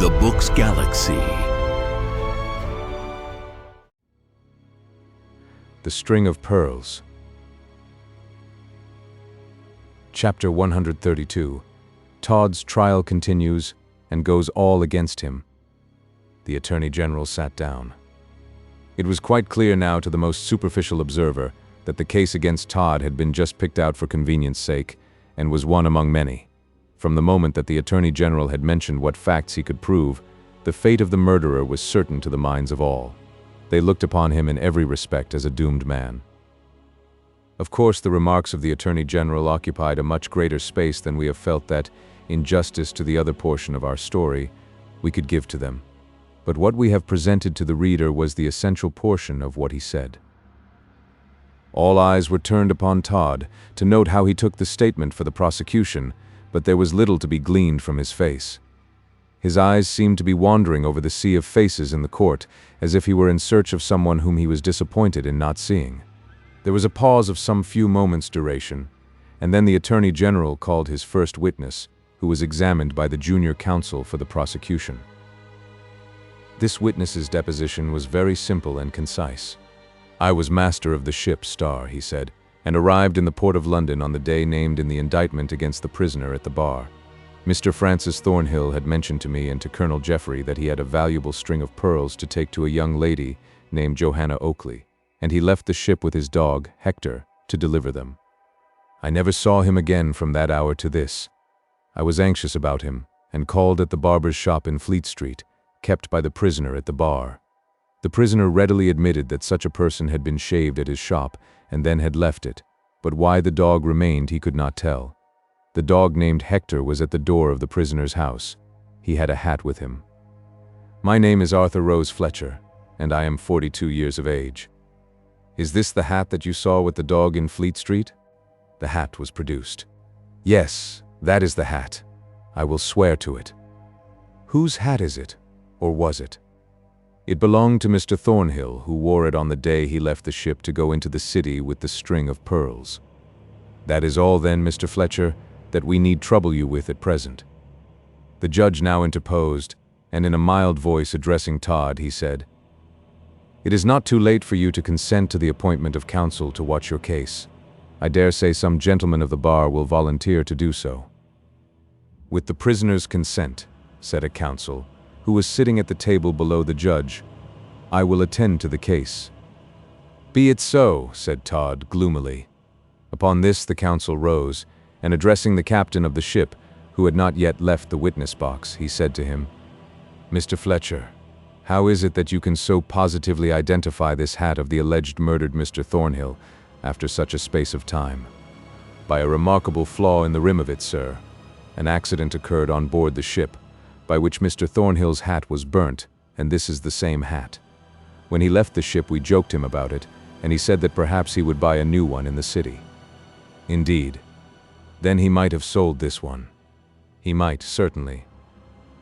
The Book's Galaxy. The String of Pearls. Chapter 132. Todd's trial continues and goes all against him. The Attorney General sat down. It was quite clear now to the most superficial observer that the case against Todd had been just picked out for convenience sake and was one among many. From the moment that the Attorney General had mentioned what facts he could prove, the fate of the murderer was certain to the minds of all. They looked upon him in every respect as a doomed man. Of course, the remarks of the Attorney General occupied a much greater space than we have felt that, in justice to the other portion of our story, we could give to them. But what we have presented to the reader was the essential portion of what he said. All eyes were turned upon Todd to note how he took the statement for the prosecution, but there was little to be gleaned from his face. His eyes seemed to be wandering over the sea of faces in the court, as if he were in search of someone whom he was disappointed in not seeing. There was a pause of some few moments' duration, and then the Attorney General called his first witness, who was examined by the junior counsel for the prosecution. This witness's deposition was very simple and concise. "I was master of the ship Star," he said, "and arrived in the port of London on the day named in the indictment against the prisoner at the bar. Mr. Francis Thornhill had mentioned to me and to Colonel Jeffrey that he had a valuable string of pearls to take to a young lady named Johanna Oakley, and he left the ship with his dog, Hector, to deliver them. I never saw him again from that hour to this. I was anxious about him, and called at the barber's shop in Fleet Street, kept by the prisoner at the bar. The prisoner readily admitted that such a person had been shaved at his shop and then had left it, but why the dog remained he could not tell. The dog named Hector was at the door of the prisoner's house. He had a hat with him. My name is Arthur Rose Fletcher, and I am 42 years of age. Is this the hat that you saw with the dog in Fleet Street?" The hat was produced. "Yes, that is the hat. I will swear to it." "Whose hat is it, or was it?" "It belonged to Mr. Thornhill, who wore it on the day he left the ship to go into the city with the string of pearls." "That is all then, Mr. Fletcher, that we need trouble you with at present." The judge now interposed, and in a mild voice addressing Todd, he said, "It is not too late for you to consent to the appointment of counsel to watch your case. I dare say some gentleman of the bar will volunteer to do so." "With the prisoner's consent," said a counsel, who was sitting at the table below the judge, "I will attend to the case." "Be it so," said Todd gloomily. Upon this the counsel rose, and addressing the captain of the ship, who had not yet left the witness box, he said to him, "Mr. Fletcher, how is it that you can so positively identify this hat of the alleged murdered Mr. Thornhill after such a space of time?" "By a remarkable flaw in the rim of it, sir. An accident occurred on board the ship, by which Mr. Thornhill's hat was burnt, and this is the same hat. When he left the ship we joked him about it, and he said that perhaps he would buy a new one in the city." "Indeed. Then he might have sold this one." "He might, certainly.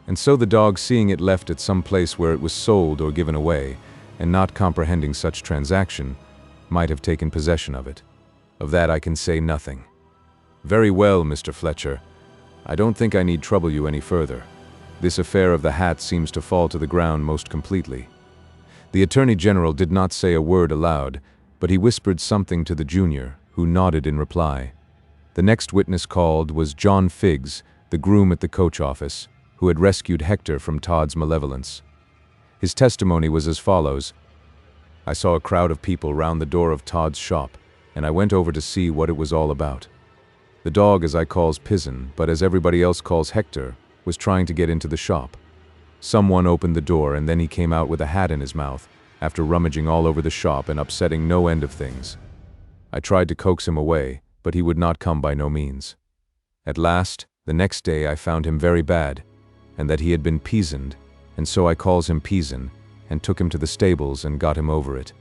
And so the dog, seeing it left at some place where it was sold or given away, and not comprehending such transaction, might have taken possession of it. Of that I can say nothing." "Very well, Mr. Fletcher. I don't think I need trouble you any further. This affair of the hat seems to fall to the ground most completely." The Attorney General did not say a word aloud, but he whispered something to the junior, who nodded in reply. The next witness called was John Figgs, the groom at the coach office, who had rescued Hector from Todd's malevolence. His testimony was as follows. "I saw a crowd of people round the door of Todd's shop, and I went over to see what it was all about. The dog, as I calls Pizen, but as everybody else calls Hector, was trying to get into the shop. Someone opened the door, and then he came out with a hat in his mouth, after rummaging all over the shop and upsetting no end of things. I tried to coax him away, but he would not come by no means. At last, the next day I found him very bad, and that he had been peasoned, and so I calls him Pizen, and took him to the stables and got him over it."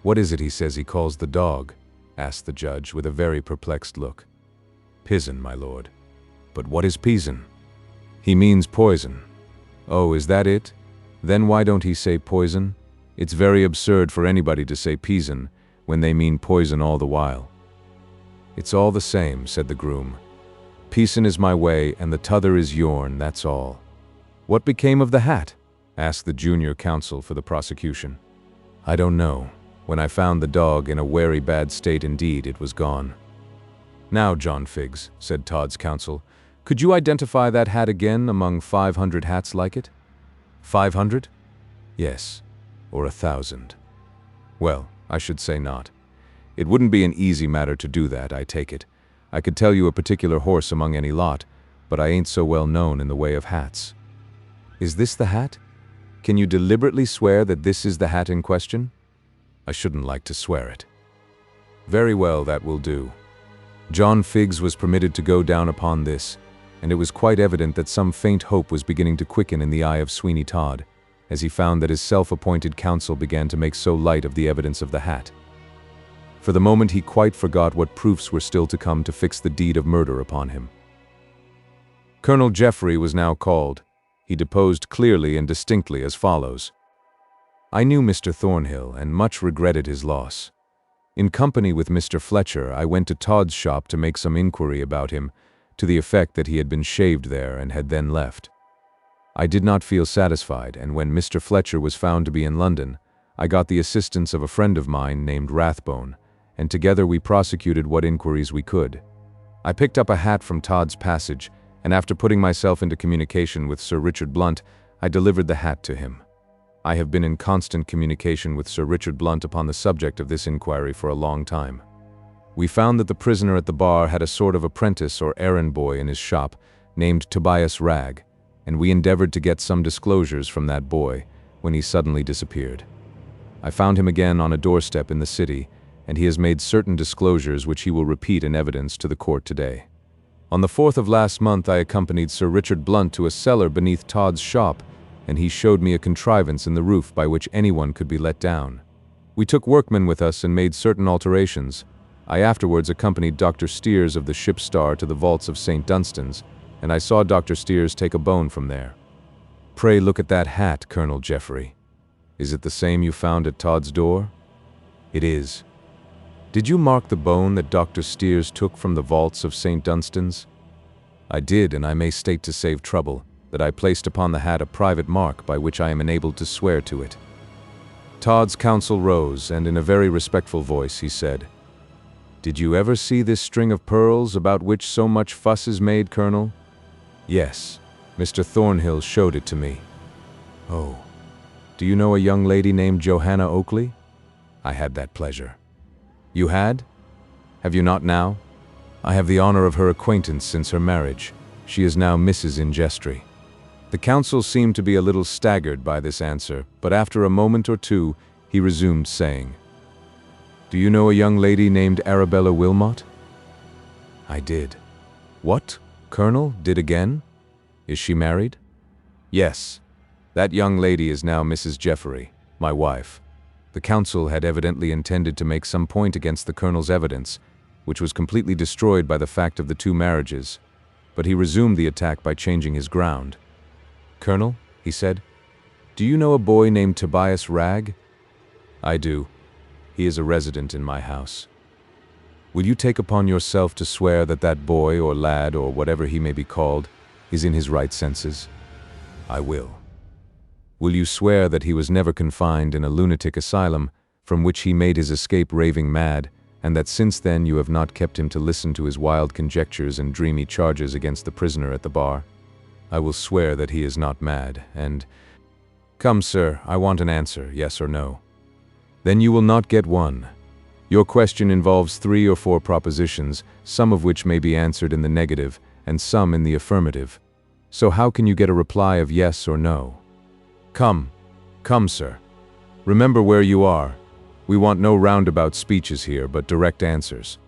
"What is it he says he calls the dog?" asked the judge with a very perplexed look. "Pizen, my lord." "But what is Pizen?" "He means poison." "Oh, is that it? Then why don't he say poison? It's very absurd for anybody to say Pizen when they mean poison all the while." "It's all the same," said the groom. "Pizen is my way, and the t'other is yourn, that's all." "What became of the hat?" asked the junior counsel for the prosecution. "I don't know. When I found the dog in a very bad state indeed, it was gone." "Now, John Figgs," said Todd's counsel, "could you identify that hat again among 500 hats like it?" 500? Yes, or 1,000. Well, I should say not. It wouldn't be an easy matter to do that, I take it. I could tell you a particular horse among any lot, but I ain't so well known in the way of hats. Is this the hat? Can you deliberately swear that this is the hat in question? I shouldn't like to swear it. Very well, that will do. John Figgs was permitted to go down upon this, and it was quite evident that some faint hope was beginning to quicken in the eye of Sweeney Todd, as he found that his self-appointed counsel began to make so light of the evidence of the hat. For the moment he quite forgot what proofs were still to come to fix the deed of murder upon him. Colonel Jeffrey was now called. He deposed clearly and distinctly as follows. "I knew Mr. Thornhill and much regretted his loss. In company with Mr. Fletcher, I went to Todd's shop to make some inquiry about him, to the effect that he had been shaved there and had then left. I did not feel satisfied, and when Mr. Fletcher was found to be in London, I got the assistance of a friend of mine named Rathbone, and together we prosecuted what inquiries we could. I picked up a hat from Todd's passage, and after putting myself into communication with Sir Richard Blunt, I delivered the hat to him. I have been in constant communication with Sir Richard Blunt upon the subject of this inquiry for a long time. We found that the prisoner at the bar had a sort of apprentice or errand boy in his shop, named Tobias Ragg, and we endeavored to get some disclosures from that boy, when he suddenly disappeared. I found him again on a doorstep in the city, and he has made certain disclosures which he will repeat in evidence to the court today. On the 4th of last month I accompanied Sir Richard Blunt to a cellar beneath Todd's shop, and he showed me a contrivance in the roof by which anyone could be let down. We took workmen with us and made certain alterations. I afterwards accompanied Dr. Steers of the Ship Star to the vaults of St. Dunstan's, and I saw Dr. Steers take a bone from there. Pray look at that hat, Colonel Jeffrey. Is it the same you found at Todd's door? It is. Did you mark the bone that Dr. Steers took from the vaults of St. Dunstan's? I did, and I may state to save trouble that I placed upon the hat a private mark by which I am enabled to swear to it. Todd's counsel rose, and in a very respectful voice he said, "Did you ever see this string of pearls about which so much fuss is made, Colonel?" "Yes. Mr. Thornhill showed it to me." "Oh. Do you know a young lady named Johanna Oakley?" "I had that pleasure." "You had? Have you not now?" "I have the honor of her acquaintance since her marriage. She is now Mrs. Ingestry." The counsel seemed to be a little staggered by this answer, but after a moment or two, he resumed saying, "Do you know a young lady named Arabella Wilmot?" "I did." "What, Colonel, did again? Is she married?" "Yes. That young lady is now Mrs. Jeffrey, my wife." The counsel had evidently intended to make some point against the Colonel's evidence, which was completely destroyed by the fact of the two marriages, but he resumed the attack by changing his ground. "Colonel," he said, "do you know a boy named Tobias Ragg?" "I do. He is a resident in my house." "Will you take upon yourself to swear that that boy or lad, or whatever he may be called, is in his right senses?" "I will." "Will you swear that he was never confined in a lunatic asylum, from which he made his escape raving mad, and that since then you have not kept him to listen to his wild conjectures and dreamy charges against the prisoner at the bar?" "I will swear that he is not mad, and—" "Come, sir, I want an answer, yes or no." "Then you will not get one. Your question involves 3 or 4 propositions, some of which may be answered in the negative, and some in the affirmative. So how can you get a reply of yes or no? Come, sir. Remember where you are. We want no roundabout speeches here, but direct answers.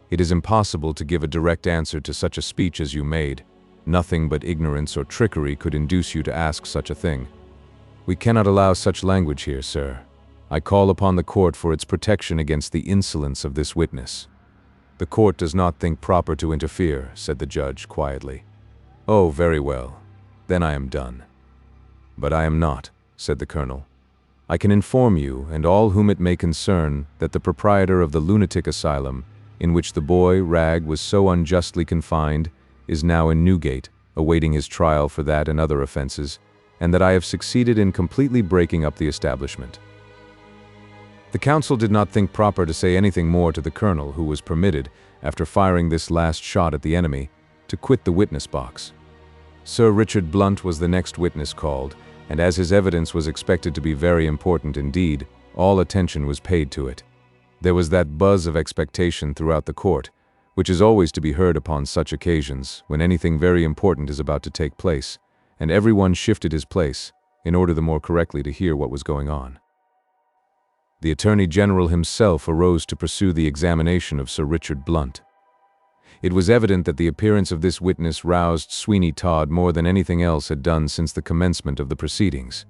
It is impossible to give a direct answer to such a speech as you made. Nothing but ignorance or trickery could induce you to ask such a thing. We cannot allow such language here, sir. I call upon the court for its protection against the insolence of this witness." "The court does not think proper to interfere," said the judge quietly. "Oh, very well. Then I am done." "But I am not," said the colonel. "I can inform you, and all whom it may concern, that the proprietor of the lunatic asylum, in which the boy, Ragg, was so unjustly confined, is now in Newgate, awaiting his trial for that and other offenses, and that I have succeeded in completely breaking up the establishment. The counsel did not think proper to say anything more to the colonel, who was permitted, after firing this last shot at the enemy, to quit the witness box. Sir Richard Blunt was the next witness called, and as his evidence was expected to be very important indeed, all attention was paid to it. There was that buzz of expectation throughout the court, which is always to be heard upon such occasions when anything very important is about to take place, and everyone shifted his place in order the more correctly to hear what was going on. The Attorney General himself arose to pursue the examination of Sir Richard Blunt. It was evident that the appearance of this witness roused Sweeney Todd more than anything else had done since the commencement of the proceedings.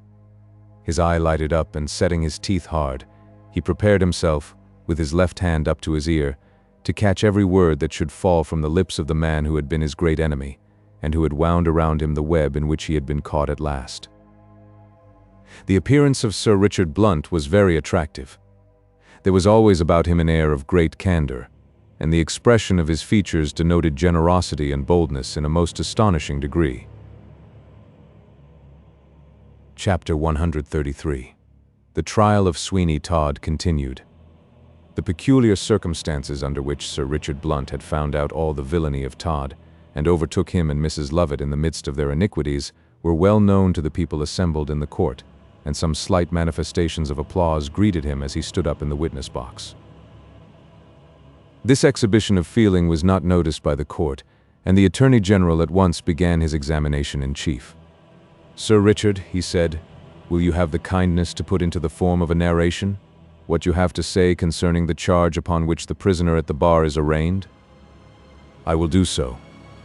His eye lighted up, and setting his teeth hard, he prepared himself, with his left hand up to his ear, to catch every word that should fall from the lips of the man who had been his great enemy, and who had wound around him the web in which he had been caught at last. The appearance of Sir Richard Blunt was very attractive. There was always about him an air of great candor, and the expression of his features denoted generosity and boldness in a most astonishing degree. Chapter 133. The trial of Sweeney Todd continued. The peculiar circumstances under which Sir Richard Blunt had found out all the villainy of Todd, and overtook him and Mrs. Lovett in the midst of their iniquities, were well known to the people assembled in the court, and some slight manifestations of applause greeted him as he stood up in the witness box. This exhibition of feeling was not noticed by the court, and the Attorney General at once began his examination in chief. "Sir Richard," he said, "will you have the kindness to put into the form of a narration what you have to say concerning the charge upon which the prisoner at the bar is arraigned?" "I will do so,"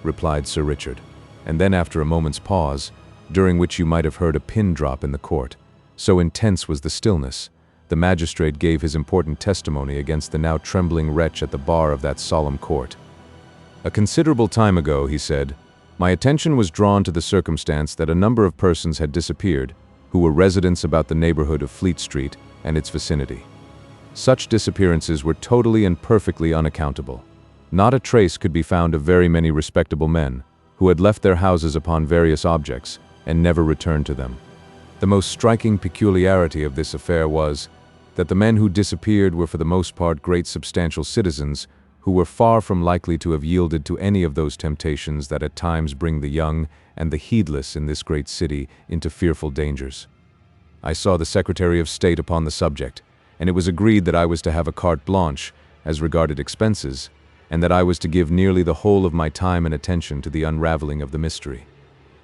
replied Sir Richard, and then after a moment's pause, during which you might have heard a pin drop in the court, so intense was the stillness, the magistrate gave his important testimony against the now trembling wretch at the bar of that solemn court. "A considerable time ago," he said, "my attention was drawn to the circumstance that a number of persons had disappeared who were residents about the neighborhood of Fleet Street and its vicinity. Such disappearances were totally and perfectly unaccountable. Not a trace could be found of very many respectable men who had left their houses upon various objects and never returned to them. The most striking peculiarity of this affair was that the men who disappeared were for the most part great substantial citizens who were far from likely to have yielded to any of those temptations that at times bring the young and the heedless in this great city into fearful dangers. I saw the Secretary of State upon the subject, and it was agreed that I was to have a carte blanche as regarded expenses, and that I was to give nearly the whole of my time and attention to the unraveling of the mystery.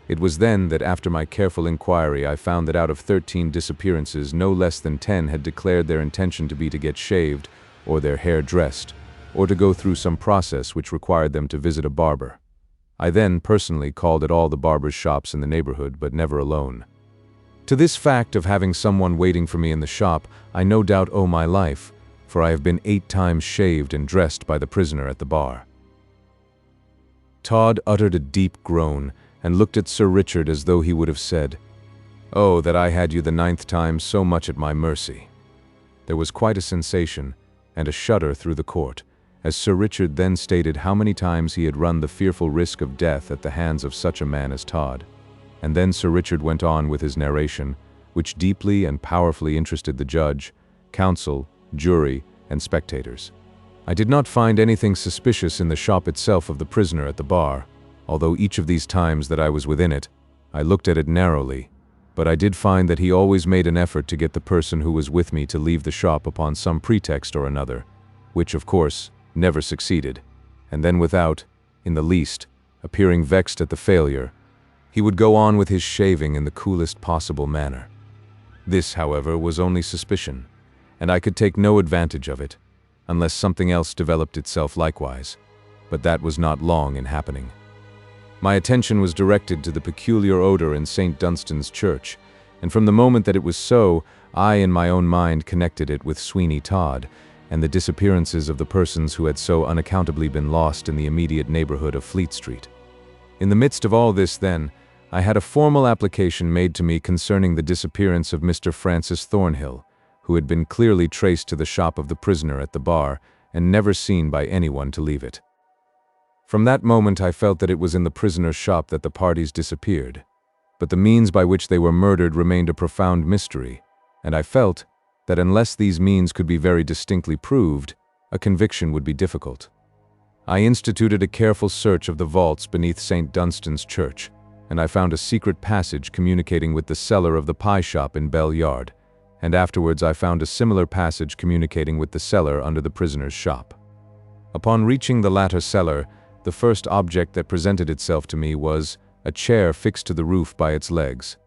It was then that after my careful inquiry I found that out of 13 disappearances no less than 10 had declared their intention to be to get shaved, or their hair dressed, or to go through some process which required them to visit a barber. I then personally called at all the barbers' shops in the neighborhood, but never alone. To this fact of having someone waiting for me in the shop I no doubt owe my life, for I have been 8 times shaved and dressed by the prisoner at the bar." Todd uttered a deep groan and looked at Sir Richard as though he would have said, "Oh, that I had you the 9th time so much at my mercy." There was quite a sensation and a shudder through the court, as Sir Richard then stated how many times he had run the fearful risk of death at the hands of such a man as Todd. And then Sir Richard went on with his narration, which deeply and powerfully interested the judge, counsel, jury, and spectators. "I did not find anything suspicious in the shop itself of the prisoner at the bar, although each of these times that I was within it, I looked at it narrowly, but I did find that he always made an effort to get the person who was with me to leave the shop upon some pretext or another, which, of course, never succeeded, and then without, in the least, appearing vexed at the failure, he would go on with his shaving in the coolest possible manner. This, however, was only suspicion, and I could take no advantage of it, unless something else developed itself likewise, but that was not long in happening. My attention was directed to the peculiar odor in St. Dunstan's church, and from the moment that it was so, I in my own mind connected it with Sweeney Todd, and the disappearances of the persons who had so unaccountably been lost in the immediate neighborhood of Fleet Street. In the midst of all this, then, I had a formal application made to me concerning the disappearance of Mr. Francis Thornhill, who had been clearly traced to the shop of the prisoner at the bar, and never seen by anyone to leave it. From that moment I felt that it was in the prisoner's shop that the parties disappeared, but the means by which they were murdered remained a profound mystery, and I felt that unless these means could be very distinctly proved, a conviction would be difficult. I instituted a careful search of the vaults beneath St. Dunstan's church, and I found a secret passage communicating with the cellar of the pie shop in Bell Yard, and afterwards I found a similar passage communicating with the cellar under the prisoner's shop. Upon reaching the latter cellar, the first object that presented itself to me was a chair fixed to the roof by its legs.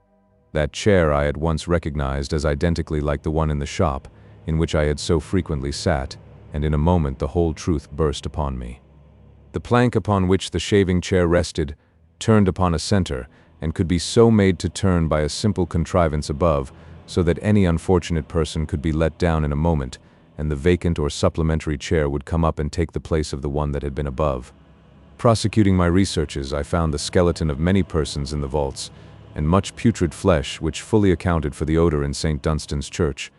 That chair I at once recognized as identically like the one in the shop, in which I had so frequently sat, and in a moment the whole truth burst upon me. The plank upon which the shaving chair rested turned upon a center, and could be so made to turn by a simple contrivance above, so that any unfortunate person could be let down in a moment, and the vacant or supplementary chair would come up and take the place of the one that had been above. Prosecuting my researches, I found the skeleton of many persons in the vaults, and much putrid flesh which fully accounted for the odor in St. Dunstan's church.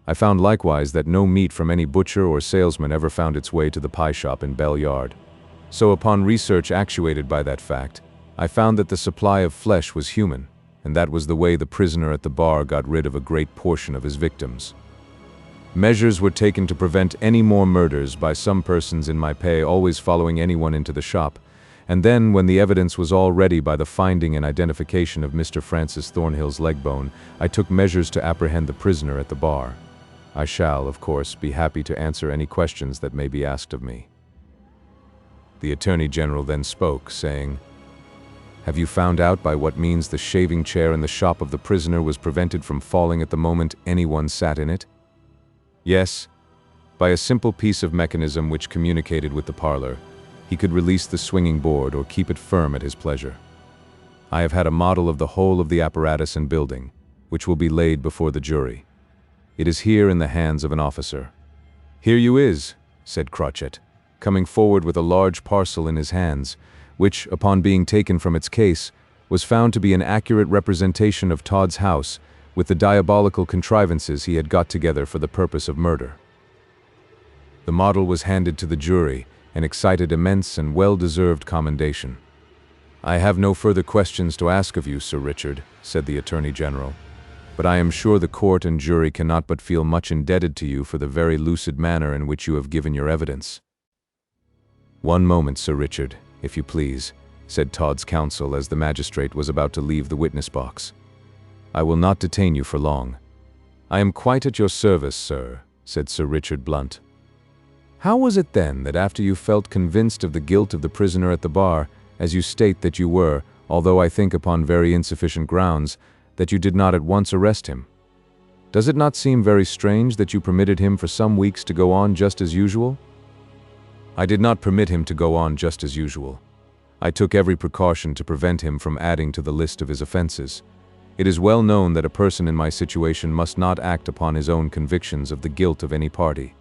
I found likewise that no meat from any butcher or salesman ever found its way to the pie shop in Bell Yard. So upon research actuated by that fact, I found that the supply of flesh was human, and that was the way the prisoner at the bar got rid of a great portion of his victims. Measures were taken to prevent any more murders by some persons in my pay always following anyone into the shop, and then, when the evidence was all ready by the finding and identification of Mr. Francis Thornhill's leg bone, I took measures to apprehend the prisoner at the bar. I shall, of course, be happy to answer any questions that may be asked of me. The Attorney General then spoke, saying, "Have you found out by what means the shaving chair in the shop of the prisoner was prevented from falling at the moment anyone sat in it?" "Yes, by a simple piece of mechanism which communicated with the parlor. He could release the swinging board or keep it firm at his pleasure. I have had a model of the whole of the apparatus and building, which will be laid before the jury. It is here in the hands of an officer." "Here you is," said Crotchet, coming forward with a large parcel in his hands, which, upon being taken from its case, was found to be an accurate representation of Todd's house, with the diabolical contrivances he had got together for the purpose of murder. The model was handed to the jury, and excited immense and well-deserved commendation. "I have no further questions to ask of you, Sir Richard," said the Attorney General, "but I am sure the court and jury cannot but feel much indebted to you for the very lucid manner in which you have given your evidence." "One moment, Sir Richard, if you please," said Todd's counsel as the magistrate was about to leave the witness box. "I will not detain you for long." "I am quite at your service, sir," said Sir Richard Blunt. "How was it then that after you felt convinced of the guilt of the prisoner at the bar, as you state that you were, although I think upon very insufficient grounds, that you did not at once arrest him? Does it not seem very strange that you permitted him for some weeks to go on just as usual?" "I did not permit him to go on just as usual. I took every precaution to prevent him from adding to the list of his offenses. It is well known that a person in my situation must not act upon his own convictions of the guilt of any party.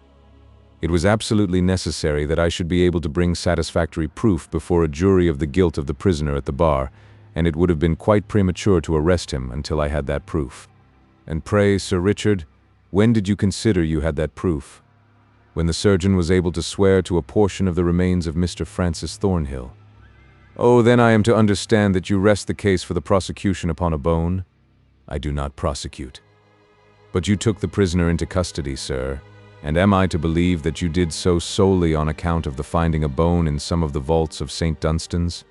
It was absolutely necessary that I should be able to bring satisfactory proof before a jury of the guilt of the prisoner at the bar, and it would have been quite premature to arrest him until I had that proof." "And pray, Sir Richard, when did you consider you had that proof?" "When the surgeon was able to swear to a portion of the remains of Mr. Francis Thornhill." "Oh, then I am to understand that you rest the case for the prosecution upon a bone?" "I do not prosecute." "But you took the prisoner into custody, sir, and am I to believe that you did so solely on account of the finding a bone in some of the vaults of St. Dunstan's?"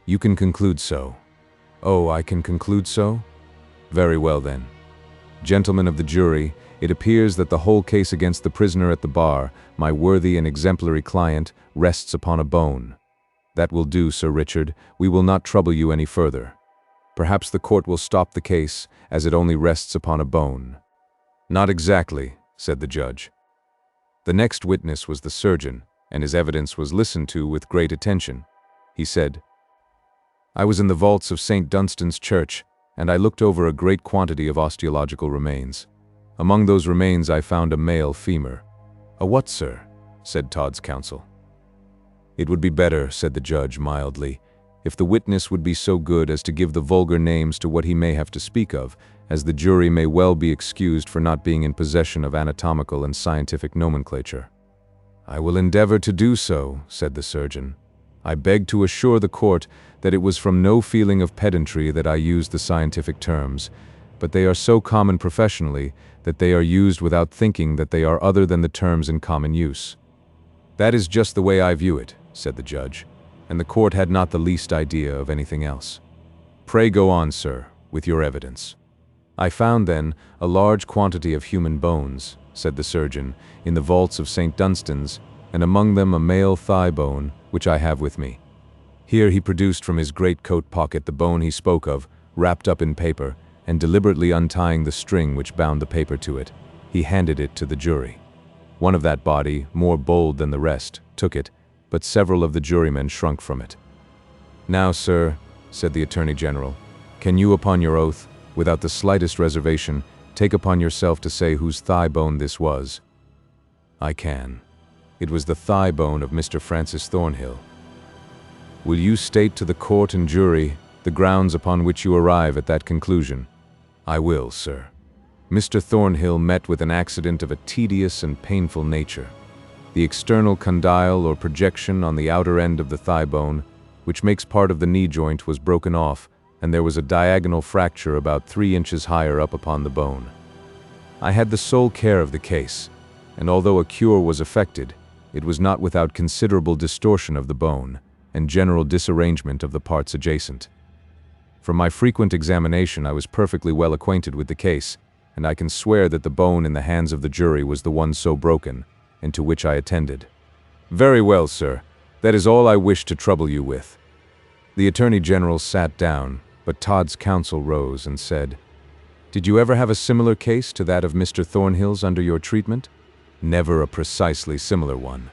"You can conclude so." "Oh, I can conclude so? Very well then. Gentlemen of the jury, it appears that the whole case against the prisoner at the bar, my worthy and exemplary client, rests upon a bone. That will do, Sir Richard. We will not trouble you any further. Perhaps the court will stop the case, as it only rests upon a bone." "Not exactly," said the judge. The next witness was the surgeon, and his evidence was listened to with great attention. He said, "I was in the vaults of St. Dunstan's church, and I looked over a great quantity of osteological remains. Among those remains I found a male femur." "A what, sir?" said Todd's counsel. "It would be better," said the judge mildly, "if the witness would be so good as to give the vulgar names to what he may have to speak of, as the jury may well be excused for not being in possession of anatomical and scientific nomenclature." "I will endeavor to do so," said the surgeon. I beg to assure the court that it was from no feeling of pedantry that I used the scientific terms, but they are so common professionally that they are used without thinking that they are other than the terms in common use. That is just the way I view it, said the judge, and the court had not the least idea of anything else. Pray go on, sir, with your evidence. I found then a large quantity of human bones, said the surgeon, in the vaults of St. Dunstan's, and among them a male thigh bone, which I have with me. Here he produced from his great coat pocket the bone he spoke of, wrapped up in paper, and deliberately untying the string which bound the paper to it, he handed it to the jury. One of that body, more bold than the rest, took it, but several of the jurymen shrunk from it. Now, sir, said the Attorney General, can you upon your oath, without the slightest reservation, take upon yourself to say whose thigh bone this was? I can. It was the thigh bone of Mr. Francis Thornhill. Will you state to the court and jury the grounds upon which you arrive at that conclusion? I will, sir. Mr. Thornhill met with an accident of a tedious and painful nature. The external condyle or projection on the outer end of the thigh bone, which makes part of the knee joint, was broken off, and there was a diagonal fracture about 3 inches higher up upon the bone. I had the sole care of the case, and although a cure was effected, it was not without considerable distortion of the bone and general disarrangement of the parts adjacent. From my frequent examination, I was perfectly well acquainted with the case, and I can swear that the bone in the hands of the jury was the one so broken, and to which I attended. Very well, sir. That is all I wish to trouble you with. The Attorney General sat down, but Todd's counsel rose and said, Did you ever have a similar case to that of Mr. Thornhill's under your treatment? Never a precisely similar one.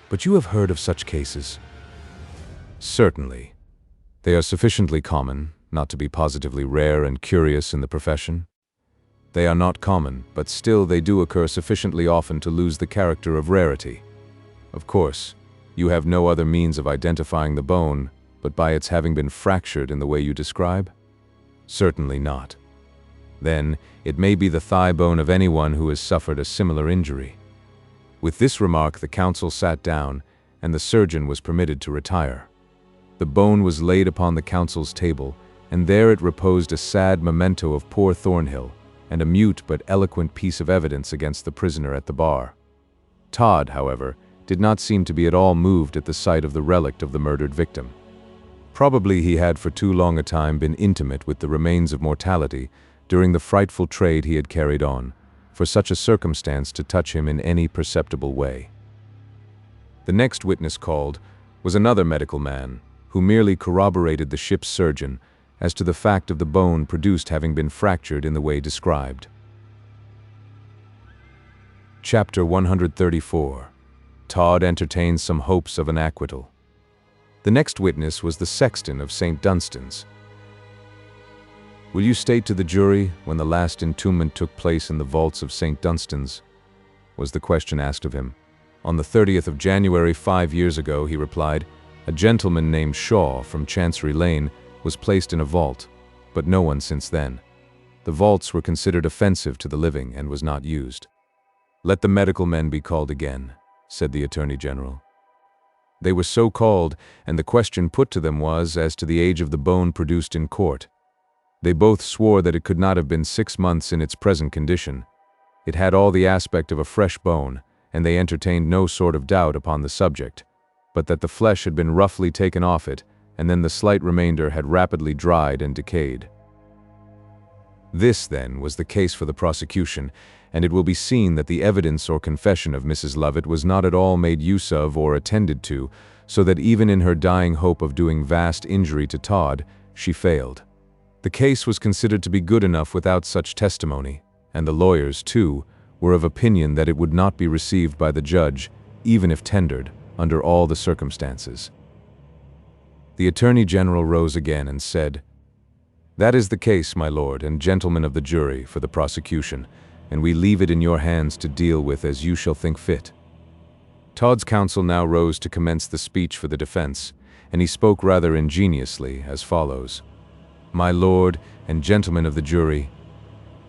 But you have heard of such cases? Certainly. They are sufficiently common, not to be positively rare and curious in the profession. They are not common, but still they do occur sufficiently often to lose the character of rarity. Of course, you have no other means of identifying the bone, but by its having been fractured in the way you describe? Certainly not. Then, it may be the thigh bone of anyone who has suffered a similar injury. With this remark, the counsel sat down, and the surgeon was permitted to retire. The bone was laid upon the counsel's table, and there it reposed a sad memento of poor Thornhill, and a mute but eloquent piece of evidence against the prisoner at the bar. Todd, however, did not seem to be at all moved at the sight of the relict of the murdered victim. Probably he had for too long a time been intimate with the remains of mortality during the frightful trade he had carried on, for such a circumstance to touch him in any perceptible way. The next witness called was another medical man, who merely corroborated the ship's surgeon as to the fact of the bone produced having been fractured in the way described. Chapter 134. Todd entertains some hopes of an acquittal. The next witness was the sexton of St. Dunstan's. Will you state to the jury when the last entombment took place in the vaults of St. Dunstan's? Was the question asked of him. On the 30th of January 5 years ago, he replied, a gentleman named Shaw from Chancery Lane was placed in a vault, but no one since then. The vaults were considered offensive to the living and was not used. Let the medical men be called again, said the Attorney General. They were so called, and the question put to them was as to the age of the bone produced in court. They both swore that it could not have been 6 months in its present condition. It had all the aspect of a fresh bone, and they entertained no sort of doubt upon the subject, but that the flesh had been roughly taken off it, and then the slight remainder had rapidly dried and decayed. This, then, was the case for the prosecution, and it will be seen that the evidence or confession of Mrs. Lovett was not at all made use of or attended to, so that even in her dying hope of doing vast injury to Todd, she failed. The case was considered to be good enough without such testimony, and the lawyers, too, were of opinion that it would not be received by the judge, even if tendered, under all the circumstances. The Attorney General rose again and said, That is the case, my lord and gentlemen of the jury, for the prosecution, and we leave it in your hands to deal with as you shall think fit. Todd's counsel now rose to commence the speech for the defense, and he spoke rather ingeniously as follows. My lord and gentlemen of the jury,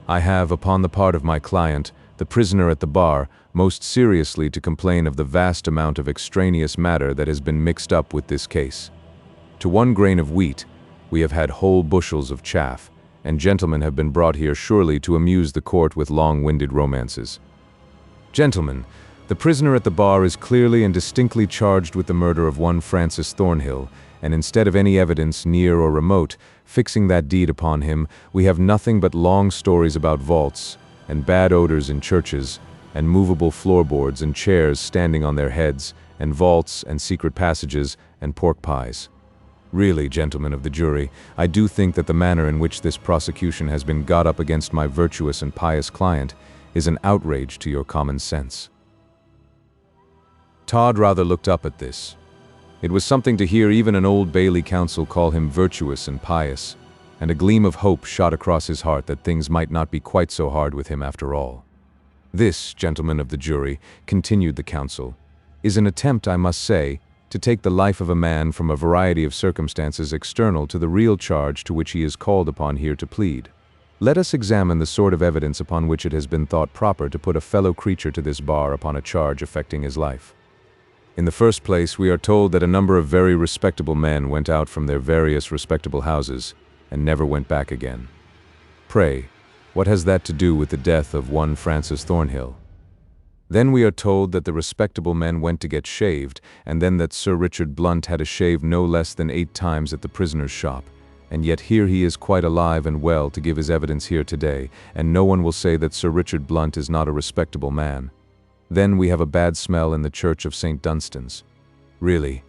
I have, upon the part of my client, the prisoner at the bar, most seriously to complain of the vast amount of extraneous matter that has been mixed up with this case. To 1 grain of wheat, we have had whole bushels of chaff, and gentlemen have been brought here surely to amuse the court with long-winded romances. Gentlemen, the prisoner at the bar is clearly and distinctly charged with the murder of one Francis Thornhill, and instead of any evidence, near or remote, fixing that deed upon him, we have nothing but long stories about vaults, and bad odors in churches, and movable floorboards and chairs standing on their heads, and vaults and secret passages, and pork pies. Really, gentlemen of the jury, I do think that the manner in which this prosecution has been got up against my virtuous and pious client is an outrage to your common sense. Todd rather looked up at this. It was something to hear even an Old Bailey counsel call him virtuous and pious, and a gleam of hope shot across his heart that things might not be quite so hard with him after all. This, gentlemen of the jury, continued the counsel, is an attempt, I must say, to take the life of a man from a variety of circumstances external to the real charge to which he is called upon here to plead. Let us examine the sort of evidence upon which it has been thought proper to put a fellow creature to this bar upon a charge affecting his life. In the first place, we are told that a number of very respectable men went out from their various respectable houses and never went back again. Pray, what has that to do with the death of one Francis Thornhill? Then we are told that the respectable men went to get shaved, and then that Sir Richard Blunt had a shave no less than 8 times at the prisoner's shop, and yet here he is quite alive and well to give his evidence here today, and no one will say that Sir Richard Blunt is not a respectable man. Then we have a bad smell in the church of St. Dunstan's. Really,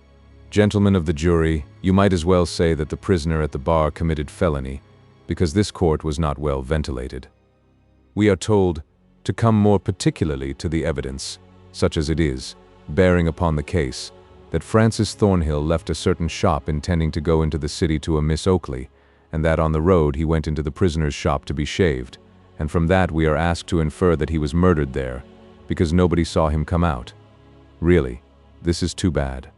gentlemen of the jury, you might as well say that the prisoner at the bar committed felony, because this court was not well ventilated. We are told to come more particularly to the evidence, such as it is, bearing upon the case, that Francis Thornhill left a certain shop intending to go into the city to a Miss Oakley, and that on the road he went into the prisoner's shop to be shaved, and from that we are asked to infer that he was murdered there, because nobody saw him come out. Really, this is too bad.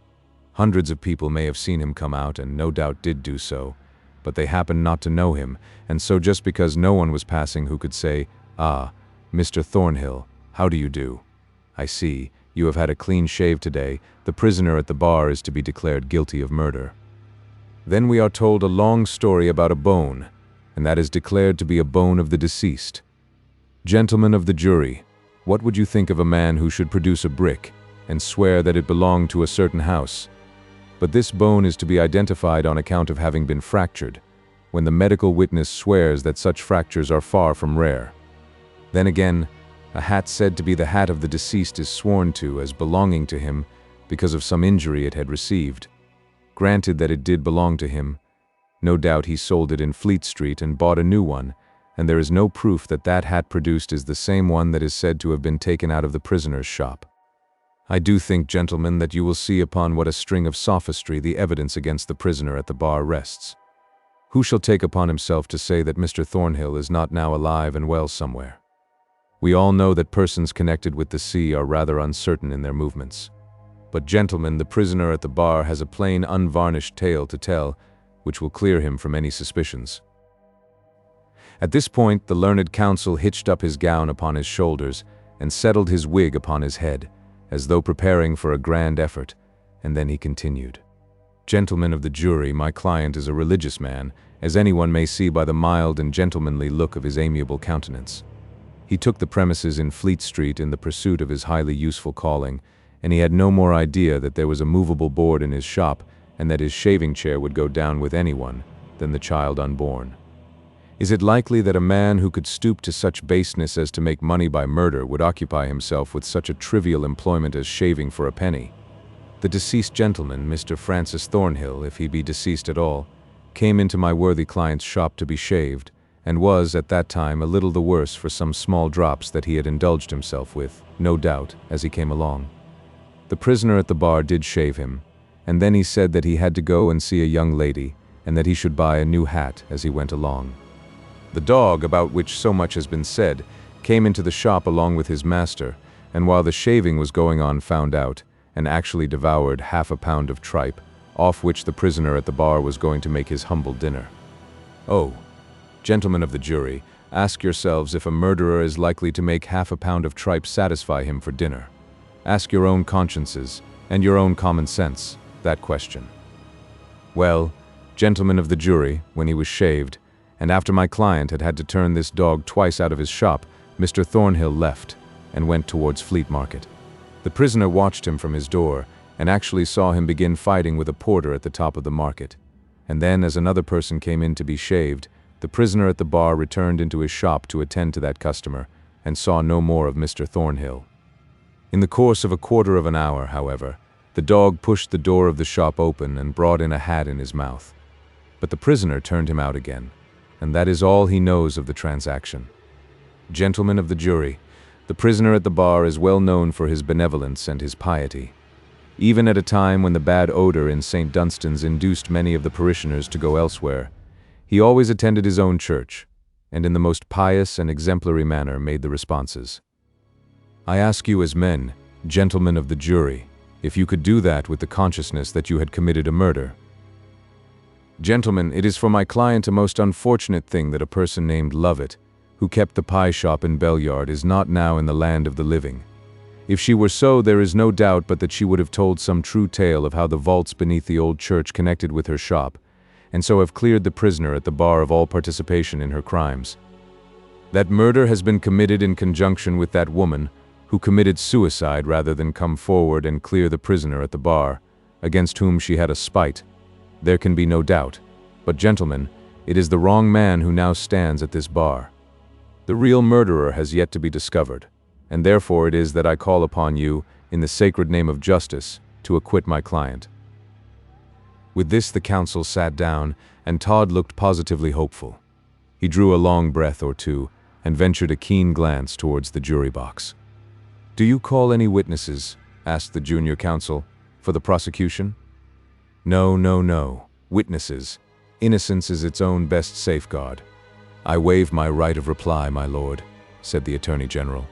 Hundreds of people may have seen him come out and no doubt did do so, but they happened not to know him, and so just because no one was passing who could say, "Ah, Mr. Thornhill, how do you do? I see, you have had a clean shave today, the prisoner at the bar is to be declared guilty of murder." Then we are told a long story about a bone, and that is declared to be a bone of the deceased. Gentlemen of the jury, what would you think of a man who should produce a brick and swear that it belonged to a certain house? But this bone is to be identified on account of having been fractured, when the medical witness swears that such fractures are far from rare. Then again, a hat said to be the hat of the deceased is sworn to as belonging to him because of some injury it had received. Granted that it did belong to him, no doubt he sold it in Fleet Street and bought a new one, and there is no proof that that hat produced is the same one that is said to have been taken out of the prisoner's shop. I do think, gentlemen, that you will see upon what a string of sophistry the evidence against the prisoner at the bar rests. Who shall take upon himself to say that Mr. Thornhill is not now alive and well somewhere? We all know that persons connected with the sea are rather uncertain in their movements. But, gentlemen, the prisoner at the bar has a plain, unvarnished tale to tell, which will clear him from any suspicions. At this point, the learned counsel hitched up his gown upon his shoulders and settled his wig upon his head, as though preparing for a grand effort, and then he continued. Gentlemen of the jury, my client is a religious man, as anyone may see by the mild and gentlemanly look of his amiable countenance. He took the premises in Fleet Street in the pursuit of his highly useful calling, and he had no more idea that there was a movable board in his shop and that his shaving chair would go down with anyone than the child unborn. Is it likely that a man who could stoop to such baseness as to make money by murder would occupy himself with such a trivial employment as shaving for a penny? The deceased gentleman, Mr. Francis Thornhill, if he be deceased at all, came into my worthy client's shop to be shaved, and was, at that time, a little the worse for some small drops that he had indulged himself with, no doubt, as he came along. The prisoner at the bar did shave him, and then he said that he had to go and see a young lady, and that he should buy a new hat as he went along. The dog, about which so much has been said, came into the shop along with his master, and while the shaving was going on found out, and actually devoured half a pound of tripe, off which the prisoner at the bar was going to make his humble dinner. Oh, Gentlemen of the jury, ask yourselves if a murderer is likely to make half a pound of tripe satisfy him for dinner. Ask your own consciences and your own common sense that question. Well, gentlemen of the jury, when he was shaved, and after my client had had to turn this dog twice out of his shop, Mr. Thornhill left and went towards Fleet Market. The prisoner watched him from his door and actually saw him begin fighting with a porter at the top of the market. And then, as another person came in to be shaved, the prisoner at the bar returned into his shop to attend to that customer and saw no more of Mr. Thornhill. In the course of a quarter of an hour, however, the dog pushed the door of the shop open and brought in a hat in his mouth. But the prisoner turned him out again, and that is all he knows of the transaction. Gentlemen of the jury, the prisoner at the bar is well known for his benevolence and his piety. Even at a time when the bad odor in St. Dunstan's induced many of the parishioners to go elsewhere, he always attended his own church, and in the most pious and exemplary manner made the responses. I ask you as men, gentlemen of the jury, if you could do that with the consciousness that you had committed a murder. Gentlemen, it is for my client a most unfortunate thing that a person named Lovett, who kept the pie shop in Bellyard, is not now in the land of the living. If she were so, there is no doubt but that she would have told some true tale of how the vaults beneath the old church connected with her shop, and so have cleared the prisoner at the bar of all participation in her crimes. That murder has been committed in conjunction with that woman, who committed suicide rather than come forward and clear the prisoner at the bar, against whom she had a spite. There can be no doubt. But gentlemen, it is the wrong man who now stands at this bar. The real murderer has yet to be discovered, and therefore it is that I call upon you, in the sacred name of justice, to acquit my client. With this the counsel sat down, and Todd looked positively hopeful. He drew a long breath or two, and ventured a keen glance towards the jury box. "Do you call any witnesses?" asked the junior counsel, "for the prosecution?" "No, no, no. Witnesses. Innocence is its own best safeguard." "I waive my right of reply, my lord," said the Attorney General.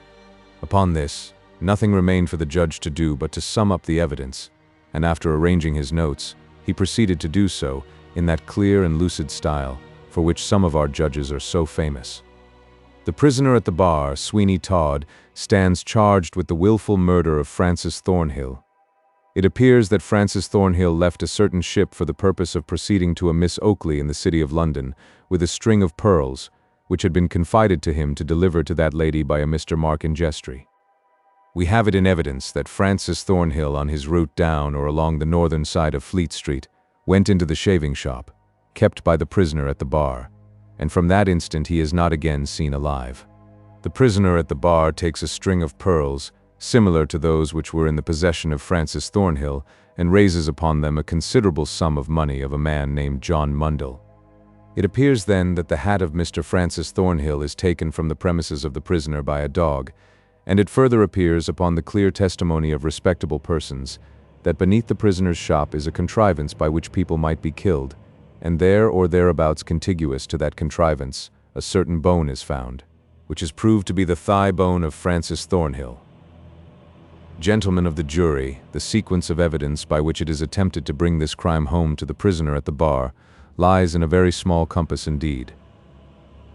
Upon this, nothing remained for the judge to do but to sum up the evidence, and after arranging his notes, he proceeded to do so in that clear and lucid style for which some of our judges are so famous. The prisoner at the bar, Sweeney Todd, stands charged with the willful murder of Francis Thornhill. It appears that Francis Thornhill left a certain ship for the purpose of proceeding to a Miss Oakley in the city of London with a string of pearls, which had been confided to him to deliver to that lady by a Mr. Mark Ingestry. We have it in evidence that Francis Thornhill, on his route down or along the northern side of Fleet Street, went into the shaving shop, kept by the prisoner at the bar, and from that instant he is not again seen alive. The prisoner at the bar takes a string of pearls, similar to those which were in the possession of Francis Thornhill, and raises upon them a considerable sum of money of a man named John Mundell. It appears then that the hat of Mr. Francis Thornhill is taken from the premises of the prisoner by a dog, and it further appears upon the clear testimony of respectable persons that beneath the prisoner's shop is a contrivance by which people might be killed, and there or thereabouts contiguous to that contrivance a certain bone is found, which is proved to be the thigh bone of Francis Thornhill. Gentlemen of the jury, the sequence of evidence by which it is attempted to bring this crime home to the prisoner at the bar lies in a very small compass indeed.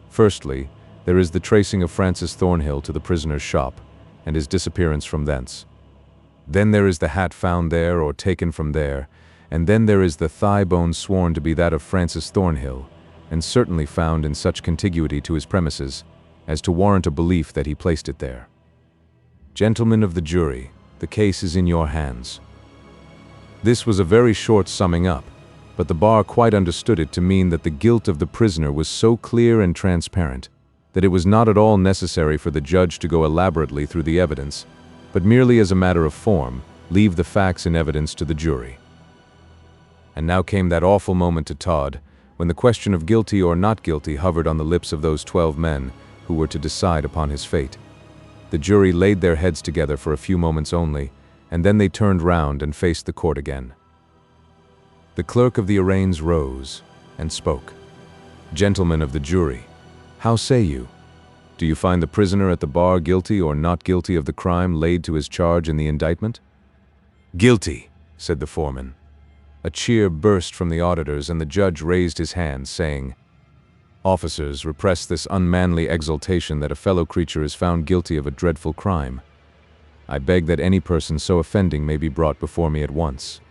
Firstly, there is the tracing of Francis Thornhill to the prisoner's shop, and his disappearance from thence. Then there is the hat found there or taken from there, and then there is the thigh bone sworn to be that of Francis Thornhill, and certainly found in such contiguity to his premises as to warrant a belief that he placed it there. Gentlemen of the jury, the case is in your hands. This was a very short summing up, but the bar quite understood it to mean that the guilt of the prisoner was so clear and transparent that it was not at all necessary for the judge to go elaborately through the evidence, but merely as a matter of form, leave the facts in evidence to the jury. And now came that awful moment to Todd, when the question of guilty or not guilty hovered on the lips of those 12 men who were to decide upon his fate. The jury laid their heads together for a few moments only, and then they turned round and faced the court again. The clerk of the arraigns rose and spoke. "Gentlemen of the jury, how say you? Do you find the prisoner at the bar guilty or not guilty of the crime laid to his charge in the indictment?" "Guilty," said the foreman. A cheer burst from the auditors, and the judge raised his hand, saying, Officers, repress this unmanly exultation that a fellow creature is found guilty of a dreadful crime. I beg that any person so offending may be brought before me at once."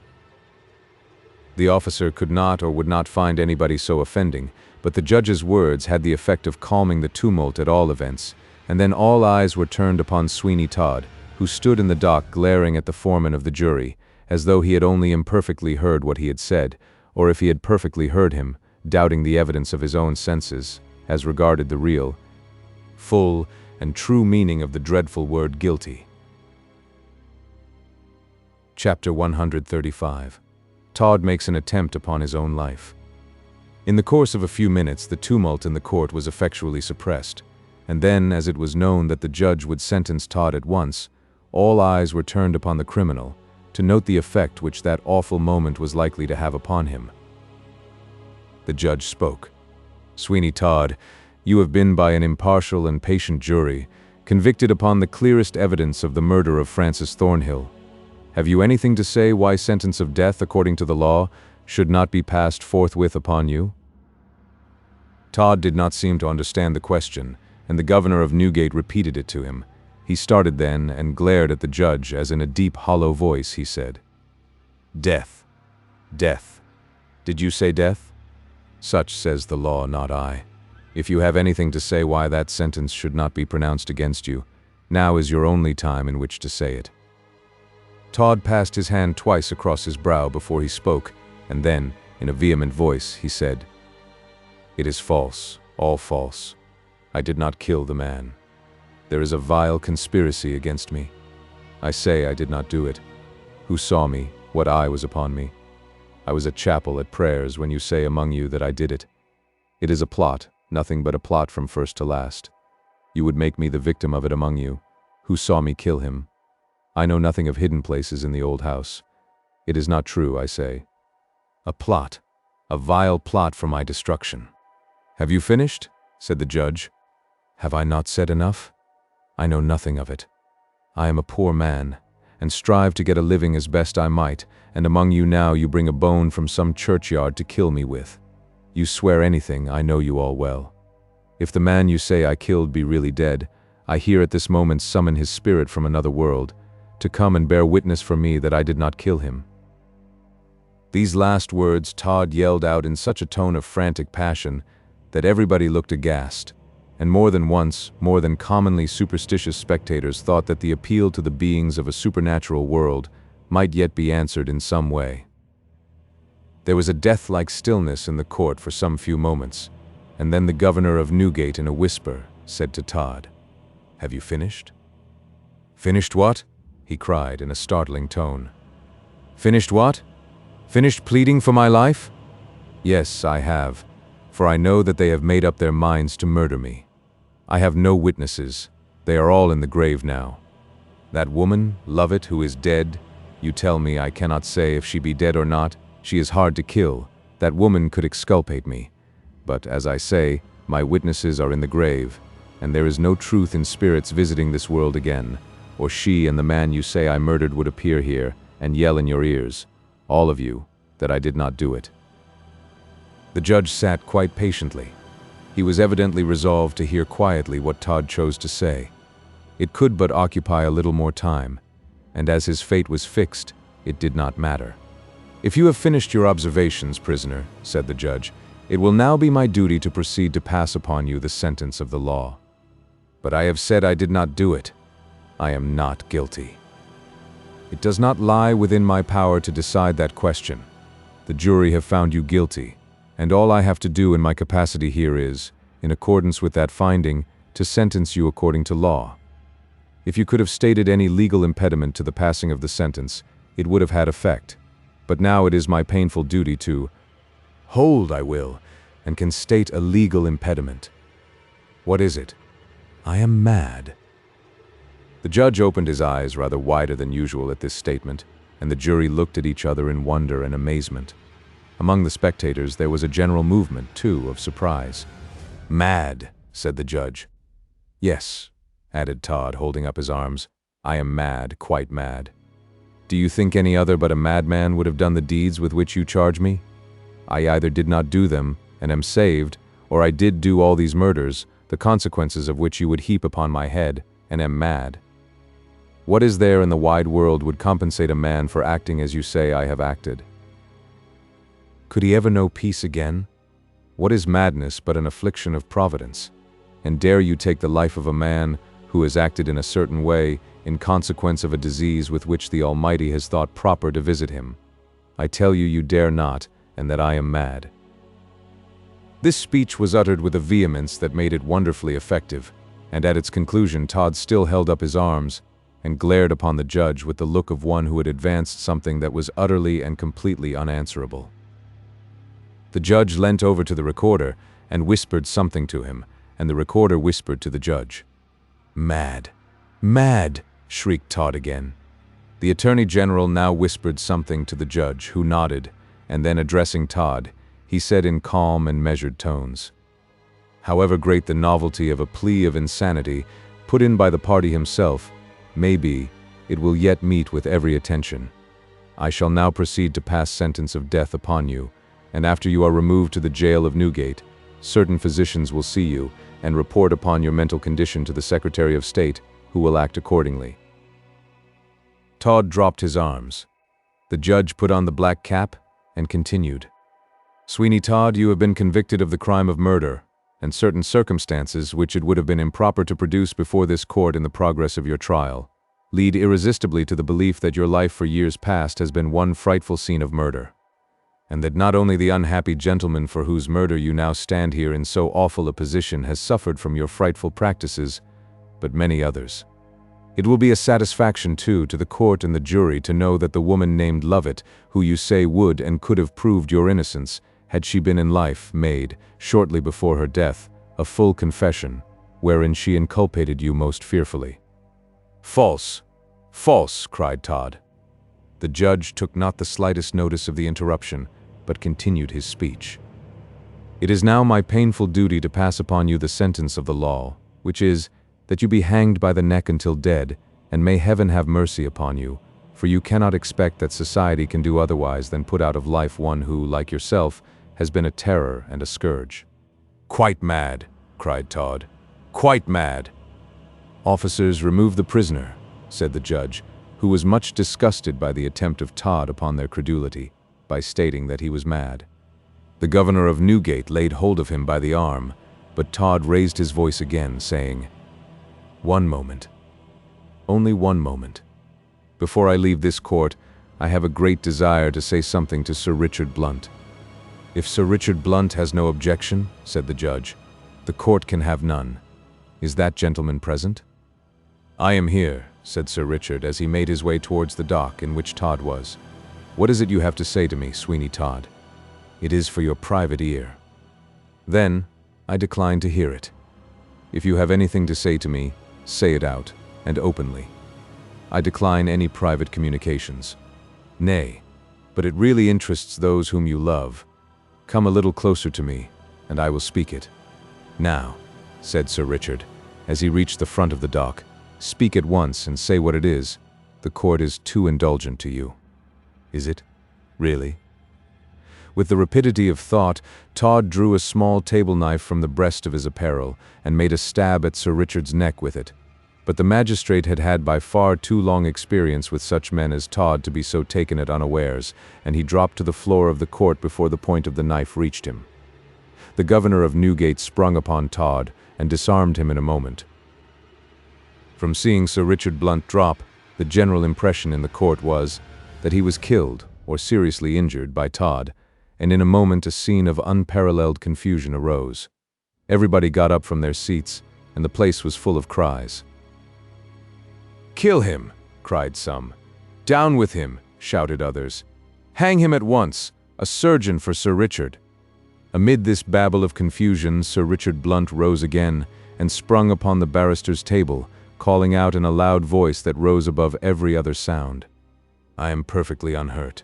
The officer could not or would not find anybody so offending, but the judge's words had the effect of calming the tumult at all events, and then all eyes were turned upon Sweeney Todd, who stood in the dock glaring at the foreman of the jury, as though he had only imperfectly heard what he had said, or if he had perfectly heard him, doubting the evidence of his own senses, as regarded the real, full, and true meaning of the dreadful word guilty. Chapter 135. Todd makes an attempt upon his own life. In the course of a few minutes, the tumult in the court was effectually suppressed, and then, as it was known that the judge would sentence Todd at once, all eyes were turned upon the criminal, to note the effect which that awful moment was likely to have upon him. The judge spoke. "Sweeney Todd, you have been by an impartial and patient jury convicted upon the clearest evidence of the murder of Francis Thornhill. Have you anything to say why sentence of death according to the law should not be passed forthwith upon you?" Todd did not seem to understand the question, and the governor of Newgate repeated it to him. He started then and glared at the judge as in a deep, hollow voice he said, "Death. Death. Did you say death? Such says the law, not I. If you have anything to say why that sentence should not be pronounced against you, now is your only time in which to say it." Todd passed his hand twice across his brow before he spoke, and then, in a vehement voice, he said, "It is false, all false. I did not kill the man. There is a vile conspiracy against me. I say I did not do it. Who saw me, what eye was upon me? I was at chapel at prayers when you say among you that I did it. It is a plot, nothing but a plot from first to last. You would make me the victim of it among you. Who saw me kill him? I know nothing of hidden places in the old house. It is not true, I say. A plot, a vile plot for my destruction." "Have you finished?" said the judge. "Have I not said enough? I know nothing of it. I am a poor man, and strive to get a living as best I might, and among you now you bring a bone from some churchyard to kill me with. You swear anything, I know you all well. If the man you say I killed be really dead, I here at this moment summon his spirit from another world, to come and bear witness for me that I did not kill him." These last words Todd yelled out in such a tone of frantic passion that everybody looked aghast, and more than once, more than commonly superstitious spectators thought that the appeal to the beings of a supernatural world might yet be answered in some way. There was a death-like stillness in the court for some few moments, and then the governor of Newgate in a whisper said to Todd, "Have you finished?" "Finished what?" he cried in a startling tone. "Finished what? Finished pleading for my life? Yes, I have, for I know that they have made up their minds to murder me. I have no witnesses. They are all in the grave now. That woman, Lovett, who is dead, you tell me I cannot say if she be dead or not. She is hard to kill. That woman could exculpate me. But, as I say, my witnesses are in the grave, and there is no truth in spirits visiting this world again, or she and the man you say I murdered would appear here and yell in your ears, all of you, that I did not do it." The judge sat quite patiently. He was evidently resolved to hear quietly what Todd chose to say. It could but occupy a little more time, and as his fate was fixed, it did not matter. "If you have finished your observations, prisoner," said the judge, "it will now be my duty to proceed to pass upon you the sentence of the law. But I have said I did not do it. I am not guilty. It does not lie within my power to decide that question. The jury have found you guilty, and all I have to do in my capacity here is, in accordance with that finding, to sentence you according to law. If you could have stated any legal impediment to the passing of the sentence, it would have had effect. But now it is my painful duty to hold, I will, and can state a legal impediment. What is it? I am mad." The judge opened his eyes rather wider than usual at this statement, and the jury looked at each other in wonder and amazement. Among the spectators there was a general movement, too, of surprise. "Mad," said the judge. "Yes," added Todd, holding up his arms. "I am mad, quite mad. Do you think any other but a madman would have done the deeds with which you charge me? I either did not do them, and am saved, or I did do all these murders, the consequences of which you would heap upon my head, and am mad. What is there in the wide world would compensate a man for acting as you say I have acted? Could he ever know peace again? What is madness but an affliction of Providence? And dare you take the life of a man who has acted in a certain way in consequence of a disease with which the Almighty has thought proper to visit him? I tell you, you dare not, and that I am mad." This speech was uttered with a vehemence that made it wonderfully effective, and at its conclusion Todd still held up his arms and glared upon the judge with the look of one who had advanced something that was utterly and completely unanswerable. The judge leant over to the recorder and whispered something to him, and the recorder whispered to the judge. "Mad! Mad!" shrieked Todd again. The Attorney General now whispered something to the judge, who nodded, and then addressing Todd, he said in calm and measured tones, "However great the novelty of a plea of insanity put in by the party himself may be, it will yet meet with every attention. I shall now proceed to pass sentence of death upon you, and after you are removed to the jail of Newgate, certain physicians will see you and report upon your mental condition to the Secretary of State, who will act accordingly." Todd dropped his arms. The judge put on the black cap and continued. "Sweeney Todd, you have been convicted of the crime of murder, and certain circumstances which it would have been improper to produce before this court in the progress of your trial lead irresistibly to the belief that your life for years past has been one frightful scene of murder, and that not only the unhappy gentleman for whose murder you now stand here in so awful a position has suffered from your frightful practices, but many others. It will be a satisfaction, too, to the court and the jury to know that the woman named Lovett, who you say would and could have proved your innocence, had she been in life, made, shortly before her death, a full confession, wherein she inculpated you most fearfully." "False! False!" cried Todd. The judge took not the slightest notice of the interruption, but continued his speech. "It is now my painful duty to pass upon you the sentence of the law, which is, that you be hanged by the neck until dead, and may heaven have mercy upon you, for you cannot expect that society can do otherwise than put out of life one who, like yourself, has been a terror and a scourge." "Quite mad!" cried Todd. "Quite mad!" "Officers, remove the prisoner," said the judge, who was much disgusted by the attempt of Todd upon their credulity, by stating that he was mad. The governor of Newgate laid hold of him by the arm, but Todd raised his voice again, saying, "One moment. Only one moment. Before I leave this court, I have a great desire to say something to Sir Richard Blunt." "If Sir Richard Blunt has no objection," said the judge, "the court can have none. Is that gentleman present?" "I am here," said Sir Richard as he made his way towards the dock in which Todd was. "What is it you have to say to me, Sweeney Todd?" "It is for your private ear." "Then, I decline to hear it. If you have anything to say to me, say it out, and openly. I decline any private communications. Nay, but it really interests those whom you love. Come a little closer to me, and I will speak it." "Now," said Sir Richard, as he reached the front of the dock, "speak at once and say what it is. The court is too indulgent to you." "Is it? Really?" With the rapidity of thought, Todd drew a small table knife from the breast of his apparel and made a stab at Sir Richard's neck with it. But the magistrate had had by far too long experience with such men as Todd to be so taken at unawares, and he dropped to the floor of the court before the point of the knife reached him. The governor of Newgate sprung upon Todd and disarmed him in a moment. From seeing Sir Richard Blunt drop, the general impression in the court was that he was killed or seriously injured by Todd, and in a moment a scene of unparalleled confusion arose. Everybody got up from their seats, and the place was full of cries. "Kill him!" cried some. "Down with him!" shouted others. "Hang him at once! A surgeon for Sir Richard!" Amid this babel of confusion, Sir Richard Blunt rose again and sprung upon the barrister's table, calling out in a loud voice that rose above every other sound, "I am perfectly unhurt."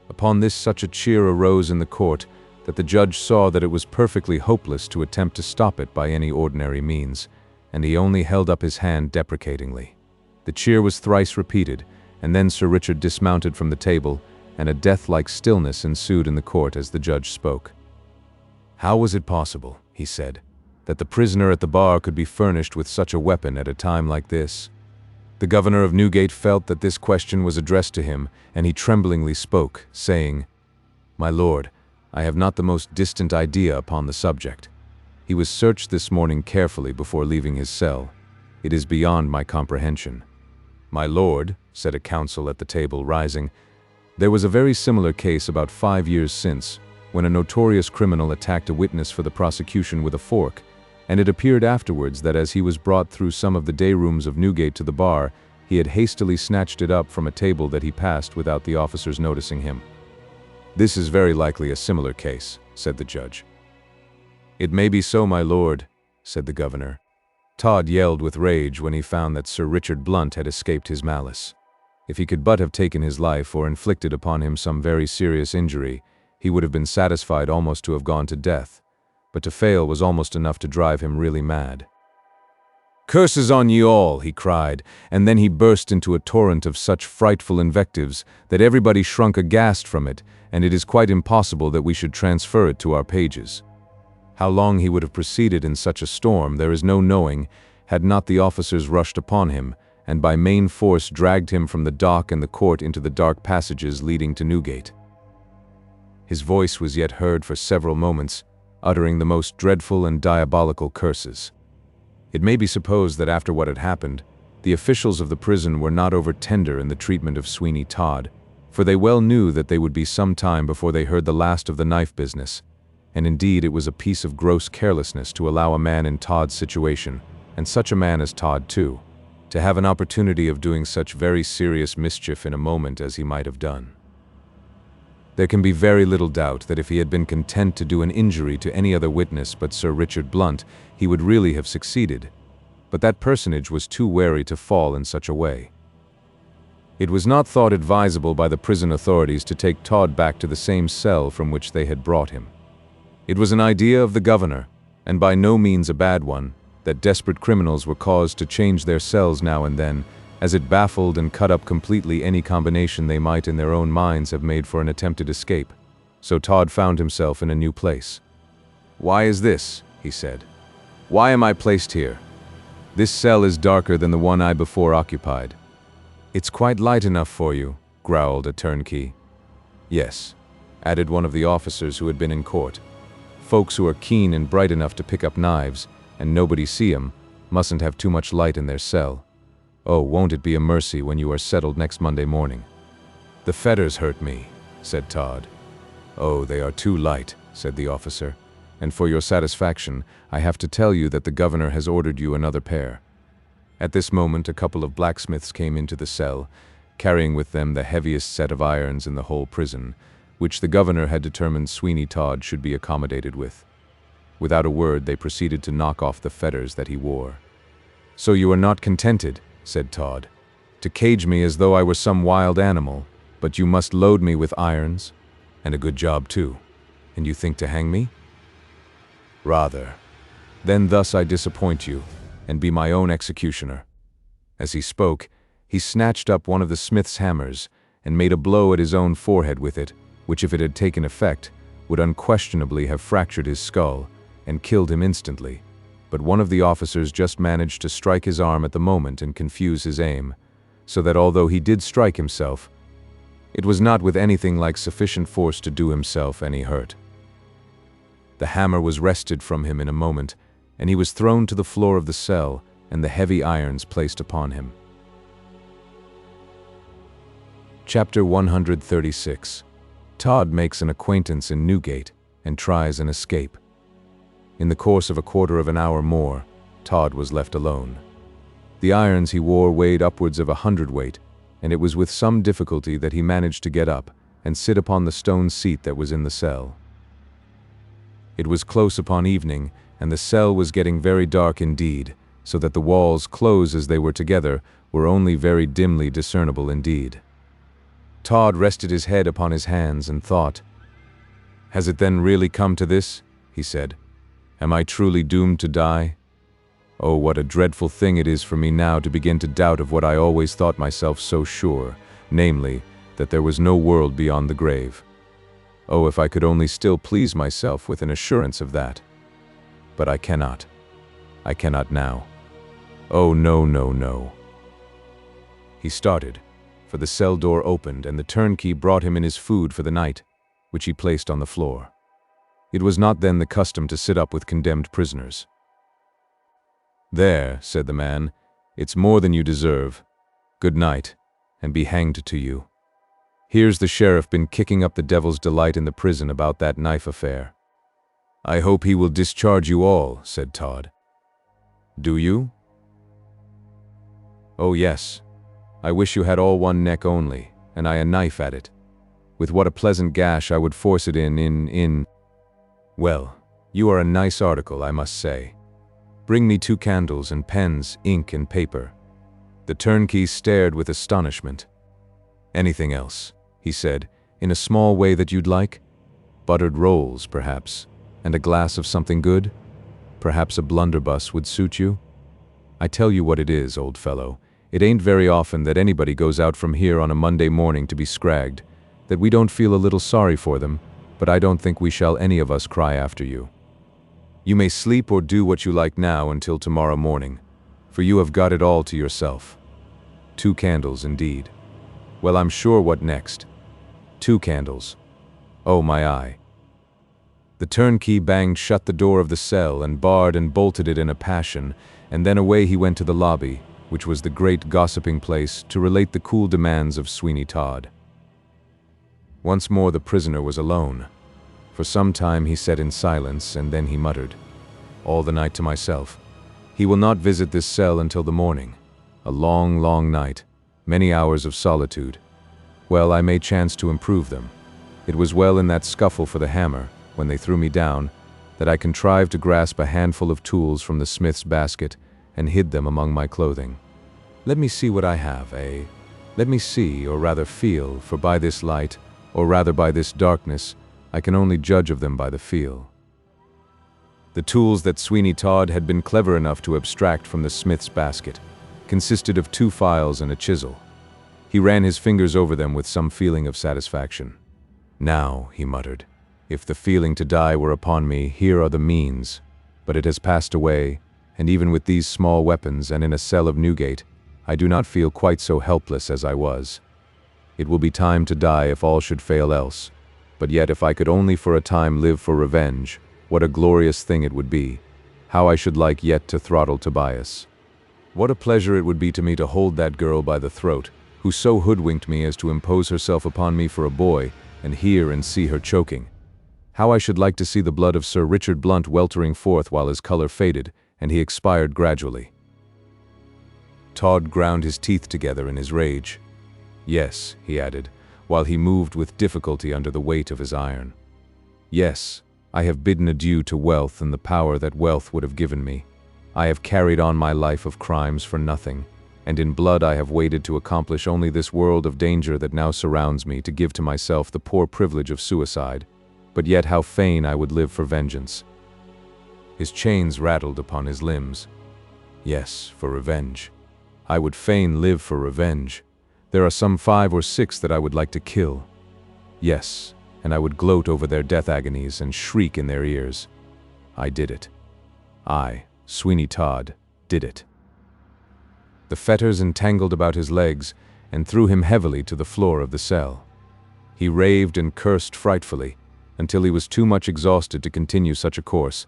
Upon this such a cheer arose in the court that the judge saw that it was perfectly hopeless to attempt to stop it by any ordinary means, and he only held up his hand deprecatingly. The cheer was thrice repeated, and then Sir Richard dismounted from the table, and a death-like stillness ensued in the court as the judge spoke. How was it possible, he said, that the prisoner at the bar could be furnished with such a weapon at a time like this? The governor of Newgate felt that this question was addressed to him, and he tremblingly spoke, saying, "My lord, I have not the most distant idea upon the subject. He was searched this morning carefully before leaving his cell. It is beyond my comprehension." "My lord," said a counsel at the table, rising, "there was a very similar case about 5 years since, when a notorious criminal attacked a witness for the prosecution with a fork, and it appeared afterwards that as he was brought through some of the day rooms of Newgate to the bar, he had hastily snatched it up from a table that he passed without the officers noticing him." "This is very likely a similar case," said the judge. "It may be so, my lord," said the governor. Todd yelled with rage when he found that Sir Richard Blunt had escaped his malice. If he could but have taken his life or inflicted upon him some very serious injury, he would have been satisfied almost to have gone to death, but to fail was almost enough to drive him really mad. "Curses on ye all!" he cried, and then he burst into a torrent of such frightful invectives that everybody shrunk aghast from it, and it is quite impossible that we should transfer it to our pages. How long he would have proceeded in such a storm there is no knowing, had not the officers rushed upon him, and by main force dragged him from the dock and the court into the dark passages leading to Newgate. His voice was yet heard for several moments, uttering the most dreadful and diabolical curses. It may be supposed that after what had happened, the officials of the prison were not over-tender in the treatment of Sweeney Todd, for they well knew that they would be some time before they heard the last of the knife business, and indeed it was a piece of gross carelessness to allow a man in Todd's situation, and such a man as Todd too, to have an opportunity of doing such very serious mischief in a moment as he might have done. There can be very little doubt that if he had been content to do an injury to any other witness but Sir Richard Blunt, he would really have succeeded, but that personage was too wary to fall in such a way. It was not thought advisable by the prison authorities to take Todd back to the same cell from which they had brought him. It was an idea of the governor, and by no means a bad one, that desperate criminals were caused to change their cells now and then, as it baffled and cut up completely any combination they might in their own minds have made for an attempted escape. So Todd found himself in a new place. "Why is this?" he said. "Why am I placed here? This cell is darker than the one I before occupied." "It's quite light enough for you," growled a turnkey. "Yes," added one of the officers who had been in court. "Folks who are keen and bright enough to pick up knives, and nobody see 'em, mustn't have too much light in their cell. Oh, won't it be a mercy when you are settled next Monday morning?" "The fetters hurt me," said Todd. "Oh, they are too light," said the officer, "and for your satisfaction, I have to tell you that the governor has ordered you another pair." At this moment a couple of blacksmiths came into the cell, carrying with them the heaviest set of irons in the whole prison, which the governor had determined Sweeney Todd should be accommodated with. Without a word they proceeded to knock off the fetters that he wore. "So you are not contented," said Todd, "to cage me as though I were some wild animal, but you must load me with irons, and a good job too, and you think to hang me?" "Rather. Then thus I disappoint you, and be my own executioner." As he spoke, he snatched up one of the smith's hammers, and made a blow at his own forehead with it, which if it had taken effect, would unquestionably have fractured his skull, and killed him instantly. But one of the officers just managed to strike his arm at the moment and confuse his aim, so that although he did strike himself, it was not with anything like sufficient force to do himself any hurt. The hammer was wrested from him in a moment, and he was thrown to the floor of the cell, and the heavy irons placed upon him. Chapter 136. Todd makes an acquaintance in Newgate, and tries an escape. In the course of a quarter of an hour more, Todd was left alone. The irons he wore weighed upwards of 100 weight, and it was with some difficulty that he managed to get up and sit upon the stone seat that was in the cell. It was close upon evening, and the cell was getting very dark indeed, so that the walls, close as they were together, were only very dimly discernible indeed. Todd rested his head upon his hands and thought. "Has it then really come to this?" he said. "Am I truly doomed to die? Oh, what a dreadful thing it is for me now to begin to doubt of what I always thought myself so sure, namely, that there was no world beyond the grave. Oh, if I could only still please myself with an assurance of that. But I cannot. I cannot now. Oh, no, no, no. He started, for the cell door opened and the turnkey brought him in his food for the night, which he placed on the floor. It was not then the custom to sit up with condemned prisoners. "There," said the man, "it's more than you deserve. Good night, and be hanged to you. Here's the sheriff been kicking up the devil's delight in the prison about that knife affair." "I hope he will discharge you all," said Todd. "Do you?" "Oh yes. I wish you had all one neck only, and I a knife at it. With what a pleasant gash I would force it in. Well, you are a nice article, I must say. Bring me 2 candles and pens, ink and paper." The turnkey stared with astonishment. "Anything else?" he said, "in a small way that you'd like? Buttered rolls, perhaps, and a glass of something good? Perhaps a blunderbuss would suit you? I tell you what it is, old fellow, it ain't very often that anybody goes out from here on a Monday morning to be scragged, that we don't feel a little sorry for them, but I don't think we shall any of us cry after you. You may sleep or do what you like now until tomorrow morning, for you have got it all to yourself. 2 candles, indeed. Well, I'm sure, what next? 2 candles. Oh, my eye." The turnkey banged shut the door of the cell and barred and bolted it in a passion, and then away he went to the lobby, which was the great gossiping place, to relate the cool demands of Sweeney Todd. Once more the prisoner was alone. For some time he sat in silence, and then he muttered, "All the night to myself. He will not visit this cell until the morning. A long, long night, many hours of solitude. Well, I may chance to improve them. It was well in that scuffle for the hammer, when they threw me down, that I contrived to grasp a handful of tools from the smith's basket and hid them among my clothing. Let me see what I have, eh? Let me see, or rather feel, for by this light, or rather by this darkness, I can only judge of them by the feel." The tools that Sweeney Todd had been clever enough to abstract from the smith's basket consisted of 2 files and a chisel. He ran his fingers over them with some feeling of satisfaction. "Now," he muttered, "if the feeling to die were upon me, here are the means, but it has passed away, and even with these small weapons and in a cell of Newgate, I do not feel quite so helpless as I was. It will be time to die if all should fail else, but yet if I could only for a time live for revenge, what a glorious thing it would be. How I should like yet to throttle Tobias. What a pleasure it would be to me to hold that girl by the throat, who so hoodwinked me as to impose herself upon me for a boy, and hear and see her choking. How I should like to see the blood of Sir Richard Blunt weltering forth while his color faded, and he expired gradually." Todd ground his teeth together in his rage. "Yes," he added, while he moved with difficulty under the weight of his iron. "Yes, I have bidden adieu to wealth and the power that wealth would have given me. I have carried on my life of crimes for nothing, and in blood I have waited to accomplish only this world of danger that now surrounds me, to give to myself the poor privilege of suicide, but yet how fain I would live for vengeance." His chains rattled upon his limbs. "Yes, for revenge. I would fain live for revenge. There are some 5 or 6 that I would like to kill. Yes, and I would gloat over their death agonies and shriek in their ears. I did it. I, Sweeney Todd, did it." The fetters entangled about his legs and threw him heavily to the floor of the cell. He raved and cursed frightfully until he was too much exhausted to continue such a course,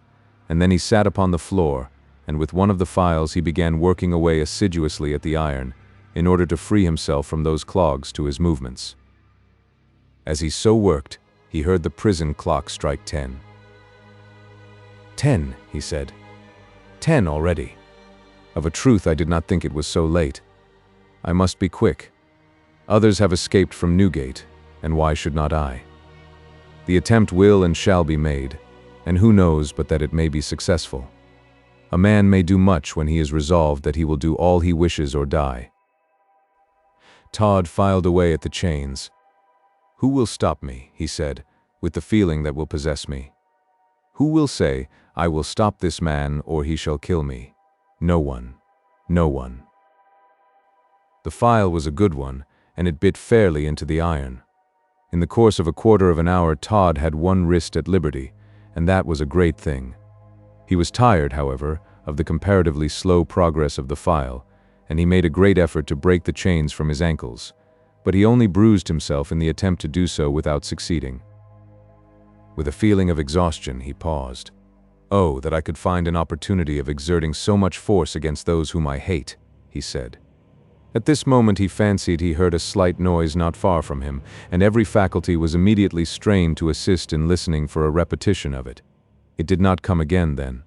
and then he sat upon the floor, and with one of the files he began working away assiduously at the iron, in order to free himself from those clogs to his movements. As he so worked, he heard the prison clock strike 10. "10," he said. "10 already. Of a truth I did not think it was so late. I must be quick. Others have escaped from Newgate, and why should not I? The attempt will and shall be made, and who knows but that it may be successful. A man may do much when he is resolved that he will do all he wishes or die." Todd filed away at the chains. "Who will stop me?" he said, with the feeling that will possess me. "Who will say, 'I will stop this man, or he shall kill me'? No one. No one." The file was a good one, and it bit fairly into the iron. In the course of a quarter of an hour, Todd had one wrist at liberty, and that was a great thing. He was tired, however, of the comparatively slow progress of the file, and he made a great effort to break the chains from his ankles, but he only bruised himself in the attempt to do so without succeeding. With a feeling of exhaustion, he paused. "Oh, that I could find an opportunity of exerting so much force against those whom I hate," he said. At this moment he fancied he heard a slight noise not far from him, and every faculty was immediately strained to assist in listening for a repetition of it. It did not come again then.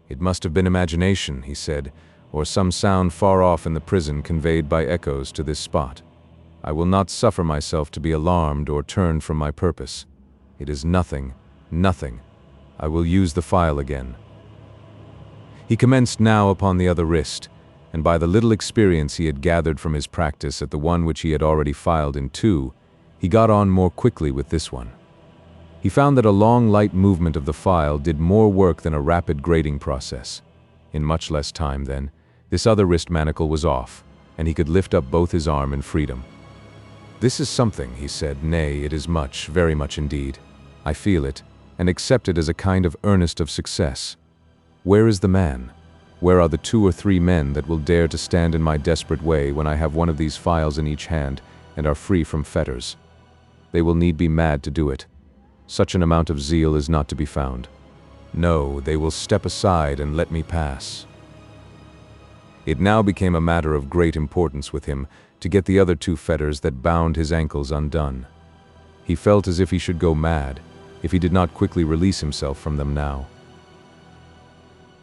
"It must have been imagination," he said, "or some sound far off in the prison conveyed by echoes to this spot. I will not suffer myself to be alarmed or turn from my purpose. It is nothing, nothing. I will use the file again." He commenced now upon the other wrist, and by the little experience he had gathered from his practice at the one which he had already filed in two, he got on more quickly with this one. He found that a long, light movement of the file did more work than a rapid grading process. In much less time, then, this other wrist manacle was off, and he could lift up both his arm in freedom. "This is something," he said. "Nay, it is much, very much indeed. I feel it, and accept it as a kind of earnest of success. Where is the man? Where are the 2 or 3 men that will dare to stand in my desperate way when I have one of these files in each hand and are free from fetters? They will need be mad to do it. Such an amount of zeal is not to be found. No, they will step aside and let me pass." It now became a matter of great importance with him to get the other 2 fetters that bound his ankles undone. He felt as if he should go mad if he did not quickly release himself from them now.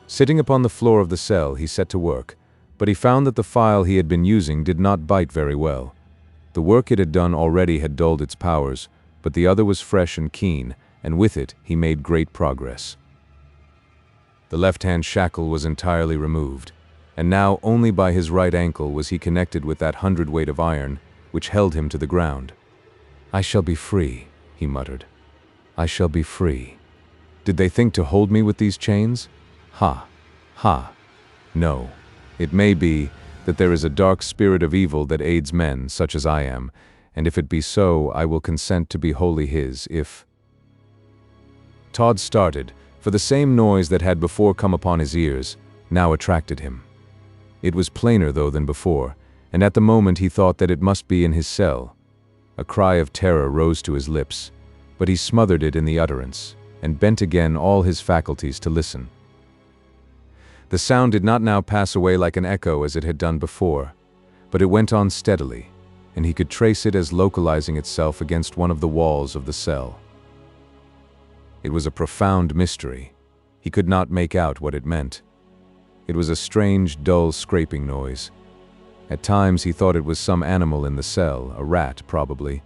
Sitting upon the floor of the cell, he set to work, but he found that the file he had been using did not bite very well. The work it had done already had dulled its powers, but the other was fresh and keen, and with it he made great progress. The left-hand shackle was entirely removed, and now only by his right ankle was he connected with that hundredweight of iron which held him to the ground. "I shall be free," he muttered. "I shall be free. Did they think to hold me with these chains? Ha! Ha! No. It may be that there is a dark spirit of evil that aids men, such as I am, and if it be so, I will consent to be wholly his, if—" Todd started, for the same noise that had before come upon his ears now attracted him. It was plainer, though, than before, and at the moment he thought that it must be in his cell. A cry of terror rose to his lips, but he smothered it in the utterance, and bent again all his faculties to listen. The sound did not now pass away like an echo as it had done before, but it went on steadily, and he could trace it as localizing itself against one of the walls of the cell. It was a profound mystery. He could not make out what it meant. It was a strange, dull scraping noise. At times he thought it was some animal in the cell, a rat probably,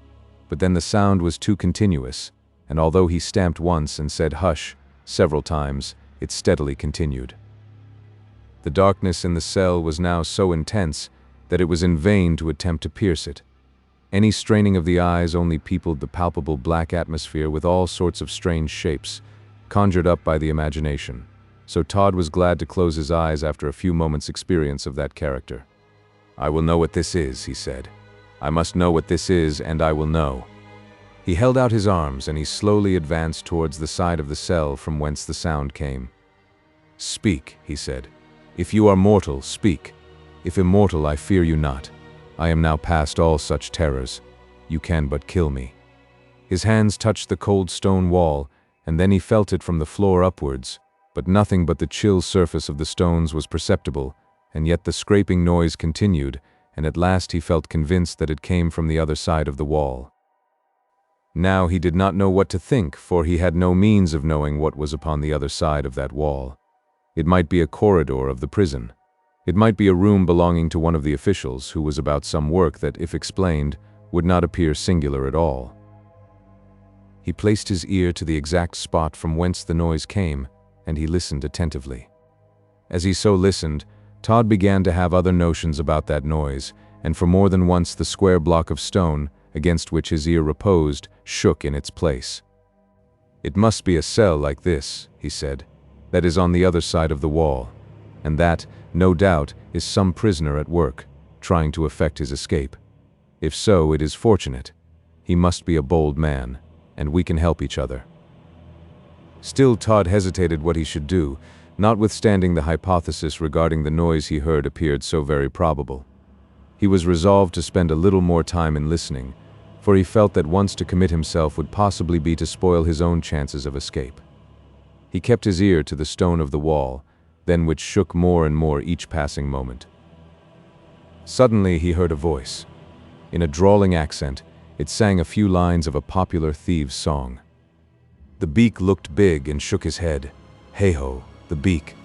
but then the sound was too continuous, and although he stamped once and said "hush" several times, it steadily continued. The darkness in the cell was now so intense that it was in vain to attempt to pierce it. Any straining of the eyes only peopled the palpable black atmosphere with all sorts of strange shapes, conjured up by the imagination, so Todd was glad to close his eyes after a few moments' experience of that character. "I will know what this is," he said. "I must know what this is, and I will know." He held out his arms, and he slowly advanced towards the side of the cell from whence the sound came. "Speak," he said. "If you are mortal, speak. If immortal, I fear you not. I am now past all such terrors. You can but kill me." His hands touched the cold stone wall, and then he felt it from the floor upwards, but nothing but the chill surface of the stones was perceptible, and yet the scraping noise continued, and at last he felt convinced that it came from the other side of the wall. Now he did not know what to think, for he had no means of knowing what was upon the other side of that wall. It might be a corridor of the prison. It might be a room belonging to one of the officials who was about some work that, if explained, would not appear singular at all. He placed his ear to the exact spot from whence the noise came, and he listened attentively. As he so listened, Todd began to have other notions about that noise, and for more than once the square block of stone, against which his ear reposed, shook in its place. "It must be a cell like this," he said, "that is on the other side of the wall, and that, no doubt, is some prisoner at work, trying to effect his escape. If so, it is fortunate. He must be a bold man, and we can help each other." Still, Todd hesitated what he should do, notwithstanding the hypothesis regarding the noise he heard appeared so very probable. He was resolved to spend a little more time in listening, for he felt that once to commit himself would possibly be to spoil his own chances of escape. He kept his ear to the stone of the wall, then which shook more and more each passing moment. Suddenly he heard a voice. In a drawling accent, it sang a few lines of a popular thieves' song. The beak looked big and shook his head. Hey-ho, the beak.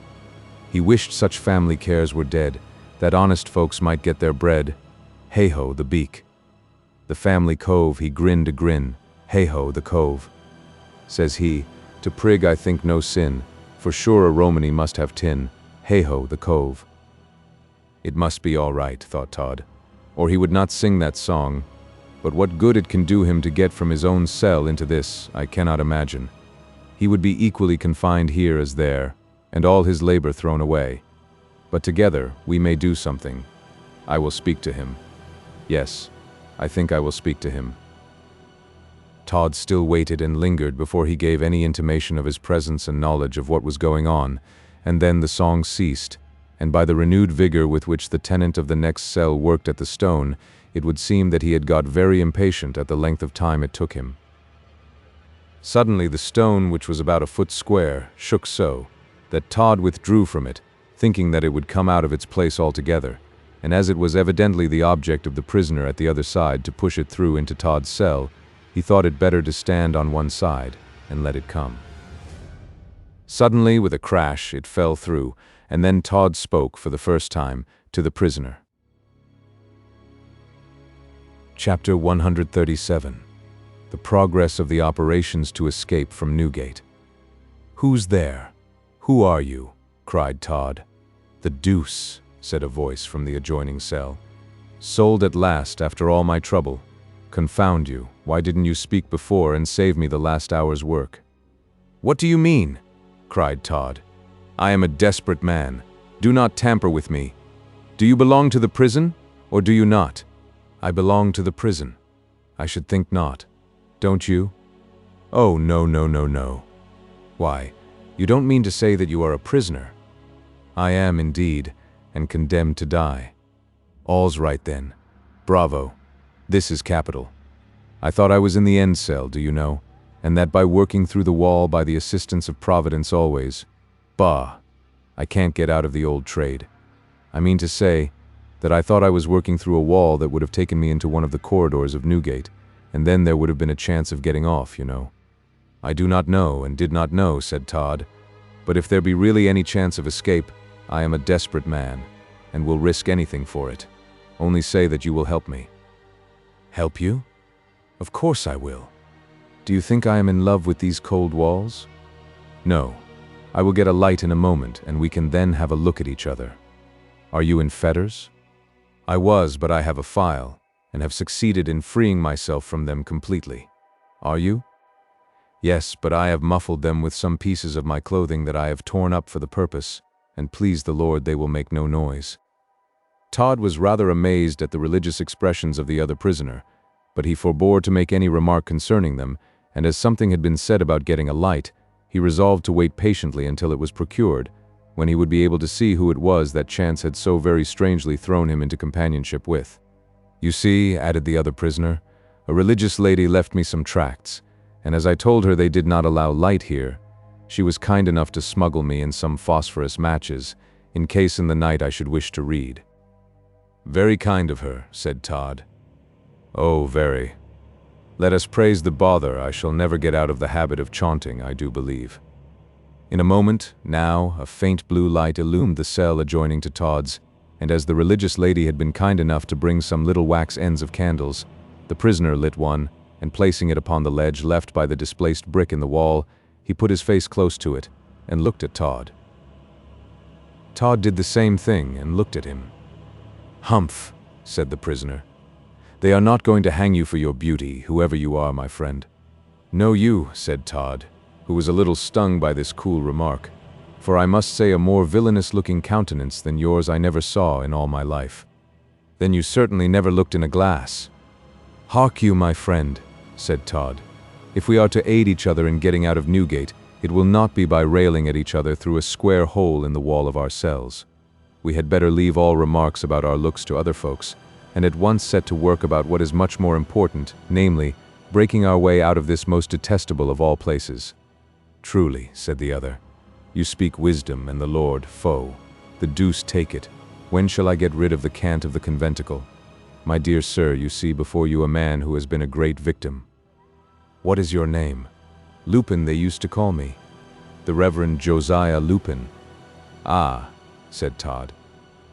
He wished such family cares were dead, that honest folks might get their bread. Hey-ho, the beak. The family cove, he grinned a grin. Hey-ho, the cove. Says he, to prig I think no sin, for sure a Romany must have tin. Hey-ho, the cove. It must be all right, thought Todd, or he would not sing that song. But what good it can do him to get from his own cell into this, I cannot imagine. He would be equally confined here as there, and all his labor thrown away. But together we may do something. I will speak to him. Yes, I think I will speak to him. Todd still waited and lingered before he gave any intimation of his presence and knowledge of what was going on, and then the song ceased, and by the renewed vigor with which the tenant of the next cell worked at the stone, it would seem that he had got very impatient at the length of time it took him. Suddenly the stone, which was about a foot square, shook so that Todd withdrew from it, thinking that it would come out of its place altogether, and as it was evidently the object of the prisoner at the other side to push it through into Todd's cell, he thought it better to stand on one side and let it come. Suddenly, with a crash, it fell through, and then Todd spoke for the first time to the prisoner. Chapter 137. The progress of the operations to escape from Newgate. "Who's there? Who are you?" cried Todd. "The deuce," said a voice from the adjoining cell. "Sold at last after all my trouble. Confound you, why didn't you speak before and save me the last hour's work?" "What do you mean?" cried Todd. "I am a desperate man. Do not tamper with me. Do you belong to the prison, or do you not?" "I belong to the prison." "I should think not. Don't you?" "Oh, no, no, no, no." "Why, you don't mean to say that you are a prisoner?" "I am indeed, and condemned to die." "All's right then. Bravo. This is capital. I thought I was in the end cell, do you know, and that by working through the wall by the assistance of Providence always. Bah! I can't get out of the old trade. I mean to say that I thought I was working through a wall that would have taken me into one of the corridors of Newgate, and then there would have been a chance of getting off, you know. "I do not know and did not know," said Todd, "but if there be really any chance of escape, I am a desperate man, and will risk anything for it. Only say that you will help me." "Help you? Of course I will. Do you think I am in love with these cold walls? No. I will get a light in a moment, and we can then have a look at each other. Are you in fetters?" "I was, but I have a file, and have succeeded in freeing myself from them completely. Are you?" "Yes, but I have muffled them with some pieces of my clothing that I have torn up for the purpose, and please the Lord they will make no noise." Todd was rather amazed at the religious expressions of the other prisoner, but he forbore to make any remark concerning them, and as something had been said about getting a light, he resolved to wait patiently until it was procured, when he would be able to see who it was that chance had so very strangely thrown him into companionship with. "You see," added the other prisoner, "a religious lady left me some tracts, and as I told her they did not allow light here, she was kind enough to smuggle me in some phosphorus matches, in case in the night I should wish to read." "Very kind of her," said Todd. "Oh, very. Let us praise the bother. I shall never get out of the habit of chaunting, I do believe." In a moment, now, a faint blue light illumined the cell adjoining to Todd's, and as the religious lady had been kind enough to bring some little wax ends of candles, the prisoner lit one, and placing it upon the ledge left by the displaced brick in the wall, he put his face close to it, and looked at Todd. Todd did the same thing, and looked at him. "Humph," said the prisoner. "They are not going to hang you for your beauty, whoever you are, my friend." "No, you," said Todd, who was a little stung by this cool remark, "for I must say a more villainous-looking countenance than yours I never saw in all my life." "Then you certainly never looked in a glass." "Hark you, my friend, said Todd. "If we are to aid each other in getting out of Newgate, it will not be by railing at each other through a square hole in the wall of our cells. We had better leave all remarks about our looks to other folks, and at once set to work about what is much more important, namely, breaking our way out of this most detestable of all places." "Truly," said the other, "you speak wisdom, and the Lord, foe. The deuce take it. When shall I get rid of the cant of the conventicle? My dear sir, you see before you a man who has been a great victim." "What is your name?" "Lupin, they used to call me. The Reverend Josiah Lupin." "Ah," said Todd.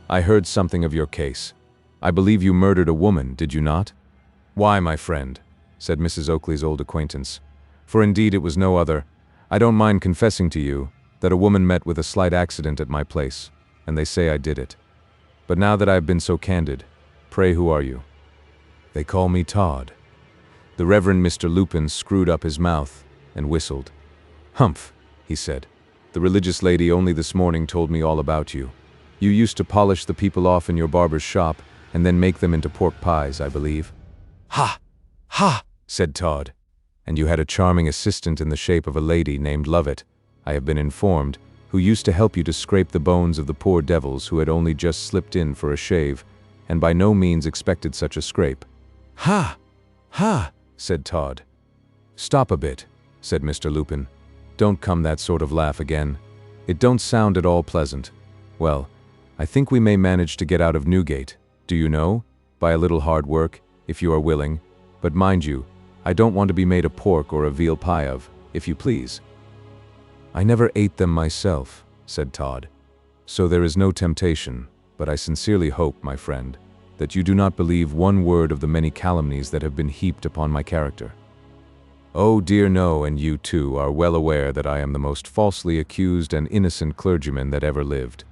"I heard something of your case. I believe you murdered a woman, did you not?" "Why, my friend," said Mrs. Oakley's old acquaintance, "for indeed it was no other. I don't mind confessing to you that a woman met with a slight accident at my place, and they say I did it. But now that I have been so candid, pray who are you?" "They call me Todd." The Reverend Mr. Lupin screwed up his mouth and whistled. "Humph," he said. "The religious lady only this morning told me all about you. You used to polish the people off in your barber's shop and then make them into pork pies, I believe." "Ha! Ha!" said Todd. "And you had a charming assistant in the shape of a lady named Lovett, I have been informed, who used to help you to scrape the bones of the poor devils who had only just slipped in for a shave, and by no means expected such a scrape." "Ha! Ha!" said Todd. "Stop a bit," said Mr. Lupin. "Don't come that sort of laugh again. It don't sound at all pleasant. Well, I think we may manage to get out of Newgate, do you know, by a little hard work, if you are willing. But mind you, I don't want to be made a pork or a veal pie of, if you please." "I never ate them myself," said Todd, "so there is no temptation, but I sincerely hope, my friend, that you do not believe one word of the many calumnies that have been heaped upon my character." "Oh dear no, and you too are well aware that I am the most falsely accused and innocent clergyman that ever lived."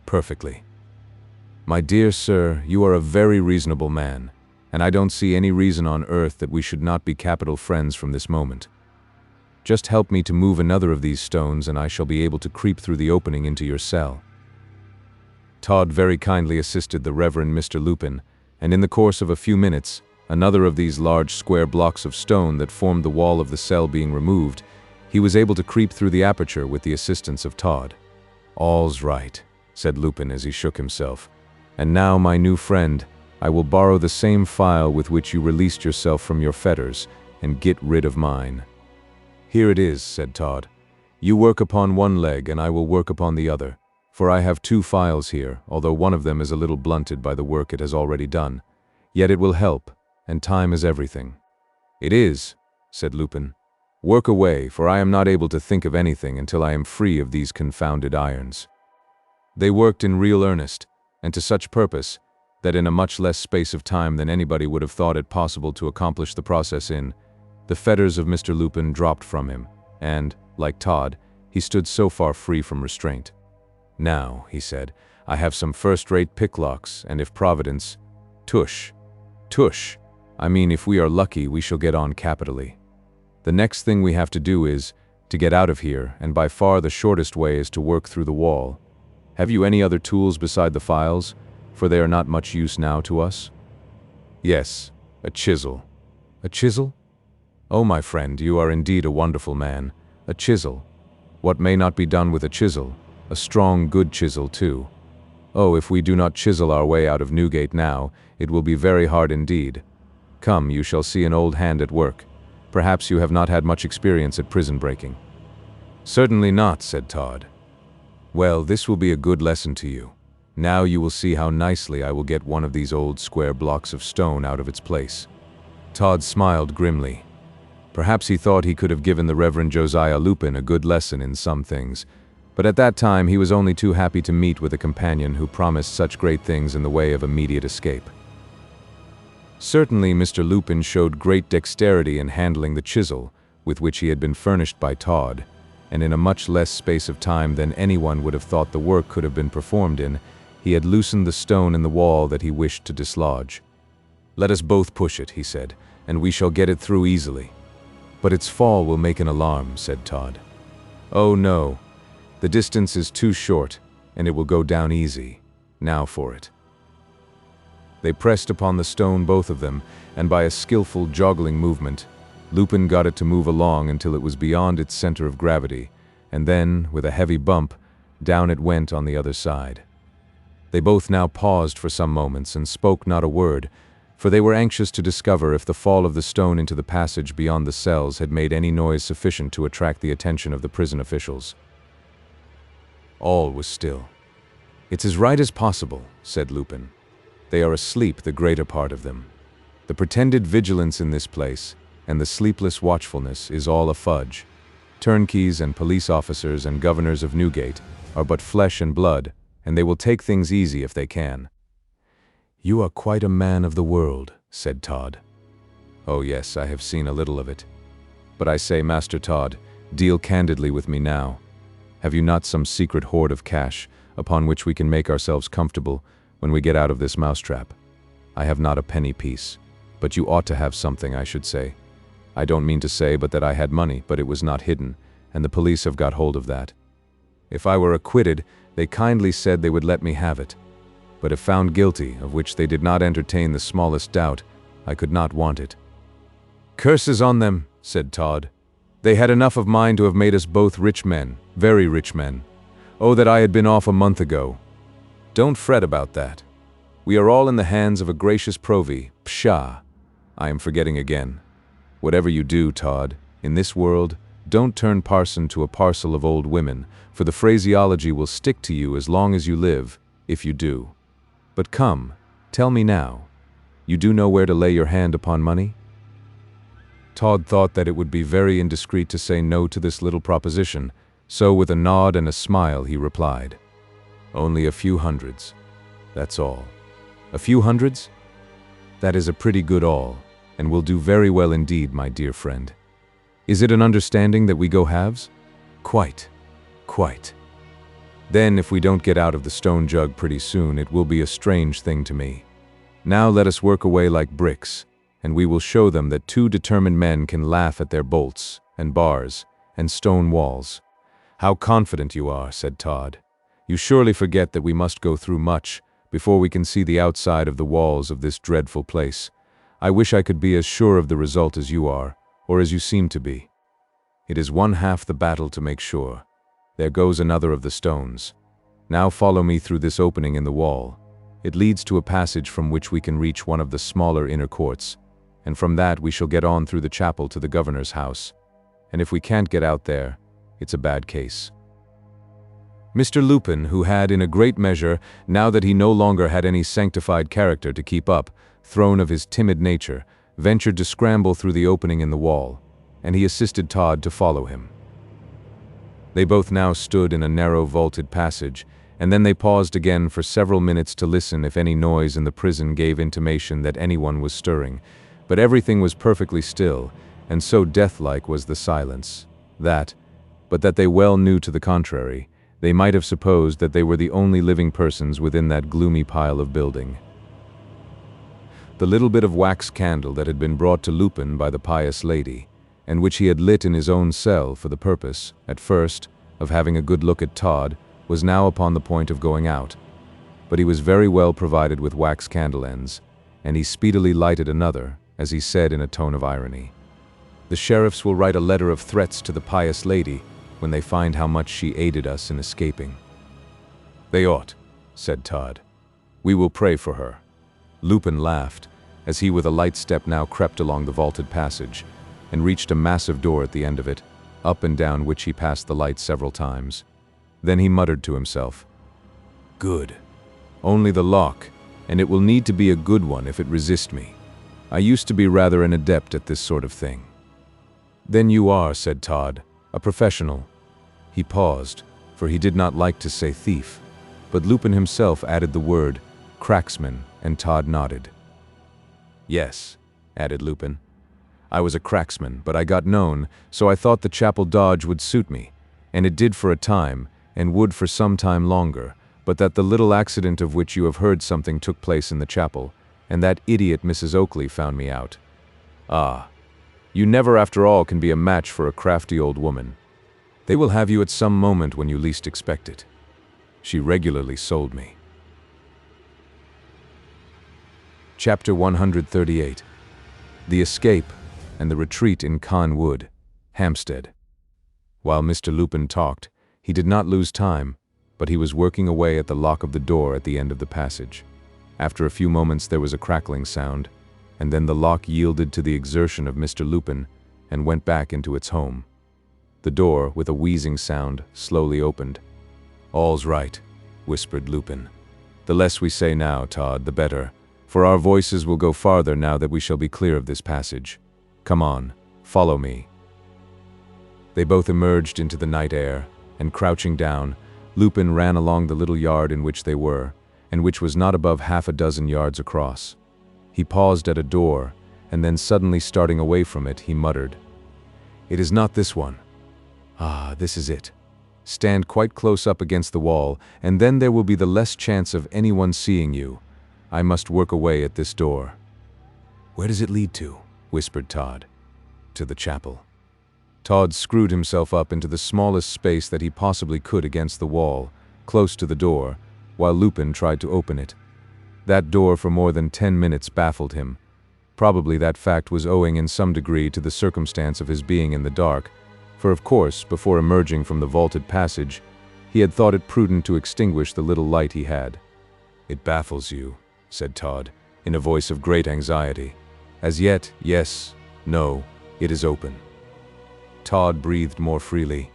"Perfectly." "My dear sir, you are a very reasonable man, and I don't see any reason on earth that we should not be capital friends from this moment. Just help me to move another of these stones and I shall be able to creep through the opening into your cell." Todd very kindly assisted the Reverend Mr. Lupin, and in the course of a few minutes, another of these large square blocks of stone that formed the wall of the cell being removed, he was able to creep through the aperture with the assistance of Todd. "All's right," said Lupin as he shook himself. "And now, my new friend, I will borrow the same file with which you released yourself from your fetters, and get rid of mine." "Here it is," said Todd. "You work upon one leg and I will work upon the other, for I have two files here, although one of them is a little blunted by the work it has already done. Yet it will help, and time is everything." "It is," said Lupin. "Work away, for I am not able to think of anything until I am free of these confounded irons." They worked in real earnest, and to such purpose, that in a much less space of time than anybody would have thought it possible to accomplish the process in, the fetters of Mr. Lupin dropped from him, and, like Todd, he stood so far free from restraint. "Now," he said, "I have some first-rate picklocks, and if Providence— tush, tush, I mean if we are lucky we shall get on capitally. The next thing we have to do is to get out of here, and by far the shortest way is to work through the wall. Have you any other tools beside the files, for they are not much use now to us?" "Yes, a chisel." "A chisel? Oh, my friend, you are indeed a wonderful man. A chisel. What may not be done with a chisel? A strong, good chisel, too. Oh, if we do not chisel our way out of Newgate now, it will be very hard indeed. Come, you shall see an old hand at work. Perhaps you have not had much experience at prison breaking." "Certainly not," said Todd. "Well, this will be a good lesson to you. Now you will see how nicely I will get one of these old square blocks of stone out of its place." Todd smiled grimly. Perhaps he thought he could have given the Reverend Josiah Lupin a good lesson in some things, but at that time he was only too happy to meet with a companion who promised such great things in the way of immediate escape. Certainly Mr. Lupin showed great dexterity in handling the chisel, with which he had been furnished by Todd, and in a much less space of time than anyone would have thought the work could have been performed in, he had loosened the stone in the wall that he wished to dislodge. "Let us both push it," he said, "and we shall get it through easily." "But its fall will make an alarm," said Todd. "Oh no, the distance is too short, and it will go down easy. Now for it." They pressed upon the stone, both of them, and by a skillful joggling movement, Lupin got it to move along until it was beyond its center of gravity, and then, with a heavy bump, down it went on the other side. They both now paused for some moments and spoke not a word, for they were anxious to discover if the fall of the stone into the passage beyond the cells had made any noise sufficient to attract the attention of the prison officials. All was still. "It's as right as possible," said Lupin. "They are asleep, the greater part of them. The pretended vigilance in this place, and the sleepless watchfulness, is all a fudge. Turnkeys and police officers and governors of Newgate are but flesh and blood, and they will take things easy if they can." "You are quite a man of the world," said Todd. "Oh yes, I have seen a little of it. But I say, Master Todd, deal candidly with me now. Have you not some secret hoard of cash, upon which we can make ourselves comfortable when we get out of this mousetrap? I have not a penny piece, but you ought to have something, I should say. I don't mean to say but that I had money, but it was not hidden, and the police have got hold of that. If I were acquitted, they kindly said they would let me have it. But if found guilty, of which they did not entertain the smallest doubt, I could not want it." "Curses on them," said Todd. "They had enough of mine to have made us both rich men, very rich men. Oh, that I had been off a month ago. Don't fret about that. We are all in the hands of a gracious Provi. Pshaw! I am forgetting again. Whatever you do, Todd, in this world, don't turn parson to a parcel of old women, for the phraseology will stick to you as long as you live, if you do. But come, tell me now, you do know where to lay your hand upon money?" Todd thought that it would be very indiscreet to say no to this little proposition, so with a nod and a smile he replied, "Only a few hundreds. That's all." "A few hundreds? That is a pretty good all, and will do very well indeed, my dear friend. Is it an understanding that we go halves?" "Quite. Quite. Then, if we don't get out of the stone jug pretty soon, it will be a strange thing to me. Now let us work away like bricks, and we will show them that two determined men can laugh at their bolts, and bars, and stone walls." "How confident you are," said Todd. "You surely forget that we must go through much before we can see the outside of the walls of this dreadful place. I wish I could be as sure of the result as you are, or as you seem to be. It is one half the battle to make sure. There goes another of the stones. Now follow me through this opening in the wall. It leads to a passage from which we can reach one of the smaller inner courts, and from that we shall get on through the chapel to the governor's house. And if we can't get out there, it's a bad case." Mr. Lupin, who had, in a great measure, now that he no longer had any sanctified character to keep up, thrown of his timid nature, ventured to scramble through the opening in the wall, and he assisted Todd to follow him. They both now stood in a narrow vaulted passage, and then they paused again for several minutes to listen if any noise in the prison gave intimation that anyone was stirring, but everything was perfectly still, and so death-like was the silence, that, but that they well knew to the contrary, they might have supposed that they were the only living persons within that gloomy pile of building. The little bit of wax candle that had been brought to Lupin by the pious lady, and which he had lit in his own cell for the purpose, at first, of having a good look at Todd, was now upon the point of going out. But he was very well provided with wax candle ends, and he speedily lighted another, as he said in a tone of irony, "The sheriffs will write a letter of threats to the pious lady when they find how much she aided us in escaping." "They ought," said Todd. "We will pray for her." Lupin laughed, as he with a light step now crept along the vaulted passage, and reached a massive door at the end of it, up and down which he passed the light several times. Then he muttered to himself, "Good. Only the lock, and it will need to be a good one if it resist me. I used to be rather an adept at this sort of thing." "Then you are," said Todd, "a professional." He paused, for he did not like to say thief, but Lupin himself added the word cracksman, and Todd nodded. "Yes," added Lupin. "I was a cracksman, but I got known, so I thought the chapel dodge would suit me, and it did for a time, and would for some time longer, but that the little accident of which you have heard something took place in the chapel, and that idiot Mrs. Oakley found me out. Ah, you never after all can be a match for a crafty old woman. They will have you at some moment when you least expect it. She regularly sold me." Chapter 138. The Escape and the retreat in CAEN Wood, Hampstead. While Mr. Lupin talked, he did not lose time, but he was working away at the lock of the door at the end of the passage. After a few moments there was a crackling sound, and then the lock yielded to the exertion of Mr. Lupin and went back into its home. The door, with a wheezing sound, slowly opened. "All's right," whispered Lupin. "The less we say now, Todd, the better, for our voices will go farther now that we shall be clear of this passage. Come on, follow me." They both emerged into the night air, and crouching down, Lupin ran along the little yard in which they were, and which was not above half a dozen yards across. He paused at a door, and then suddenly starting away from it, he muttered, "It is not this one. Ah, this is it. Stand quite close up against the wall, and then there will be the less chance of anyone seeing you. I must work away at this door." "Where does it lead to?" whispered Todd. "To the chapel." Todd screwed himself up into the smallest space that he possibly could against the wall, close to the door, while Lupin tried to open it. That door for more than 10 minutes baffled him. Probably that fact was owing in some degree to the circumstance of his being in the dark, for of course, before emerging from the vaulted passage, he had thought it prudent to extinguish the little light he had. "It baffles you," said Todd, in a voice of great anxiety. "As yet, yes, no, it is open." Todd breathed more freely.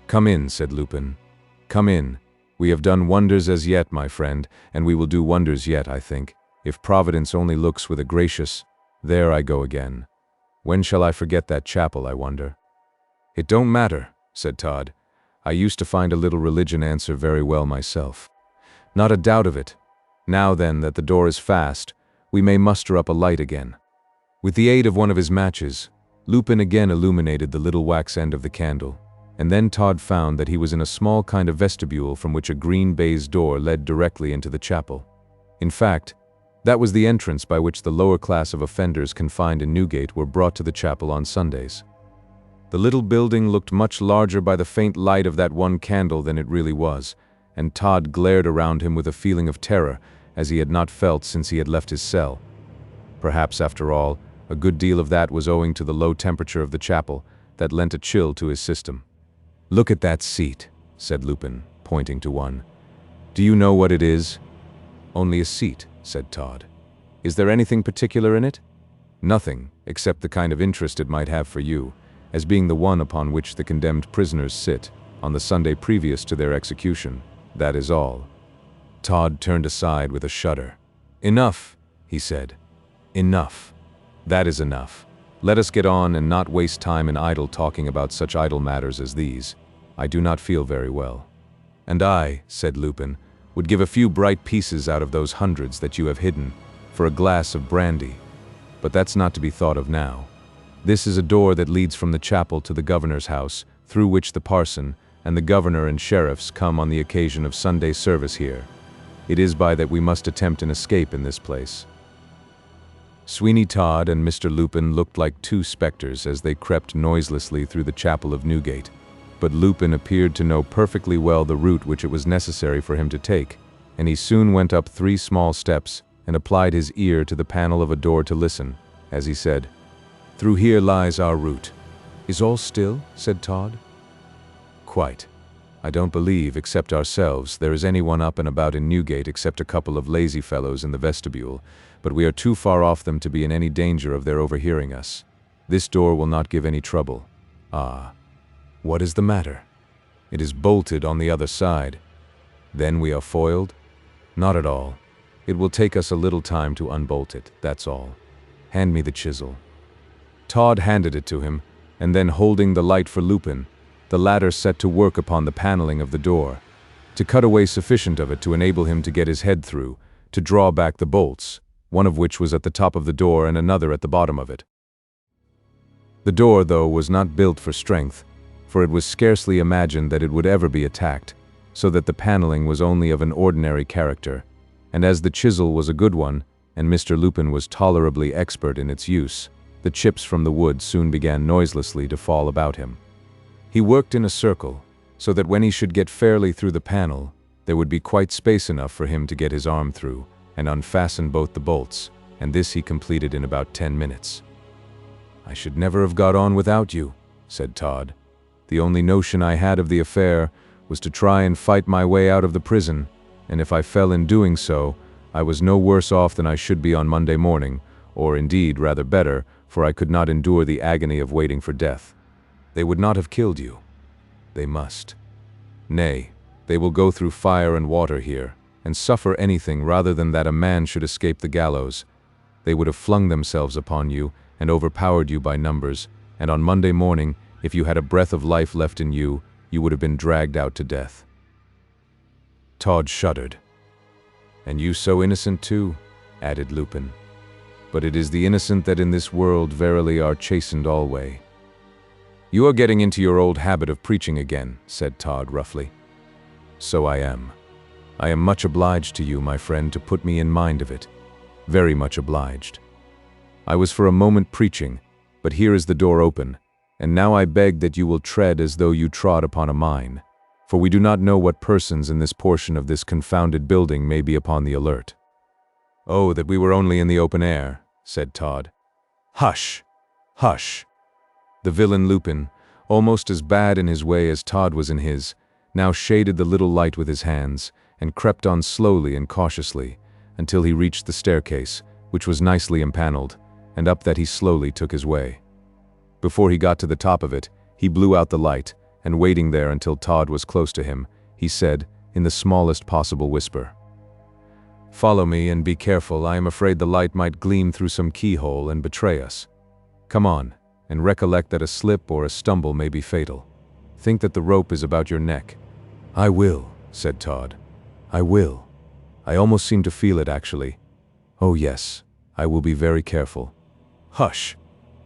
"Come in," said Lupin. "Come in. We have done wonders as yet, my friend, and we will do wonders yet, I think, if Providence only looks with a gracious, 'There I go again.' When shall I forget that chapel, I wonder?" "It don't matter," said Todd. "I used to find a little religion answer very well myself." "Not a doubt of it. Now then that the door is fast, we may muster up a light again." With the aid of one of his matches, Lupin again illuminated the little wax end of the candle, and then Todd found that he was in a small kind of vestibule from which a green baize door led directly into the chapel. In fact, that was the entrance by which the lower class of offenders confined in Newgate were brought to the chapel on Sundays. The little building looked much larger by the faint light of that one candle than it really was, and Todd glared around him with a feeling of terror, as he had not felt since he had left his cell. Perhaps, after all, a good deal of that was owing to the low temperature of the chapel that lent a chill to his system. "Look at that seat," said Lupin, pointing to one. "Do you know what it is?" "Only a seat," said Todd. "Is there anything particular in it?" "Nothing, except the kind of interest it might have for you, as being the one upon which the condemned prisoners sit, on the Sunday previous to their execution. That is all." Todd turned aside with a shudder. "Enough," he said. "Enough. That is enough. Let us get on and not waste time in idle talking about such idle matters as these. I do not feel very well." "And I," said Lupin, "would give a few bright pieces out of those hundreds that you have hidden, for a glass of brandy. But that's not to be thought of now. This is a door that leads from the chapel to the governor's house, through which the parson and the governor and sheriffs come on the occasion of Sunday service here. It is by that we must attempt an escape in this place." Sweeney Todd and Mr. Lupin looked like two specters as they crept noiselessly through the chapel of Newgate, but Lupin appeared to know perfectly well the route which it was necessary for him to take, and he soon went up 3 small steps and applied his ear to the panel of a door to listen, as he said, "Through here lies our route." "Is all still?" said Todd. "Quite. I don't believe, except ourselves, there is anyone up and about in Newgate except a couple of lazy fellows in the vestibule, but we are too far off them to be in any danger of their overhearing us. This door will not give any trouble." "Ah. What is the matter?" "It is bolted on the other side." "Then we are foiled?" "Not at all. It will take us a little time to unbolt it, that's all. Hand me the chisel." Todd handed it to him, and then holding the light for Lupin, the latter set to work upon the paneling of the door, to cut away sufficient of it to enable him to get his head through, to draw back the bolts, one of which was at the top of the door and another at the bottom of it. The door, though, was not built for strength, for it was scarcely imagined that it would ever be attacked, so that the paneling was only of an ordinary character, and as the chisel was a good one, and Mr. Lupin was tolerably expert in its use, the chips from the wood soon began noiselessly to fall about him. He worked in a circle, so that when he should get fairly through the panel, there would be quite space enough for him to get his arm through, and unfasten both the bolts, and this he completed in about 10 minutes. "I should never have got on without you," said Todd. "The only notion I had of the affair was to try and fight my way out of the prison, and if I fell in doing so, I was no worse off than I should be on Monday morning, or indeed rather better, for I could not endure the agony of waiting for death. They would not have killed you. They must. Nay, they will go through fire and water here, and suffer anything rather than that a man should escape the gallows. They would have flung themselves upon you and overpowered you by numbers, and on Monday morning, if you had a breath of life left in you, you would have been dragged out to death." Todd shuddered. "And you so innocent too," added Lupin. "But it is the innocent that in this world verily are chastened alway." "You are getting into your old habit of preaching again," said Todd roughly. "So I am. I am much obliged to you, my friend, to put me in mind of it. Very much obliged. I was for a moment preaching, but here is the door open, and now I beg that you will tread as though you trod upon a mine, for we do not know what persons in this portion of this confounded building may be upon the alert." "Oh, that we were only in the open air," said Todd. "Hush! Hush!" The villain Lupin, almost as bad in his way as Todd was in his, now shaded the little light with his hands, and crept on slowly and cautiously, until he reached the staircase, which was nicely empaneled, and up that he slowly took his way. Before he got to the top of it, he blew out the light, and waiting there until Todd was close to him, he said, in the smallest possible whisper, "Follow me and be careful. I am afraid the light might gleam through some keyhole and betray us. Come on, and recollect that a slip or a stumble may be fatal. Think that the rope is about your neck." "I will," said Todd. "I will. I almost seem to feel it, actually. Oh yes, I will be very careful." "Hush!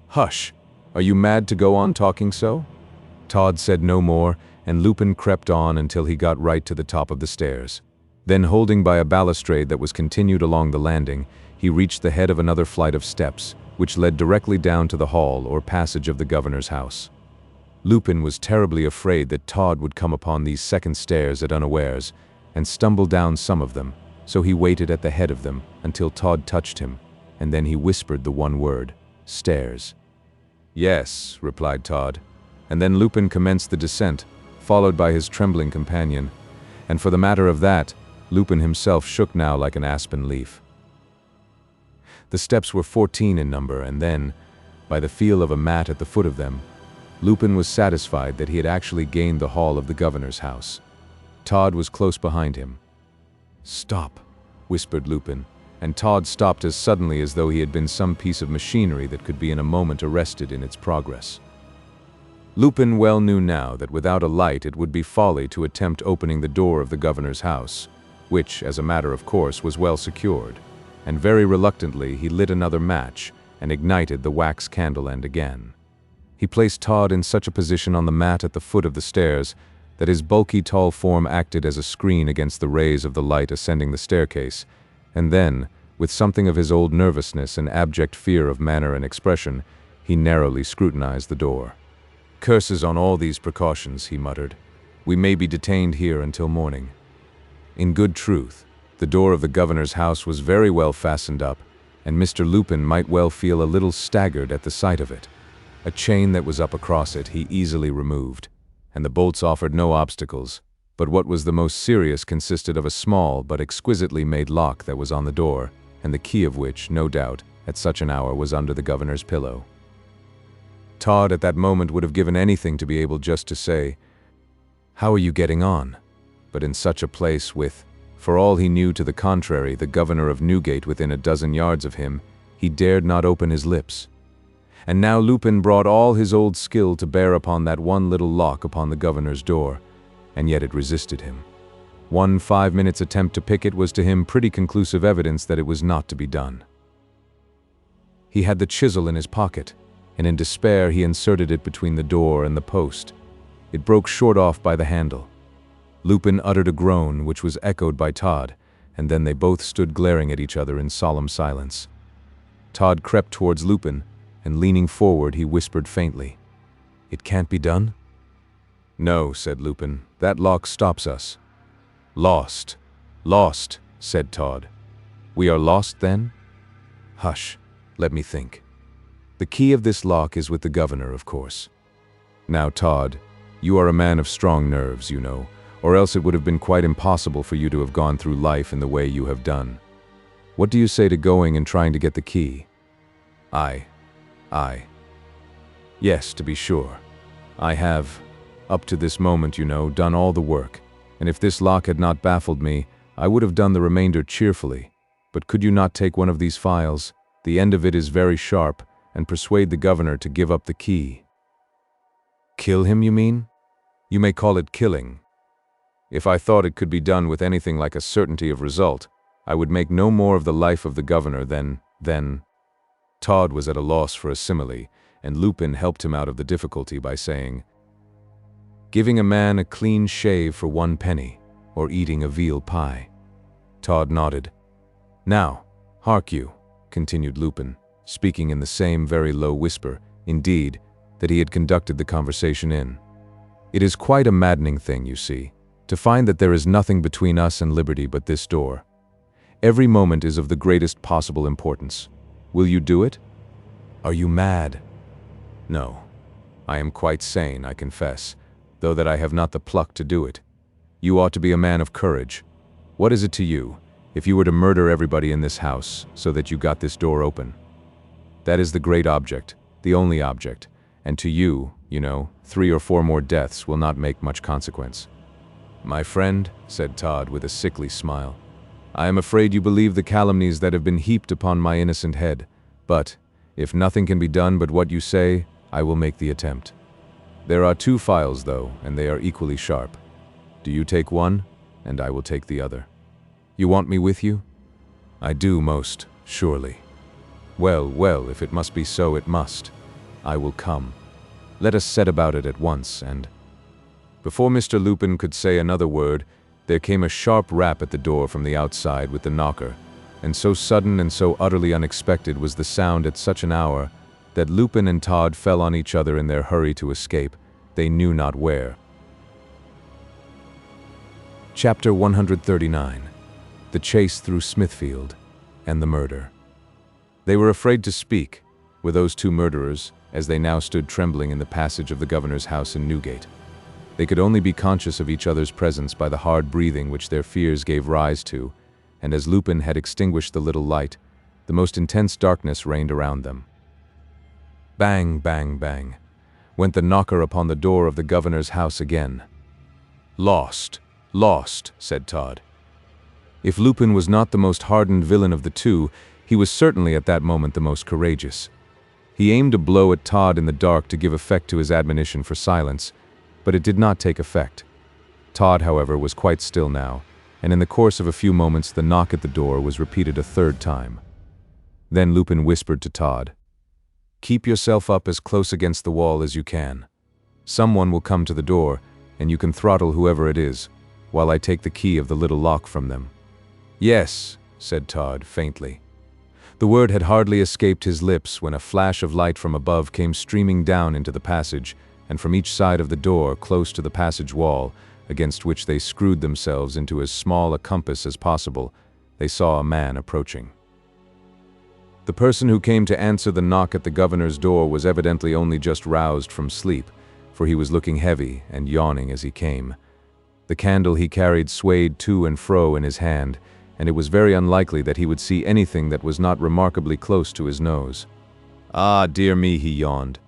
Hush! Are you mad to go on talking so?" Todd said no more, and Lupin crept on until he got right to the top of the stairs. Then, holding by a balustrade that was continued along the landing, he reached the head of another flight of steps, which led directly down to the hall or passage of the governor's house. Lupin was terribly afraid that Todd would come upon these second stairs at unawares, and stumble down some of them, so he waited at the head of them until Todd touched him, and then he whispered the one word, "Stairs." "Yes," replied Todd, and then Lupin commenced the descent, followed by his trembling companion, and for the matter of that, Lupin himself shook now like an aspen leaf. The steps were 14 in number, and then, by the feel of a mat at the foot of them, Lupin was satisfied that he had actually gained the hall of the governor's house. Todd was close behind him. "Stop," whispered Lupin, and Todd stopped as suddenly as though he had been some piece of machinery that could be in a moment arrested in its progress. Lupin well knew now that without a light it would be folly to attempt opening the door of the governor's house, which, as a matter of course, was well secured, and very reluctantly he lit another match and ignited the wax candle end again. He placed Todd in such a position on the mat at the foot of the stairs that his bulky tall form acted as a screen against the rays of the light ascending the staircase, and then, with something of his old nervousness and abject fear of manner and expression, he narrowly scrutinized the door. "Curses on all these precautions," he muttered. "We may be detained here until morning." In good truth, the door of the governor's house was very well fastened up, and Mr. Lupin might well feel a little staggered at the sight of it. A chain that was up across it he easily removed, and the bolts offered no obstacles, but what was the most serious consisted of a small but exquisitely made lock that was on the door, and the key of which, no doubt, at such an hour was under the governor's pillow. Todd at that moment would have given anything to be able just to say, "How are you getting on?" But in such a place with, for all he knew to the contrary, the governor of Newgate within a dozen yards of him, he dared not open his lips. And now Lupin brought all his old skill to bear upon that one little lock upon the governor's door, and yet it resisted him. One 5 minutes' attempt to pick it was to him pretty conclusive evidence that it was not to be done. He had the chisel in his pocket, and in despair he inserted it between the door and the post. It broke short off by the handle. Lupin uttered a groan, which was echoed by Todd, and then they both stood glaring at each other in solemn silence. Todd crept towards Lupin, and leaning forward he whispered faintly, "It can't be done?" "No," said Lupin, "that lock stops us." "Lost. Lost," said Todd. "We are lost then?" "Hush, let me think." The key of this lock is with the governor, of course. Now, Todd, you are a man of strong nerves, you know, or else it would have been quite impossible for you to have gone through life in the way you have done. What do you say to going and trying to get the key? I. Yes, to be sure. I have, up to this moment, you know, done all the work, and if this lock had not baffled me, I would have done the remainder cheerfully. But could you not take one of these files, the end of it is very sharp, and persuade the governor to give up the key? Kill him, you mean? You may call it killing. If I thought it could be done with anything like a certainty of result, I would make no more of the life of the governor than. Todd was at a loss for a simile, and Lupin helped him out of the difficulty by saying, giving a man a clean shave for 1 penny, or eating a veal pie. Todd nodded. Now, hark you, continued Lupin, speaking in the same very low whisper, indeed, that he had conducted the conversation in. It is quite a maddening thing, you see, to find that there is nothing between us and liberty but this door. Every moment is of the greatest possible importance. Will you do it? Are you mad? No. I am quite sane, I confess, though that I have not the pluck to do it. You ought to be a man of courage. What is it to you, if you were to murder everybody in this house so that you got this door open? That is the great object, the only object, and to you, you know, 3 or 4 more deaths will not make much consequence. My friend, said Todd with a sickly smile, I am afraid you believe the calumnies that have been heaped upon my innocent head, but, if nothing can be done but what you say, I will make the attempt. There are 2 files, though, and they are equally sharp. Do you take one, and I will take the other. You want me with you? I do most, surely. Well, if it must be so, it must. I will come. Let us set about it at once, and... Before Mr. Lupin could say another word, there came a sharp rap at the door from the outside with the knocker, and so sudden and so utterly unexpected was the sound at such an hour that Lupin and Todd fell on each other in their hurry to escape, they knew not where. Chapter 139. The Chase Through Smithfield, and the Murder. They were afraid to speak, were those 2 murderers, as they now stood trembling in the passage of the governor's house in Newgate. They could only be conscious of each other's presence by the hard breathing which their fears gave rise to, and as Lupin had extinguished the little light, the most intense darkness reigned around them. Bang, bang, bang, went the knocker upon the door of the governor's house again. Lost, said Todd. If Lupin was not the most hardened villain of the 2, he was certainly at that moment the most courageous. He aimed a blow at Todd in the dark to give effect to his admonition for silence, but it did not take effect. Todd, however, was quite still now, and in the course of a few moments the knock at the door was repeated a 3rd time. Then Lupin whispered to Todd, Keep yourself up as close against the wall as you can. Someone will come to the door, and you can throttle whoever it is, while I take the key of the little lock from them. Yes, said Todd, faintly. The word had hardly escaped his lips when a flash of light from above came streaming down into the passage, and from each side of the door, close to the passage wall, against which they screwed themselves into as small a compass as possible, they saw a man approaching. The person who came to answer the knock at the governor's door was evidently only just roused from sleep, for he was looking heavy and yawning as he came. The candle he carried swayed to and fro in his hand, and it was very unlikely that he would see anything that was not remarkably close to his nose. Ah, dear me, he yawned.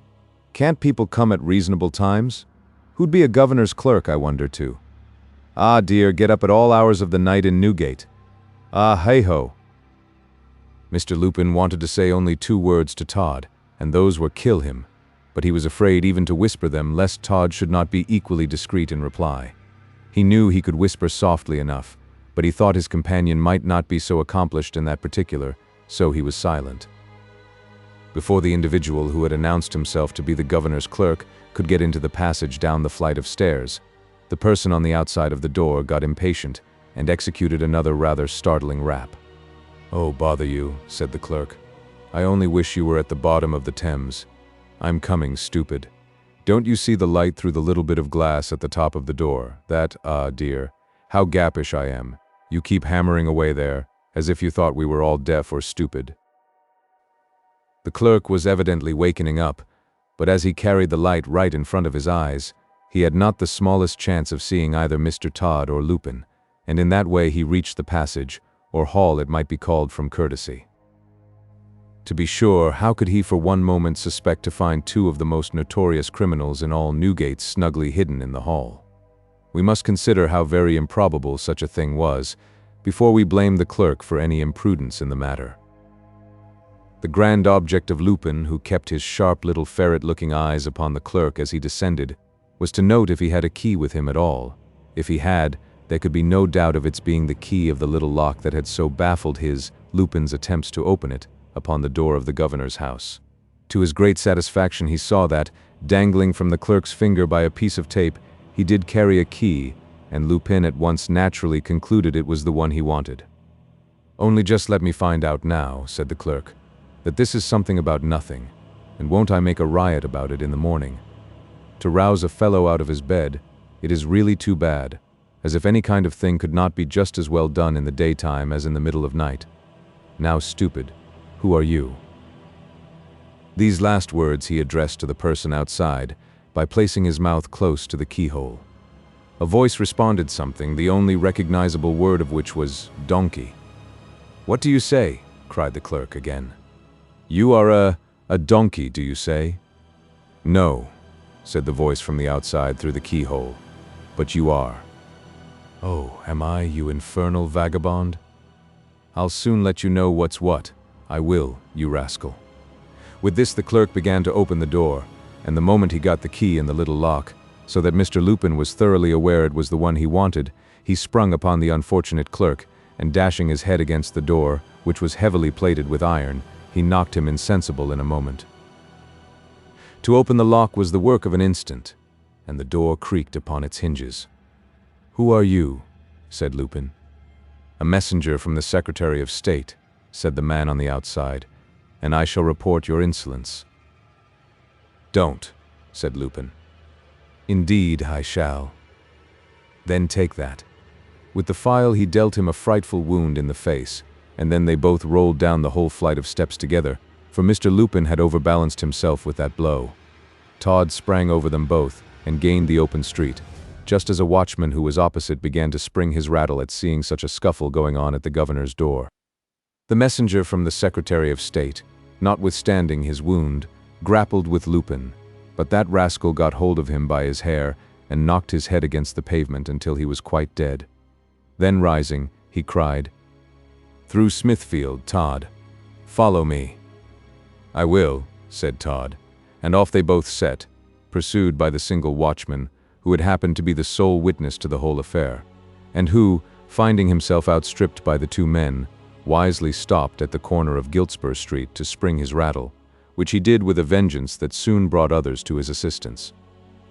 Can't people come at reasonable times? Who'd be a governor's clerk, I wonder, too? Ah, dear, get up at all hours of the night in Newgate. Ah, hey-ho. Mr. Lupin wanted to say only 2 words to Todd, and those were kill him, but he was afraid even to whisper them lest Todd should not be equally discreet in reply. He knew he could whisper softly enough, but he thought his companion might not be so accomplished in that particular, so he was silent. Before the individual who had announced himself to be the governor's clerk could get into the passage down the flight of stairs, the person on the outside of the door got impatient and executed another rather startling rap. Oh, bother you, said the clerk. I only wish you were at the bottom of the Thames. I'm coming, stupid. Don't you see the light through the little bit of glass at the top of the door? That, ah, dear, how gappish I am. You keep hammering away there, as if you thought we were all deaf or stupid. The clerk was evidently wakening up, but as he carried the light right in front of his eyes, he had not the smallest chance of seeing either Mr. Todd or Lupin, and in that way he reached the passage, or hall it might be called from courtesy. To be sure, how could he for one moment suspect to find two of the most notorious criminals in all Newgate snugly hidden in the hall? We must consider how very improbable such a thing was, before we blame the clerk for any imprudence in the matter. The grand object of Lupin, who kept his sharp little ferret-looking eyes upon the clerk as he descended, was to note if he had a key with him at all. If he had, there could be no doubt of its being the key of the little lock that had so baffled Lupin's attempts to open it upon the door of the governor's house. To his great satisfaction he saw that, dangling from the clerk's finger by a piece of tape, he did carry a key, and Lupin at once naturally concluded it was the one he wanted. "Only just let me find out now," said the clerk, "that this is something about nothing, and won't I make a riot about it in the morning? To rouse a fellow out of his bed, it is really too bad, as if any kind of thing could not be just as well done in the daytime as in the middle of night. Now, stupid, who are you?" These last words he addressed to the person outside by placing his mouth close to the keyhole. A voice responded something, the only recognizable word of which was donkey. "What do you say?" cried the clerk again. "You are a donkey, do you say?" "No," said the voice from the outside through the keyhole, "but you are." "Oh, am I, you infernal vagabond? I'll soon let you know what's what. I will, you rascal." With this the clerk began to open the door, and the moment he got the key in the little lock, so that Mr. Lupin was thoroughly aware it was the one he wanted, he sprung upon the unfortunate clerk, and dashing his head against the door, which was heavily plated with iron, he knocked him insensible in a moment. To open the lock was the work of an instant, and the door creaked upon its hinges. "Who are you?" said Lupin. "A messenger from the Secretary of State," said the man on the outside, "and I shall report your insolence." "Don't," said Lupin. "Indeed, I shall." "Then take that." With the file he dealt him a frightful wound in the face, and then they both rolled down the whole flight of steps together, for Mr. Lupin had overbalanced himself with that blow. Todd sprang over them both, and gained the open street, just as a watchman who was opposite began to spring his rattle at seeing such a scuffle going on at the governor's door. The messenger from the Secretary of State, notwithstanding his wound, grappled with Lupin, but that rascal got hold of him by his hair and knocked his head against the pavement until he was quite dead. Then rising, he cried, "Through Smithfield, Todd. Follow me." "I will," said Todd, and off they both set, pursued by the single watchman, who had happened to be the sole witness to the whole affair, and who, finding himself outstripped by the two men, wisely stopped at the corner of Giltspur Street to spring his rattle, which he did with a vengeance that soon brought others to his assistance.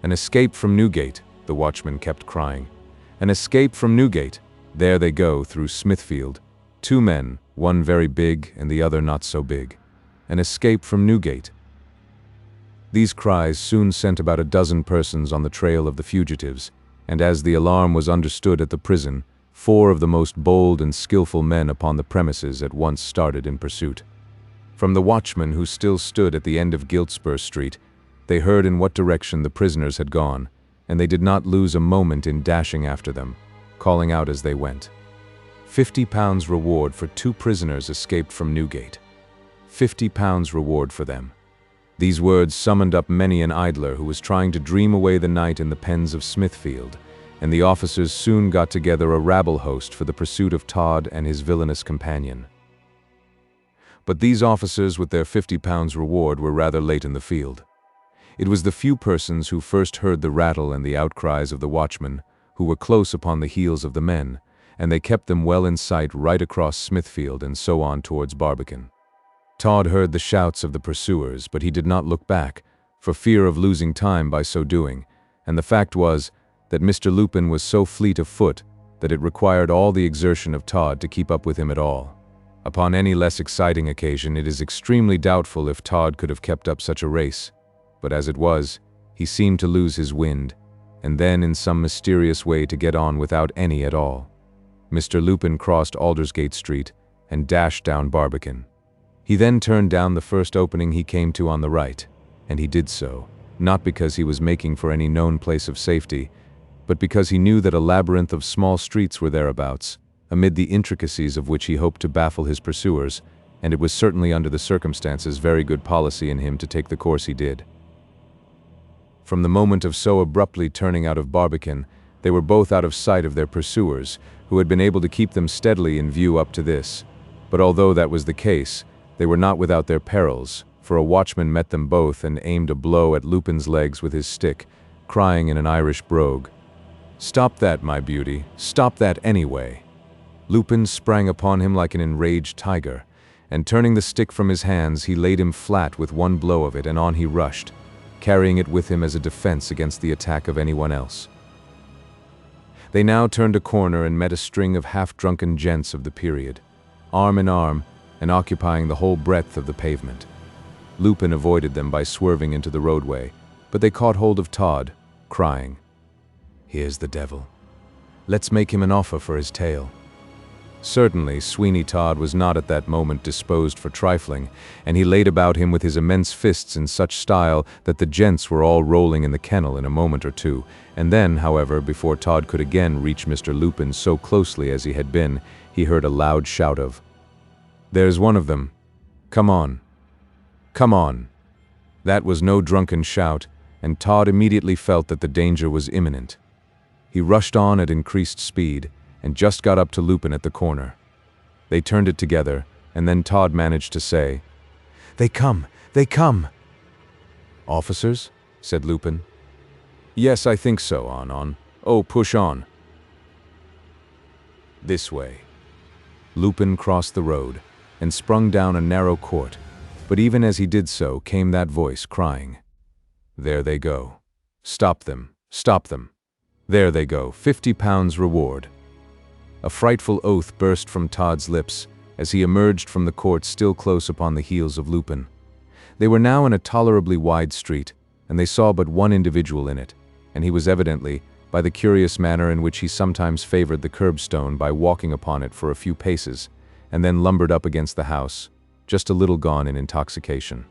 "An escape from Newgate," the watchman kept crying. "An escape from Newgate. There they go, through Smithfield. Two men, one very big and the other not so big. An escape from Newgate." These cries soon sent about a dozen persons on the trail of the fugitives, and as the alarm was understood at the prison, 4 of the most bold and skillful men upon the premises at once started in pursuit. From the watchman who still stood at the end of Giltspur Street, they heard in what direction the prisoners had gone, and they did not lose a moment in dashing after them, calling out as they went, £50 reward for 2 prisoners escaped from Newgate. £50 reward for them. These words summoned up many an idler who was trying to dream away the night in the pens of Smithfield, and the officers soon got together a rabble-host for the pursuit of Todd and his villainous companion. But these officers with their £50 reward were rather late in the field. It was the few persons who first heard the rattle and the outcries of the watchmen, who were close upon the heels of the men, and they kept them well in sight right across Smithfield and so on towards Barbican. Todd heard the shouts of the pursuers, but he did not look back, for fear of losing time by so doing, and the fact was that Mr. Lupin was so fleet of foot that it required all the exertion of Todd to keep up with him at all. Upon any less exciting occasion, it is extremely doubtful if Todd could have kept up such a race, but as it was, he seemed to lose his wind, and then in some mysterious way to get on without any at all. Mr. Lupin crossed Aldersgate Street and dashed down Barbican. He then turned down the first opening he came to on the right, and he did so, not because he was making for any known place of safety, but because he knew that a labyrinth of small streets were thereabouts, amid the intricacies of which he hoped to baffle his pursuers, and it was certainly under the circumstances very good policy in him to take the course he did. From the moment of so abruptly turning out of Barbican, they were both out of sight of their pursuers, who had been able to keep them steadily in view up to this. But although that was the case, they were not without their perils, for a watchman met them both and aimed a blow at Lupin's legs with his stick, crying in an Irish brogue, "Stop that, my beauty, stop that anyway." Lupin sprang upon him like an enraged tiger, and turning the stick from his hands, he laid him flat with one blow of it, and on he rushed, carrying it with him as a defense against the attack of anyone else. They now turned a corner and met a string of half-drunken gents of the period, arm in arm and occupying the whole breadth of the pavement. Lupin avoided them by swerving into the roadway, but they caught hold of Todd, crying, "Here's the devil. Let's make him an offer for his tail." Certainly, Sweeney Todd was not at that moment disposed for trifling, and he laid about him with his immense fists in such style that the gents were all rolling in the kennel in a moment or two, and then, however, before Todd could again reach Mr. Lupin so closely as he had been, he heard a loud shout of, "There's one of them. Come on. Come on." That was no drunken shout, and Todd immediately felt that the danger was imminent. He rushed on at increased speed, and just got up to Lupin at the corner. They turned it together, and then Todd managed to say, "They come! They come!" "Officers?" said Lupin. "Yes, I think so, on. Oh, push on." "This way." Lupin crossed the road, and sprung down a narrow court, but even as he did so came that voice crying, "There they go. Stop them, stop them. There they go, £50 reward." A frightful oath burst from Todd's lips as he emerged from the court still close upon the heels of Lupin. They were now in a tolerably wide street, and they saw but one individual in it, and he was evidently, by the curious manner in which he sometimes favored the curbstone by walking upon it for a few paces, and then lumbered up against the house, just a little gone in intoxication.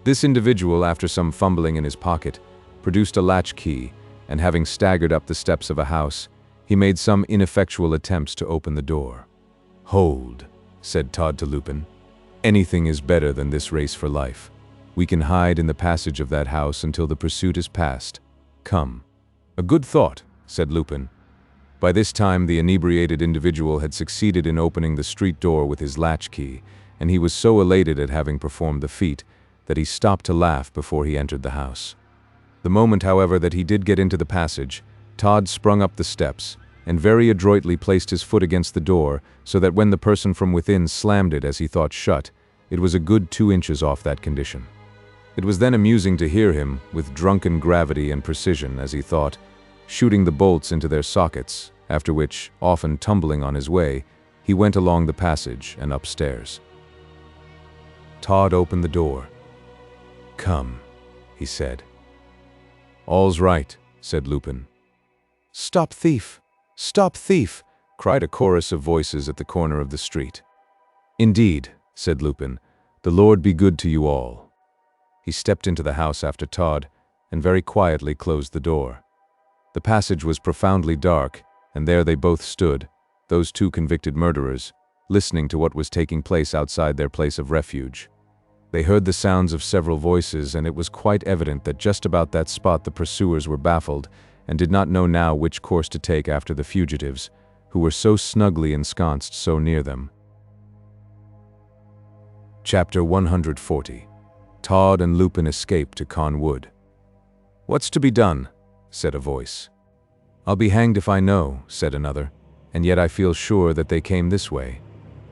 This individual, after some fumbling in his pocket, produced a latch key, and having staggered up the steps of a house, he made some ineffectual attempts to open the door. "Hold," said Todd to Lupin. "Anything is better than this race for life. We can hide in the passage of that house until the pursuit is past. Come." "A good thought," said Lupin. By this time the inebriated individual had succeeded in opening the street door with his latch key, and he was so elated at having performed the feat that he stopped to laugh before he entered the house. The moment, however, that he did get into the passage, Todd sprung up the steps, and very adroitly placed his foot against the door, so that when the person from within slammed it as he thought shut, it was a good 2 inches off that condition. It was then amusing to hear him, with drunken gravity and precision, as he thought, shooting the bolts into their sockets, after which, often tumbling on his way, he went along the passage and upstairs. Todd opened the door. "Come," he said. "All's right," said Lupin. "Stop thief! Stop thief!" cried a chorus of voices at the corner of the street. "Indeed," said Lupin, "the Lord be good to you all." He stepped into the house after Todd, and very quietly closed the door. The passage was profoundly dark, and there they both stood, those two convicted murderers, listening to what was taking place outside their place of refuge. They heard the sounds of several voices, and it was quite evident that just about that spot the pursuers were baffled, and did not know now which course to take after the fugitives, who were so snugly ensconced so near them. Chapter 140. Todd and Lupin escape to Caen Wood. "What's to be done?" said a voice. "I'll be hanged if I know," said another, "and yet I feel sure that they came this way.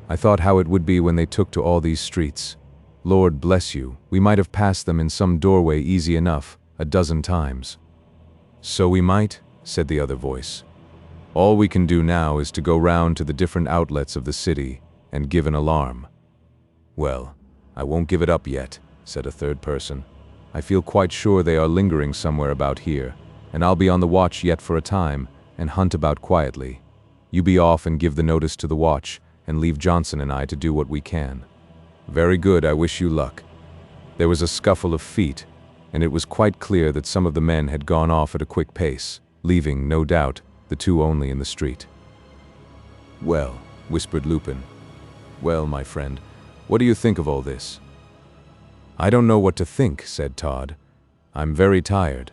I thought how it would be when they took to all these streets. Lord bless you, we might have passed them in some doorway easy enough, a dozen times." "So we might," said the other voice. "All we can do now is to go round to the different outlets of the city and give an alarm." "Well, I won't give it up yet," said a third person. "I feel quite sure they are lingering somewhere about here, and I'll be on the watch yet for a time and hunt about quietly. You be off and give the notice to the watch, and leave Johnson and I to do what we can." Very good, I wish you luck." There was a scuffle of feet, and it was quite clear that some of the men had gone off at a quick pace, leaving, no doubt, the two only in the street. "Well," whispered Lupin. "Well, my friend, what do you think of all this?" "I don't know what to think," said Todd. "I'm very tired."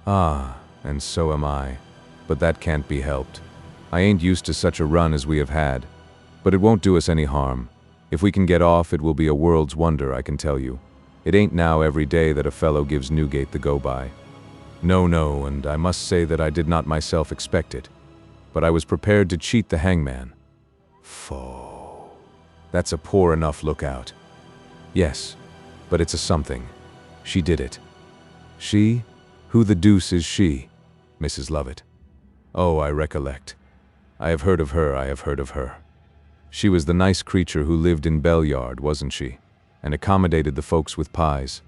"Ah, and so am I. But that can't be helped. I ain't used to such a run as we have had. But it won't do us any harm. If we can get off, it will be a world's wonder, I can tell you. It ain't now every day that a fellow gives Newgate the go-by. No, and I must say that I did not myself expect it. But I was prepared to cheat the hangman." "Foh. That's a poor enough lookout." "Yes, but it's a something. She did it." "She? Who the deuce is she?" "Mrs. Lovett." "Oh, I recollect. I have heard of her. She was the nice creature who lived in Bellyard, wasn't she? And accommodated the folks with pies."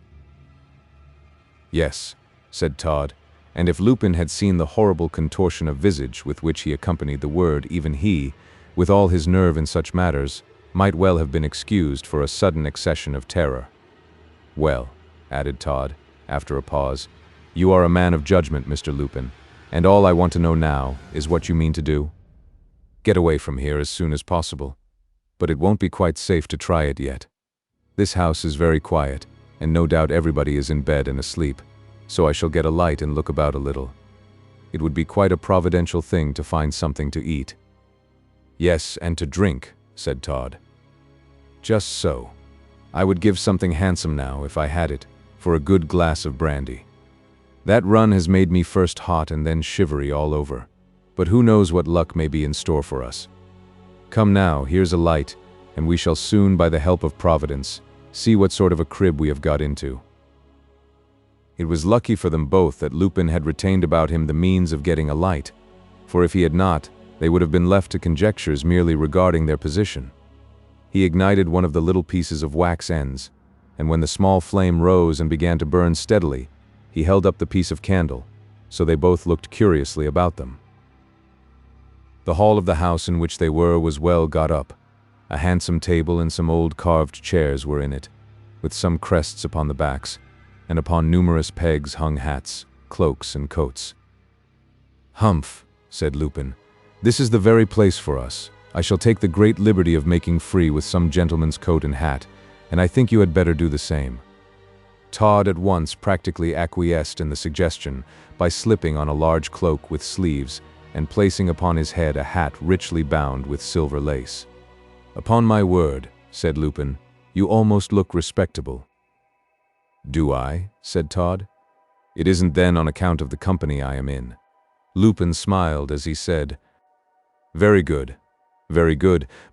"Yes," said Todd, and if Lupin had seen the horrible contortion of visage with which he accompanied the word, even he, with all his nerve in such matters, might well have been excused for a sudden accession of terror. "Well," added Todd, after a pause, "you are a man of judgment, Mr. Lupin, and all I want to know now is what you mean to do." "Get away from here as soon as possible. But it won't be quite safe to try it yet. This house is very quiet, and no doubt everybody is in bed and asleep, so I shall get a light and look about a little. It would be quite a providential thing to find something to eat." "Yes, and to drink," said Todd. "Just so. I would give something handsome now, if I had it, for a good glass of brandy. That run has made me first hot and then shivery all over, but who knows what luck may be in store for us. Come now, here's a light, and we shall soon, by the help of Providence, see what sort of a crib we have got into." It was lucky for them both that Lupin had retained about him the means of getting a light, for if he had not, they would have been left to conjectures merely regarding their position. He ignited one of the little pieces of wax ends, and when the small flame rose and began to burn steadily, he held up the piece of candle, so they both looked curiously about them. The hall of the house in which they were was well got up. A handsome table and some old carved chairs were in it, with some crests upon the backs, and upon numerous pegs hung hats, cloaks, and coats. "Humph," said Lupin. "This is the very place for us. I shall take the great liberty of making free with some gentleman's coat and hat, and I think you had better do the same." Todd at once practically acquiesced in the suggestion by slipping on a large cloak with sleeves and placing upon his head a hat richly bound with silver lace. "Upon my word," said Lupin, "you almost look respectable." "Do I?" said Todd. "It isn't then on account of the company I am in." Lupin smiled as he said, very good,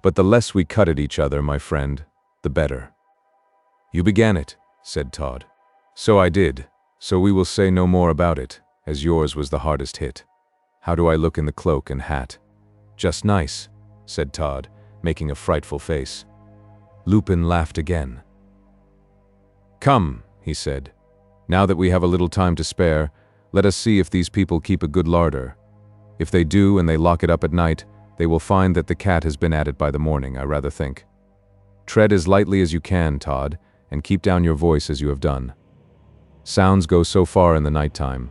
but the less we cut at each other, my friend, the better." "You began it," said Todd. "So I did, so we will say no more about it, as yours was the hardest hit. How do I look in the cloak and hat?" "Just nice," said Todd, making a frightful face. Lupin laughed again. "Come," he said, "now that we have a little time to spare, let us see if these people keep a good larder. If they do and they lock it up at night, they will find that the cat has been at it by the morning, I rather think. Tread as lightly as you can, Todd, and keep down your voice as you have done. Sounds go so far in the night time."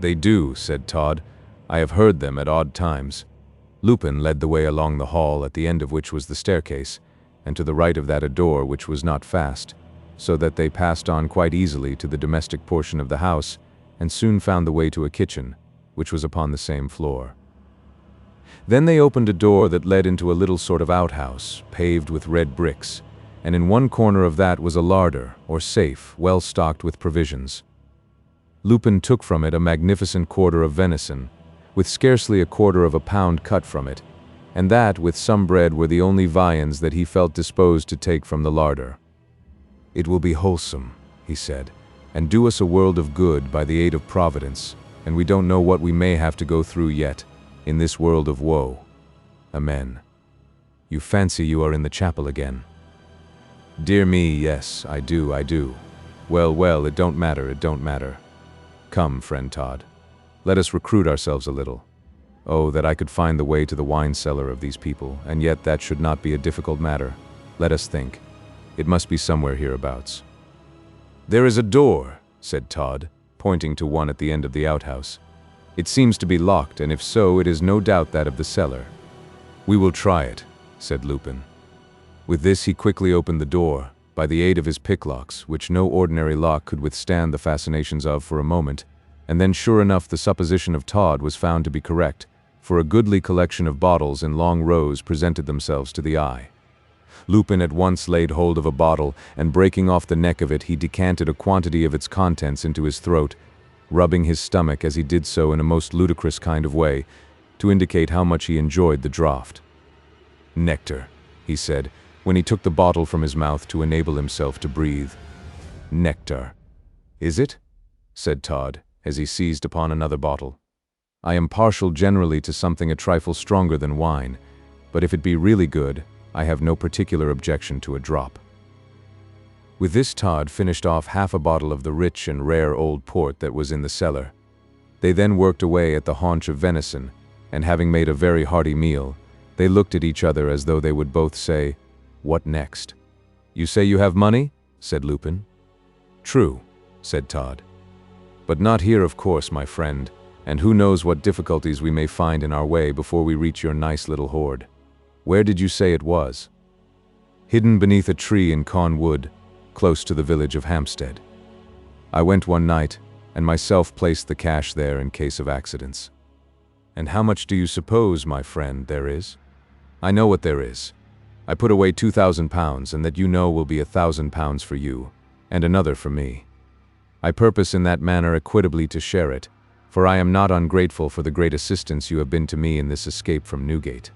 "They do," said Todd. "I have heard them at odd times." Lupin led the way along the hall, at the end of which was the staircase, and to the right of that a door which was not fast, so that they passed on quite easily to the domestic portion of the house, and soon found the way to a kitchen, which was upon the same floor. Then they opened a door that led into a little sort of outhouse, paved with red bricks, and in one corner of that was a larder, or safe, well stocked with provisions. Lupin took from it a magnificent quarter of venison, with scarcely a quarter of a pound cut from it, and that, with some bread, were the only viands that he felt disposed to take from the larder. "It will be wholesome," he said, "and do us a world of good by the aid of Providence, and we don't know what we may have to go through yet, in this world of woe. Amen. You fancy you are in the chapel again?" "Dear me, yes, I do. Well, it don't matter. Come, friend Todd, let us recruit ourselves a little. Oh, that I could find the way to the wine cellar of these people, and yet that should not be a difficult matter. Let us think. It must be somewhere hereabouts. "There is a door," said Todd, pointing to one at the end of the outhouse. "It seems to be locked, and if so, it is no doubt that of the cellar." "We will try it," said Lupin. With this, he quickly opened the door, by the aid of his picklocks, which no ordinary lock could withstand the fascinations of for a moment, and then sure enough the supposition of Todd was found to be correct, for a goodly collection of bottles in long rows presented themselves to the eye. Lupin at once laid hold of a bottle, and breaking off the neck of it, he decanted a quantity of its contents into his throat, rubbing his stomach as he did so in a most ludicrous kind of way, to indicate how much he enjoyed the draught. "Nectar," he said, when he took the bottle from his mouth to enable himself to breathe. "Nectar. Is it?" said Todd, as he seized upon another bottle. "I am partial generally to something a trifle stronger than wine, but if it be really good, I have no particular objection to a drop." With this, Todd finished off half a bottle of the rich and rare old port that was in the cellar. They then worked away at the haunch of venison, and having made a very hearty meal, they looked at each other as though they would both say, "What next?" "You say you have money?" said Lupin. "True," said Todd. "But not here, of course, my friend, and who knows what difficulties we may find in our way before we reach your nice little hoard. Where did you say it was?" "Hidden beneath a tree in Caen Wood, close to the village of Hampstead. I went one night, and myself placed the cash there in case of accidents." "And how much do you suppose, my friend, there is?" "I know what there is. I put away £2,000, and that you know will be £1,000 for you, and another for me. I purpose in that manner equitably to share it, for I am not ungrateful for the great assistance you have been to me in this escape from Newgate."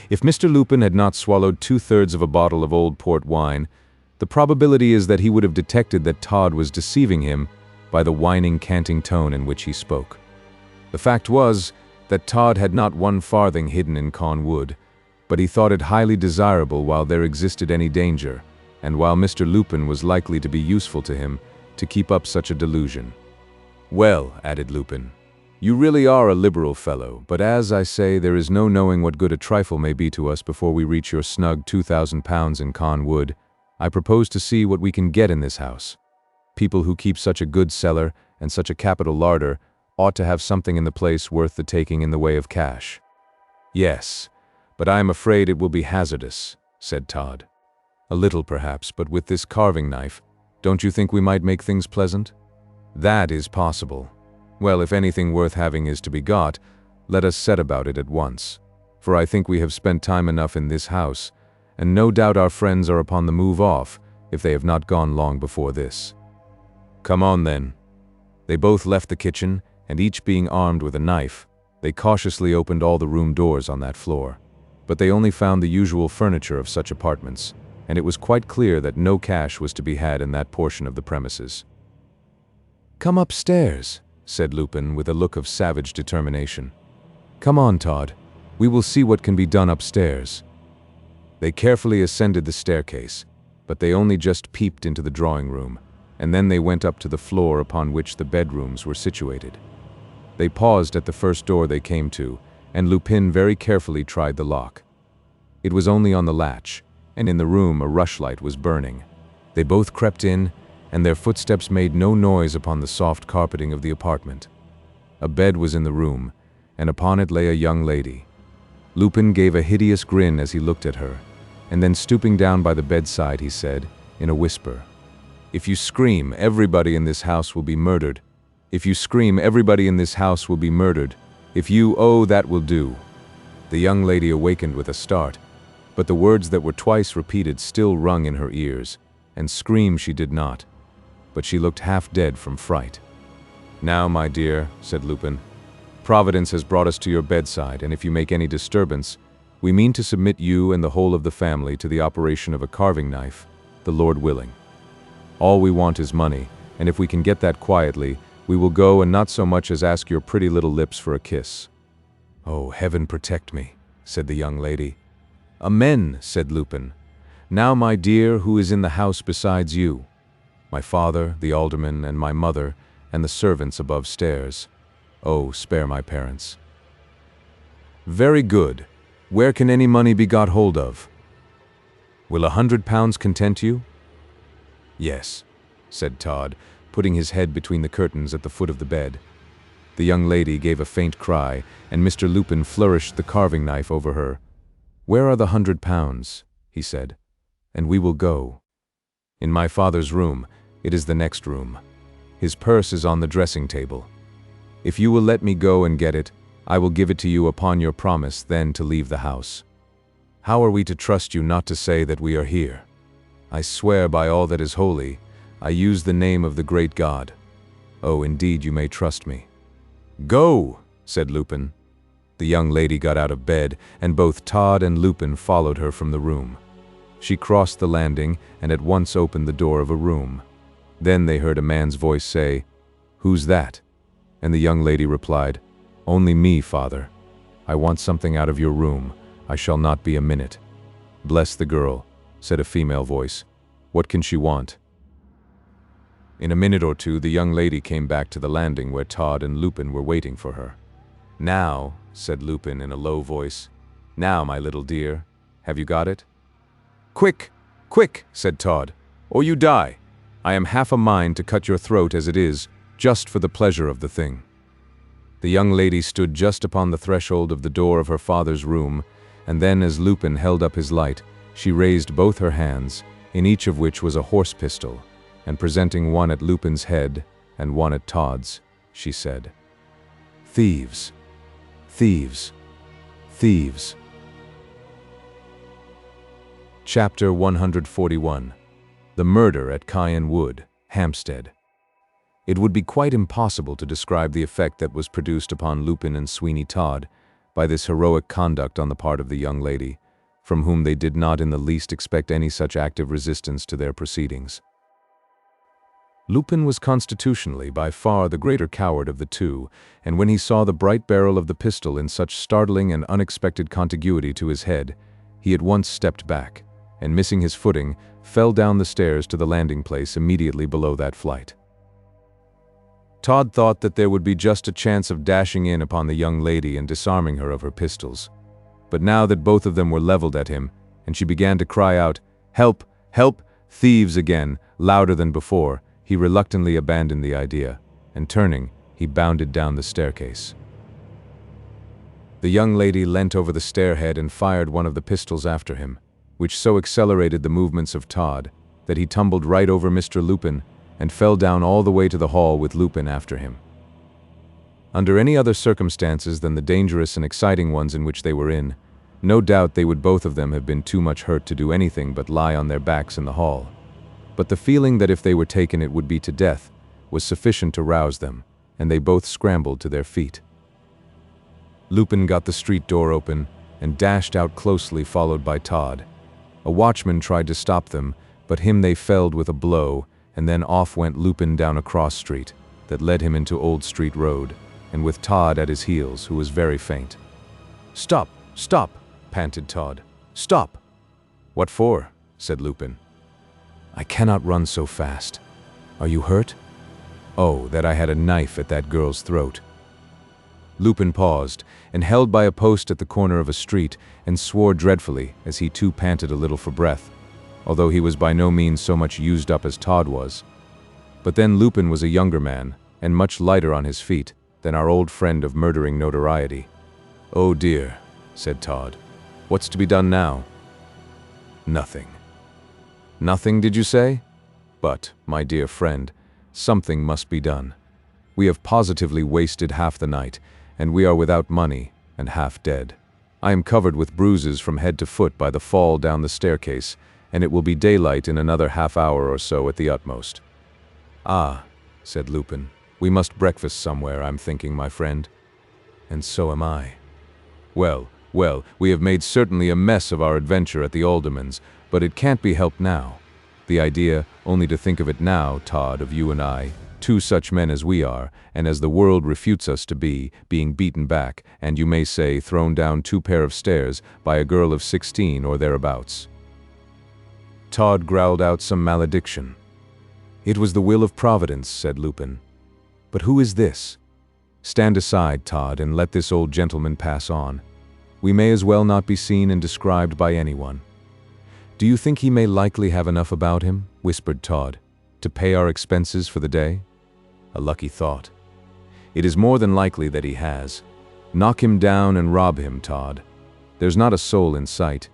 If Mr. Lupin had not swallowed 2/3 of a bottle of old port wine, the probability is that he would have detected that Todd was deceiving him by the whining, canting tone in which he spoke. The fact was that Todd had not one farthing hidden in Caen Wood, but he thought it highly desirable, while there existed any danger, and while Mr. Lupin was likely to be useful to him, to keep up such a delusion. "Well," added Lupin, "you really are a liberal fellow, but as I say, there is no knowing what good a trifle may be to us before we reach your snug £2,000 in Caen Wood. I propose to see what we can get in this house. People who keep such a good cellar and such a capital larder ought to have something in the place worth the taking in the way of cash." "Yes, but I am afraid it will be hazardous," said Todd. "A little, perhaps, but with this carving knife, don't you think we might make things pleasant?" "That is possible. Well, if anything worth having is to be got, let us set about it at once, for I think we have spent time enough in this house, and no doubt our friends are upon the move off, if they have not gone long before this." "Come on, then." They both left the kitchen, and each being armed with a knife, they cautiously opened all the room doors on that floor. But they only found the usual furniture of such apartments, and it was quite clear that no cash was to be had in that portion of the premises. "Come upstairs," said Lupin with a look of savage determination. "Come on, Todd. We will see what can be done upstairs." They carefully ascended the staircase, but they only just peeped into the drawing room, and then they went up to the floor upon which the bedrooms were situated. They paused at the first door they came to, and Lupin very carefully tried the lock. It was only on the latch, and in the room a rushlight was burning. They both crept in, and their footsteps made no noise upon the soft carpeting of the apartment. A bed was in the room, and upon it lay a young lady. Lupin gave a hideous grin as he looked at her, and then stooping down by the bedside he said, in a whisper, "If you scream, everybody in this house will be murdered. If you scream, everybody in this house will be murdered. If you, oh, that will do." The young lady awakened with a start, but the words that were twice repeated still rung in her ears, and scream she did not, but she looked half dead from fright. "Now, my dear," said Lupin, "Providence has brought us to your bedside, and if you make any disturbance, we mean to submit you and the whole of the family to the operation of a carving knife, the Lord willing. All we want is money, and if we can get that quietly, we will go and not so much as ask your pretty little lips for a kiss." "Oh, heaven protect me," said the young lady. "Amen," said Lupin. "Now, my dear, who is in the house besides you?" "My father, the alderman, and my mother, and the servants above stairs. Oh, spare my parents." "Very good. Where can any money be got hold of?" Will £100 content you?" "Yes," said Todd, putting his head between the curtains at the foot of the bed. The young lady gave a faint cry, and Mr. Lupin flourished the carving knife over her. "Where are the £100?" he said, "and we will go. In my father's room. It is the next room. His purse is on the dressing table. If you will let me go and get it, I will give it to you upon your promise then to leave the house. How are we to trust you not to say that we are here? I swear by all that is holy, I use the name of the great God. Oh, indeed you may trust me." "Go!" said Lupin. The young lady got out of bed, and both Todd and Lupin followed her from the room. She crossed the landing and at once opened the door of a room. Then they heard a man's voice say, "Who's that?" And the young lady replied, "Only me, father. I want something out of your room. I shall not be a minute." "Bless the girl," said a female voice. "What can she want?" In a minute or two, the young lady came back to the landing where Todd and Lupin were waiting for her. "Now," said Lupin in a low voice, "now, my little dear, have you got it?" "Quick, quick," said Todd, "or you die. I am half a mind to cut your throat as it is, just for the pleasure of the thing." The young lady stood just upon the threshold of the door of her father's room, and then as Lupin held up his light, she raised both her hands, in each of which was a horse pistol, and presenting one at Lupin's head and one at Todd's, she said, "Thieves! Thieves! Thieves!" Chapter 141. The Murder at CAEN Wood, Hampstead. It would be quite impossible to describe the effect that was produced upon Lupin and Sweeney Todd by this heroic conduct on the part of the young lady, from whom they did not in the least expect any such active resistance to their proceedings. Lupin was constitutionally by far the greater coward of the two, and when he saw the bright barrel of the pistol in such startling and unexpected contiguity to his head, he at once stepped back, and missing his footing, fell down the stairs to the landing place immediately below that flight. Todd thought that there would be just a chance of dashing in upon the young lady and disarming her of her pistols. But now that both of them were leveled at him, and she began to cry out, "Help! Help! Thieves!" again, louder than before, he reluctantly abandoned the idea, and turning, he bounded down the staircase. The young lady leant over the stairhead and fired one of the pistols after him, which so accelerated the movements of Todd that he tumbled right over Mr. Lupin and fell down all the way to the hall with Lupin after him. Under any other circumstances than the dangerous and exciting ones in which they were in, no doubt they would both of them have been too much hurt to do anything but lie on their backs in the hall. But the feeling that if they were taken it would be to death was sufficient to rouse them, and they both scrambled to their feet. Lupin got the street door open and dashed out closely followed by Todd. A watchman tried to stop them, but him they felled with a blow, and then off went Lupin down a cross street that led him into Old Street Road, and with Todd at his heels, who was very faint. "Stop! Stop!" panted Todd. "Stop!" "What for?" said Lupin. "I cannot run so fast. Are you hurt?" "Oh, that I had a knife at that girl's throat." Lupin paused, and held by a post at the corner of a street, and swore dreadfully as he too panted a little for breath, although he was by no means so much used up as Todd was. But then Lupin was a younger man, and much lighter on his feet than our old friend of murdering notoriety. "Oh dear," said Todd. "What's to be done now?" "Nothing." "Nothing, did you say? But, my dear friend, something must be done. We have positively wasted half the night, and we are without money and half dead. I am covered with bruises from head to foot by the fall down the staircase, and it will be daylight in another half-hour or so at the utmost." "Ah," said Lupin, "we must breakfast somewhere, I'm thinking, my friend." "And so am I." Well, we have made certainly a mess of our adventure at the Alderman's, but it can't be helped now. The idea, only to think of it now, Todd, of you and I, two such men as we are, and as the world refutes us to be, being beaten back, and you may say thrown down 2 pair of stairs by a girl of 16 or thereabouts." Todd growled out some malediction. "It was the will of Providence," said Lupin. "But who is this? Stand aside, Todd, and let this old gentleman pass on. We may as well not be seen and described by anyone." "Do you think he may likely have enough about him," whispered Todd, "to pay our expenses for the day?" A lucky thought. "It is more than likely that he has. Knock him down and rob him, Todd. There's not a soul in sight.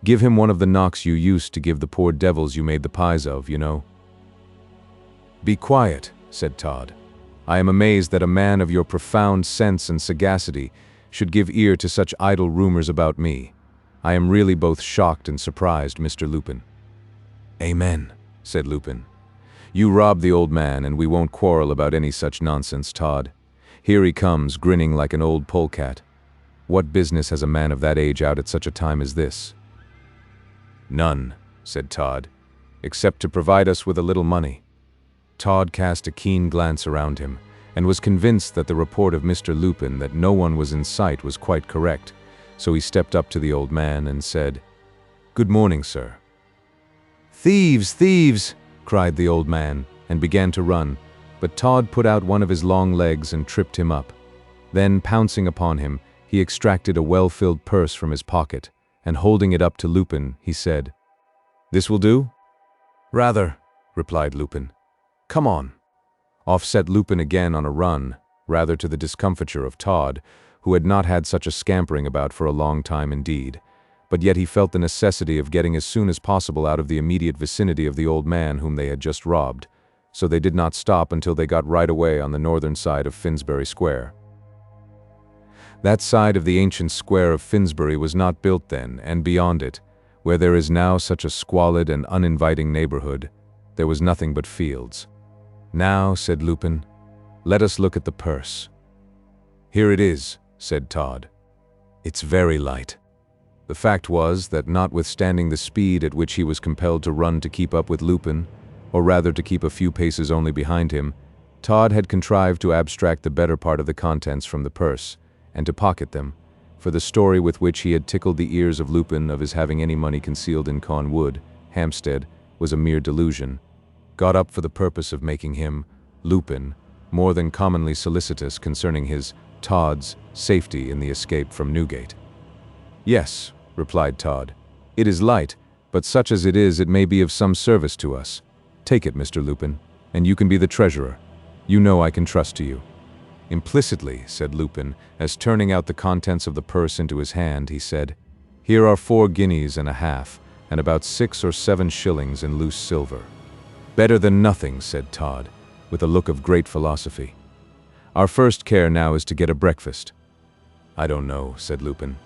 Give him one of the knocks you used to give the poor devils you made the pies of, you know." "Be quiet," said Todd. "I am amazed that a man of your profound sense and sagacity should give ear to such idle rumors about me. I am really both shocked and surprised, Mr. Lupin." "Amen," said Lupin. "You robbed the old man, and we won't quarrel about any such nonsense, Todd. Here he comes, grinning like an old polecat. What business has a man of that age out at such a time as this?" "None," said Todd, "except to provide us with a little money." Todd cast a keen glance around him, and was convinced that the report of Mr. Lupin that no one was in sight was quite correct, so he stepped up to the old man and said, "Good morning, sir." "Thieves! Thieves!" cried the old man, and began to run, but Todd put out one of his long legs and tripped him up. Then, pouncing upon him, he extracted a well-filled purse from his pocket, and holding it up to Lupin, he said, "This will do?" "Rather," replied Lupin. "Come on." Off set Lupin again on a run, rather to the discomfiture of Todd, who had not had such a scampering about for a long time indeed, but yet he felt the necessity of getting as soon as possible out of the immediate vicinity of the old man whom they had just robbed, so they did not stop until they got right away on the northern side of Finsbury Square. That side of the ancient square of Finsbury was not built then, and beyond it, where there is now such a squalid and uninviting neighborhood, there was nothing but fields. "Now," said Lupin, "let us look at the purse." "Here it is," said Todd. "It's very light." The fact was that notwithstanding the speed at which he was compelled to run to keep up with Lupin, or rather to keep a few paces only behind him, Todd had contrived to abstract the better part of the contents from the purse, and to pocket them, for the story with which he had tickled the ears of Lupin of his having any money concealed in Caen Wood, Hampstead, was a mere delusion, got up for the purpose of making him, Lupin, more than commonly solicitous concerning his, Todd's, safety in the escape from Newgate. "Yes," replied Todd, "it is light, but such as it is, it may be of some service to us. Take it, Mr. Lupin, and you can be the treasurer. You know I can trust to you." "Implicitly," said Lupin, as turning out the contents of the purse into his hand, he said, "Here are 4 guineas and a half, and about 6 or 7 shillings in loose silver." "Better than nothing," said Todd, with a look of great philosophy. "Our first care now is to get a breakfast." "I don't know," said Lupin.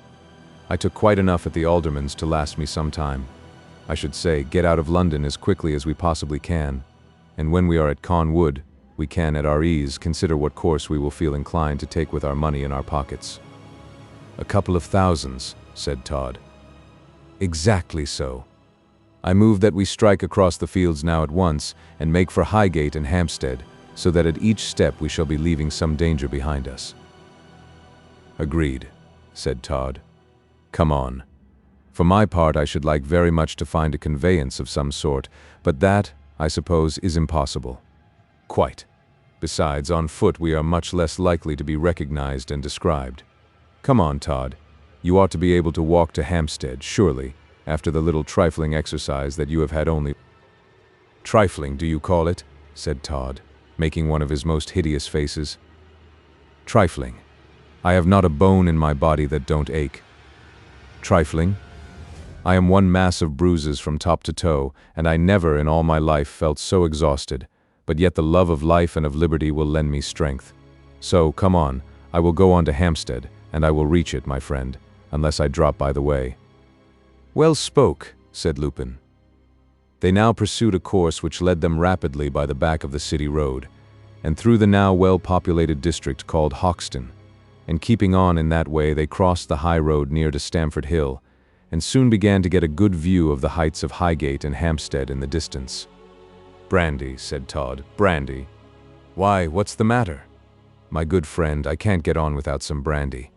"I took quite enough at the Alderman's to last me some time. I should say, get out of London as quickly as we possibly can, and when we are at Caen Wood, we can at our ease consider what course we will feel inclined to take with our money in our pockets." "A couple of thousands," said Todd. "Exactly so. I move that we strike across the fields now at once, and make for Highgate and Hampstead, so that at each step we shall be leaving some danger behind us." "Agreed," said Todd. "Come on. For my part, I should like very much to find a conveyance of some sort, but that, I suppose, is impossible." "Quite. Besides, on foot we are much less likely to be recognized and described. Come on, Todd. You ought to be able to walk to Hampstead, surely, after the little trifling exercise that you have had only—" "Trifling, do you call it?" said Todd, making one of his most hideous faces. "Trifling. I have not a bone in my body that don't ache. Trifling? I am one mass of bruises from top to toe, and I never in all my life felt so exhausted, but yet the love of life and of liberty will lend me strength. So, come on, I will go on to Hampstead, and I will reach it, my friend, unless I drop by the way." "Well spoke," said Lupin. They now pursued a course which led them rapidly by the back of the city road, and through the now well-populated district called Hoxton, and keeping on in that way they crossed the high road near to Stamford Hill, and soon began to get a good view of the heights of Highgate and Hampstead in the distance. "Brandy," said Todd, "brandy." "Why, what's the matter?" "My good friend, I can't get on without some brandy.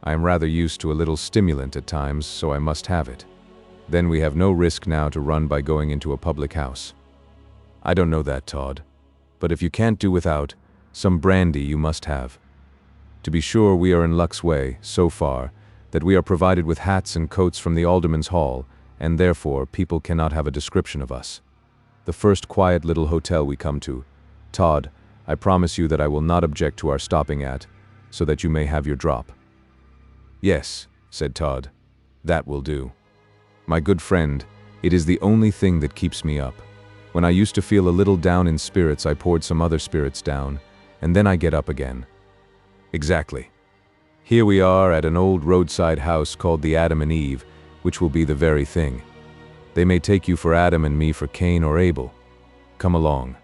I am rather used to a little stimulant at times, so I must have it. Then we have no risk now to run by going into a public house." "I don't know that, Todd. But if you can't do without, some brandy you must have. To be sure, we are in luck's way, so far, that we are provided with hats and coats from the Alderman's Hall, and therefore people cannot have a description of us. The first quiet little hotel we come to. Todd, I promise you that I will not object to our stopping at, so that you may have your drop." "Yes," said Todd. "That will do. My good friend, it is the only thing that keeps me up. When I used to feel a little down in spirits, I poured some other spirits down, and then I get up again." "Exactly. Here we are at an old roadside house called the Adam and Eve, which will be the very thing. They may take you for Adam and me for Cain or Abel. Come along."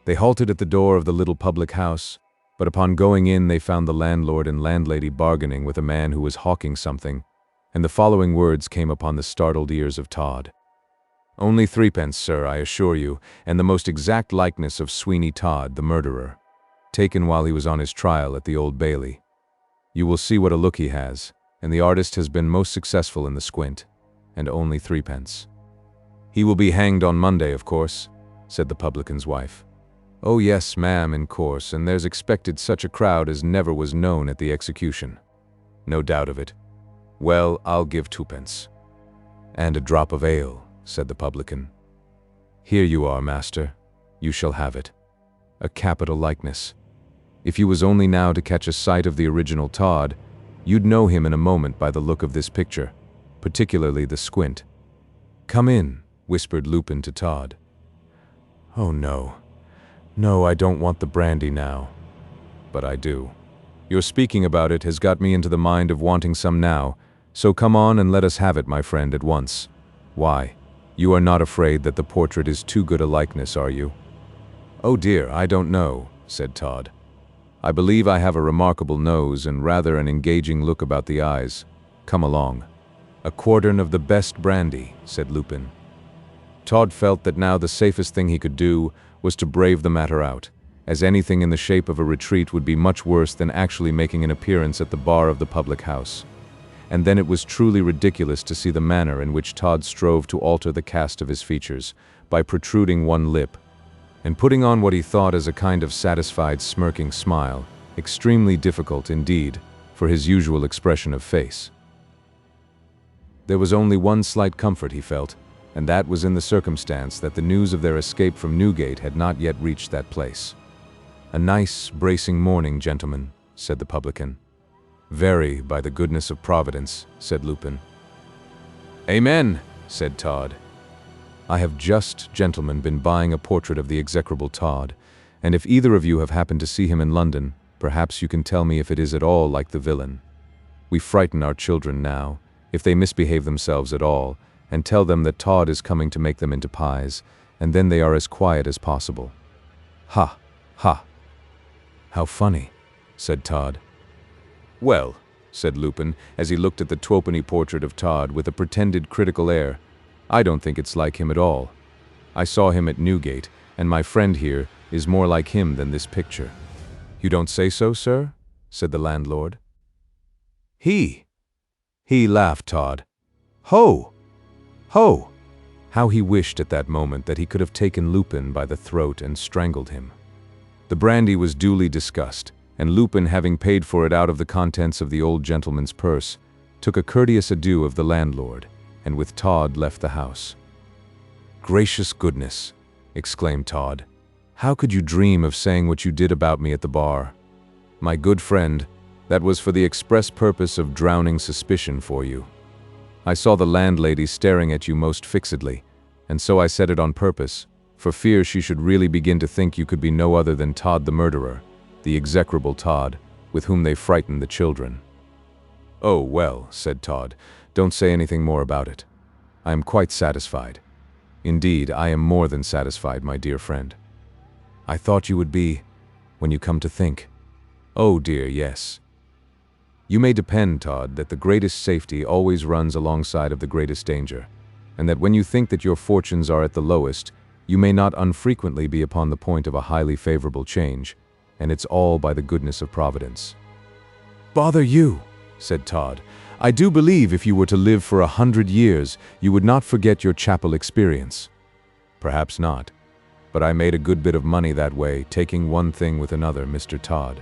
They halted at the door of the little public house, but upon going in they found the landlord and landlady bargaining with a man who was hawking something, and the following words came upon the startled ears of Todd. "Only 3p, sir, I assure you, and the most exact likeness of Sweeney Todd, the murderer, taken while he was on his trial at the Old Bailey. You will see what a look he has, and the artist has been most successful in the squint, and only 3p. "He will be hanged on Monday, of course," said the publican's wife. "Oh yes, ma'am, in course, and there's expected such a crowd as never was known at the execution." "No doubt of it. Well, I'll give 2p. "And a drop of ale," said the publican. "Here you are, master. You shall have it. A capital likeness. If you was only now to catch a sight of the original Todd, you'd know him in a moment by the look of this picture, particularly the squint." "Come in," whispered Lupin to Todd. "Oh no. No, I don't want the brandy now." "But I do. Your speaking about it has got me into the mind of wanting some now, so come on and let us have it, my friend, at once. Why, you are not afraid that the portrait is too good a likeness, are you?" "Oh dear, I don't know," said Todd. "I believe I have a remarkable nose and rather an engaging look about the eyes. Come along." "A quartern of the best brandy," said Lupin. Todd felt that now the safest thing he could do was to brave the matter out, as anything in the shape of a retreat would be much worse than actually making an appearance at the bar of the public house. And then it was truly ridiculous to see the manner in which Todd strove to alter the cast of his features by protruding one lip and putting on what he thought as a kind of satisfied smirking smile, extremely difficult indeed for his usual expression of face. There was only one slight comfort he felt, and that was in the circumstance that the news of their escape from Newgate had not yet reached that place. "A nice, bracing morning, gentlemen," said the publican. "Very, by the goodness of Providence," said Lupin. "Amen," said Todd. "I have just, gentlemen, been buying a portrait of the execrable Todd, and if either of you have happened to see him in London, perhaps you can tell me if it is at all like the villain. We frighten our children now, if they misbehave themselves at all, and tell them that Todd is coming to make them into pies, and then they are as quiet as possible. Ha, ha." "How funny," said Todd. "Well," said Lupin, as he looked at the twopenny portrait of Todd with a pretended critical air, "I don't think it's like him at all. I saw him at Newgate, and my friend here is more like him than this picture." "You don't say so, sir?" said the landlord. He laughed, Todd. "Ho! Ho!" How he wished at that moment that he could have taken Lupin by the throat and strangled him. The brandy was duly discussed, and Lupin, having paid for it out of the contents of the old gentleman's purse, took a courteous adieu of the landlord, and with Todd left the house. "Gracious goodness!" exclaimed Todd. "How could you dream of saying what you did about me at the bar? My good friend, that was for the express purpose of drowning suspicion for you. I saw the landlady staring at you most fixedly, and so I said it on purpose, for fear she should really begin to think you could be no other than Todd the murderer, the execrable Todd, with whom they frightened the children." "Oh, well," said Todd, "don't say anything more about it. I am quite satisfied. Indeed, I am more than satisfied, my dear friend." "I thought you would be, when you come to think." "Oh dear, yes. You may depend, Todd, that the greatest safety always runs alongside of the greatest danger, and that when you think that your fortunes are at the lowest, you may not unfrequently be upon the point of a highly favorable change, and it's all by the goodness of Providence." "Bother you," said Todd. "I do believe if you were to live for 100 years, you would not forget your chapel experience." "Perhaps not, but I made a good bit of money that way, taking one thing with another, Mr. Todd."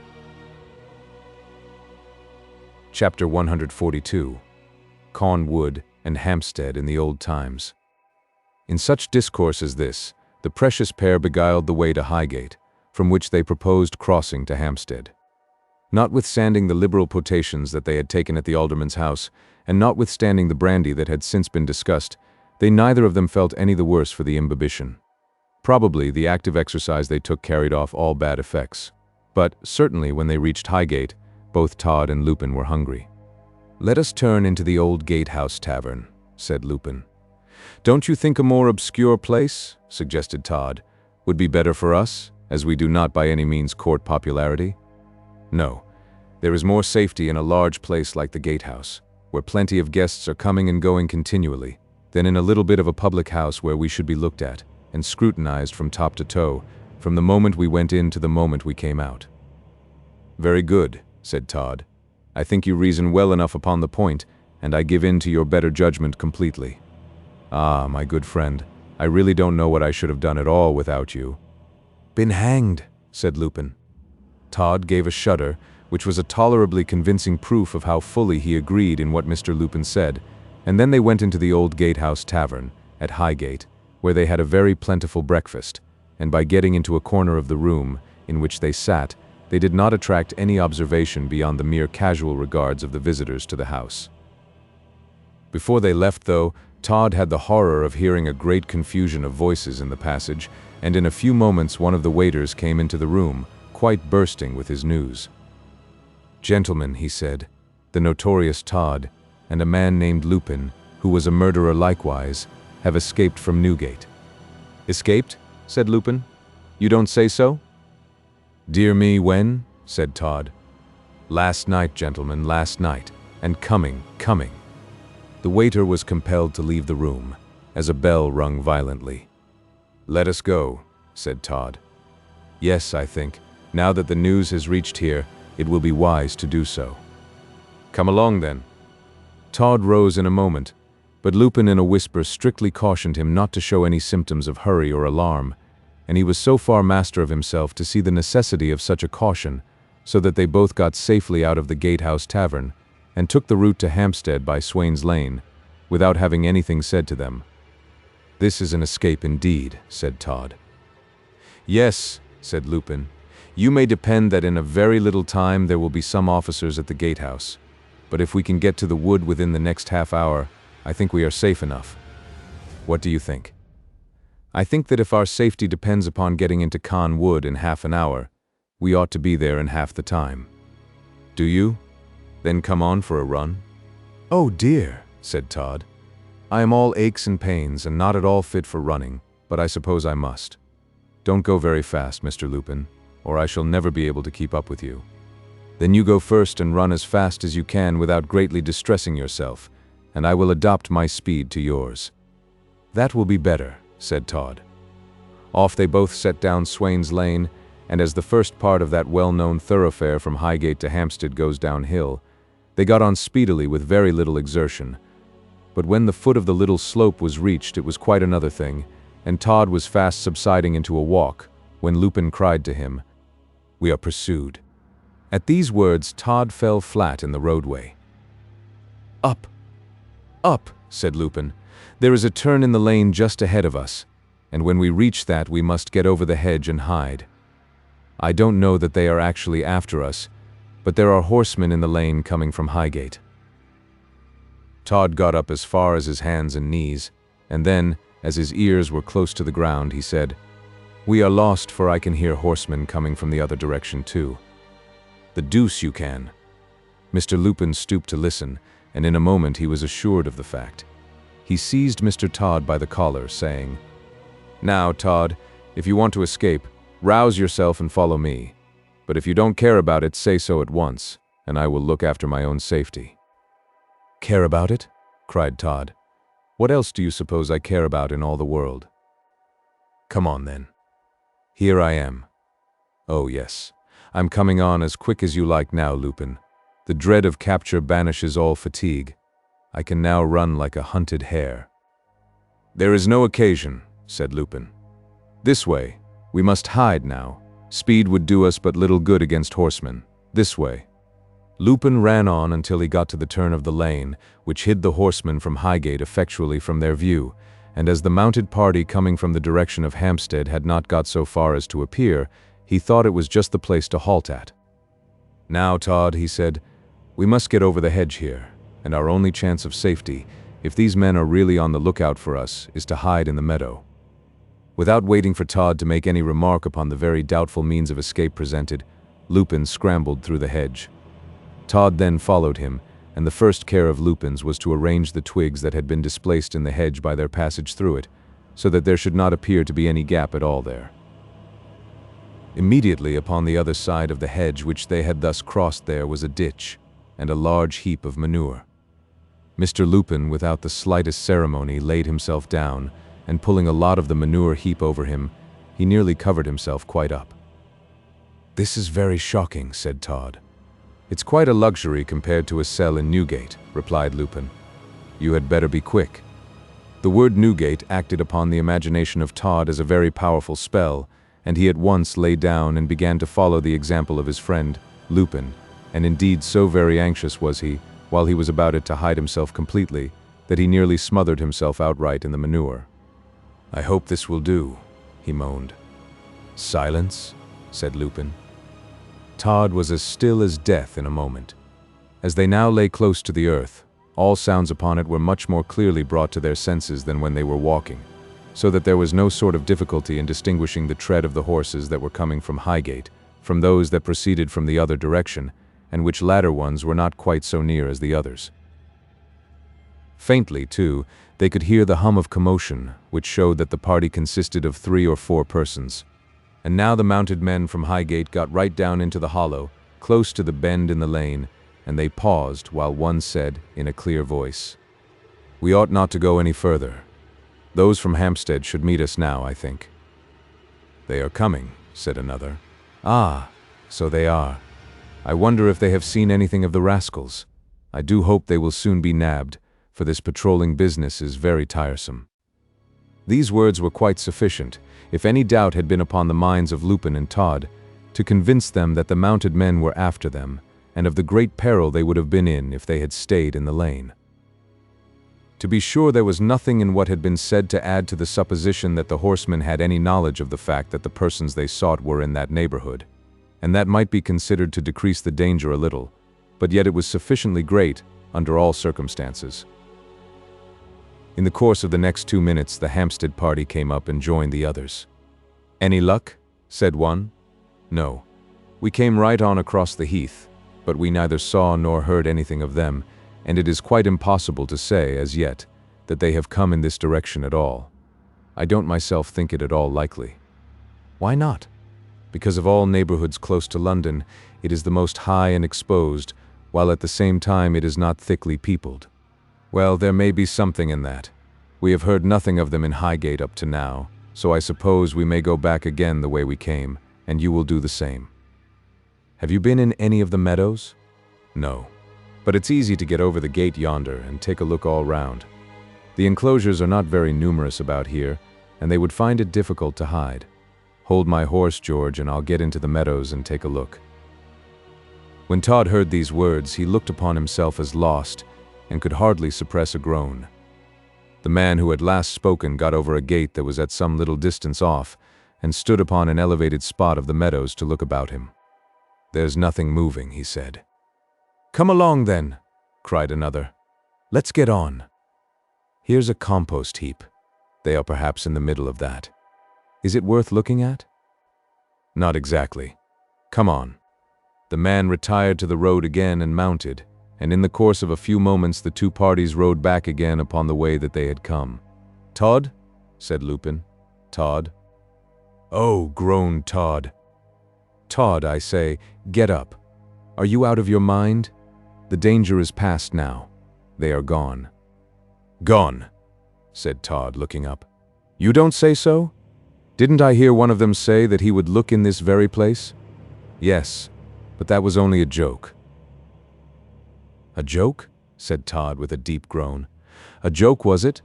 Chapter 142. CAEN Wood and Hampstead in the old times. In such discourse as this, the precious pair beguiled the way to Highgate, from which they proposed crossing to Hampstead. Notwithstanding the liberal potations that they had taken at the alderman's house, and notwithstanding the brandy that had since been discussed, they neither of them felt any the worse for the imbibition. Probably the active exercise they took carried off all bad effects. But certainly when they reached Highgate, both Todd and Lupin were hungry. "Let us turn into the old Gatehouse Tavern," said Lupin. "Don't you think a more obscure place," suggested Todd, "would be better for us, as we do not by any means court popularity?" "No. There is more safety in a large place like the Gatehouse, where plenty of guests are coming and going continually, than in a little bit of a public house where we should be looked at and scrutinized from top to toe, from the moment we went in to the moment we came out." "Very good," said Todd. "I think you reason well enough upon the point, and I give in to your better judgment completely. Ah, my good friend, I really don't know what I should have done at all without you." "Been hanged," said Lupin. Todd gave a shudder, which was a tolerably convincing proof of how fully he agreed in what Mr. Lupin said, and then they went into the old Gatehouse Tavern, at Highgate, where they had a very plentiful breakfast, and by getting into a corner of the room in which they sat, they did not attract any observation beyond the mere casual regards of the visitors to the house. Before they left, though, Todd had the horror of hearing a great confusion of voices in the passage, and in a few moments one of the waiters came into the room, quite bursting with his news. "Gentlemen," he said, "the notorious Todd, and a man named Lupin, who was a murderer likewise, have escaped from Newgate." "Escaped?" said Lupin. "You don't say so?" "Dear me, when?" said Todd. "Last night, gentlemen, last night, and coming. The waiter was compelled to leave the room, as a bell rung violently. "Let us go," said Todd. "Yes, I think, now that the news has reached here, it will be wise to do so." "Come along, then." Todd rose in a moment, but Lupin in a whisper strictly cautioned him not to show any symptoms of hurry or alarm, and he was so far master of himself to see the necessity of such a caution, so that they both got safely out of the Gatehouse Tavern, and took the route to Hampstead by Swain's Lane, without having anything said to them. "This is an escape indeed," said Todd. "Yes," said Lupin. "You may depend that in a very little time there will be some officers at the gatehouse, but if we can get to the wood within the next half hour, I think we are safe enough. What do you think?" "I think that if our safety depends upon getting into CAEN Wood in half an hour, we ought to be there in half the time." "Do you? Then come on for a run." "Oh dear," said Todd. "I am all aches and pains and not at all fit for running, but I suppose I must. Don't go very fast, Mr. Lupin, or I shall never be able to keep up with you. Then you go first and run as fast as you can without greatly distressing yourself, and I will adopt my speed to yours." "That will be better," said Todd. Off they both set down Swain's Lane, and as the first part of that well-known thoroughfare from Highgate to Hampstead goes downhill, they got on speedily with very little exertion. But when the foot of the little slope was reached, it was quite another thing, and Todd was fast subsiding into a walk, when Lupin cried to him, "We are pursued." At these words, Todd fell flat in the roadway. "Up, up," said Lupin. "There is a turn in the lane just ahead of us, and when we reach that we must get over the hedge and hide. I don't know that they are actually after us, but there are horsemen in the lane coming from Highgate." Todd got up as far as his hands and knees, and then, as his ears were close to the ground, he said, "We are lost, for I can hear horsemen coming from the other direction too." "The deuce you can." Mr. Lupin stooped to listen, and in a moment he was assured of the fact. He seized Mr. Todd by the collar, saying, "Now, Todd, if you want to escape, rouse yourself and follow me. But if you don't care about it, say so at once, and I will look after my own safety." "Care about it?" cried Todd. "What else do you suppose I care about in all the world?" "Come on, then." "Here I am." "Oh, yes. I'm coming on as quick as you like now, Lupin. The dread of capture banishes all fatigue. I can now run like a hunted hare." "There is no occasion," said Lupin. "This way. We must hide now. Speed would do us but little good against horsemen. This way." Lupin ran on until he got to the turn of the lane, which hid the horsemen from Highgate effectually from their view, and as the mounted party coming from the direction of Hampstead had not got so far as to appear, he thought it was just the place to halt at. "Now, Todd," he said, "we must get over the hedge here, and our only chance of safety, if these men are really on the lookout for us, is to hide in the meadow." Without waiting for Todd to make any remark upon the very doubtful means of escape presented, Lupin scrambled through the hedge. Todd then followed him, and the first care of Lupin's was to arrange the twigs that had been displaced in the hedge by their passage through it, so that there should not appear to be any gap at all there. Immediately upon the other side of the hedge which they had thus crossed there was a ditch, and a large heap of manure. Mr. Lupin, without the slightest ceremony, laid himself down, and pulling a lot of the manure heap over him, he nearly covered himself quite up. "This is very shocking," said Todd. "It's quite a luxury compared to a cell in Newgate," replied Lupin. "You had better be quick." The word Newgate acted upon the imagination of Todd as a very powerful spell, and he at once lay down and began to follow the example of his friend, Lupin, and indeed so very anxious was he, while he was about it, to hide himself completely, that he nearly smothered himself outright in the manure. "I hope this will do," he moaned. "Silence," said Lupin. Todd was as still as death in a moment. As they now lay close to the earth, all sounds upon it were much more clearly brought to their senses than when they were walking, so that there was no sort of difficulty in distinguishing the tread of the horses that were coming from Highgate from those that proceeded from the other direction, and which latter ones were not quite so near as the others. Faintly, too, they could hear the hum of commotion, which showed that the party consisted of 3 or 4 persons. And now the mounted men from Highgate got right down into the hollow, close to the bend in the lane, and they paused while one said, in a clear voice, "We ought not to go any further. Those from Hampstead should meet us now, I think." "They are coming," said another. "Ah, so they are. I wonder if they have seen anything of the rascals. I do hope they will soon be nabbed, for this patrolling business is very tiresome." These words were quite sufficient, if any doubt had been upon the minds of Lupin and Todd, to convince them that the mounted men were after them, and of the great peril they would have been in if they had stayed in the lane. To be sure, there was nothing in what had been said to add to the supposition that the horsemen had any knowledge of the fact that the persons they sought were in that neighborhood, and that might be considered to decrease the danger a little, but yet it was sufficiently great under all circumstances. In the course of the next 2 minutes, the Hampstead party came up and joined the others. "Any luck?" said one. "No. We came right on across the heath, but we neither saw nor heard anything of them, and it is quite impossible to say, as yet, that they have come in this direction at all. I don't myself think it at all likely." "Why not?" "Because of all neighborhoods close to London, it is the most high and exposed, while at the same time it is not thickly peopled." "Well, there may be something in that. We have heard nothing of them in Highgate up to now, so I suppose we may go back again the way we came, and you will do the same." "Have you been in any of the meadows?" "No. But it's easy to get over the gate yonder and take a look all round. The enclosures are not very numerous about here, and they would find it difficult to hide. Hold my horse, George, and I'll get into the meadows and take a look." When Todd heard these words, he looked upon himself as lost, and could hardly suppress a groan. The man who had last spoken got over a gate that was at some little distance off, and stood upon an elevated spot of the meadows to look about him. "There's nothing moving," he said. "Come along then," cried another. "Let's get on. Here's a compost heap. They are perhaps in the middle of that. Is it worth looking at?" "Not exactly. Come on." The man retired to the road again and mounted, and in the course of a few moments the 2 parties rode back again upon the way that they had come. "Todd?" said Lupin. "Todd?" "Oh," groaned Todd. "Todd, I say, get up. Are you out of your mind? The danger is past now. They are gone." "Gone," said Todd, looking up. "You don't say so? Didn't I hear one of them say that he would look in this very place?" "Yes, but that was only a joke." "A joke?" said Todd with a deep groan. "A joke, was it?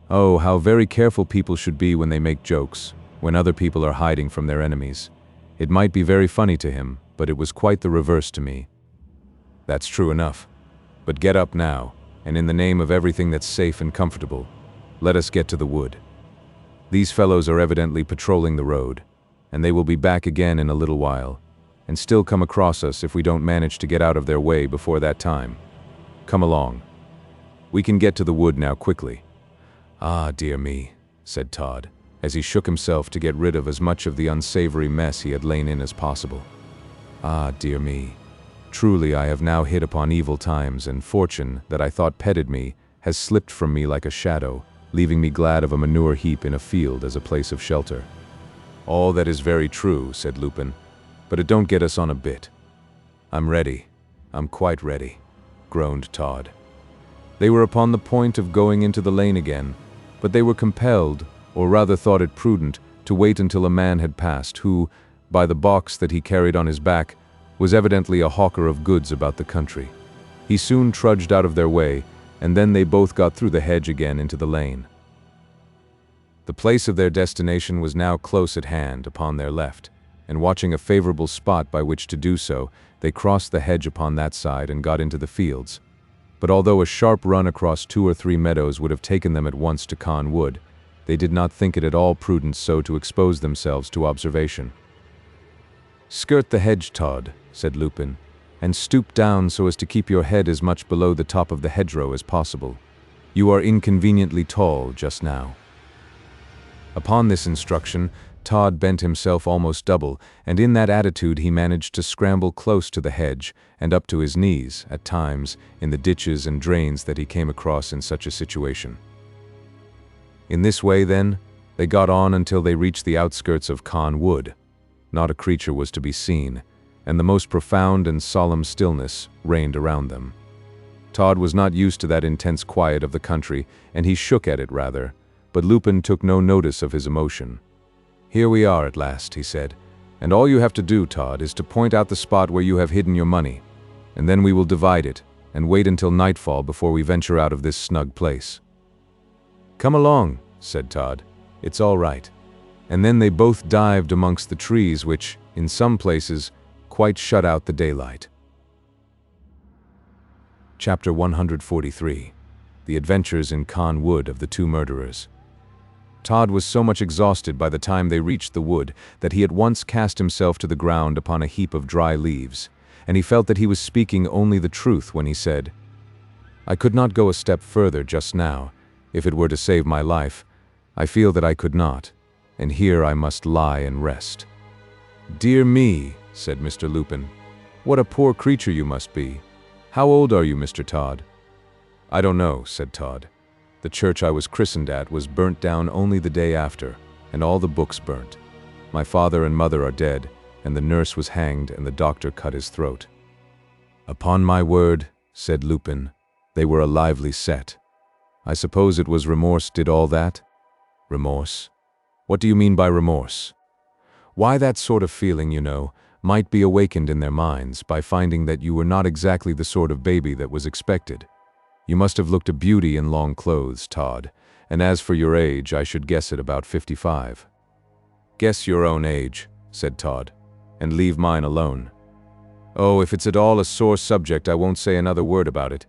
Oh, how very careful people should be when they make jokes, when other people are hiding from their enemies. It might be very funny to him, but it was quite the reverse to me." That's true enough. But get up now, and in the name of everything that's safe and comfortable, let us get to the wood. These fellows are evidently patrolling the road, and they will be back again in a little while, and still come across us if we don't manage to get out of their way before that time. Come along. We can get to the wood now quickly. Ah, dear me, said Todd, as he shook himself to get rid of as much of the unsavory mess he had lain in as possible. Ah, dear me. Truly I have now hit upon evil times, and fortune, that I thought petted me, has slipped from me like a shadow, leaving me glad of a manure heap in a field as a place of shelter. All that is very true, said Lupin, but it don't get us on a bit. I'm ready. I'm quite ready, groaned Todd. They were upon the point of going into the lane again, but they were compelled, or rather thought it prudent, to wait until a man had passed who, by the box that he carried on his back, was evidently a hawker of goods about the country. He soon trudged out of their way, and then they both got through the hedge again into the lane. The place of their destination was now close at hand, upon their left, and watching a favorable spot by which to do so, they crossed the hedge upon that side and got into the fields. But although a sharp run across 2 or 3 meadows would have taken them at once to CAEN Wood, they did not think it at all prudent so to expose themselves to observation. "Skirt the hedge, Todd," said Lupin, "and stoop down so as to keep your head as much below the top of the hedgerow as possible. You are inconveniently tall just now." Upon this instruction, Todd bent himself almost double, and in that attitude he managed to scramble close to the hedge and up to his knees, at times, in the ditches and drains that he came across in such a situation. In this way, then, they got on until they reached the outskirts of CAEN Wood. Not a creature was to be seen, and the most profound and solemn stillness reigned around them. Todd was not used to that intense quiet of the country, and he shook at it rather, but Lupin took no notice of his emotion. "Here we are at last," he said, "and all you have to do, Todd, is to point out the spot where you have hidden your money, and then we will divide it, and wait until nightfall before we venture out of this snug place." "Come along," said Todd. "It's all right." And then they both dived amongst the trees which, in some places, quite shut out the daylight. Chapter 143. The Adventures in CAEN Wood of the Two Murderers. Todd was so much exhausted by the time they reached the wood that he at once cast himself to the ground upon a heap of dry leaves, and he felt that he was speaking only the truth when he said, "I could not go a step further just now. If it were to save my life, I feel that I could not, and here I must lie and rest." "Dear me," said Mr. Lupin, "what a poor creature you must be. How old are you, Mr. Todd?" "I don't know," said Todd. "The church I was christened at was burnt down only the day after, and all the books burnt. My father and mother are dead, and the nurse was hanged and the doctor cut his throat." "Upon my word," said Lupin, "they were a lively set. I suppose it was remorse did all that?" "Remorse? What do you mean by remorse?" "Why, that sort of feeling, you know, might be awakened in their minds by finding that you were not exactly the sort of baby that was expected. You must have looked a beauty in long clothes, Todd, and as for your age, I should guess it about 55. "Guess your own age," said Todd, "and leave mine alone." "Oh, if it's at all a sore subject, I won't say another word about it.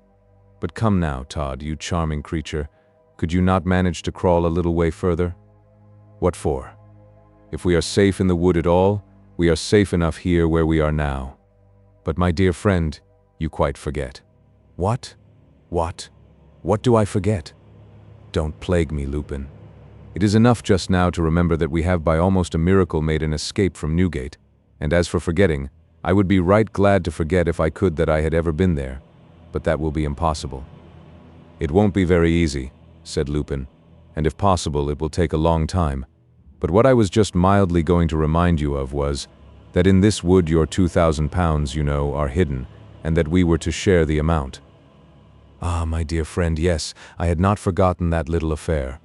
But come now, Todd, you charming creature, could you not manage to crawl a little way further?" "What for? If we are safe in the wood at all, we are safe enough here where we are now. But my dear friend, you quite forget." "What? What? What do I forget?" "Don't plague me, Lupin. It is enough just now to remember that we have by almost a miracle made an escape from Newgate, and as for forgetting, I would be right glad to forget if I could that I had ever been there, but that will be impossible." "It won't be very easy," said Lupin, "and if possible it will take a long time. But what I was just mildly going to remind you of was, that in this wood your £2,000, you know, are hidden, and that we were to share the amount." "Ah, my dear friend, yes, I had not forgotten that little affair.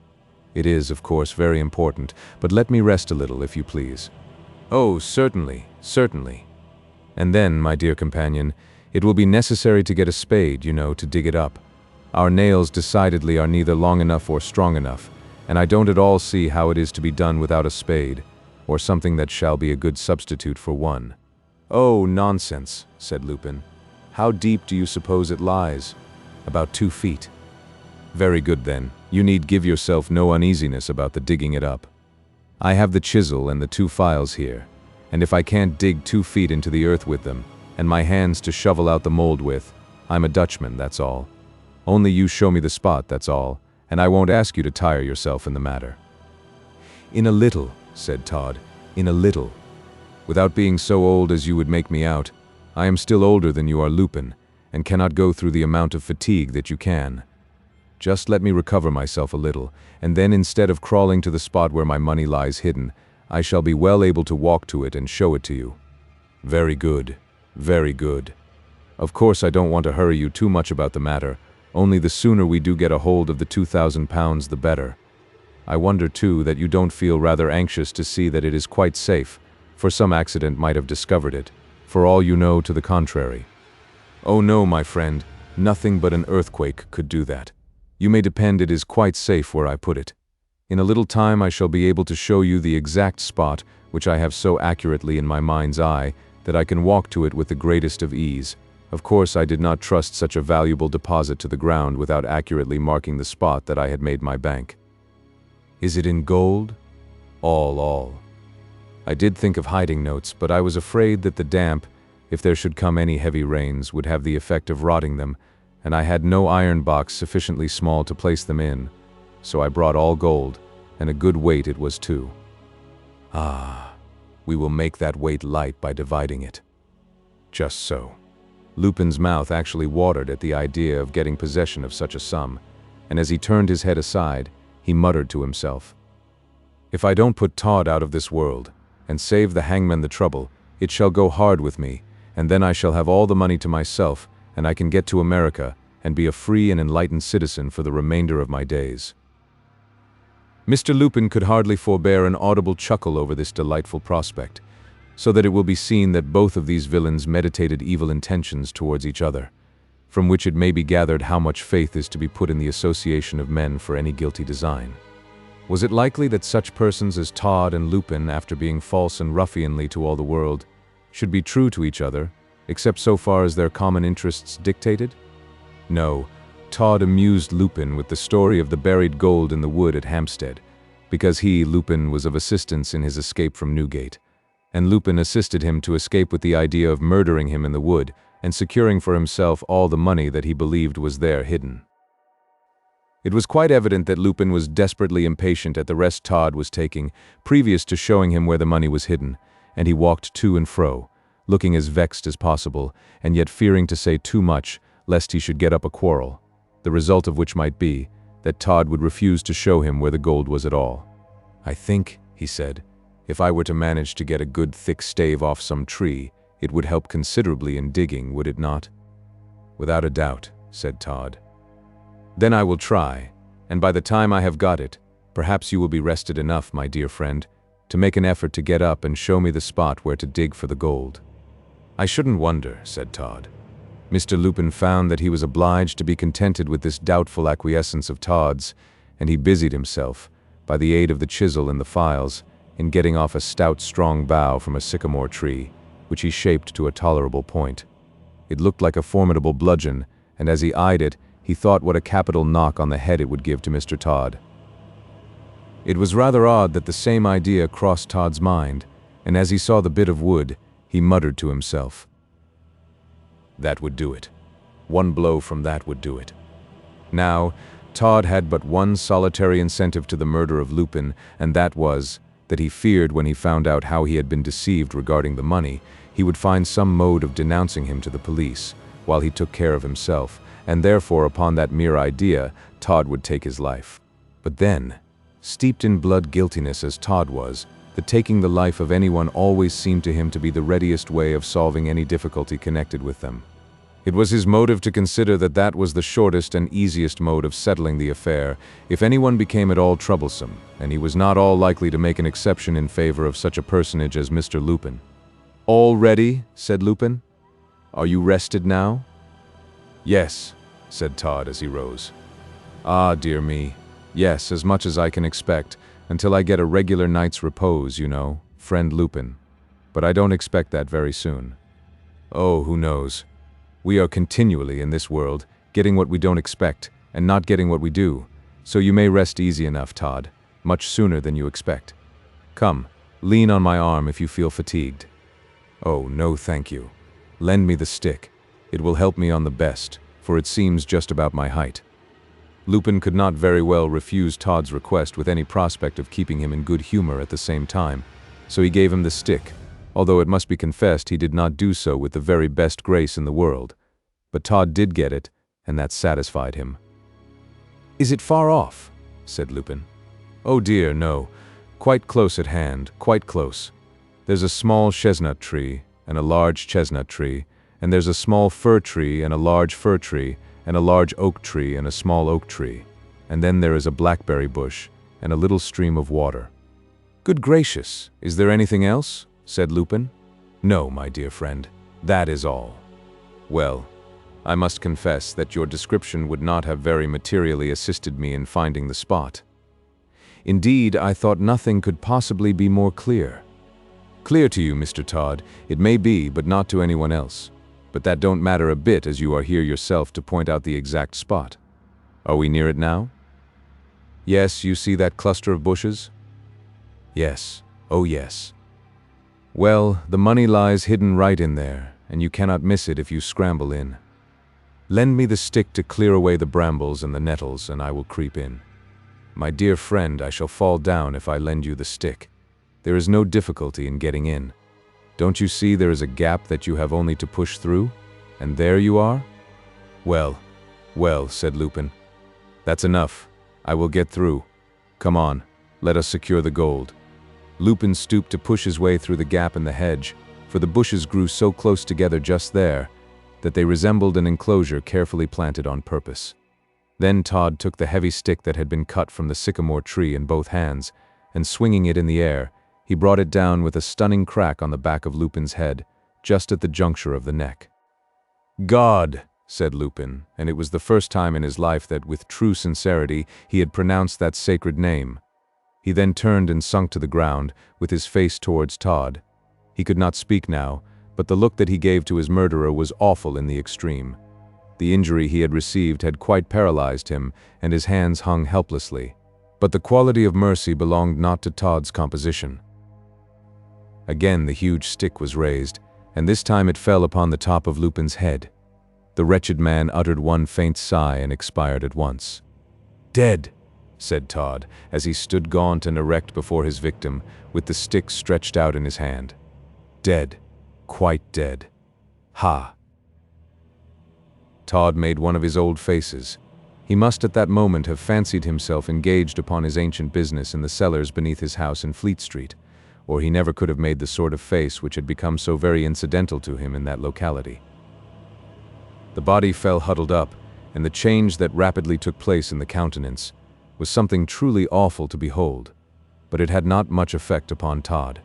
It is, of course, very important, but let me rest a little, if you please." "Oh, certainly, certainly." "And then, my dear companion, it will be necessary to get a spade, you know, to dig it up. Our nails decidedly are neither long enough or strong enough, and I don't at all see how it is to be done without a spade, or something that shall be a good substitute for one." "Oh, nonsense," said Lupin. How deep do you suppose it lies? About 2 feet. Very good then. You need give yourself no uneasiness about the digging it up. I have the chisel and the 2 files here, and if I can't dig 2 feet into the earth with them, and my hands to shovel out the mold with, I'm a Dutchman, that's all. Only you show me the spot, that's all, and I won't ask you to tire yourself in the matter. In a little, said Todd, in a little. Without being so old as you would make me out, I am still older than you are, Lupin, and cannot go through the amount of fatigue that you can. Just let me recover myself a little, and then instead of crawling to the spot where my money lies hidden, I shall be well able to walk to it and show it to you. Very good, very good. Of course I don't want to hurry you too much about the matter, only the sooner we do get a hold of the £2,000 the better. I wonder too that you don't feel rather anxious to see that it is quite safe, for some accident might have discovered it, for all you know to the contrary. Oh no, my friend, nothing but an earthquake could do that. You may depend it is quite safe where I put it. In a little time I shall be able to show you the exact spot which I have so accurately in my mind's eye that I can walk to it with the greatest of ease. Of course I did not trust such a valuable deposit to the ground without accurately marking the spot that I had made my bank. Is it in gold? All. I did think of hiding notes, but I was afraid that the damp, if there should come any heavy rains, would have the effect of rotting them, and I had no iron box sufficiently small to place them in, so I brought all gold, and a good weight it was too. Ah, we will make that weight light by dividing it. Just so. Lupin's mouth actually watered at the idea of getting possession of such a sum, and as he turned his head aside, he muttered to himself, "If I don't put Todd out of this world, and save the hangman the trouble, it shall go hard with me, and then I shall have all the money to myself, and I can get to America and be a free and enlightened citizen for the remainder of my days." Mr. Lupin could hardly forbear an audible chuckle over this delightful prospect, so that it will be seen that both of these villains meditated evil intentions towards each other, from which it may be gathered how much faith is to be put in the association of men for any guilty design. Was it likely that such persons as Todd and Lupin, after being false and ruffianly to all the world, should be true to each other, except so far as their common interests dictated? No, Todd amused Lupin with the story of the buried gold in the wood at Hampstead, because he, Lupin, was of assistance in his escape from Newgate, and Lupin assisted him to escape with the idea of murdering him in the wood and securing for himself all the money that he believed was there hidden. It was quite evident that Lupin was desperately impatient at the rest Todd was taking, previous to showing him where the money was hidden, and he walked to and fro, looking as vexed as possible, and yet fearing to say too much, lest he should get up a quarrel, the result of which might be that Todd would refuse to show him where the gold was at all. "I think," he said, "if I were to manage to get a good thick stave off some tree, it would help considerably in digging, would it not?" "Without a doubt," said Todd. "Then I will try, and by the time I have got it, perhaps you will be rested enough, my dear friend, to make an effort to get up and show me the spot where to dig for the gold." "I shouldn't wonder," said Todd. Mr. Lupin found that he was obliged to be contented with this doubtful acquiescence of Todd's, and he busied himself, by the aid of the chisel and the files, in getting off a stout, strong bough from a sycamore tree, which he shaped to a tolerable point. It looked like a formidable bludgeon, and as he eyed it, he thought what a capital knock on the head it would give to Mr. Todd. It was rather odd that the same idea crossed Todd's mind, and as he saw the bit of wood, he muttered to himself, "That would do it. One blow from that would do it." Now, Todd had but one solitary incentive to the murder of Lupin, and that was that he feared when he found out how he had been deceived regarding the money, he would find some mode of denouncing him to the police, while he took care of himself, and therefore upon that mere idea, Todd would take his life. But then, steeped in blood guiltiness as Todd was, the taking the life of anyone always seemed to him to be the readiest way of solving any difficulty connected with them. It was his motive to consider that that was the shortest and easiest mode of settling the affair, if anyone became at all troublesome, and he was not all likely to make an exception in favor of such a personage as Mr. Lupin. "All ready?" said Lupin. "Are you rested now?" "Yes," said Todd as he rose. "Ah, dear me. Yes, as much as I can expect, until I get a regular night's repose, you know, friend Lupin. But I don't expect that very soon. Oh, who knows? We are continually in this world, getting what we don't expect, and not getting what we do, so you may rest easy enough, Todd, much sooner than you expect. Come, lean on my arm if you feel fatigued. Oh, no thank you. Lend me the stick. It will help me on the best, for it seems just about my height. Lupin could not very well refuse Todd's request with any prospect of keeping him in good humor at the same time, so he gave him the stick, although it must be confessed he did not do so with the very best grace in the world. But Todd did get it, and that satisfied him. "Is it far off?" said Lupin. "Oh dear, no. Quite close at hand, quite close. There's a small chestnut tree, and a large chestnut tree, and there's a small fir tree and a large fir tree, and a large oak tree and a small oak tree, and then there is a blackberry bush and a little stream of water." "Good gracious, is there anything else?" said Lupin. "No, my dear friend, that is all." "Well, I must confess that your description would not have very materially assisted me in finding the spot. Indeed, I thought nothing could possibly be more clear. Clear to you, Mr. Todd, it may be, but not to anyone else. But that don't matter a bit, as you are here yourself to point out the exact spot. Are we near it now? Yes, you see that cluster of bushes? Yes, oh yes. Well, the money lies hidden right in there, and you cannot miss it if you scramble in. Lend me the stick to clear away the brambles and the nettles, and I will creep in. My dear friend, I shall fall down if I lend you the stick. There is no difficulty in getting in. Don't you see there is a gap that you have only to push through? And there you are? Well, well, said Lupin. That's enough. I will get through. Come on, let us secure the gold. Lupin stooped to push his way through the gap in the hedge, for the bushes grew so close together just there that they resembled an enclosure carefully planted on purpose. Then Todd took the heavy stick that had been cut from the sycamore tree in both hands, and swinging it in the air, he brought it down with a stunning crack on the back of Lupin's head, just at the juncture of the neck. God, said Lupin, and it was the first time in his life that, with true sincerity, he had pronounced that sacred name. He then turned and sunk to the ground, with his face towards Todd. He could not speak now, but the look that he gave to his murderer was awful in the extreme. The injury he had received had quite paralyzed him, and his hands hung helplessly. But the quality of mercy belonged not to Todd's composition. Again the huge stick was raised, and this time it fell upon the top of Lupin's head. The wretched man uttered one faint sigh and expired at once. Dead, said Todd, as he stood gaunt and erect before his victim, with the stick stretched out in his hand. Dead, quite dead. Ha! Todd made one of his old faces. He must at that moment have fancied himself engaged upon his ancient business in the cellars beneath his house in Fleet Street, or he never could have made the sort of face which had become so very incidental to him in that locality. The body fell huddled up, and the change that rapidly took place in the countenance was something truly awful to behold, but it had not much effect upon Todd.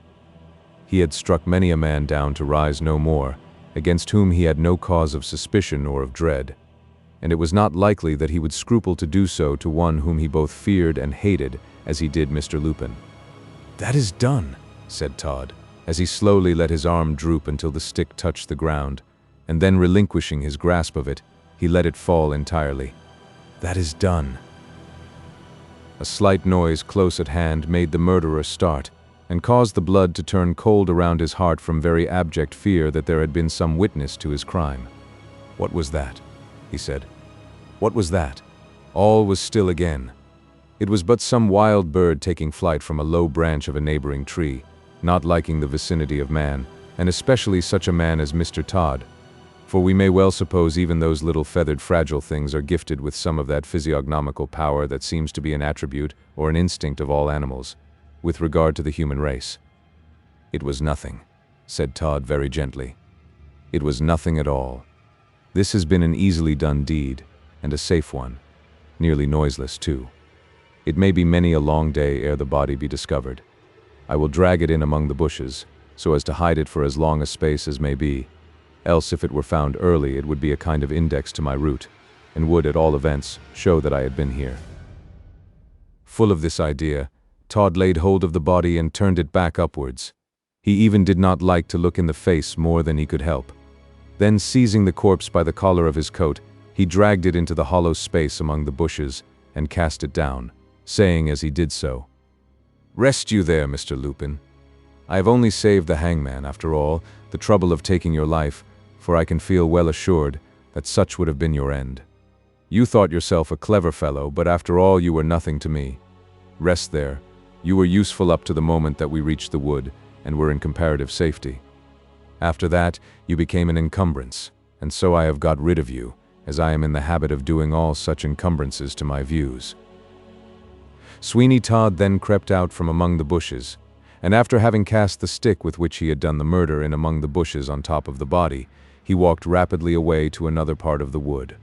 He had struck many a man down to rise no more, against whom he had no cause of suspicion or of dread, and it was not likely that he would scruple to do so to one whom he both feared and hated as he did Mr. Lupin. That is done, said Todd, as he slowly let his arm droop until the stick touched the ground, and then relinquishing his grasp of it, he let it fall entirely. That is done. A slight noise close at hand made the murderer start, and caused the blood to turn cold around his heart from very abject fear that there had been some witness to his crime. What was that? He said. What was that? All was still again. It was but some wild bird taking flight from a low branch of a neighboring tree, not liking the vicinity of man, and especially such a man as Mr. Todd, for we may well suppose even those little feathered fragile things are gifted with some of that physiognomical power that seems to be an attribute or an instinct of all animals, with regard to the human race. It was nothing, said Todd very gently. It was nothing at all. This has been an easily done deed, and a safe one, nearly noiseless too. It may be many a long day ere the body be discovered. I will drag it in among the bushes, so as to hide it for as long a space as may be, else if it were found early it would be a kind of index to my route, and would at all events show that I had been here. Full of this idea, Todd laid hold of the body and turned it back upwards. He even did not like to look in the face more than he could help. Then, seizing the corpse by the collar of his coat, he dragged it into the hollow space among the bushes and cast it down, saying as he did so, "Rest you there, Mr. Lupin. I have only saved the hangman, after all, the trouble of taking your life, for I can feel well assured that such would have been your end. You thought yourself a clever fellow, but after all you were nothing to me. Rest there. You were useful up to the moment that we reached the wood, and were in comparative safety. After that, you became an encumbrance, and so I have got rid of you, as I am in the habit of doing all such encumbrances to my views." Sweeney Todd then crept out from among the bushes, and after having cast the stick with which he had done the murder in among the bushes on top of the body, he walked rapidly away to another part of the wood.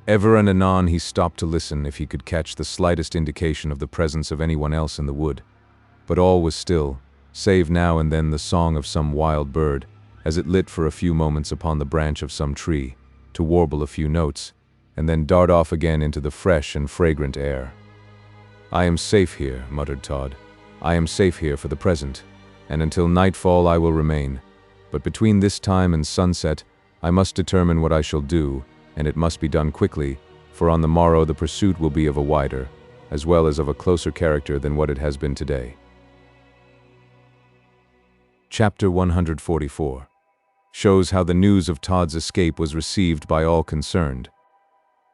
Ever and anon he stopped to listen if he could catch the slightest indication of the presence of anyone else in the wood, but all was still, save now and then the song of some wild bird, as it lit for a few moments upon the branch of some tree, to warble a few notes, and then dart off again into the fresh and fragrant air. "I am safe here," muttered Todd. "I am safe here for the present, and until nightfall I will remain. But between this time and sunset, I must determine what I shall do, and it must be done quickly, for on the morrow the pursuit will be of a wider, as well as of a closer character than what it has been today." Chapter 144 shows how the news of Todd's escape was received by all concerned.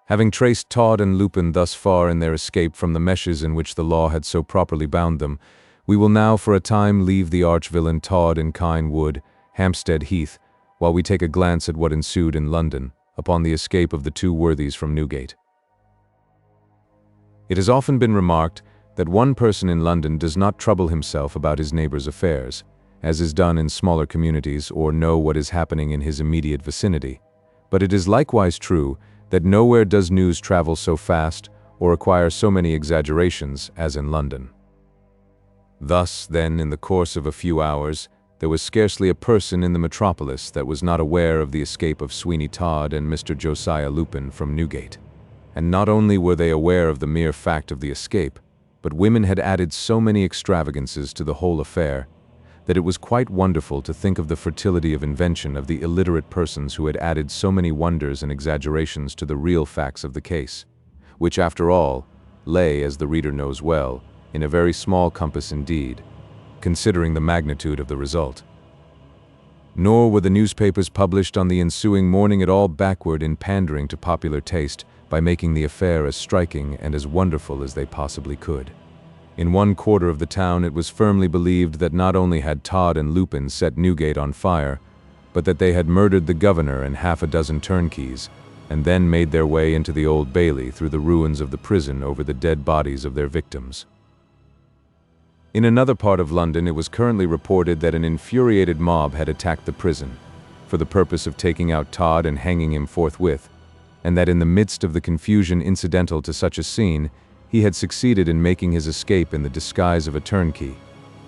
Having traced Todd and Lupin thus far in their escape from the meshes in which the law had so properly bound them, we will now for a time leave the arch-villain Todd in CAEN Wood, Hampstead Heath, while we take a glance at what ensued in London, upon the escape of the two worthies from Newgate. It has often been remarked that one person in London does not trouble himself about his neighbor's affairs, as is done in smaller communities, or know what is happening in his immediate vicinity. But it is likewise true that nowhere does news travel so fast or acquire so many exaggerations as in London. Thus, then, in the course of a few hours, there was scarcely a person in the metropolis that was not aware of the escape of Sweeney Todd and Mr. Josiah Lupin from Newgate. And not only were they aware of the mere fact of the escape, but women had added so many extravagances to the whole affair that it was quite wonderful to think of the fertility of invention of the illiterate persons who had added so many wonders and exaggerations to the real facts of the case, which, after all, lay, as the reader knows well, in a very small compass indeed, considering the magnitude of the result. Nor were the newspapers published on the ensuing morning at all backward in pandering to popular taste by making the affair as striking and as wonderful as they possibly could. In one quarter of the town it was firmly believed that not only had Todd and Lupin set Newgate on fire, but that they had murdered the governor and half a dozen turnkeys, and then made their way into the Old Bailey through the ruins of the prison over the dead bodies of their victims. In another part of London it was currently reported that an infuriated mob had attacked the prison, for the purpose of taking out Todd and hanging him forthwith, and that in the midst of the confusion incidental to such a scene, he had succeeded in making his escape in the disguise of a turnkey,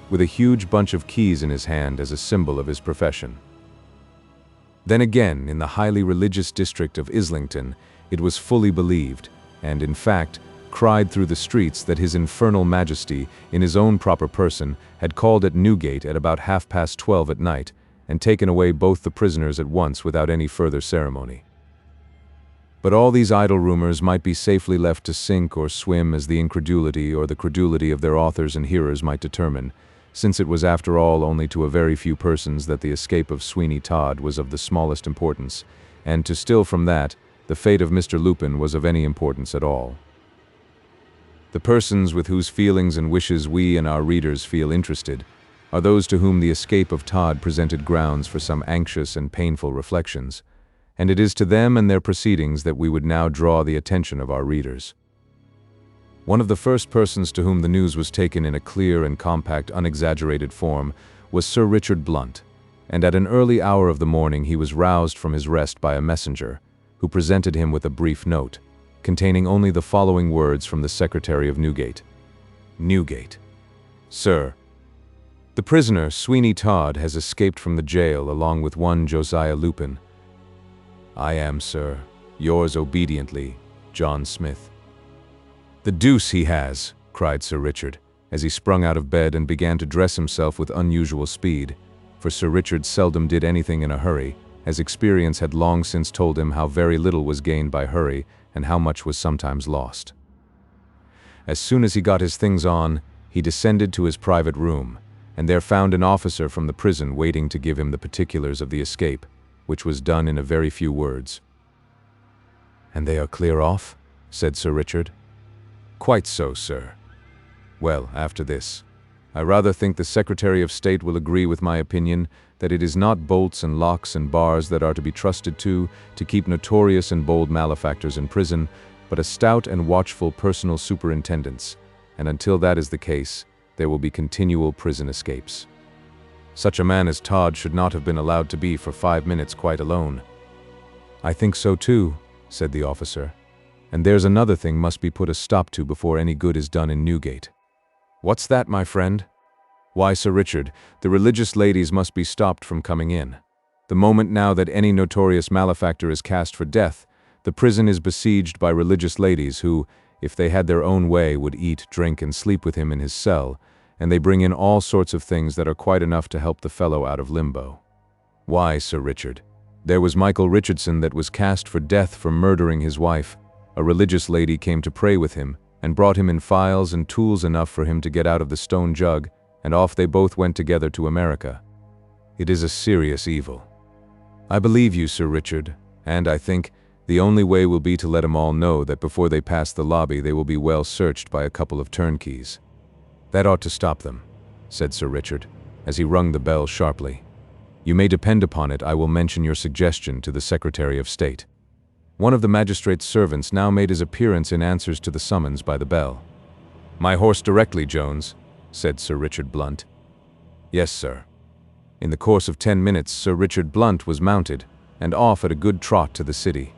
with a huge bunch of keys in his hand as a symbol of his profession. Then again, in the highly religious district of Islington, it was fully believed, and in fact, cried through the streets that His Infernal Majesty, in his own proper person, had called at Newgate at about 12:30 at night, and taken away both the prisoners at once without any further ceremony. But all these idle rumors might be safely left to sink or swim as the incredulity or the credulity of their authors and hearers might determine, since it was after all only to a very few persons that the escape of Sweeney Todd was of the smallest importance, and to still from that, the fate of Mr. Lupin was of any importance at all. The persons with whose feelings and wishes we and our readers feel interested are those to whom the escape of Todd presented grounds for some anxious and painful reflections, and it is to them and their proceedings that we would now draw the attention of our readers. One of the first persons to whom the news was taken in a clear and compact, unexaggerated form was Sir Richard Blunt, and at an early hour of the morning he was roused from his rest by a messenger, who presented him with a brief note, containing only the following words from the Secretary of Newgate. Newgate. Sir, the prisoner, Sweeney Todd, has escaped from the jail along with one Josiah Lupin. I am, sir, yours obediently, John Smith. The deuce he has, cried Sir Richard, as he sprung out of bed and began to dress himself with unusual speed, for Sir Richard seldom did anything in a hurry, as experience had long since told him how very little was gained by hurry and how much was sometimes lost. As soon as he got his things on, he descended to his private room, and there found an officer from the prison waiting to give him the particulars of the escape, which was done in a very few words. "And they are clear off?" said Sir Richard. "Quite so, sir." "Well, after this, I rather think the Secretary of State will agree with my opinion that it is not bolts and locks and bars that are to be trusted to keep notorious and bold malefactors in prison, but a stout and watchful personal superintendence, and until that is the case, there will be continual prison escapes. Such a man as Todd should not have been allowed to be for 5 minutes quite alone." "I think so too," said the officer. "And there's another thing must be put a stop to before any good is done in Newgate." "What's that, my friend?" "Why, Sir Richard, the religious ladies must be stopped from coming in. The moment now that any notorious malefactor is cast for death, the prison is besieged by religious ladies who, if they had their own way, would eat, drink, and sleep with him in his cell, and they bring in all sorts of things that are quite enough to help the fellow out of limbo. Why, Sir Richard, there was Michael Richardson that was cast for death for murdering his wife. A religious lady came to pray with him, and brought him in files and tools enough for him to get out of the stone jug, and off they both went together to America. It is a serious evil. I believe you, Sir Richard, and I think the only way will be to let 'em all know that before they pass the lobby they will be well searched by a couple of turnkeys. That ought to stop them," said Sir Richard, as he rung the bell sharply. "You may depend upon it I will mention your suggestion to the Secretary of State." One of the magistrate's servants now made his appearance in answers to the summons by the bell. "My horse directly, Jones," said Sir Richard Blunt. "Yes, sir." In the course of 10 minutes, Sir Richard Blunt was mounted, and off at a good trot to the city.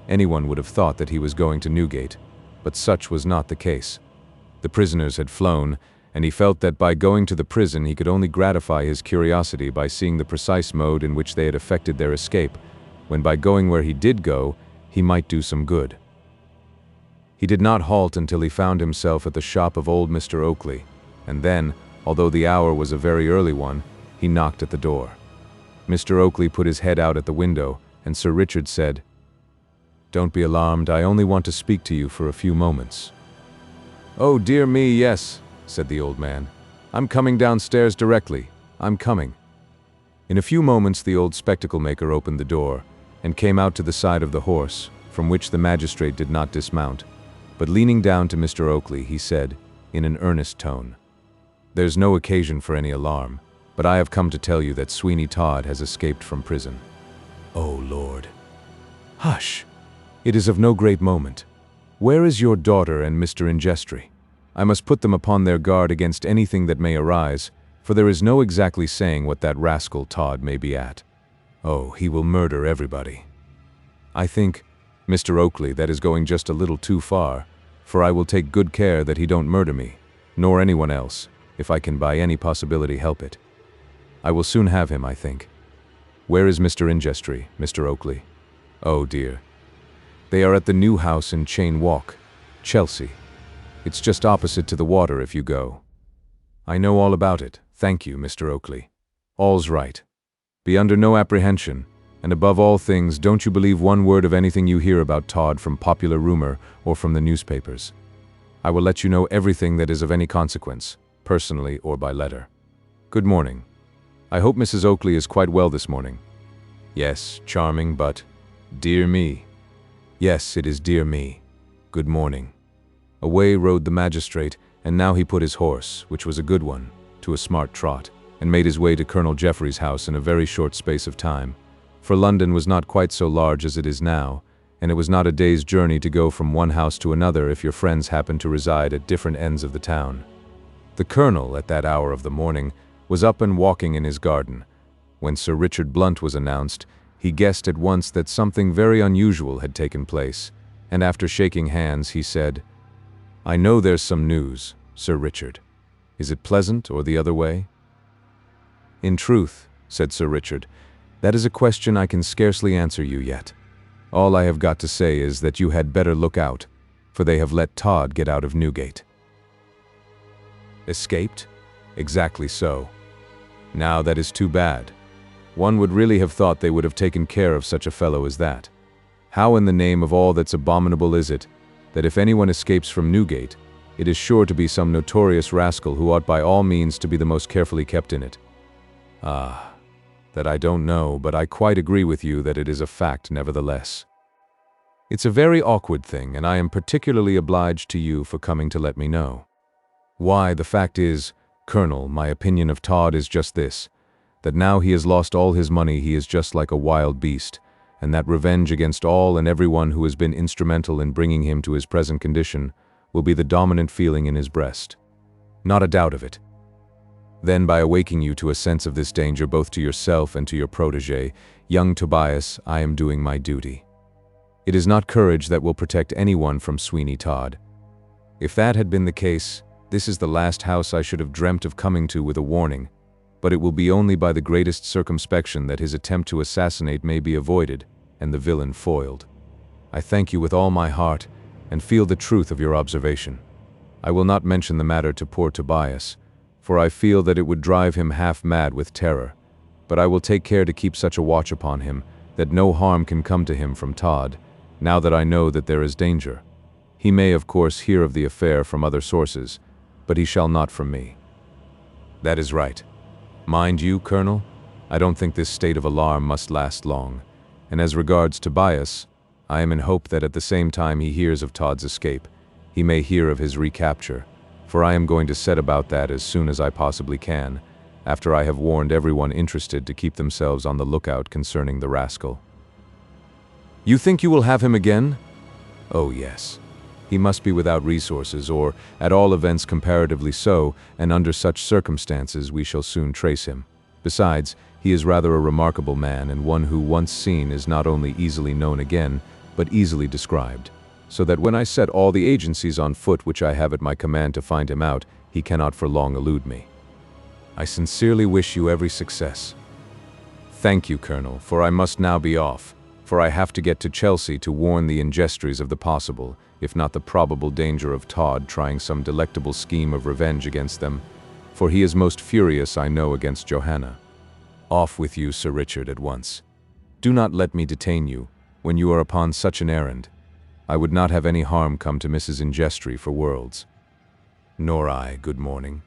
Anyone would have thought that he was going to Newgate, but such was not the case. The prisoners had flown, and he felt that by going to the prison he could only gratify his curiosity by seeing the precise mode in which they had effected their escape, when by going where he did go, he might do some good. He did not halt until he found himself at the shop of old Mr. Oakley, and then, although the hour was a very early one, he knocked at the door. Mr. Oakley put his head out at the window, and Sir Richard said, "Don't be alarmed, I only want to speak to you for a few moments." "Oh, dear me, yes," said the old man. "I'm coming downstairs directly. I'm coming." In a few moments the old spectacle-maker opened the door, and came out to the side of the horse, from which the magistrate did not dismount, but leaning down to Mr. Oakley, he said, in an earnest tone, "There's no occasion for any alarm, but I have come to tell you that Sweeney Todd has escaped from prison." "Oh, Lord." "Hush! It is of no great moment. Where is your daughter and Mr. Ingestry? I must put them upon their guard against anything that may arise, for there is no exactly saying what that rascal Todd may be at. Oh, he will murder everybody. I think, Mr. Oakley, that is going just a little too far, for I will take good care that he don't murder me, nor anyone else, if I can by any possibility help it. I will soon have him, I think. Where is Mr. Ingestry, Mr. Oakley?" "Oh, dear. They are at the new house in Chain Walk, Chelsea. It's just opposite to the water if you go." "I know all about it, thank you, Mr. Oakley. All's right. Be under no apprehension, and above all things, don't you believe one word of anything you hear about Todd from popular rumor or from the newspapers. I will let you know everything that is of any consequence, personally or by letter. Good morning. I hope Mrs. Oakley is quite well this morning." "Yes, charming, but dear me." "Yes, it is dear me. Good morning." Away rode the magistrate, and now he put his horse, which was a good one, to a smart trot, and made his way to Colonel Jeffrey's house in a very short space of time, for London was not quite so large as it is now, and it was not a day's journey to go from one house to another if your friends happened to reside at different ends of the town. The Colonel, at that hour of the morning, was up and walking in his garden. When Sir Richard Blunt was announced, he guessed at once that something very unusual had taken place, and after shaking hands, he said, "I know there's some news, Sir Richard. Is it pleasant or the other way?" "In truth," said Sir Richard, "that is a question I can scarcely answer you yet. All I have got to say is that you had better look out, for they have let Todd get out of Newgate." "Escaped?" "Exactly so. Now that is too bad. One would really have thought they would have taken care of such a fellow as that. How in the name of all that's abominable is it, that if anyone escapes from Newgate, it is sure to be some notorious rascal who ought by all means to be the most carefully kept in it? Ah, that I don't know, but I quite agree with you that it is a fact nevertheless. It's a very awkward thing, and I am particularly obliged to you for coming to let me know. Why, the fact is, Colonel, my opinion of Todd is just this, that now he has lost all his money he is just like a wild beast, and that revenge against all and everyone who has been instrumental in bringing him to his present condition will be the dominant feeling in his breast. Not a doubt of it. Then, by awaking you to a sense of this danger both to yourself and to your protégé, young Tobias, I am doing my duty. It is not courage that will protect anyone from Sweeney Todd. If that had been the case, this is the last house I should have dreamt of coming to with a warning, but it will be only by the greatest circumspection that his attempt to assassinate may be avoided and the villain foiled. I thank you with all my heart and feel the truth of your observation. I will not mention the matter to poor Tobias, for I feel that it would drive him half mad with terror, but I will take care to keep such a watch upon him that no harm can come to him from Todd, now that I know that there is danger. He may, of course, hear of the affair from other sources, but he shall not from me. That is right. Mind you, Colonel, I don't think this state of alarm must last long, and as regards Tobias, I am in hope that at the same time he hears of Todd's escape, he may hear of his recapture, for I am going to set about that as soon as I possibly can, after I have warned everyone interested to keep themselves on the lookout concerning the rascal. You think you will have him again? Oh yes. He must be without resources, or, at all events comparatively so, and under such circumstances we shall soon trace him. Besides, he is rather a remarkable man, and one who, once seen, is not only easily known again, but easily described, so that when I set all the agencies on foot which I have at my command to find him out, he cannot for long elude me. I sincerely wish you every success. Thank you, Colonel, for I must now be off, for I have to get to Chelsea to warn the ingestries of the possible, if not the probable danger of Todd trying some delectable scheme of revenge against them, for he is most furious, I know, against Johanna. Off with you, Sir Richard, at once. Do not let me detain you, when you are upon such an errand. I would not have any harm come to Mrs. Ingestry for worlds. Nor I, good morning.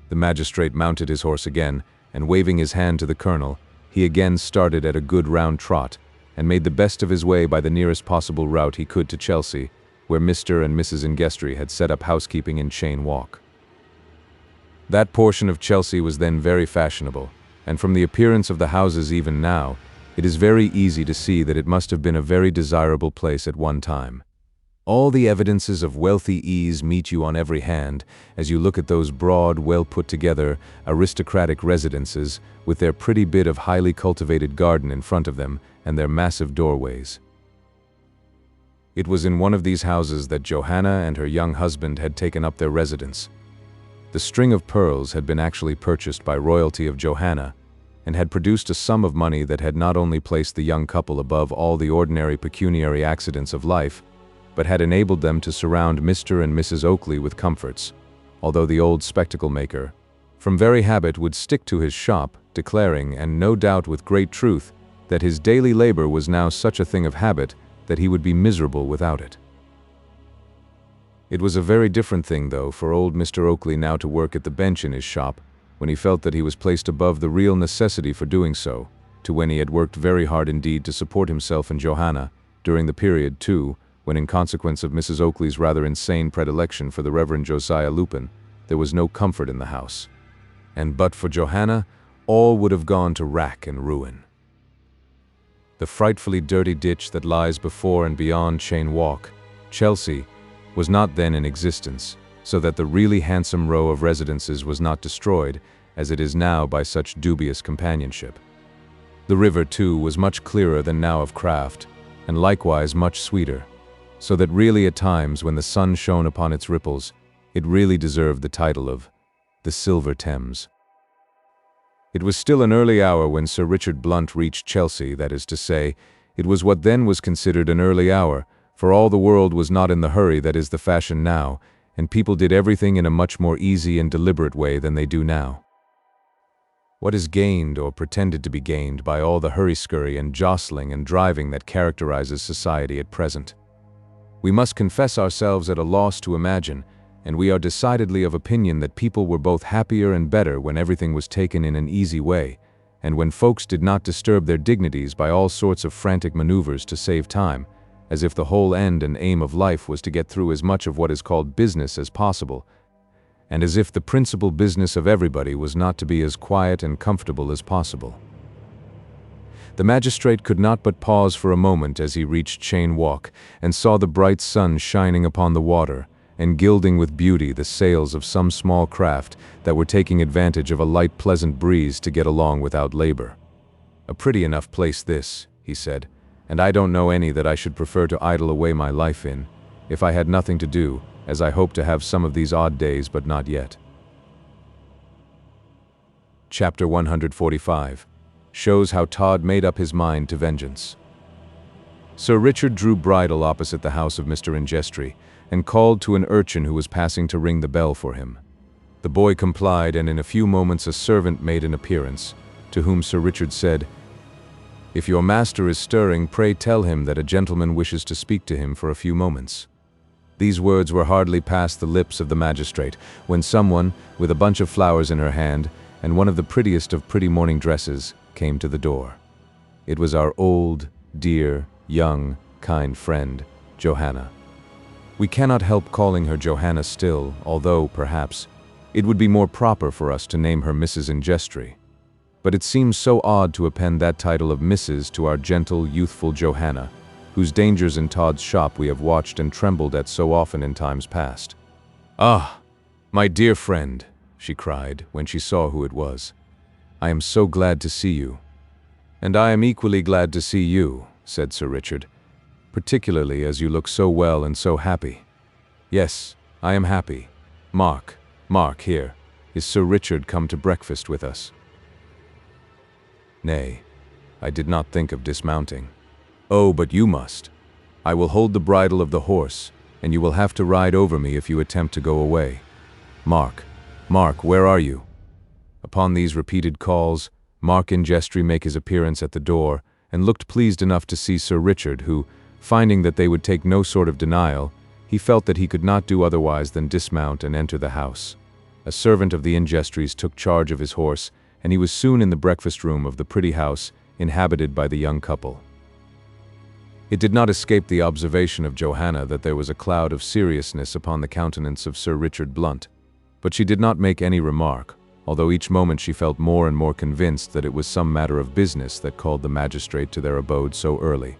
The magistrate mounted his horse again, and waving his hand to the colonel, he again started at a good round trot, and made the best of his way by the nearest possible route he could to Chelsea, where Mr. and Mrs. Ingestry had set up housekeeping in Cheyne Walk. That portion of Chelsea was then very fashionable, and from the appearance of the houses even now, it is very easy to see that it must have been a very desirable place at one time. All the evidences of wealthy ease meet you on every hand as you look at those broad, well-put-together, aristocratic residences with their pretty bit of highly cultivated garden in front of them and their massive doorways. It was in one of these houses that Johanna and her young husband had taken up their residence. The string of pearls had been actually purchased by royalty of Johanna, and had produced a sum of money that had not only placed the young couple above all the ordinary pecuniary accidents of life, but had enabled them to surround Mr. and Mrs. Oakley with comforts, although the old spectacle maker, from very habit, would stick to his shop, declaring, and no doubt with great truth, that his daily labor was now such a thing of habit that he would be miserable without it. It was a very different thing, though, for old Mr. Oakley now to work at the bench in his shop, when he felt that he was placed above the real necessity for doing so, to when he had worked very hard indeed to support himself and Johanna, during the period, too, when in consequence of Mrs. Oakley's rather insane predilection for the Reverend Josiah Lupin, there was no comfort in the house. And but for Johanna, all would have gone to rack and ruin. The frightfully dirty ditch that lies before and beyond Cheyne Walk, Chelsea, was not then in existence, so that the really handsome row of residences was not destroyed, as it is now by such dubious companionship. The river, too, was much clearer than now of craft, and likewise much sweeter, so that really at times when the sun shone upon its ripples, it really deserved the title of the Silver Thames. It was still an early hour when Sir Richard Blunt reached Chelsea, that is to say, it was what then was considered an early hour, for all the world was not in the hurry that is the fashion now, and people did everything in a much more easy and deliberate way than they do now. What is gained or pretended to be gained by all the hurry-scurry and jostling and driving that characterizes society at present? We must confess ourselves at a loss to imagine, and we are decidedly of opinion that people were both happier and better when everything was taken in an easy way, and when folks did not disturb their dignities by all sorts of frantic maneuvers to save time, as if the whole end and aim of life was to get through as much of what is called business as possible, and as if the principal business of everybody was not to be as quiet and comfortable as possible. The magistrate could not but pause for a moment as he reached Cheyne Walk and saw the bright sun shining upon the water and gilding with beauty the sails of some small craft that were taking advantage of a light, pleasant breeze to get along without labor. "A pretty enough place this," he said, "and I don't know any that I should prefer to idle away my life in, if I had nothing to do, as I hope to have some of these odd days, but not yet." Chapter 145 shows how Todd made up his mind to vengeance. Sir Richard drew bridle opposite the house of Mr. Ingestry, and called to an urchin who was passing to ring the bell for him. The boy complied, and in a few moments a servant made an appearance, to whom Sir Richard said, "If your master is stirring, pray tell him that a gentleman wishes to speak to him for a few moments." These words were hardly past the lips of the magistrate, when someone, with a bunch of flowers in her hand, and one of the prettiest of pretty morning dresses, came to the door. It was our old, dear, young, kind friend, Johanna. We cannot help calling her Johanna still, although, perhaps, it would be more proper for us to name her Mrs. Ingestry. But it seems so odd to append that title of Mrs. to our gentle, youthful Johanna, whose dangers in Todd's shop we have watched and trembled at so often in times past. "Ah, my dear friend," she cried, when she saw who it was. "I am so glad to see you." "And I am equally glad to see you," said Sir Richard, "particularly as you look so well and so happy." "Yes, I am happy. Mark, here, is Sir Richard come to breakfast with us?" "Nay, I did not think of dismounting." "Oh, but you must. I will hold the bridle of the horse, and you will have to ride over me if you attempt to go away. Mark, where are you?" Upon these repeated calls, Mark Ingestry made his appearance at the door, and looked pleased enough to see Sir Richard, who, finding that they would take no sort of denial, he felt that he could not do otherwise than dismount and enter the house. A servant of the Ingestrys took charge of his horse, and he was soon in the breakfast room of the pretty house inhabited by the young couple. It did not escape the observation of Johanna that there was a cloud of seriousness upon the countenance of Sir Richard Blunt, but she did not make any remark, although each moment she felt more and more convinced that it was some matter of business that called the magistrate to their abode so early.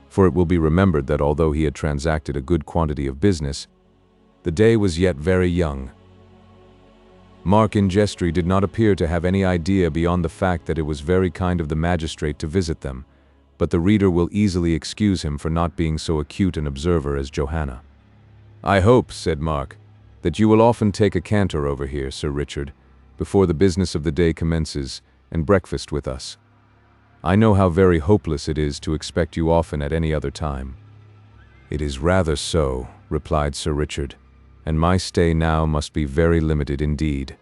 For it will be remembered that although he had transacted a good quantity of business, the day was yet very young. Mark Ingestry did not appear to have any idea beyond the fact that it was very kind of the magistrate to visit them, but the reader will easily excuse him for not being so acute an observer as Johanna. "I hope," said Mark, "that you will often take a canter over here, Sir Richard, before the business of the day commences, and breakfast with us. I know how very hopeless it is to expect you often at any other time." "It is rather so," replied Sir Richard, "and my stay now must be very limited indeed.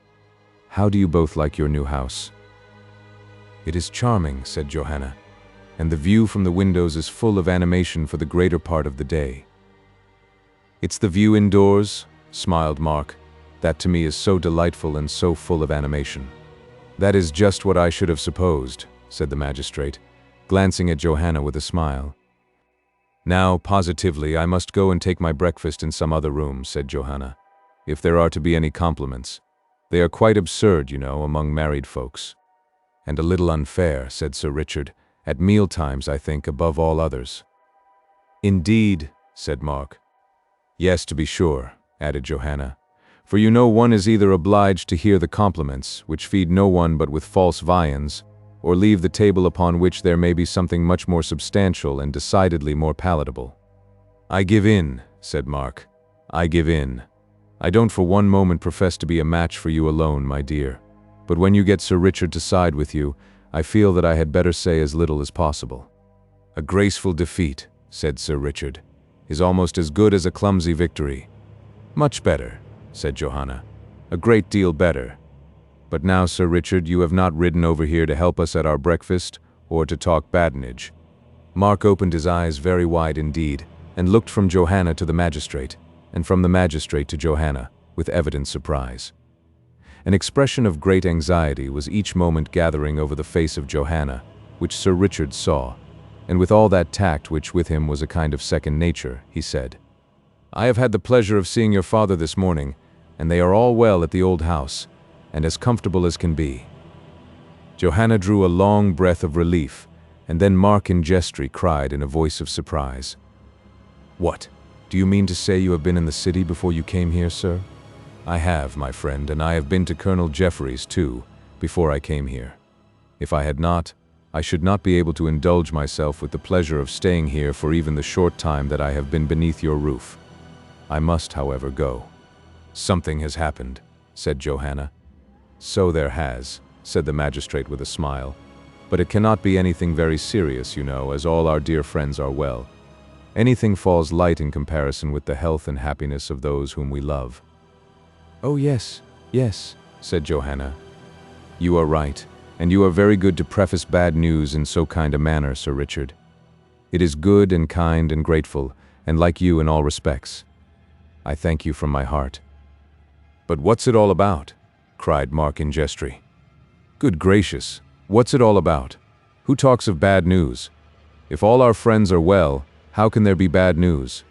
How do you both like your new house?" "It is charming," said Johanna, "and the view from the windows is full of animation for the greater part of the day." "It's the view indoors," smiled Mark, "that to me is so delightful and so full of animation." "That is just what I should have supposed," said the magistrate, glancing at Johanna with a smile. "Now, positively, I must go and take my breakfast in some other room," said Johanna, "if there are to be any compliments. They are quite absurd, you know, among married folks." "And a little unfair," said Sir Richard, "at meal-times, I think, above all others." "Indeed," said Mark. "Yes, to be sure," added Johanna, "for you know one is either obliged to hear the compliments, which feed no one but with false viands, or leave the table upon which there may be something much more substantial and decidedly more palatable." "I give in," said Mark. "I give in. I don't for one moment profess to be a match for you alone, my dear, but when you get Sir Richard to side with you, I feel that I had better say as little as possible." "A graceful defeat," said Sir Richard, "is almost as good as a clumsy victory." "Much better," said Johanna. "A great deal better. But now, Sir Richard, you have not ridden over here to help us at our breakfast or to talk badinage." Mark opened his eyes very wide indeed and looked from Johanna to the magistrate, and from the magistrate to Johanna, with evident surprise. An expression of great anxiety was each moment gathering over the face of Johanna, which Sir Richard saw, and with all that tact which with him was a kind of second nature, he said, "I have had the pleasure of seeing your father this morning, and they are all well at the old house, and as comfortable as can be." Johanna drew a long breath of relief, and then Mark in Jestry cried in a voice of surprise, "What? Do you mean to say you have been in the city before you came here, sir?" "I have, my friend, and I have been to Colonel Jeffrey's, too, before I came here. If I had not, I should not be able to indulge myself with the pleasure of staying here for even the short time that I have been beneath your roof. I must, however, go." "Something has happened," said Johanna. "So there has," said the magistrate with a smile. "But it cannot be anything very serious, you know, as all our dear friends are well. Anything falls light in comparison with the health and happiness of those whom we love." "Oh yes, yes," said Johanna. "You are right, and you are very good to preface bad news in so kind a manner, Sir Richard. It is good and kind and grateful, and like you in all respects. I thank you from my heart." "But what's it all about?" cried Mark in Jestry. "Good gracious, what's it all about? Who talks of bad news? If all our friends are well, how can there be bad news?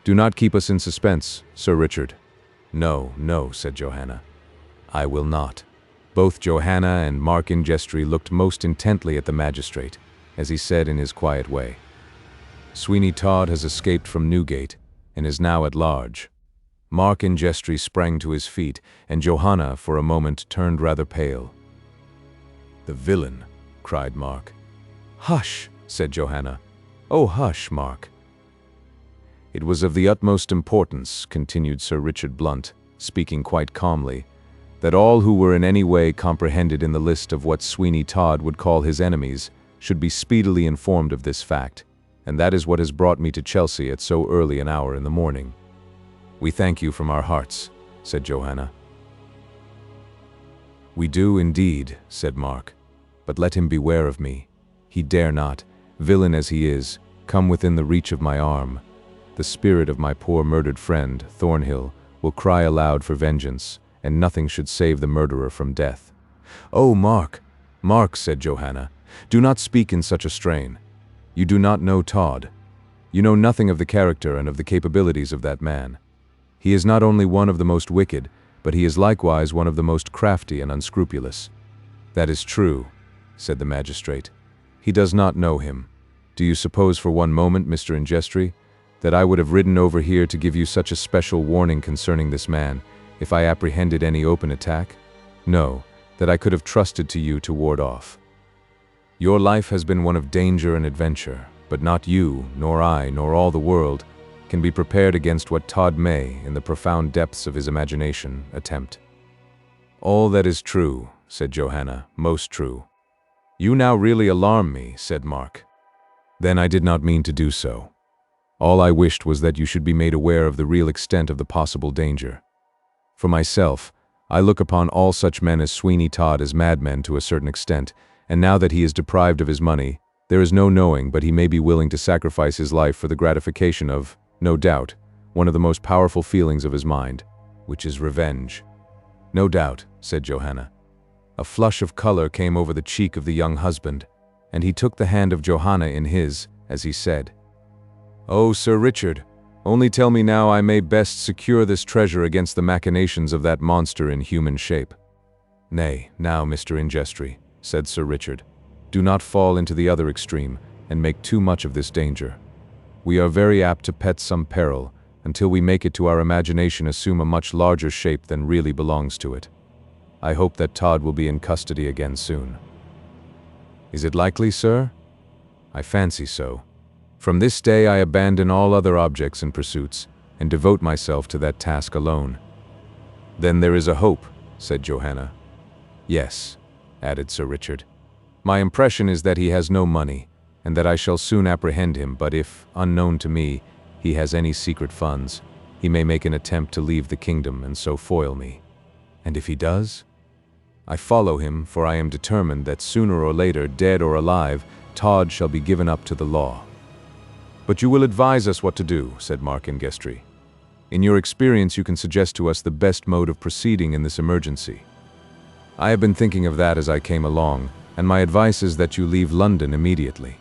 Do not keep us in suspense, Sir Richard." "No, no," said Johanna. "I will not." Both Johanna and Mark in Jestry looked most intently at the magistrate, as he said in his quiet way, "Sweeney Todd has escaped from Newgate, and is now at large." Mark in Jestry sprang to his feet, and Johanna, for a moment, turned rather pale. "The villain!" cried Mark. "Hush!" said Johanna. "Oh, hush, Mark." "It was of the utmost importance," continued Sir Richard Blunt, speaking quite calmly, "that all who were in any way comprehended in the list of what Sweeney Todd would call his enemies should be speedily informed of this fact, and that is what has brought me to Chelsea at so early an hour in the morning." "We thank you from our hearts," said Johanna. "We do indeed," said Mark, "but let him beware of me. He dare not, villain as he is, come within the reach of my arm. The spirit of my poor murdered friend, Thornhill, will cry aloud for vengeance, and nothing should save the murderer from death." "Oh, Mark, Mark," said Johanna, "do not speak in such a strain. You do not know Todd. You know nothing of the character and of the capabilities of that man. He is not only one of the most wicked, but he is likewise one of the most crafty and unscrupulous." "That is true," said the magistrate. "He does not know him. Do you suppose for one moment, Mr. Ingestry, that I would have ridden over here to give you such a special warning concerning this man, if I apprehended any open attack? No, that I could have trusted to you to ward off. Your life has been one of danger and adventure, but not you, nor I, nor all the world, can be prepared against what Todd may, in the profound depths of his imagination, attempt." "All that is true," said Johanna, "most true." "You now really alarm me," said Mark. "Then I did not mean to do so. All I wished was that you should be made aware of the real extent of the possible danger. For myself, I look upon all such men as Sweeney Todd as madmen to a certain extent, and now that he is deprived of his money, there is no knowing but he may be willing to sacrifice his life for the gratification of, no doubt, one of the most powerful feelings of his mind, which is revenge." "No doubt," said Johanna. A flush of color came over the cheek of the young husband, and he took the hand of Johanna in his, as he said, "Oh, Sir Richard, only tell me now I may best secure this treasure against the machinations of that monster in human shape." "Nay, now, Mr. Ingestry," said Sir Richard, "do not fall into the other extreme, and make too much of this danger. We are very apt to pet some peril, until we make it to our imagination assume a much larger shape than really belongs to it. I hope that Todd will be in custody again soon." "Is it likely, sir?" "I fancy so. From this day I abandon all other objects and pursuits, and devote myself to that task alone." "Then there is a hope," said Johanna. "Yes," added Sir Richard. "My impression is that he has no money, and that I shall soon apprehend him, but if, unknown to me, he has any secret funds, he may make an attempt to leave the kingdom and so foil me." "And if he does?" I follow him, for I am determined that sooner or later, dead or alive, Todd shall be given up to the law." "But you will advise us what to do," said Mark Ingestri. "In your experience, you can suggest to us the best mode of proceeding in this emergency." "I have been thinking of that as I came along, and my advice is that you leave London immediately.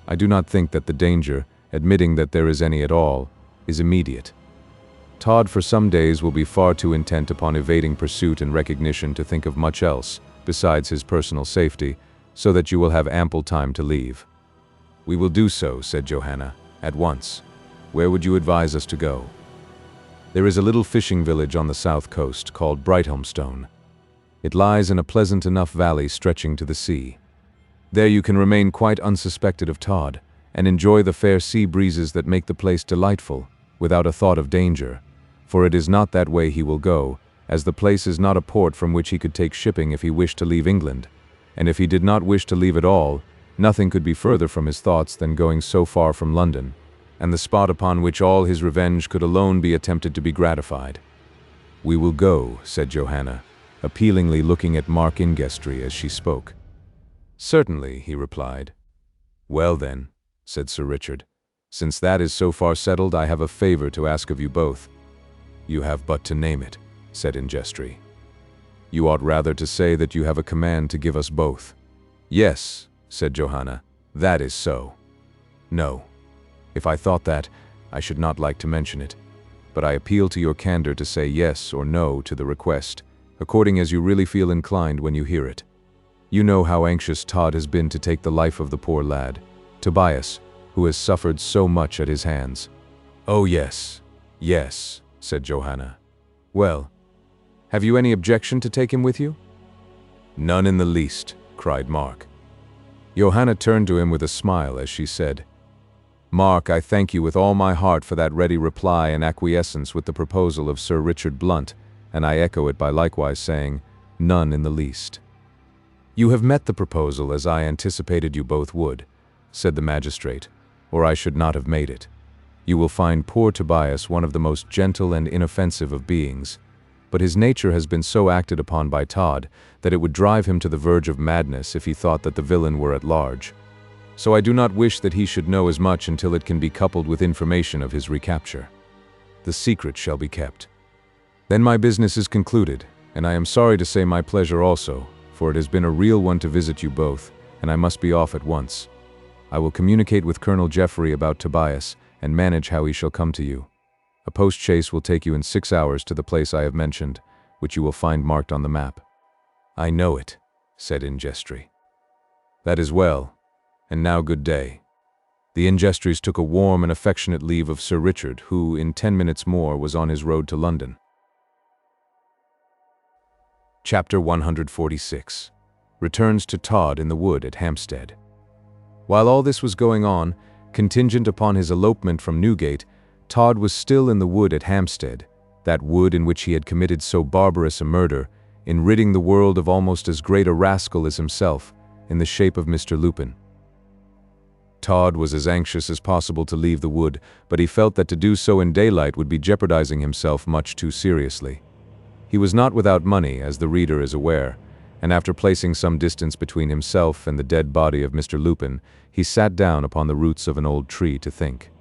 I do not think that the danger, admitting that there is any at all, is immediate. Todd for some days will be far too intent upon evading pursuit and recognition to think of much else, besides his personal safety, so that you will have ample time to leave." "We will do so," said Johanna, "at once. Where would you advise us to go?" "There is a little fishing village on the south coast called Brighthelmstone. It lies in a pleasant enough valley stretching to the sea. There you can remain quite unsuspected of Todd, and enjoy the fair sea breezes that make the place delightful, without a thought of danger, for it is not that way he will go, as the place is not a port from which he could take shipping if he wished to leave England, and if he did not wish to leave at all, nothing could be further from his thoughts than going so far from London, and the spot upon which all his revenge could alone be attempted to be gratified." "We will go," said Johanna, appealingly looking at Mark Ingestri as she spoke. "Certainly," he replied. "Well then," said Sir Richard, "since that is so far settled, I have a favor to ask of you both." "You have but to name it," said Ingestri. "You ought rather to say that you have a command to give us both." "Yes," said Johanna, "that is so." "No. If I thought that, I should not like to mention it, but I appeal to your candor to say yes or no to the request, according as you really feel inclined when you hear it. You know how anxious Todd has been to take the life of the poor lad, Tobias, who has suffered so much at his hands." "Oh yes, yes," said Johanna. "Well, have you any objection to take him with you?" "None in the least," cried Mark. Johanna turned to him with a smile as she said, "Mark, I thank you with all my heart for that ready reply and acquiescence with the proposal of Sir Richard Blunt, and I echo it by likewise saying, none in the least." "You have met the proposal as I anticipated you both would," said the magistrate, "or I should not have made it. You will find poor Tobias one of the most gentle and inoffensive of beings, but his nature has been so acted upon by Todd that it would drive him to the verge of madness if he thought that the villain were at large. So I do not wish that he should know as much until it can be coupled with information of his recapture. The secret shall be kept. Then my business is concluded, and I am sorry to say my pleasure also, for it has been a real one to visit you both, and I must be off at once. I will communicate with Colonel Jeffrey about Tobias, and manage how he shall come to you. A post-chaise will take you in 6 hours to the place I have mentioned, which you will find marked on the map." "I know it," said Ingestri. "That is well, and now good day." The Ingestris took a warm and affectionate leave of Sir Richard, who, in 10 minutes more, was on his road to London. Chapter 146. Returns to Todd in the wood at Hampstead. While all this was going on, contingent upon his elopement from Newgate, Todd was still in the wood at Hampstead, that wood in which he had committed so barbarous a murder, in ridding the world of almost as great a rascal as himself, in the shape of Mr. Lupin. Todd was as anxious as possible to leave the wood, but he felt that to do so in daylight would be jeopardizing himself much too seriously. He was not without money, as the reader is aware, and after placing some distance between himself and the dead body of Mr. Lupin, he sat down upon the roots of an old tree to think.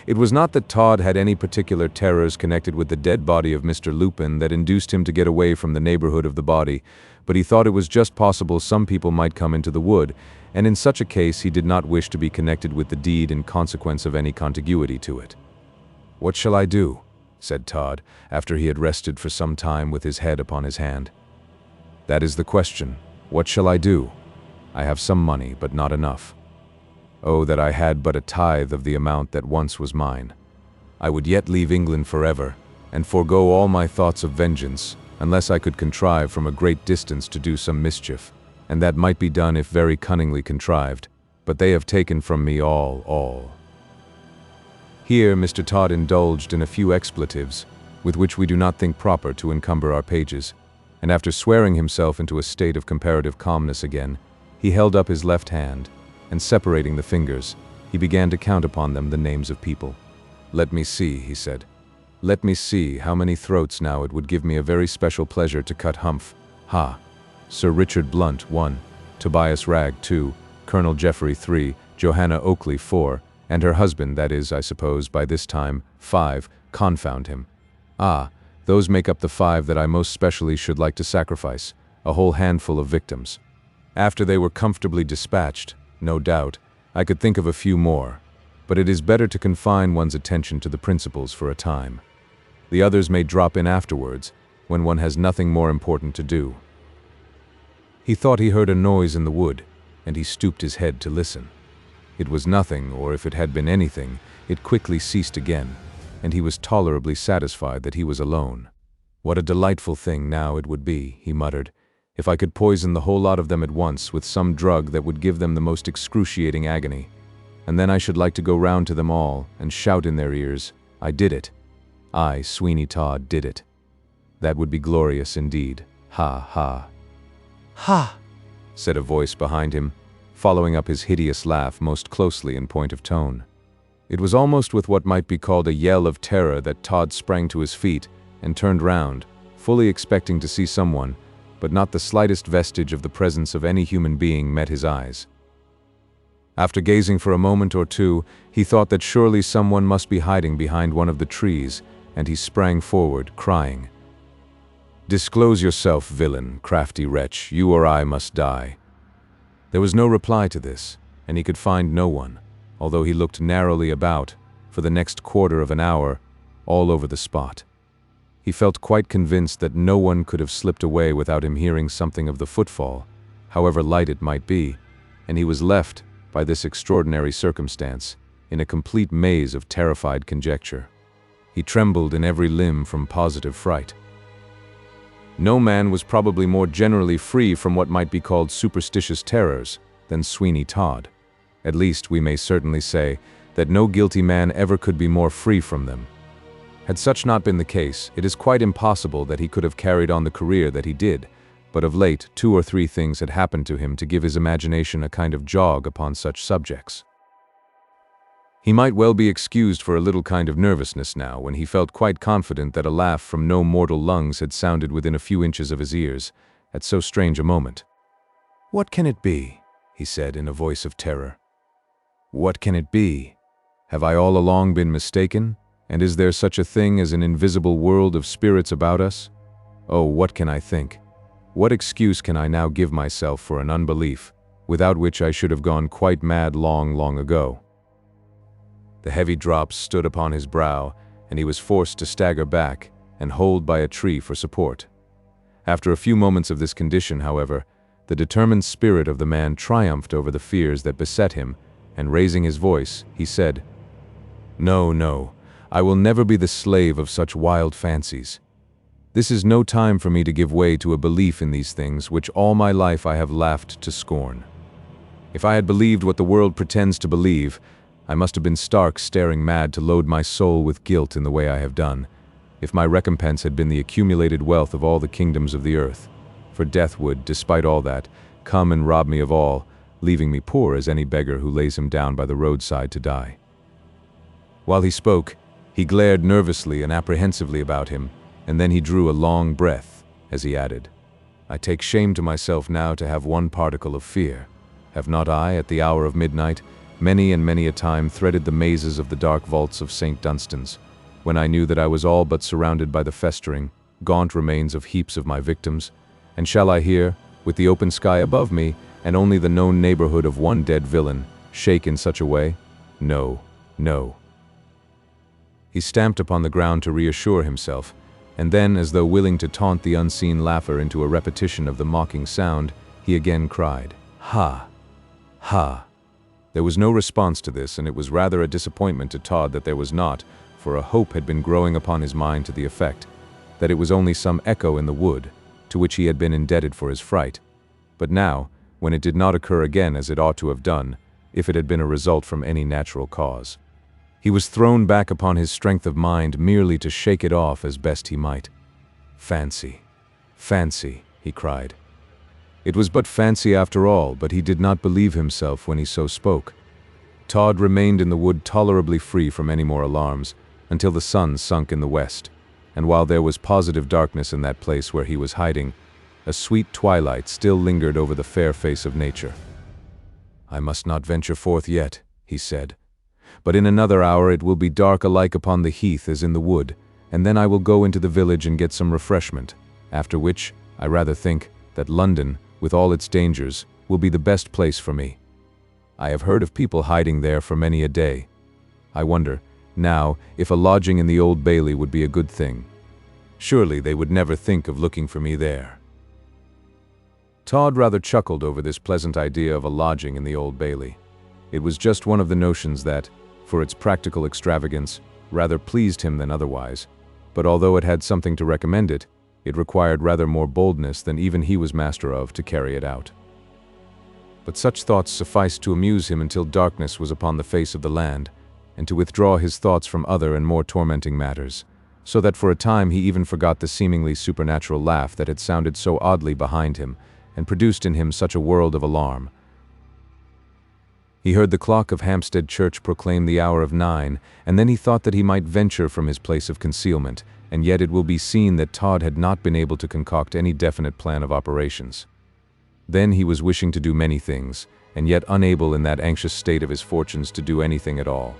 It was not that Todd had any particular terrors connected with the dead body of Mr. Lupin that induced him to get away from the neighborhood of the body, but he thought it was just possible some people might come into the wood, and in such a case he did not wish to be connected with the deed in consequence of any contiguity to it. "What shall I do?" said Todd, after he had rested for some time with his head upon his hand. "That is the question. What shall I do? I have some money, but not enough. Oh, that I had but a tithe of the amount that once was mine. I would yet leave England forever, and forego all my thoughts of vengeance, unless I could contrive from a great distance to do some mischief, and that might be done if very cunningly contrived, but they have taken from me all. Here Mr. Todd indulged in a few expletives, with which we do not think proper to encumber our pages, and after swearing himself into a state of comparative calmness again, he held up his left hand, and separating the fingers, he began to count upon them the names of people. "Let me see," he said. Let me see how many throats now. It would give me a very special pleasure to cut Humph. Ha. Sir Richard Blunt 1, Tobias Ragg 2, Colonel Jeffrey 3, Johanna Oakley 4, and her husband, that is, I suppose, by this time, 5, confound him. Ah, those make up the 5 that I most specially should like to sacrifice, a whole handful of victims. After they were comfortably dispatched, no doubt, I could think of a few more, but it is better to confine one's attention to the principals for a time. The others may drop in afterwards, when one has nothing more important to do. He thought he heard a noise in the wood, and he stooped his head to listen. It was nothing, or if it had been anything, it quickly ceased again, and he was tolerably satisfied that he was alone. What a delightful thing now it would be, he muttered, if I could poison the whole lot of them at once with some drug that would give them the most excruciating agony. And then I should like to go round to them all and shout in their ears, I did it. I, Sweeney Todd, did it. That would be glorious indeed. Ha, ha. Ha, said a voice behind him, following up his hideous laugh most closely in point of tone. It was almost with what might be called a yell of terror that Todd sprang to his feet and turned round, fully expecting to see someone, but not the slightest vestige of the presence of any human being met his eyes. After gazing for a moment or two, he thought that surely someone must be hiding behind one of the trees, and he sprang forward, crying, "Disclose yourself, villain, crafty wretch, you or I must die." There was no reply to this, and he could find no one, although he looked narrowly about, for the next quarter of an hour, all over the spot. He felt quite convinced that no one could have slipped away without him hearing something of the footfall, however light it might be, and he was left, by this extraordinary circumstance, in a complete maze of terrified conjecture. He trembled in every limb from positive fright. No man was probably more generally free from what might be called superstitious terrors than Sweeney Todd. At least we may certainly say that no guilty man ever could be more free from them. Had such not been the case, it is quite impossible that he could have carried on the career that he did, but of late 2 or 3 things had happened to him to give his imagination a kind of jog upon such subjects. He might well be excused for a little kind of nervousness now, when he felt quite confident that a laugh from no mortal lungs had sounded within a few inches of his ears, at so strange a moment. "What can it be?" he said in a voice of terror. "What can it be? Have I all along been mistaken? And is there such a thing as an invisible world of spirits about us? Oh, what can I think? What excuse can I now give myself for an unbelief, without which I should have gone quite mad long, long ago?" The heavy drops stood upon his brow, and he was forced to stagger back and hold by a tree for support. After a few moments of this condition, however, the determined spirit of the man triumphed over the fears that beset him, and raising his voice, he said, "No, no, I will never be the slave of such wild fancies. This is no time for me to give way to a belief in these things which all my life I have laughed to scorn. If I had believed what the world pretends to believe, I must have been stark staring mad to load my soul with guilt in the way I have done, if my recompense had been the accumulated wealth of all the kingdoms of the earth, for death would, despite all that, come and rob me of all, leaving me poor as any beggar who lays him down by the roadside to die." While he spoke, he glared nervously and apprehensively about him, and then he drew a long breath, as he added, "I take shame to myself now to have one particle of fear. Have not I, at the hour of midnight, many and many a time threaded the mazes of the dark vaults of St. Dunstan's, when I knew that I was all but surrounded by the festering, gaunt remains of heaps of my victims, and shall I here, with the open sky above me, and only the known neighborhood of one dead villain, shake in such a way? No, no." He stamped upon the ground to reassure himself, and then, as though willing to taunt the unseen laugher into a repetition of the mocking sound, he again cried, "Ha! Ha!" There was no response to this, and it was rather a disappointment to Todd that there was not, for a hope had been growing upon his mind to the effect that it was only some echo in the wood, to which he had been indebted for his fright. But now, when it did not occur again as it ought to have done, if it had been a result from any natural cause, he was thrown back upon his strength of mind merely to shake it off as best he might. "Fancy, fancy," he cried. It was but fancy after all, but he did not believe himself when he so spoke. Todd remained in the wood tolerably free from any more alarms, until the sun sunk in the west, and while there was positive darkness in that place where he was hiding, a sweet twilight still lingered over the fair face of nature. "I must not venture forth yet," he said, "but in another hour it will be dark alike upon the heath as in the wood, and then I will go into the village and get some refreshment, after which, I rather think, that London, with all its dangers, will be the best place for me. I have heard of people hiding there for many a day. I wonder, now, if a lodging in the Old Bailey would be a good thing. Surely they would never think of looking for me there." Todd rather chuckled over this pleasant idea of a lodging in the Old Bailey. It was just one of the notions that, for its practical extravagance, rather pleased him than otherwise, but although it had something to recommend it, it required rather more boldness than even he was master of to carry it out. But such thoughts sufficed to amuse him until darkness was upon the face of the land, and to withdraw his thoughts from other and more tormenting matters, so that for a time he even forgot the seemingly supernatural laugh that had sounded so oddly behind him and produced in him such a world of alarm. He heard the clock of Hampstead Church proclaim the hour of 9, and then he thought that he might venture from his place of concealment, and yet it will be seen that Todd had not been able to concoct any definite plan of operations. Then he was wishing to do many things, and yet unable in that anxious state of his fortunes to do anything at all.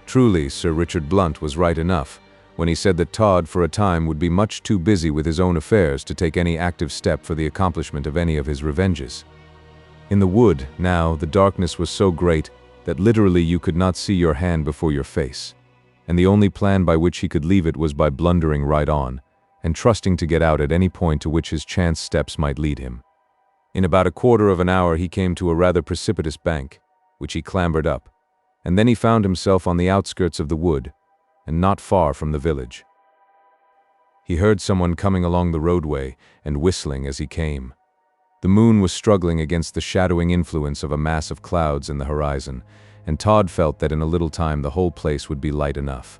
Truly, Sir Richard Blunt was right enough when he said that Todd for a time would be much too busy with his own affairs to take any active step for the accomplishment of any of his revenges. In the wood, now, the darkness was so great that literally you could not see your hand before your face, and the only plan by which he could leave it was by blundering right on, and trusting to get out at any point to which his chance steps might lead him. In about a quarter of an hour he came to a rather precipitous bank, which he clambered up, and then he found himself on the outskirts of the wood, and not far from the village. He heard someone coming along the roadway and whistling as he came. The moon was struggling against the shadowing influence of a mass of clouds in the horizon, and Todd felt that in a little time the whole place would be light enough.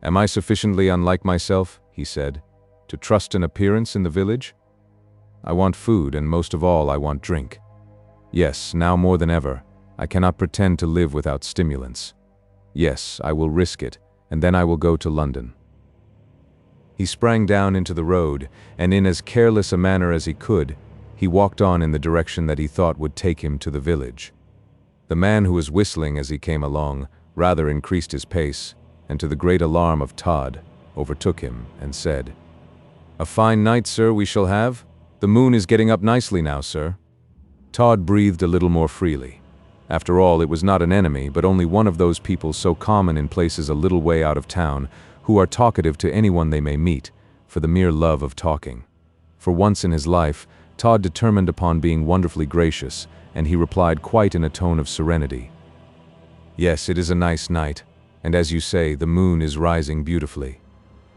"Am I sufficiently unlike myself," he said, "to trust an appearance in the village? I want food, and most of all I want drink. Yes, now more than ever, I cannot pretend to live without stimulants. Yes, I will risk it, and then I will go to London." He sprang down into the road, and in as careless a manner as he could, he walked on in the direction that he thought would take him to the village. The man who was whistling as he came along rather increased his pace, and to the great alarm of Todd, overtook him and said, "A fine night, sir, we shall have. The moon is getting up nicely now, sir." Todd breathed a little more freely. After all, it was not an enemy, but only one of those people so common in places a little way out of town, who are talkative to anyone they may meet, for the mere love of talking. For once in his life, Todd determined upon being wonderfully gracious, and he replied quite in a tone of serenity, "Yes, it is a nice night, and as you say, the moon is rising beautifully."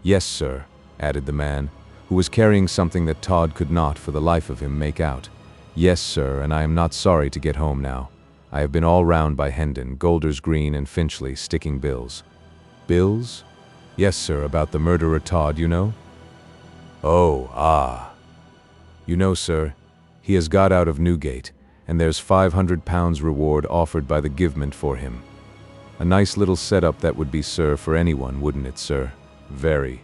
"Yes, sir," added the man, who was carrying something that Todd could not, for the life of him, make out. "Yes, sir, and I am not sorry to get home now. I have been all round by Hendon, Golders Green, and Finchley, sticking bills." "Bills?" "Yes, sir, about the murderer Todd, you know." "Oh, ah." "You know, sir, he has got out of Newgate, and there's £500 reward offered by the Government for him. A nice little set-up that would be, sir, for anyone, wouldn't it, sir? Very.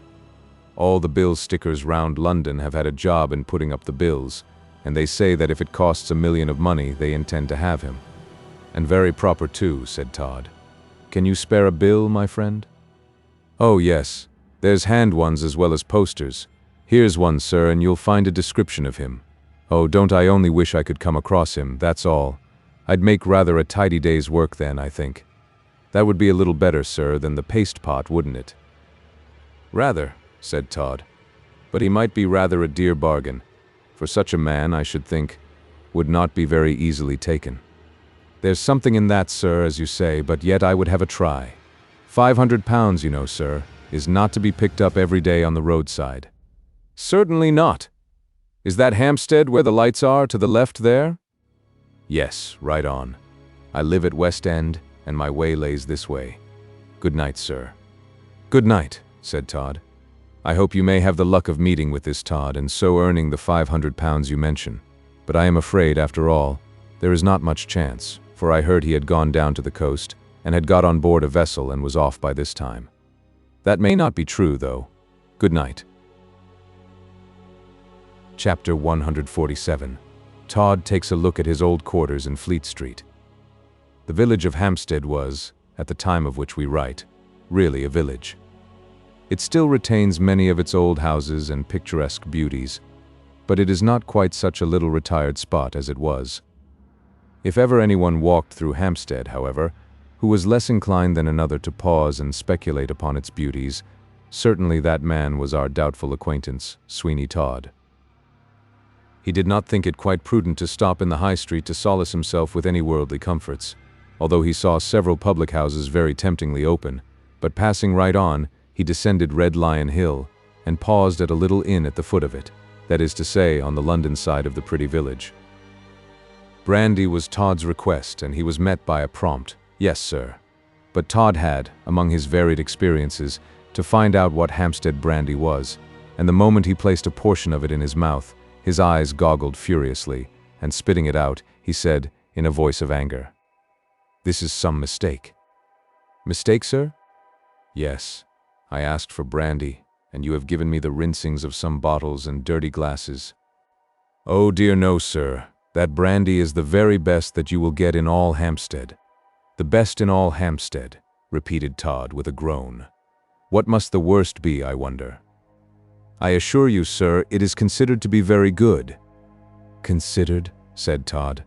All the bill stickers round London have had a job in putting up the bills, and they say that if it costs £1 million of money, they intend to have him." "And very proper too," said Todd. "Can you spare a bill, my friend?" "Oh, yes. There's hand ones as well as posters. Here's one, sir, and you'll find a description of him. Oh, don't I only wish I could come across him, that's all. I'd make rather a tidy day's work then, I think. That would be a little better, sir, than the paste pot, wouldn't it?" "Rather," said Todd. "But he might be rather a dear bargain. For such a man, I should think, would not be very easily taken." "There's something in that, sir, as you say, but yet I would have a try. £500, you know, sir, is not to be picked up every day on the roadside." "Certainly not. Is that Hampstead where the lights are, to the left there?" "Yes, right on. I live at West End, and my way lays this way. Good night, sir." "Good night," said Todd. "I hope you may have the luck of meeting with this Todd, and so earning the £500 you mention. But I am afraid, after all, there is not much chance, for I heard he had gone down to the coast, and had got on board a vessel and was off by this time. That may not be true, though. Good night. Chapter 147. Todd takes a look at his old quarters in Fleet Street. The village of Hampstead was, at the time of which we write, really a village. It still retains many of its old houses and picturesque beauties, but it is not quite such a little retired spot as it was. If ever anyone walked through Hampstead, however, who was less inclined than another to pause and speculate upon its beauties, certainly that man was our doubtful acquaintance, Sweeney Todd. He did not think it quite prudent to stop in the High Street to solace himself with any worldly comforts, although he saw several public houses very temptingly open, but passing right on, he descended Red Lion Hill and paused at a little inn at the foot of it, that is to say, on the London side of the pretty village. Brandy was Todd's request, and he was met by a prompt, "Yes, sir." But Todd had, among his varied experiences, to find out what Hampstead brandy was, and the moment he placed a portion of it in his mouth, his eyes goggled furiously, and spitting it out, he said, in a voice of anger, "This is some mistake." "Mistake, sir?" "Yes. I asked for brandy, and you have given me the rinsings of some bottles and dirty glasses." "Oh dear no, sir. That brandy is the very best that you will get in all Hampstead." "The best in all Hampstead," repeated Todd with a groan. "What must the worst be, I wonder?" "I assure you, sir, it is considered to be very good." "Considered?" said Todd.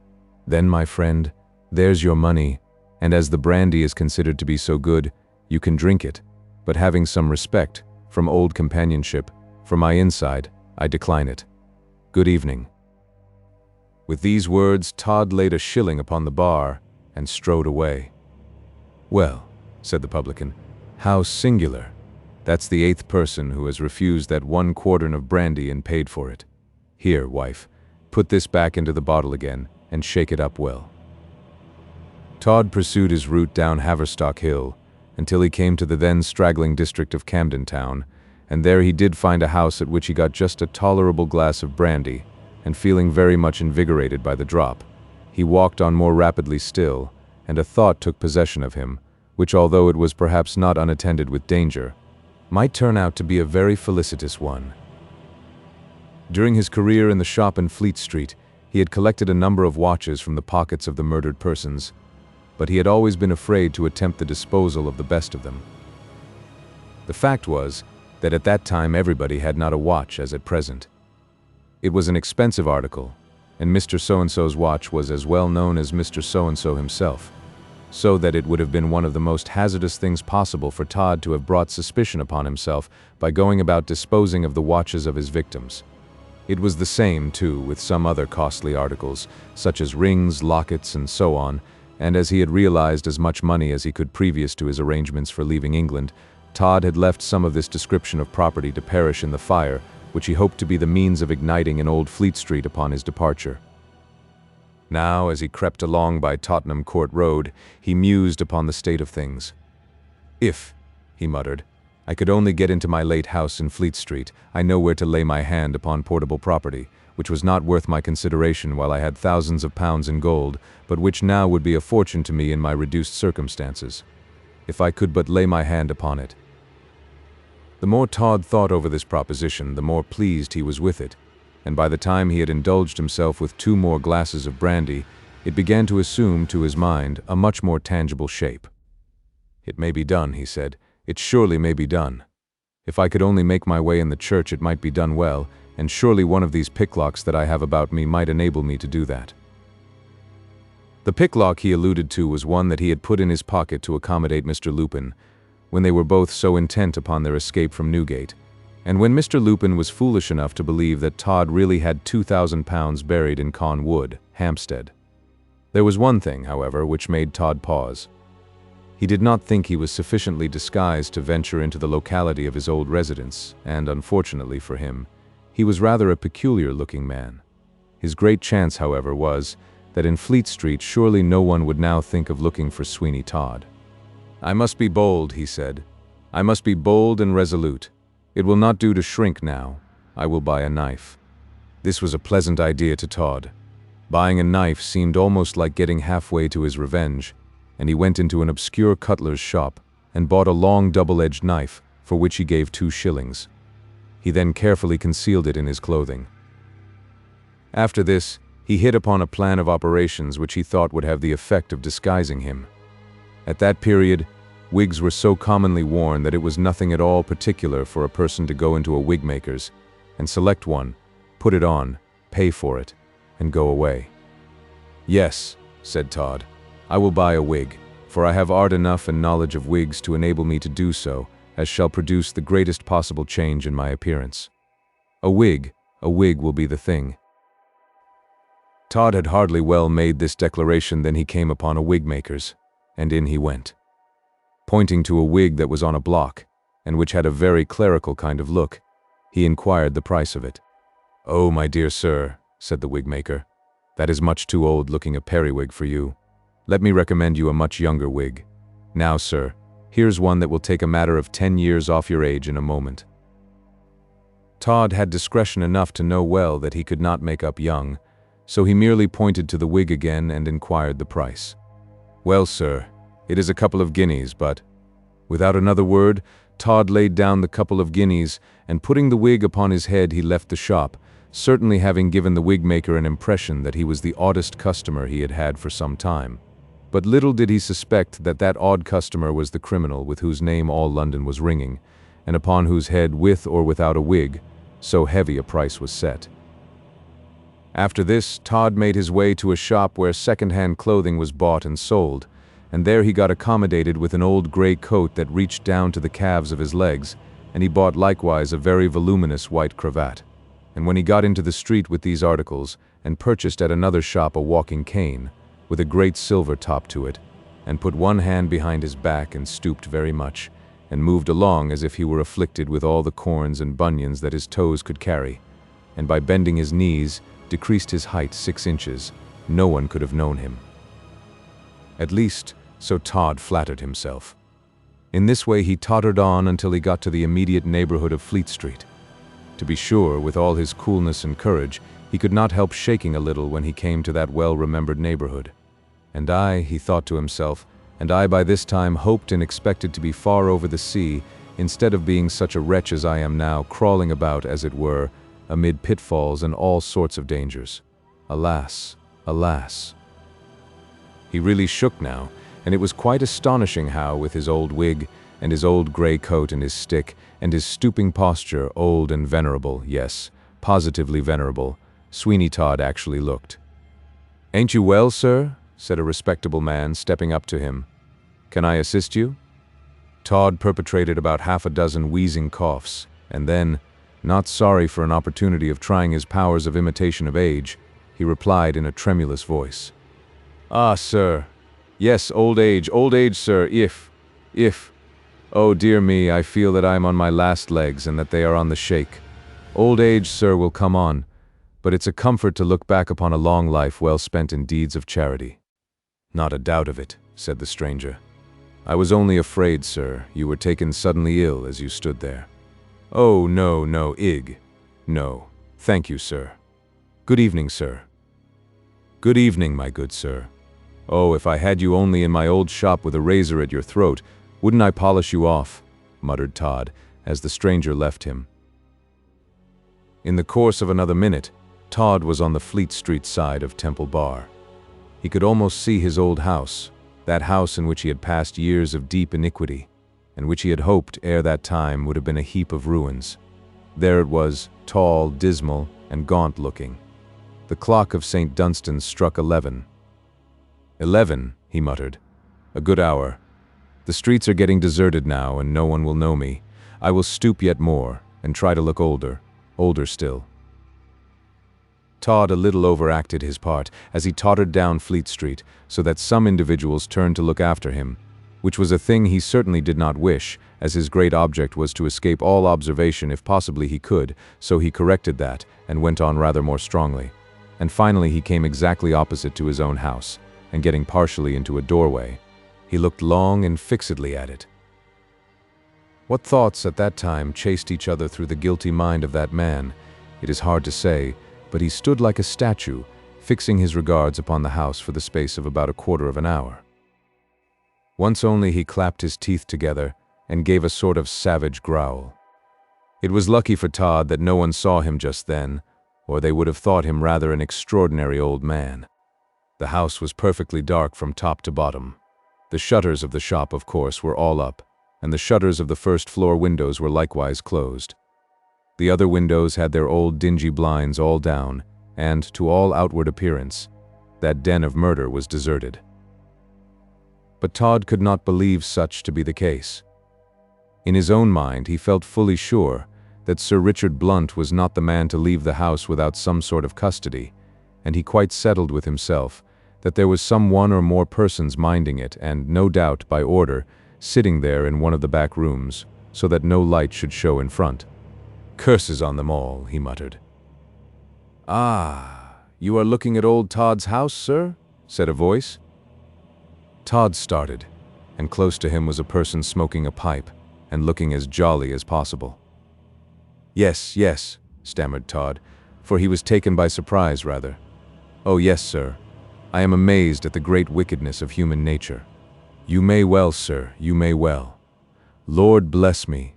"Then, my friend, there's your money, and as the brandy is considered to be so good, you can drink it, but having some respect, from old companionship, for my inside, I decline it. Good evening." With these words, Todd laid a shilling upon the bar and strode away. "Well," said the publican, "how singular. That's the 8th person who has refused that 1 quartern of brandy and paid for it. Here, wife, put this back into the bottle again and shake it up well." Todd pursued his route down Haverstock Hill until he came to the then straggling district of Camden Town, and there he did find a house at which he got just a tolerable glass of brandy, and feeling very much invigorated by the drop, he walked on more rapidly still, and a thought took possession of him, which, although it was perhaps not unattended with danger, might turn out to be a very felicitous one. During his career in the shop in Fleet Street, he had collected a number of watches from the pockets of the murdered persons, but he had always been afraid to attempt the disposal of the best of them. The fact was that at that time everybody had not a watch as at present. It was an expensive article, and Mr. So-and-so's watch was as well known as Mr. So-and-so himself, so that it would have been one of the most hazardous things possible for Todd to have brought suspicion upon himself by going about disposing of the watches of his victims. It was the same, too, with some other costly articles, such as rings, lockets, and so on, and as he had realized as much money as he could previous to his arrangements for leaving England, Todd had left some of this description of property to perish in the fire, which he hoped to be the means of igniting in Old Fleet Street upon his departure. Now, as he crept along by Tottenham Court Road, he mused upon the state of things. "If," he muttered, "I could only get into my late house in Fleet Street, I know where to lay my hand upon portable property, which was not worth my consideration while I had thousands of pounds in gold, but which now would be a fortune to me in my reduced circumstances. If I could but lay my hand upon it." The more Todd thought over this proposition, the more pleased he was with it, and by the time he had indulged himself with 2 more glasses of brandy, it began to assume, to his mind, a much more tangible shape. "It may be done," he said. "It surely may be done. If I could only make my way in the church, it might be done well, and surely one of these picklocks that I have about me might enable me to do that." The picklock he alluded to was one that he had put in his pocket to accommodate Mr. Lupin, when they were both so intent upon their escape from Newgate, and when Mr. Lupin was foolish enough to believe that Todd really had £2,000 buried in Caen Wood, Hampstead. There was one thing, however, which made Todd pause. He did not think he was sufficiently disguised to venture into the locality of his old residence, and, unfortunately for him, he was rather a peculiar-looking man. His great chance, however, was that in Fleet Street surely no one would now think of looking for Sweeney Todd. "I must be bold," he said. "I must be bold and resolute. It will not do to shrink now. I will buy a knife." This was a pleasant idea to Todd. Buying a knife seemed almost like getting halfway to his revenge, and he went into an obscure cutler's shop and bought a long double-edged knife, for which he gave 2 shillings. He then carefully concealed it in his clothing. After this, he hit upon a plan of operations which he thought would have the effect of disguising him. At that period, wigs were so commonly worn that it was nothing at all particular for a person to go into a wig maker's and select one, put it on, pay for it, and go away. "Yes," said Todd, "I will buy a wig, for I have art enough and knowledge of wigs to enable me to do so, as shall produce the greatest possible change in my appearance. A wig will be the thing." Todd had hardly well made this declaration than he came upon a wig maker's, and in he went. Pointing to a wig that was on a block, and which had a very clerical kind of look, he inquired the price of it. "Oh, my dear sir," said the wig maker, "that is much too old-looking a periwig for you. Let me recommend you a much younger wig. Now, sir, here's one that will take a matter of 10 years off your age in a moment." Todd had discretion enough to know well that he could not make up young, so he merely pointed to the wig again and inquired the price. "Well, sir, it is a couple of guineas, but—" Without another word, Todd laid down the couple of guineas, and putting the wig upon his head, he left the shop, certainly having given the wig maker an impression that he was the oddest customer he had had for some time. But little did he suspect that that odd customer was the criminal with whose name all London was ringing, and upon whose head, with or without a wig, so heavy a price was set. After this, Todd made his way to a shop where second-hand clothing was bought and sold, and there he got accommodated with an old gray coat that reached down to the calves of his legs, and he bought likewise a very voluminous white cravat. And when he got into the street with these articles, and purchased at another shop a walking cane, with a great silver top to it, and put one hand behind his back and stooped very much, and moved along as if he were afflicted with all the corns and bunions that his toes could carry, and by bending his knees, decreased his height 6 inches, no one could have known him. At least, so Todd flattered himself. In this way he tottered on until he got to the immediate neighborhood of Fleet Street. To be sure, with all his coolness and courage, he could not help shaking a little when he came to that well-remembered neighborhood. And I, he thought to himself, and I by this time hoped and expected to be far over the sea, instead of being such a wretch as I am now, crawling about, as it were, amid pitfalls and all sorts of dangers. Alas, alas. He really shook now, and it was quite astonishing how, with his old wig, and his old gray coat and his stick, and his stooping posture, old and venerable, yes, positively venerable, Sweeney Todd actually looked. "Ain't you well, sir?" said a respectable man, stepping up to him. "Can I assist you?" Todd perpetrated about half a dozen wheezing coughs, and then, not sorry for an opportunity of trying his powers of imitation of age, he replied in a tremulous voice. "Ah, sir. Yes, old age, sir, if. Oh, dear me, I feel that I am on my last legs and that they are on the shake. Old age, sir, will come on, but it's a comfort to look back upon a long life well spent in deeds of charity." "Not a doubt of it," said the stranger. "I was only afraid, sir, you were taken suddenly ill as you stood there." "Oh, no, no, thank you, sir. Good evening, sir." "Good evening, my good sir. Oh, if I had you only in my old shop with a razor at your throat, wouldn't I polish you off?" muttered Todd, as the stranger left him. In the course of another minute, Todd was on the Fleet Street side of Temple Bar. He could almost see his old house, that house in which he had passed years of deep iniquity, and which he had hoped ere that time would have been a heap of ruins. There it was, tall, dismal, and gaunt-looking. The clock of St. Dunstan's struck 11. 11, he muttered. "A good hour. The streets are getting deserted now, and no one will know me. I will stoop yet more, and try to look older still." Todd a little overacted his part as he tottered down Fleet Street, so that some individuals turned to look after him, which was a thing he certainly did not wish, as his great object was to escape all observation if possibly he could, so he corrected that, and went on rather more strongly. And finally he came exactly opposite to his own house, and getting partially into a doorway, he looked long and fixedly at it. What thoughts at that time chased each other through the guilty mind of that man, it is hard to say, but he stood like a statue, fixing his regards upon the house for the space of about a quarter of an hour. Once only he clapped his teeth together and gave a sort of savage growl. It was lucky for Todd that no one saw him just then, or they would have thought him rather an extraordinary old man. The house was perfectly dark from top to bottom. The shutters of the shop, of course, were all up, and the shutters of the first-floor windows were likewise closed. The other windows had their old dingy blinds all down, and, to all outward appearance, that den of murder was deserted. But Todd could not believe such to be the case. In his own mind, he felt fully sure that Sir Richard Blunt was not the man to leave the house without some sort of custody, and he quite settled with himself that there was some one or more persons minding it and, no doubt, by order, sitting there in one of the back rooms, so that no light should show in front. "Curses on them all," he muttered. "Ah, you are looking at old Todd's house, sir?" said a voice. Todd started, and close to him was a person smoking a pipe and looking as jolly as possible. "Yes, yes," stammered Todd, for he was taken by surprise, rather. "Oh, yes, sir. I am amazed at the great wickedness of human nature." "You may well, sir, you may well. Lord bless me.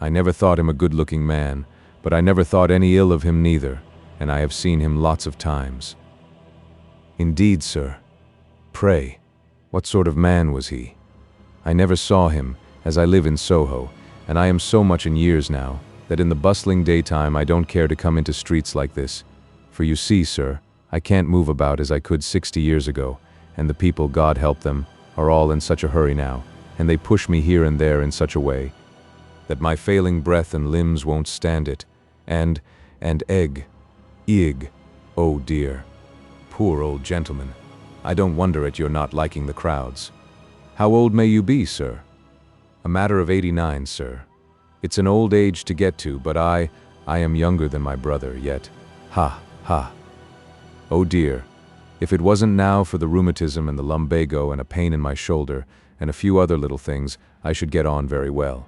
I never thought him a good-looking man, but I never thought any ill of him neither, and I have seen him lots of times." "Indeed, sir. Pray, what sort of man was he? I never saw him, as I live in Soho, and I am so much in years now, that in the bustling daytime I don't care to come into streets like this, for you see, sir, I can't move about as I could 60 years ago, and the people, God help them, are all in such a hurry now, and they push me here and there in such a way, that my failing breath and limbs won't stand it, and ig, oh dear. Poor old gentleman. I don't wonder at your not liking the crowds. How old may you be, sir?" "A matter of 89, sir. It's an old age to get to, but I am younger than my brother, yet. Ha, ha. Oh dear, if it wasn't now for the rheumatism and the lumbago and a pain in my shoulder and a few other little things, I should get on very well.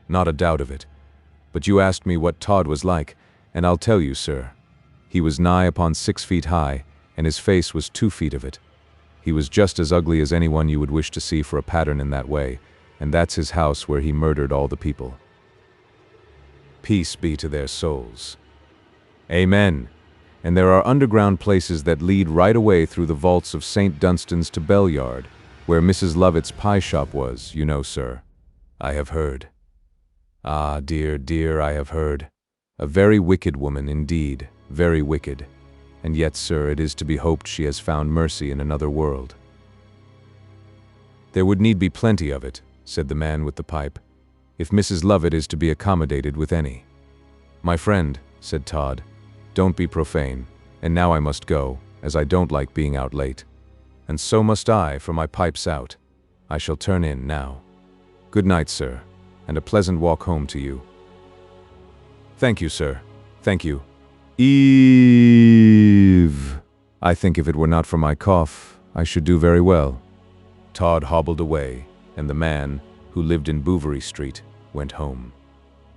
Not a doubt of it. But you asked me what Todd was like, and I'll tell you, sir. He was nigh upon 6 feet high, and his face was 2 feet of it. He was just as ugly as anyone you would wish to see for a pattern in that way, and that's his house where he murdered all the people. Peace be to their souls. Amen. And there are underground places that lead right away through the vaults of St. Dunstan's to Bellyard, where Mrs. Lovett's pie shop was, you know, sir. I have heard. Ah, dear, dear, I have heard. A very wicked woman indeed, very wicked. And yet, sir, it is to be hoped she has found mercy in another world. There would need be plenty of it, said the man with the pipe, if Mrs. Lovett is to be accommodated with any. My friend, said Todd, don't be profane, and now I must go, as I don't like being out late. And so must I, for my pipe's out. I shall turn in now. Good night, sir, and a pleasant walk home to you. Thank you, sir. Thank you. Eve. I think if it were not for my cough, I should do very well. Todd hobbled away, and the man, who lived in Bouverie Street, went home.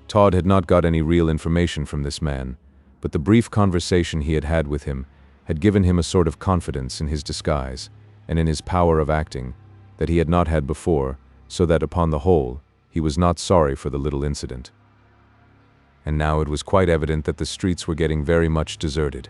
Todd had not got any real information from this man, but the brief conversation he had had with him had given him a sort of confidence in his disguise and in his power of acting that he had not had before, so that, upon the whole, he was not sorry for the little incident. And now it was quite evident that the streets were getting very much deserted.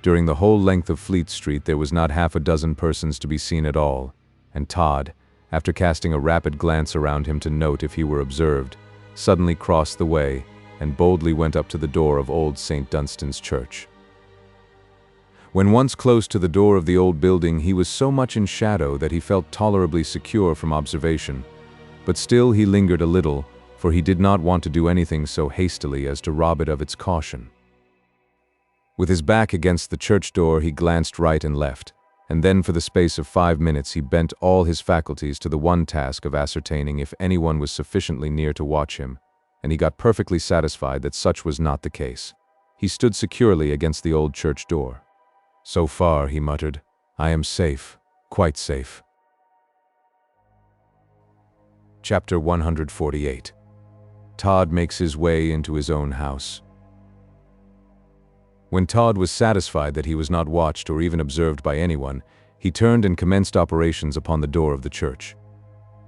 During the whole length of Fleet Street there was not half a dozen persons to be seen at all, and Todd, after casting a rapid glance around him to note if he were observed, suddenly crossed the way and boldly went up to the door of old St. Dunstan's Church. When once close to the door of the old building, he was so much in shadow that he felt tolerably secure from observation, but still he lingered a little, for he did not want to do anything so hastily as to rob it of its caution. With his back against the church door, he glanced right and left, and then for the space of 5 minutes he bent all his faculties to the one task of ascertaining if anyone was sufficiently near to watch him, and he got perfectly satisfied that such was not the case. He stood securely against the old church door. So far, he muttered, I am safe, quite safe. Chapter 148. Todd makes his way into his own house. When Todd was satisfied that he was not watched or even observed by anyone, he turned and commenced operations upon the door of the church.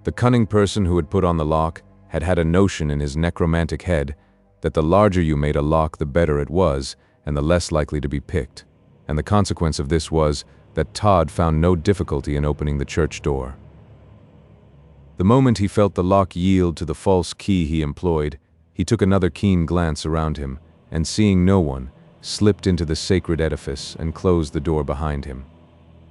The cunning person who had put on the lock had had a notion in his necromantic head that the larger you made a lock, the better it was, and the less likely to be picked. And the consequence of this was that Todd found no difficulty in opening the church door. The moment he felt the lock yield to the false key he employed, he took another keen glance around him, and seeing no one, slipped into the sacred edifice and closed the door behind him.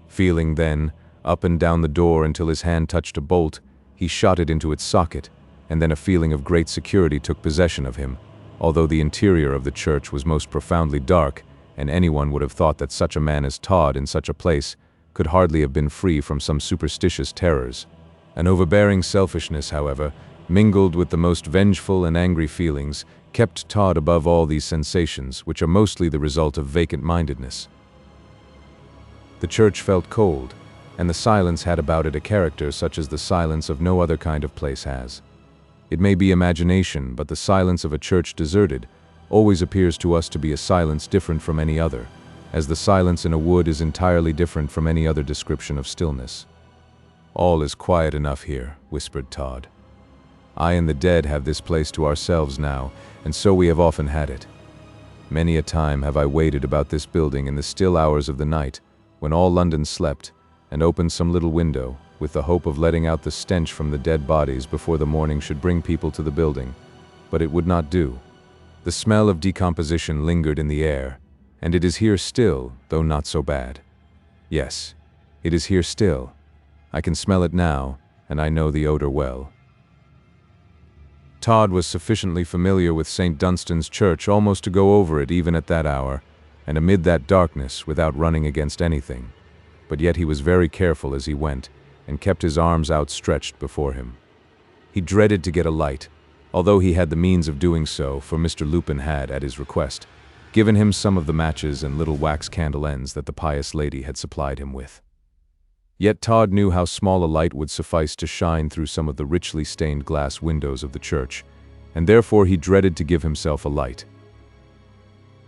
Feeling then up and down the door until his hand touched a bolt, he shot it into its socket, and then a feeling of great security took possession of him, although the interior of the church was most profoundly dark, and anyone would have thought that such a man as Todd in such a place could hardly have been free from some superstitious terrors. An overbearing selfishness, however, mingled with the most vengeful and angry feelings, kept Todd above all these sensations, which are mostly the result of vacant-mindedness. The church felt cold, and the silence had about it a character such as the silence of no other kind of place has. It may be imagination, but the silence of a church deserted always appears to us to be a silence different from any other, as the silence in a wood is entirely different from any other description of stillness. "All is quiet enough here," whispered Todd. "I and the dead have this place to ourselves now, and so we have often had it. Many a time have I waited about this building in the still hours of the night, when all London slept, and opened some little window, with the hope of letting out the stench from the dead bodies before the morning should bring people to the building. But it would not do. The smell of decomposition lingered in the air, and it is here still, though not so bad. Yes, it is here still. I can smell it now, and I know the odor well." Todd was sufficiently familiar with St. Dunstan's church almost to go over it even at that hour, and amid that darkness without running against anything. But yet he was very careful as he went, and kept his arms outstretched before him. He dreaded to get a light, although he had the means of doing so, for Mr. Lupin had, at his request, given him some of the matches and little wax candle ends that the pious lady had supplied him with. Yet Todd knew how small a light would suffice to shine through some of the richly stained glass windows of the church, and therefore he dreaded to give himself a light.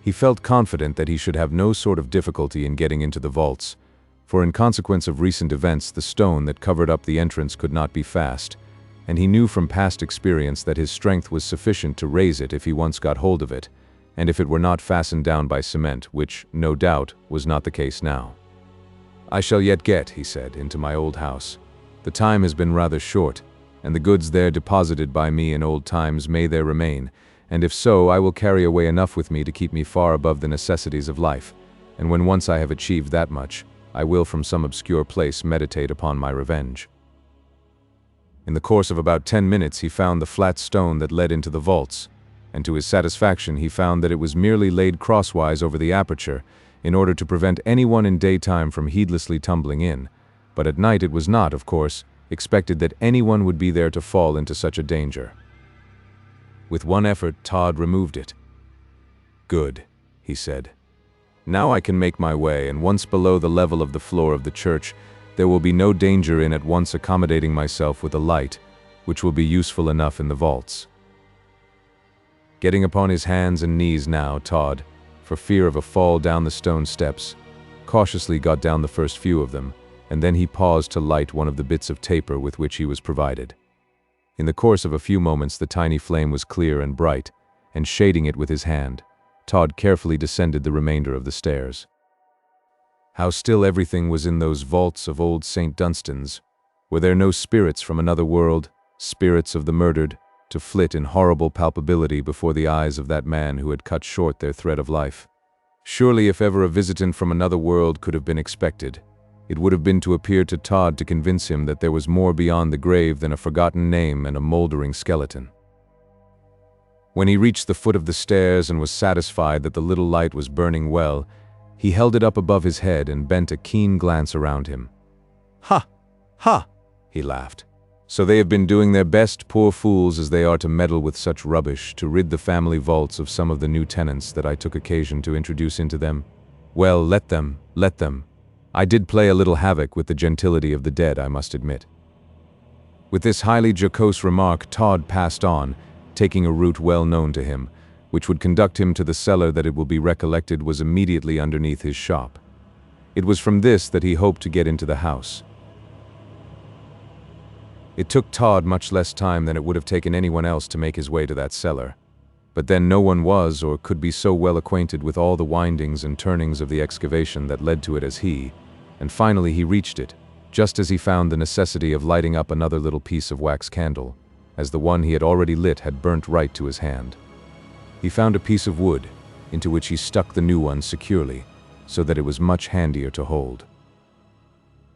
He felt confident that he should have no sort of difficulty in getting into the vaults, for in consequence of recent events the stone that covered up the entrance could not be fast, and he knew from past experience that his strength was sufficient to raise it if he once got hold of it, and if it were not fastened down by cement, which, no doubt, was not the case now. "I shall yet get," he said, "into my old house. The time has been rather short, and the goods there deposited by me in old times may there remain, and if so, I will carry away enough with me to keep me far above the necessities of life, and when once I have achieved that much, I will from some obscure place meditate upon my revenge." In the course of about 10 minutes he found the flat stone that led into the vaults, and to his satisfaction he found that it was merely laid crosswise over the aperture, in order to prevent anyone in daytime from heedlessly tumbling in, but at night it was not, of course, expected that anyone would be there to fall into such a danger. With one effort, Todd removed it. "Good," he said. "Now I can make my way, and once below the level of the floor of the church, there will be no danger in at once accommodating myself with a light, which will be useful enough in the vaults." Getting upon his hands and knees now, Todd, for fear of a fall down the stone steps, cautiously got down the first few of them, and then he paused to light one of the bits of taper with which he was provided. In the course of a few moments the tiny flame was clear and bright, and shading it with his hand, Todd carefully descended the remainder of the stairs. How still everything was in those vaults of old St. Dunstan's! Were there no spirits from another world, spirits of the murdered, to flit in horrible palpability before the eyes of that man who had cut short their thread of life? Surely if ever a visitant from another world could have been expected, it would have been to appear to Todd to convince him that there was more beyond the grave than a forgotten name and a moldering skeleton. When he reached the foot of the stairs and was satisfied that the little light was burning well, he held it up above his head and bent a keen glance around him. "Ha! Ha!" he laughed. "So they have been doing their best, poor fools as they are, to meddle with such rubbish, to rid the family vaults of some of the new tenants that I took occasion to introduce into them. Well, let them, let them. I did play a little havoc with the gentility of the dead, I must admit." With this highly jocose remark, Todd passed on, taking a route well known to him, which would conduct him to the cellar that it will be recollected was immediately underneath his shop. It was from this that he hoped to get into the house. It took Todd much less time than it would have taken anyone else to make his way to that cellar. But then no one was or could be so well acquainted with all the windings and turnings of the excavation that led to it as he, and finally he reached it, just as he found the necessity of lighting up another little piece of wax candle, as the one he had already lit had burnt right to his hand. He found a piece of wood, into which he stuck the new one securely, so that it was much handier to hold.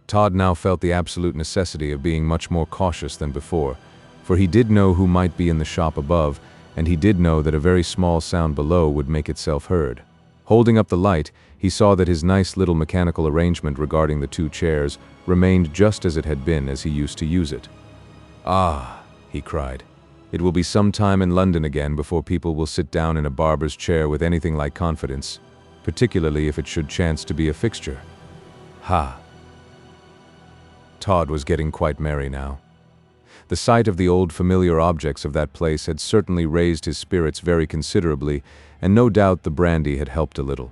Todd now felt the absolute necessity of being much more cautious than before, for he did know who might be in the shop above, and he did know that a very small sound below would make itself heard. Holding up the light, he saw that his nice little mechanical arrangement regarding the two chairs remained just as it had been as he used to use it. "Ah," he cried, "it will be some time in London again before people will sit down in a barber's chair with anything like confidence, particularly if it should chance to be a fixture. Ha!" Todd was getting quite merry now. The sight of the old familiar objects of that place had certainly raised his spirits very considerably, and no doubt the brandy had helped a little.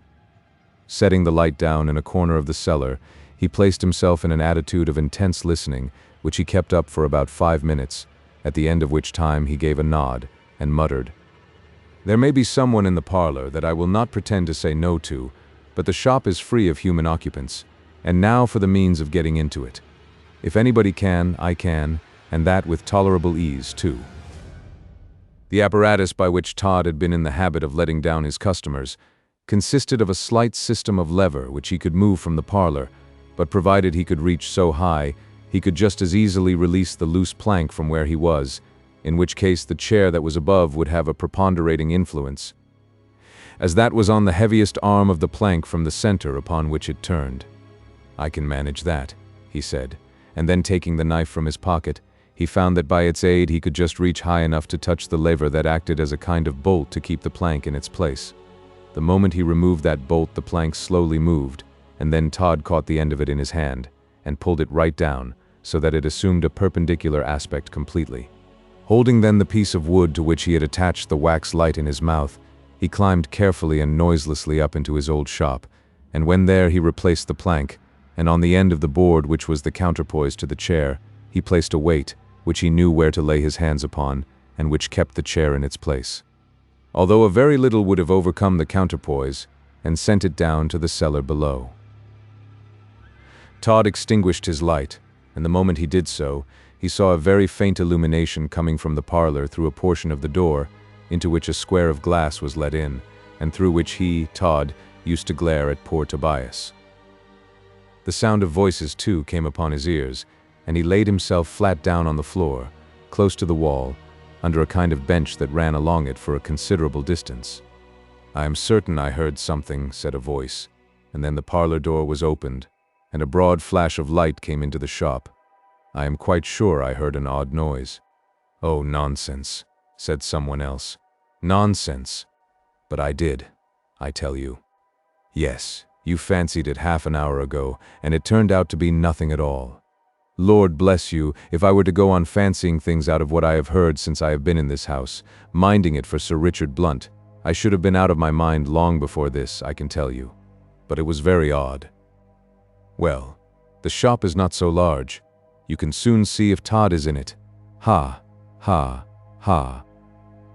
Setting the light down in a corner of the cellar, he placed himself in an attitude of intense listening, which he kept up for about 5 minutes, at the end of which time he gave a nod and muttered, "There may be someone in the parlor that I will not pretend to say no to, but the shop is free of human occupants, and now for the means of getting into it. If anybody can, I can, and that with tolerable ease, too." The apparatus by which Todd had been in the habit of letting down his customers consisted of a slight system of lever which he could move from the parlor, but provided he could reach so high, he could just as easily release the loose plank from where he was, in which case the chair that was above would have a preponderating influence, as that was on the heaviest arm of the plank from the center upon which it turned. "I can manage that," he said, and then taking the knife from his pocket, he found that by its aid he could just reach high enough to touch the lever that acted as a kind of bolt to keep the plank in its place. The moment he removed that bolt, the plank slowly moved, and then Todd caught the end of it in his hand and pulled it right down, so that it assumed a perpendicular aspect completely. Holding then the piece of wood to which he had attached the wax light in his mouth, he climbed carefully and noiselessly up into his old shop, and when there he replaced the plank, and on the end of the board which was the counterpoise to the chair, he placed a weight, which he knew where to lay his hands upon, and which kept the chair in its place. Although a very little would have overcome the counterpoise, and sent it down to the cellar below. Todd extinguished his light, and the moment he did so, he saw a very faint illumination coming from the parlor through a portion of the door, into which a square of glass was let in, and through which he, Todd, used to glare at poor Tobias. The sound of voices, too, came upon his ears, and he laid himself flat down on the floor, close to the wall, under a kind of bench that ran along it for a considerable distance. "I am certain I heard something," said a voice, and then the parlor door was opened, and a broad flash of light came into the shop. "I am quite sure I heard an odd noise." "Oh, nonsense," said someone else. "Nonsense. But I did, I tell you. Yes, you fancied it half an hour ago, and it turned out to be nothing at all. Lord bless you, if I were to go on fancying things out of what I have heard since I have been in this house, minding it for Sir Richard Blunt, I should have been out of my mind long before this, I can tell you. But it was very odd. Well, the shop is not so large. You can soon see if Todd is in it. Ha, ha, ha.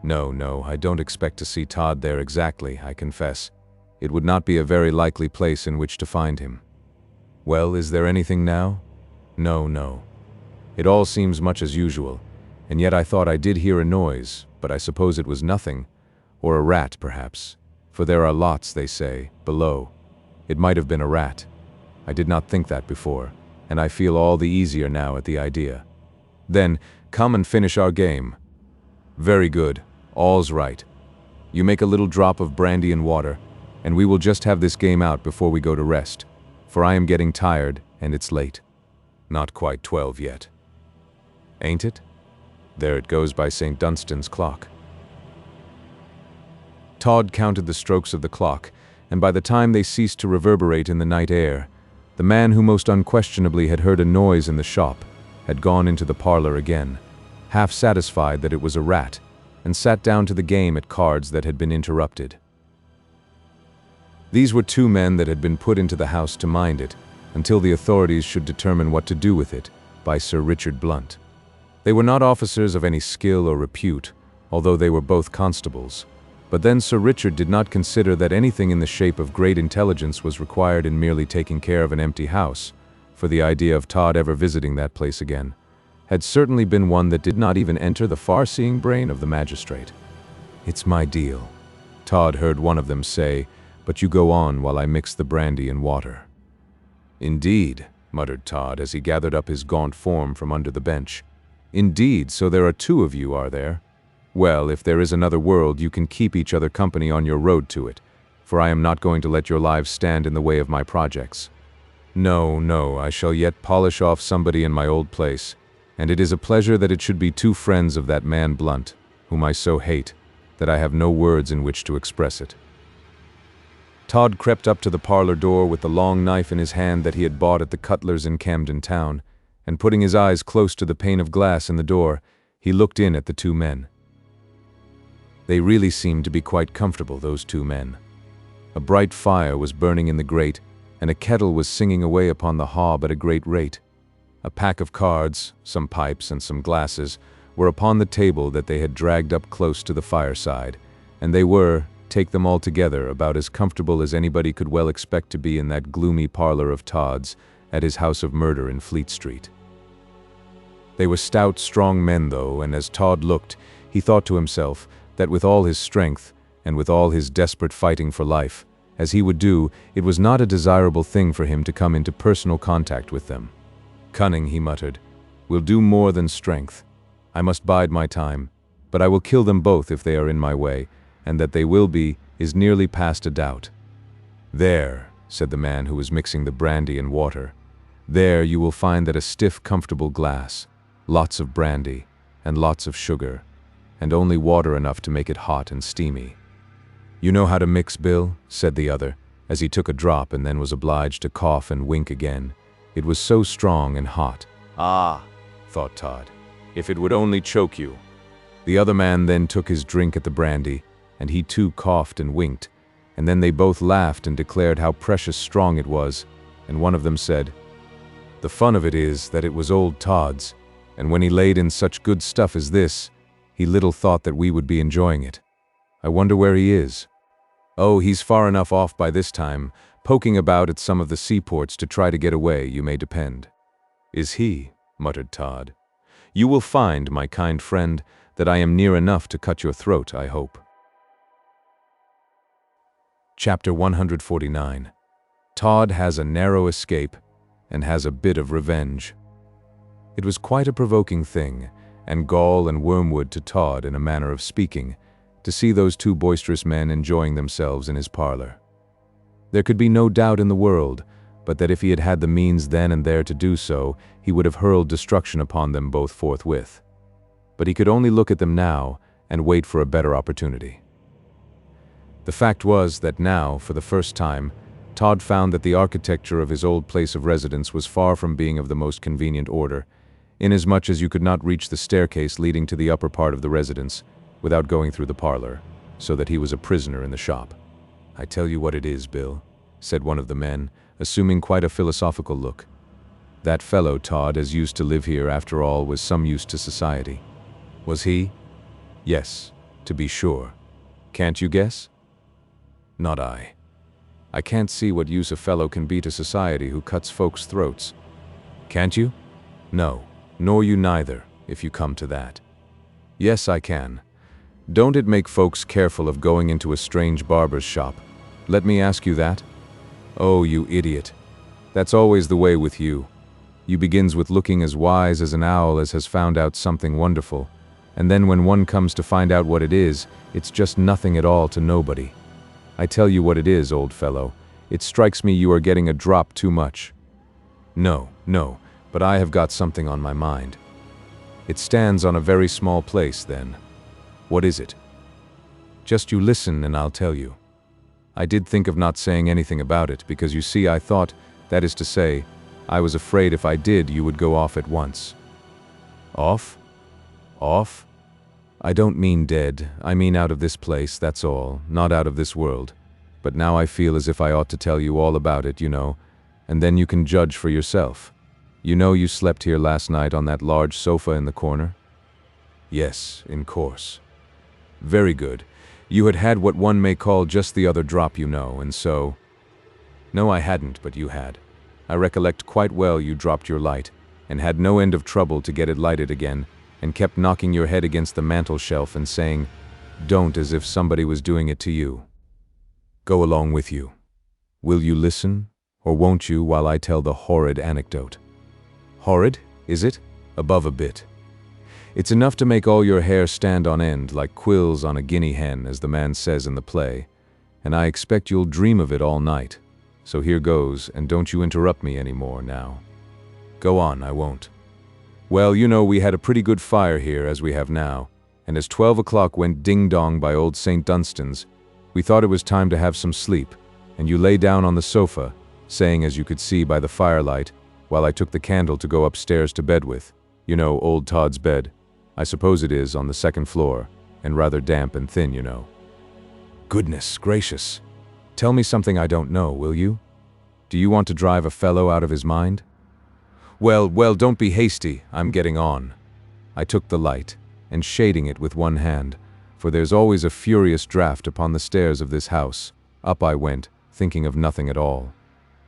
No, I don't expect to see Todd there exactly, I confess. It would not be a very likely place in which to find him. Well, is there anything now? No. It all seems much as usual, and yet I thought I did hear a noise, but I suppose it was nothing, or a rat perhaps, for there are lots, they say, below. It might have been a rat. I did not think that before, and I feel all the easier now at the idea. Then, come and finish our game. Very good, all's right. You make a little drop of brandy and water, and we will just have this game out before we go to rest, for I am getting tired, and it's late. Not quite 12 yet. Ain't it? There it goes by St. Dunstan's clock. Todd counted the strokes of the clock, and by the time they ceased to reverberate in the night air, the man who most unquestionably had heard a noise in the shop had gone into the parlor again, half satisfied that it was a rat, and sat down to the game at cards that had been interrupted. These were 2 men that had been put into the house to mind it, until the authorities should determine what to do with it, by Sir Richard Blunt. They were not officers of any skill or repute, although they were both constables. But then Sir Richard did not consider that anything in the shape of great intelligence was required in merely taking care of an empty house, for the idea of Todd ever visiting that place again had certainly been one that did not even enter the far-seeing brain of the magistrate. "It's my deal," Todd heard one of them say, "but you go on while I mix the brandy and water." "Indeed," muttered Todd as he gathered up his gaunt form from under the bench. "Indeed, so there are two of you, are there? Well, if there is another world, you can keep each other company on your road to it, for I am not going to let your lives stand in the way of my projects. No, no, I shall yet polish off somebody in my old place, and it is a pleasure that it should be two friends of that man Blunt, whom I so hate, that I have no words in which to express it." Todd crept up to the parlor door with the long knife in his hand that he had bought at the cutler's in Camden Town, and putting his eyes close to the pane of glass in the door, he looked in at the two men. They really seemed to be quite comfortable, those two men. A bright fire was burning in the grate, and a kettle was singing away upon the hob at a great rate. A pack of cards, some pipes, and some glasses were upon the table that they had dragged up close to the fireside, and they were, take them all together, about as comfortable as anybody could well expect to be in that gloomy parlor of Todd's at his house of murder in Fleet Street. They were stout, strong men, though, and as Todd looked, he thought to himself that with all his strength, and with all his desperate fighting for life, as he would do, it was not a desirable thing for him to come into personal contact with them. "Cunning," he muttered, "will do more than strength. I must bide my time, but I will kill them both if they are in my way, and that they will be is nearly past a doubt." "There," said the man who was mixing the brandy and water, "there you will find that a stiff, comfortable glass, lots of brandy, and lots of sugar, and only water enough to make it hot and steamy." "You know how to mix, Bill?" said the other, as he took a drop and then was obliged to cough and wink again. It was so strong and hot. "Ah," thought Todd, "if it would only choke you." The other man then took his drink at the brandy, and he too coughed and winked, and then they both laughed and declared how precious strong it was, and one of them said, "The fun of it is that it was old Todd's, and when he laid in such good stuff as this, he little thought that we would be enjoying it. I wonder where he is. Oh, he's far enough off by this time, poking about at some of the seaports to try to get away, you may depend." "Is he?" muttered Todd. "You will find, my kind friend, that I am near enough to cut your throat, I hope." Chapter 149. Todd has a narrow escape and has a bit of revenge. It was quite a provoking thing, and gall and wormwood to Todd, in a manner of speaking, to see those two boisterous men enjoying themselves in his parlor. There could be no doubt in the world but that if he had had the means then and there to do so, he would have hurled destruction upon them both forthwith. But he could only look at them now and wait for a better opportunity. The fact was that now, for the first time, Todd found that the architecture of his old place of residence was far from being of the most convenient order, inasmuch as you could not reach the staircase leading to the upper part of the residence without going through the parlor, so that he was a prisoner in the shop. "I tell you what it is, Bill," said one of the men, assuming quite a philosophical look. "That fellow, Todd, as used to live here, after all, was some use to society." "Was he?" "Yes, to be sure. Can't you guess?" "Not I. I can't see what use a fellow can be to society who cuts folks' throats." "Can't you?" "No, nor you neither, if you come to that." "Yes, I can. Don't it make folks careful of going into a strange barber's shop? Let me ask you that?" "Oh, you idiot. That's always the way with you. You begins with looking as wise as an owl as has found out something wonderful, and then when one comes to find out what it is, it's just nothing at all to nobody. I tell you what it is, old fellow, it strikes me you are getting a drop too much." "No, no, but I have got something on my mind." "It stands on a very small place, then. What is it?" "Just you listen and I'll tell you. I did think of not saying anything about it, because you see I thought, that is to say, I was afraid if I did you would go off at once." "Off? Off? I don't mean dead, I mean out of this place, that's all, not out of this world. But now I feel as if I ought to tell you all about it, you know, and then you can judge for yourself. You know you slept here last night on that large sofa in the corner? Yes, in course. Very good. You had had what one may call just the other drop, you know, and so... No, I hadn't, but you had. I recollect quite well you dropped your light, and had no end of trouble to get it lighted again, and kept knocking your head against the mantel shelf and saying, "Don't," as if somebody was doing it to you. Go along with you. Will you listen, or won't you, while I tell the horrid anecdote? Horrid, is it? Above a bit. It's enough to make all your hair stand on end like quills on a guinea hen, as the man says in the play, and I expect you'll dream of it all night. So here goes, and don't you interrupt me any more now. Go on, I won't. Well, you know, we had a pretty good fire here, as we have now, and as 12 o'clock went ding-dong by old St. Dunstan's, we thought it was time to have some sleep, and you lay down on the sofa, saying, as you could see by the firelight, while I took the candle to go upstairs to bed with, you know, old Todd's bed. I suppose it is, on the second floor, and rather damp and thin, you know. Goodness gracious! Tell me something I don't know, will you? Do you want to drive a fellow out of his mind? Well, don't be hasty, I'm getting on. I took the light, and shading it with one hand, for there's always a furious draught upon the stairs of this house, up I went, thinking of nothing at all.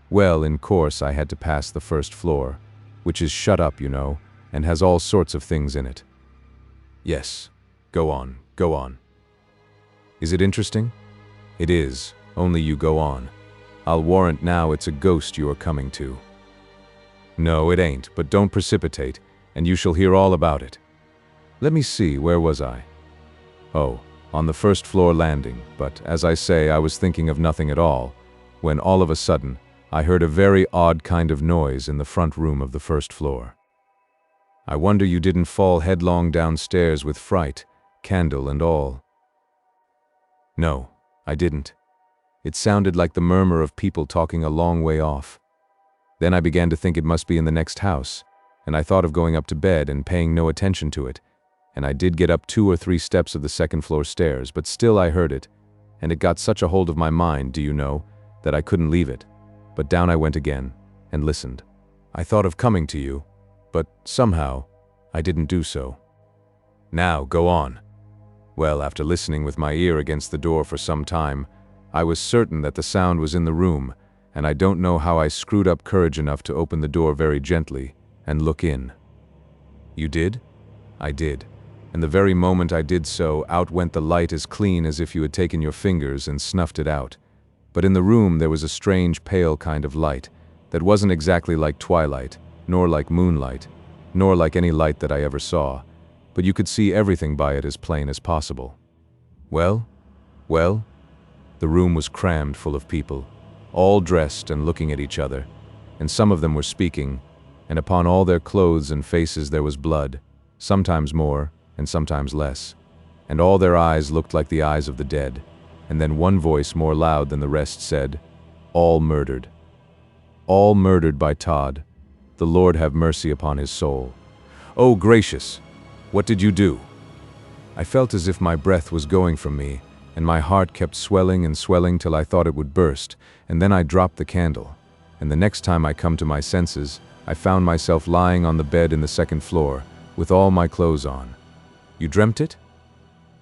Well, in course I had to pass the first floor, which is shut up, you know, and has all sorts of things in it. Yes, go on, go on. Is it interesting? It is, only you go on. I'll warrant now it's a ghost you are coming to. No, it ain't, but don't precipitate, and you shall hear all about it. Let me see, where was I? Oh, on the first floor landing, but as I say, I was thinking of nothing at all, when all of a sudden, I heard a very odd kind of noise in the front room of the first floor. I wonder you didn't fall headlong downstairs with fright, candle and all. No, I didn't. It sounded like the murmur of people talking a long way off. Then I began to think it must be in the next house, and I thought of going up to bed and paying no attention to it, and I did get up 2 or 3 steps of the second floor stairs, but still I heard it, and it got such a hold of my mind, do you know, that I couldn't leave it. But down I went again, and listened. I thought of coming to you, but somehow I didn't do so. Now, go on. Well, after listening with my ear against the door for some time, I was certain that the sound was in the room, and I don't know how I screwed up courage enough to open the door very gently and look in. You did? I did, and the very moment I did so, out went the light as clean as if you had taken your fingers and snuffed it out. But in the room there was a strange pale kind of light that wasn't exactly like twilight, nor like moonlight, nor like any light that I ever saw, but you could see everything by it as plain as possible. Well? The room was crammed full of people, all dressed and looking at each other, and some of them were speaking, and upon all their clothes and faces there was blood, sometimes more and sometimes less, and all their eyes looked like the eyes of the dead, and then one voice more loud than the rest said, "All murdered. All murdered by Todd. The Lord have mercy upon his soul." Oh, gracious! What did you do? I felt as if my breath was going from me, and my heart kept swelling and swelling till I thought it would burst, and then I dropped the candle, and the next time I come to my senses, I found myself lying on the bed in the second floor, with all my clothes on. You dreamt it?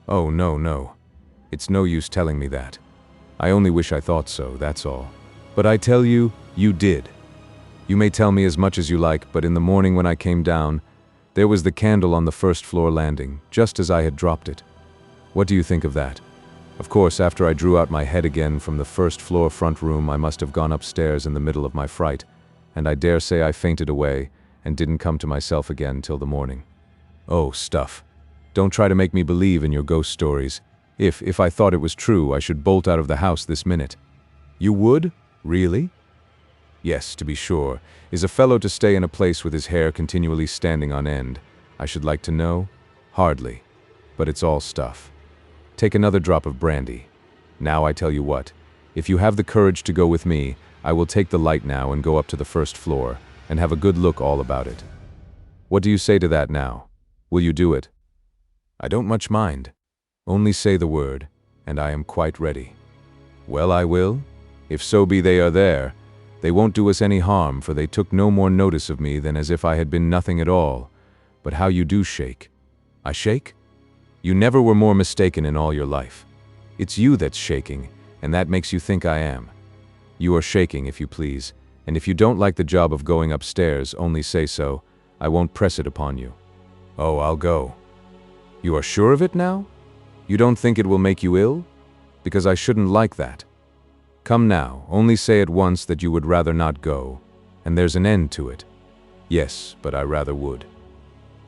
Oh, no. It's no use telling me that. I only wish I thought so, that's all. But I tell you, you did. You may tell me as much as you like, but in the morning when I came down, there was the candle on the first floor landing, just as I had dropped it. What do you think of that? Of course, after I drew out my head again from the first floor front room, I must have gone upstairs in the middle of my fright, and I dare say I fainted away and didn't come to myself again till the morning. Oh, stuff. Don't try to make me believe in your ghost stories. If I thought it was true, I should bolt out of the house this minute. You would? Really? Yes, to be sure. Is a fellow to stay in a place with his hair continually standing on end? I should like to know. Hardly. But it's all stuff. Take another drop of brandy. Now I tell you what. If you have the courage to go with me, I will take the light now and go up to the first floor, and have a good look all about it. What do you say to that now? Will you do it? I don't much mind. Only say the word, and I am quite ready. Well, I will, if so be they are there, They won't do us any harm, for they took no more notice of me than as if I had been nothing at all. But how you do shake." "I shake? You never were more mistaken in all your life. It's you that's shaking, and that makes you think I am. You are shaking, if you please, and if you don't like the job of going upstairs, only say so. I won't press it upon you." "Oh, I'll go." "You are sure of it now? You don't think it will make you ill? Because I shouldn't like that. Come now, only say at once that you would rather not go, and there's an end to it." "Yes, but I rather would."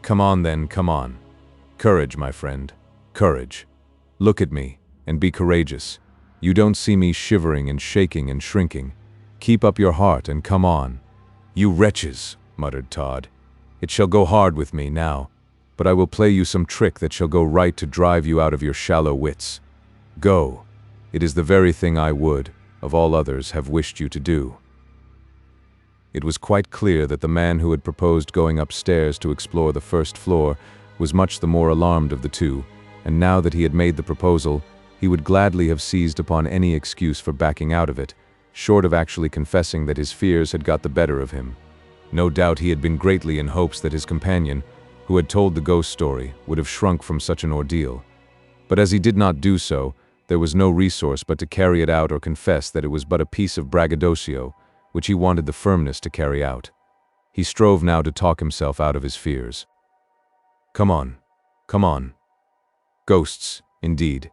"Come on then, come on. Courage, my friend, courage. Look at me, and be courageous. You don't see me shivering and shaking and shrinking. Keep up your heart and come on." "You wretches," muttered Todd. "It shall go hard with me now, but I will play you some trick that shall go right to drive you out of your shallow wits. Go. It is the very thing I would, of all others, have wished you to do." It was quite clear that the man who had proposed going upstairs to explore the first floor was much the more alarmed of the two, and now that he had made the proposal, he would gladly have seized upon any excuse for backing out of it, short of actually confessing that his fears had got the better of him. No doubt he had been greatly in hopes that his companion, who had told the ghost story, would have shrunk from such an ordeal. But as he did not do so, there was no resource but to carry it out or confess that it was but a piece of braggadocio, which he wanted the firmness to carry out. He strove now to talk himself out of his fears. "Come on, come on. Ghosts, indeed.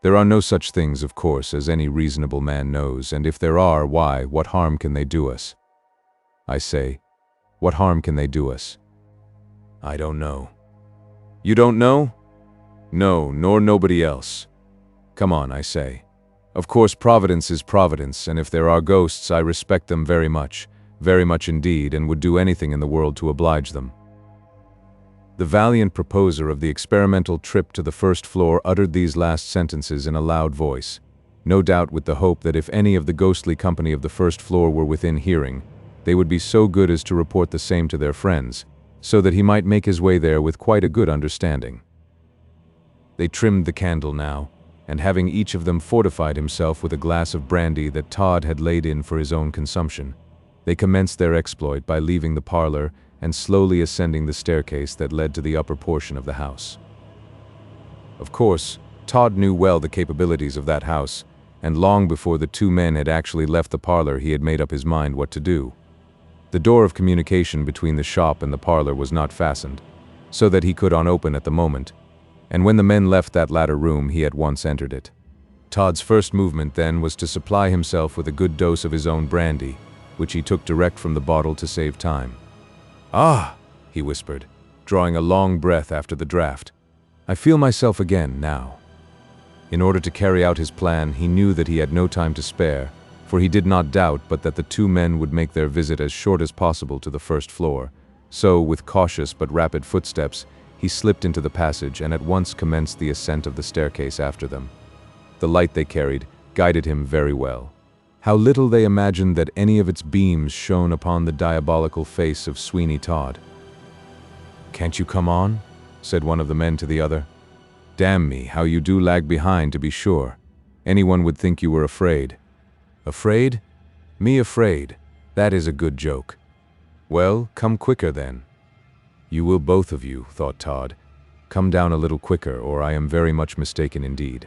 There are no such things, of course, as any reasonable man knows, and if there are, why, what harm can they do us? I say, what harm can they do us?" "I don't know." "You don't know?" "No, nor nobody else. Come on, I say. Of course, Providence is Providence, and if there are ghosts, I respect them very much indeed, and would do anything in the world to oblige them." The valiant proposer of the experimental trip to the first floor uttered these last sentences in a loud voice, no doubt with the hope that if any of the ghostly company of the first floor were within hearing, they would be so good as to report the same to their friends, so that he might make his way there with quite a good understanding. They trimmed the candle now, and having each of them fortified himself with a glass of brandy that Todd had laid in for his own consumption, they commenced their exploit by leaving the parlor and slowly ascending the staircase that led to the upper portion of the house. Of course, Todd knew well the capabilities of that house, and long before the two men had actually left the parlor he had made up his mind what to do. The door of communication between the shop and the parlor was not fastened, so that he could unopen at the moment, and when the men left that latter room he at once entered it. Todd's first movement then was to supply himself with a good dose of his own brandy, which he took direct from the bottle to save time. "Ah," he whispered, drawing a long breath after the draught. "I feel myself again now." In order to carry out his plan, he knew that he had no time to spare, for he did not doubt but that the two men would make their visit as short as possible to the first floor. So, with cautious but rapid footsteps, he slipped into the passage and at once commenced the ascent of the staircase after them. The light they carried guided him very well. How little they imagined that any of its beams shone upon the diabolical face of Sweeney Todd. "Can't you come on?" said one of the men to the other. "Damn me, how you do lag behind, to be sure. Anyone would think you were afraid." "Afraid? Me afraid? That is a good joke. Well, come quicker then." "You will both of you," thought Todd. "Come down a little quicker, or I am very much mistaken indeed."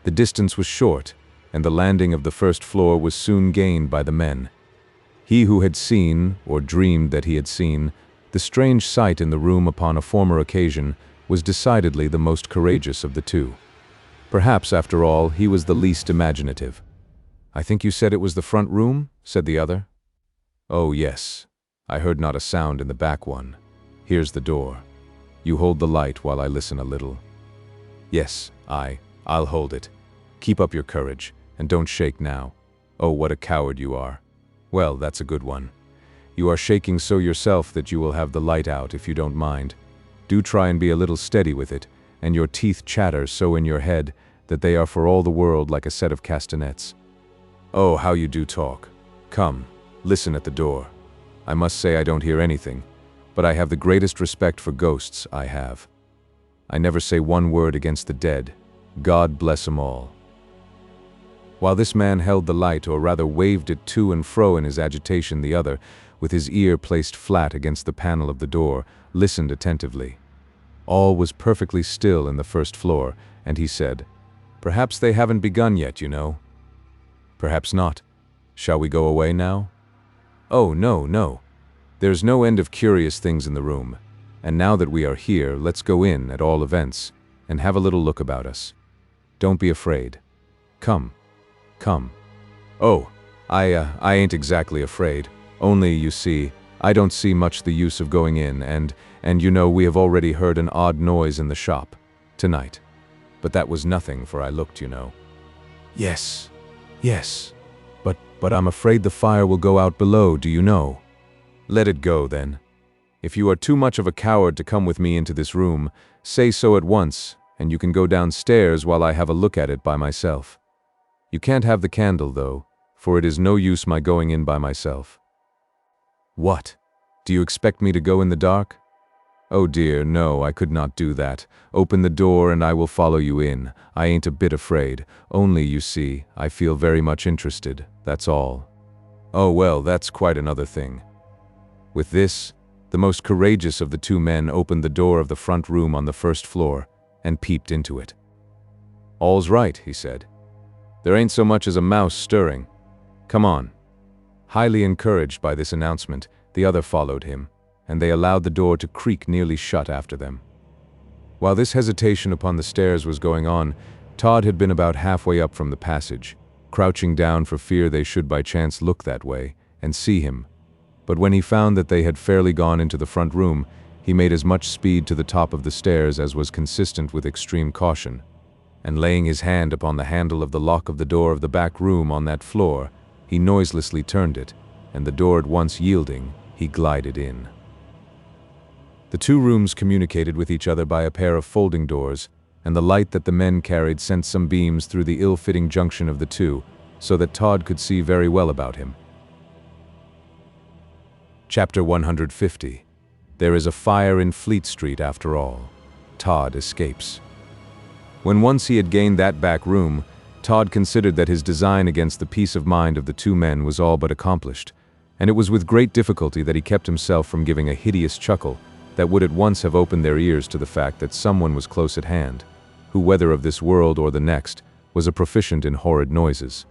The distance was short, and the landing of the first floor was soon gained by the men. He who had seen, or dreamed that he had seen, the strange sight in the room upon a former occasion was decidedly the most courageous of the two. Perhaps, after all, he was the least imaginative. "I think you said it was the front room?" said the other. "Oh, yes. I heard not a sound in the back one. Here's the door. You hold the light while I listen a little." "Yes, I'll hold it. Keep up your courage, and don't shake now. Oh, what a coward you are. Well, that's a good one. You are shaking so yourself that you will have the light out if you don't mind. Do try and be a little steady with it, and your teeth chatter so in your head that they are for all the world like a set of castanets. Oh, how you do talk. Come, listen at the door. I must say I don't hear anything, but I have the greatest respect for ghosts, I have. I never say one word against the dead. God bless 'em all." While this man held the light, or rather waved it to and fro in his agitation, the other, with his ear placed flat against the panel of the door, listened attentively. All was perfectly still in the first floor, and he said, "Perhaps they haven't begun yet, you know." "Perhaps not. Shall we go away now?" "Oh, no, no. There's no end of curious things in the room. And now that we are here, let's go in, at all events, and have a little look about us. Don't be afraid. Come. Come." "Oh, I ain't exactly afraid. Only, you see, I don't see much the use of going in, and you know we have already heard an odd noise in the shop, tonight. But that was nothing, for I looked, you know." "Yes, yes. But I'm afraid the fire will go out below, do you know?" "Let it go, then. If you are too much of a coward to come with me into this room, say so at once, and you can go downstairs while I have a look at it by myself. You can't have the candle, though, for it is no use my going in by myself." "What? Do you expect me to go in the dark?" "Oh dear, no, I could not do that. Open the door and I will follow you in. I ain't a bit afraid. Only, you see, I feel very much interested, that's all." "Oh well, that's quite another thing." With this, the most courageous of the two men opened the door of the front room on the first floor and peeped into it. "All's right," he said. "There ain't so much as a mouse stirring. Come on." Highly encouraged by this announcement, the other followed him, and they allowed the door to creak nearly shut after them. While this hesitation upon the stairs was going on, Todd had been about halfway up from the passage, crouching down for fear they should by chance look that way and see him. But when he found that they had fairly gone into the front room, he made as much speed to the top of the stairs as was consistent with extreme caution, and laying his hand upon the handle of the lock of the door of the back room on that floor, he noiselessly turned it, and the door at once yielding, he glided in. The two rooms communicated with each other by a pair of folding doors, and the light that the men carried sent some beams through the ill-fitting junction of the two, so that Todd could see very well about him. Chapter 150. There is a fire in Fleet Street after all. Todd escapes. When once he had gained that back room, Todd considered that his design against the peace of mind of the two men was all but accomplished, and it was with great difficulty that he kept himself from giving a hideous chuckle that would at once have opened their ears to the fact that someone was close at hand, who, whether of this world or the next, was a proficient in horrid noises.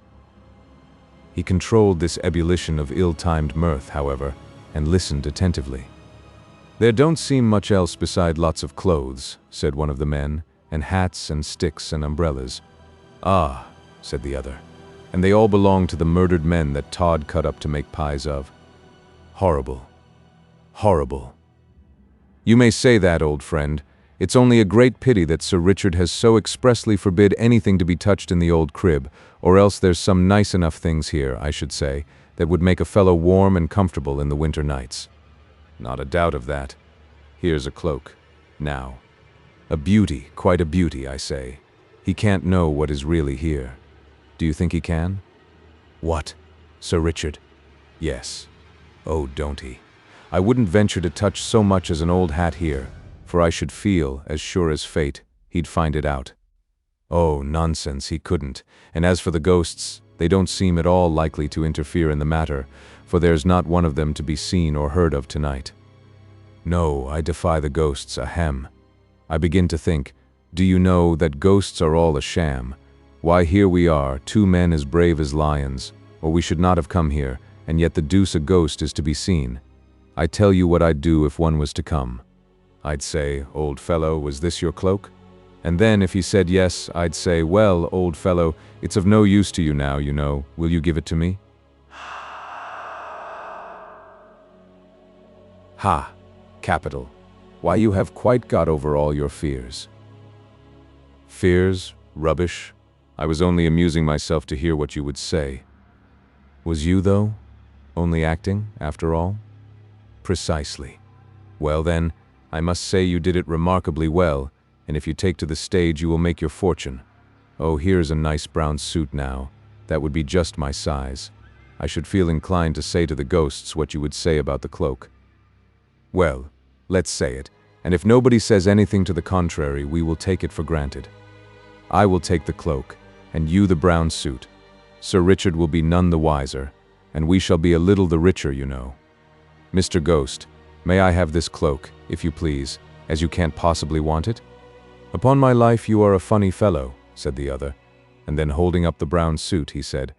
He controlled this ebullition of ill-timed mirth, however, and listened attentively. "There don't seem much else beside lots of clothes," said one of the men, "and hats and sticks and umbrellas." "Ah," said the other, "and they all belong to the murdered men that Todd cut up to make pies of. Horrible. Horrible. You may say that, old friend. It's only a great pity that Sir Richard has so expressly forbid anything to be touched in the old crib, or else there's some nice enough things here, I should say, that would make a fellow warm and comfortable in the winter nights. Not a doubt of that. Here's a cloak. Now. A beauty, quite a beauty, I say. He can't know what is really here. Do you think he can?" "What? Sir Richard?" "Yes. Oh, don't he? I wouldn't venture to touch so much as an old hat here, for I should feel, as sure as fate, he'd find it out." "Oh, nonsense, he couldn't. And as for the ghosts, they don't seem at all likely to interfere in the matter, for there's not one of them to be seen or heard of tonight." "No, I defy the ghosts, ahem. I begin to think, do you know, that ghosts are all a sham. Why, here we are, two men as brave as lions, or we should not have come here, and yet the deuce a ghost is to be seen. I tell you what I'd do if one was to come. I'd say, 'Old fellow, was this your cloak?' And then if he said yes, I'd say, 'Well, old fellow, it's of no use to you now, you know. Will you give it to me?'" "Ha! Capital. Why, you have quite got over all your fears." "Fears? Rubbish. I was only amusing myself to hear what you would say." "Was you, though? Only acting, after all?" "Precisely. Well then, I must say you did it remarkably well, and if you take to the stage you will make your fortune. Oh, here's a nice brown suit now. That would be just my size. I should feel inclined to say to the ghosts what you would say about the cloak." "Well, let's say it, and if nobody says anything to the contrary, we will take it for granted. I will take the cloak, and you the brown suit. Sir Richard will be none the wiser, and we shall be a little the richer, you know. Mr. Ghost, may I have this cloak, if you please, as you can't possibly want it? Upon my life, you are a funny fellow, said the other, and then holding up the brown suit, he said,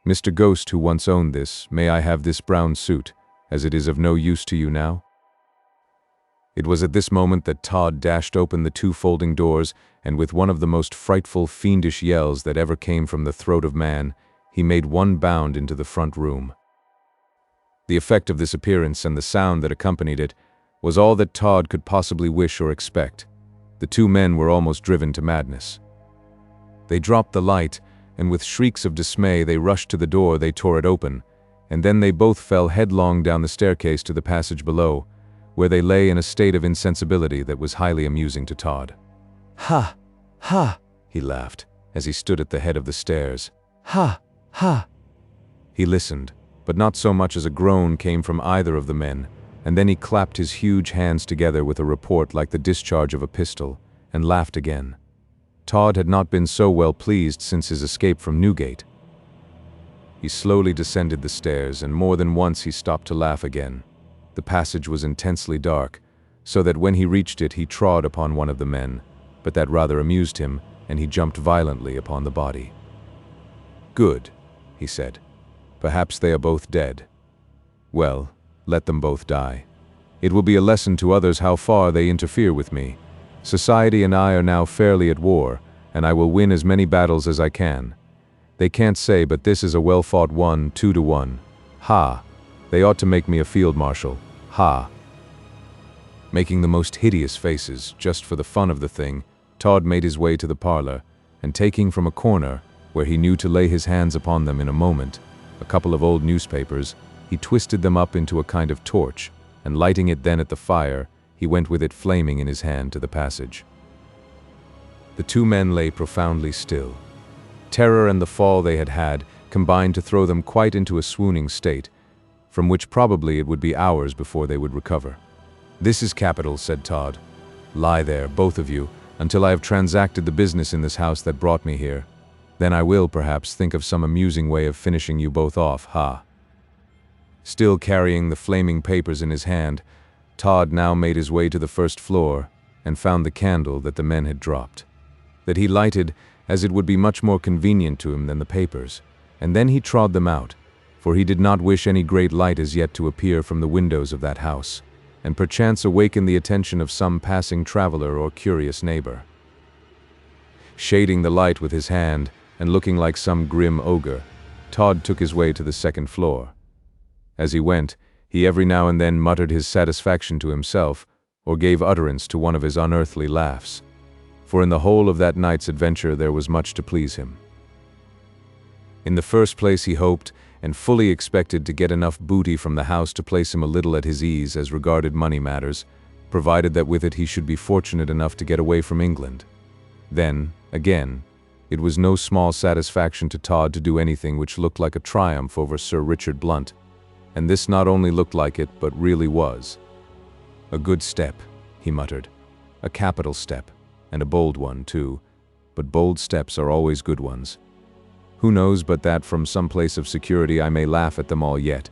Mr. Ghost, who once owned this, may I have this brown suit, as it is of no use to you now? It was at this moment that Todd dashed open the 2 folding doors, and with one of the most frightful, fiendish yells that ever came from the throat of man, he made one bound into the front room. The effect of this appearance and the sound that accompanied it was all that Todd could possibly wish or expect. The 2 men were almost driven to madness. They dropped the light, and with shrieks of dismay they rushed to the door. They tore it open, and then they both fell headlong down the staircase to the passage below, where they lay in a state of insensibility that was highly amusing to Todd. "Ha! Ha!" he laughed, as he stood at the head of the stairs. "Ha! Ha!" He listened, but not so much as a groan came from either of the men, and then he clapped his huge hands together with a report like the discharge of a pistol, and laughed again. Todd had not been so well pleased since his escape from Newgate. He slowly descended the stairs, and more than once he stopped to laugh again. The passage was intensely dark, so that when he reached it he trod upon one of the men, but that rather amused him, and he jumped violently upon the body. "Good," he said. "Perhaps they are both dead. Well, let them both die. It will be a lesson to others how far they interfere with me. Society and I are now fairly at war, and I will win as many battles as I can. They can't say but this is a well-fought one, 2 to 1. Ha! They ought to make me a field marshal. Ha!" Making the most hideous faces, just for the fun of the thing, Todd made his way to the parlor, and taking from a corner, where he knew to lay his hands upon them in a moment, a couple of old newspapers, he twisted them up into a kind of torch, and lighting it then at the fire, he went with it flaming in his hand to the passage. The 2 men lay profoundly still. Terror and the fall they had had combined to throw them quite into a swooning state, from which probably it would be hours before they would recover. "This is capital," said Todd. "Lie there, both of you, until I have transacted the business in this house that brought me here. Then I will, perhaps, think of some amusing way of finishing you both off, ha!" Still carrying the flaming papers in his hand, Todd now made his way to the first floor, and found the candle that the men had dropped. That he lighted, as it would be much more convenient to him than the papers, and then he trod them out, for he did not wish any great light as yet to appear from the windows of that house, and perchance awaken the attention of some passing traveler or curious neighbor. Shading the light with his hand, and looking like some grim ogre, Todd took his way to the second floor. As he went, he every now and then muttered his satisfaction to himself, or gave utterance to one of his unearthly laughs, for in the whole of that night's adventure there was much to please him. In the first place he hoped, and fully expected, to get enough booty from the house to place him a little at his ease as regarded money matters, provided that with it he should be fortunate enough to get away from England. Then, again, it was no small satisfaction to Todd to do anything which looked like a triumph over Sir Richard Blunt, and this not only looked like it, but really was. "A good step," he muttered. "A capital step, and a bold one, too, but bold steps are always good ones. Who knows but that from some place of security I may laugh at them all yet,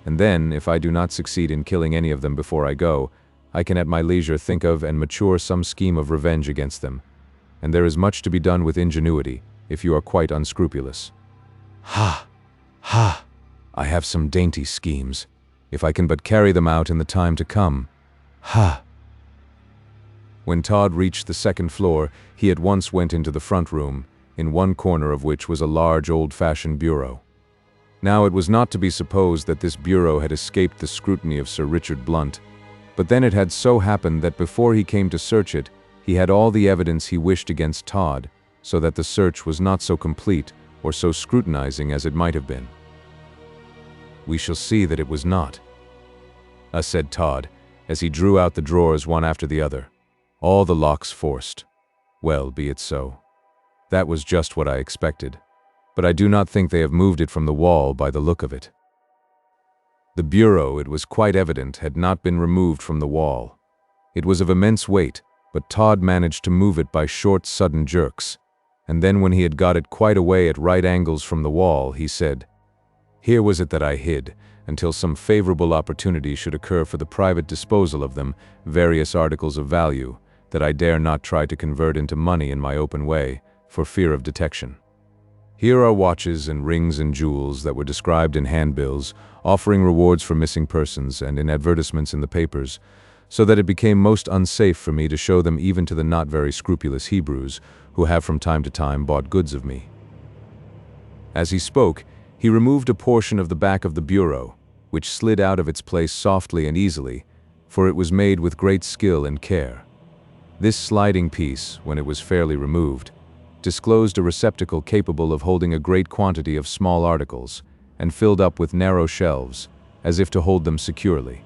and then, if I do not succeed in killing any of them before I go, I can at my leisure think of and mature some scheme of revenge against them, and there is much to be done with ingenuity, if you are quite unscrupulous. Ha! Ha! I have some dainty schemes, if I can but carry them out in the time to come. Ha!" When Todd reached the second floor, he at once went into the front room, in one corner of which was a large old-fashioned bureau. Now it was not to be supposed that this bureau had escaped the scrutiny of Sir Richard Blunt, but then it had so happened that before he came to search it, he had all the evidence he wished against Todd, so that the search was not so complete or so scrutinizing as it might have been. "We shall see that it was not," said Todd, as he drew out the drawers one after the other. "All the locks forced. Well, be it so. That was just what I expected, but I do not think they have moved it from the wall by the look of it." The bureau, it was quite evident, had not been removed from the wall. It was of immense weight, but Todd managed to move it by short, sudden jerks, and then when he had got it quite away at right angles from the wall, he said, "Here was it that I hid, until some favorable opportunity should occur for the private disposal of them, various articles of value, that I dare not try to convert into money in my open way, for fear of detection. Here are watches and rings and jewels that were described in handbills, offering rewards for missing persons, and in advertisements in the papers, so that it became most unsafe for me to show them even to the not very scrupulous Hebrews, who have from time to time bought goods of me." As he spoke, he removed a portion of the back of the bureau, which slid out of its place softly and easily, for it was made with great skill and care. This sliding piece, when it was fairly removed, disclosed a receptacle capable of holding a great quantity of small articles, and filled up with narrow shelves, as if to hold them securely.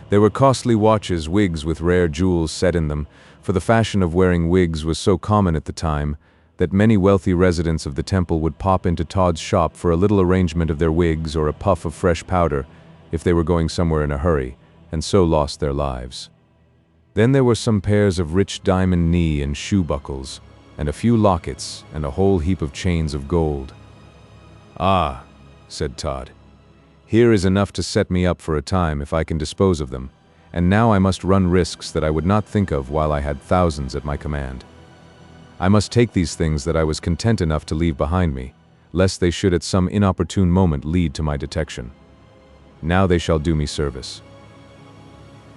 There were costly watches, wigs with rare jewels set in them, for the fashion of wearing wigs was so common at the time that many wealthy residents of the temple would pop into Todd's shop for a little arrangement of their wigs or a puff of fresh powder if they were going somewhere in a hurry, and so lost their lives. Then there were some pairs of rich diamond knee and shoe buckles, and a few lockets, and a whole heap of chains of gold. "Ah," said Todd, "here is enough to set me up for a time if I can dispose of them, and now I must run risks that I would not think of while I had thousands at my command. I must take these things that I was content enough to leave behind me, lest they should at some inopportune moment lead to my detection. Now they shall do me service."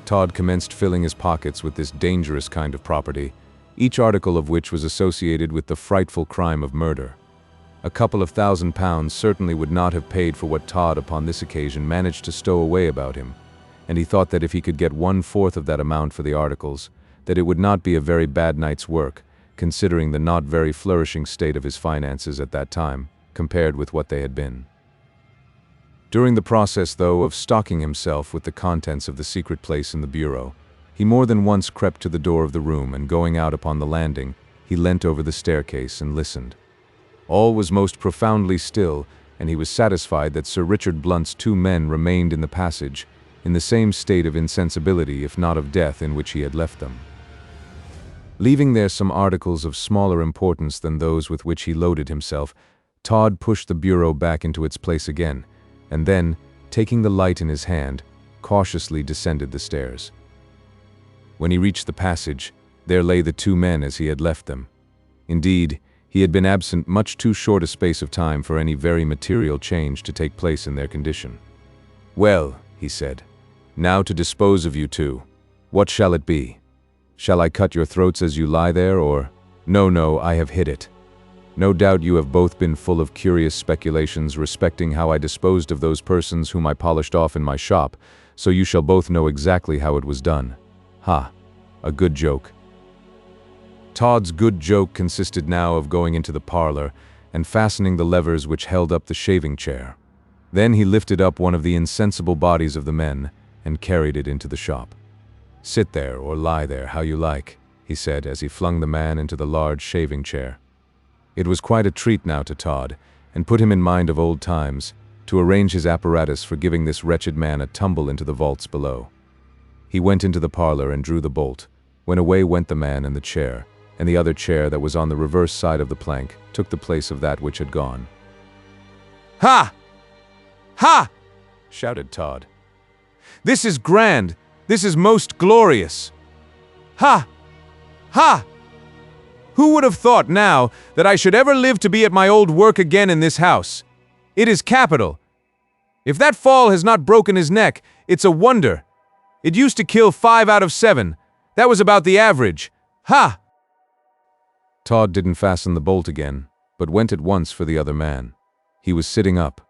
Todd commenced filling his pockets with this dangerous kind of property, each article of which was associated with the frightful crime of murder. A couple of £1,000 certainly would not have paid for what Todd upon this occasion managed to stow away about him, and he thought that if he could get 1/4 of that amount for the articles, that it would not be a very bad night's work, considering the not very flourishing state of his finances at that time, compared with what they had been. During the process, though, of stocking himself with the contents of the secret place in the bureau, he more than once crept to the door of the room, and going out upon the landing, he leant over the staircase and listened. All was most profoundly still, and he was satisfied that Sir Richard Blunt's 2 men remained in the passage, in the same state of insensibility, if not of death, in which he had left them. Leaving there some articles of smaller importance than those with which he loaded himself, Todd pushed the bureau back into its place again, and then, taking the light in his hand, cautiously descended the stairs. When he reached the passage, there lay the 2 men as he had left them. Indeed, he had been absent much too short a space of time for any very material change to take place in their condition. "Well," he said, "now to dispose of you two. What shall it be? Shall I cut your throats as you lie there, or—" No, I have hit it. No doubt you have both been full of curious speculations respecting how I disposed of those persons whom I polished off in my shop, so you shall both know exactly how it was done. Ha! A good joke." Todd's good joke consisted now of going into the parlor and fastening the levers which held up the shaving chair. Then he lifted up one of the insensible bodies of the men and carried it into the shop. "Sit there or lie there, how you like," he said as he flung the man into the large shaving chair. It was quite a treat now to Todd, and put him in mind of old times, to arrange his apparatus for giving this wretched man a tumble into the vaults below. He went into the parlor and drew the bolt, when away went the man and the chair, and the other chair that was on the reverse side of the plank took the place of that which had gone. "Ha! Ha!" shouted Todd. "This is grand! This is most glorious! Ha! Ha! Who would have thought now that I should ever live to be at my old work again in this house? It is capital! If that fall has not broken his neck, it's a wonder. It used to kill 5 out of 7. That was about the average. Ha!" Todd didn't fasten the bolt again, but went at once for the other man. He was sitting up.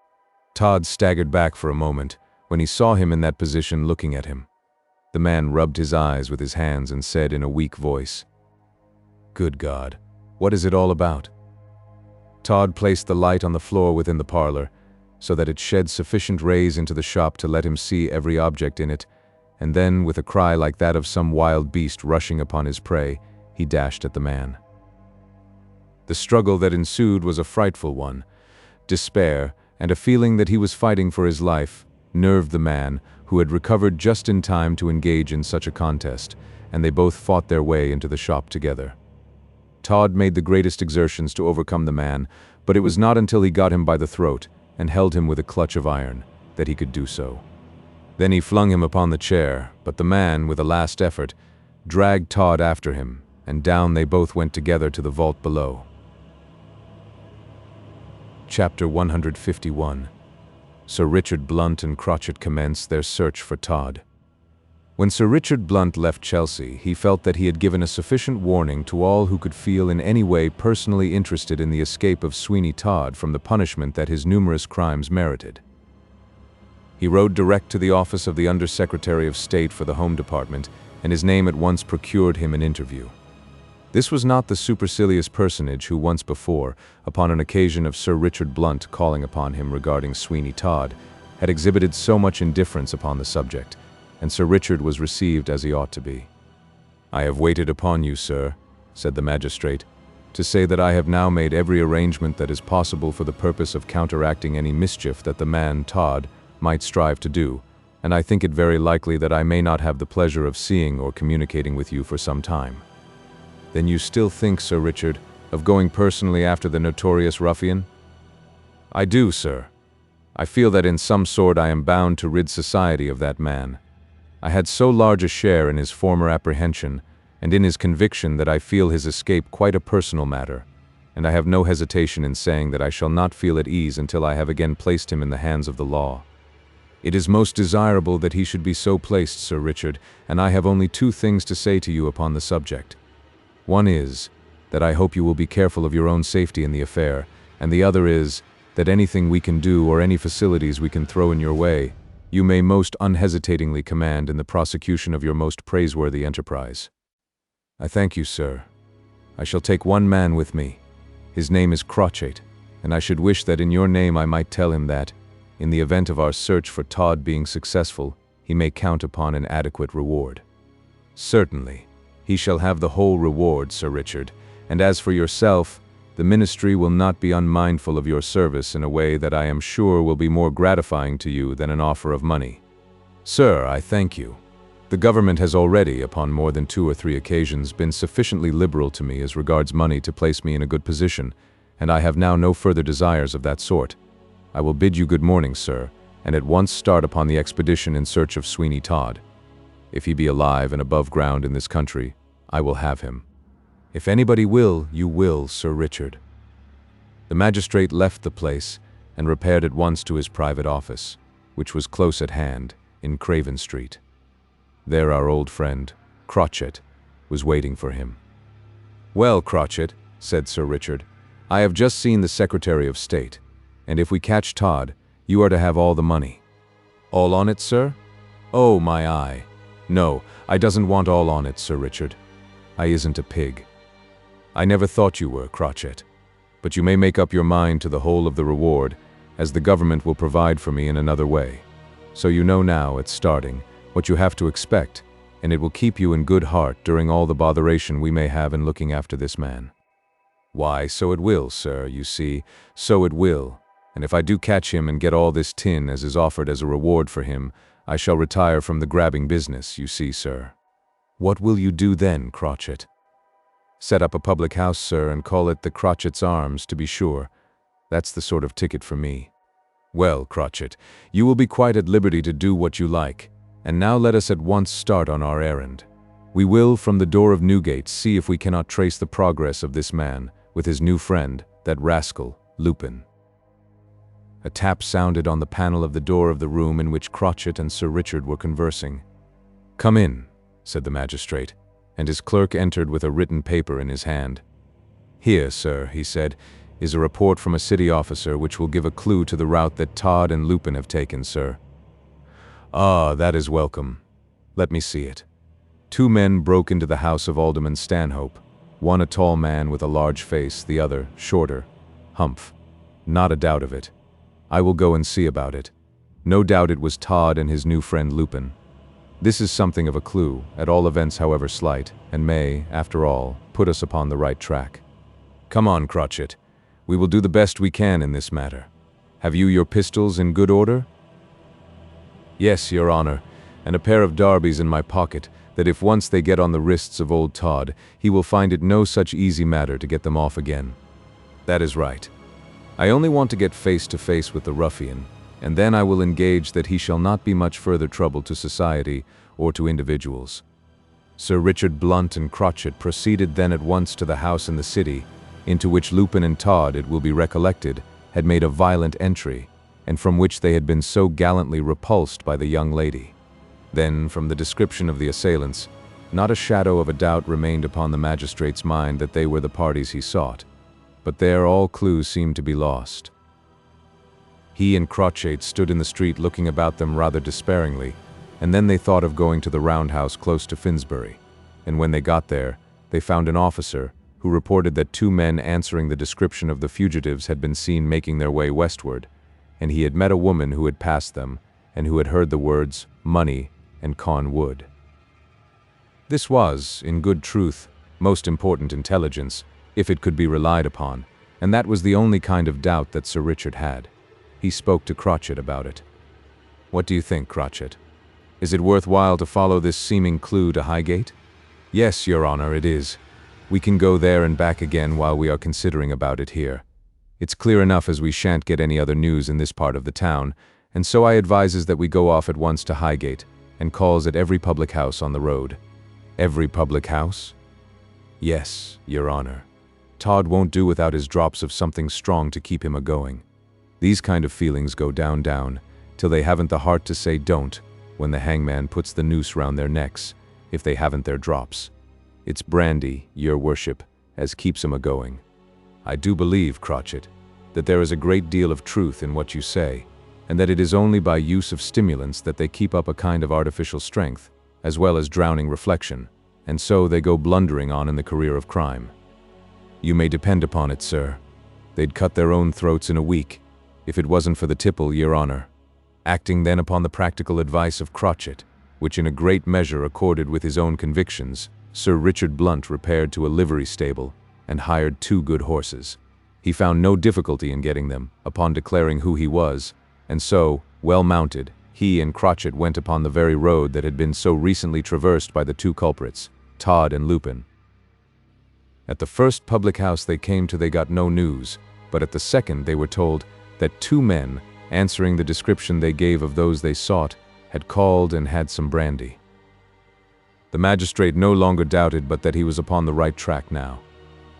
Todd staggered back for a moment when he saw him in that position looking at him. The man rubbed his eyes with his hands and said in a weak voice, "Good God, what is it all about?" Todd placed the light on the floor within the parlor, so that it shed sufficient rays into the shop to let him see every object in it, and then, with a cry like that of some wild beast rushing upon his prey, he dashed at the man. The struggle that ensued was a frightful one. Despair, and a feeling that he was fighting for his life, nerved the man, who had recovered just in time to engage in such a contest, and they both fought their way into the shop together. Todd made the greatest exertions to overcome the man, but it was not until he got him by the throat and held him with a clutch of iron that he could do so. Then he flung him upon the chair, but the man, with a last effort, dragged Todd after him, and down they both went together to the vault below. Chapter 151. Sir Richard Blunt and Crotchet commence their search for Todd. When Sir Richard Blunt left Chelsea, he felt that he had given a sufficient warning to all who could feel in any way personally interested in the escape of Sweeney Todd from the punishment that his numerous crimes merited. He rode direct to the office of the Under Secretary of State for the Home Department, and his name at once procured him an interview. This was not the supercilious personage who once before, upon an occasion of Sir Richard Blunt calling upon him regarding Sweeney Todd, had exhibited so much indifference upon the subject, and Sir Richard was received as he ought to be. "I have waited upon you, sir," said the magistrate, "to say that I have now made every arrangement that is possible for the purpose of counteracting any mischief that the man, Todd, might strive to do, and I think it very likely that I may not have the pleasure of seeing or communicating with you for some time." "Then you still think, Sir Richard, of going personally after the notorious ruffian?" "I do, sir. I feel that in some sort I am bound to rid society of that man. I had so large a share in his former apprehension, and in his conviction that I feel his escape quite a personal matter, and I have no hesitation in saying that I shall not feel at ease until I have again placed him in the hands of the law. It is most desirable that he should be so placed, Sir Richard, and I have only two things to say to you upon the subject. One is, that I hope you will be careful of your own safety in the affair, and the other is, that anything we can do or any facilities we can throw in your way, you may most unhesitatingly command in the prosecution of your most praiseworthy enterprise." "I thank you, sir. I shall take one man with me. His name is Crotchet, and I should wish that in your name I might tell him that, in the event of our search for Todd being successful, he may count upon an adequate reward." "Certainly. He shall have the whole reward, Sir Richard, and as for yourself, the ministry will not be unmindful of your service in a way that I am sure will be more gratifying to you than an offer of money." "Sir, I thank you. The government has already, upon more than 2 or 3 occasions, been sufficiently liberal to me as regards money to place me in a good position, and I have now no further desires of that sort. I will bid you good morning, sir, and at once start upon the expedition in search of Sweeney Todd. If he be alive and above ground in this country, I will have him. If anybody will, you will, Sir Richard." The magistrate left the place and repaired at once to his private office, which was close at hand, in Craven Street. There our old friend, Crotchet, was waiting for him. "Well, Crotchet," said Sir Richard, "I have just seen the Secretary of State, and if we catch Todd, you are to have all the money." "All on it, sir?" "Oh, my eye. No, I doesn't want all on it, Sir Richard. I isn't a pig. I never thought you were, Crotchet. But you may make up your mind to the whole of the reward, as the government will provide for me in another way. So you know now, at starting, what you have to expect, and it will keep you in good heart during all the botheration we may have in looking after this man." "Why, so it will, sir, you see, so it will. And if I do catch him and get all this tin as is offered as a reward for him, I shall retire from the grabbing business, you see, sir." "What will you do then, Crotchet?" "Set up a public house, sir, and call it the Crotchet's Arms, to be sure. That's the sort of ticket for me." "Well, Crotchet, you will be quite at liberty to do what you like, and now let us at once start on our errand. We will, from the door of Newgate, see if we cannot trace the progress of this man, with his new friend, that rascal, Lupin." A tap sounded on the panel of the door of the room in which Crotchet and Sir Richard were conversing. "Come in," said the magistrate, and his clerk entered with a written paper in his hand. "Here, sir," he said, "is a report from a city officer which will give a clue to the route that Todd and Lupin have taken, sir." "Ah, that is welcome. Let me see it." 2 men broke into the house of Alderman Stanhope, one a tall man with a large face, the other, shorter. Humph. Not a doubt of it. I will go and see about it. No doubt it was Todd and his new friend Lupin. This is something of a clue, at all events however slight, and may, after all, put us upon the right track. Come on, Crotchet. We will do the best we can in this matter. Have you your pistols in good order?" "Yes, Your Honor, and a pair of Darbys in my pocket, that if once they get on the wrists of old Todd, he will find it no such easy matter to get them off again. That is right. I only want to get face to face with the ruffian, and then I will engage that he shall not be much further trouble to society or to individuals. Sir Richard Blunt and Crotchet proceeded then at once to the house in the city, into which Lupin and Todd, it will be recollected, had made a violent entry, and from which they had been so gallantly repulsed by the young lady. Then, from the description of the assailants, not a shadow of a doubt remained upon the magistrate's mind that they were the parties he sought, but there all clues seemed to be lost. He and Crotchet stood in the street looking about them rather despairingly, and then they thought of going to the roundhouse close to Finsbury, and when they got there, they found an officer who reported that 2 men answering the description of the fugitives had been seen making their way westward, and he had met a woman who had passed them and who had heard the words money and Caen Wood. This was, in good truth, most important intelligence, if it could be relied upon, and that was the only kind of doubt that Sir Richard had. He spoke to Crotchet about it. What do you think, Crotchet? Is it worthwhile to follow this seeming clue to Highgate? Yes, Your Honor, it is. We can go there and back again while we are considering about it here. It's clear enough as we shan't get any other news in this part of the town, and so I advises that we go off at once to Highgate, and calls at every public house on the road. Every public house? Yes, Your Honor. Todd won't do without his drops of something strong to keep him a-going. These kind of feelings go down, till they haven't the heart to say don't, when the hangman puts the noose round their necks, if they haven't their drops. It's brandy, Your Worship, as keeps 'em a-going. I do believe, Crotchet, that there is a great deal of truth in what you say, and that it is only by use of stimulants that they keep up a kind of artificial strength, as well as drowning reflection, and so they go blundering on in the career of crime. You may depend upon it, sir. They'd cut their own throats in a week, if it wasn't for the tipple, Your Honor. Acting then upon the practical advice of Crotchet, which in a great measure accorded with his own convictions, Sir Richard Blunt repaired to a livery stable and hired 2 good horses. He found no difficulty in getting them, upon declaring who he was, and so, well mounted, he and Crotchet went upon the very road that had been so recently traversed by the 2 culprits, Todd and Lupin. At the first public house they came to they got no news, but at the second they were told that 2 men, answering the description they gave of those they sought, had called and had some brandy. The magistrate no longer doubted but that he was upon the right track now.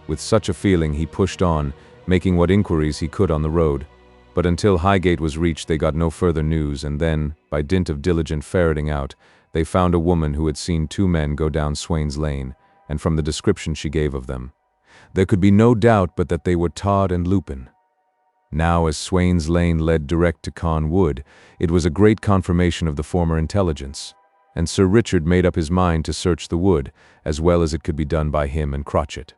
With such a feeling he pushed on, making what inquiries he could on the road, but until Highgate was reached they got no further news, and then, by dint of diligent ferreting out, they found a woman who had seen 2 men go down Swain's Lane, and from the description she gave of them, there could be no doubt but that they were Todd and Lupin. Now, as Swain's Lane led direct to Caen Wood, it was a great confirmation of the former intelligence, and Sir Richard made up his mind to search the wood, as well as it could be done by him and Crotchet.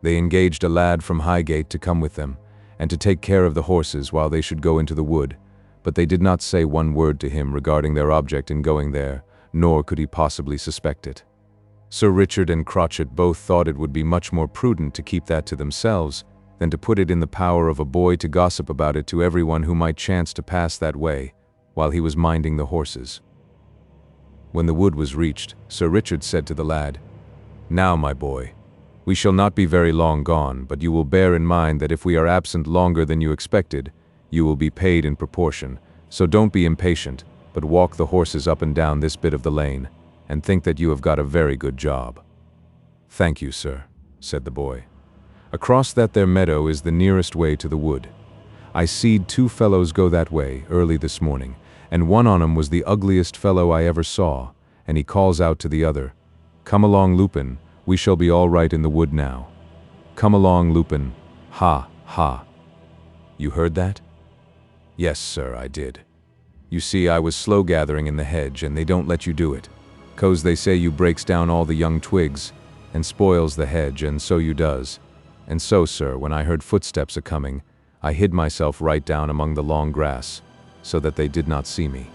They engaged a lad from Highgate to come with them, and to take care of the horses while they should go into the wood, but they did not say one word to him regarding their object in going there, nor could he possibly suspect it. Sir Richard and Crotchet both thought it would be much more prudent to keep that to themselves than to put it in the power of a boy to gossip about it to everyone who might chance to pass that way, while he was minding the horses. When the wood was reached, Sir Richard said to the lad, "Now, my boy, we shall not be very long gone, but you will bear in mind that if we are absent longer than you expected, you will be paid in proportion, so don't be impatient, but walk the horses up and down this bit of the lane, and think that you have got a very good job." "Thank you, sir," said the boy. "Across that there meadow is the nearest way to the wood. I seed 2 fellows go that way early this morning, and one on 'em was the ugliest fellow I ever saw, and he calls out to the other, 'Come along, Lupin, we shall be all right in the wood now. Come along, Lupin, ha, ha.' You heard that?" "Yes, sir, I did. You see, I was slow gathering in the hedge, and they don't let you do it, 'cause they say you breaks down all the young twigs, and spoils the hedge, and so you does. And so, sir, when I heard footsteps a-coming, I hid myself right down among the long grass, so that they did not see me."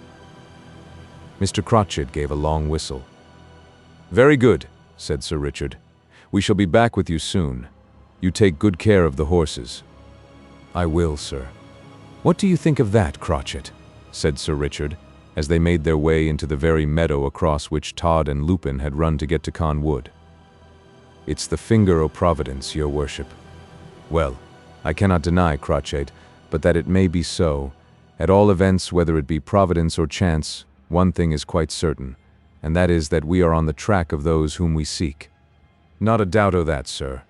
Mr. Crotchet gave a long whistle. "Very good," said Sir Richard. "We shall be back with you soon. You take good care of the horses." "I will, sir." "What do you think of that, Crotchet?" said Sir Richard, as they made their way into the very meadow across which Todd and Lupin had run to get to Caen Wood. "It's the finger o' Providence, your worship." "Well, I cannot deny, Crotchet, but that it may be so. At all events, whether it be Providence or chance, one thing is quite certain, and that is that we are on the track of those whom we seek." "Not a doubt o' that, sir.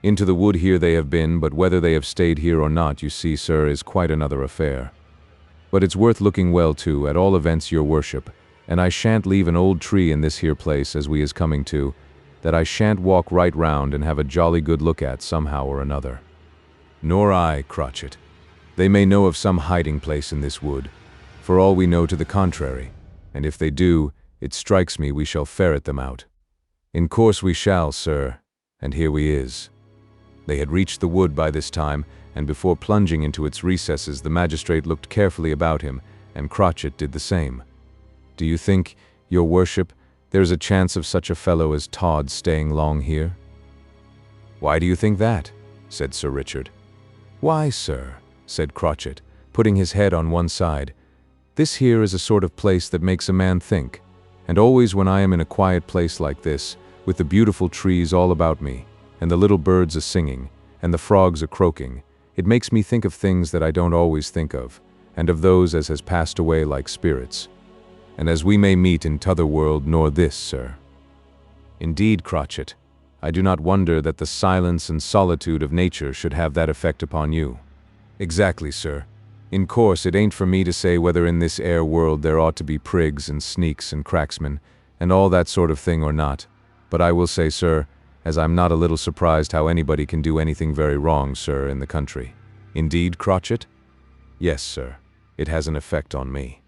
Into the wood here they have been, but whether they have stayed here or not, you see, sir, is quite another affair. But it's worth looking well to, at all events, your worship, and I shan't leave an old tree in this here place as we is coming to, that I shan't walk right round and have a jolly good look at somehow or another." "Nor I, Crotchet. They may know of some hiding place in this wood, for all we know to the contrary, and if they do, it strikes me we shall ferret them out." "In course we shall, sir, and here we is." They had reached the wood by this time, and before plunging into its recesses the magistrate looked carefully about him, and Crotchet did the same. "Do you think, your worship, there's a chance of such a fellow as Todd staying long here?" "Why do you think that?" said Sir Richard. "Why, sir," said Crotchet, putting his head on one side, "this here is a sort of place that makes a man think, and always when I am in a quiet place like this, with the beautiful trees all about me, and the little birds a-singing, and the frogs a-croaking, it makes me think of things that I don't always think of, and of those as has passed away like spirits. And as we may meet in t'other world nor this, sir." "Indeed, Crotchet, I do not wonder that the silence and solitude of nature should have that effect upon you." "Exactly, sir. In course, it ain't for me to say whether in this air world there ought to be prigs and sneaks and cracksmen, and all that sort of thing or not, but I will say, sir, as I'm not a little surprised how anybody can do anything very wrong, sir, in the country." "Indeed, Crotchet?" "Yes, sir. It has an effect on me.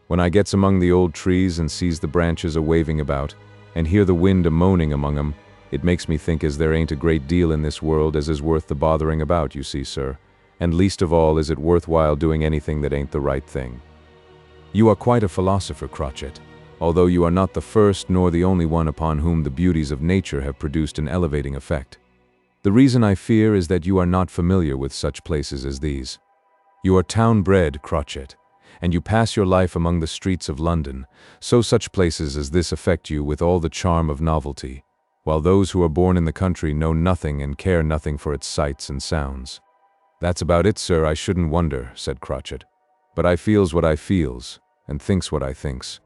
When I gets among the old trees and sees the branches a-waving about, and hear the wind a-moaning among 'em, it makes me think as there ain't a great deal in this world as is worth the bothering about, you see, sir, and least of all is it worthwhile doing anything that ain't the right thing." "You are quite a philosopher, Crotchet, although you are not the first nor the only one upon whom the beauties of nature have produced an elevating effect. The reason I fear is that you are not familiar with such places as these. You are town-bred, Crotchet, and you pass your life among the streets of London, so such places as this affect you with all the charm of novelty, while those who are born in the country know nothing and care nothing for its sights and sounds." "That's about it, sir, I shouldn't wonder," said Crotchet. "But I feels what I feels, and thinks what I thinks."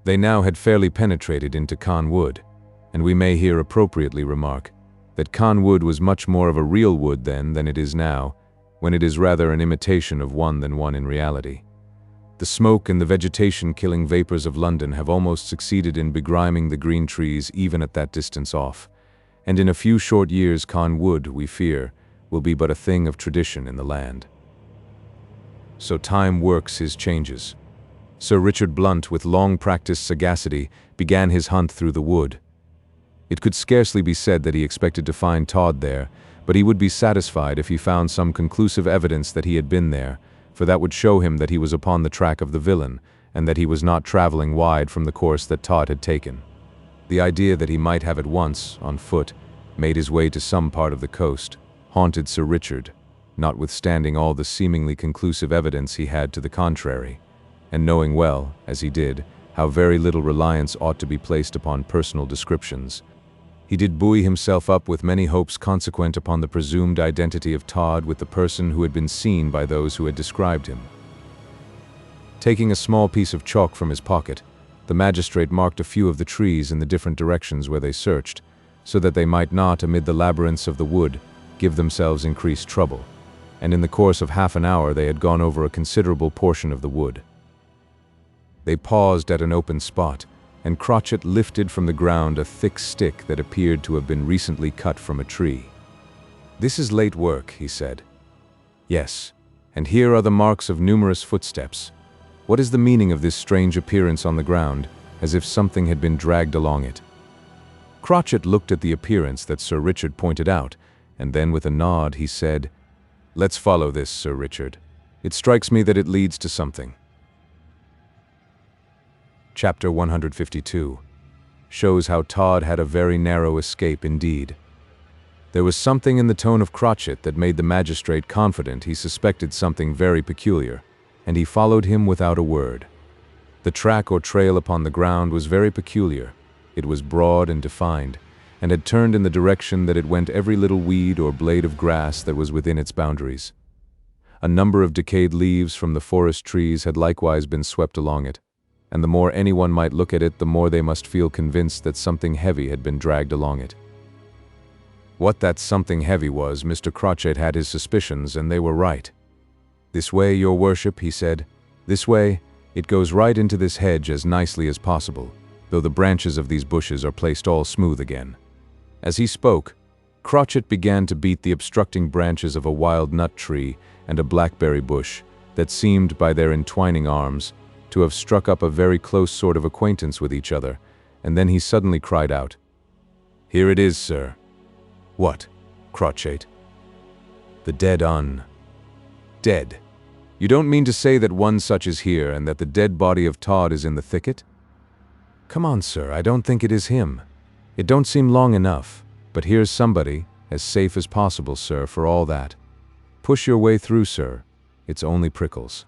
They now had fairly penetrated into Caen Wood, and we may here appropriately remark that Caen Wood was much more of a real wood then than it is now, when it is rather an imitation of one than one in reality. The smoke and the vegetation-killing vapors of London have almost succeeded in begriming the green trees even at that distance off, and in a few short years Caen Wood, we fear, will be but a thing of tradition in the land. So time works his changes. Sir Richard Blunt, with long-practiced sagacity, began his hunt through the wood. It could scarcely be said that he expected to find Todd there, but he would be satisfied if he found some conclusive evidence that he had been there, for that would show him that he was upon the track of the villain, and that he was not traveling wide from the course that Todd had taken. The idea that he might have at once, on foot, made his way to some part of the coast, haunted Sir Richard, notwithstanding all the seemingly conclusive evidence he had to the contrary, and knowing well, as he did, how very little reliance ought to be placed upon personal descriptions, he did buoy himself up with many hopes consequent upon the presumed identity of Todd with the person who had been seen by those who had described him. Taking a small piece of chalk from his pocket, the magistrate marked a few of the trees in the different directions where they searched, so that they might not, amid the labyrinths of the wood, give themselves increased trouble, and in the course of half an hour they had gone over a considerable portion of the wood. They paused at an open spot, and Crotchet lifted from the ground a thick stick that appeared to have been recently cut from a tree. "This is late work," he said. "Yes, and here are the marks of numerous footsteps. What is the meaning of this strange appearance on the ground, as if something had been dragged along it?" Crotchet looked at the appearance that Sir Richard pointed out, and then with a nod he said, "Let's follow this, Sir Richard. It strikes me that it leads to something." Chapter 152 shows how Todd had a very narrow escape indeed. There was something in the tone of Crotchet that made the magistrate confident he suspected something very peculiar, and he followed him without a word. The track or trail upon the ground was very peculiar. It was broad and defined, and had turned in the direction that it went every little weed or blade of grass that was within its boundaries. A number of decayed leaves from the forest trees had likewise been swept along it, and the more anyone might look at it, the more they must feel convinced that something heavy had been dragged along it. What that something heavy was, Mr. Cratchit had his suspicions, and they were right. "This way, your worship," he said. "This way. It goes right into this hedge as nicely as possible, though the branches of these bushes are placed all smooth again." As he spoke, Cratchit began to beat the obstructing branches of a wild nut tree and a blackberry bush that seemed, by their entwining arms, to have struck up a very close sort of acquaintance with each other, and then he suddenly cried out, "Here it is, sir." "What, Cratchit?" "The dead Dead? You don't mean to say that one such is here, and that the dead body of Todd is in the thicket?" "Come on, sir, I don't think it is him. It don't seem long enough, but here's somebody, as safe as possible, sir, for all that. Push your way through, sir. It's only prickles."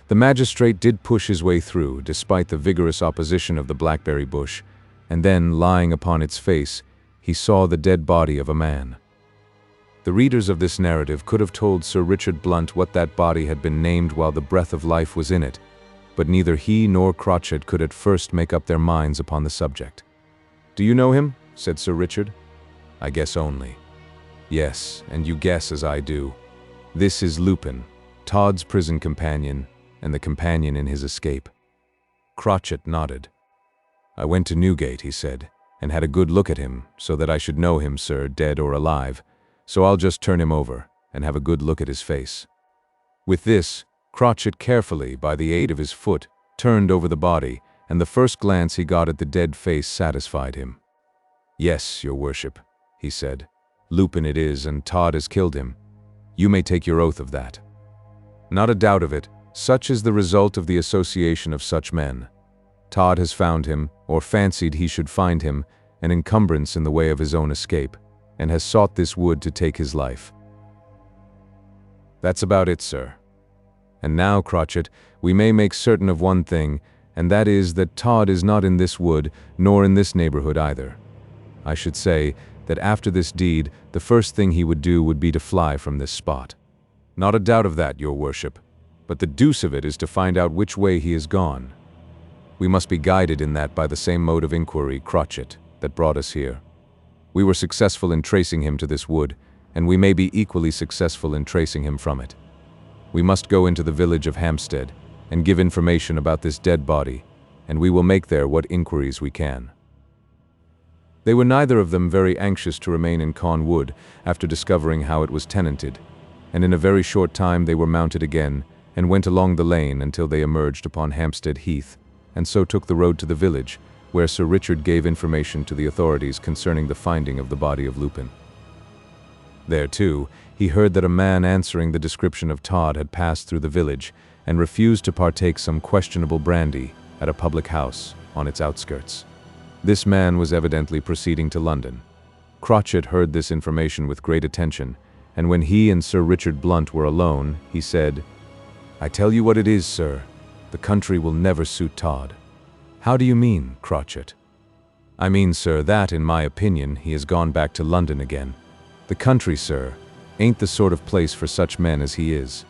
The magistrate did push his way through, despite the vigorous opposition of the blackberry bush, and then, lying upon its face, he saw the dead body of a man. The readers of this narrative could have told Sir Richard Blunt what that body had been named while the breath of life was in it, but neither he nor Cratchit could at first make up their minds upon the subject. "Do you know him?" said Sir Richard. "I guess only." "Yes, and you guess as I do. This is Lupin, Todd's prison companion, and the companion in his escape." Cratchit nodded. "I went to Newgate," he said, "and had a good look at him, so that I should know him, sir, dead or alive. So I'll just turn him over, and have a good look at his face." With this, Cratchit carefully, by the aid of his foot, turned over the body, and the first glance he got at the dead face satisfied him. "Yes, your worship," he said. "Lupin it is, and Todd has killed him. You may take your oath of that." "Not a doubt of it. Such is the result of the association of such men. Todd has found him, or fancied he should find him, an encumbrance in the way of his own escape, and has sought this wood to take his life. That's about it, sir. And now, Cratchit, we may make certain of one thing, and that is that Todd is not in this wood, nor in this neighborhood either. I should say that after this deed, the first thing he would do would be to fly from this spot." "Not a doubt of that, your worship, but the deuce of it is to find out which way he has gone. We must be guided in that by the same mode of inquiry, Cratchit, that brought us here. We were successful in tracing him to this wood, and we may be equally successful in tracing him from it. We must go into the village of HAMPSTEAD and give information about this dead body, and we will make there what inquiries we can." They were neither of them very anxious to remain in Caen Wood after discovering how it was tenanted, and in a very short time they were mounted again and went along the lane until they emerged upon Hampstead Heath, and so took the road to the village, where Sir Richard gave information to the authorities concerning the finding of the body of Lupin. There, too, he heard that a man answering the description of Todd had passed through the village and refused to partake some questionable brandy at a public house on its outskirts. This man was evidently proceeding to London. Cratchit heard this information with great attention, and when he and Sir Richard Blunt were alone, he said, "I tell you what it is, sir, the country will never suit Todd." "How do you mean, Cratchit?" "I mean, sir, that, in my opinion, he has gone back to London again. The country, sir, ain't the sort of place for such men as he is.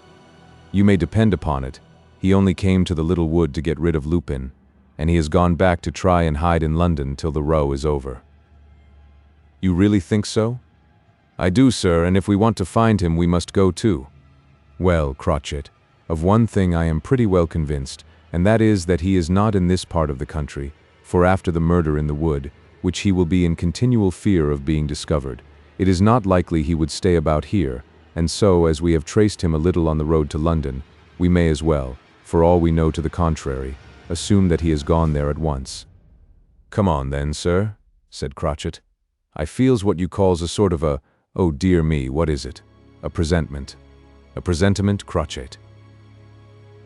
You may depend upon it, he only came to the little wood to get rid of Lupin, and he has gone back to try and hide in London till the row is over." "You really think so?" "I do, sir, and if we want to find him, we must go too." "Well, Cratchit, of one thing I am pretty well convinced, and that is that he is not in this part of the country, for after the murder in the wood, which he will be in continual fear of being discovered, it is not likely he would stay about here, and so, as we have traced him a little on the road to London, we may as well, for all we know to the contrary, assume that he has gone there at once." "Come on then, sir," said Cratchit. "I feels what you calls a sort of a, oh dear me, what is it? A presentiment." "A presentiment, Cratchit?"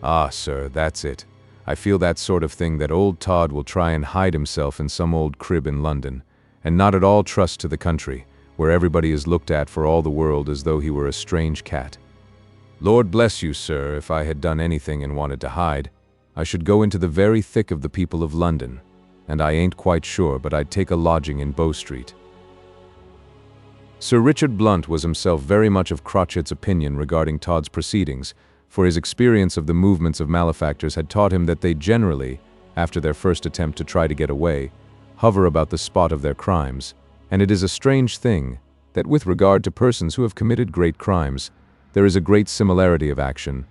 "Ah, sir, that's it. I feel that sort of thing that old Todd will try and hide himself in some old crib in London, and not at all trust to the country, where everybody is looked at for all the world as though he were a strange cat. Lord bless you, sir, if I had done anything and wanted to hide, I should go into the very thick of the people of London, and I ain't quite sure, but I'd take a lodging in Bow Street. Sir Richard Blunt was himself very much of Cratchit's opinion regarding Todd's proceedings, for his experience of the movements of malefactors had taught him that they generally, after their first attempt to try to get away, hover about the spot of their crimes, and it is a strange thing that with regard to persons who have committed great crimes, there is a great similarity of action,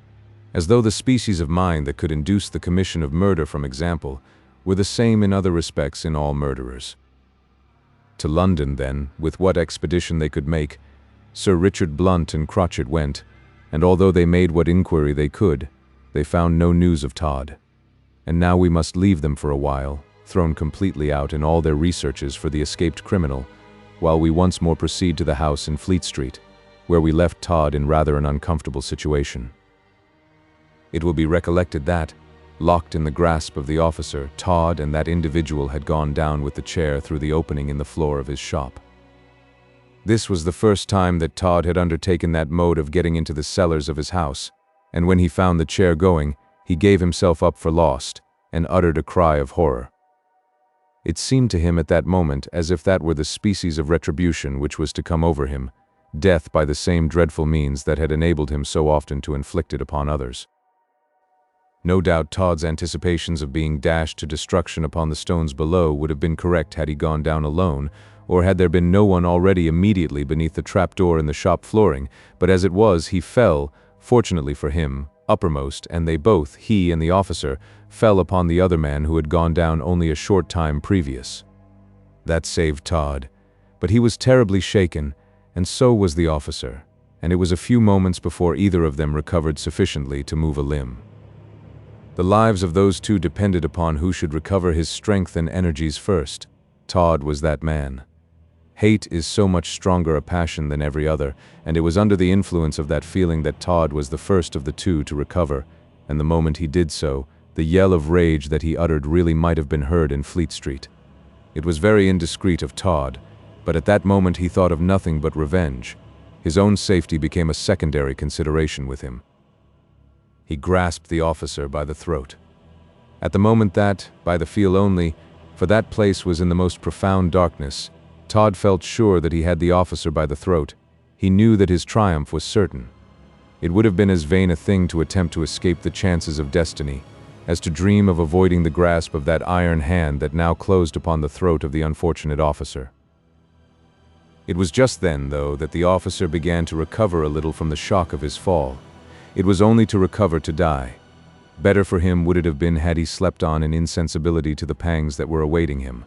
as though the species of mind that could induce the commission of murder, from example, were the same in other respects in all murderers. To London, then, with what expedition they could make, Sir Richard Blunt and Cratchit went, and although they made what inquiry they could, they found no news of Todd. And now we must leave them for a while, thrown completely out in all their researches for the escaped criminal, while we once more proceed to the house in Fleet Street, where we left Todd in rather an uncomfortable situation. It will be recollected that, locked in the grasp of the officer, Todd and that individual had gone down with the chair through the opening in the floor of his shop. This was the first time that Todd had undertaken that mode of getting into the cellars of his house, and when he found the chair going, he gave himself up for lost, and uttered a cry of horror. It seemed to him at that moment as if that were the species of retribution which was to come over him, death by the same dreadful means that had enabled him so often to inflict it upon others. No doubt Todd's anticipations of being dashed to destruction upon the stones below would have been correct had he gone down alone, or had there been no one already immediately beneath the trapdoor in the shop flooring, but as it was, he fell, fortunately for him, uppermost, and they both, he and the officer, fell upon the other man who had gone down only a short time previous. That saved Todd, but he was terribly shaken, and so was the officer, and it was a few moments before either of them recovered sufficiently to move a limb. The lives of those two depended upon who should recover his strength and energies first. Todd was that man. Hate is so much stronger a passion than every other, and it was under the influence of that feeling that Todd was the first of the two to recover, and the moment he did so, the yell of rage that he uttered really might have been heard in Fleet Street. It was very indiscreet of Todd, but at that moment he thought of nothing but revenge. His own safety became a secondary consideration with him. He grasped the officer by the throat. At the moment that, by the feel only, for that place was in the most profound darkness, Todd felt sure that he had the officer by the throat. He knew that his triumph was certain. It would have been as vain a thing to attempt to escape the chances of destiny, as to dream of avoiding the grasp of that iron hand that now closed upon the throat of the unfortunate officer. It was just then, though, that the officer began to recover a little from the shock of his fall. It was only to recover to die. Better for him would it have been had he slept on in insensibility to the pangs that were awaiting him,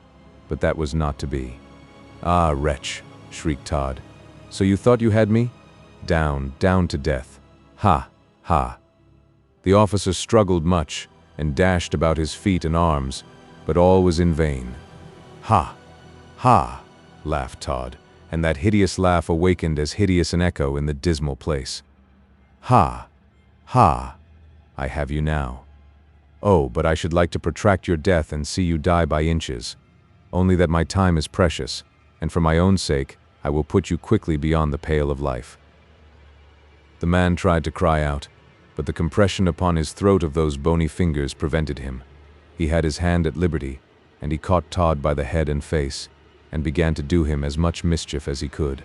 but that was not to be. "Ah, wretch," shrieked Todd. "So you thought you had me? Down, down to death. Ha, ha." The officer struggled much, and dashed about his feet and arms, but all was in vain. "Ha, ha," laughed Todd, and that hideous laugh awakened as hideous an echo in the dismal place. "Ha, ha, I have you now. Oh, but I should like to protract your death and see you die by inches. Only that my time is precious, and for my own sake, I will put you quickly beyond the pale of life." The man tried to cry out, but the compression upon his throat of those bony fingers prevented him. He had his hand at liberty, and he caught Todd by the head and face, and began to do him as much mischief as he could.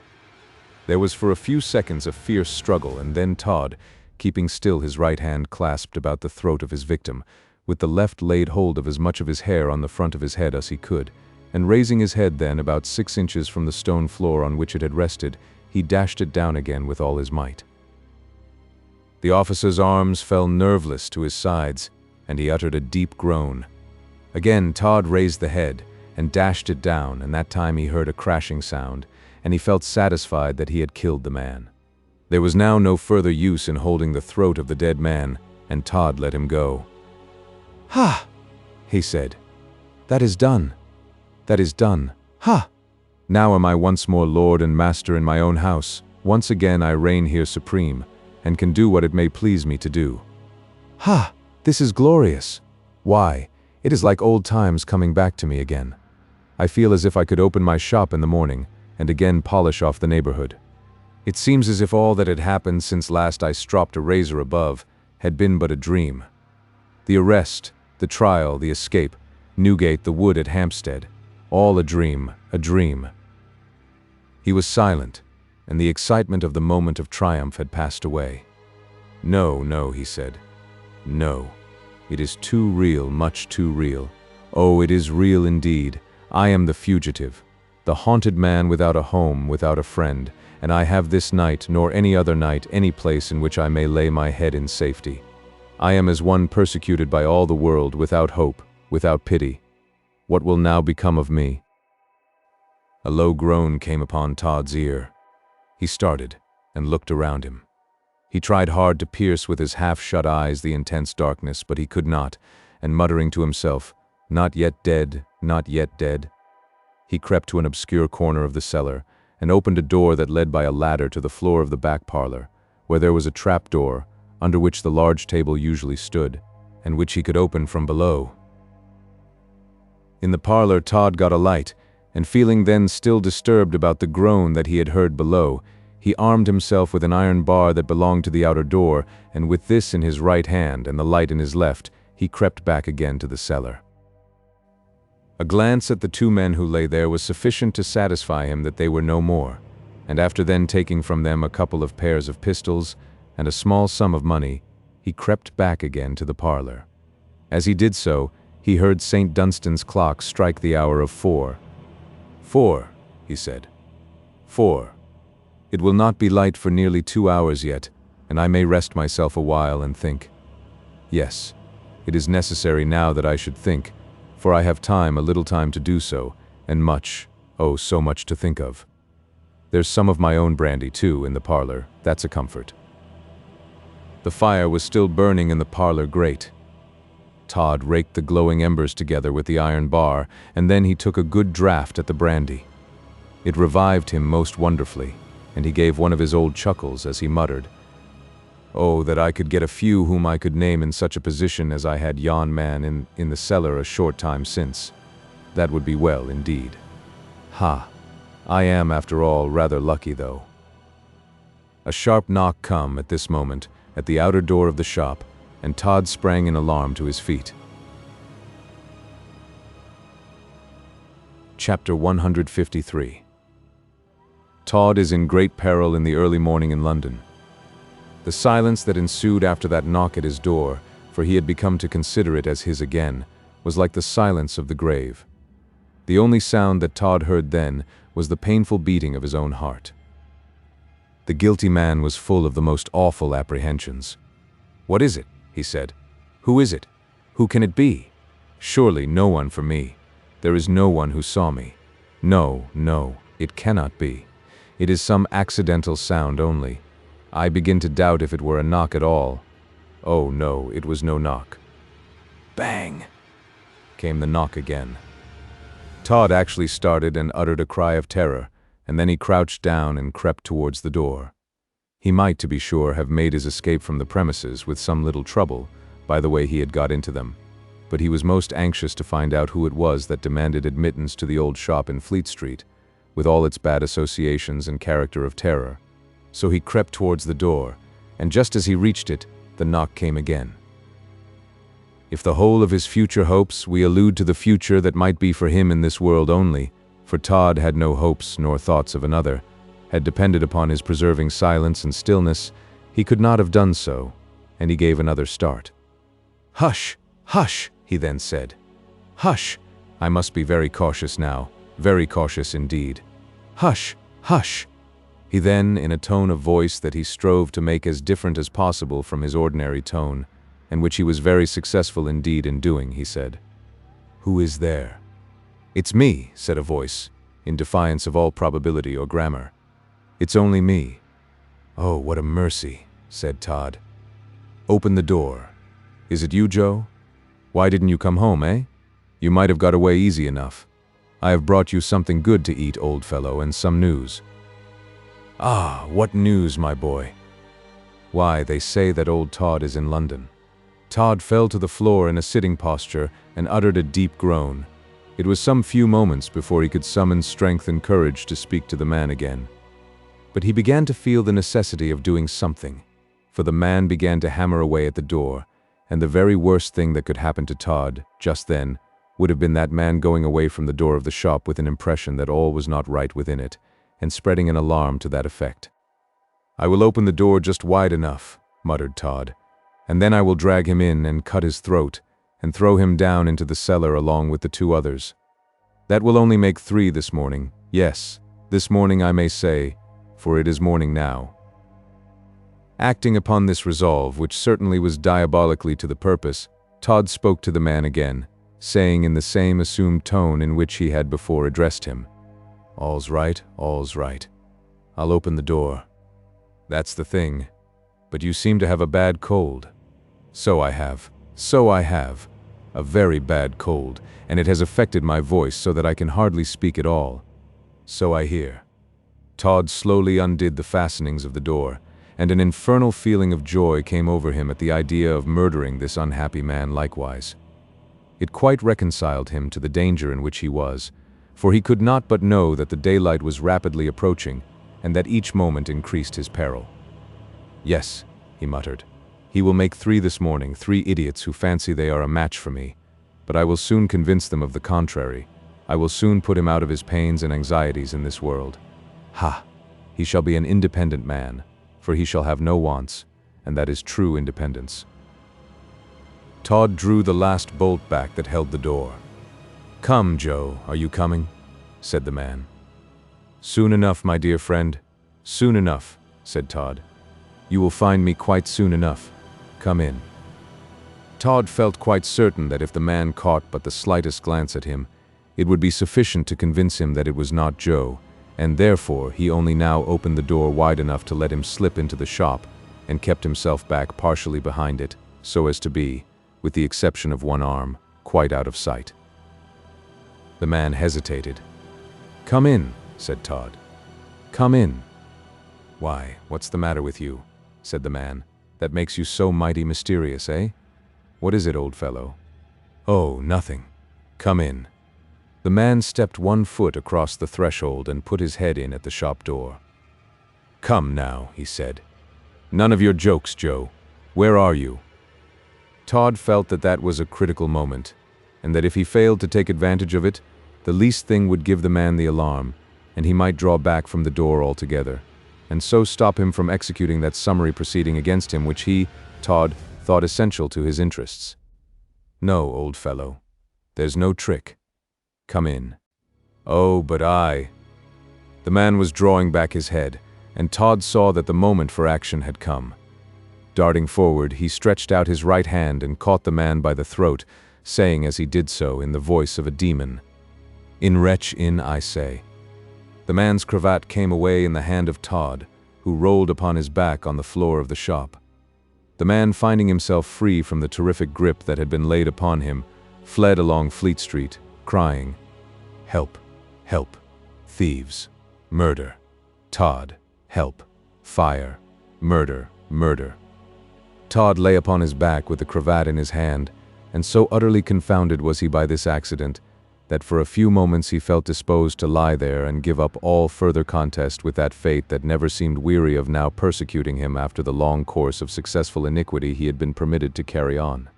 There was for a few seconds a fierce struggle, and then Todd, keeping still his right hand clasped about the throat of his victim, with the left laid hold of as much of his hair on the front of his head as he could, and raising his head then about 6 inches from the stone floor on which it had rested, he dashed it down again with all his might. The officer's arms fell nerveless to his sides, and he uttered a deep groan. Again Todd raised the head, and dashed it down, and that time he heard a crashing sound, and he felt satisfied that he had killed the man. There was now no further use in holding the throat of the dead man, and Todd let him go. "Ha!" he said. "That is done. That is done. Ha! Now am I once more lord and master in my own house. Once again I reign here supreme, and can do what it may please me to do. Ha! This is glorious. Why, it is like old times coming back to me again. I feel as if I could open my shop in the morning, and again polish off the neighborhood. It seems as if all that had happened since last I stropped a razor above had been but a dream. The arrest, the trial, the escape, Newgate, the wood at Hampstead, all a dream, a dream. He was silent, and the excitement of the moment of triumph had passed away. "No, no," he said. "No. It is too real, much too real. Oh, it is real indeed. I am the fugitive, the haunted man without a home, without a friend, and I have this night, nor any other night, any place in which I may lay my head in safety. I am as one persecuted by all the world, without hope, without pity. What will now become of me?" A low groan came upon Todd's ear. He started and looked around him. He tried hard to pierce with his half-shut eyes the intense darkness, but he could not, and muttering to himself, "Not yet dead, not yet dead," he crept to an obscure corner of the cellar and opened a door that led by a ladder to the floor of the back parlor, where there was a trap-door under which the large table usually stood, and which he could open from below. In the parlor, Todd got a light, and feeling then still disturbed about the groan that he had heard below, he armed himself with an iron bar that belonged to the outer door, and with this in his right hand and the light in his left, he crept back again to the cellar. A glance at the two men who lay there was sufficient to satisfy him that they were no more, and after then taking from them a couple of pairs of pistols and a small sum of money, he crept back again to the parlor. As he did so, he heard St. Dunstan's clock strike the hour of 4. "4," he said. "4. It will not be light for nearly 2 hours yet, and I may rest myself a while and think. Yes, it is necessary now that I should think, for I have time, a little time to do so, and much, oh, so much to think of. There's some of my own brandy, too, in the parlor. That's a comfort." The fire was still burning in the parlor grate. Todd raked the glowing embers together with the iron bar, and then he took a good draught at the brandy. It revived him most wonderfully, and he gave one of his old chuckles as he muttered, "Oh, that I could get a few whom I could name in such a position as I had yon man in the cellar a short time since. That would be well, indeed. Ha! I am, after all, rather lucky, though." A sharp knock come at this moment at the outer door of the shop, and Todd sprang in alarm to his feet. Chapter 153. Todd is in great peril in the early morning in London. The silence that ensued after that knock at his door, for he had become to consider it as his again, was like the silence of the grave. The only sound that Todd heard then was the painful beating of his own heart. The guilty man was full of the most awful apprehensions. "What is it?" he said. "Who is it? Who can it be? Surely no one for me. There is no one who saw me. No, no, it cannot be. It is some accidental sound only. I begin to doubt if it were a knock at all. Oh no, it was no knock." Bang! Came the knock again. Todd actually started and uttered a cry of terror, and then he crouched down and crept towards the door. He might, to be sure, have made his escape from the premises with some little trouble, by the way he had got into them, but he was most anxious to find out who it was that demanded admittance to the old shop in Fleet Street, with all its bad associations and character of terror. So he crept towards the door, and just as he reached it, the knock came again. If the whole of his future hopes, we allude to the future that might be for him in this world only, for Todd had no hopes nor thoughts of another, had depended upon his preserving silence and stillness, he could not have done so, and he gave another start. "Hush! Hush!" he then said. "Hush! I must be very cautious now, very cautious indeed. Hush! Hush!" He then, in a tone of voice that he strove to make as different as possible from his ordinary tone, and which he was very successful indeed in doing, he said, "Who is there?" "It's me," said a voice, in defiance of all probability or grammar. "It's only me." "Oh, what a mercy," said Todd. "Open the door. Is it you, Joe? Why didn't you come home, eh? You might have got away easy enough. I have brought you something good to eat, old fellow, and some news." "Ah, what news, my boy?" "Why, they say that old Todd is in London." Todd fell to the floor in a sitting posture and uttered a deep groan. It was some few moments before he could summon strength and courage to speak to the man again. But he began to feel the necessity of doing something, for the man began to hammer away at the door, and the very worst thing that could happen to Todd, just then, would have been that man going away from the door of the shop with an impression that all was not right within it, and spreading an alarm to that effect. "I will open the door just wide enough," muttered Todd, "and then I will drag him in and cut his throat, and throw him down into the cellar along with the 2 others. That will only make 3 this morning. Yes, this morning I may say, for it is morning now." Acting upon this resolve, which certainly was diabolically to the purpose, Todd spoke to the man again, saying in the same assumed tone in which he had before addressed him, "All's right, all's right. I'll open the door. That's the thing. But you seem to have a bad cold." "So I have. So I have. A very bad cold, and it has affected my voice so that I can hardly speak at all." "So I hear." Todd slowly undid the fastenings of the door, and an infernal feeling of joy came over him at the idea of murdering this unhappy man likewise. It quite reconciled him to the danger in which he was, for he could not but know that the daylight was rapidly approaching, and that each moment increased his peril. "Yes," he muttered, "he will make 3 this morning, 3 idiots who fancy they are a match for me. But I will soon convince them of the contrary. I will soon put him out of his pains and anxieties in this world. Ha! He shall be an independent man, for he shall have no wants, and that is true independence." Todd drew the last bolt back that held the door. "Come, Joe, are you coming?" said the man. "Soon enough, my dear friend, soon enough," said Todd. "You will find me quite soon enough. Come in." Todd felt quite certain that if the man caught but the slightest glance at him, it would be sufficient to convince him that it was not Joe, and therefore he only now opened the door wide enough to let him slip into the shop, and kept himself back partially behind it, so as to be, with the exception of one arm, quite out of sight. The man hesitated. "Come in," said Todd. "Come in." "Why, what's the matter with you?" said the man. "That makes you so mighty mysterious, eh? What is it, old fellow?" "Oh, nothing. Come in." The man stepped 1 foot across the threshold and put his head in at the shop door. "Come now," he said. "None of your jokes, Joe. Where are you?" Todd felt that that was a critical moment, and that if he failed to take advantage of it, the least thing would give the man the alarm, and he might draw back from the door altogether, and so stop him from executing that summary proceeding against him which he, Todd, thought essential to his interests. "No, old fellow. There's no trick. Come in." "Oh, but I—" The man was drawing back his head, and Todd saw that the moment for action had come. Darting forward, he stretched out his right hand and caught the man by the throat, saying as he did so in the voice of a demon, "In wretch in, I say." The man's cravat came away in the hand of Todd, who rolled upon his back on the floor of the shop. The man, finding himself free from the terrific grip that had been laid upon him, fled along Fleet Street, crying, "Help! Help! Thieves! Murder! Todd! Help! Fire! Murder! Murder!" Todd lay upon his back with the cravat in his hand, and so utterly confounded was he by this accident, that for a few moments he felt disposed to lie there and give up all further contest with that fate that never seemed weary of now persecuting him after the long course of successful iniquity he had been permitted to carry on.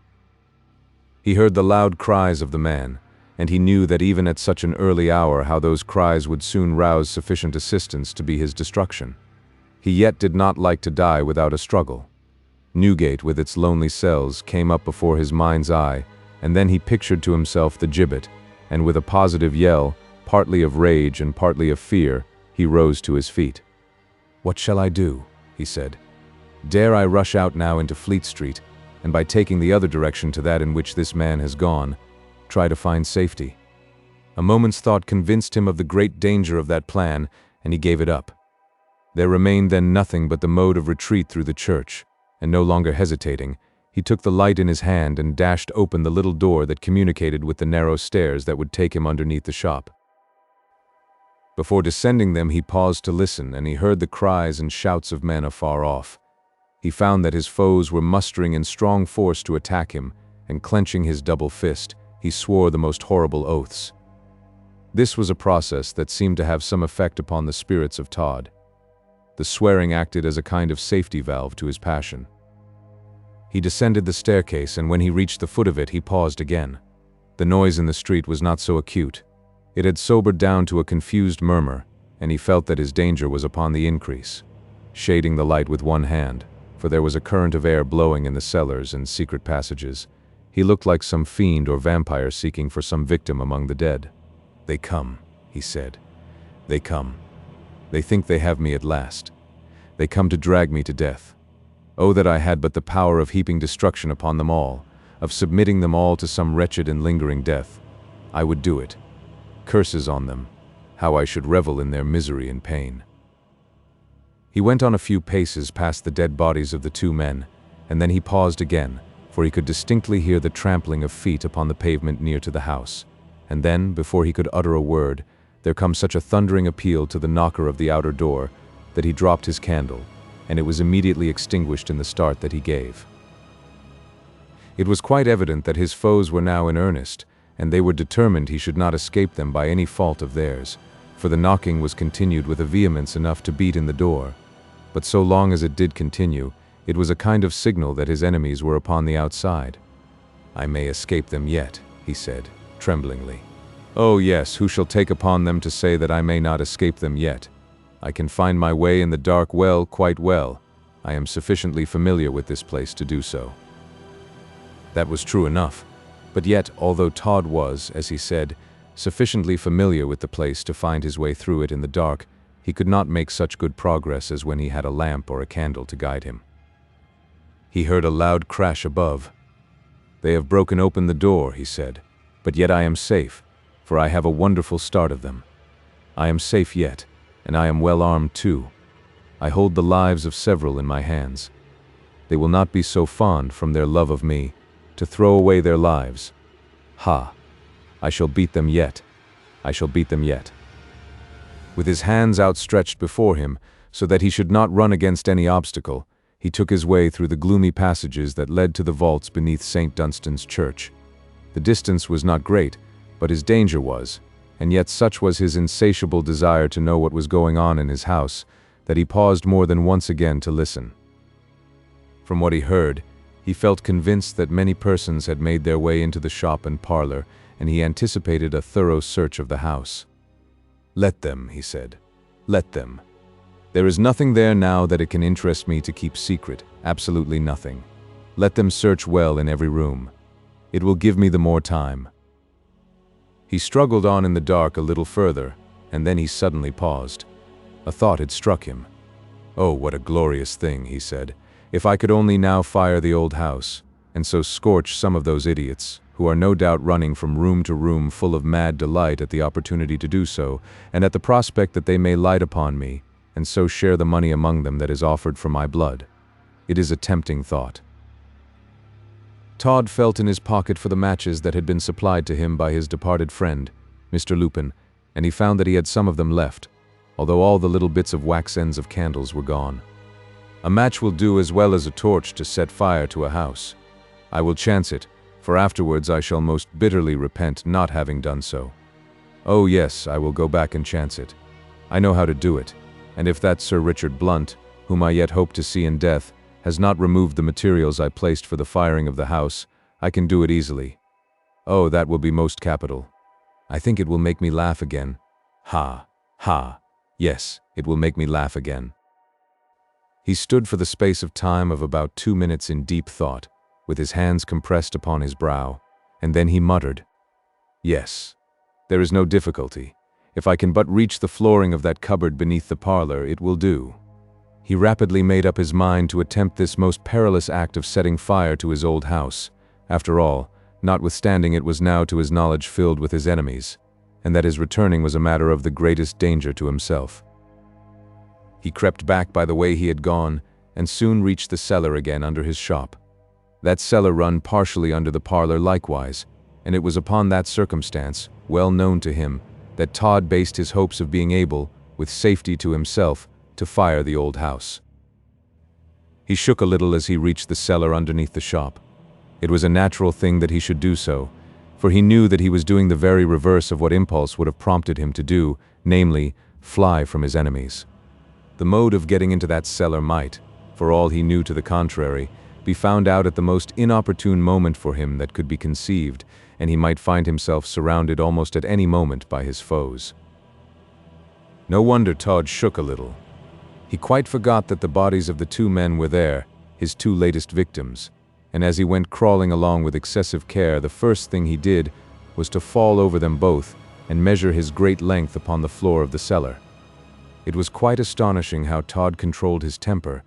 He heard the loud cries of the man, and he knew that even at such an early hour how those cries would soon rouse sufficient assistance to be his destruction. He yet did not like to die without a struggle. Newgate, with its lonely cells, came up before his mind's eye, and then he pictured to himself the gibbet, and with a positive yell, partly of rage and partly of fear, he rose to his feet. "What shall I do?" he said. "Dare I rush out now into Fleet Street, and by taking the other direction to that in which this man has gone, try to find safety?" A moment's thought convinced him of the great danger of that plan, and he gave it up. There remained then nothing but the mode of retreat through the church, and no longer hesitating, he took the light in his hand and dashed open the little door that communicated with the narrow stairs that would take him underneath the shop. Before descending them, he paused to listen, and he heard the cries and shouts of men afar off. He found that his foes were mustering in strong force to attack him, and clenching his double fist, he swore the most horrible oaths. This was a process that seemed to have some effect upon the spirits of Todd. The swearing acted as a kind of safety valve to his passion. He descended the staircase, and when he reached the foot of it, he paused again. The noise in the street was not so acute. It had sobered down to a confused murmur, and he felt that his danger was upon the increase. Shading the light with one hand, for there was a current of air blowing in the cellars and secret passages, he looked like some fiend or vampire seeking for some victim among the dead. "They come," he said. "They come. They think they have me at last. They come to drag me to death. Oh, that I had but the power of heaping destruction upon them all, of submitting them all to some wretched and lingering death. I would do it. Curses on them. How I should revel in their misery and pain." He went on a few paces past the dead bodies of the two men, and then he paused again, for he could distinctly hear the trampling of feet upon the pavement near to the house. And then, before he could utter a word, there come such a thundering appeal to the knocker of the outer door that he dropped his candle, and it was immediately extinguished in the start that he gave. It was quite evident that his foes were now in earnest, and they were determined he should not escape them by any fault of theirs, for the knocking was continued with a vehemence enough to beat in the door. But so long as it did continue, it was a kind of signal that his enemies were upon the outside. "I may escape them yet," he said, tremblingly. "Oh yes, who shall take upon them to say that I may not escape them yet? I can find my way in the dark well, quite well. I am sufficiently familiar with this place to do so." That was true enough, but yet, although Todd was, as he said, sufficiently familiar with the place to find his way through it in the dark, he could not make such good progress as when he had a lamp or a candle to guide him. He heard a loud crash above. "They have broken open the door," he said, "but yet I am safe, for I have a wonderful start of them. I am safe yet, and I am well armed too. I hold the lives of several in my hands. They will not be so fond, from their love of me, to throw away their lives. Ha! I shall beat them yet. I shall beat them yet." With his hands outstretched before him, so that he should not run against any obstacle, he took his way through the gloomy passages that led to the vaults beneath St. Dunstan's church. The distance was not great, but his danger was, and yet such was his insatiable desire to know what was going on in his house, that he paused more than once again to listen. From what he heard, he felt convinced that many persons had made their way into the shop and parlor, and he anticipated a thorough search of the house. "Let them," he said. "Let them. There is nothing there now that it can interest me to keep secret, absolutely nothing. Let them search well in every room. It will give me the more time." He struggled on in the dark a little further, and then he suddenly paused. A thought had struck him. "Oh, what a glorious thing," he said, "if I could only now fire the old house, and so scorch some of those idiots, who are no doubt running from room to room full of mad delight at the opportunity to do so, and at the prospect that they may light upon me, and so share the money among them that is offered for my blood. It is a tempting thought." Todd felt in his pocket for the matches that had been supplied to him by his departed friend, Mr. Lupin, and he found that he had some of them left, although all the little bits of wax ends of candles were gone. A match will do as well as a torch to set fire to a house. I will chance it, for afterwards I shall most bitterly repent not having done so. Oh yes, I will go back and chance it. I know how to do it, and if that Sir Richard Blunt, whom I yet hope to see in death, has not removed the materials I placed for the firing of the house, I can do it easily. Oh, that will be most capital. I think it will make me laugh again. Ha! Ha! Yes, it will make me laugh again." He stood for the space of time of about 2 minutes in deep thought, with his hands compressed upon his brow, and then he muttered, "Yes, there is no difficulty. If I can but reach the flooring of that cupboard beneath the parlor, it will do." He rapidly made up his mind to attempt this most perilous act of setting fire to his old house. After all, notwithstanding it was now to his knowledge filled with his enemies, and that his returning was a matter of the greatest danger to himself. He crept back by the way he had gone, and soon reached the cellar again under his shop. That cellar run partially under the parlor likewise, and it was upon that circumstance, well known to him, that Todd based his hopes of being able, with safety to himself, to fire the old house. He shook a little as he reached the cellar underneath the shop. It was a natural thing that he should do so, for he knew that he was doing the very reverse of what impulse would have prompted him to do, namely, fly from his enemies. The mode of getting into that cellar might, for all he knew to the contrary, be found out at the most inopportune moment for him that could be conceived, and he might find himself surrounded almost at any moment by his foes. No wonder Todd shook a little. He quite forgot that the bodies of the two men were there, his two latest victims, and as he went crawling along with excessive care, the first thing he did was to fall over them both and measure his great length upon the floor of the cellar. It was quite astonishing how Todd controlled his temper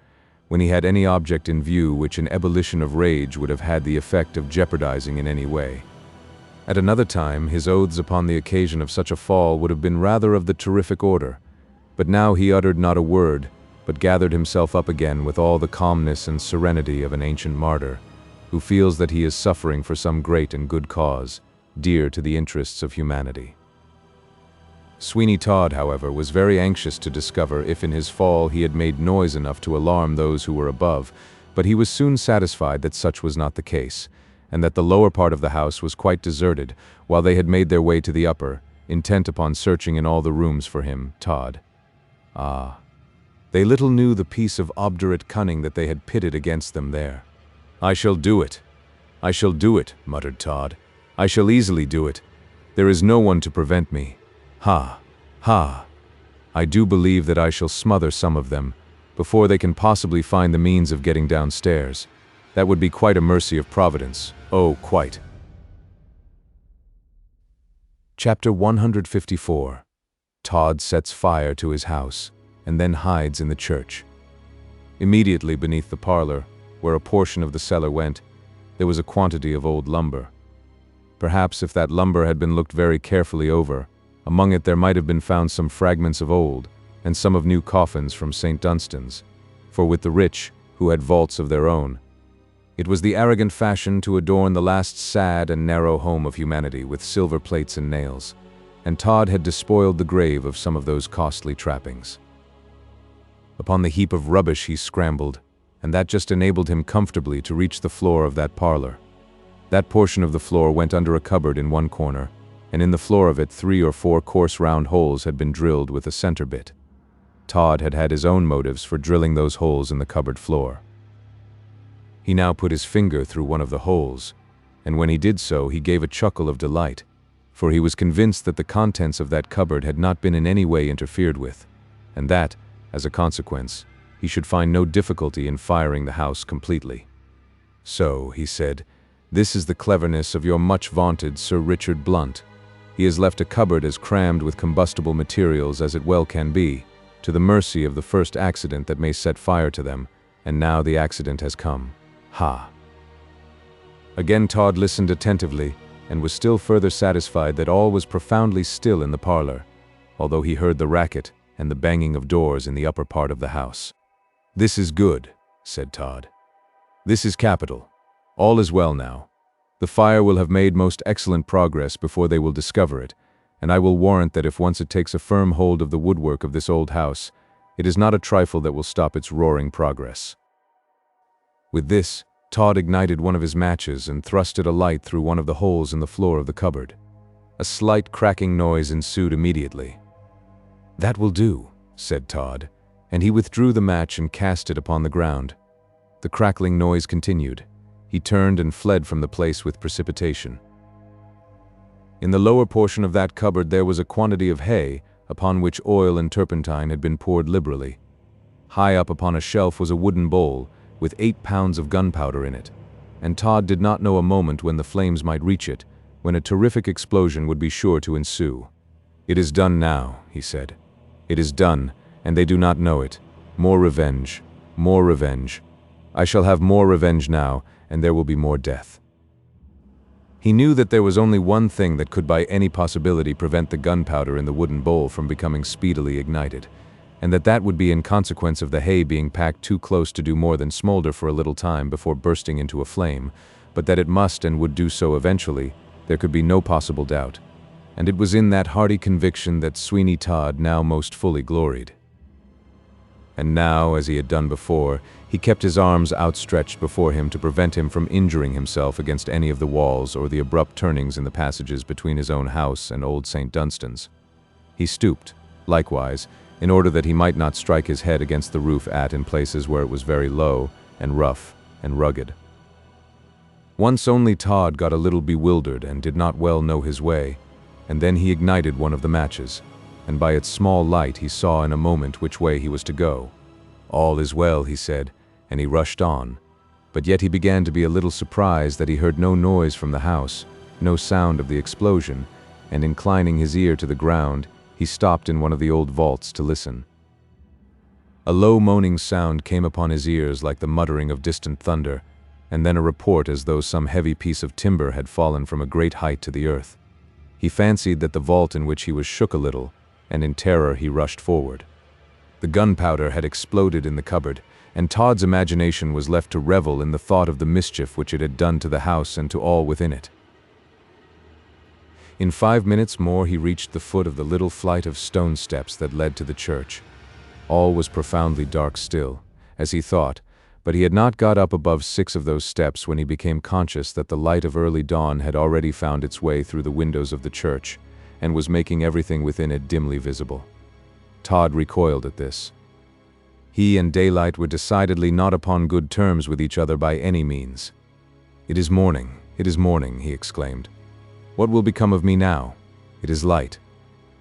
when he had any object in view which an ebullition of rage would have had the effect of jeopardizing in any way. At another time, his oaths upon the occasion of such a fall would have been rather of the terrific order, but now he uttered not a word, but gathered himself up again with all the calmness and serenity of an ancient martyr, who feels that he is suffering for some great and good cause, dear to the interests of humanity. Sweeney Todd, however, was very anxious to discover if in his fall he had made noise enough to alarm those who were above, but he was soon satisfied that such was not the case, and that the lower part of the house was quite deserted, while they had made their way to the upper, intent upon searching in all the rooms for him, Todd. Ah, they little knew the piece of obdurate cunning that they had pitted against them there. "I shall do it. I shall do it," muttered Todd. "I shall easily do it. There is no one to prevent me. Ha! Ha! I do believe that I shall smother some of them before they can possibly find the means of getting downstairs. That would be quite a mercy of Providence. Oh, quite." Chapter 154. Todd sets fire to his house and then hides in the church. Immediately beneath the parlor, where a portion of the cellar went, there was a quantity of old lumber. Perhaps if that lumber had been looked very carefully over, among it there might have been found some fragments of old, and some of new coffins from St. Dunstan'S, for with the rich, who had vaults of their own, it was the arrogant fashion to adorn the last sad and narrow home of humanity with silver plates and nails, and Todd had despoiled the grave of some of those costly trappings. Upon the heap of rubbish he scrambled, and that just enabled him comfortably to reach the floor of that parlor. That portion of the floor went under a cupboard in one corner, and in the floor of it 3 or 4 coarse round holes had been drilled with a center bit. Todd had had his own motives for drilling those holes in the cupboard floor. He now put his finger through one of the holes, and when he did so he gave a chuckle of delight, for he was convinced that the contents of that cupboard had not been in any way interfered with, and that, as a consequence, he should find no difficulty in firing the house completely. "So," he said, "this is the cleverness of your much-vaunted Sir Richard Blunt. He has left a cupboard as crammed with combustible materials as it well can be, to the mercy of the first accident that may set fire to them, and now the accident has come. Ha!" Again Todd listened attentively, and was still further satisfied that all was profoundly still in the parlor, although he heard the racket and the banging of doors in the upper part of the house. "This is good," said Todd. "This is capital. All is well now. The fire will have made most excellent progress before they will discover it, and I will warrant that if once it takes a firm hold of the woodwork of this old house, it is not a trifle that will stop its roaring progress." With this, Todd ignited one of his matches and thrusted a light through one of the holes in the floor of the cupboard. A slight cracking noise ensued immediately. "That will do," said Todd, and he withdrew the match and cast it upon the ground. The crackling noise continued. He turned and fled from the place with precipitation. In the lower portion of that cupboard there was a quantity of hay, upon which oil and turpentine had been poured liberally. High up upon a shelf was a wooden bowl, with 8 pounds of gunpowder in it, and Todd did not know a moment when the flames might reach it, when a terrific explosion would be sure to ensue. "It is done now," he said. "It is done, and they do not know it. More revenge, more revenge. I shall have more revenge now, and there will be more death." He knew that there was only one thing that could by any possibility prevent the gunpowder in the wooden bowl from becoming speedily ignited, and that would be in consequence of the hay being packed too close to do more than smolder for a little time before bursting into a flame, but that it must and would do so eventually, there could be no possible doubt, and it was in that hearty conviction that Sweeney Todd now most fully gloried. And now, as he had done before, he kept his arms outstretched before him to prevent him from injuring himself against any of the walls or the abrupt turnings in the passages between his own house and old St. Dunstan's. He stooped, likewise, in order that he might not strike his head against the roof in places where it was very low and rough, and rugged. Once only Todd got a little bewildered and did not well know his way, and then he ignited one of the matches, and by its small light he saw in a moment which way he was to go. "All is well," he said, and he rushed on. But yet he began to be a little surprised that he heard no noise from the house, no sound of the explosion, and inclining his ear to the ground, he stopped in one of the old vaults to listen. A low moaning sound came upon his ears like the muttering of distant thunder, and then a report as though some heavy piece of timber had fallen from a great height to the earth. He fancied that the vault in which he was shook a little, and in terror he rushed forward. The gunpowder had exploded in the cupboard, and Todd's imagination was left to revel in the thought of the mischief which it had done to the house and to all within it. In 5 minutes more he reached the foot of the little flight of stone steps that led to the church. All was profoundly dark still, as he thought, but he had not got up above 6 of those steps when he became conscious that the light of early dawn had already found its way through the windows of the church, and was making everything within it dimly visible. Todd recoiled at this. He and daylight were decidedly not upon good terms with each other by any means. It is morning, he exclaimed. "What will become of me now? It is light."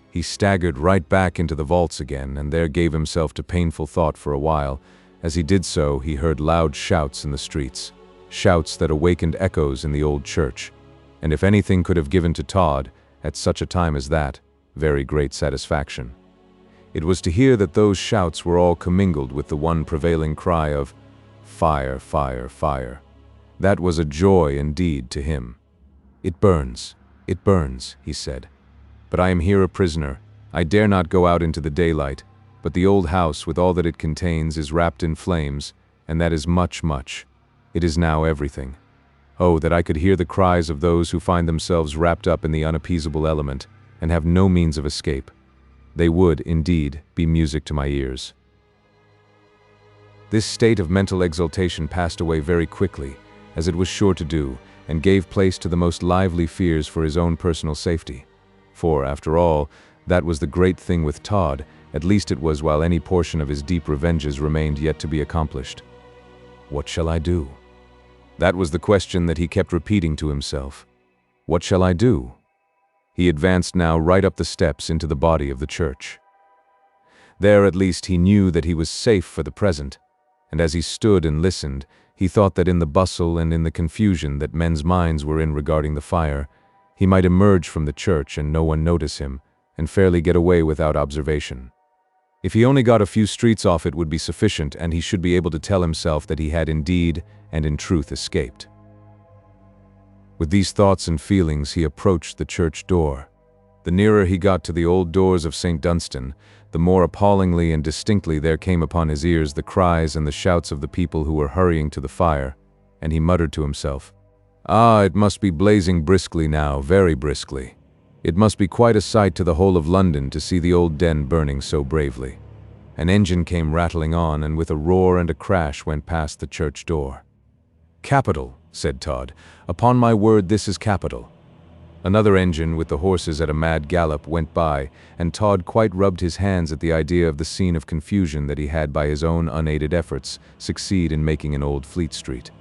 He staggered right back into the vaults again, and there gave himself to painful thought for a while. As he did so, he heard loud shouts in the streets, shouts that awakened echoes in the old church, and if anything could have given to Todd, at such a time as that, very great satisfaction, it was to hear that those shouts were all commingled with the one prevailing cry of, "Fire, fire, fire." That was a joy indeed to him. It burns, he said. "But I am here a prisoner. I dare not go out into the daylight, but the old house with all that it contains is wrapped in flames, and that is much, much. It is now everything. Oh, that I could hear the cries of those who find themselves wrapped up in the unappeasable element, and have no means of escape. They would, indeed, be music to my ears." This state of mental exaltation passed away very quickly, as it was sure to do, and gave place to the most lively fears for his own personal safety. For, after all, that was the great thing with Todd, at least it was while any portion of his deep revenges remained yet to be accomplished. What shall I do? That was the question that he kept repeating to himself. What shall I do? He advanced now right up the steps into the body of the church. There at least he knew that he was safe for the present, and as he stood and listened, he thought that in the bustle and in the confusion that men's minds were in regarding the fire, he might emerge from the church and no one notice him, and fairly get away without observation. If he only got a few streets off it would be sufficient, and he should be able to tell himself that he had indeed and in truth escaped. With these thoughts and feelings he approached the church door. The nearer he got to the old doors of St. Dunstan, the more appallingly and distinctly there came upon his ears the cries and the shouts of the people who were hurrying to the fire, and he muttered to himself, "Ah, it must be blazing briskly now, very briskly. It must be quite a sight to the whole of London to see the old den burning so bravely." An engine came rattling on, and with a roar and a crash went past the church door. "Capital," said Todd. "Upon my word, this is capital." Another engine, with the horses at a mad gallop, went by, and Todd quite rubbed his hands at the idea of the scene of confusion that he had by his own unaided efforts succeed in making in Old Fleet Street.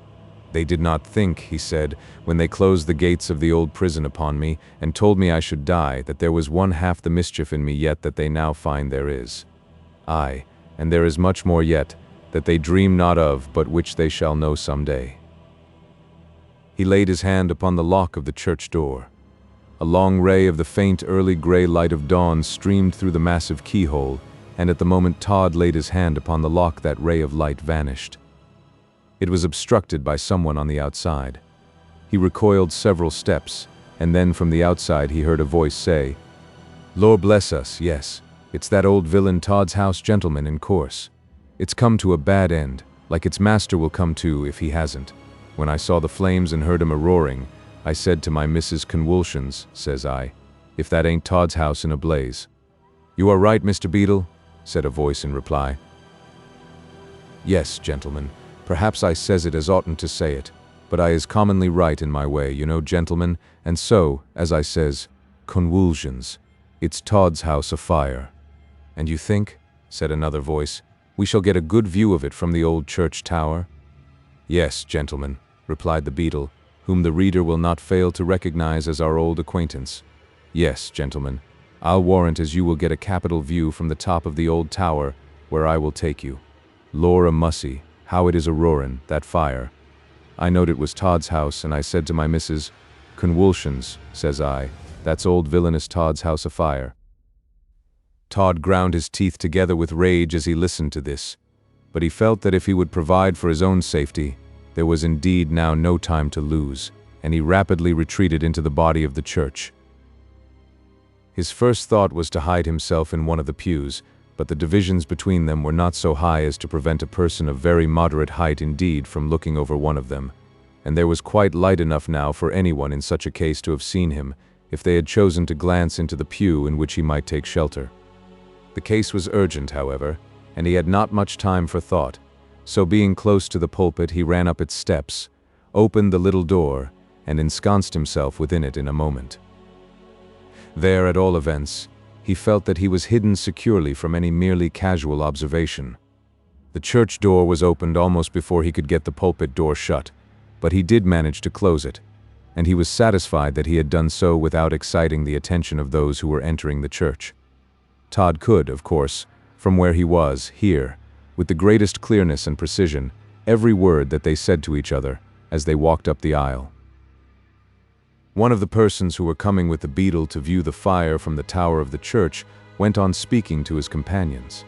"They did not think," he said, "when they closed the gates of the old prison upon me, and told me I should die, that there was one half the mischief in me yet that they now find there is. Aye, and there is much more yet, that they dream not of, but which they shall know some day." He laid his hand upon the lock of the church door. A long ray of the faint early gray light of dawn streamed through the massive keyhole, and at the moment Todd laid his hand upon the lock that ray of light vanished. It was obstructed by someone on the outside. He recoiled several steps, and then from the outside he heard a voice say, "Lord bless us, yes, it's that old villain Todd's house gentleman in course. It's come to a bad end, like its master will come to if he hasn't. When I saw the flames and heard him a-roaring, I said to my Mrs. Convulsions, says I, if that ain't Todd's house in a blaze." "You are right, Mr. Beadle," said a voice in reply. "Yes, gentlemen, perhaps I says it as oughtn't to say it, but I is commonly right in my way, you know, gentlemen, and so, as I says, convulsions, it's Todd's house afire." "And you think," said another voice, "we shall get a good view of it from the old church tower?" "Yes, gentlemen," replied the beadle, whom the reader will not fail to recognize as our old acquaintance. "Yes, gentlemen, I'll warrant as you will get a capital view from the top of the old tower, where I will take you. Lor a mussy, how it is a-roarin', that fire. I knowed it was Todd's house, and I said to my missus, 'Conwulsions,' says I, 'that's old villainous Todd's house afire.'" Todd ground his teeth together with rage as he listened to this, but he felt that if he would provide for his own safety, there was indeed now no time to lose, and he rapidly retreated into the body of the church. His first thought was to hide himself in one of the pews, but the divisions between them were not so high as to prevent a person of very moderate height indeed from looking over one of them, and there was quite light enough now for anyone in such a case to have seen him, if they had chosen to glance into the pew in which he might take shelter. The case was urgent, however, and he had not much time for thought, so being close to the pulpit he ran up its steps, opened the little door, and ensconced himself within it in a moment. There, at all events, he felt that he was hidden securely from any merely casual observation. The church door was opened almost before he could get the pulpit door shut, but he did manage to close it, and he was satisfied that he had done so without exciting the attention of those who were entering the church. Todd could, of course, from where he was, hear, with the greatest clearness and precision, every word that they said to each other as they walked up the aisle. One of the persons who were coming with the beadle to view the fire from the tower of the church went on speaking to his companions.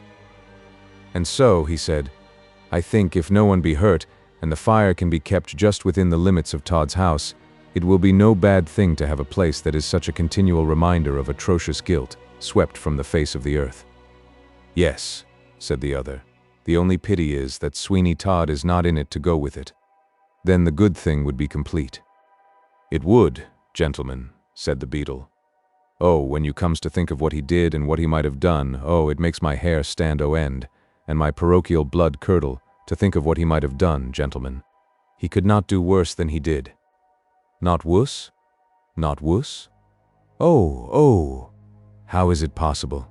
"And so," he said, "I think if no one be hurt, and the fire can be kept just within the limits of Todd's house, it will be no bad thing to have a place that is such a continual reminder of atrocious guilt swept from the face of the earth." "Yes," said the other, "the only pity is that Sweeney Todd is not in it to go with it. Then the good thing would be complete." "It would, gentlemen," said the beadle. "Oh, when you comes to think of what he did and what he might have done, oh, it makes my hair stand o' end, and my parochial blood curdle, to think of what he might have done, gentlemen. He could not do worse than he did." "Not wuss? Not wuss? Oh, how is it possible?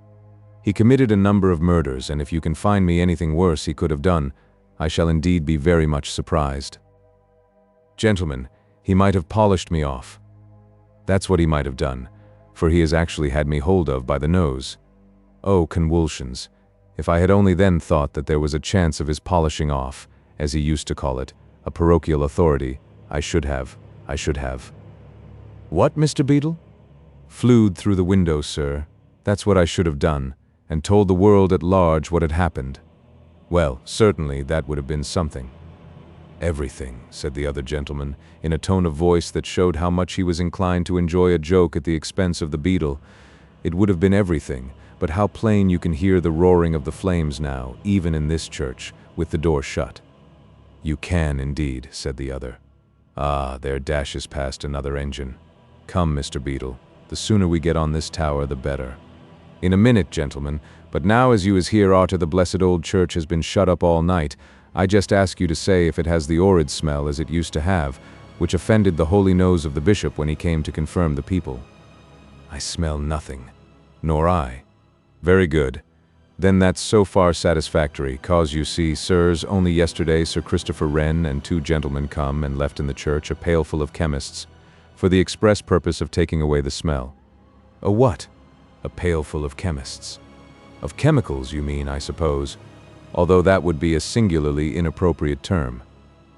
He committed a number of murders, and if you can find me anything worse he could have done, I shall indeed be very much surprised. Gentlemen, he might have polished me off. That's what he might have done, for he has actually had me hold of by the nose. Oh, convulsions! If I had only then thought that there was a chance of his polishing off, as he used to call it, a parochial authority, I should have. "What, Mr. Beadle?" "Flewed through the window, sir. That's what I should have done, and told the world at large what had happened. Well, certainly that would have been something." "Everything," said the other gentleman, in a tone of voice that showed how much he was inclined to enjoy a joke at the expense of the beadle. "It would have been everything, but how plain you can hear the roaring of the flames now, even in this church, with the door shut." "You can, indeed," said the other. "Ah, there dashes past another engine. Come, Mr. Beadle, the sooner we get on this tower, the better." "In a minute, gentlemen, but now as you is here arter the blessed old church has been shut up all night, I just ask you to say if it has the horrid smell as it used to have, which offended the holy nose of the bishop when he came to confirm the people." "I smell nothing." "Nor I." "Very good. Then that's so far satisfactory, cause you see, sirs, only yesterday Sir Christopher Wren and 2 gentlemen come and left in the church a pailful of chemists, for the express purpose of taking away the smell." "A what?" "A pailful of chemists." "Of chemicals, you mean, I suppose, although that would be a singularly inappropriate term.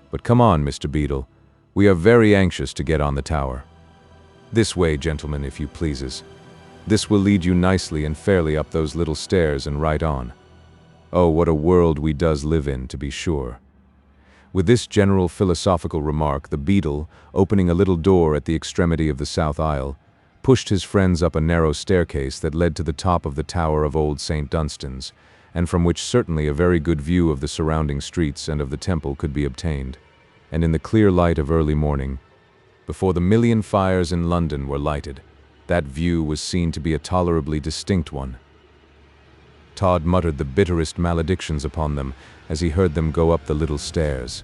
But come on, Mr. Beadle, we are very anxious to get on the tower. This way, gentlemen, if you pleases. This will lead you nicely and fairly up those little stairs and right on. Oh, what a world we does live in, to be sure." With this general philosophical remark, the beadle, opening a little door at the extremity of the south aisle, pushed his friends up a narrow staircase that led to the top of the tower of old St. Dunstan's, and from which certainly a very good view of the surrounding streets and of the temple could be obtained, and in the clear light of early morning, before the million fires in London were lighted, that view was seen to be a tolerably distinct one. Todd muttered the bitterest maledictions upon them as he heard them go up the little stairs.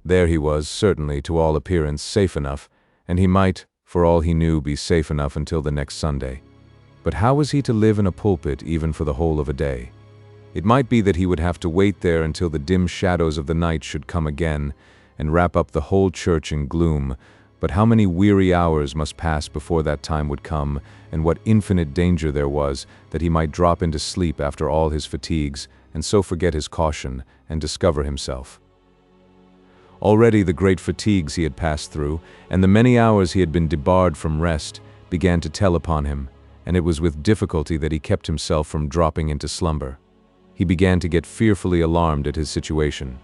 There he was, certainly, to all appearance, safe enough, and he might, for all he knew, be safe enough until the next Sunday. But how was he to live in a pulpit even for the whole of a day? It might be that he would have to wait there until the dim shadows of the night should come again and wrap up the whole church in gloom, but how many weary hours must pass before that time would come, and what infinite danger there was that he might drop into sleep after all his fatigues, and so forget his caution and discover himself. Already the great fatigues he had passed through, and the many hours he had been debarred from rest, began to tell upon him, and it was with difficulty that he kept himself from dropping into slumber. He began to get fearfully alarmed at his situation.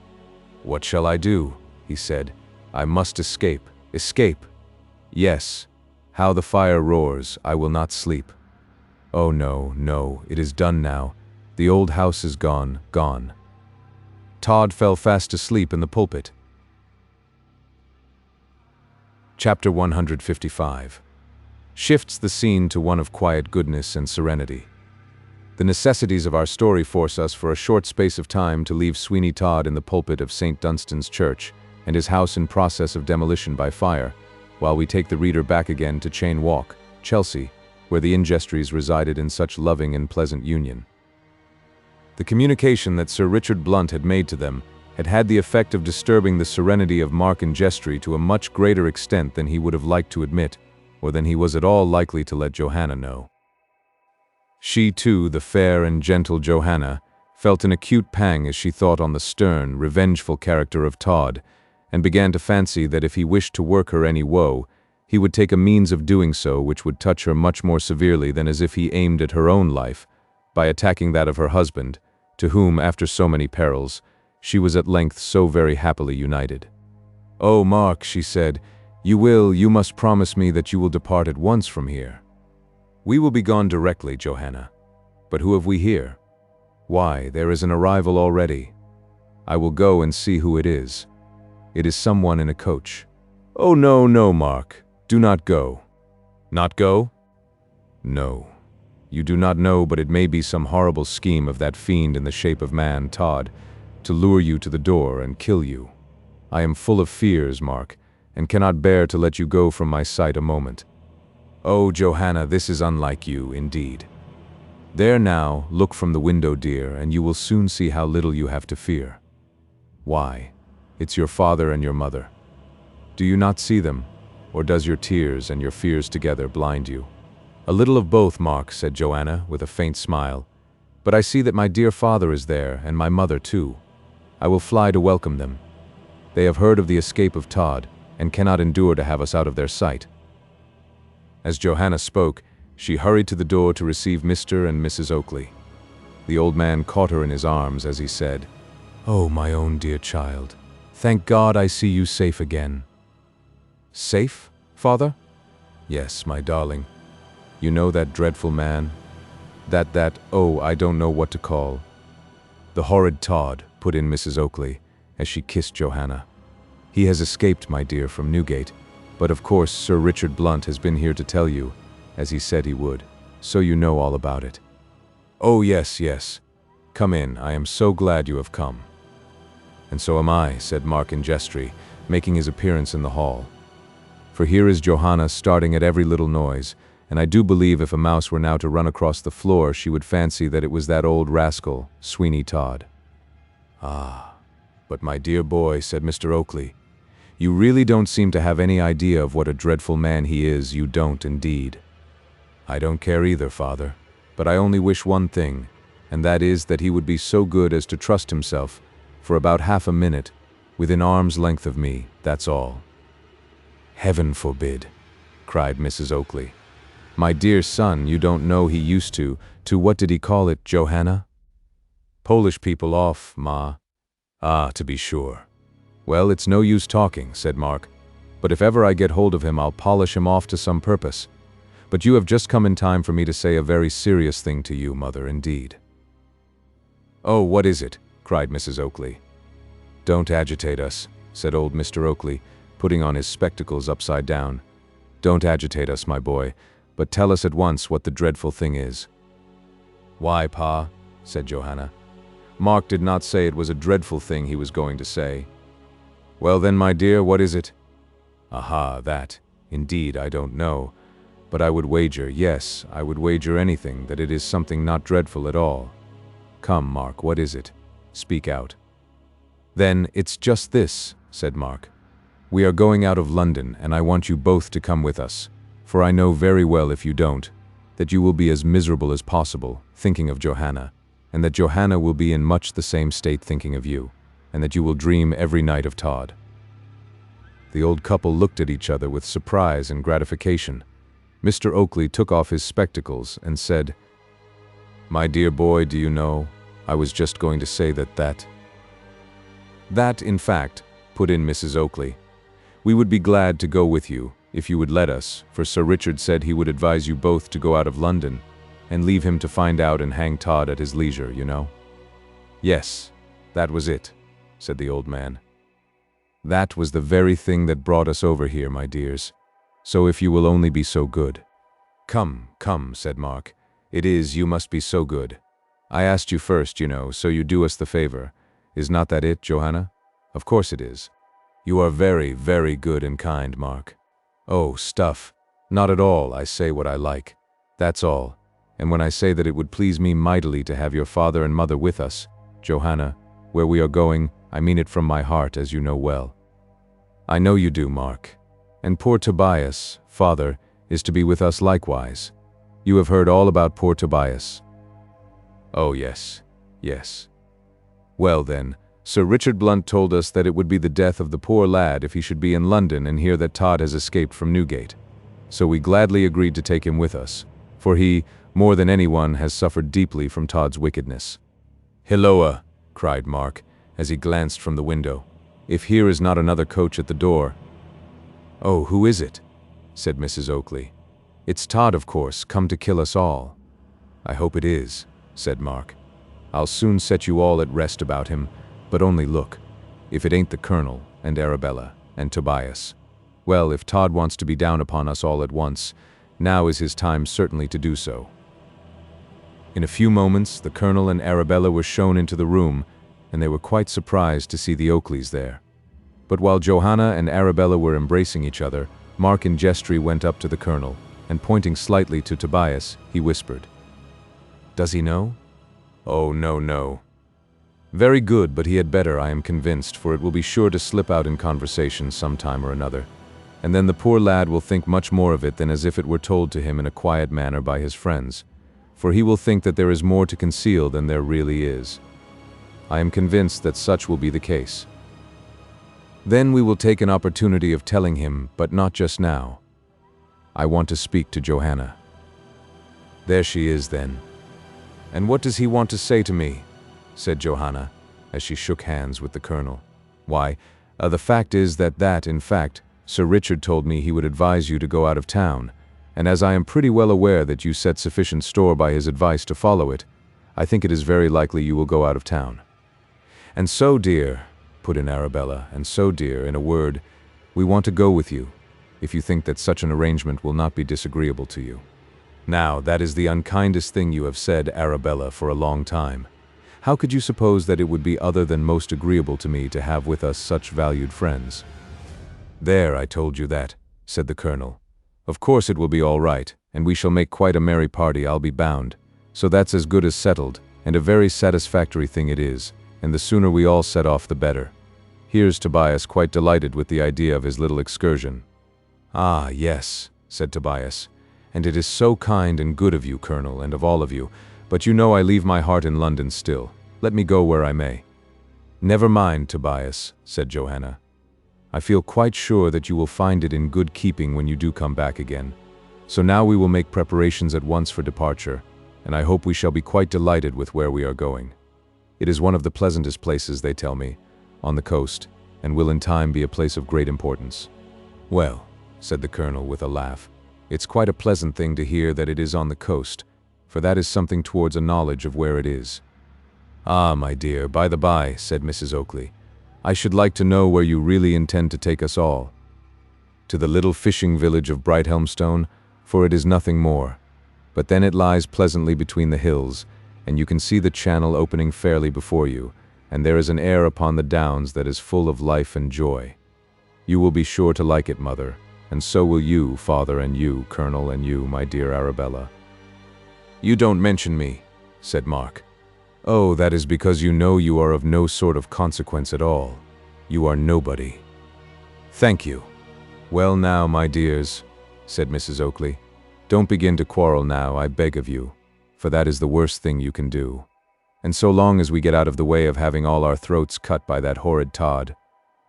"What shall I do?" he said. "I must escape. Escape! Yes. How the fire roars, I will not sleep. Oh no, no, it is done now. The old house is gone, gone." Todd fell fast asleep in the pulpit. Chapter 155 shifts the scene to one of quiet goodness and serenity. The necessities of our story force us for a short space of time to leave Sweeney Todd in the pulpit of St. Dunstan's Church, and his house in process of demolition by fire, while we take the reader back again to Cheyne Walk, Chelsea, where the Ingestries resided in such loving and pleasant union. The communication that Sir Richard Blunt had made to them had had the effect of disturbing the serenity of Mark Ingestry to a much greater extent than he would have liked to admit, or than he was at all likely to let Johanna know. She too, the fair and gentle Johanna, felt an acute pang as she thought on the stern, revengeful character of Todd, and began to fancy that if he wished to work her any woe, he would take a means of doing so which would touch her much more severely than as if he aimed at her own life, by attacking that of her husband, to whom, after so many perils, she was at length so very happily united. "Oh, Mark," she said, you must promise me that you will depart at once from here." "We will be gone directly, Johanna. But who have we here?" "Why, there is an arrival already. I will go and see who it is. It is someone in a coach." "Oh, no, no, Mark. Do not go." "Not go?" "No. You do not know, but it may be some horrible scheme of that fiend in the shape of man, Todd, to lure you to the door and kill you. I am full of fears, Mark, and cannot bear to let you go from my sight a moment." "Oh, Johanna, this is unlike you, indeed. There now, look from the window, dear, and you will soon see how little you have to fear. Why, it's your father and your mother. Do you not see them, or does your tears and your fears together blind you?" "A little of both, Mark," said Johanna, with a faint smile. "But I see that my dear father is there, and my mother too. I will fly to welcome them. They have heard of the escape of Todd, and cannot endure to have us out of their sight." As Johanna spoke, she hurried to the door to receive Mr. and Mrs. Oakley. The old man caught her in his arms as he said, "Oh, my own dear child, thank God I see you safe again." "Safe, father?" "Yes, my darling. You know that dreadful man? Oh, I don't know what to call." "The horrid Todd," put in Mrs. Oakley, as she kissed Johanna. "He has escaped, my dear, from Newgate, but of course Sir Richard Blunt has been here to tell you, as he said he would, so you know all about it." "Oh, yes, yes. Come in, I am so glad you have come." "And so am I," said Mark Ingestry, making his appearance in the hall. "For here is Johanna starting at every little noise, and I do believe if a mouse were now to run across the floor she would fancy that it was that old rascal, Sweeney Todd." "Ah, but my dear boy," said Mr. Oakley, "you really don't seem to have any idea of what a dreadful man he is, you don't indeed." "I don't care either, father, but I only wish one thing, and that is that he would be so good as to trust himself, for about half a minute, within arm's length of me, that's all." "Heaven forbid," cried Mrs. Oakley. "My dear son, you don't know he used to what did he call it, Johanna?" "Polish people off, ma." "Ah, to be sure. Well, it's no use talking," said Mark, "but if ever I get hold of him I'll polish him off to some purpose. But you have just come in time for me to say a very serious thing to you, mother, indeed." "Oh, what is it?" cried Mrs. Oakley. "Don't agitate us," said old Mr. Oakley, putting on his spectacles upside down. "Don't agitate us, my boy, but tell us at once what the dreadful thing is." "Why, Pa?" said Johanna. "Mark did not say it was a dreadful thing he was going to say." "Well then, my dear, what is it?" "Aha, that. Indeed, I don't know. But I would wager, yes, I would wager anything, that it is something not dreadful at all. Come, Mark, what is it? Speak out. Then, it's just this, said Mark. We are going out of London, and I want you both to come with us, for I know very well if you don't, that you will be as miserable as possible, thinking of Johanna, and that Johanna will be in much the same state thinking of you, and that you will dream every night of Todd. The old couple looked at each other with surprise and gratification. Mr. Oakley took off his spectacles and said, "My dear boy, do you know, I was just going to say that, in fact," put in Mrs. Oakley, "we would be glad to go with you, if you would let us, for Sir Richard said he would advise you both to go out of London, and leave him to find out and hang Todd at his leisure, you know." "Yes, that was it," said the old man. "That was the very thing that brought us over here, my dears. So if you will only be so good." "Come, come," said Mark. You must be so good. I asked you first, you know, so you do us the favor. Is not that it, Johanna?" "Of course it is." "You are very, very good and kind, Mark." "Oh, stuff. Not at all. I say what I like. That's all. And when I say that it would please me mightily to have your father and mother with us, Johanna, where we are going, I mean it from my heart, as you know well." "I know you do, Mark. And poor Tobias, father, is to be with us likewise. You have heard all about poor Tobias." "Oh, yes, yes." "Well then, Sir Richard Blunt told us that it would be the death of the poor lad if he should be in London and hear that Todd has escaped from Newgate. So we gladly agreed to take him with us, for he, more than anyone, has suffered deeply from Todd's wickedness." "Hilloa!" cried Mark, as he glanced from the window. "If here is not another coach at the door." "Oh, who is it?" said Mrs. Oakley. "It's Todd, of course, come to kill us all." "I hope it is," said Mark. "I'll soon set you all at rest about him, but only look. If it ain't the Colonel, and Arabella, and Tobias. Well, if Todd wants to be down upon us all at once, now is his time certainly to do so." In a few moments, the Colonel and Arabella were shown into the room, and they were quite surprised to see the Oakleys there. But while Johanna and Arabella were embracing each other, Mark and Gestry went up to the Colonel, and pointing slightly to Tobias, he whispered, "Does he know?" "Oh, no, no." "Very good, but he had better, I am convinced, for it will be sure to slip out in conversation some time or another, and then the poor lad will think much more of it than as if it were told to him in a quiet manner by his friends, for he will think that there is more to conceal than there really is. I am convinced that such will be the case. Then we will take an opportunity of telling him, but not just now. I want to speak to Johanna." "There she is, then. And what does he want to say to me?" said Johanna, as she shook hands with the Colonel. "Why, the fact is that, in fact, Sir Richard told me he would advise you to go out of town, and as I am pretty well aware that you set sufficient store by his advice to follow it, I think it is very likely you will go out of town." "And so, dear," put in Arabella, "and so, dear, in a word, we want to go with you, if you think that such an arrangement will not be disagreeable to you." "Now, that is the unkindest thing you have said, Arabella, for a long time. How could you suppose that it would be other than most agreeable to me to have with us such valued friends?" "There, I told you that," said the Colonel. "Of course it will be all right, and we shall make quite a merry party, I'll be bound. So that's as good as settled, and a very satisfactory thing it is, and the sooner we all set off the better. Here's Tobias quite delighted with the idea of his little excursion." "Ah, yes," said Tobias, "and it is so kind and good of you, Colonel, and of all of you, but you know I leave my heart in London still. Let me go where I may." "Never mind, Tobias," said Johanna. "I feel quite sure that you will find it in good keeping when you do come back again. So now we will make preparations at once for departure, and I hope we shall be quite delighted with where we are going. It is one of the pleasantest places, they tell me, on the coast, and will in time be a place of great importance." "Well," said the Colonel with a laugh, "it's quite a pleasant thing to hear that it is on the coast, for that is something towards a knowledge of where it is." "Ah, my dear, by the by," said Mrs. Oakley, "I should like to know where you really intend to take us all." "To the little fishing village of Brighthelmstone, for it is nothing more. But then it lies pleasantly between the hills, and you can see the channel opening fairly before you, and there is an air upon the downs that is full of life and joy. You will be sure to like it, Mother, and so will you, Father, and you, Colonel, and you, my dear Arabella." "You don't mention me," said Mark. Oh, that is because you know you are of no sort of consequence at all. You are nobody. Thank you. Well now, my dears, said Mrs. Oakley, don't begin to quarrel now, I beg of you, for that is the worst thing you can do. And so long as we get out of the way of having all our throats cut by that horrid Todd,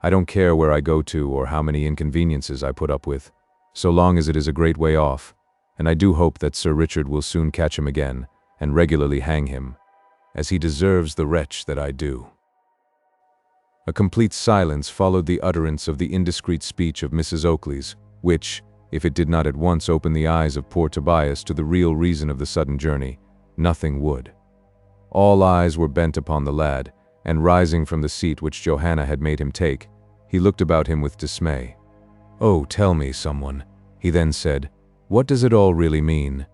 I don't care where I go to or how many inconveniences I put up with, so long as it is a great way off, and I do hope that Sir Richard will soon catch him again and regularly hang him, as he deserves, the wretch that I do. A complete silence followed the utterance of the indiscreet speech of Mrs. Oakley's, which, if it did not at once open the eyes of poor Tobias to the real reason of the sudden journey, nothing would. All eyes were bent upon the lad, and rising from the seat which Johanna had made him take, he looked about him with dismay. "Oh, tell me, someone," he then said, "what does it all really mean?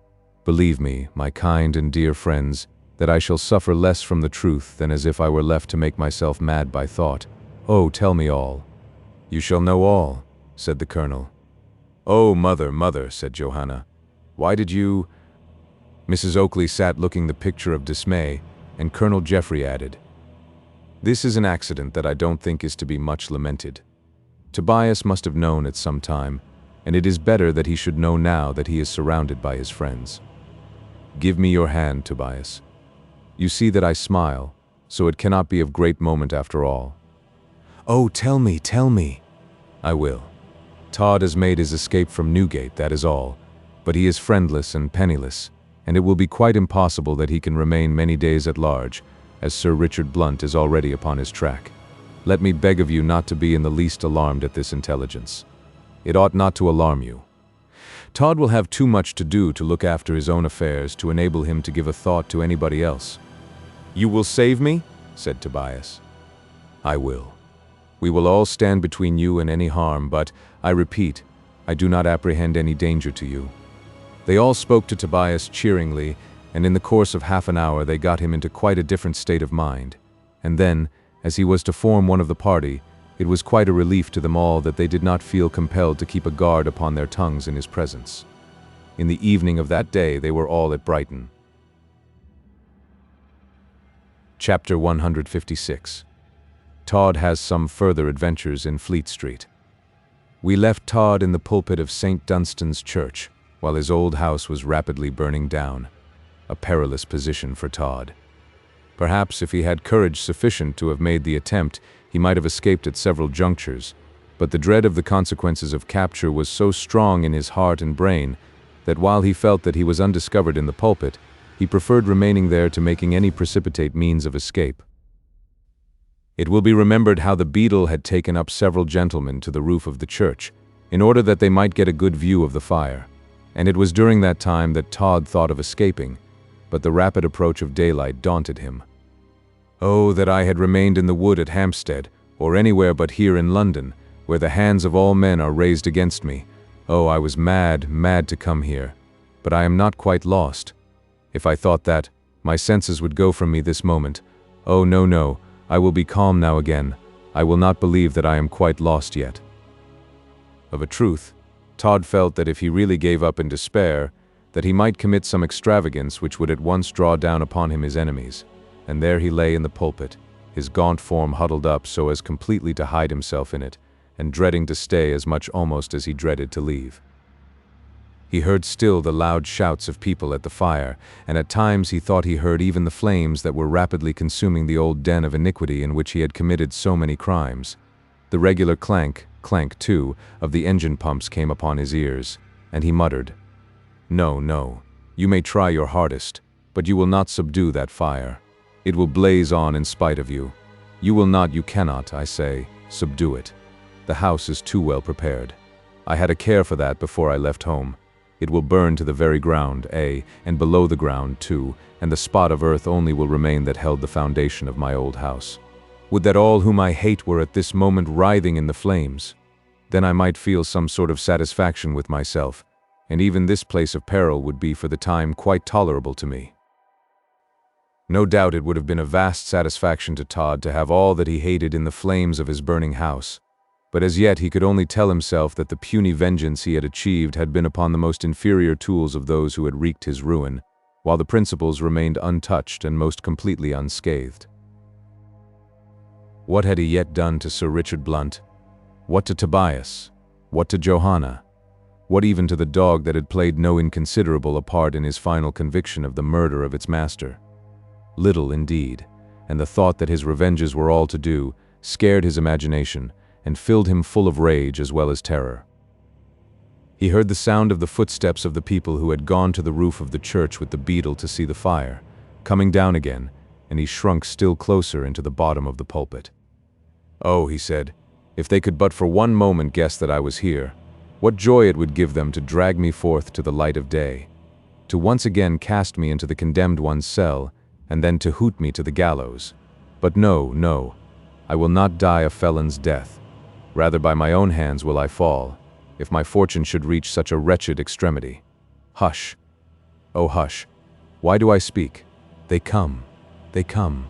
Believe me, my kind and dear friends, that I shall suffer less from the truth than as if I were left to make myself mad by thought. Oh, tell me all." "You shall know all," said the colonel. "Oh, mother, mother," said Johanna, "why did you—" Mrs. Oakley sat looking the picture of dismay, and Colonel Jeffrey added, "This is an accident that I don't think is to be much lamented. Tobias must have known at some time, and it is better that he should know now that he is surrounded by his friends. Give me your hand, Tobias. You see that I smile, so it cannot be of great moment after all." "Oh, tell me, tell me." "I will. Todd has made his escape from Newgate, that is all, but he is friendless and penniless, and it will be quite impossible that he can remain many days at large, as Sir Richard Blunt is already upon his track. Let me beg of you not to be in the least alarmed at this intelligence. It ought not to alarm you. Todd will have too much to do to look after his own affairs to enable him to give a thought to anybody else." "You will save me?" said Tobias. "I will. We will all stand between you and any harm, but, I repeat, I do not apprehend any danger to you." They all spoke to Tobias cheeringly, and in the course of half an hour they got him into quite a different state of mind. And then, as he was to form one of the party, it was quite a relief to them all that they did not feel compelled to keep a guard upon their tongues in his presence. In the evening of that day they were all at Brighton. Chapter 156. Todd has some further adventures in Fleet Street. We left Todd in the pulpit of St. Dunstan's Church, while his old house was rapidly burning down. A perilous position for Todd. Perhaps if he had courage sufficient to have made the attempt, he might have escaped at several junctures, but the dread of the consequences of capture was so strong in his heart and brain that while he felt that he was undiscovered in the pulpit, he preferred remaining there to making any precipitate means of escape. It will be remembered how the beadle had taken up several gentlemen to the roof of the church, in order that they might get a good view of the fire, and it was during that time that Todd thought of escaping, but the rapid approach of daylight daunted him. "Oh, that I had remained in the wood at Hampstead, or anywhere but here in London, where the hands of all men are raised against me. Oh, I was mad, mad to come here. But I am not quite lost. If I thought that, my senses would go from me this moment. Oh, no, no, I will be calm now again. I will not believe that I am quite lost yet." Of a truth, Todd felt that if he really gave up in despair, that he might commit some extravagance which would at once draw down upon him his enemies. And there he lay in the pulpit, his gaunt form huddled up so as completely to hide himself in it, and dreading to stay as much almost as he dreaded to leave. He heard still the loud shouts of people at the fire, and at times he thought he heard even the flames that were rapidly consuming the old den of iniquity in which he had committed so many crimes. The regular clank, clank too, of the engine pumps came upon his ears, and he muttered, "No, no, you may try your hardest, but you will not subdue that fire. It will blaze on in spite of you. You will not, you cannot, I say, subdue it. The house is too well prepared. I had a care for that before I left home. It will burn to the very ground, and below the ground, too, and the spot of earth only will remain that held the foundation of my old house. Would that all whom I hate were at this moment writhing in the flames. Then I might feel some sort of satisfaction with myself, and even this place of peril would be for the time quite tolerable to me." No doubt it would have been a vast satisfaction to Todd to have all that he hated in the flames of his burning house, but as yet he could only tell himself that the puny vengeance he had achieved had been upon the most inferior tools of those who had wreaked his ruin, while the principals remained untouched and most completely unscathed. What had he yet done to Sir Richard Blunt? What to Tobias? What to Johanna? What even to the dog that had played no inconsiderable a part in his final conviction of the murder of its master? Little indeed, and the thought that his revenges were all to do scared his imagination and filled him full of rage as well as terror. He heard the sound of the footsteps of the people who had gone to the roof of the church with the beadle to see the fire, coming down again, and he shrunk still closer into the bottom of the pulpit. "Oh," he said, "if they could but for one moment guess that I was here, what joy it would give them to drag me forth to the light of day, to once again cast me into the condemned one's cell, and then to hoot me to the gallows. But no, no, I will not die a felon's death. Rather by my own hands will I fall, if my fortune should reach such a wretched extremity. Hush! Oh, hush! Why do I speak? They come. They come."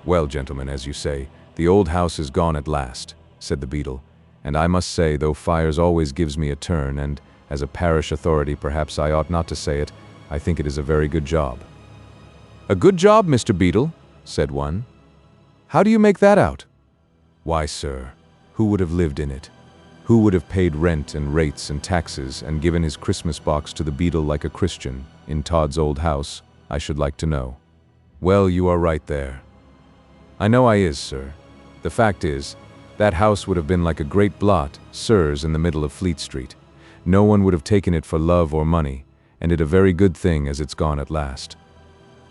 "Well, gentlemen, as you say, the old house is gone at last," said the beadle, "and I must say, though fires always gives me a turn, and as a parish authority perhaps I ought not to say it, I think it is a very good job." "A good job, Mr. Beadle?" said one. "How do you make that out?" "Why, sir, who would have lived in it? Who would have paid rent and rates and taxes and given his Christmas box to the beadle like a Christian, in Todd's old house, I should like to know?" "Well, you are right there." "I know I is, sir. The fact is, that house would have been like a great blot, sirs, in the middle of Fleet Street. No one would have taken it for love or money, and it a very good thing as it's gone at last."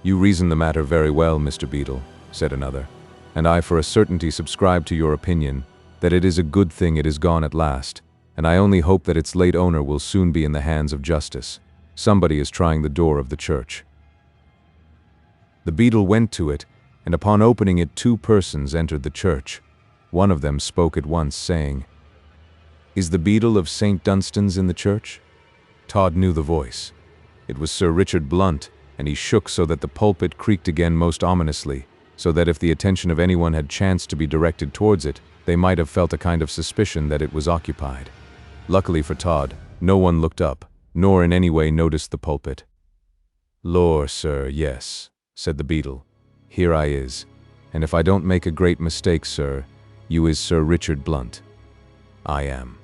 "You reason the matter very well, Mr. Beadle," said another, "and I for a certainty subscribe to your opinion, that it is a good thing it is gone at last, and I only hope that its late owner will soon be in the hands of justice. Somebody is trying the door of the church." The beadle went to it, and upon opening it 2 persons entered the church. One of them spoke at once, saying, "Is the beadle of St. Dunstan's in the church?" Todd knew the voice. It was Sir Richard Blunt, and he shook so that the pulpit creaked again most ominously, so that if the attention of anyone had chanced to be directed towards it, they might have felt a kind of suspicion that it was occupied. Luckily for Todd, no one looked up, nor in any way noticed the pulpit. "Lor, sir, yes," said the beadle. "Here I is, and if I don't make a great mistake, sir, you is Sir Richard Blunt." "I am."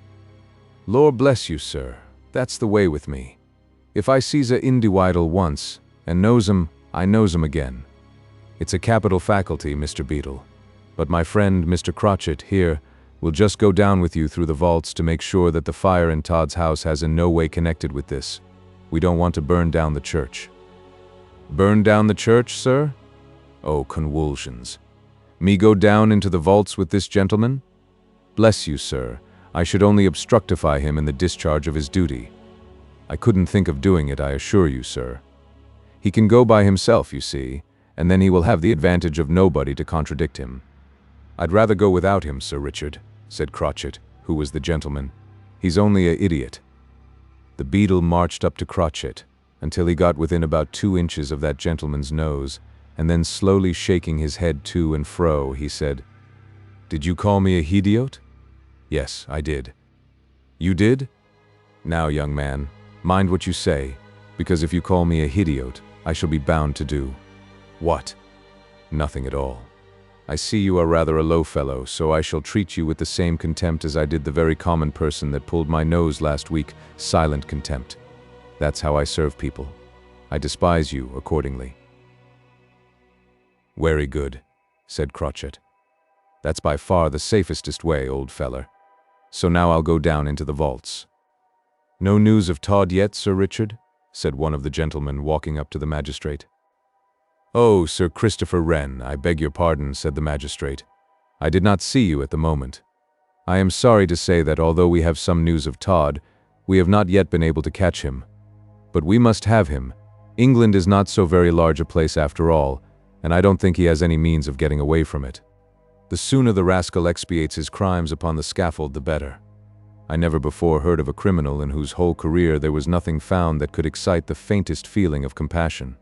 "Lor bless you, sir, that's the way with me. If I sees a individual once, and knows 'em, I knows 'em again. It's a capital faculty, Mr. Beadle. But my friend, Mr. Crotchet, here, will just go down with you through the vaults to make sure that the fire in Todd's house has in no way connected with this. We don't want to burn down the church." "Burn down the church, sir? Oh, convulsions. Me go down into the vaults with this gentleman? Bless you, sir, I should only obstructify him in the discharge of his duty. I couldn't think of doing it, I assure you, sir. He can go by himself, you see, and then he will have the advantage of nobody to contradict him." "I'd rather go without him, Sir Richard," said Crotchet, who was the gentleman. "He's only a idiot." The beadle marched up to Crotchet, until he got within about 2 inches of that gentleman's nose, and then slowly shaking his head to and fro, he said, "Did you call me a idiot?" "Yes, I did." "You did? Now, young man, mind what you say, because if you call me a idiot, I shall be bound to do." "What?" "Nothing at all. I see you are rather a low fellow, so I shall treat you with the same contempt as I did the very common person that pulled my nose last week, silent contempt. That's how I serve people. I despise you accordingly." "Very good," said Crotchet. "That's by far the safestest way, old feller. So now I'll go down into the vaults." "No news of Todd yet, Sir Richard?" said one of the gentlemen, walking up to the magistrate. "Oh, Sir Christopher Wren, I beg your pardon," said the magistrate. "I did not see you at the moment. I am sorry to say that although we have some news of Todd, we have not yet been able to catch him. But we must have him. England is not so very large a place after all, and I don't think he has any means of getting away from it. The sooner the rascal expiates his crimes upon the scaffold, the better. I never before heard of a criminal in whose whole career there was nothing found that could excite the faintest feeling of compassion."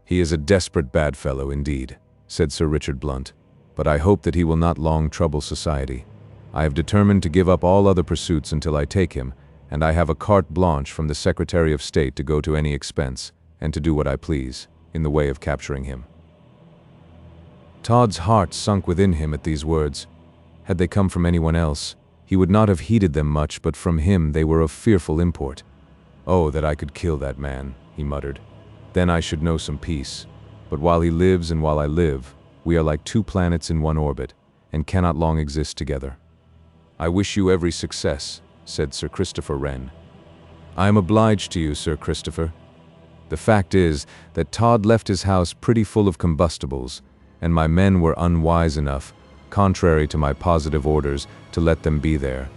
"He is a desperate bad fellow indeed," said Sir Richard Blunt, "but I hope that he will not long trouble society. I have determined to give up all other pursuits until I take him, and I have a carte blanche from the Secretary of State to go to any expense, and to do what I please, in the way of capturing him." Todd's heart sunk within him at these words. Had they come from anyone else, he would not have heeded them much, but from him they were of fearful import. "Oh, that I could kill that man," he muttered. "Then I should know some peace. But while he lives and while I live, we are like two planets in one orbit, and cannot long exist together." "I wish you every success," said Sir Christopher Wren. "I am obliged to you, Sir Christopher. The fact is that Todd left his house pretty full of combustibles, and my men were unwise enough, contrary to my positive orders, to let them be there,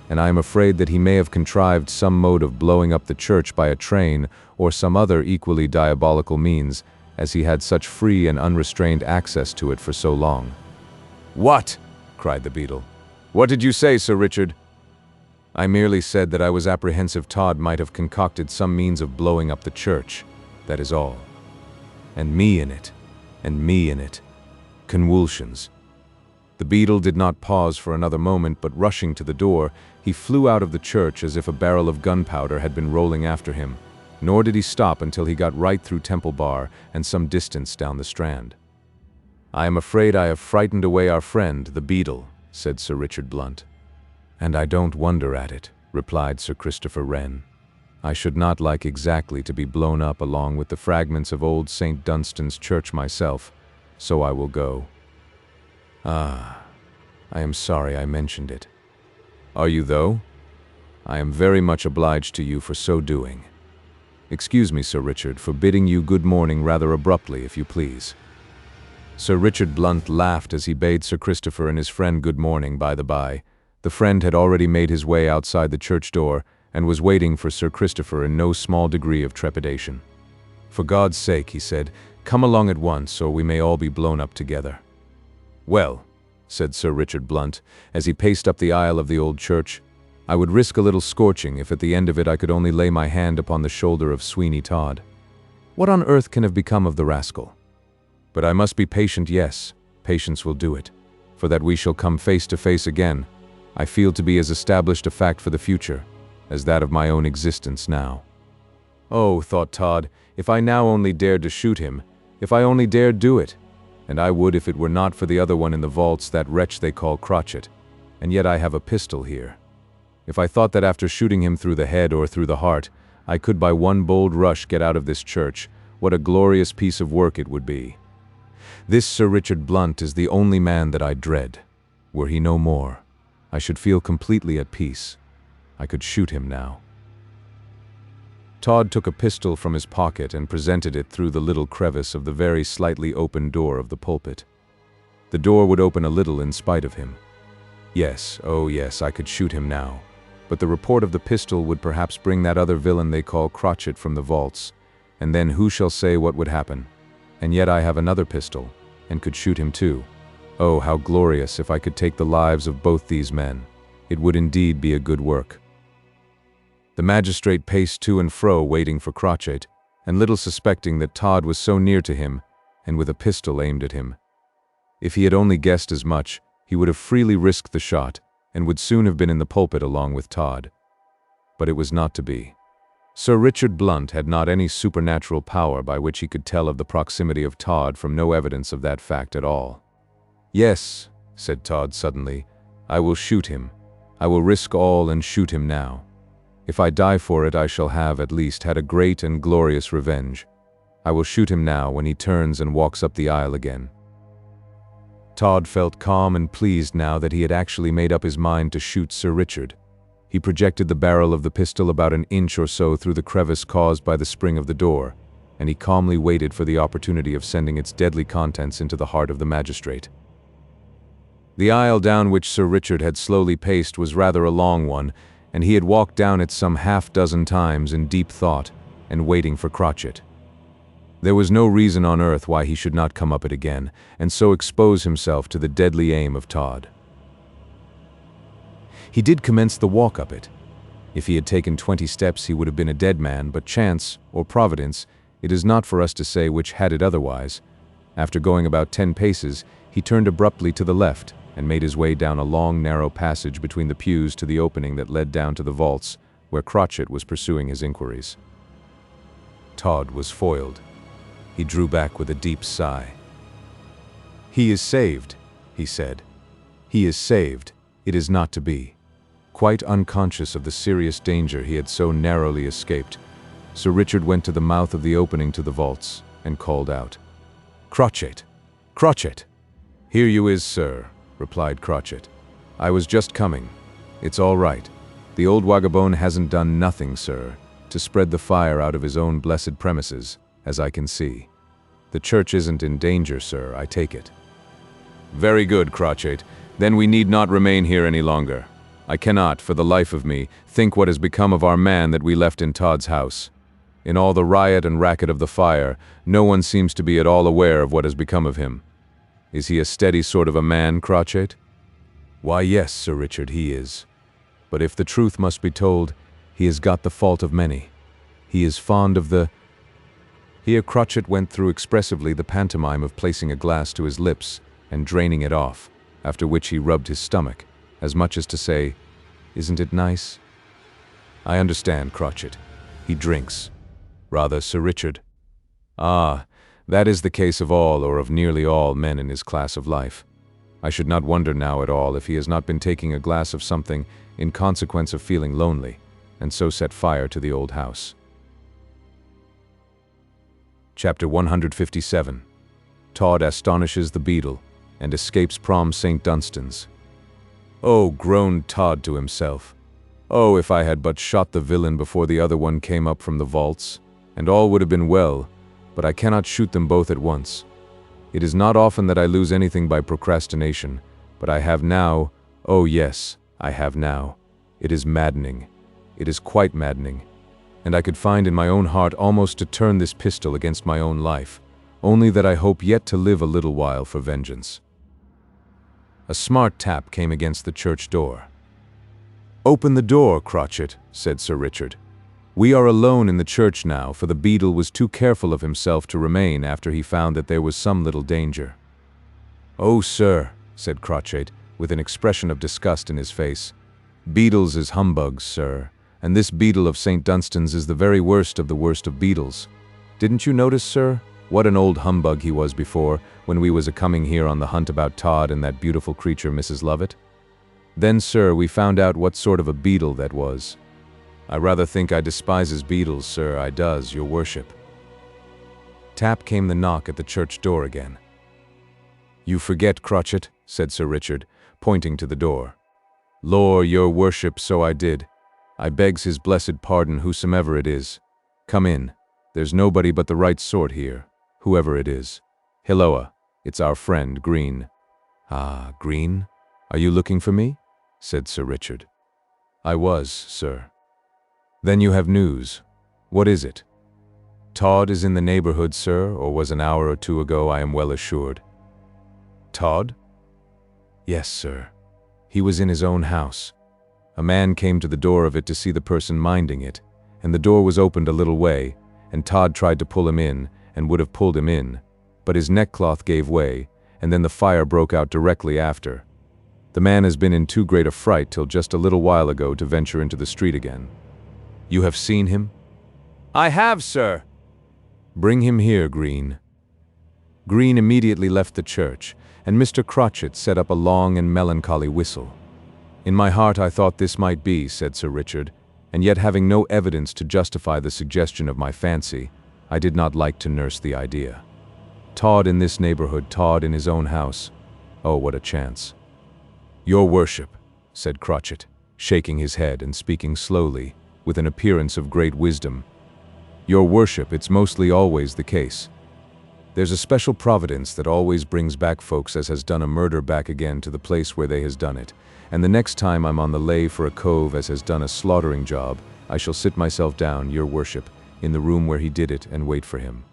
and I am afraid that he may have contrived some mode of blowing up the church by a train or some other equally diabolical means, as he had such free and unrestrained access to it for so long." "What?" cried the beadle. "What did you say, Sir Richard?" "I merely said that I was apprehensive Todd might have concocted some means of blowing up the church, that is all. And me in it, and me in it. Convulsions." The beadle did not pause for another moment, but rushing to the door, he flew out of the church as if a barrel of gunpowder had been rolling after him, nor did he stop until he got right through Temple Bar and some distance down the Strand. "I am afraid I have frightened away our friend, the beadle," said Sir Richard Blunt. "And I don't wonder at it," replied Sir Christopher Wren. "I should not like exactly to be blown up along with the fragments of old St. Dunstan's church myself, so I will go." "Ah, I am sorry I mentioned it." "Are you, though? I am very much obliged to you for so doing. Excuse me, Sir Richard, for bidding you good morning rather abruptly, if you please." Sir Richard Blunt laughed as he bade Sir Christopher and his friend good morning. By the by, the friend had already made his way outside the church door and was waiting for Sir Christopher in no small degree of trepidation. "For God's sake," he said, "come along at once, or we may all be blown up together." "Well," said Sir Richard Blunt, as he paced up the aisle of the old church, "I would risk a little scorching if at the end of it I could only lay my hand upon the shoulder of Sweeney Todd. What on earth can have become of the rascal? But I must be patient, yes, patience will do it, for that we shall come face to face again, I feel to be as established a fact for the future, as that of my own existence now." "Oh," thought Todd, "if I now only dared to shoot him, if I only dared do it, and I would if it were not for the other one in the vaults, that wretch they call Crotchet, and yet I have a pistol here. If I thought that after shooting him through the head or through the heart, I could by one bold rush get out of this church, what a glorious piece of work it would be. This Sir Richard Blunt is the only man that I dread. Were he no more, I should feel completely at peace. I could shoot him now." Todd took a pistol from his pocket and presented it through the little crevice of the very slightly open door of the pulpit. The door would open a little in spite of him. Yes, oh yes, I could shoot him now. But the report of the pistol would perhaps bring that other villain they call Crotchet from the vaults, and then who shall say what would happen? And yet I have another pistol, and could shoot him too. Oh, how glorious if I could take the lives of both these men. It would indeed be a good work. The magistrate paced to and fro waiting for Crotchet, and little suspecting that Todd was so near to him, and with a pistol aimed at him. If he had only guessed as much, he would have freely risked the shot, and would soon have been in the pulpit along with Todd. But it was not to be. Sir Richard Blunt had not any supernatural power by which he could tell of the proximity of Todd from no evidence of that fact at all. "Yes," said Todd suddenly, "I will shoot him. I will risk all and shoot him now. If I die for it, I shall have, at least, had a great and glorious revenge. I will shoot him now when he turns and walks up the aisle again." Todd felt calm and pleased now that he had actually made up his mind to shoot Sir Richard. He projected the barrel of the pistol about an inch or so through the crevice caused by the spring of the door, and he calmly waited for the opportunity of sending its deadly contents into the heart of the magistrate. The aisle down which Sir Richard had slowly paced was rather a long one, and he had walked down it some half-dozen times in deep thought and waiting for Crotchet. There was no reason on earth why he should not come up it again, and so expose himself to the deadly aim of Todd. He did commence the walk up it. If he had taken 20 steps he would have been a dead man, but chance, or providence, it is not for us to say which had it otherwise. After going about 10 paces, he turned abruptly to the left, and made his way down a long, narrow passage between the pews to the opening that led down to the vaults, where Crotchet was pursuing his inquiries. Todd was foiled. He drew back with a deep sigh. "He is saved," he said. "He is saved. It is not to be." Quite unconscious of the serious danger he had so narrowly escaped, Sir Richard went to the mouth of the opening to the vaults and called out, "Crotchet! Crotchet!" "Here you is, sir," replied Crotchet. "I was just coming. It's all right. The old wagabone hasn't done nothing, sir, to spread the fire out of his own blessed premises, as I can see. The church isn't in danger, sir, I take it." "Very good, Crotchet. Then we need not remain here any longer. I cannot, for the life of me, think what has become of our man that we left in Todd's house. In all the riot and racket of the fire, no one seems to be at all aware of what has become of him. Is he a steady sort of a man, Crotchet?" "Why, yes, Sir Richard, he is. But if the truth must be told, he has got the fault of many. He is fond of the—" Here Crotchet went through expressively the pantomime of placing a glass to his lips and draining it off, after which he rubbed his stomach, as much as to say, "Isn't it nice?" "I understand, Crotchet. He drinks." "Rather, Sir Richard." "Ah, that is the case of all or of nearly all men in his class of life. I should not wonder now at all if he has not been taking a glass of something in consequence of feeling lonely, and so set fire to the old house." Chapter 157. Todd astonishes the beadle and escapes prom St. Dunstan's. "Oh," groaned Todd to himself. "Oh, if I had but shot the villain before the other one came up from the vaults, and all would have been well, but I cannot shoot them both at once. It is not often that I lose anything by procrastination, but I have now. Oh yes, I have now. It is maddening. It is quite maddening. And I could find in my own heart almost to turn this pistol against my own life, only that I hope yet to live a little while for vengeance." A smart tap came against the church door. "Open the door, Crotchet," said Sir Richard. "We are alone in the church now, for the beadle was too careful of himself to remain after he found that there was some little danger." "Oh, sir," said Crotchet, with an expression of disgust in his face. "Beadles is humbugs, sir, and this beadle of St. Dunstan's is the very worst of the worst of beadles. Didn't you notice, sir, what an old humbug he was before, when we was a-coming here on the hunt about Todd and that beautiful creature, Mrs. Lovett? Then, sir, we found out what sort of a beadle that was. I rather think I despises beadles, sir, I does, your worship." Tap came the knock at the church door again. "You forget, Crotchet," said Sir Richard, pointing to the door. "Lor, your worship, so I did. I begs his blessed pardon, whosomever it is. Come in. There's nobody but the right sort here, whoever it is. Hilloa, it's our friend, Green." "Ah, Green? Are you looking for me?" said Sir Richard. "I was, sir." "Then you have news. What is it?" "Todd is in the neighborhood, sir, or was an hour or two ago, I am well assured." "Todd?" "Yes, sir. He was in his own house. A man came to the door of it to see the person minding it, and the door was opened a little way, and Todd tried to pull him in, and would have pulled him in, but his neckcloth gave way, and then the fire broke out directly after. The man has been in too great a fright till just a little while ago to venture into the street again." "You have seen him?" "I have, sir." "Bring him here, Green." Green immediately left the church, and Mr. Crotchet set up a long and melancholy whistle. "In my heart I thought this might be," said Sir Richard, "and yet having no evidence to justify the suggestion of my fancy, I did not like to nurse the idea. Todd in this neighborhood, Todd in his own house. Oh, what a chance." "Your worship," said Crotchet, shaking his head and speaking slowly, with an appearance of great wisdom. "Your worship, it's mostly always the case. There's a special providence that always brings back folks as has done a murder back again to the place where they has done it, and the next time I'm on the lay for a cove as has done a slaughtering job, I shall sit myself down, your worship, in the room where he did it and wait for him.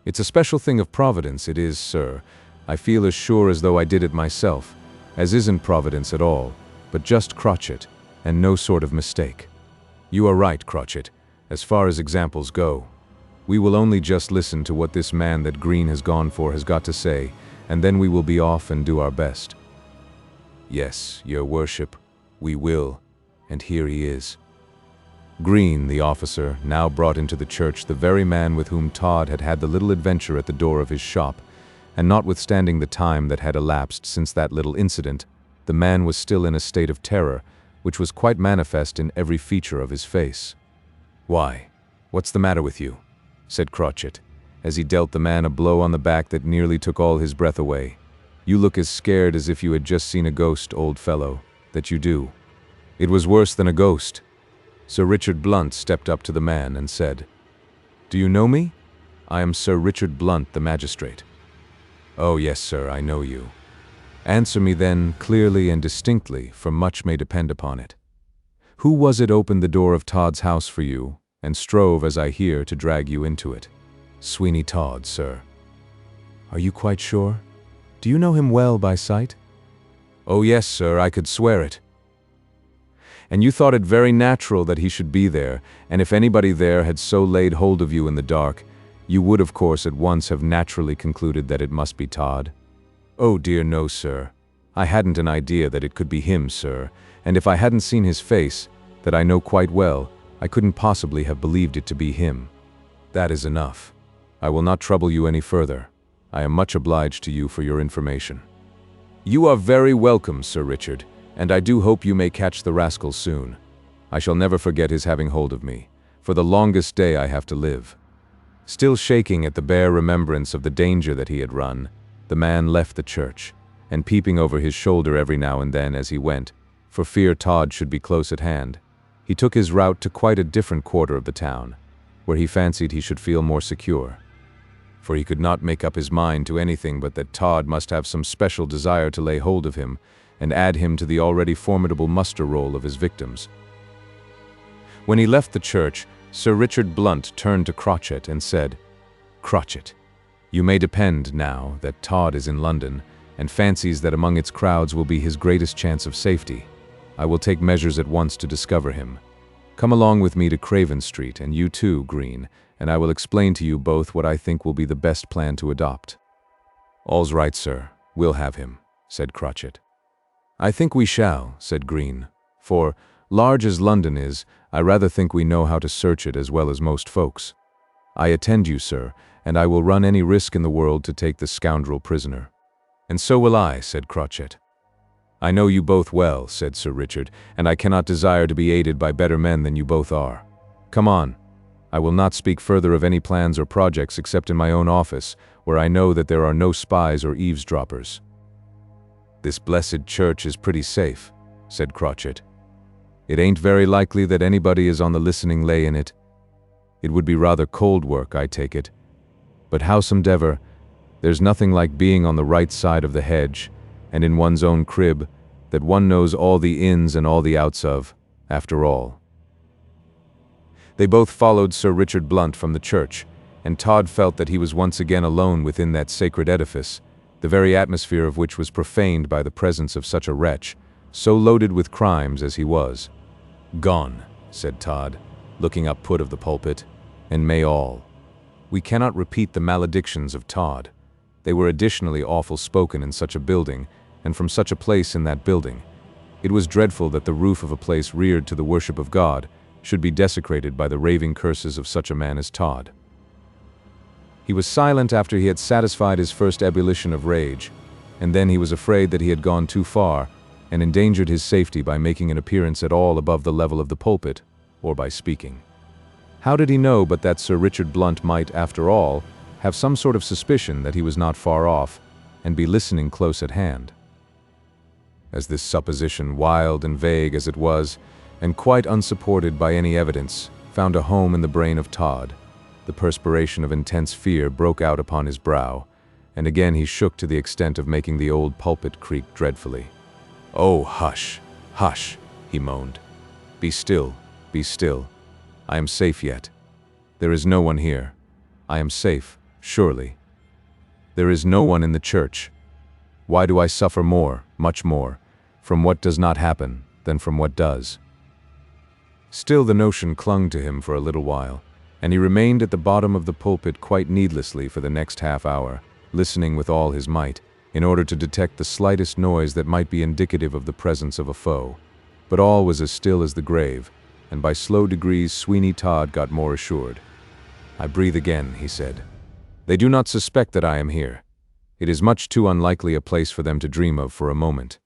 It's a special thing of providence, it is, sir. I feel as sure as though I did it myself, as isn't providence at all, but just Crotchet, and no sort of mistake. You are right, Crotchet, as far as examples go. We will only just listen to what this man that Green has gone for has got to say, and then we will be off and do our best." "Yes, your worship, we will, and here he is." Green, the officer, now brought into the church the very man with whom Todd had had the little adventure at the door of his shop, and notwithstanding the time that had elapsed since that little incident, the man was still in a state of terror, which was quite manifest in every feature of his face. "Why, what's the matter with you?" said Crotchet, as he dealt the man a blow on the back that nearly took all his breath away. "You look as scared as if you had just seen a ghost, old fellow, that you do." "It was worse than a ghost." Sir Richard Blunt stepped up to the man and said, "Do you know me? I am Sir Richard Blunt, the magistrate." "Oh, yes, sir, I know you." "Answer me then, clearly and distinctly, for much may depend upon it. Who was it opened the door of Todd's house for you, and strove, as I hear, to drag you into it?" "Sweeney Todd, sir." "Are you quite sure? Do you know him well by sight?" "Oh, yes, sir, I could swear it." "And you thought it very natural that he should be there, and if anybody there had so laid hold of you in the dark, you would of course at once have naturally concluded that it must be Todd?" "Oh dear no, sir. I hadn't an idea that it could be him, sir, and if I hadn't seen his face, that I know quite well, I couldn't possibly have believed it to be him." "That is enough. I will not trouble you any further. I am much obliged to you for your information." "You are very welcome, Sir Richard, and I do hope you may catch the rascal soon. I shall never forget his having hold of me, for the longest day I have to live." Still shaking at the bare remembrance of the danger that he had run, the man left the church, and peeping over his shoulder every now and then as he went, for fear Todd should be close at hand, he took his route to quite a different quarter of the town, where he fancied he should feel more secure. For he could not make up his mind to anything but that Todd must have some special desire to lay hold of him, and add him to the already formidable muster roll of his victims. When he left the church, Sir Richard Blunt turned to Crotchet and said, "Crotchet, you may depend, now, that Todd is in London, and fancies that among its crowds will be his greatest chance of safety. I will take measures at once to discover him. Come along with me to Craven Street, and you too, Green, and I will explain to you both what I think will be the best plan to adopt." "All's right, sir. We'll have him," said Crotchet. "I think we shall," said Green, "for, large as London is, I rather think we know how to search it as well as most folks. I attend you, sir, and I will run any risk in the world to take the scoundrel prisoner." "And so will I," said Crotchet. "I know you both well," said Sir Richard, "and I cannot desire to be aided by better men than you both are. Come on. I will not speak further of any plans or projects except in my own office, where I know that there are no spies or eavesdroppers." "This blessed church is pretty safe," said Crotchet. "It ain't very likely that anybody is on the listening lay in it. It would be rather cold work, I take it. But howsomedever, there's nothing like being on the right side of the hedge, and in one's own crib, that one knows all the ins and all the outs of, after all." They both followed Sir Richard Blunt from the church, and Todd felt that he was once again alone within that sacred edifice, the very atmosphere of which was profaned by the presence of such a wretch, so loaded with crimes as he was. "Gone," said Todd, looking up put of the pulpit, "and may all. We cannot repeat the maledictions of Todd. They were additionally awful spoken in such a building, and from such a place in that building. It was dreadful that the roof of a place reared to the worship of God should be desecrated by the raving curses of such a man as Todd." He was silent after he had satisfied his first ebullition of rage, and then he was afraid that he had gone too far, and endangered his safety by making an appearance at all above the level of the pulpit, or by speaking. How did he know but that Sir Richard Blunt might, after all, have some sort of suspicion that he was not far off, and be listening close at hand? As this supposition, wild and vague as it was, and quite unsupported by any evidence, found a home in the brain of Todd, the perspiration of intense fear broke out upon his brow, and again he shook to the extent of making the old pulpit creak dreadfully. "Oh, hush, hush," he moaned. Be still, be still. I am safe yet. There is no one here. I am safe, surely. There is no one in the church. Why do I suffer more, much more, from what does not happen than from what does?" Still the notion clung to him for a little while, and he remained at the bottom of the pulpit quite needlessly for the next half-hour, listening with all his might, in order to detect the slightest noise that might be indicative of the presence of a foe. But all was as still as the grave, and by slow degrees Sweeney Todd got more assured. "I breathe again," he said. "They do not suspect that I am here. It is much too unlikely a place for them to dream of for a moment.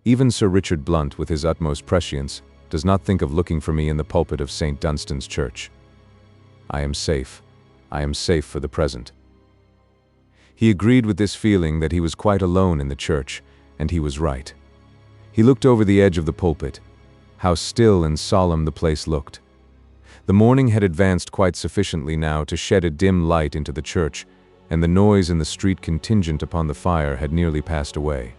Even Sir Richard Blunt, with his utmost prescience, does not think of looking for me in the pulpit of St. Dunstan's Church. I am safe. I am safe for the present." He agreed with this feeling that he was quite alone in the church, and he was right. He looked over the edge of the pulpit. How still and solemn the place looked. The morning had advanced quite sufficiently now to shed a dim light into the church, and the noise in the street contingent upon the fire had nearly passed away.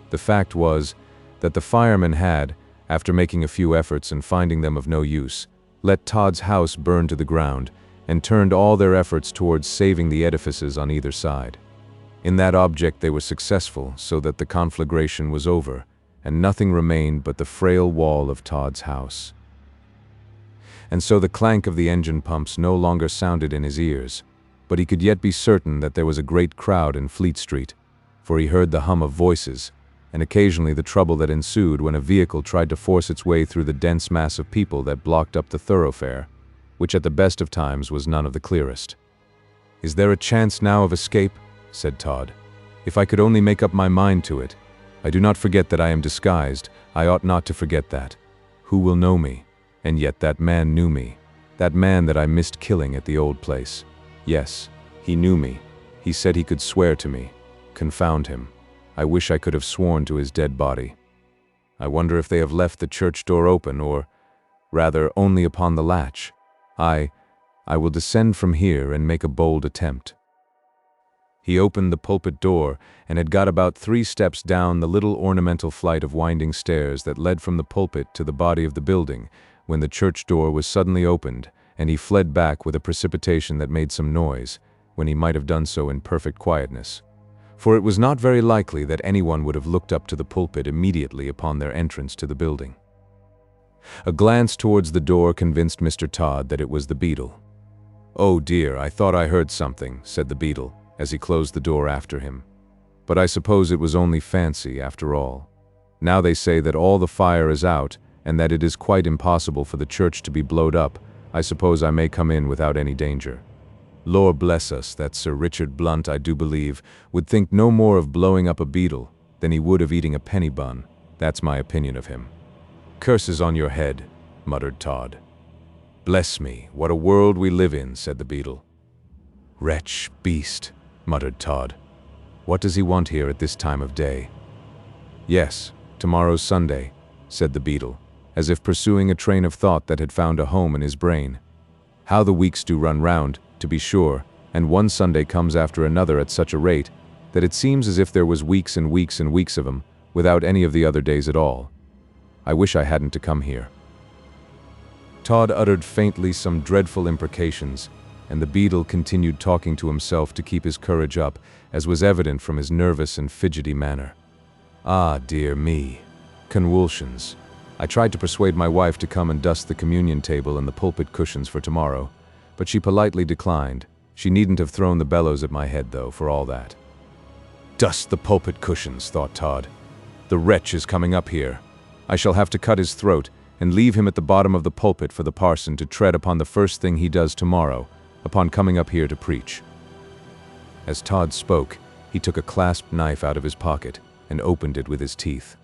The fact was that the firemen had, after making a few efforts and finding them of no use, let Todd's house burn to the ground, and turned all their efforts towards saving the edifices on either side. In that object they were successful, so that the conflagration was over, and nothing remained but the frail wall of Todd's house. And so the clank of the engine pumps no longer sounded in his ears, but he could yet be certain that there was a great crowd in Fleet Street, for he heard the hum of voices, and occasionally the trouble that ensued when a vehicle tried to force its way through the dense mass of people that blocked up the thoroughfare, which at the best of times was none of the clearest. "Is there a chance now of escape?" said Todd. "If I could only make up my mind to it. I do not forget that I am disguised. I ought not to forget that. Who will know me? And yet that man knew me. That man that I missed killing at the old place. Yes, he knew me. He said he could swear to me. Confound him. I wish I could have sworn to his dead body. I wonder if they have left the church door open, or, rather, only upon the latch. I will descend from here and make a bold attempt." He opened the pulpit door and had got about 3 steps down the little ornamental flight of winding stairs that led from the pulpit to the body of the building, when the church door was suddenly opened, and he fled back with a precipitation that made some noise, when he might have done so in perfect quietness. For it was not very likely that anyone would have looked up to the pulpit immediately upon their entrance to the building. A glance towards the door convinced Mr. Todd that it was the beadle. "Oh dear, I thought I heard something," said the beadle, as he closed the door after him. "But I suppose it was only fancy, after all. Now they say that all the fire is out, and that it is quite impossible for the church to be blowed up. I suppose I may come in without any danger. Lord bless us, that Sir Richard Blunt, I do believe, would think no more of blowing up a beadle than he would of eating a penny bun. That's my opinion of him." "Curses on your head," muttered Todd. "Bless me, what a world we live in," said the beadle. "Wretch, beast," muttered Todd. "What does he want here at this time of day?" "Yes, tomorrow's Sunday," said the beadle, as if pursuing a train of thought that had found a home in his brain. "How the weeks do run round, to be sure, and one Sunday comes after another at such a rate that it seems as if there was weeks and weeks and weeks of 'em, without any of the other days at all. I wish I hadn't to come here." Todd uttered faintly some dreadful imprecations, and the beadle continued talking to himself to keep his courage up, as was evident from his nervous and fidgety manner. "Ah, dear me. Convulsions. I tried to persuade my wife to come and dust the communion table and the pulpit cushions for tomorrow, but she politely declined. She needn't have thrown the bellows at my head, though, for all that." "Dust the pulpit cushions," thought Todd. "The wretch is coming up here. I shall have to cut his throat and leave him at the bottom of the pulpit for the parson to tread upon the first thing he does tomorrow, upon coming up here to preach." As Todd spoke, he took a clasped knife out of his pocket and opened it with his teeth.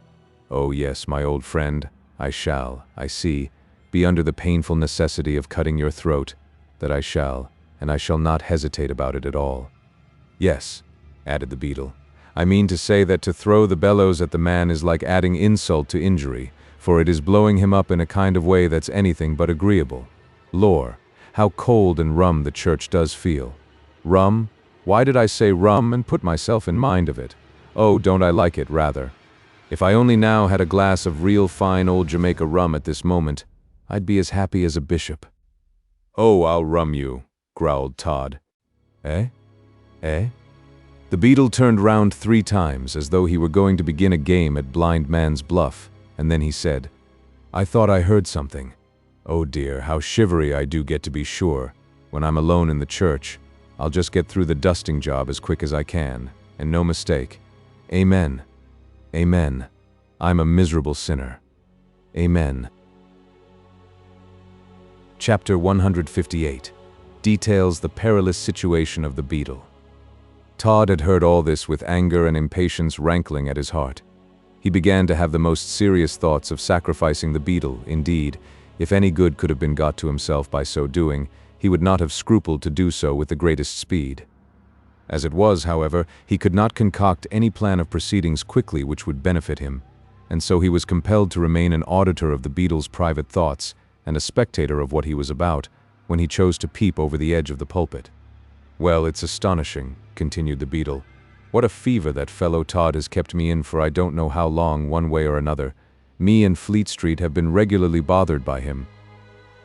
"Oh yes, my old friend, I shall, I see, be under the painful necessity of cutting your throat, that I shall, and I shall not hesitate about it at all. Yes," added the beadle, "I mean to say that to throw the bellows at the man is like adding insult to injury, for it is blowing him up in a kind of way that's anything but agreeable. Lor, how cold and rum the church does feel. Rum? Why did I say rum and put myself in mind of it? Oh, don't I like it, rather. If I only now had a glass of real fine old Jamaica rum at this moment, I'd be as happy as a bishop." "Oh, I'll rum you," growled Todd. "Eh? Eh?" The beadle turned round 3 times, as though he were going to begin a game at blind man's bluff, and then he said, "I thought I heard something. Oh dear, how shivery I do get, to be sure. When I'm alone in the church, I'll just get through the dusting job as quick as I can, and no mistake. Amen. Amen. I'm a miserable sinner. Amen." Chapter 158 details the perilous situation of the beetle. Todd had heard all this with anger and impatience rankling at his heart. He began to have the most serious thoughts of sacrificing the beetle. Indeed, if any good could have been got to himself by so doing, he would not have scrupled to do so with the greatest speed. As it was, however, he could not concoct any plan of proceedings quickly which would benefit him, and so he was compelled to remain an auditor of the beetle's private thoughts and a spectator of what he was about, when he chose to peep over the edge of the pulpit. "Well, it's astonishing," continued the beetle. "What a fever that fellow Todd has kept me in for I don't know how long, one way or another. Me and Fleet Street have been regularly bothered by him.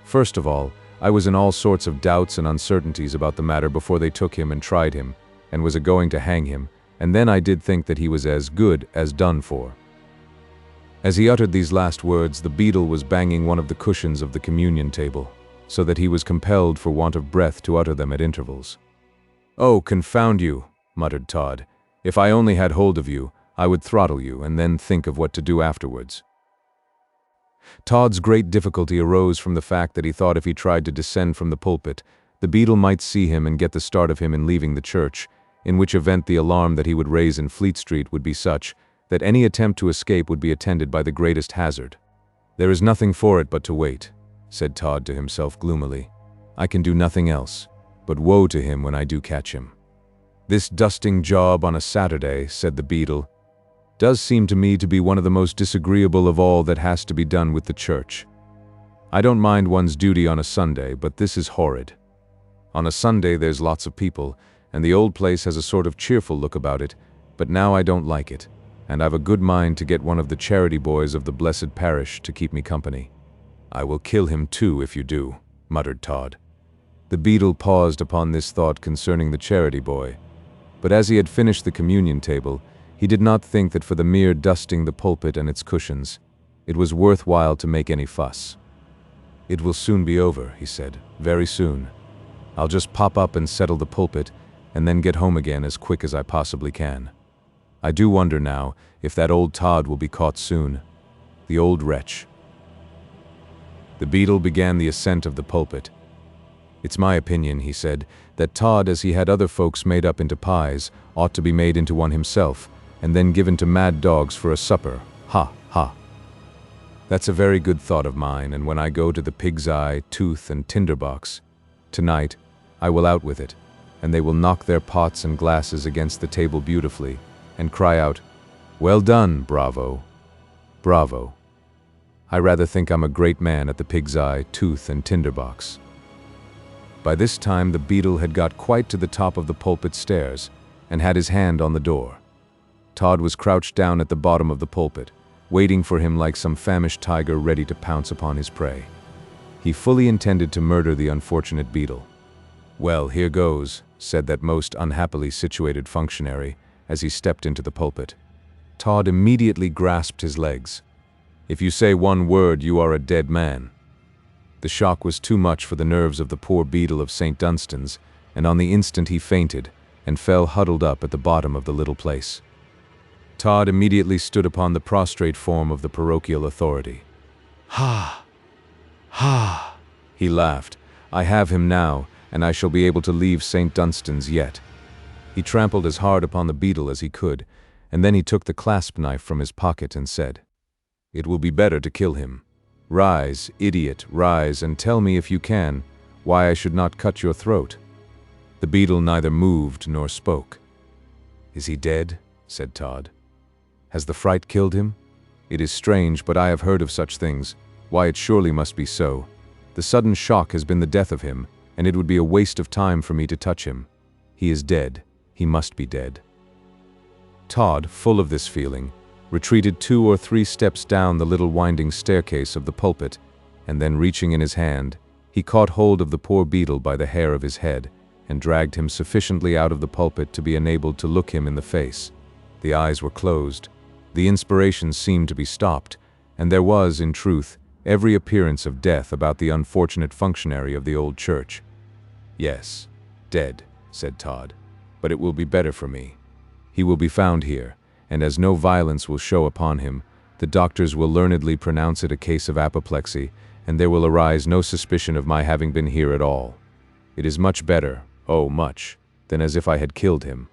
First of all, I was in all sorts of doubts and uncertainties about the matter before they took him and tried him, and was a-going to hang him, and then I did think that he was as good as done for." As he uttered these last words, the beetle was banging one of the cushions of the communion table, so that he was compelled for want of breath to utter them at intervals. "Oh, confound you," muttered Todd. "If I only had hold of you, I would throttle you, and then think of what to do afterwards." Todd's great difficulty arose from the fact that he thought if he tried to descend from the pulpit, the beetle might see him and get the start of him in leaving the church, in which event the alarm that he would raise in Fleet Street would be such that any attempt to escape would be attended by the greatest hazard. "There is nothing for it but to wait," said Todd to himself gloomily. "I can do nothing else, but woe to him when I do catch him." "This dusting job on a Saturday," said the beetle, "does seem to me to be one of the most disagreeable of all that has to be done with the church. I don't mind one's duty on a Sunday, but this is horrid. On a Sunday there's lots of people, and the old place has a sort of cheerful look about it, but now I don't like it, and I've a good mind to get one of the charity boys of the blessed parish to keep me company." "I will kill him too if you do," muttered Todd. The beetle paused upon this thought concerning the charity boy, but as he had finished the communion table, he did not think that for the mere dusting the pulpit and its cushions, it was worthwhile to make any fuss. "It will soon be over," he said, "very soon. I'll just pop up and settle the pulpit, and then get home again as quick as I possibly can. I do wonder now if that old Todd will be caught soon. The old wretch." The beetle began the ascent of the pulpit. "It's my opinion," he said, "that Todd, as he had other folks made up into pies, ought to be made into one himself, and then given to mad dogs for a supper. Ha, ha. That's a very good thought of mine, and when I go to the Pig's Eye, Tooth, and Tinderbox tonight, I will out with it, and they will knock their pots and glasses against the table beautifully, and cry out, 'Well done, bravo, bravo.' I rather think I'm a great man at the Pig's Eye, Tooth, and Tinderbox." By this time the beetle had got quite to the top of the pulpit stairs, and had his hand on the door. Todd was crouched down at the bottom of the pulpit, waiting for him like some famished tiger ready to pounce upon his prey. He fully intended to murder the unfortunate beetle. "Well, here goes," said that most unhappily situated functionary, as he stepped into the pulpit. Todd immediately grasped his legs. "If you say one word, you are a dead man." The shock was too much for the nerves of the poor beetle of St. Dunstan's, and on the instant he fainted, and fell huddled up at the bottom of the little place. Todd immediately stood upon the prostrate form of the parochial authority. "Ha! Ha!" he laughed. "I have him now, and I shall be able to leave St. Dunstan's yet." He trampled as hard upon the beetle as he could, and then he took the clasp knife from his pocket and said, "It will be better to kill him. Rise, idiot, rise, and tell me if you can, why I should not cut your throat." The beetle neither moved nor spoke. "Is he dead?" said Todd. "Has the fright killed him? It is strange, but I have heard of such things. Why, it surely must be so. The sudden shock has been the death of him, and it would be a waste of time for me to touch him. He is dead. He must be dead." Todd, full of this feeling, retreated 2 or 3 steps down the little winding staircase of the pulpit, and then reaching in his hand, he caught hold of the poor beetle by the hair of his head, and dragged him sufficiently out of the pulpit to be enabled to look him in the face. The eyes were closed, the inspiration seemed to be stopped, and there was, in truth, every appearance of death about the unfortunate functionary of the old church. "Yes, dead," said Todd, "but it will be better for me. He will be found here, and as no violence will show upon him, the doctors will learnedly pronounce it a case of apoplexy, and there will arise no suspicion of my having been here at all. It is much better, oh much, than as if I had killed him."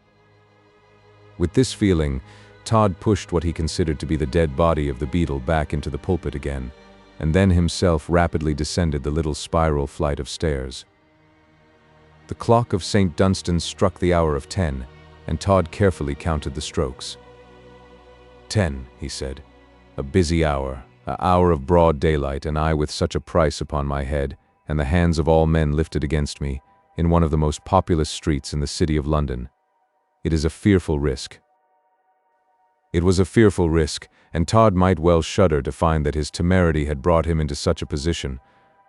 With this feeling, Todd pushed what he considered to be the dead body of the beadle back into the pulpit again, and then himself rapidly descended the little spiral flight of stairs. The clock of St. Dunstan's struck the hour of 10, and Todd carefully counted the strokes. 10, he said. A busy hour, an hour of broad daylight, and I with such a price upon my head, and the hands of all men lifted against me, in one of the most populous streets in the city of London. It is a fearful risk. It was a fearful risk, and Todd might well shudder to find that his temerity had brought him into such a position,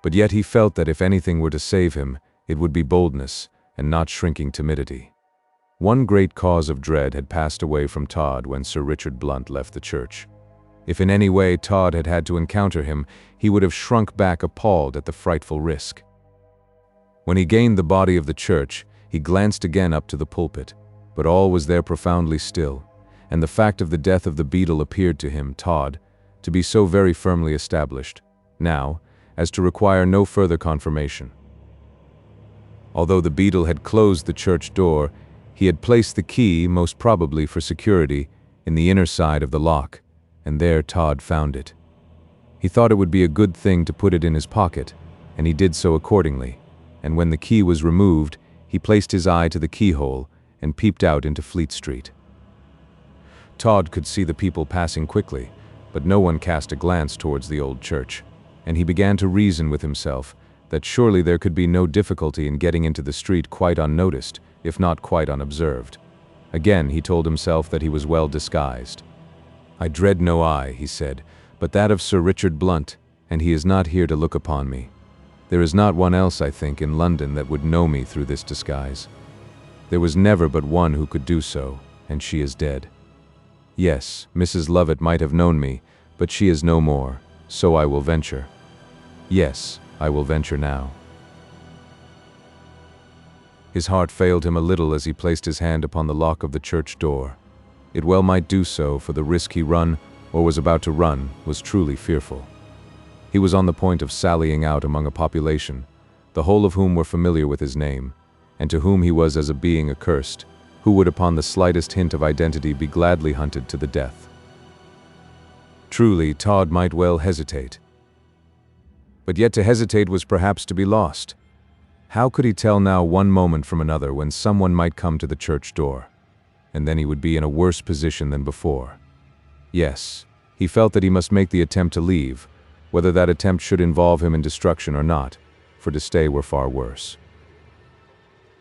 but yet he felt that if anything were to save him, it would be boldness, and not shrinking timidity. One great cause of dread had passed away from Todd when Sir Richard Blunt left the church. If in any way Todd had had to encounter him, he would have shrunk back appalled at the frightful risk. When he gained the body of the church, he glanced again up to the pulpit, but all was there profoundly still, and the fact of the death of the beadle appeared to him, Todd, to be so very firmly established, now, as to require no further confirmation. Although the beadle had closed the church door, he had placed the key, most probably for security, in the inner side of the lock, and there Todd found it. He thought it would be a good thing to put it in his pocket, and he did so accordingly, and when the key was removed, he placed his eye to the keyhole and peeped out into Fleet Street. Todd could see the people passing quickly, but no one cast a glance towards the old church, and he began to reason with himself that surely there could be no difficulty in getting into the street quite unnoticed, if not quite unobserved. Again he told himself that he was well disguised. "I dread no eye," he said, "but that of Sir Richard Blunt, and he is not here to look upon me. There is not one else, I think, in London that would know me through this disguise. There was never but one who could do so, and she is dead. Yes, Mrs. Lovett might have known me, but she is no more, so I will venture. Yes, I will venture now." His heart failed him a little as he placed his hand upon the lock of the church door. It well might do so, for the risk he run, or was about to run, was truly fearful. He was on the point of sallying out among a population, the whole of whom were familiar with his name, and to whom he was as a being accursed, who would upon the slightest hint of identity be gladly hunted to the death. Truly, Todd might well hesitate. But yet to hesitate was perhaps to be lost. How could he tell now one moment from another when someone might come to the church door? And then he would be in a worse position than before. Yes, he felt that he must make the attempt to leave, whether that attempt should involve him in destruction or not, for to stay were far worse.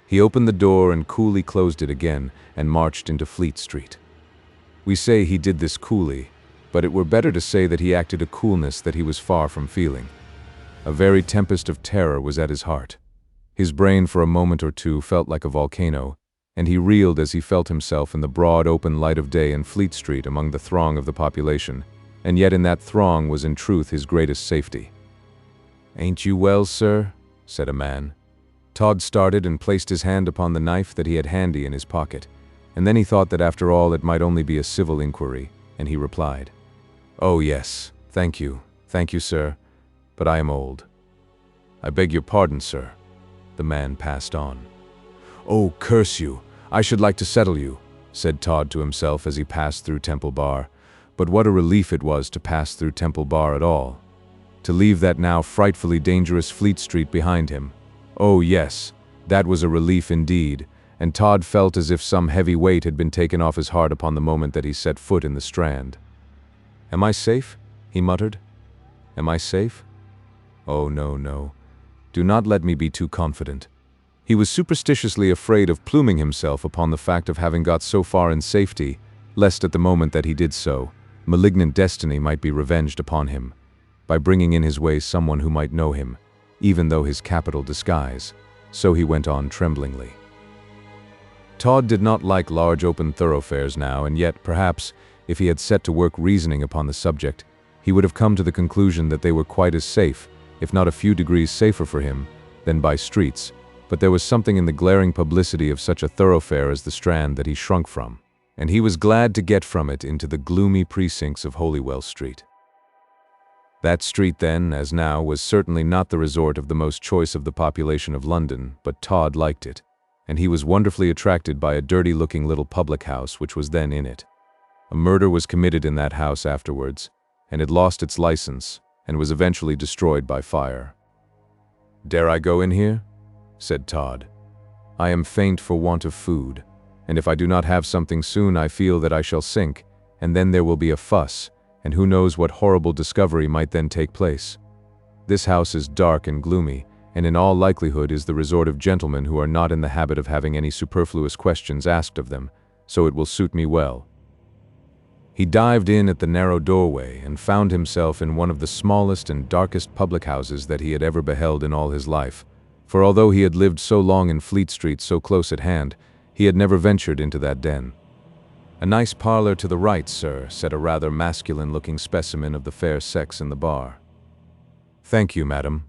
He opened the door and coolly closed it again and marched into Fleet Street. We say he did this coolly, but it were better to say that he acted a coolness that he was far from feeling. A very tempest of terror was at his heart. His brain for a moment or two felt like a volcano, and he reeled as he felt himself in the broad open light of day in Fleet Street among the throng of the population, and yet in that throng was in truth his greatest safety. "Ain't you well, sir?" said a man. Todd started and placed his hand upon the knife that he had handy in his pocket, and then he thought that after all it might only be a civil inquiry, and he replied, "Oh yes, thank you, sir, but I am old." "I beg your pardon, sir." The man passed on. "Oh, curse you, I should like to settle you," said Todd to himself as he passed through Temple Bar, but what a relief it was to pass through Temple Bar at all. To leave that now frightfully dangerous Fleet Street behind him. Oh yes, that was a relief indeed, and Todd felt as if some heavy weight had been taken off his heart upon the moment that he set foot in the Strand. "Am I safe?" he muttered. "Am I safe? Oh no, no. Do not let me be too confident." He was superstitiously afraid of pluming himself upon the fact of having got so far in safety, lest at the moment that he did so, malignant destiny might be revenged upon him, by bringing in his way someone who might know him, even though his capital disguise. So he went on tremblingly. Todd did not like large open thoroughfares now, and yet, perhaps, if he had set to work reasoning upon the subject, he would have come to the conclusion that they were quite as safe, if not a few degrees safer for him, than by streets, but there was something in the glaring publicity of such a thoroughfare as the Strand that he shrunk from, and he was glad to get from it into the gloomy precincts of Holywell Street. That street then, as now, was certainly not the resort of the most choice of the population of London, but Todd liked it, and he was wonderfully attracted by a dirty-looking little public house which was then in it. A murder was committed in that house afterwards, and it lost its license, and was eventually destroyed by fire. "Dare I go in here?" said Todd. "I am faint for want of food, and if I do not have something soon I feel that I shall sink, and then there will be a fuss, and who knows what horrible discovery might then take place. This house is dark and gloomy, and in all likelihood is the resort of gentlemen who are not in the habit of having any superfluous questions asked of them, so it will suit me well." He dived in at the narrow doorway and found himself in one of the smallest and darkest public houses that he had ever beheld in all his life, for although he had lived so long in Fleet Street so close at hand, he had never ventured into that den. "A nice parlor to the right, sir," said a rather masculine-looking specimen of the fair sex in the bar. "Thank you, madam."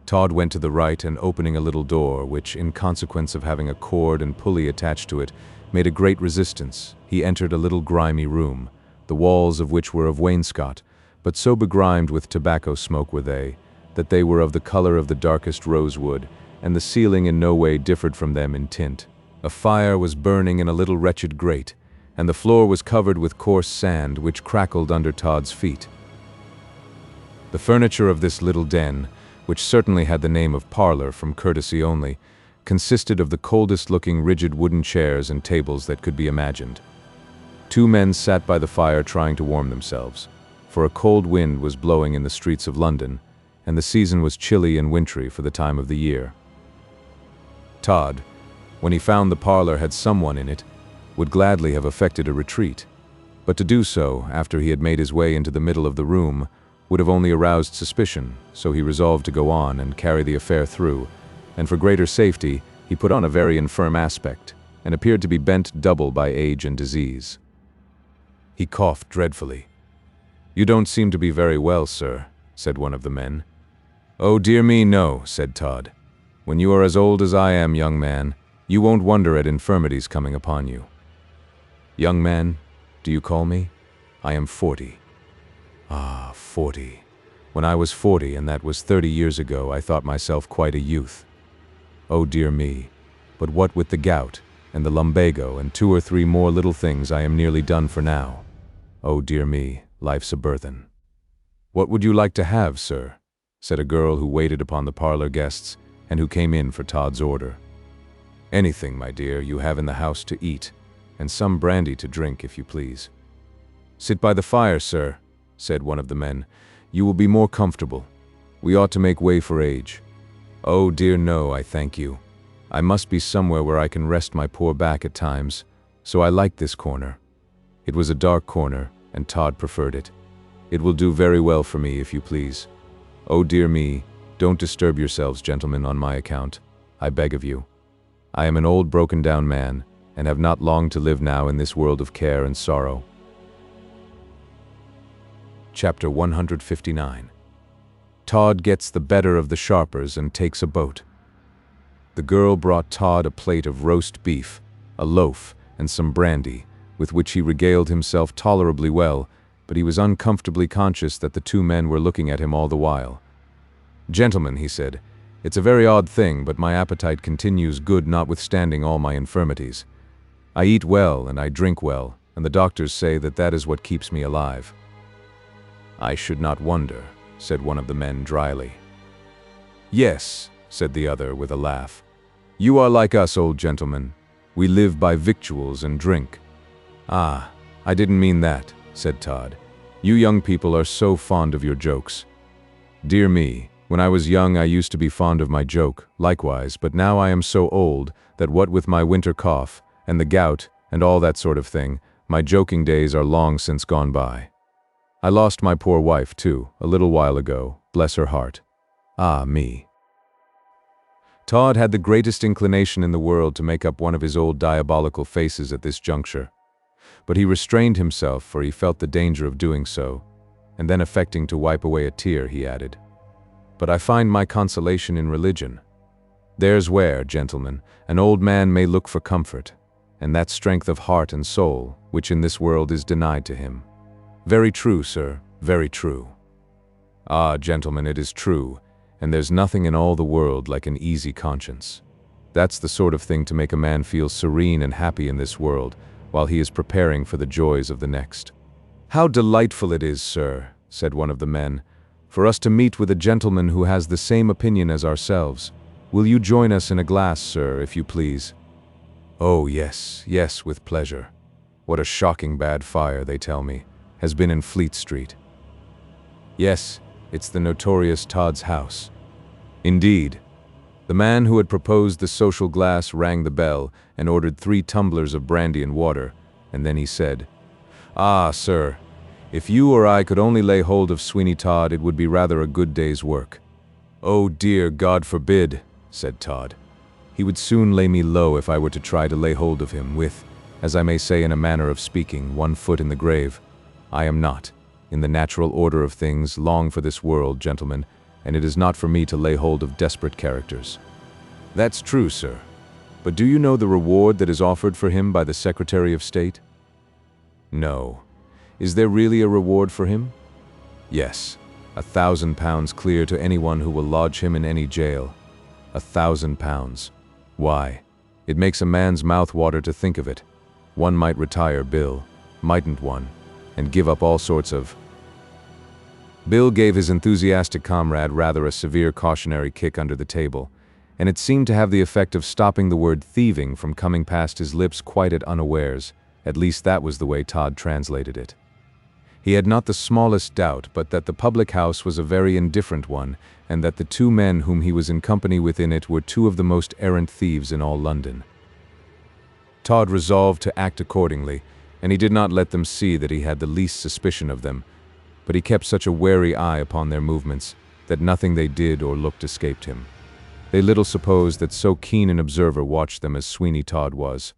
Todd went to the right and opening a little door, which, in consequence of having a cord and pulley attached to it, made a great resistance, he entered a little grimy room, the walls of which were of wainscot, but so begrimed with tobacco smoke were they, that they were of the color of the darkest rosewood, and the ceiling in no way differed from them in tint. A fire was burning in a little wretched grate, and the floor was covered with coarse sand which crackled under Todd's feet. The furniture of this little den, which certainly had the name of parlor from courtesy only, consisted of the coldest-looking rigid wooden chairs and tables that could be imagined. Two men sat by the fire trying to warm themselves, for a cold wind was blowing in the streets of London, and the season was chilly and wintry for the time of the year. Todd, when he found the parlor had someone in it, would gladly have effected a retreat, but to do so, after he had made his way into the middle of the room, would have only aroused suspicion, so he resolved to go on and carry the affair through, and for greater safety, he put on a very infirm aspect, and appeared to be bent double by age and disease. He coughed dreadfully. "You don't seem to be very well, sir," said one of the men. "Oh, dear me, no," said Todd. "When you are as old as I am, young man, you won't wonder at infirmities coming upon you." "Young man, do you call me? I am 40. Ah, 40. When I was 40, and that was 30 years ago, I thought myself quite a youth. Oh dear me, but what with the gout, and the lumbago, and 2 or 3 more little things, I am nearly done for now. Oh dear me, life's a burthen." "What would you like to have, sir?" said a girl who waited upon the parlor guests, and who came in for Todd's order. "Anything, my dear, you have in the house to eat, and some brandy to drink, if you please." "Sit by the fire, sir," said one of the men. "You will be more comfortable. We ought to make way for age." "Oh dear no, I thank you. I must be somewhere where I can rest my poor back at times, so I like this corner." It was a dark corner, and Todd preferred it. "It will do very well for me, if you please. Oh dear me, don't disturb yourselves, gentlemen, on my account, I beg of you. I am an old broken-down man, and have not long to live now in this world of care and sorrow." Chapter 159. Todd gets the better of the sharpers and takes a boat. The girl brought Todd a plate of roast beef, a loaf, and some brandy, with which he regaled himself tolerably well, but he was uncomfortably conscious that the 2 men were looking at him all the while. "Gentlemen," he said, "it's a very odd thing, but my appetite continues good notwithstanding all my infirmities. I eat well and I drink well, and the doctors say that that is what keeps me alive." "I should not wonder," said one of the men dryly. "Yes," said the other with a laugh. "You are like us, old gentlemen. We live by victuals and drink." "Ah, I didn't mean that," said Todd. "You young people are so fond of your jokes. Dear me, when I was young I used to be fond of my joke, likewise, but now I am so old that what with my winter cough, and the gout, and all that sort of thing, my joking days are long since gone by. I lost my poor wife, too, a little while ago, bless her heart. Ah, me." Todd had the greatest inclination in the world to make up one of his old diabolical faces at this juncture, but he restrained himself, for he felt the danger of doing so, and then affecting to wipe away a tear, he added, "But I find my consolation in religion. There's where, gentlemen, an old man may look for comfort, and that strength of heart and soul, which in this world is denied to him." "Very true, sir, very true." Ah, gentlemen, it is true, and there's nothing in all the world like an easy conscience. That's the sort of thing to make a man feel serene and happy in this world, while he is preparing for the joys of the next. How delightful it is, sir, said one of the men, for us to meet with a gentleman who has the same opinion as ourselves. Will you join us in a glass, sir, if you please? Oh, yes, yes, with pleasure. What a shocking bad fire, they tell me, has been in Fleet Street. Yes, it's the notorious Todd's house. Indeed. The man who had proposed the social glass rang the bell and ordered 3 tumblers of brandy and water, and then he said, "Ah, sir, if you or I could only lay hold of Sweeney Todd, it would be rather a good day's work." "Oh dear, God forbid," said Todd. "He would soon lay me low if I were to try to lay hold of him with, as I may say in a manner of speaking, 1 foot in the grave. I am not, in the natural order of things, long for this world, gentlemen, and it is not for me to lay hold of desperate characters." "That's true, sir. But do you know the reward that is offered for him by the Secretary of State?" "No. Is there really a reward for him?" "Yes. £1,000 clear to anyone who will lodge him in any jail. £1,000. Why, it makes a man's mouth water to think of it. One might retire, Bill, mightn't one, and give up all sorts of—" Bill gave his enthusiastic comrade rather a severe cautionary kick under the table, and it seemed to have the effect of stopping the word thieving from coming past his lips quite at unawares. At least that was the way Todd translated it. He had not the smallest doubt but that the public house was a very indifferent one, and that the 2 men whom he was in company with in it were 2 of the most errant thieves in all London. Todd resolved to act accordingly, and he did not let them see that he had the least suspicion of them, but he kept such a wary eye upon their movements that nothing they did or looked escaped him. They little supposed that so keen an observer watched them as Sweeney Todd was.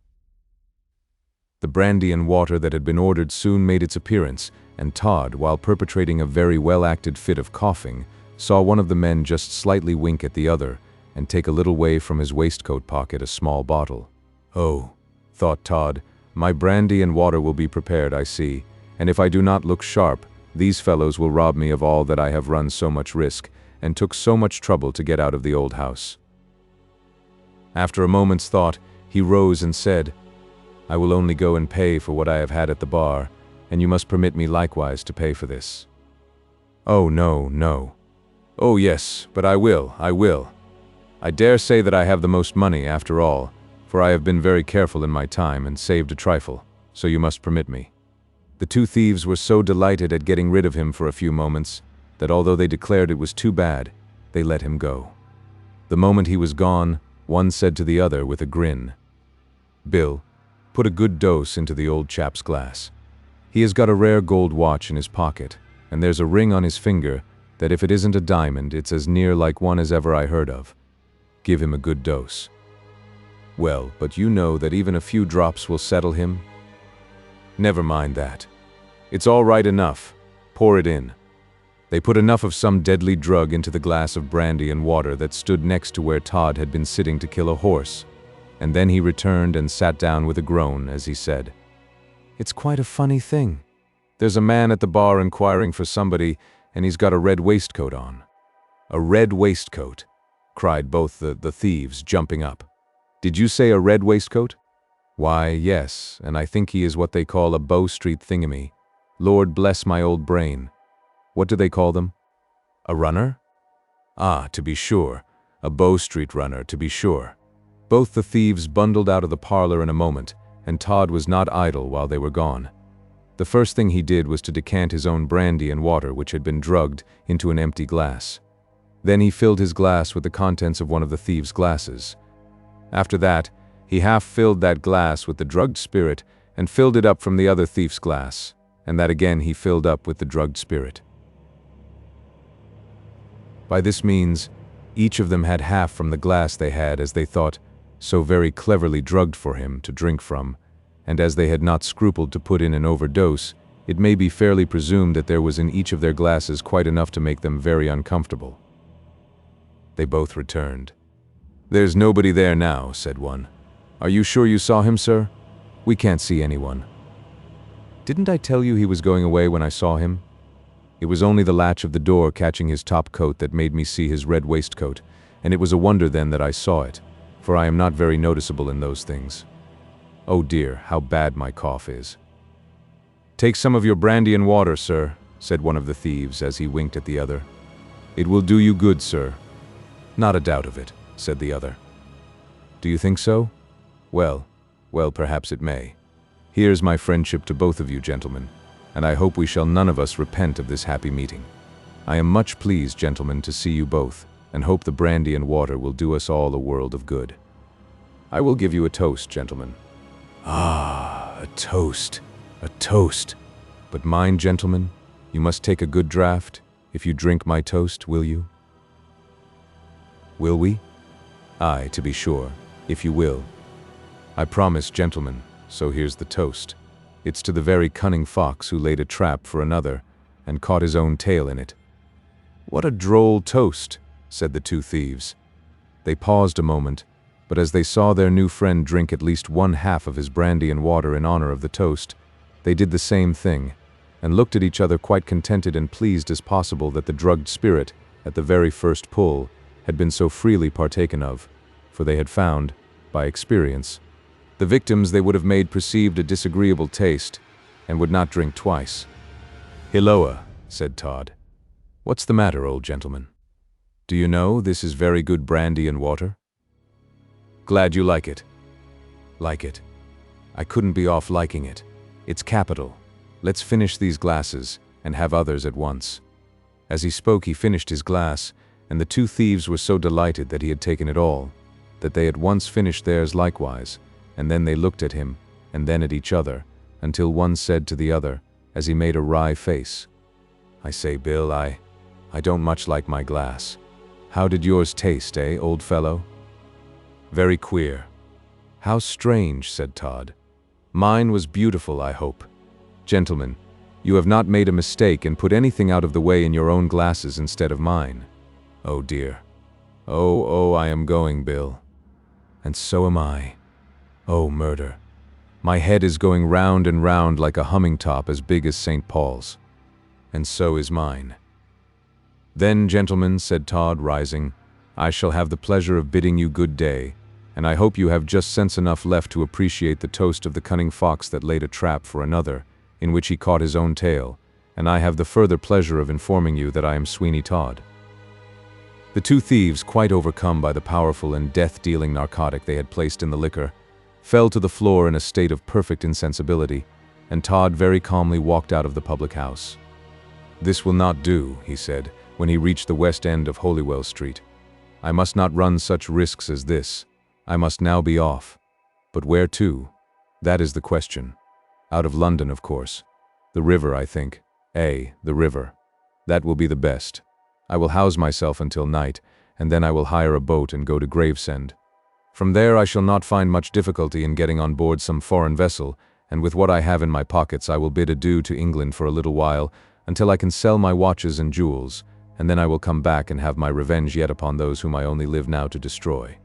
The brandy and water that had been ordered soon made its appearance, and Todd, while perpetrating a very well-acted fit of coughing, saw one of the men just slightly wink at the other and take a little way from his waistcoat pocket a small bottle. "Oh," thought Todd, "my brandy and water will be prepared, I see, and if I do not look sharp, these fellows will rob me of all that I have run so much risk and took so much trouble to get out of the old house." After a moment's thought, he rose and said, "I will only go and pay for what I have had at the bar, and you must permit me likewise to pay for this." "Oh, no, no." "Oh, yes, but I will. I dare say that I have the most money, after all, for I have been very careful in my time and saved a trifle, so you must permit me." The 2 thieves were so delighted at getting rid of him for a few moments that although they declared it was too bad, they let him go. The moment he was gone, one said to the other with a grin, "Bill, put a good dose into the old chap's glass. He has got a rare gold watch in his pocket, and there's a ring on his finger that if it isn't a diamond, it's as near like one as ever I heard of. Give him a good dose." "Well, but you know that even a few drops will settle him." "Never mind that. It's all right enough. Pour it in." They put enough of some deadly drug into the glass of brandy and water that stood next to where Todd had been sitting to kill a horse, and then he returned and sat down with a groan as he said, "It's quite a funny thing. There's a man at the bar inquiring for somebody, and he's got a red waistcoat on." "A red waistcoat?" cried both the thieves, jumping up. "Did you say a red waistcoat?" "Why, yes, and I think he is what they call a Bow Street thingamy. Lord bless my old brain. What do they call them? A runner? Ah, to be sure. A Bow Street runner, to be sure." Both the thieves bundled out of the parlor in a moment, and Todd was not idle while they were gone. The first thing he did was to decant his own brandy and water, which had been drugged, into an empty glass. Then he filled his glass with the contents of one of the thieves' glasses. After that, he half-filled that glass with the drugged spirit and filled it up from the other thief's glass, and that again he filled up with the drugged spirit. By this means, each of them had half from the glass they had, as they thought, so very cleverly drugged for him to drink from, and as they had not scrupled to put in an overdose, it may be fairly presumed that there was in each of their glasses quite enough to make them very uncomfortable. They both returned. "There's nobody there now," said one. "Are you sure you saw him, sir?" "We can't see anyone." "Didn't I tell you he was going away when I saw him?" It was only the latch of the door catching his top coat that made me see his red waistcoat, and it was a wonder then that I saw it, for I am not very noticeable in those things. Oh dear, how bad my cough is. "Take some of your brandy and water, sir," said one of the thieves as he winked at the other. "It will do you good, sir." "Not a doubt of it," said the other. "Do you think so? Well, perhaps it may. Here's my friendship to both of you gentlemen, and I hope we shall none of us repent of this happy meeting. I am much pleased, gentlemen, to see you both, and hope the brandy and water will do us all a world of good. I will give you a toast, gentlemen." "Ah, a toast, a toast. But mind, gentlemen, you must take a good draught if you drink my toast, will you?" "Will we?" "Aye, to be sure, if you will." "I promise, gentlemen, so here's the toast. It's to the very cunning fox who laid a trap for another and caught his own tail in it." "What a droll toast," said the two thieves. They paused a moment, but as they saw their new friend drink at least 1/2 of his brandy and water in honor of the toast, they did the same thing, and looked at each other quite contented and pleased as possible that the drugged spirit, at the very first pull, had been so freely partaken of, for they had found, by experience, the victims they would have made perceived a disagreeable taste, and would not drink twice. "Hilloa," said Todd. "What's the matter, old gentleman? Do you know, this is very good brandy and water?" "Glad you like it." "Like it? I couldn't be off liking it. It's capital. Let's finish these glasses, and have others at once." As he spoke, he finished his glass, and the two thieves were so delighted that he had taken it all, that they at once finished theirs likewise, and then they looked at him, and then at each other, until one said to the other, as he made a wry face, "I say, Bill, I don't much like my glass. How did yours taste, old fellow?" "Very queer." "How strange," said Todd. "Mine was beautiful, I hope. Gentlemen, you have not made a mistake and put anything out of the way in your own glasses instead of mine." "Oh dear. Oh, I am going, Bill." "And so am I. Oh, murder. My head is going round and round like a humming top as big as St. Paul's. And so is mine." "Then, gentlemen," said Todd, rising, "I shall have the pleasure of bidding you good day, and I hope you have just sense enough left to appreciate the toast of the cunning fox that laid a trap for another, in which he caught his own tail, and I have the further pleasure of informing you that I am Sweeney Todd." The two thieves, quite overcome by the powerful and death-dealing narcotic they had placed in the liquor, fell to the floor in a state of perfect insensibility, and Todd very calmly walked out of the public house. "This will not do," he said, when he reached the west end of Holywell Street. "I must not run such risks as this. I must now be off. But where to? That is the question. Out of London, of course. The river, I think. The river. That will be the best. I will house myself until night, and then I will hire a boat and go to Gravesend. From there I shall not find much difficulty in getting on board some foreign vessel, and with what I have in my pockets I will bid adieu to England for a little while, until I can sell my watches and jewels, and then I will come back and have my revenge yet upon those whom I only live now to destroy."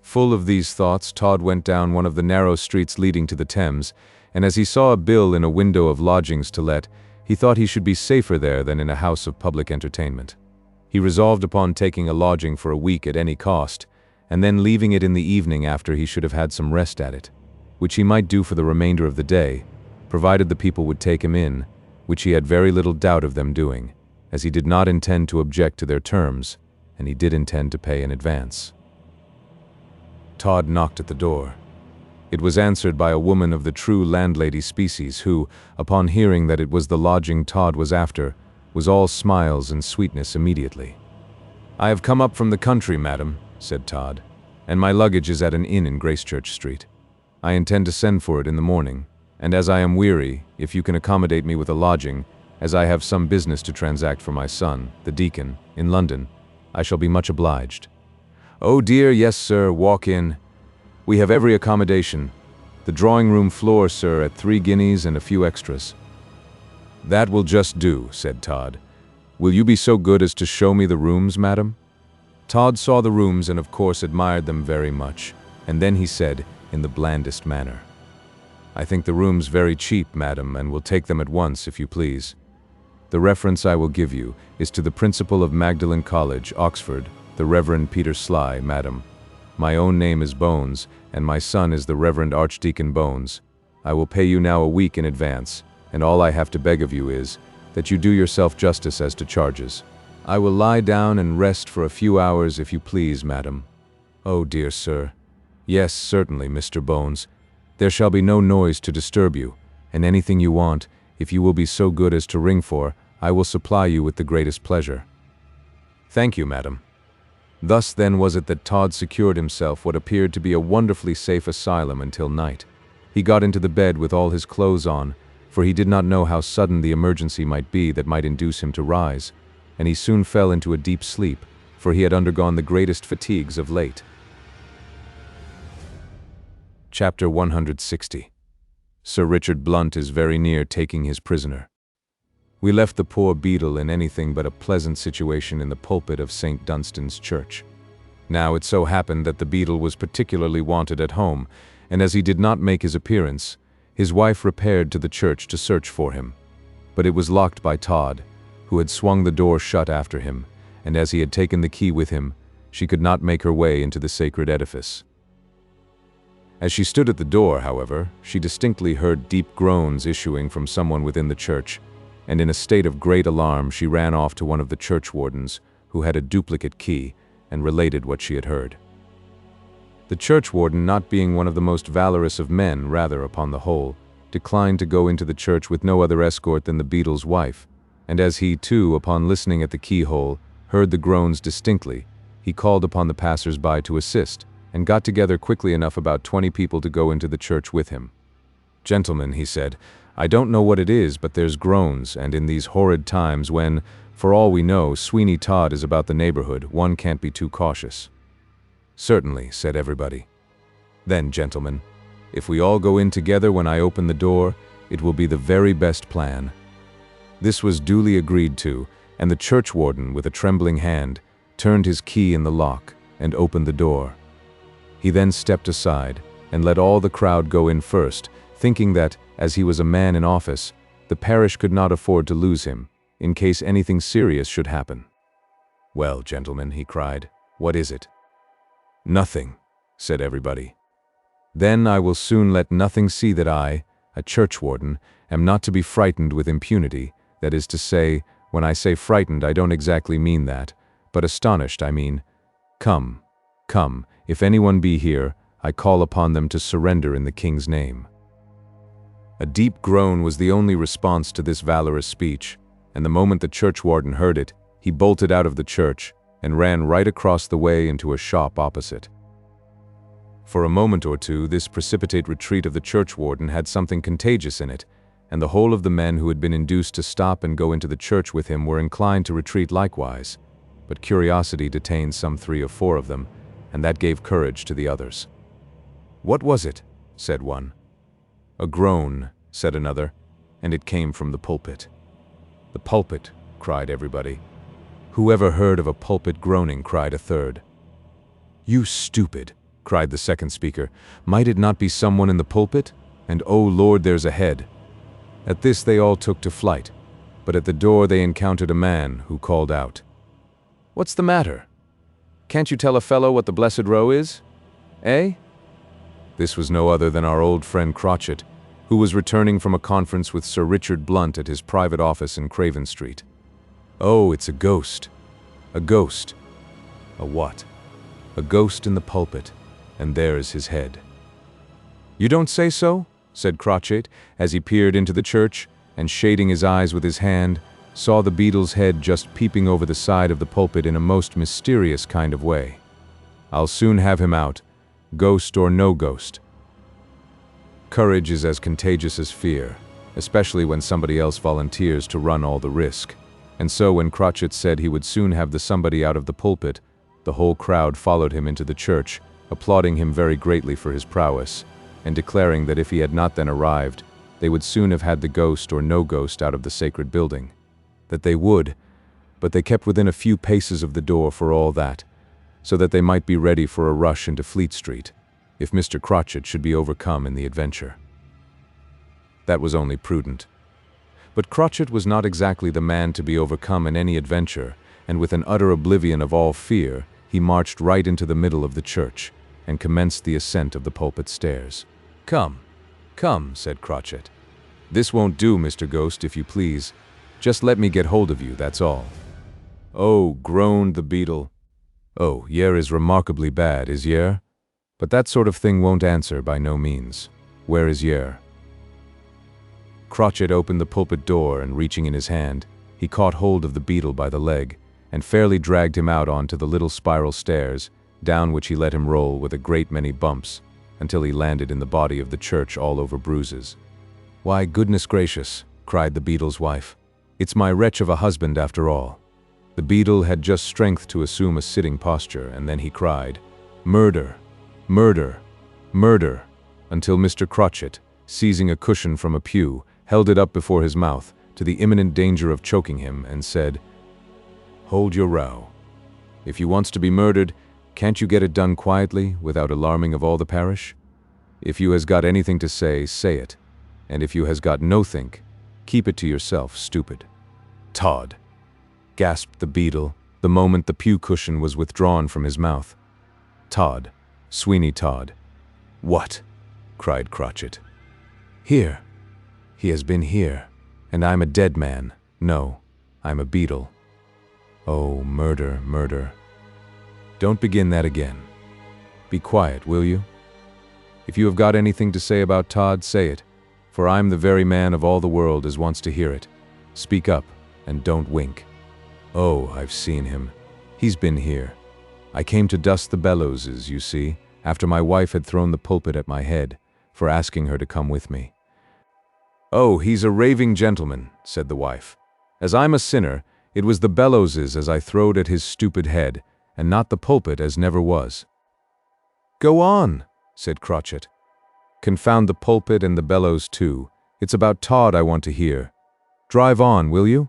Full of these thoughts, Todd went down one of the narrow streets leading to the Thames, and as he saw a bill in a window of lodgings to let, he thought he should be safer there than in a house of public entertainment. He resolved upon taking a lodging for a week at any cost, and then leaving it in the evening after he should have had some rest at it, which he might do for the remainder of the day, provided the people would take him in, which he had very little doubt of them doing, as he did not intend to object to their terms, and he did intend to pay in advance. Todd knocked at the door. It was answered by a woman of the true landlady species who, upon hearing that it was the lodging Todd was after, was all smiles and sweetness immediately. "I have come up from the country, madam," said Todd, "and my luggage is at an inn in Gracechurch Street. I intend to send for it in the morning, and as I am weary, if you can accommodate me with a lodging, as I have some business to transact for my son, the deacon, in London, I shall be much obliged." "Oh dear, yes, sir, walk in. We have every accommodation. The drawing-room floor, sir, at 3 guineas and a few extras." "That will just do," said Todd. "Will you be so good as to show me the rooms, madam?" Todd saw the rooms and of course admired them very much, and then he said, in the blandest manner, "I think the rooms very cheap, madam, and will take them at once, if you please." The reference I will give you is to the principal of Magdalen College, Oxford, the Reverend Peter Sly, madam. My own name is Bones, and my son is the Reverend Archdeacon Bones. I will pay you now a week in advance, and all I have to beg of you is that you do yourself justice as to charges. I will lie down and rest for a few hours if you please, madam. Oh, dear sir. Yes, certainly, Mr. Bones. There shall be no noise to disturb you, and anything you want, if you will be so good as to ring for, I will supply you with the greatest pleasure. Thank you, madam. Thus then was it that Todd secured himself what appeared to be a wonderfully safe asylum until night. He got into the bed with all his clothes on, for he did not know how sudden the emergency might be that might induce him to rise, and he soon fell into a deep sleep, for he had undergone the greatest fatigues of late. Chapter 160. Sir Richard Blunt is very near taking his prisoner. We left the poor beadle in anything but a pleasant situation in the pulpit of St. Dunstan's Church. Now it so happened that the beadle was particularly wanted at home, and as he did not make his appearance, his wife repaired to the church to search for him. But it was locked by Todd, who had swung the door shut after him, and as he had taken the key with him, she could not make her way into the sacred edifice. As she stood at the door, however, she distinctly heard deep groans issuing from someone within the church, and in a state of great alarm she ran off to one of the churchwardens, who had a duplicate key, and related what she had heard. The churchwarden, not being one of the most valorous of men, rather upon the whole, declined to go into the church with no other escort than the beadle's wife, and as he, too, upon listening at the keyhole, heard the groans distinctly, he called upon the passers-by to assist, and got together quickly enough about 20 people to go into the church with him. "Gentlemen," he said, "I don't know what it is, but there's groans, and in these horrid times when, for all we know, Sweeney Todd is about the neighborhood, one can't be too cautious." "Certainly," said everybody. "Then, gentlemen, if we all go in together when I open the door, it will be the very best plan." This was duly agreed to, and the churchwarden, with a trembling hand, turned his key in the lock and opened the door. He then stepped aside and let all the crowd go in first, thinking that, as he was a man in office, the parish could not afford to lose him, in case anything serious should happen. "Well, gentlemen," he cried, "what is it?" "Nothing," said everybody. "Then I will soon let nothing see that I, a churchwarden, am not to be frightened with impunity. That is to say, when I say frightened, I don't exactly mean that, but astonished, I mean. Come, come, if anyone be here, I call upon them to surrender in the King's name." A deep groan was the only response to this valorous speech, and the moment the churchwarden heard it, he bolted out of the church and ran right across the way into a shop opposite. For a moment or two, this precipitate retreat of the churchwarden had something contagious in it, and the whole of the men who had been induced to stop and go into the church with him were inclined to retreat likewise, but curiosity detained some 3 or 4 of them, and that gave courage to the others. "What was it?" said one. "A groan," said another, and it came from the pulpit. "The pulpit," cried everybody. "Who ever heard of a pulpit groaning?" cried a third. "You stupid," cried the second speaker. "Might it not be someone in the pulpit? And oh Lord, there's a head." At this they all took to flight, but at the door they encountered a man who called out, "What's the matter? Can't you tell a fellow what the blessed row is? Eh?" This was no other than our old friend Crotchet, who was returning from a conference with Sir Richard Blunt at his private office in Craven Street. "Oh, it's a ghost. A ghost." "A what?" "A ghost in the pulpit, and there is his head." "You don't say so?" said Crotchet, as he peered into the church, and shading his eyes with his hand, saw the beadle's head just peeping over the side of the pulpit in a most mysterious kind of way. "I'll soon have him out, ghost or no ghost." Courage is as contagious as fear, especially when somebody else volunteers to run all the risk. And so when Crotchet said he would soon have the somebody out of the pulpit, the whole crowd followed him into the church, applauding him very greatly for his prowess, and declaring that if he had not then arrived, they would soon have had the ghost or no ghost out of the sacred building. That they would, but they kept within a few paces of the door for all that, so that they might be ready for a rush into Fleet Street, if Mr. Crotchet should be overcome in the adventure. That was only prudent. But Crotchet was not exactly the man to be overcome in any adventure, and with an utter oblivion of all fear, he marched right into the middle of the church, and commenced the ascent of the pulpit stairs. "Come, come," said Crotchet. "This won't do, Mr. Ghost, if you please. Just let me get hold of you, that's all." "Oh," groaned the beadle. "Oh, yer is remarkably bad, is yer? But that sort of thing won't answer, by no means. Where is yer?" Crotchet opened the pulpit door, and reaching in his hand, he caught hold of the beadle by the leg, and fairly dragged him out onto the little spiral stairs, down which he let him roll with a great many bumps, until he landed in the body of the church all over bruises. "Why, goodness gracious," cried the beadle's wife. "It's my wretch of a husband after all." The beadle had just strength to assume a sitting posture, and then he cried, "Murder! Murder! Murder!" until Mr. Crotchet, seizing a cushion from a pew, held it up before his mouth, to the imminent danger of choking him, and said, "Hold your row. If you wants to be murdered, can't you get it done quietly, without alarming of all the parish? If you has got anything to say it, and if you has got nothink, keep it to yourself, stupid." "Todd!" gasped the beadle, the moment the pew cushion was withdrawn from his mouth. "Todd, Sweeney Todd." "What?" cried Crotchet. "Here. He has been here, and I'm a dead man. No, I'm a beadle. Oh, murder, murder. Don't begin that again. Be quiet, will you? If you have got anything to say about Todd, say it, for I'm the very man of all the world as wants to hear it. Speak up, and don't wink." "Oh, I've seen him. He's been here. I came to dust the Bellowses, you see, after my wife had thrown the pulpit at my head, for asking her to come with me." "Oh, he's a raving gentleman," said the wife. "As I'm a sinner, it was the Bellowses as I throwed at his stupid head, and not the pulpit as never was." "Go on," said Crotchet. "Confound the pulpit and the bellows too. It's about Todd I want to hear. Drive on, will you?"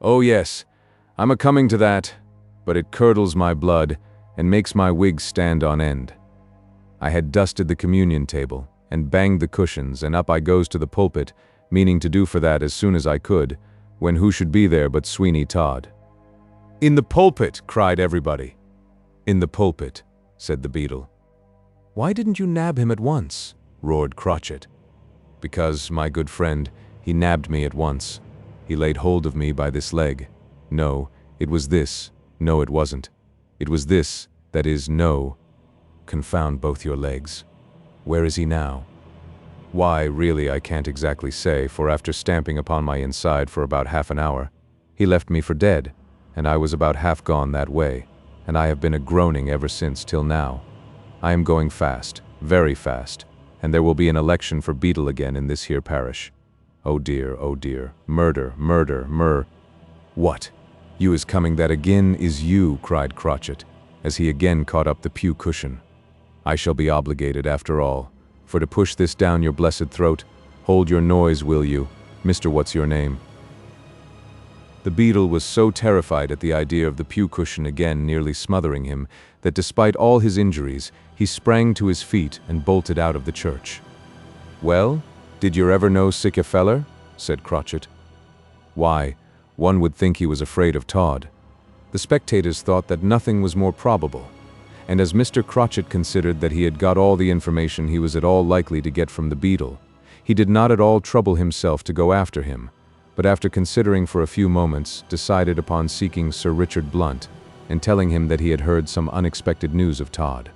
"Oh yes, I'm a-coming to that, but it curdles my blood and makes my wig stand on end. I had dusted the communion table, and banged the cushions, and up I goes to the pulpit, meaning to do for that as soon as I could, when who should be there but Sweeney Todd." "In the pulpit!" cried everybody. "In the pulpit," said the beadle. "Why didn't you nab him at once?" roared Crotchet. "Because, my good friend, he nabbed me at once. He laid hold of me by this leg. No, it was this. No, it wasn't. It was this, that is, no. Confound both your legs. Where is he now?" "Why, really, I can't exactly say, for after stamping upon my inside for about half an hour, he left me for dead, and I was about half gone that way, and I have been a-groaning ever since till now. I am going fast, very fast, and there will be an election for beadle again in this here parish. Oh dear, murder, murder, What? You is coming that again, is you?" cried Crotchet, as he again caught up the pew cushion. "I shall be obligated, after all, for to push this down your blessed throat. Hold your noise, will you, Mr. What's-your-name?" The beadle was so terrified at the idea of the pew cushion again nearly smothering him, that despite all his injuries, he sprang to his feet and bolted out of the church. "Well, did you ever know sic a feller?" said Crotchet. Why, one would think he was afraid of Todd. The spectators thought that nothing was more probable, and as Mr. Crotchet considered that he had got all the information he was at all likely to get from the beadle, he did not at all trouble himself to go after him, but after considering for a few moments, decided upon seeking Sir Richard Blunt and telling him that he had heard some unexpected news of Todd.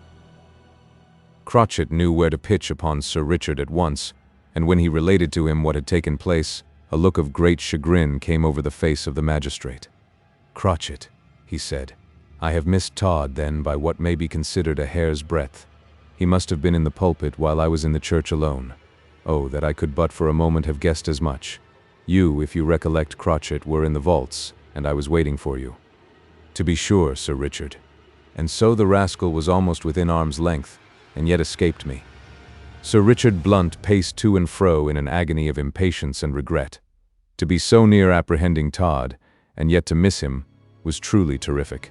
Crotchet knew where to pitch upon Sir Richard at once, and when he related to him what had taken place, a look of great chagrin came over the face of the magistrate. "Crotchet," he said, "I have missed Todd, then, by what may be considered a hair's breadth. He must have been in the pulpit while I was in the church alone. Oh, that I could but for a moment have guessed as much. You, if you recollect, Crotchet, were in the vaults, and I was waiting for you." "To be sure, Sir Richard. And so the rascal was almost within arm's length, and yet escaped me." Sir Richard Blunt paced to and fro in an agony of impatience and regret. To be so near apprehending Todd, and yet to miss him, was truly terrific.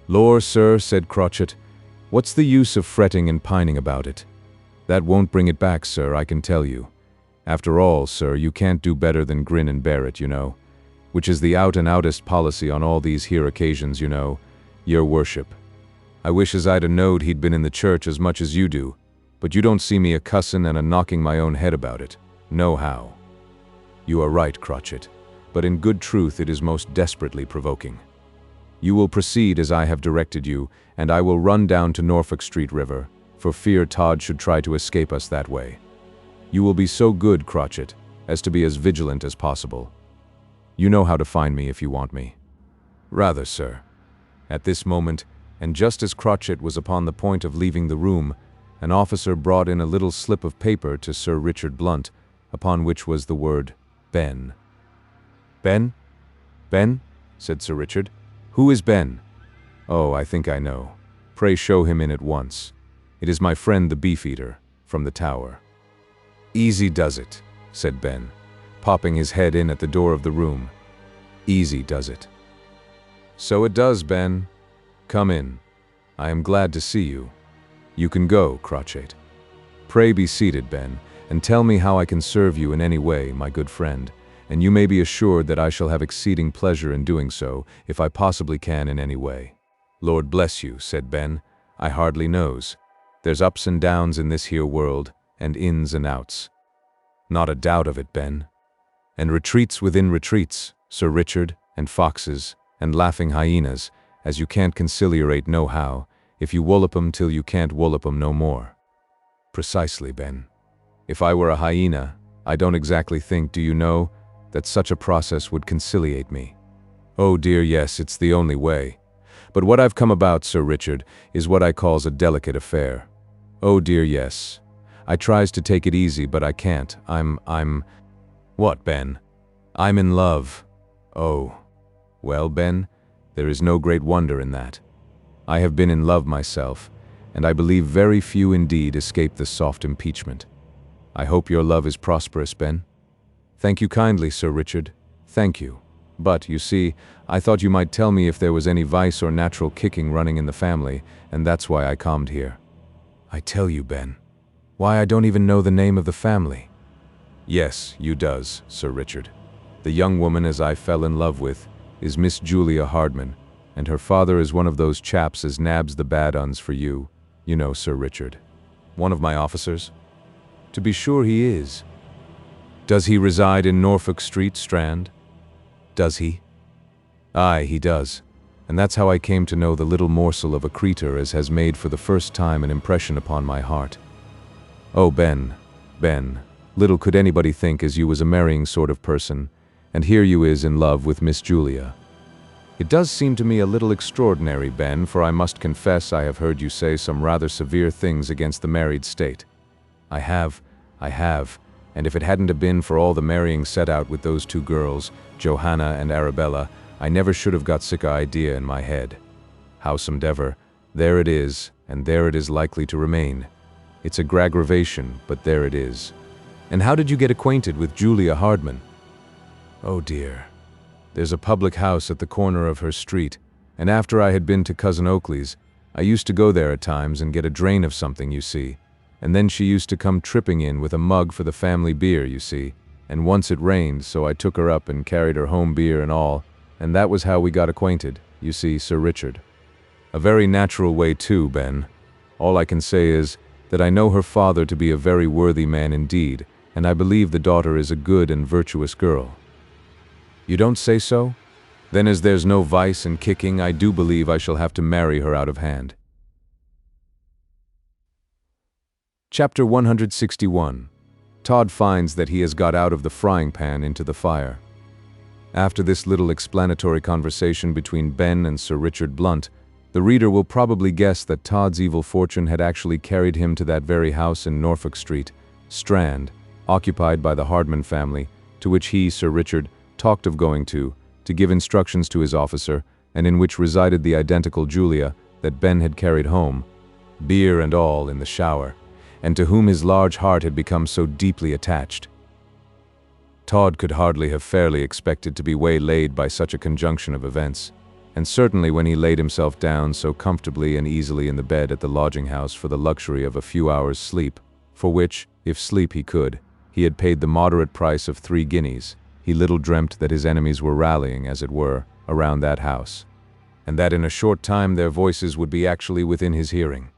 "Lor, sir," said Crotchet, "what's the use of fretting and pining about it? That won't bring it back, sir, I can tell you. After all, sir, you can't do better than grin and bear it, you know, which is the out-and-outest policy on all these here occasions, you know, your worship. I wish as I'd a knowed he'd been in the church as much as you do, but you don't see me a cussin' and a knocking my own head about it. No how. You are right, Crotchet, but in good truth it is most desperately provoking. You will proceed as I have directed you, and I will run down to Norfolk Street River, for fear Todd should try to escape us that way. You will be so good, Crotchet, as to be as vigilant as possible. You know how to find me if you want me. Rather, sir. At this moment, and just as Crotchet was upon the point of leaving the room, an officer brought in a little slip of paper to Sir Richard Blunt, upon which was the word, Ben. Ben? Ben? Said Sir Richard. Who is Ben? Oh, I think I know. Pray show him in at once. It is my friend the Beefeater, from the Tower. Easy does it, said Ben, popping his head in at the door of the room. Easy does it. So it does, Ben. Come in. I am glad to see you. You can go, Crotchet. Pray be seated, Ben, and tell me how I can serve you in any way, my good friend, and you may be assured that I shall have exceeding pleasure in doing so, if I possibly can in any way. Lord bless you, said Ben, I hardly knows. There's ups and downs in this here world, and ins and outs. Not a doubt of it, Ben. And retreats within retreats, Sir Richard, and foxes, and laughing hyenas, as you can't conciliate nohow, if you wallop 'em till you can't wallop 'em no more. Precisely, Ben. If I were a hyena, I don't exactly think, do you know, that such a process would conciliate me. Oh dear, yes, it's the only way. But what I've come about, Sir Richard, is what I calls a delicate affair. Oh dear, yes. I tries to take it easy, but I can't. I'm... What, Ben? I'm in love. Oh. Well, Ben, there is no great wonder in that. I have been in love myself, and I believe very few indeed escape the soft impeachment. I hope your love is prosperous, Ben. Thank you kindly, Sir Richard. Thank you. But, you see, I thought you might tell me if there was any vice or natural kicking running in the family, and that's why I calmed here. I tell you, Ben. Why, I don't even know the name of the family. Yes, you does, Sir Richard. The young woman as I fell in love with is Miss Julia Hardman, and her father is one of those chaps as nabs the bad uns for you know, Sir Richard. One of my officers? To be sure he is. Does he reside in Norfolk Street, Strand? Does he? Aye, he does. And that's how I came to know the little morsel of a creature as has made for the first time an impression upon my heart. Oh, Ben, little could anybody think as you was a marrying sort of person, and here you is in love with Miss Julia. It does seem to me a little extraordinary, Ben, for I must confess I have heard you say some rather severe things against the married state. I have, and if it hadn't have been for all the marrying set out with those two girls, Johanna and Arabella, I never should have got sick a idea in my head. Howsomedever, there it is, and there it is likely to remain. It's a graggravation, but there it is. And how did you get acquainted with Julia Hardman? Oh dear. There's a public house at the corner of her street, and after I had been to Cousin Oakley's, I used to go there at times and get a drain of something, you see, and then she used to come tripping in with a mug for the family beer, you see, and once it rained, so I took her up and carried her home beer and all, and that was how we got acquainted, you see, Sir Richard. A very natural way too, Ben. All I can say is that I know her father to be a very worthy man indeed, and I believe the daughter is a good and virtuous girl. You don't say so? Then as there's no vice in kicking, I do believe I shall have to marry her out of hand. Chapter 161. Todd finds that he has got out of the frying pan into the fire. After this little explanatory conversation between Ben and Sir Richard Blunt, the reader will probably guess that Todd's evil fortune had actually carried him to that very house in Norfolk Street, Strand, occupied by the Hardman family, to which he, Sir Richard, talked of going to give instructions to his officer, and in which resided the identical Julia that Ben had carried home, beer and all, in the shower, and to whom his large heart had become so deeply attached. Todd could hardly have fairly expected to be waylaid by such a conjunction of events, and certainly when he laid himself down so comfortably and easily in the bed at the lodging-house for the luxury of a few hours' sleep, for which, if sleep he could, He had paid the moderate price of 3 guineas. He little dreamt that his enemies were rallying, as it were, around that house, and that in a short time their voices would be actually within his hearing.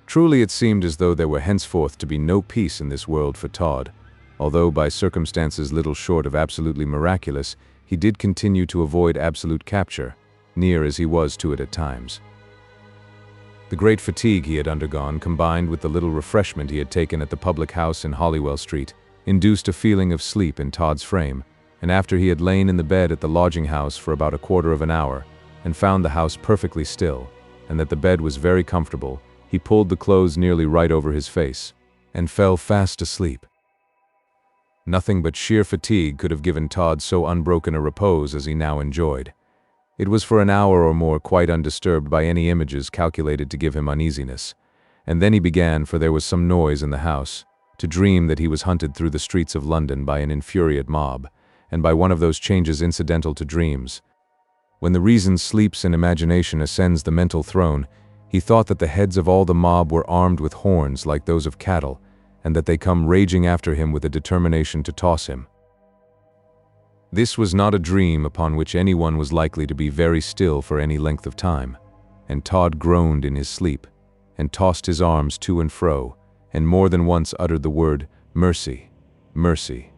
Truly it seemed as though there were henceforth to be no peace in this world for Todd, although by circumstances little short of absolutely miraculous, he did continue to avoid absolute capture, near as he was to it at times. The great fatigue he had undergone, combined with the little refreshment he had taken at the public house in Holywell Street, induced a feeling of sleep in Todd's frame, and after he had lain in the bed at the lodging-house for about a quarter of an hour, and found the house perfectly still, and that the bed was very comfortable, he pulled the clothes nearly right over his face, and fell fast asleep. Nothing but sheer fatigue could have given Todd so unbroken a repose as he now enjoyed. It was for an hour or more quite undisturbed by any images calculated to give him uneasiness, and then he began, for there was some noise in the house, to dream that he was hunted through the streets of London by an infuriate mob, and by one of those changes incidental to dreams. When the reason sleeps and imagination ascends the mental throne, he thought that the heads of all the mob were armed with horns like those of cattle, and that they come raging after him with a determination to toss him. This was not a dream upon which anyone was likely to be very still for any length of time, and Todd groaned in his sleep, and tossed his arms to and fro, and more than once uttered the word, "Mercy, mercy."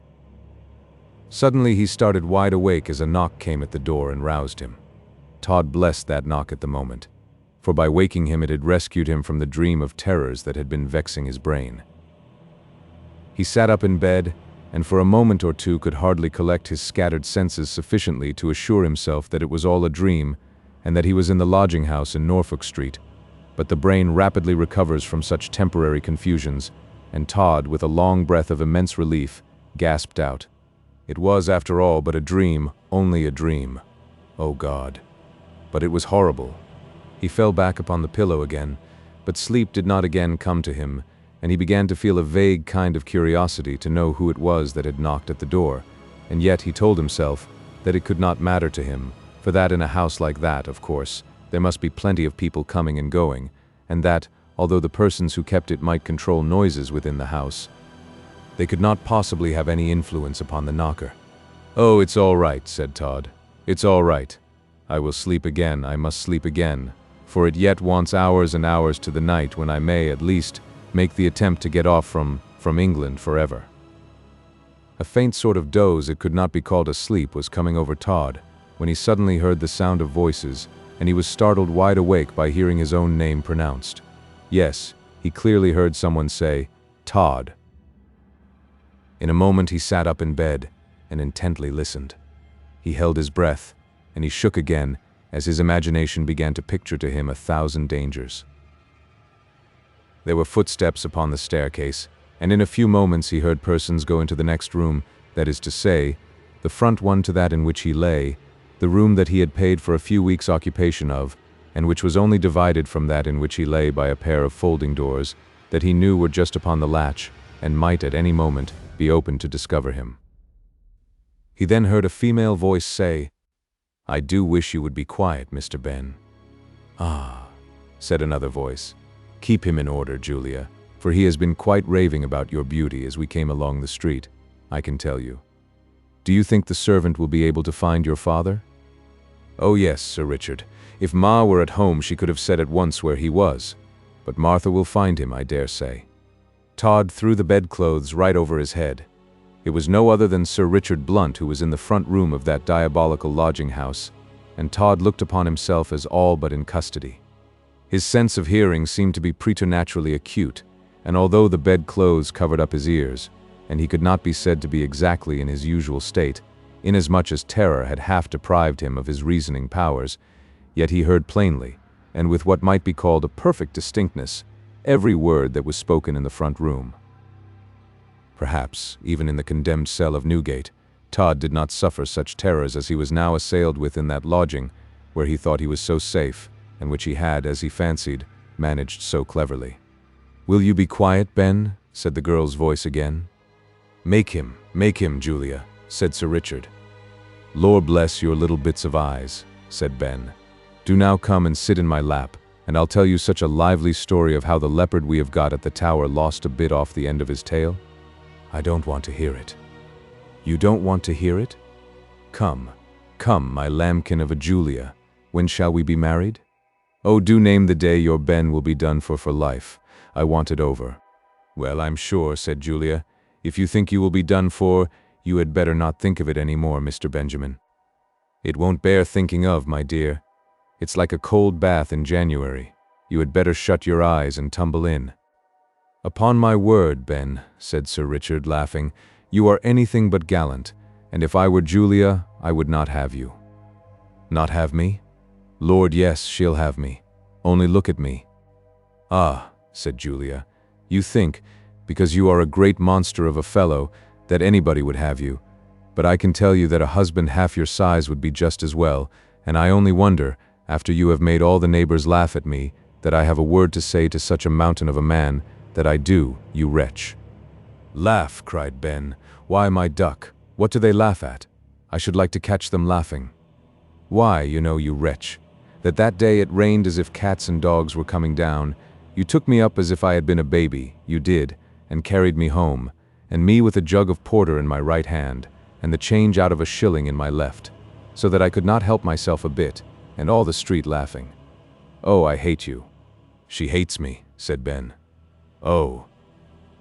Suddenly he started wide awake as a knock came at the door and roused him. Todd blessed that knock at the moment, for by waking him it had rescued him from the dream of terrors that had been vexing his brain. He sat up in bed, and for a moment or two could hardly collect his scattered senses sufficiently to assure himself that it was all a dream, and that he was in the lodging-house in Norfolk Street. But the brain rapidly recovers from such temporary confusions, and Todd, with a long breath of immense relief, gasped out, "It was, after all, but a dream, only a dream. Oh God!" But it was horrible. He fell back upon the pillow again, but sleep did not again come to him, and he began to feel a vague kind of curiosity to know who it was that had knocked at the door, and yet he told himself that it could not matter to him, for that in a house like that, of course, there must be plenty of people coming and going, and that, although the persons who kept it might control noises within the house, they could not possibly have any influence upon the knocker. "Oh, it's all right," said Todd. "It's all right. I will sleep again, I must sleep again, for it yet wants hours and hours to the night when I may, at least, make the attempt to get off from England forever." A faint sort of doze, it could not be called a sleep, was coming over Todd, when he suddenly heard the sound of voices, and he was startled wide awake by hearing his own name pronounced. Yes, he clearly heard someone say, "Todd." In a moment he sat up in bed, and intently listened. He held his breath, and he shook again, as his imagination began to picture to him 1,000 dangers. There were footsteps upon the staircase, and in a few moments he heard persons go into the next room, that is to say, the front one to that in which he lay, the room that he had paid for a few weeks' occupation of, and which was only divided from that in which he lay by a pair of folding doors, that he knew were just upon the latch, and might at any moment be opened to discover him. He then heard a female voice say, "I do wish you would be quiet, Mr. Ben." "Ah," said another voice. "Keep him in order, Julia, for he has been quite raving about your beauty as we came along the street, I can tell you. Do you think the servant will be able to find your father?" "Oh yes, Sir Richard. If Ma were at home she could have said at once where he was. But Martha will find him, I dare say." Todd threw the bedclothes right over his head. It was no other than Sir Richard Blunt who was in the front room of that diabolical lodging-house, and Todd looked upon himself as all but in custody. His sense of hearing seemed to be preternaturally acute, and although the bedclothes covered up his ears, and he could not be said to be exactly in his usual state, inasmuch as terror had half deprived him of his reasoning powers, yet he heard plainly, and with what might be called a perfect distinctness, every word that was spoken in the front room. Perhaps, even in the condemned cell of Newgate, Todd did not suffer such terrors as he was now assailed with in that lodging, where he thought he was so safe, and which he had, as he fancied, managed so cleverly. "Will you be quiet, Ben?" said the girl's voice again. Make him, Julia," said Sir Richard. "Lord bless your little bits of eyes," said Ben. "Do now come and sit in my lap, and I'll tell you such a lively story of how the leopard we have got at the tower lost a bit off the end of his tail." I don't want to hear it. You don't want to hear it? Come, come, my lambkin of a Julia, when shall we be married? Oh, do name the day your Ben will be done for life. I want it over. Well, I'm sure, said Julia, if you think you will be done for, you had better not think of it any more, Mr. Benjamin. It won't bear thinking of, my dear. It's like a cold bath in January. You had better shut your eyes and tumble in. Upon my word, Ben, said Sir Richard, laughing, you are anything but gallant, and if I were Julia, I would not have you. Not have me? Lord, yes, she'll have me. Only look at me. Ah, said Julia, you think, because you are a great monster of a fellow, that anybody would have you. But I can tell you that a husband half your size would be just as well, and I only wonder, after you have made all the neighbors laugh at me, that I have a word to say to such a mountain of a man, that I do, you wretch. Laugh, cried Ben. Why, my duck, what do they laugh at? I should like to catch them laughing. Why, you know, you wretch, that day it rained as if cats and dogs were coming down. You took me up as if I had been a baby, you did, and carried me home, and me with a jug of porter in my right hand, and the change out of a shilling in my left, so that I could not help myself a bit, and all the street laughing. Oh, I hate you. She hates me, said Ben. Oh,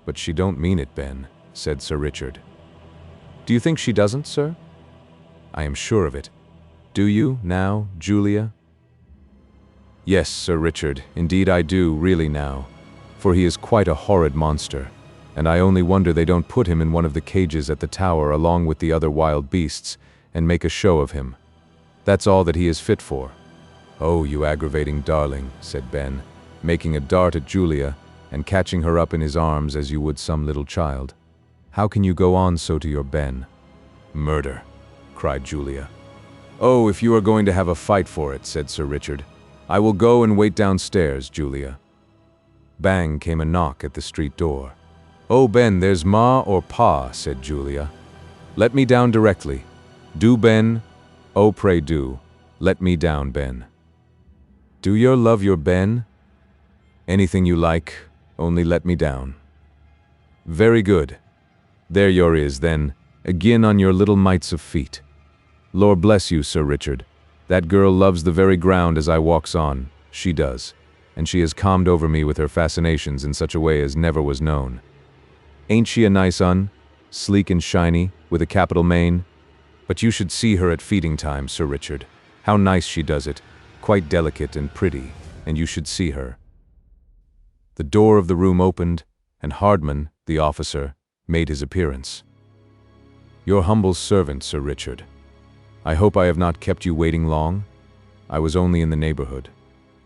but she don't mean it, Ben, said Sir Richard. Do you think she doesn't, sir? I am sure of it. Do you, now, Julia? Yes, Sir Richard, indeed I do, really now, for he is quite a horrid monster, and I only wonder they don't put him in one of the cages at the Tower along with the other wild beasts, and make a show of him. That's all that he is fit for. Oh, you aggravating darling, said Ben, making a dart at Julia, and catching her up in his arms as you would some little child. How can you go on so to your Ben? Murder, cried Julia. Oh, if you are going to have a fight for it, said Sir Richard. I will go and wait downstairs, Julia. Bang came a knock at the street door. Oh, Ben, there's Ma or Pa, said Julia. Let me down directly. Do, Ben? Oh, pray do. Let me down, Ben. Do you love your Ben? Anything you like, only let me down. Very good. There your is, then, again on your little mites of feet. Lord bless you, Sir Richard. That girl loves the very ground as I walks on, she does, and she has calmed over me with her fascinations in such a way as never was known. Ain't she a nice un? Sleek and shiny, with a capital mane? But you should see her at feeding time, Sir Richard. How nice she does it, quite delicate and pretty, and you should see her. The door of the room opened, and Hardman, the officer, made his appearance. Your humble servant, Sir Richard. I hope I have not kept you waiting long? I was only in the neighborhood.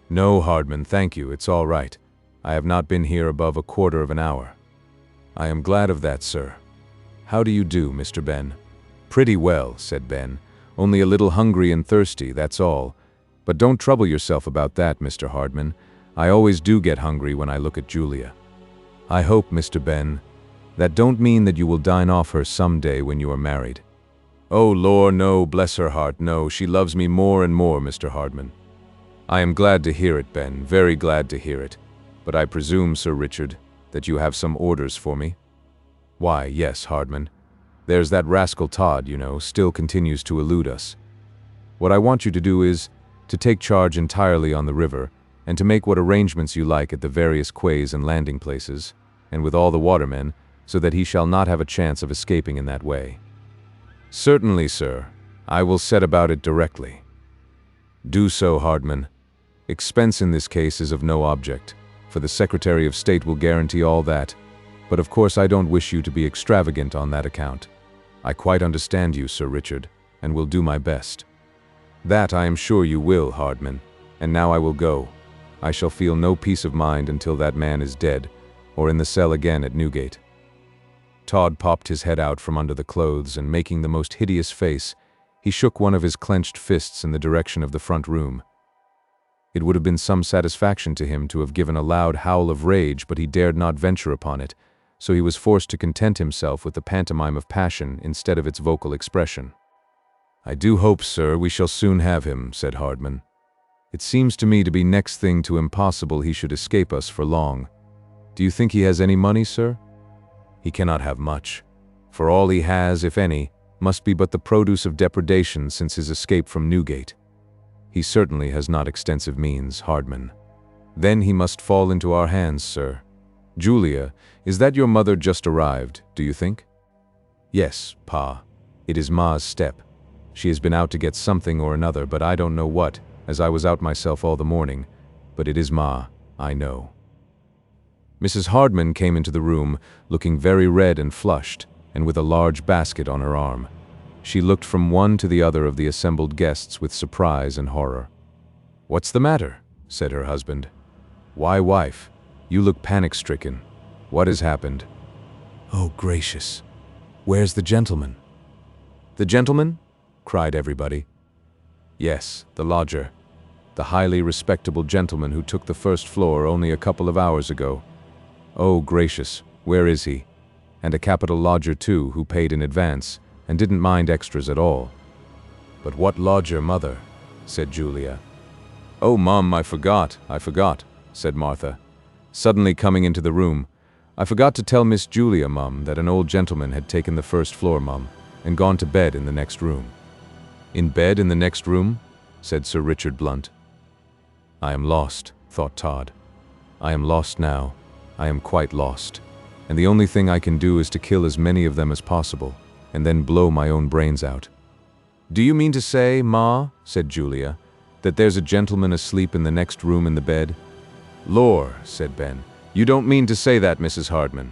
No, Hardman, thank you, it's all right. I have not been here above a quarter of an hour. I am glad of that, sir. How do you do, Mr. Ben? Pretty well, said Ben. Only a little hungry and thirsty, that's all. But don't trouble yourself about that, Mr. Hardman. I always do get hungry when I look at Julia. I hope, Mr. Ben, that don't mean that you will dine off her some day when you are married. Oh, Lord, no, bless her heart, no, she loves me more and more, Mr. Hardman. I am glad to hear it, Ben, very glad to hear it. But I presume, Sir Richard, that you have some orders for me? Why, yes, Hardman. There's that rascal Todd, you know, still continues to elude us. What I want you to do is to take charge entirely on the river, and to make what arrangements you like at the various quays and landing places, and with all the watermen, so that he shall not have a chance of escaping in that way. Certainly, sir. I will set about it directly. Do so, Hardman. Expense in this case is of no object, for the Secretary of State will guarantee all that, but of course I don't wish you to be extravagant on that account. I quite understand you, Sir Richard, and will do my best. That I am sure you will, Hardman, and now I will go. I shall feel no peace of mind until that man is dead, or in the cell again at Newgate. Todd popped his head out from under the clothes, and making the most hideous face, he shook one of his clenched fists in the direction of the front room. It would have been some satisfaction to him to have given a loud howl of rage, but he dared not venture upon it, so he was forced to content himself with the pantomime of passion instead of its vocal expression. I do hope, sir, we shall soon have him, said Hardman. It seems to me to be next thing to impossible he should escape us for long. Do you think he has any money, sir? He cannot have much, for all he has, if any, must be but the produce of depredation since his escape from Newgate. He certainly has not extensive means, Hardman. Then he must fall into our hands, sir. Julia, is that your mother just arrived, do you think? Yes, Pa. It is Ma's step. She has been out to get something or another, but I don't know what, as I was out myself all the morning. But it is Ma, I know. Mrs. Hardman came into the room, looking very red and flushed, and with a large basket on her arm. She looked from one to the other of the assembled guests with surprise and horror. "What's the matter?" said her husband. "Why, wife, you look panic-stricken. What has happened?" "Oh, gracious! Where's the gentleman?" "The gentleman?" cried everybody. "Yes, the lodger. The highly respectable gentleman who took the first floor only a couple of hours ago. Oh, gracious, where is he? And a capital lodger, too, who paid in advance, and didn't mind extras at all." "But what lodger, mother?" said Julia. "Oh, Mum, I forgot, said Martha, suddenly coming into the room. "I forgot to tell Miss Julia, Mum, that an old gentleman had taken the first floor, Mum, and gone to bed in the next room." "In bed in the next room?" said Sir Richard Blunt. "I am lost," thought Todd. "I am lost now. I am quite lost. And the only thing I can do is to kill as many of them as possible, and then blow my own brains out." "Do you mean to say, Ma," said Julia, "that there's a gentleman asleep in the next room in the bed?" "Lor," said Ben, "you don't mean to say that, Mrs. Hardman."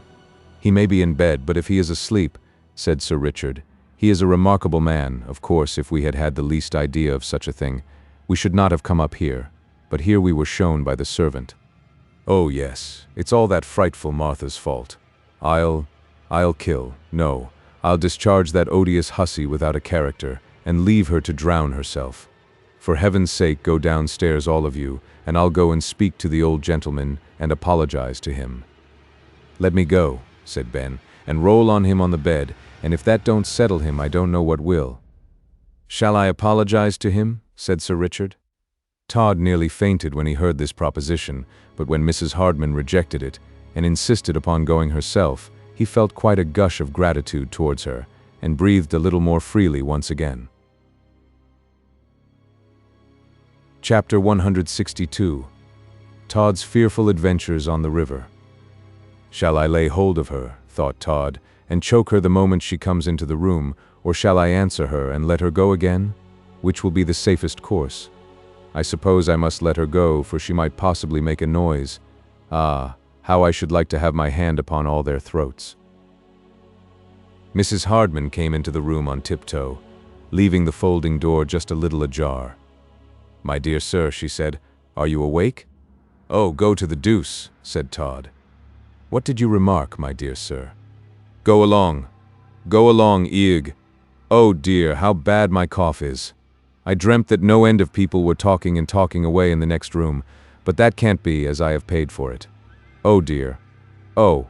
"He may be in bed, but if he is asleep," said Sir Richard, "he is a remarkable man. Of course, if we had had the least idea of such a thing, we should not have come up here, but here we were shown by the servant." "Oh, yes, it's all that frightful Martha's fault. I'll discharge that odious hussy without a character, and leave her to drown herself. For heaven's sake, go downstairs, all of you, and I'll go and speak to the old gentleman and apologize to him." "Let me go," said Ben, "and roll on him on the bed, and if that don't settle him, I don't know what will." "Shall I apologize to him?" said Sir Richard. Todd nearly fainted when he heard this proposition, but when Mrs. Hardman rejected it, and insisted upon going herself, he felt quite a gush of gratitude towards her, and breathed a little more freely once again. Chapter 162. Todd's Fearful Adventures on the River. "Shall I lay hold of her," thought Todd, "and choke her the moment she comes into the room, or shall I answer her and let her go again? Which will be the safest course? I suppose I must let her go, for she might possibly make a noise. Ah, how I should like to have my hand upon all their throats." Mrs. Hardman came into the room on tiptoe, leaving the folding door just a little ajar. "My dear sir," she said, "are you awake?" "Oh, go to the deuce," said Todd. "What did you remark, my dear sir?" Go along, Eeg. Oh dear, how bad my cough is. I dreamt that no end of people were talking and talking away in the next room, but that can't be, as I have paid for it. Oh dear. Oh."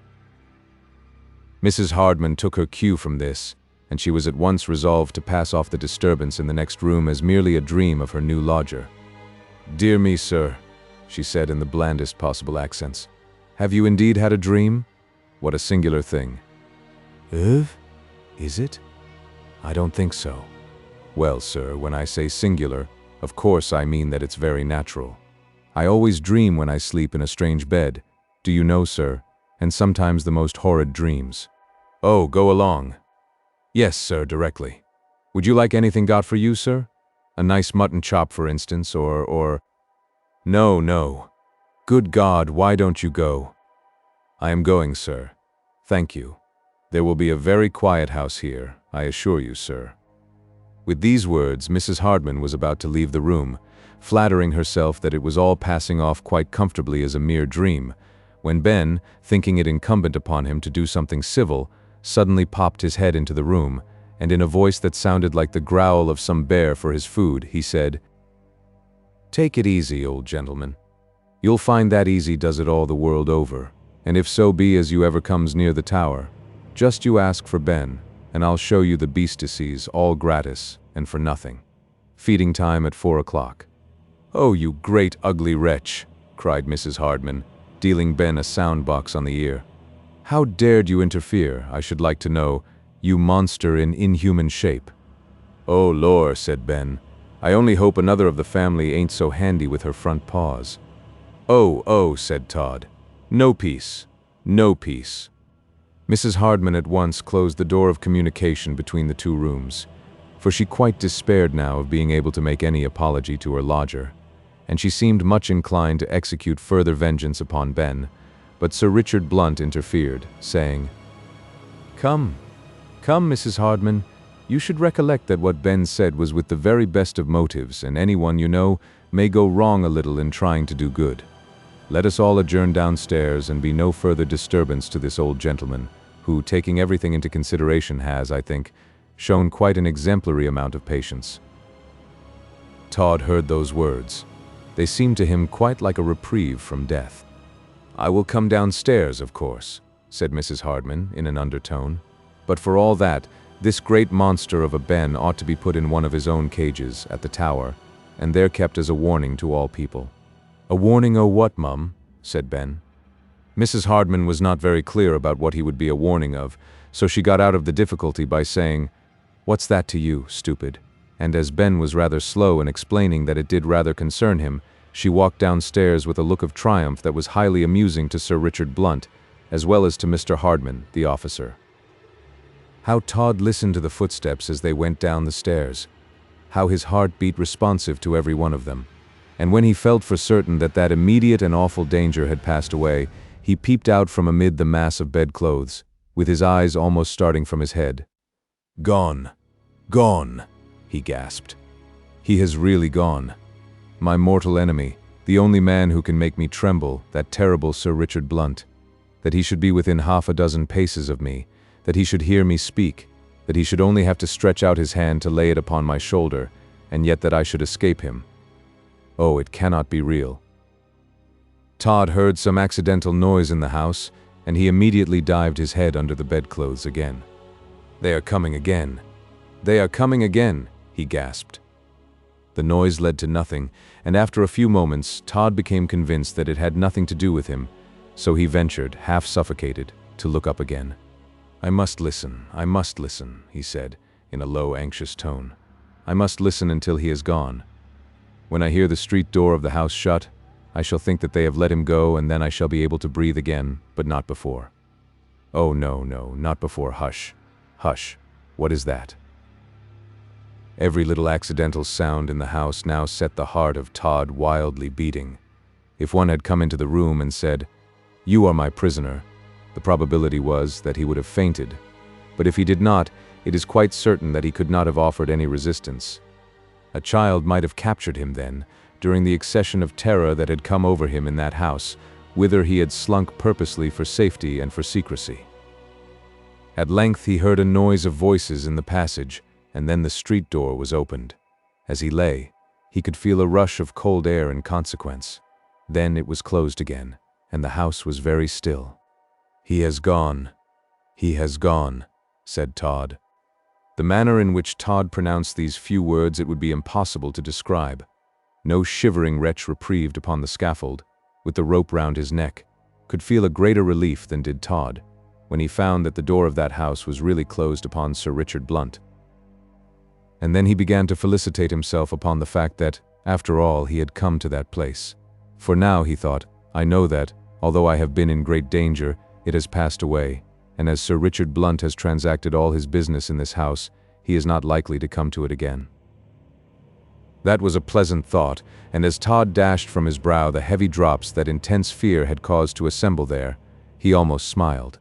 Mrs. Hardman took her cue from this, and she was at once resolved to pass off the disturbance in the next room as merely a dream of her new lodger. "Dear me, sir," she said in the blandest possible accents, "have you indeed had a dream? What a singular thing." Is it? I don't think so." "Well, sir, when I say singular, of course I mean that it's very natural. I always dream when I sleep in a strange bed, do you know, sir, and sometimes the most horrid dreams." "Oh, go along." "Yes, sir, directly. Would you like anything got for you, sir? A nice mutton chop, for instance, or... No. Good God, why don't you go?" "I am going, sir. Thank you. There will be a very quiet house here, I assure you, sir." With these words, Mrs. Hardman was about to leave the room, flattering herself that it was all passing off quite comfortably as a mere dream, when Ben, thinking it incumbent upon him to do something civil, suddenly popped his head into the room, and in a voice that sounded like the growl of some bear for his food, he said, "Take it easy, old gentleman. You'll find that easy does it all the world over, and if so be as you ever comes near the tower, just you ask for Ben, and I'll show you the beastices all gratis and for nothing. Feeding time at 4 o'clock. "Oh, you great ugly wretch," cried Mrs. Hardman, dealing Ben a sound box on the ear. How dared you interfere, I should like to know, you monster in inhuman shape?" "Oh, lor," said Ben. "I only hope another of the family ain't so handy with her front paws." Oh, said Todd. "No peace. No peace." Mrs. Hardman at once closed the door of communication between the two rooms, for she quite despaired now of being able to make any apology to her lodger, and she seemed much inclined to execute further vengeance upon Ben, but Sir Richard Blunt interfered, saying, Come, Mrs. Hardman, you should recollect that what Ben said was with the very best of motives, and anyone you know may go wrong a little in trying to do good. Let us all adjourn downstairs and be no further disturbance to this old gentleman, who, taking everything into consideration, has, I think, shown quite an exemplary amount of patience." Todd heard those words. They seemed to him quite like a reprieve from death. "I will come downstairs, of course," said Mrs. Hardman in an undertone. "But for all that, this great monster of a Ben ought to be put in one of his own cages at the Tower, and there kept as a warning to all people." "A warning o' what, Mum?" said Ben. Mrs. Hardman was not very clear about what he would be a warning of, so she got out of the difficulty by saying, "What's that to you, stupid?" And as Ben was rather slow in explaining that it did rather concern him, she walked downstairs with a look of triumph that was highly amusing to Sir Richard Blunt, as well as to Mr. Hardman, the officer. How Todd listened to the footsteps as they went down the stairs. How his heart beat responsive to every one of them. And when he felt for certain that that immediate and awful danger had passed away, he peeped out from amid the mass of bedclothes, with his eyes almost starting from his head. "Gone! Gone!" he gasped. "He has really gone. My mortal enemy, the only man who can make me tremble, that terrible Sir Richard Blunt. That he should be within half a dozen paces of me, that he should hear me speak, that he should only have to stretch out his hand to lay it upon my shoulder, and yet that I should escape him. Oh, it cannot be real." Todd heard some accidental noise in the house, and he immediately dived his head under the bedclothes again. "They are coming again. They are coming again," he gasped. The noise led to nothing, and after a few moments, Todd became convinced that it had nothing to do with him, so he ventured, half suffocated, to look up again. I must listen," he said, in a low, anxious tone. "I must listen until he is gone. When I hear the street door of the house shut, I shall think that they have let him go, and then I shall be able to breathe again, but not before. Oh, no, not before. Hush, hush. What is that?" Every little accidental sound in the house now set the heart of Todd wildly beating. If one had come into the room and said, "You are my prisoner," the probability was that he would have fainted. But if he did not, it is quite certain that he could not have offered any resistance. A child might have captured him then, during the accession of terror that had come over him in that house, whither he had slunk purposely for safety and for secrecy. At length he heard a noise of voices in the passage, and then the street door was opened. As he lay, he could feel a rush of cold air in consequence. Then it was closed again, and the house was very still. "He has gone. He has gone," said Todd. The manner in which Todd pronounced these few words it would be impossible to describe. No shivering wretch reprieved upon the scaffold, with the rope round his neck, could feel a greater relief than did Todd, when he found that the door of that house was really closed upon Sir Richard Blunt. And then he began to felicitate himself upon the fact that, after all, he had come to that place. For now, he thought, I know that, although I have been in great danger, it has passed away, and as Sir Richard Blunt has transacted all his business in this house, he is not likely to come to it again. That was a pleasant thought, and as Todd dashed from his brow the heavy drops that intense fear had caused to assemble there, he almost smiled.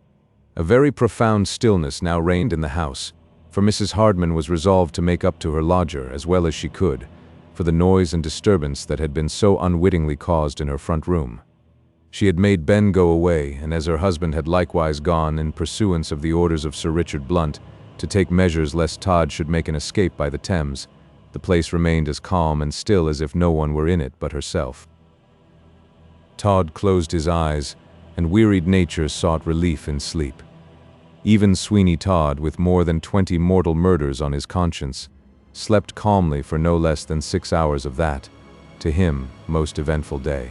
A very profound stillness now reigned in the house, for Mrs. Hardman was resolved to make up to her lodger as well as she could, for the noise and disturbance that had been so unwittingly caused in her front room. She had made Ben go away, and as her husband had likewise gone in pursuance of the orders of Sir Richard Blunt to take measures lest Todd should make an escape by the Thames, the place remained as calm and still as if no one were in it but herself. Todd closed his eyes, and wearied nature sought relief in sleep. Even Sweeney Todd, with more than 20 mortal murders on his conscience, slept calmly for no less than 6 hours of that, to him, most eventful day.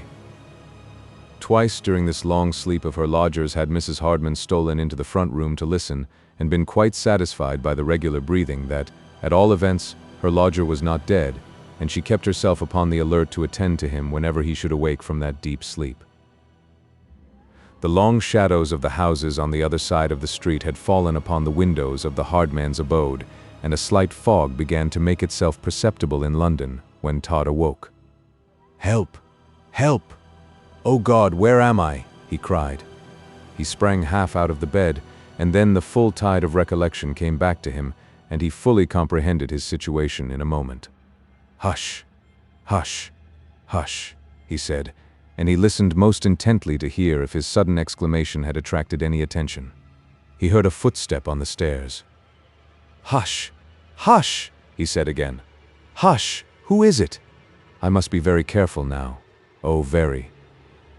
Twice during this long sleep of her lodgers had Mrs. Hardman stolen into the front room to listen, and been quite satisfied by the regular breathing that, at all events, her lodger was not dead, and she kept herself upon the alert to attend to him whenever he should awake from that deep sleep. The long shadows of the houses on the other side of the street had fallen upon the windows of the Hardman's abode, and a slight fog began to make itself perceptible in London when Todd awoke. "Help! Help! Oh God, where am I?" he cried. He sprang half out of the bed, and then the full tide of recollection came back to him, and he fully comprehended his situation in a moment. "Hush! Hush! Hush!" he said, and he listened most intently to hear if his sudden exclamation had attracted any attention. He heard a footstep on the stairs. "Hush! Hush!" he said again. "Hush! Who is it? I must be very careful now. Oh, very."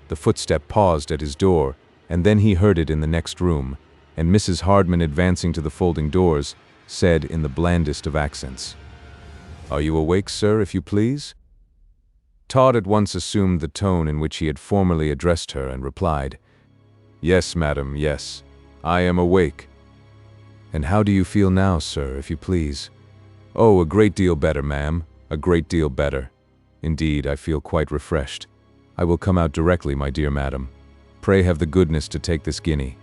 The footstep paused at his door, and then he heard it in the next room, and Mrs. Hardman, advancing to the folding doors, said in the blandest of accents, "Are you awake, sir, if you please?" Todd at once assumed the tone in which he had formerly addressed her and replied, "Yes, madam, yes. I am awake." "And how do you feel now, sir, if you please?" "Oh, a great deal better, ma'am, a great deal better. Indeed, I feel quite refreshed. I will come out directly, my dear madam. Pray have the goodness to take this guinea.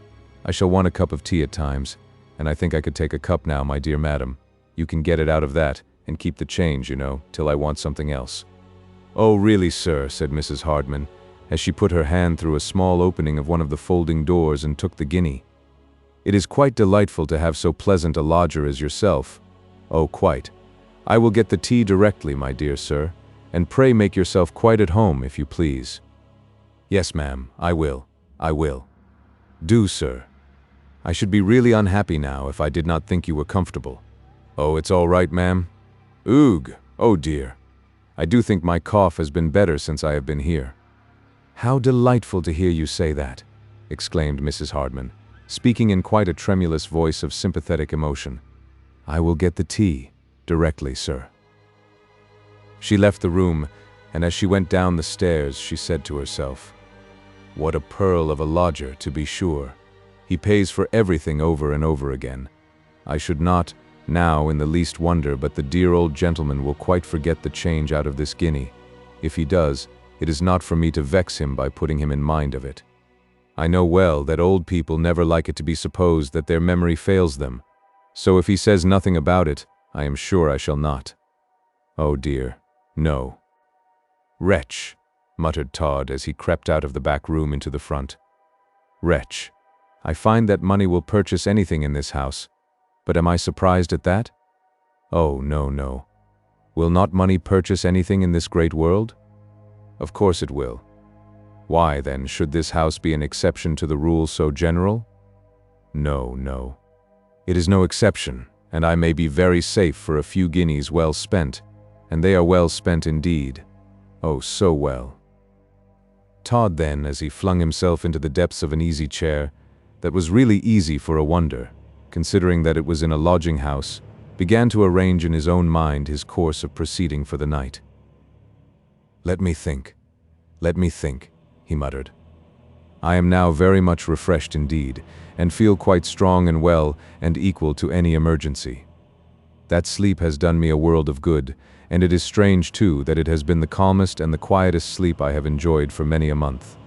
I shall want a cup of tea at times, and I think I could take a cup now, my dear madam. You can get it out of that, and keep the change, you know, till I want something else." "Oh, really, sir," said Mrs. Hardman, as she put her hand through a small opening of one of the folding doors and took the guinea. "It is quite delightful to have so pleasant a lodger as yourself. Oh, quite. I will get the tea directly, my dear sir, and pray make yourself quite at home, if you please." "Yes, ma'am, I will. I will." "Do, sir. I should be really unhappy now if I did not think you were comfortable." "Oh, it's all right, ma'am. Oog! Oh dear. I do think my cough has been better since I have been here." "How delightful to hear you say that," exclaimed Mrs. Hardman, speaking in quite a tremulous voice of sympathetic emotion. "I will get the tea directly, sir." She left the room, and as she went down the stairs, she said to herself, "What a pearl of a lodger, to be sure. He pays for everything over and over again. I should not now in the least wonder but the dear old gentleman will quite forget the change out of this guinea. If he does, it is not for me to vex him by putting him in mind of it. I know well that old people never like it to be supposed that their memory fails them, so if he says nothing about it, I am sure I shall not. Oh dear, no." "Wretch," muttered Todd as he crept out of the back room into the front. "Wretch. I find that money will purchase anything in this house. But am I surprised at that? Oh, no, no. Will not money purchase anything in this great world? Of course it will. Why, then, should this house be an exception to the rule so general? No, no. It is no exception, and I may be very safe for a few guineas well spent, and they are well spent indeed. Oh, so well." Todd then, as he flung himself into the depths of an easy chair, that was really easy for a wonder, considering that it was in a lodging house, began to arrange in his own mind his course of proceeding for the night. Let me think, he muttered. "I am now very much refreshed indeed, and feel quite strong and well and equal to any emergency. That sleep has done me a world of good, and it is strange, too, that it has been the calmest and the quietest sleep I have enjoyed for many a month.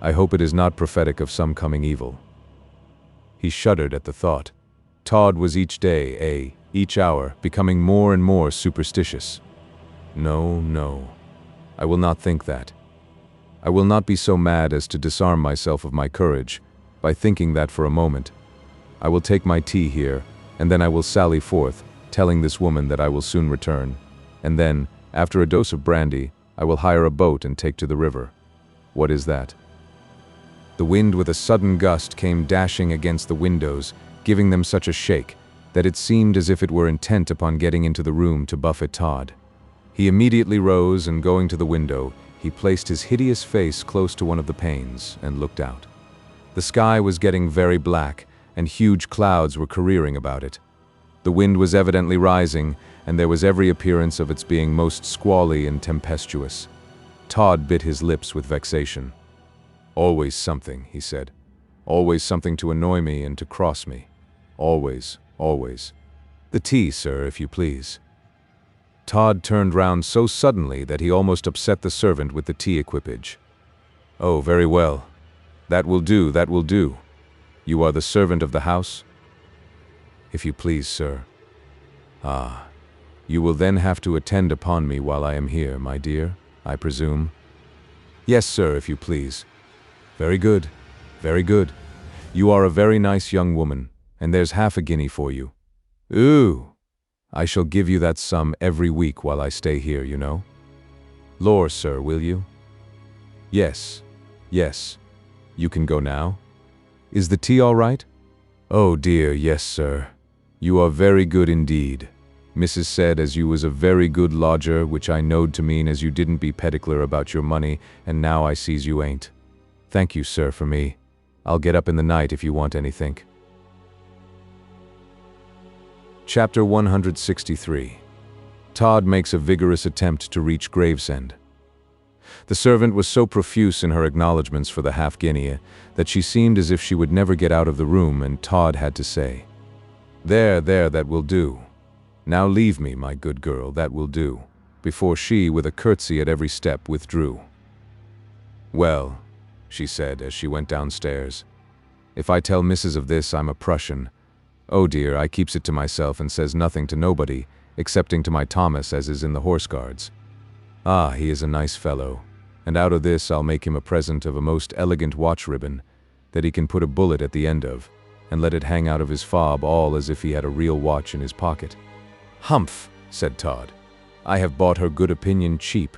I hope it is not prophetic of some coming evil." He shuddered at the thought. Todd was each day, each hour, becoming more and more superstitious. No, no. I will not think that. I will not be so mad as to disarm myself of my courage by thinking that for a moment. I will take my tea here, and then I will sally forth, telling this woman that I will soon return, and then, after a dose of brandy, I will hire a boat and take to the river. What is that? The wind with a sudden gust came dashing against the windows, giving them such a shake that it seemed as if it were intent upon getting into the room to buffet Todd. He immediately rose, and going to the window, he placed his hideous face close to one of the panes and looked out. The sky was getting very black, and huge clouds were careering about it. The wind was evidently rising, and there was every appearance of its being most squally and tempestuous. Todd bit his lips with vexation. Always something, he said. Always something to annoy me and to cross me. Always, always. The tea, sir, if you please. Todd turned round so suddenly that he almost upset the servant with the tea equipage. Oh, very well. That will do, that will do. You are the servant of the house? If you please, sir. Ah, you will then have to attend upon me while I am here, my dear, I presume. Yes, sir, if you please. Very good, very good. You are a very nice young woman, and there's half a guinea for you. Ooh! I shall give you that sum every week while I stay here, you know. Lor, sir, will you? Yes, yes. You can go now? Is the tea all right? Oh dear, yes, sir. You are very good indeed. Mrs. said as you was a very good lodger, which I knowed to mean as you didn't be particular about your money, and now I sees you ain't. Thank you, sir, for me. I'll get up in the night if you want anything. Chapter 163. Todd makes a vigorous attempt to reach Gravesend. The servant was so profuse in her acknowledgments for the half-guinea that she seemed as if she would never get out of the room, and Todd had to say, There, that will do. Now leave me, my good girl, that will do," before she, with a curtsy at every step, withdrew. "Well," she said as she went downstairs, "if I tell Mrs. of this, I'm a Prussian. Oh dear, I keeps it to myself and says nothing to nobody, excepting to my Thomas as is in the Horse Guards. Ah, he is a nice fellow, and out of this I'll make him a present of a most elegant watch ribbon that he can put a bullet at the end of, and let it hang out of his fob all as if he had a real watch in his pocket." "Humph," said Todd. "I have bought her good opinion cheap.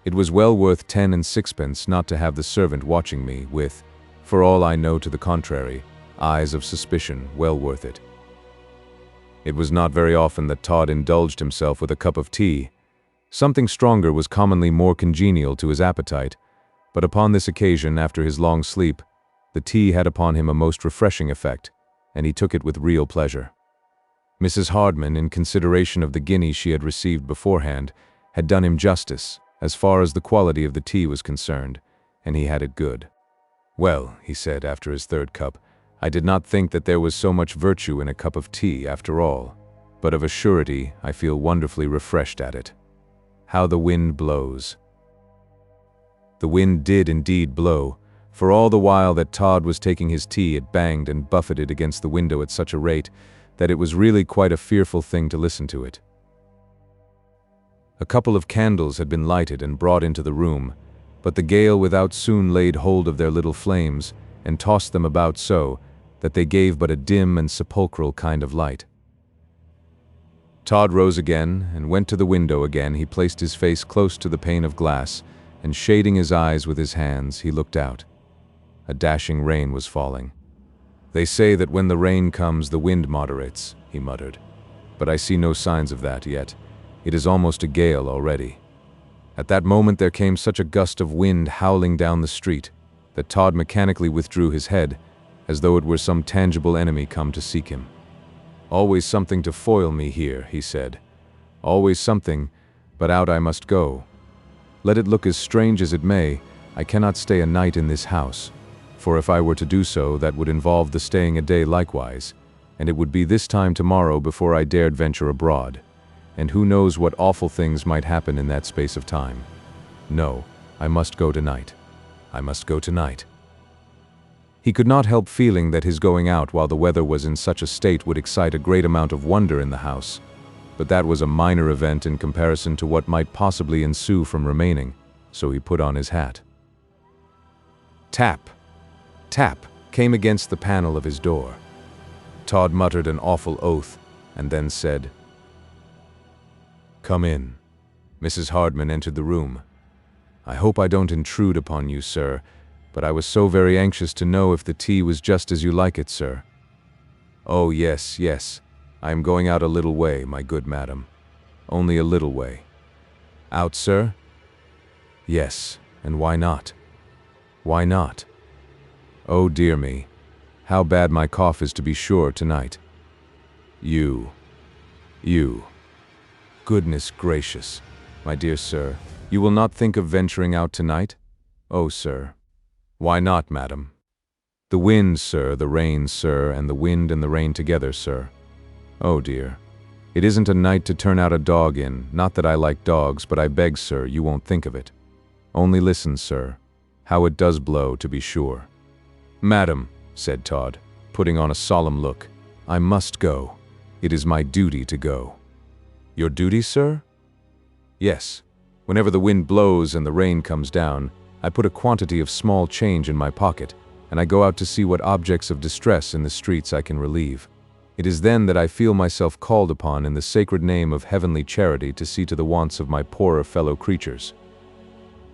It was well worth 10 and 6pence not to have the servant watching me with, for all I know to the contrary, eyes of suspicion, well worth it." It was not very often that Todd indulged himself with a cup of tea. Something stronger was commonly more congenial to his appetite, but upon this occasion, after his long sleep, the tea had upon him a most refreshing effect, and he took it with real pleasure. Mrs. Hardman, in consideration of the guinea she had received beforehand, had done him justice, as far as the quality of the tea was concerned, and he had it good. "Well," he said after his third cup, "I did not think that there was so much virtue in a cup of tea after all, but of a surety I feel wonderfully refreshed at it. How the wind blows." The wind did indeed blow, for all the while that Todd was taking his tea it banged and buffeted against the window at such a rate that it was really quite a fearful thing to listen to it. A couple of candles had been lighted and brought into the room, but the gale without soon laid hold of their little flames and tossed them about so that they gave but a dim and sepulchral kind of light. Todd rose again and went to the window again. He placed his face close to the pane of glass, and shading his eyes with his hands, he looked out. A dashing rain was falling. "They say that when the rain comes, the wind moderates," he muttered. "But I see no signs of that yet. It is almost a gale already." At that moment there came such a gust of wind howling down the street that Todd mechanically withdrew his head, as though it were some tangible enemy come to seek him. "Always something to foil me here," he said. "Always something, but out I must go. Let it look as strange as it may, I cannot stay a night in this house, for if I were to do so, that would involve the staying a day likewise, and it would be this time tomorrow before I dared venture abroad, and who knows what awful things might happen in that space of time. No, I must go tonight. I must go tonight." He could not help feeling that his going out while the weather was in such a state would excite a great amount of wonder in the house, but that was a minor event in comparison to what might possibly ensue from remaining, so he put on his hat. Tap, tap, came against the panel of his door. Todd muttered an awful oath, and then said, "Come in." Mrs. Hardman entered the room. "I hope I don't intrude upon you, sir, but I was so very anxious to know if the tea was just as you like it, sir." "Oh, yes, yes. I am going out a little way, my good madam. Only a little way." "Out, sir?" "Yes, and why not?" "Why not?" "Oh, dear me. How bad my cough is to be sure tonight." You. Goodness gracious. My dear sir, you will not think of venturing out tonight? Oh, sir. Why not, madam? The wind, sir, the rain, sir, and the wind and the rain together, sir. Oh dear. It isn't a night to turn out a dog in, not that I like dogs, but I beg, sir, you won't think of it. Only listen, sir. How it does blow, to be sure. Madam, said Todd, putting on a solemn look, I must go. It is my duty to go. Your duty, sir? Yes. Whenever the wind blows and the rain comes down, I put a quantity of small change in my pocket, and I go out to see what objects of distress in the streets I can relieve. It is then that I feel myself called upon in the sacred name of heavenly charity to see to the wants of my poorer fellow creatures.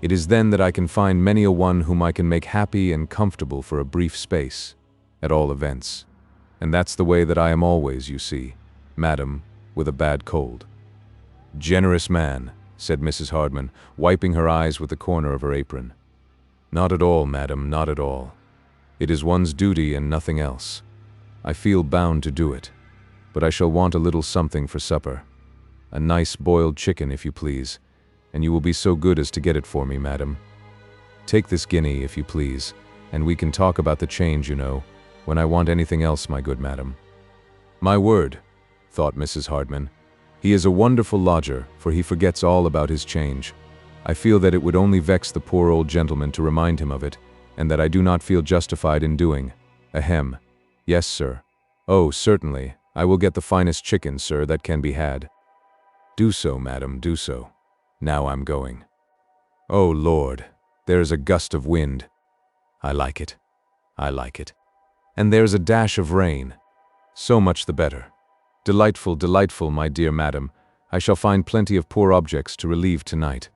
It is then that I can find many a one whom I can make happy and comfortable for a brief space, at all events. And that's the way that I am always, you see, madam, with a bad cold. Generous man, said Mrs. Hardman, wiping her eyes with the corner of her apron. Not at all, madam, not at all. It is one's duty and nothing else. I feel bound to do it, but I shall want a little something for supper. A nice boiled chicken, if you please, and you will be so good as to get it for me, madam. Take this guinea, if you please, and we can talk about the change, you know, when I want anything else, my good madam. My word, thought Mrs. Hardman. He is a wonderful lodger, for he forgets all about his change. I feel that it would only vex the poor old gentleman to remind him of it, and that I do not feel justified in doing. Ahem. Yes, sir. Oh, certainly. I will get the finest chicken, sir, that can be had. Do so, madam, do so. Now I'm going. Oh, Lord, there's a gust of wind. I like it. I like it. And there's a dash of rain. So much the better. Delightful, delightful, my dear madam. I shall find plenty of poor objects to relieve tonight.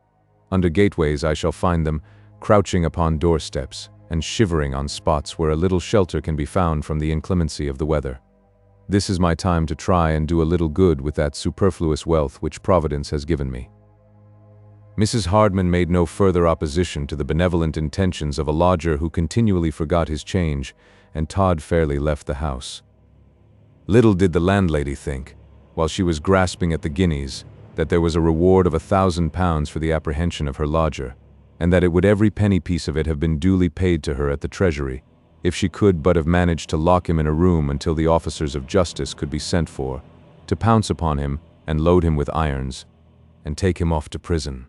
Under gateways I shall find them, crouching upon doorsteps, and shivering on spots where a little shelter can be found from the inclemency of the weather. This is my time to try and do a little good with that superfluous wealth which Providence has given me. Mrs. Hardman made no further opposition to the benevolent intentions of a lodger who continually forgot his change, and Todd fairly left the house. Little did the landlady think, while she was grasping at the guineas, that there was a reward of £1,000 for the apprehension of her lodger, and that it would every penny piece of it have been duly paid to her at the Treasury, if she could but have managed to lock him in a room until the officers of justice could be sent for, to pounce upon him and load him with irons, and take him off to prison.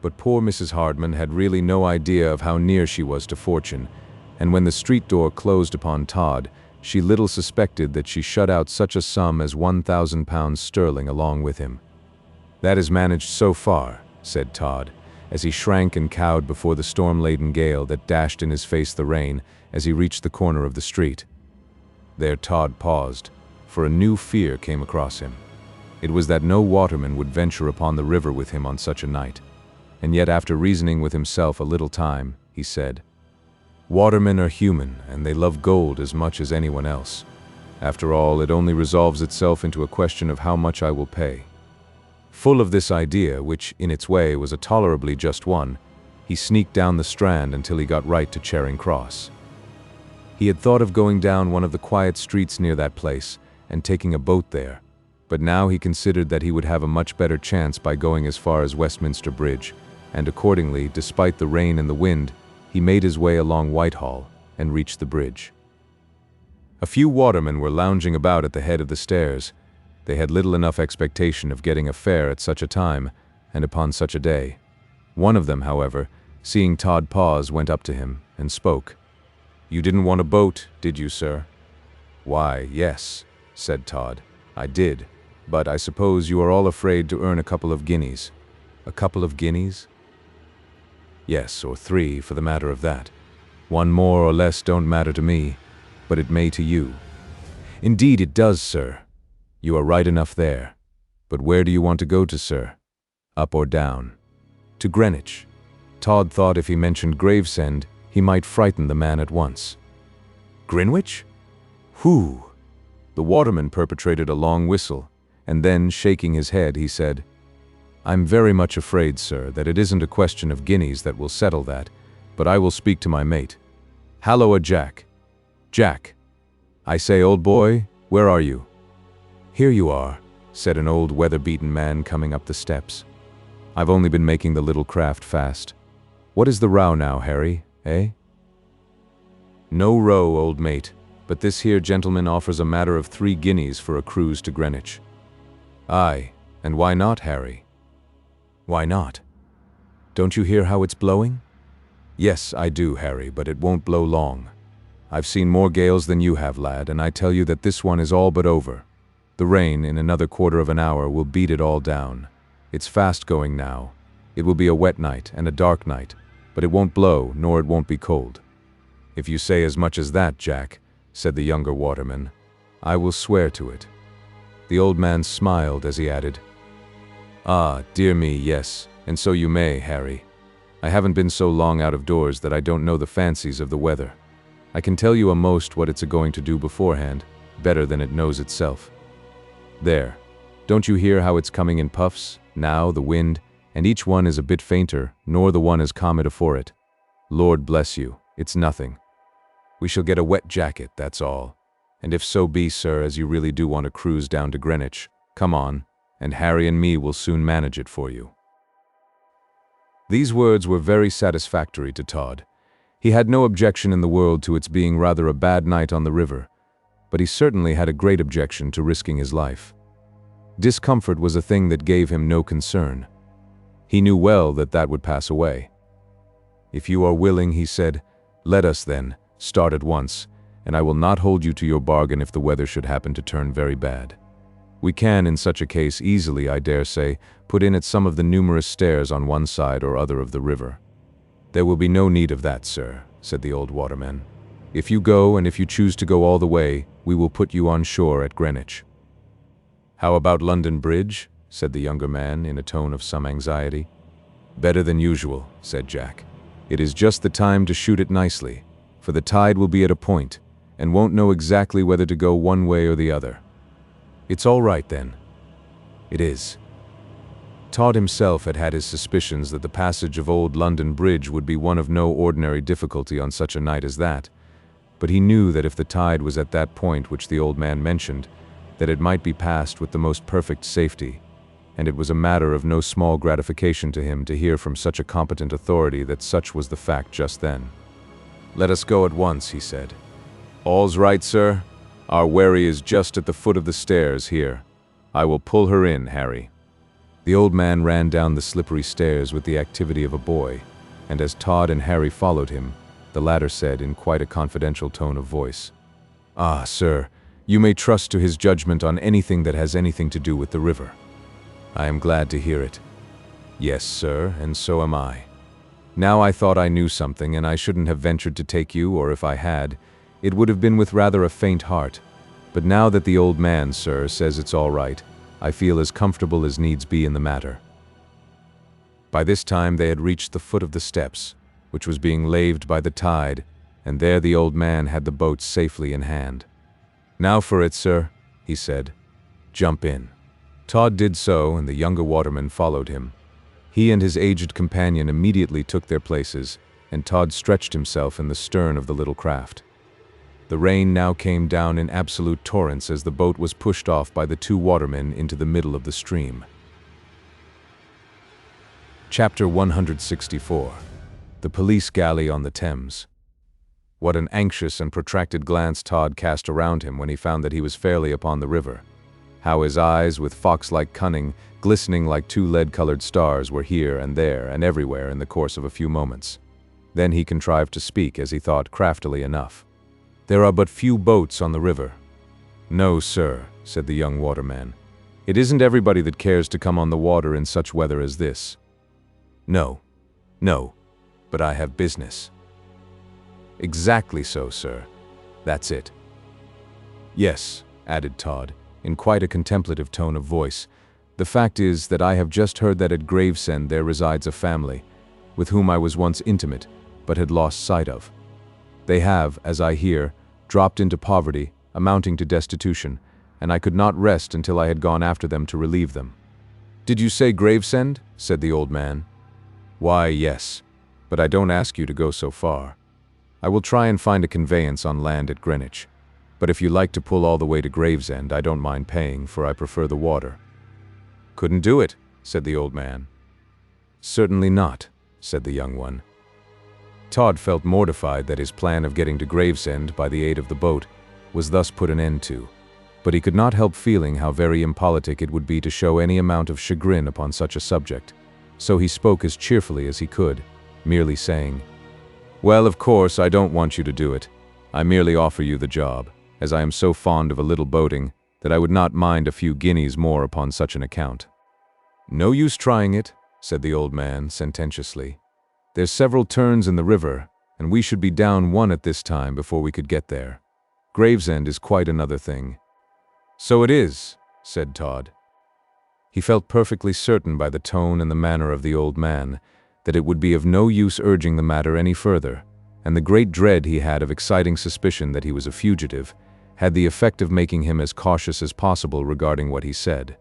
But poor Mrs. Hardman had really no idea of how near she was to fortune, and when the street door closed upon Todd, she little suspected that she shut out such a sum as £1,000 sterling along with him. That is managed so far, said Todd, as he shrank and cowed before the storm-laden gale that dashed in his face the rain as he reached the corner of the street. There Todd paused, for a new fear came across him. It was that no waterman would venture upon the river with him on such a night. And yet, after reasoning with himself a little time, he said, Watermen are human, and they love gold as much as anyone else. After all, it only resolves itself into a question of how much I will pay. Full of this idea, which, in its way, was a tolerably just one, he sneaked down the Strand until he got right to Charing Cross. He had thought of going down one of the quiet streets near that place, and taking a boat there, but now he considered that he would have a much better chance by going as far as Westminster Bridge, and accordingly, despite the rain and the wind, he made his way along Whitehall and reached the bridge. A few watermen were lounging about at the head of the stairs. They had little enough expectation of getting a fare at such a time and upon such a day. One of them, however, seeing Todd pause, went up to him and spoke. "You didn't want a boat, did you, sir?" "Why, yes," said Todd. "I did, but I suppose you are all afraid to earn a couple of guineas." "A couple of guineas?" "Yes, or 3, for the matter of that. One more or less don't matter to me, but it may to you." "Indeed it does, sir." "You are right enough there. But where do you want to go to, sir? Up or down?" "To Greenwich." Todd thought if he mentioned Gravesend, he might frighten the man at once. "Greenwich? Whew!" The waterman perpetrated a long whistle, and then, shaking his head, he said, "I'm very much afraid, sir, that it isn't a question of guineas that will settle that, but I will speak to my mate. Halloa, Jack. Jack. I say, old boy, where are you?" "Here you are," said an old weather-beaten man coming up the steps. "I've only been making the little craft fast. What is the row now, Harry? eh? No row, old mate, but this here gentleman offers a matter of 3 guineas for a cruise to Greenwich. Aye, and why not, Harry? Why not? Don't you hear how it's blowing? Yes, I do, Harry, but it won't blow long. I've seen more gales than you have, lad, and I tell you that this one is all but over. The rain, in another quarter of an hour, will beat it all down. It's fast going now. It will be a wet night and a dark night, but it won't blow, nor it won't be cold. If you say as much as that, Jack, said the younger waterman, I will swear to it. The old man smiled as he added, Ah, dear me, yes, and so you may, Harry. I haven't been so long out of doors that I don't know the fancies of the weather. I can tell you a'most what it's a-going to do beforehand, better than it knows itself. There, don't you hear how it's coming in puffs, now, the wind, and each one is a bit fainter, nor the one as calm it afore it. Lord bless you, it's nothing. We shall get a wet jacket, that's all. And if so be, sir, as you really do want to cruise down to Greenwich, come on, and Harry and me will soon manage it for you. These words were very satisfactory to Todd. He had no objection in the world to its being rather a bad night on the river, but he certainly had a great objection to risking his life. Discomfort was a thing that gave him no concern. He knew well that that would pass away. If you are willing, he said, let us then start at once, and I will not hold you to your bargain if the weather should happen to turn very bad. We can, in such a case, easily, I dare say, put in at some of the numerous stairs on one side or other of the river. There will be no need of that, sir, said the old waterman. If you go, and if you choose to go all the way, we will put you on shore at Greenwich. How about London Bridge? Said the younger man in a tone of some anxiety. Better than usual, said Jack. It is just the time to shoot it nicely, for the tide will be at a point, and won't know exactly whether to go one way or the other. It's all right, then. It is. Todd himself had had his suspicions that the passage of Old London Bridge would be one of no ordinary difficulty on such a night as that, but he knew that if the tide was at that point which the old man mentioned, that it might be passed with the most perfect safety, and it was a matter of no small gratification to him to hear from such a competent authority that such was the fact just then. Let us go at once, he said. All's right, sir. Our wherry is just at the foot of the stairs here. I will pull her in, Harry. The old man ran down the slippery stairs with the activity of a boy, and as Todd and Harry followed him, the latter said in quite a confidential tone of voice, Ah, sir, you may trust to his judgment on anything that has anything to do with the river. I am glad to hear it. Yes, sir, and so am I. Now I thought I knew something, and I shouldn't have ventured to take you, or if I had, it would have been with rather a faint heart. But now that the old man, sir, says it's all right, I feel as comfortable as needs be in the matter. By this time they had reached the foot of the steps, which was being laved by the tide, and there the old man had the boat safely in hand. Now for it, sir, he said. Jump in. Todd did so, and the younger waterman followed him. He and his aged companion immediately took their places, and Todd stretched himself in the stern of the little craft. The rain now came down in absolute torrents as the boat was pushed off by the 2 watermen into the middle of the stream. Chapter 164. The Police Galley on the Thames. What an anxious and protracted glance Todd cast around him when he found that he was fairly upon the river. How his eyes, with fox-like cunning, glistening like 2 lead-colored stars, were here and there and everywhere in the course of a few moments. Then he contrived to speak, as he thought, craftily enough. There are but few boats on the river. No, sir, said the young waterman. It isn't everybody that cares to come on the water in such weather as this. No, but I have business. Exactly so, sir. That's it. Yes, added Todd, in quite a contemplative tone of voice. The fact is that I have just heard that at Gravesend there resides a family, with whom I was once intimate, but had lost sight of. They have, as I hear, dropped into poverty, amounting to destitution, and I could not rest until I had gone after them to relieve them. Did you say Gravesend? Said the old man. Why, yes, but I don't ask you to go so far. I will try and find a conveyance on land at Greenwich, but if you like to pull all the way to Gravesend, I don't mind paying, for I prefer the water. Couldn't do it, said the old man. Certainly not, said the young one. Todd felt mortified that his plan of getting to Gravesend by the aid of the boat was thus put an end to, but he could not help feeling how very impolitic it would be to show any amount of chagrin upon such a subject, so he spoke as cheerfully as he could, merely saying, "Well, of course, I don't want you to do it. I merely offer you the job, as I am so fond of a little boating that I would not mind a few guineas more upon such an account." "No use trying it," said the old man sententiously. "There's several turns in the river, and we should be down one at this time before we could get there. Gravesend is quite another thing." "So it is," said Todd. He felt perfectly certain by the tone and the manner of the old man that it would be of no use urging the matter any further, and the great dread he had of exciting suspicion that he was a fugitive had the effect of making him as cautious as possible regarding what he said.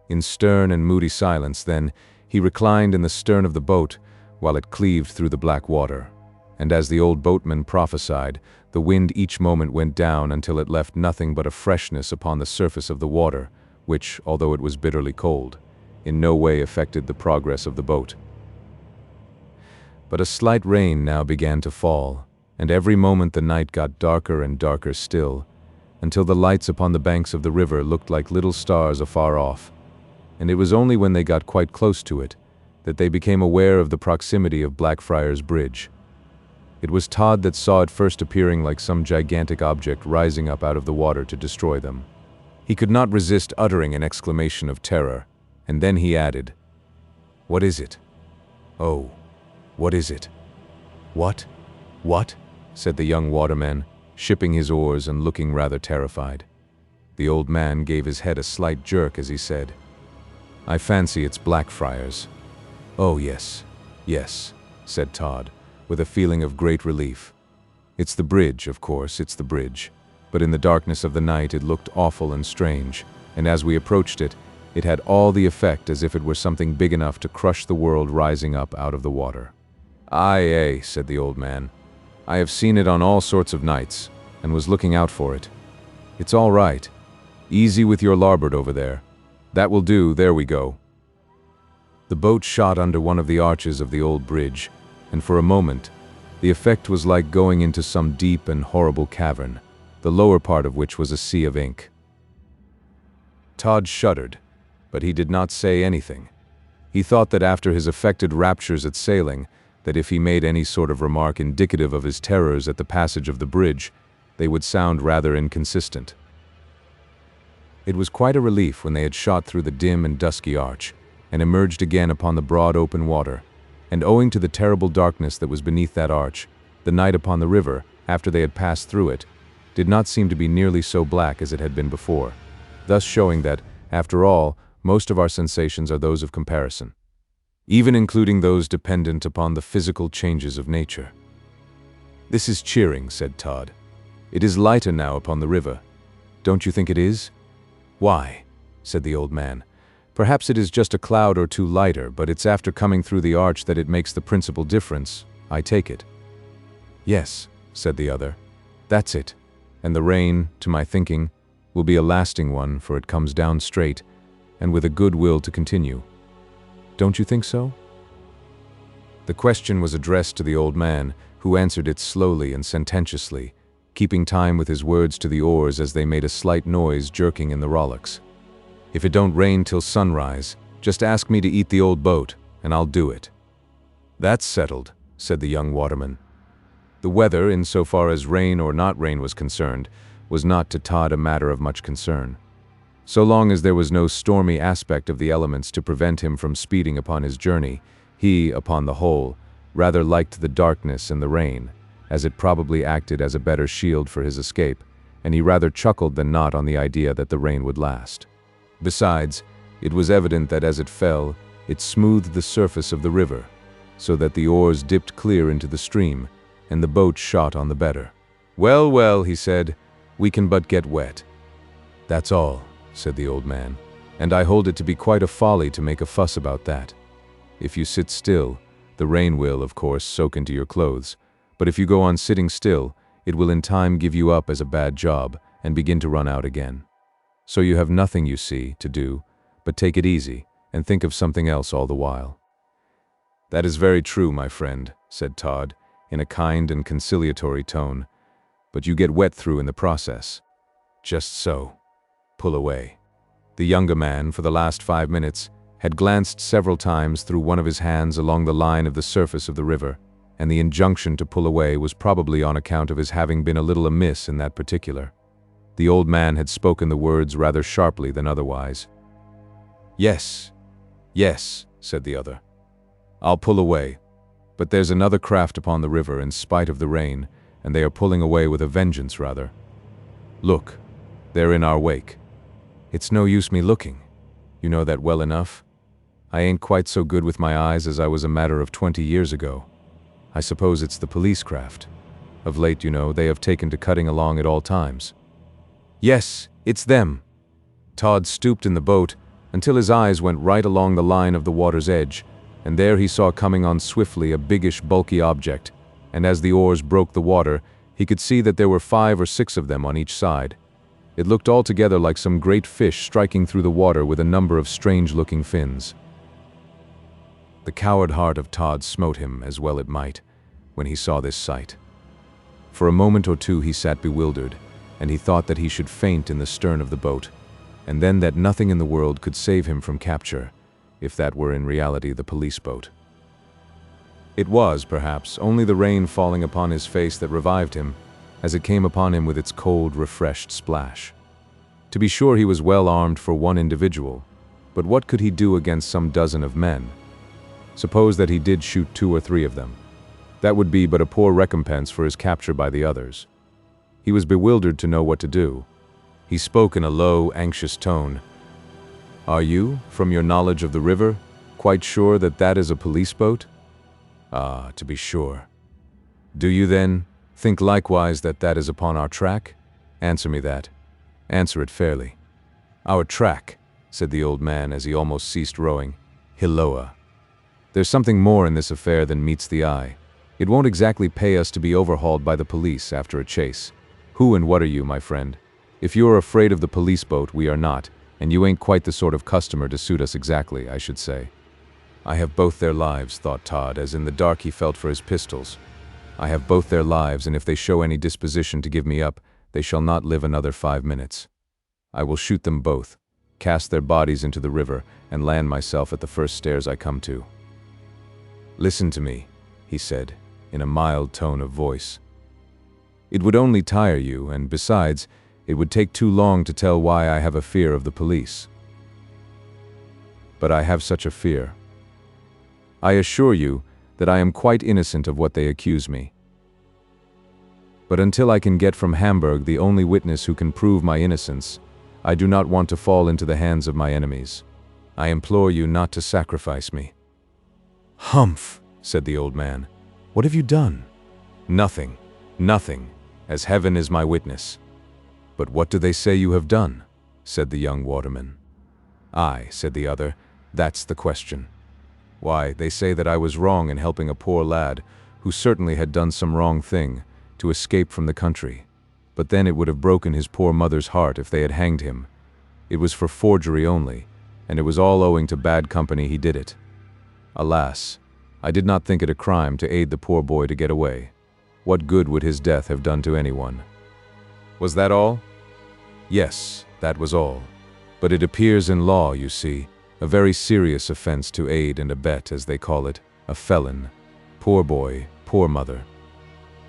In stern and moody silence, then, he reclined in the stern of the boat while it cleaved through the black water, and as the old boatman prophesied, the wind each moment went down until it left nothing but a freshness upon the surface of the water, which, although it was bitterly cold, in no way affected the progress of the boat. But a slight rain now began to fall, and every moment the night got darker and darker still, until the lights upon the banks of the river looked like little stars afar off, and it was only when they got quite close to it that they became aware of the proximity of Blackfriars Bridge. It was Todd that saw it first appearing like some gigantic object rising up out of the water to destroy them. He could not resist uttering an exclamation of terror, and then he added, "What is it? Oh, what is it?" "What? What?" said the young waterman, shipping his oars and looking rather terrified. The old man gave his head a slight jerk as he said, "I fancy it's Blackfriars." "Oh, yes, yes," said Todd, with a feeling of great relief. "It's the bridge, of course, it's the bridge. But in the darkness of the night it looked awful and strange, and as we approached it, it had all the effect as if it were something big enough to crush the world rising up out of the water." "Aye, said the old man. "I have seen it on all sorts of nights, and was looking out for it. It's all right. Easy with your larboard over there. That will do, there we go." The boat shot under one of the arches of the old bridge, and for a moment, the effect was like going into some deep and horrible cavern, the lower part of which was a sea of ink. Todd shuddered, but he did not say anything. He thought that after his affected raptures at sailing, that if he made any sort of remark indicative of his terrors at the passage of the bridge, they would sound rather inconsistent. It was quite a relief when they had shot through the dim and dusky arch, and emerged again upon the broad open water, and owing to the terrible darkness that was beneath that arch, the night upon the river, after they had passed through it, did not seem to be nearly so black as it had been before, thus showing that, after all, most of our sensations are those of comparison, even including those dependent upon the physical changes of nature. "This is cheering," said Todd. "It is lighter now upon the river. Don't you think it is?" "Why?" said the old man. "Perhaps it is just a cloud or two lighter, but it's after coming through the arch that it makes the principal difference, I take it." "Yes," said the other. "That's it. And the rain, to my thinking, will be a lasting one, for it comes down straight, and with a good will to continue. Don't you think so?" The question was addressed to the old man, who answered it slowly and sententiously, keeping time with his words to the oars as they made a slight noise jerking in the rowlocks. "If it don't rain till sunrise, just ask me to eat the old boat, and I'll do it." "That's settled," said the young waterman. The weather, in so far as rain or not rain was concerned, was not to Todd a matter of much concern. So long as there was no stormy aspect of the elements to prevent him from speeding upon his journey, he, upon the whole, rather liked the darkness and the rain, as it probably acted as a better shield for his escape, and he rather chuckled than not on the idea that the rain would last. Besides, it was evident that as it fell, it smoothed the surface of the river, so that the oars dipped clear into the stream, and the boat shot on the better. "Well, well," he said, "we can but get wet." "That's all," said the old man, "and I hold it to be quite a folly to make a fuss about that. If you sit still, the rain will, of course, soak into your clothes, but if you go on sitting still, it will in time give you up as a bad job and begin to run out again. So you have nothing, you see, to do, but take it easy and think of something else all the while." "That is very true, my friend," said Todd, in a kind and conciliatory tone, "but you get wet through in the process." "Just so. Pull away." The younger man, for the last 5 minutes, had glanced several times through one of his hands along the line of the surface of the river, and the injunction to pull away was probably on account of his having been a little amiss in that particular. The old man had spoken the words rather sharply than otherwise. "Yes, yes," said the other. "I'll pull away. But there's another craft upon the river in spite of the rain, and they are pulling away with a vengeance rather. Look, they're in our wake." "It's no use me looking. You know that well enough. I ain't quite so good with my eyes as I was a matter of 20 years ago. I suppose it's the police craft. Of late, you know, they have taken to cutting along at all times." "Yes, it's them." Todd stooped in the boat until his eyes went right along the line of the water's edge, and there he saw coming on swiftly a biggish, bulky object, and as the oars broke the water, he could see that there were 5 or 6 of them on each side. It looked altogether like some great fish striking through the water with a number of strange-looking fins. The coward heart of Todd smote him, as well it might, when he saw this sight. For a moment or two he sat bewildered, and he thought that he should faint in the stern of the boat, and then that nothing in the world could save him from capture, if that were in reality the police boat. It was, perhaps, only the rain falling upon his face that revived him, as it came upon him with its cold, refreshed splash. To be sure, he was well armed for one individual, but what could he do against some dozen of men? Suppose that he did shoot 2 or 3 of them. That would be but a poor recompense for his capture by the others. He was bewildered to know what to do. He spoke in a low, anxious tone. "Are you, from your knowledge of the river, quite sure that that is a police boat?" "Ah, to be sure." "Do you, then, think likewise that that is upon our track? Answer me that. Answer it fairly." "Our track," said the old man as he almost ceased rowing. "Hilloa. There's something more in this affair than meets the eye. It won't exactly pay us to be overhauled by the police after a chase. Who and what are you, my friend? If you are afraid of the police boat, we are not, and you ain't quite the sort of customer to suit us exactly, I should say." "I have both their lives," thought Todd, as in the dark he felt for his pistols. "I have both their lives, and if they show any disposition to give me up, they shall not live another 5 minutes. I will shoot them both, cast their bodies into the river, and land myself at the first stairs I come to." "Listen to me," he said, in a mild tone of voice. "It would only tire you, and besides, it would take too long to tell why I have a fear of the police. But I have such a fear. I assure you that I am quite innocent of what they accuse me. But until I can get from Hamburg the only witness who can prove my innocence, I do not want to fall into the hands of my enemies. I implore you not to sacrifice me." "Humph," said the old man. "What have you done?" "Nothing, nothing, as heaven is my witness." "But what do they say you have done?" said the young waterman. "Aye," said the other, "that's the question. Why, they say that I was wrong in helping a poor lad, who certainly had done some wrong thing, to escape from the country. But then it would have broken his poor mother's heart if they had hanged him. It was for forgery only, and it was all owing to bad company he did it. Alas, I did not think it a crime to aid the poor boy to get away. What good would his death have done to anyone?" "Was that all?" "Yes, that was all. But it appears in law, you see, a very serious offense to aid and abet, as they call it, a felon. Poor boy, poor mother."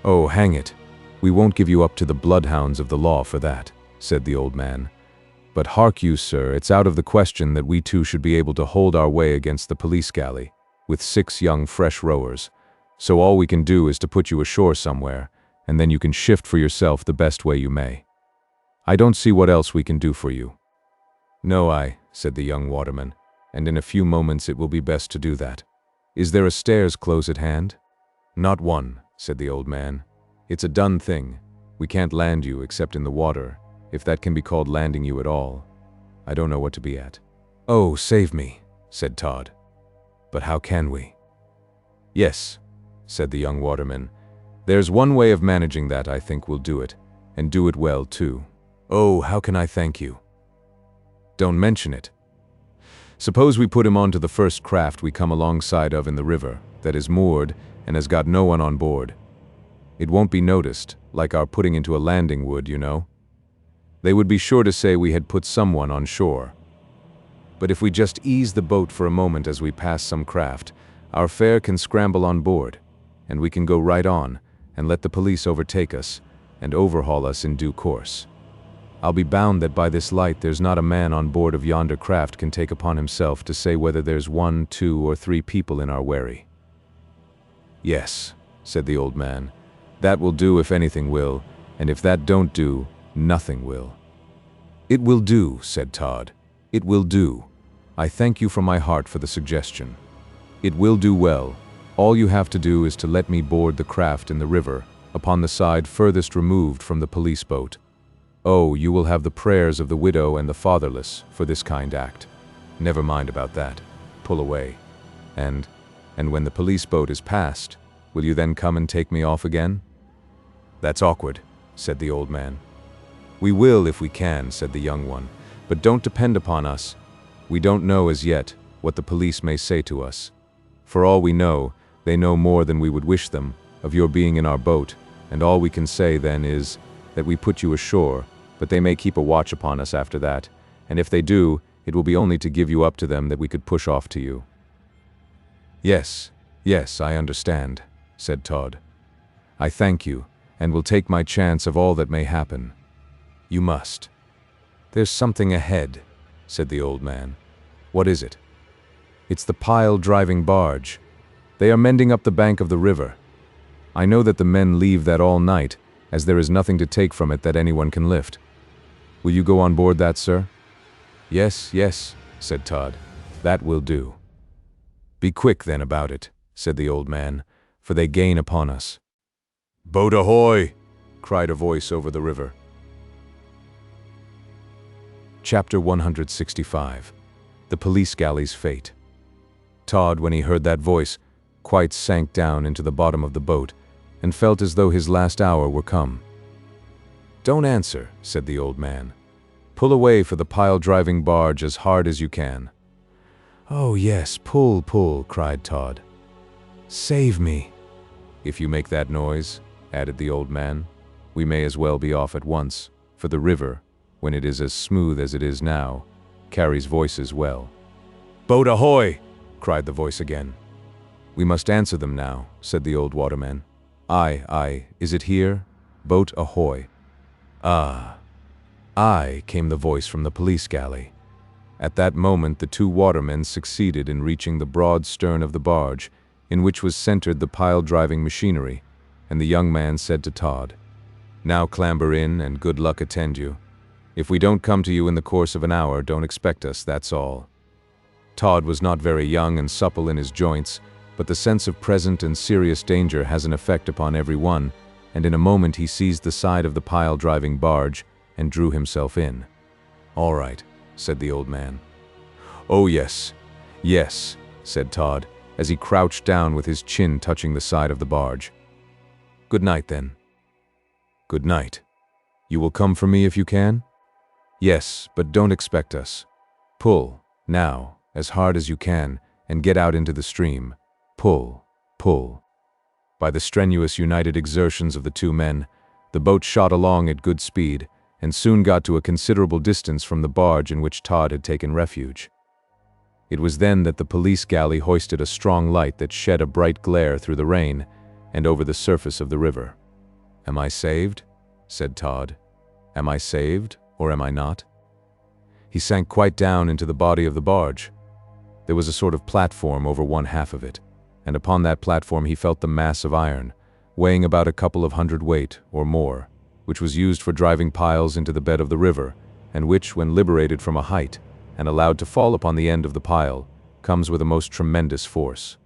"Oh, hang it. We won't give you up to the bloodhounds of the law for that," said the old man. "But hark you, sir, it's out of the question that we two should be able to hold our way against the police galley, with 6 young fresh rowers. So all we can do is to put you ashore somewhere, and then you can shift for yourself the best way you may. I don't see what else we can do for you." "No, said the young waterman, "and in a few moments it will be best to do that. Is there a stairs close at hand?" "Not one," said the old man. "It's a done thing. We can't land you except in the water, if that can be called landing you at all. I don't know what to be at." "Oh, save me," said Todd. "But how can we?" "Yes," said the young waterman. "There's one way of managing that I think will do it, and do it well too." "Oh, how can I thank you?" "Don't mention it. Suppose we put him onto the first craft we come alongside of in the river, that is moored and has got no one on board, It won't be noticed, like our putting into a landing would, you know. They would be sure to say we had put someone on shore. But if we just ease the boat for a moment as we pass some craft, our fare can scramble on board, and we can go right on and let the police overtake us and overhaul us in due course. I'll be bound that by this light there's not a man on board of yonder craft can take upon himself to say whether there's 1, 2, or 3 people in our wherry." "Yes," said the old man, "that will do if anything will, and if that don't do, nothing will." "It will do," said Todd. "It will do. I thank you from my heart for the suggestion. It will do well. All you have to do is to let me board the craft in the river, upon the side furthest removed from the police boat. Oh, you will have the prayers of the widow and the fatherless for this kind act. Never mind about that. Pull away. And when the police boat is past, will you then come and take me off again?" "That's awkward," said the old man. "We will if we can," said the young one, "but don't depend upon us. We don't know as yet what the police may say to us. For all we know, they know more than we would wish them of your being in our boat, and all we can say then is that we put you ashore, but they may keep a watch upon us after that, and if they do, it will be only to give you up to them that we could push off to you." Yes, I understand," said Todd. "I thank you, and will take my chance of all that may happen." "You must." "There's something ahead," said the old man. "What is it?" "It's the pile-driving barge. They are mending up the bank of the river. I know that the men leave that all night, as there is nothing to take from it that anyone can lift. Will you go on board that, sir?" Yes, said Todd. "That will do." "Be quick then about it," said the old man, "for they gain upon us." "Boat ahoy!" cried a voice over the river. Chapter 165. The Police Galley's Fate. Todd, when he heard that voice, quite sank down into the bottom of the boat, and felt as though his last hour were come. "Don't answer," said the old man. "Pull away for the pile-driving barge as hard as you can." "Oh yes, pull, pull," cried Todd. "Save me." "If you make that noise," added the old man, "we may as well be off at once, for the river, when it is as smooth as it is now, carries voices well." "Boat ahoy!" cried the voice again. "We must answer them now," said the old waterman. Aye, is it here? Boat ahoy." "Aye," came the voice from the police galley. At that moment the 2 watermen succeeded in reaching the broad stern of the barge, in which was centered the pile-driving machinery, and the young man said to Todd, "Now clamber in, and good luck attend you. If we don't come to you in the course of an hour, don't expect us, that's all." Todd was not very young and supple in his joints, but the sense of present and serious danger has an effect upon every one, and in a moment he seized the side of the pile-driving barge and drew himself in. "All right," said the old man. "Oh yes, said Todd, as he crouched down with his chin touching the side of the barge. "Good night, then." "Good night. You will come for me if you can?" "Yes, but don't expect us. Pull, now, as hard as you can, and get out into the stream. Pull, pull." By the strenuous united exertions of the 2 men, the boat shot along at good speed, and soon got to a considerable distance from the barge in which Todd had taken refuge. It was then that the police galley hoisted a strong light that shed a bright glare through the rain and over the surface of the river. "Am I saved?" said Todd. "Am I saved, or am I not?" He sank quite down into the body of the barge. There was a sort of platform over one half of it, and upon that platform he felt the mass of iron, weighing about a couple of hundredweight or more, which was used for driving piles into the bed of the river, and which, when liberated from a height, and allowed to fall upon the end of the pile, comes with a most tremendous force.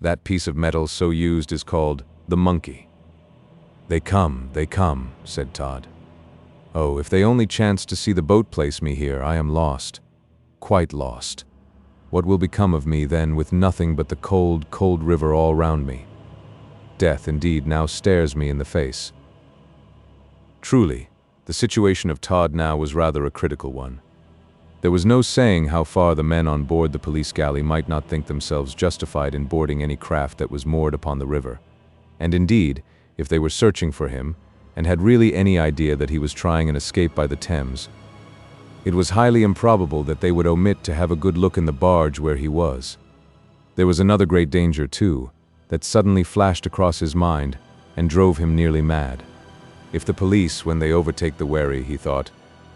That piece of metal so used is called the monkey. They come," said Todd. "Oh, if they only chance to see the boat place me here, I am lost. Quite lost. What will become of me then with nothing but the cold, cold river all round me? Death indeed now stares me in the face." Truly, the situation of Todd now was rather a critical one. There was no saying how far the men on board the police galley might not think themselves justified in boarding any craft that was moored upon the river, and indeed, if they were searching for him, and had really any idea that he was trying an escape by the Thames. It was highly improbable that they would omit to have a good look in the barge where he was. There was another great danger, too, that suddenly flashed across his mind and drove him nearly mad. If the police, when they overtake the wherry, he thought,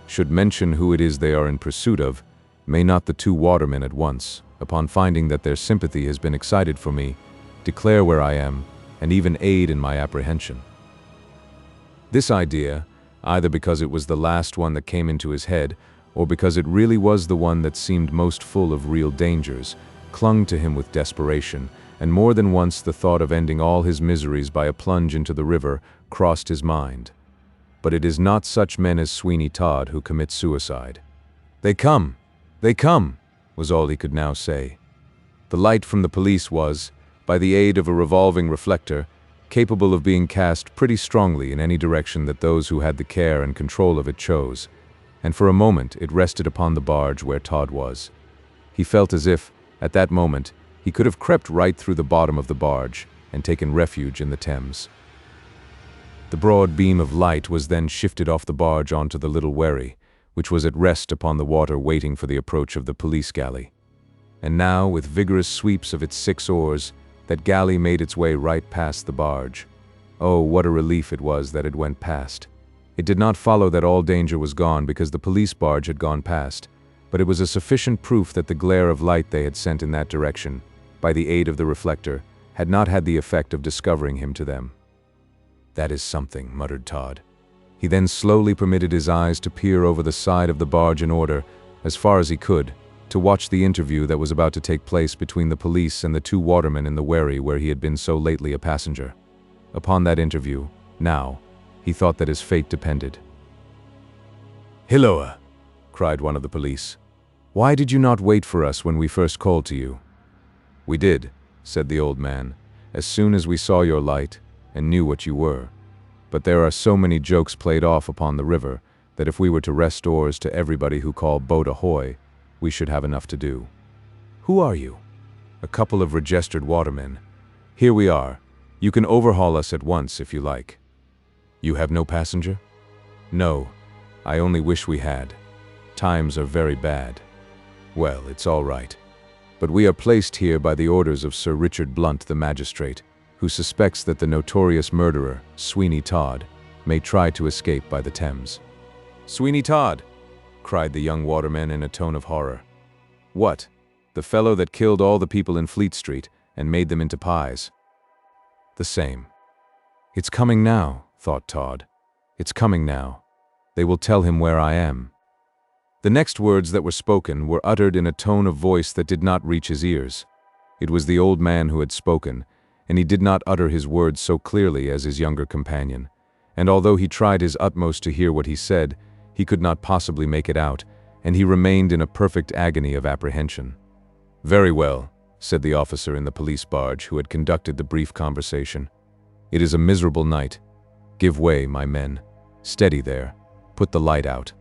should mention who it is they are in pursuit of, may not the two watermen at once, upon finding that their sympathy has been excited for me, declare where I am, and even aid in my apprehension. This idea, either because it was the last one that came into his head, or because it really was the one that seemed most full of real dangers, clung to him with desperation, and more than once the thought of ending all his miseries by a plunge into the river crossed his mind. But it is not such men as Sweeney Todd who commit suicide. "They come! They come!" was all he could now say. The light from the police was, by the aid of a revolving reflector, capable of being cast pretty strongly in any direction that those who had the care and control of it chose, and for a moment it rested upon the barge where Todd was. He felt as if, at that moment, he could have crept right through the bottom of the barge and taken refuge in the Thames. The broad beam of light was then shifted off the barge onto the little wherry, which was at rest upon the water waiting for the approach of the police galley. And now, with vigorous sweeps of its 6 oars, that galley made its way right past the barge. Oh, what a relief it was that it went past. It did not follow that all danger was gone because the police barge had gone past, but it was a sufficient proof that the glare of light they had sent in that direction, by the aid of the reflector, had not had the effect of discovering him to them. "That is something," muttered Todd. He then slowly permitted his eyes to peer over the side of the barge in order, as far as he could, to watch the interview that was about to take place between the police and the two watermen in the wherry where he had been so lately a passenger. Upon that interview, now, he thought that his fate depended. "Hilloa!" cried one of the police. "Why did you not wait for us when we first called to you?" "We did," said the old man, "as soon as we saw your light and knew what you were. But there are so many jokes played off upon the river that if we were to rest oars to everybody who call boat ahoy, we should have enough to do." "Who are you?" "A couple of registered watermen. Here we are. You can overhaul us at once if you like." "You have no passenger?" "No. I only wish we had. Times are very bad." "Well, it's all right. But we are placed here by the orders of Sir Richard Blunt, the magistrate, who suspects that the notorious murderer, Sweeney Todd, may try to escape by the Thames." "Sweeney Todd!" cried the young waterman in a tone of horror. "What? The fellow that killed all the people in Fleet Street and made them into pies?" "The same." "It's coming now," thought Todd. "It's coming now. They will tell him where I am." The next words that were spoken were uttered in a tone of voice that did not reach his ears. It was the old man who had spoken, and he did not utter his words so clearly as his younger companion, and although he tried his utmost to hear what he said, he could not possibly make it out, and he remained in a perfect agony of apprehension. "Very well," said the officer in the police barge who had conducted the brief conversation. "It is a miserable night. Give way, my men. Steady there. Put the light out."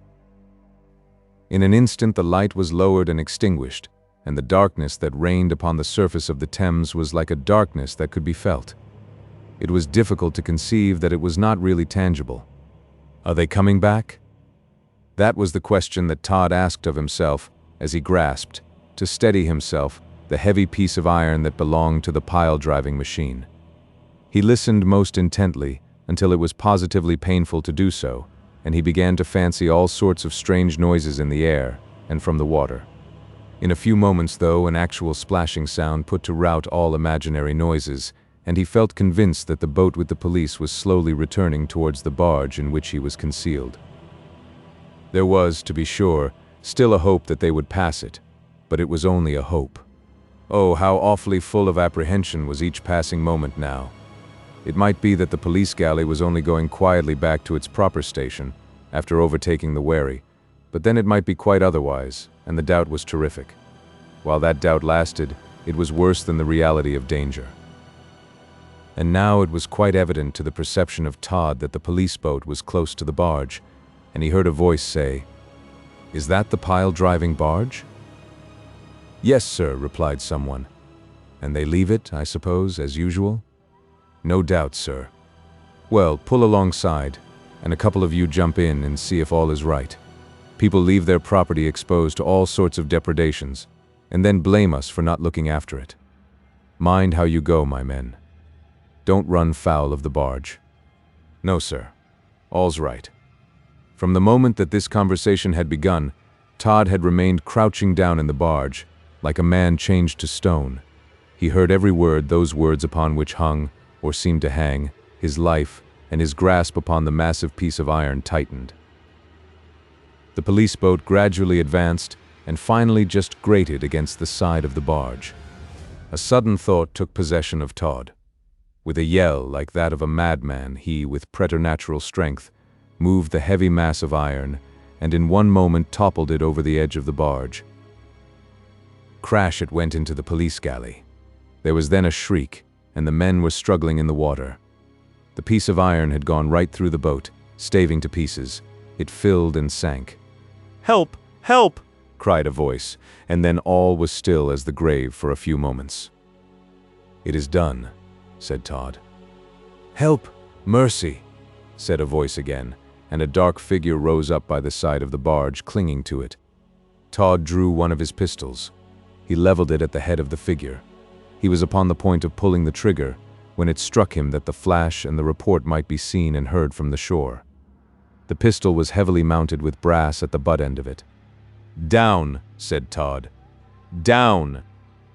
In an instant the light was lowered and extinguished, and the darkness that reigned upon the surface of the Thames was like a darkness that could be felt. It was difficult to conceive that it was not really tangible. "Are they coming back?" That was the question that Todd asked of himself as he grasped, to steady himself, the heavy piece of iron that belonged to the pile-driving machine. He listened most intently until it was positively painful to do so, and he began to fancy all sorts of strange noises in the air and from the water. In a few moments, though, an actual splashing sound put to rout all imaginary noises, and he felt convinced that the boat with the police was slowly returning towards the barge in which he was concealed. There was, to be sure, still a hope that they would pass it, but it was only a hope. Oh, how awfully full of apprehension was each passing moment now. It might be that the police galley was only going quietly back to its proper station, after overtaking the wherry, but then it might be quite otherwise, and the doubt was terrific. While that doubt lasted, it was worse than the reality of danger. And now it was quite evident to the perception of Todd that the police boat was close to the barge, and he heard a voice say, "Is that the pile-driving barge?" "Yes, sir," replied someone. "And they leave it, I suppose, as usual?" "No doubt, sir." Well, pull alongside, and a couple of you jump in and see if all is right. People leave their property exposed to all sorts of depredations, and then blame us for not looking after it. Mind how you go, my men. Don't run foul of the barge. No, sir. All's right. From the moment that this conversation had begun, Todd had remained crouching down in the barge, like a man changed to stone. He heard every word, those words upon which hung, or seemed to hang, his life, and his grasp upon the massive piece of iron tightened. The police boat gradually advanced and finally just grated against the side of the barge. A sudden thought took possession of Todd. With a yell like that of a madman, he, with preternatural strength, moved the heavy mass of iron and in one moment toppled it over the edge of the barge. Crash it went into the police galley. There was then a shriek, and the men were struggling in the water. The piece of iron had gone right through the boat, staving to pieces. It filled and sank. "Help! Help!" cried a voice, and then all was still as the grave for a few moments. "It is done," said Todd. "Help! Mercy!" said a voice again, and a dark figure rose up by the side of the barge, clinging to it. Todd drew one of his pistols. He leveled it at the head of the figure. He was upon the point of pulling the trigger, when it struck him that the flash and the report might be seen and heard from the shore. The pistol was heavily mounted with brass at the butt end of it. "Down," said Todd. "Down!"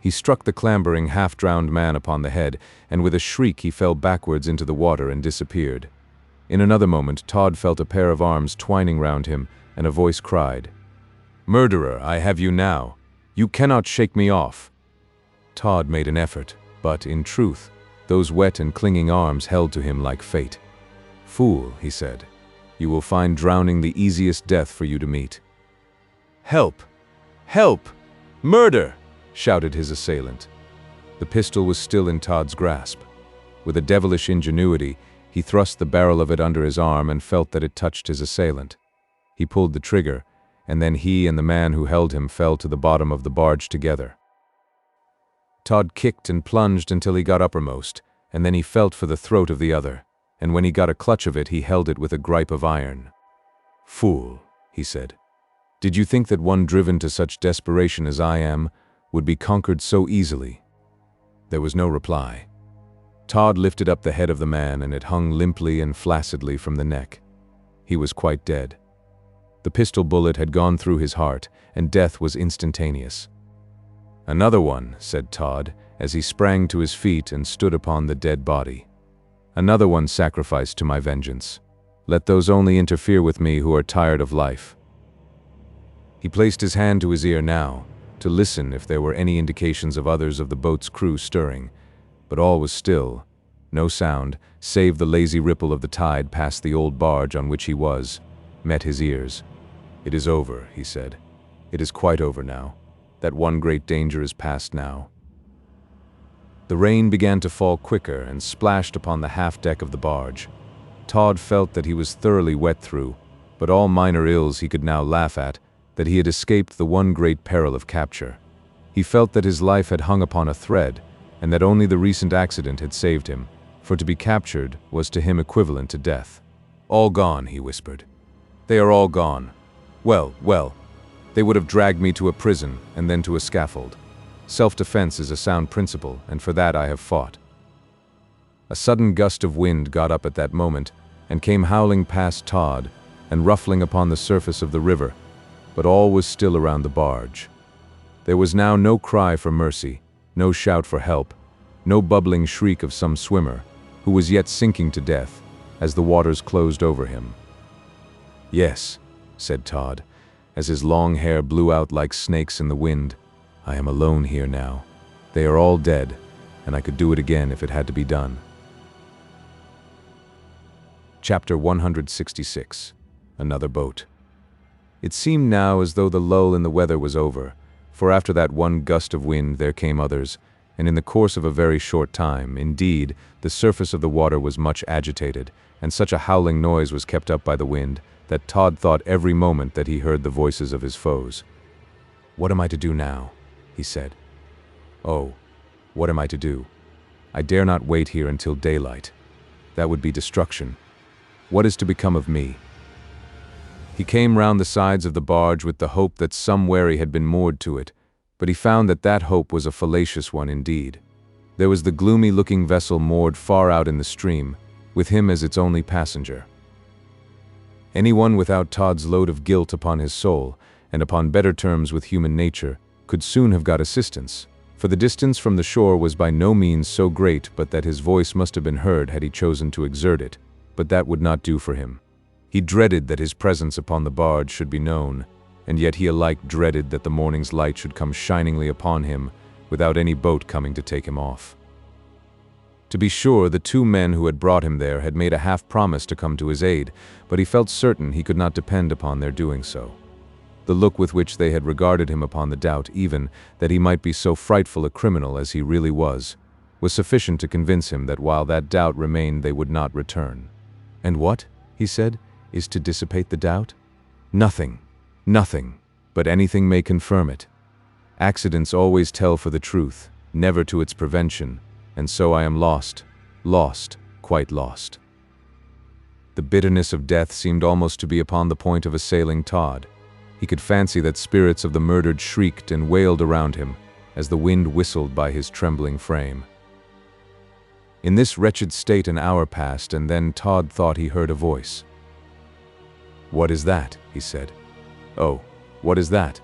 He struck the clambering, half-drowned man upon the head, and with a shriek he fell backwards into the water and disappeared. In another moment, Todd felt a pair of arms twining round him, and a voice cried, "Murderer, I have you now. You cannot shake me off." Todd made an effort, but, in truth, those wet and clinging arms held to him like fate. "Fool," he said, "you will find drowning the easiest death for you to meet." "Help! Help! Murder!" shouted his assailant. The pistol was still in Todd's grasp. With a devilish ingenuity, he thrust the barrel of it under his arm and felt that it touched his assailant. He pulled the trigger, and then he and the man who held him fell to the bottom of the barge together. Todd kicked and plunged until he got uppermost, and then he felt for the throat of the other, and when he got a clutch of it, he held it with a gripe of iron. "Fool," he said. "Did you think that one driven to such desperation as I am would be conquered so easily?" There was no reply. Todd lifted up the head of the man, and it hung limply and flaccidly from the neck. He was quite dead. The pistol bullet had gone through his heart, and death was instantaneous. "Another one," said Todd, as he sprang to his feet and stood upon the dead body. "Another one sacrificed to my vengeance. Let those only interfere with me who are tired of life." He placed his hand to his ear now, to listen if there were any indications of others of the boat's crew stirring, but all was still, no sound, save the lazy ripple of the tide past the old barge on which he was, met his ears. "It is over," he said. "It is quite over now. That one great danger is past now." The rain began to fall quicker and splashed upon the half-deck of the barge. Todd felt that he was thoroughly wet through, but all minor ills he could now laugh at, that he had escaped the one great peril of capture. He felt that his life had hung upon a thread, and that only the recent accident had saved him, for to be captured was to him equivalent to death. "All gone," he whispered. "They are all gone. Well, well, they would have dragged me to a prison and then to a scaffold. Self-defense is a sound principle, and for that I have fought." A sudden gust of wind got up at that moment and came howling past Todd and ruffling upon the surface of the river, but all was still around the barge. There was now no cry for mercy, no shout for help, no bubbling shriek of some swimmer, who was yet sinking to death, as the waters closed over him. "Yes," said Todd, as his long hair blew out like snakes in the wind, "I am alone here now. They are all dead, and I could do it again if it had to be done." Chapter 166. Another boat. It seemed now as though the lull in the weather was over, for after that one gust of wind there came others, and in the course of a very short time, indeed, the surface of the water was much agitated, and such a howling noise was kept up by the wind, that Todd thought every moment that he heard the voices of his foes. "What am I to do now?" he said. "Oh, what am I to do? I dare not wait here until daylight. That would be destruction. What is to become of me? He came round the sides of the barge with the hope that some wherry had been moored to it, but he found that that hope was a fallacious one indeed. There was the gloomy-looking vessel moored far out in the stream, with him as its only passenger. Anyone without Todd's load of guilt upon his soul, and upon better terms with human nature, could soon have got assistance, for the distance from the shore was by no means so great but that his voice must have been heard had he chosen to exert it, but that would not do for him. He dreaded that his presence upon the barge should be known, and yet he alike dreaded that the morning's light should come shiningly upon him without any boat coming to take him off. To be sure, the two men who had brought him there had made a half-promise to come to his aid, but he felt certain he could not depend upon their doing so. The look with which they had regarded him upon the doubt, even, that he might be so frightful a criminal as he really was sufficient to convince him that while that doubt remained they would not return. "And what," he said, "is to dissipate the doubt? Nothing, nothing, but anything may confirm it. Accidents always tell for the truth, never to its prevention, and so I am lost, lost, quite lost." The bitterness of death seemed almost to be upon the point of assailing Todd. He could fancy that spirits of the murdered shrieked and wailed around him as the wind whistled by his trembling frame. In this wretched state an hour passed, and then Todd thought he heard a voice. "What is that?" he said. "Oh, what is that?"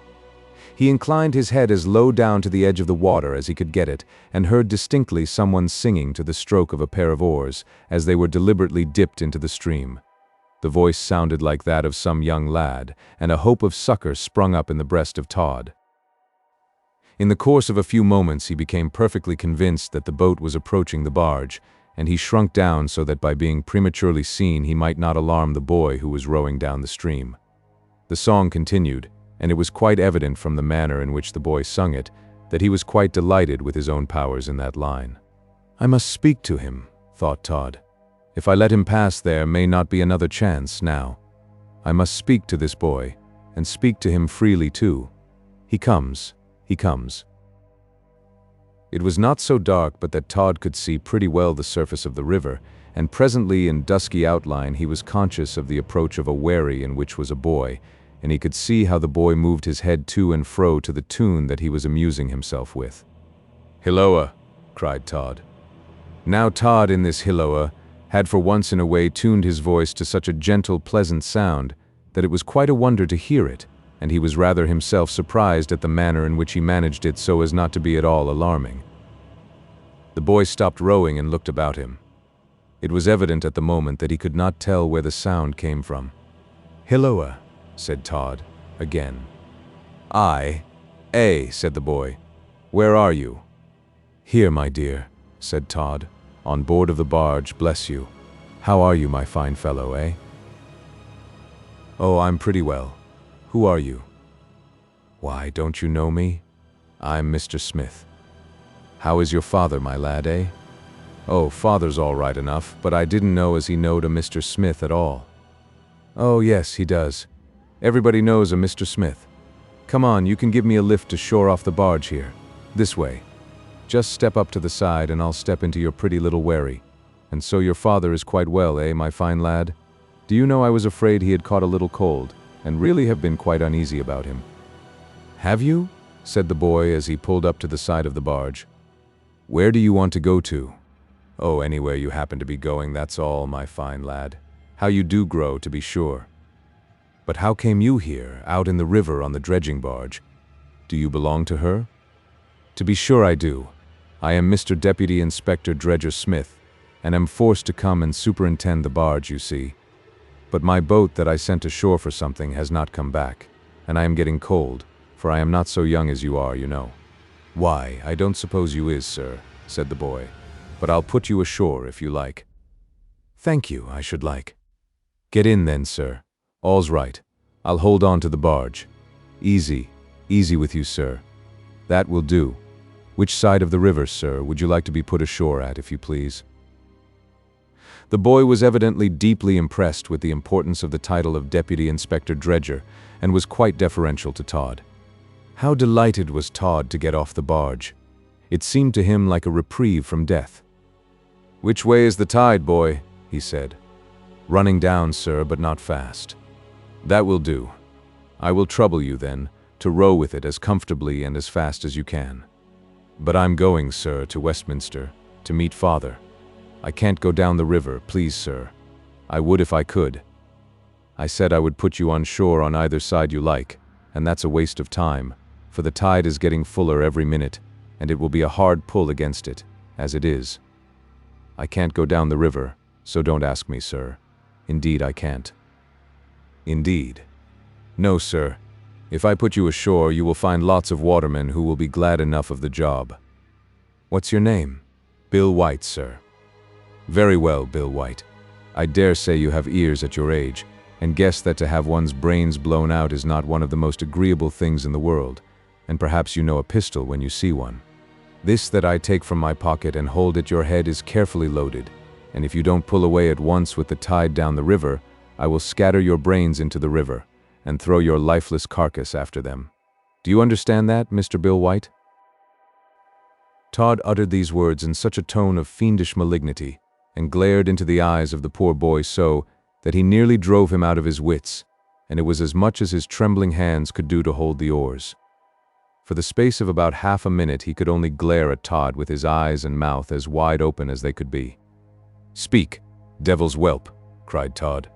He inclined his head as low down to the edge of the water as he could get it, and heard distinctly someone singing to the stroke of a pair of oars as they were deliberately dipped into the stream. The voice sounded like that of some young lad, and a hope of succor sprung up in the breast of Todd. In the course of a few moments he became perfectly convinced that the boat was approaching the barge, and he shrunk down so that by being prematurely seen he might not alarm the boy who was rowing down the stream. The song continued, and it was quite evident from the manner in which the boy sung it that he was quite delighted with his own powers in that line. "I must speak to him," thought Todd. "If I let him pass there may not be another chance now. I must speak to this boy, and speak to him freely too. He comes, he comes." It was not so dark but that Todd could see pretty well the surface of the river, and presently in dusky outline he was conscious of the approach of a wherry in which was a boy, and he could see how the boy moved his head to and fro to the tune that he was amusing himself with. "Hilloa!" cried Todd. Now Todd in this hilloa had for once in a way tuned his voice to such a gentle, pleasant sound that it was quite a wonder to hear it, and he was rather himself surprised at the manner in which he managed it so as not to be at all alarming. The boy stopped rowing and looked about him. It was evident at the moment that he could not tell where the sound came from. "Hilloa," said Todd, again. Said the boy. "Where are you?" "Here, my dear," said Todd, "on board of the barge, bless you. How are you, my fine fellow, eh?" "Oh, I'm pretty well. Who are you?" "Why, don't you know me? I'm Mr. Smith. How is your father, my lad, eh?" "Oh, father's all right enough, but I didn't know as he knowed a Mr. Smith at all." "Oh, yes, he does. Everybody knows a Mr. Smith. Come on, you can give me a lift to shore off the barge here. This way. Just step up to the side and I'll step into your pretty little wherry. And so your father is quite well, eh, my fine lad? Do you know I was afraid he had caught a little cold, and really have been quite uneasy about him." "Have you?" said the boy as he pulled up to the side of the barge. "Where do you want to go to?" "Oh, anywhere you happen to be going, that's all, my fine lad. How you do grow, to be sure. But how came you here, out in the river on the dredging barge? Do you belong to her?" "To be sure I do. I am Mr. Deputy Inspector Dredger Smith, and am forced to come and superintend the barge, you see. But my boat that I sent ashore for something has not come back, and I am getting cold, for I am not so young as you are, you know." "Why, I don't suppose you is, sir," said the boy, "but I'll put you ashore if you like." "Thank you, I should like." "Get in then, sir. All's right. I'll hold on to the barge. Easy, easy with you, sir. That will do. Which side of the river, sir, would you like to be put ashore at, if you please?" The boy was evidently deeply impressed with the importance of the title of Deputy Inspector Dredger, and was quite deferential to Todd. How delighted was Todd to get off the barge. It seemed to him like a reprieve from death. "Which way is the tide, boy?" he said. "Running down, sir, but not fast." "That will do. I will trouble you, then, to row with it as comfortably and as fast as you can. But I'm going, sir, to Westminster, to meet father. I can't go down the river, please, sir. I would if I could. I said I would put you on shore on either side you like, and that's a waste of time, for the tide is getting fuller every minute, and it will be a hard pull against it, as it is. I can't go down the river, so don't ask me, sir. Indeed, I can't." "Indeed." "No, sir. If I put you ashore, you will find lots of watermen who will be glad enough of the job." "What's your name?" "Bill White, sir." "Very well, Bill White. I dare say you have ears at your age, and guess that to have one's brains blown out is not one of the most agreeable things in the world, and perhaps you know a pistol when you see one. This that I take from my pocket and hold at your head is carefully loaded, and if you don't pull away at once with the tide down the river, I will scatter your brains into the river, and throw your lifeless carcass after them. Do you understand that, Mr. Bill White?" Todd uttered these words in such a tone of fiendish malignity, and glared into the eyes of the poor boy so, that he nearly drove him out of his wits, and it was as much as his trembling hands could do to hold the oars. For the space of about half a minute he could only glare at Todd with his eyes and mouth as wide open as they could be. "Speak, devil's whelp," cried Todd.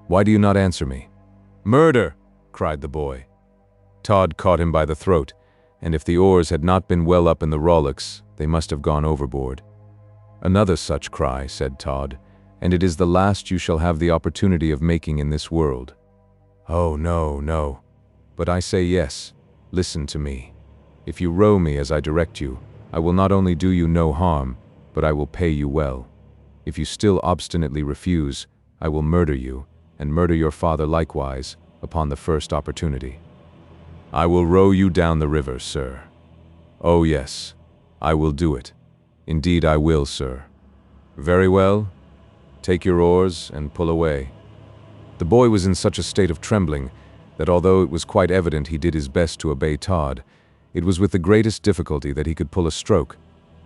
"Why do you not answer me?" "Murder!" cried the boy. Todd caught him by the throat, and if the oars had not been well up in the rowlocks, they must have gone overboard. "Another such cry," said Todd, "and it is the last you shall have the opportunity of making in this world." "Oh, no, no. But I say yes. Listen to me. If you row me as I direct you, I will not only do you no harm, but I will pay you well. If you still obstinately refuse, I will murder you, and murder your father likewise, upon the first opportunity. I will row you down the river, sir. Oh yes, I will do it. Indeed I will, sir." "Very well. Take your oars and pull away." The boy was in such a state of trembling that although it was quite evident he did his best to obey Todd, it was with the greatest difficulty that he could pull a stroke,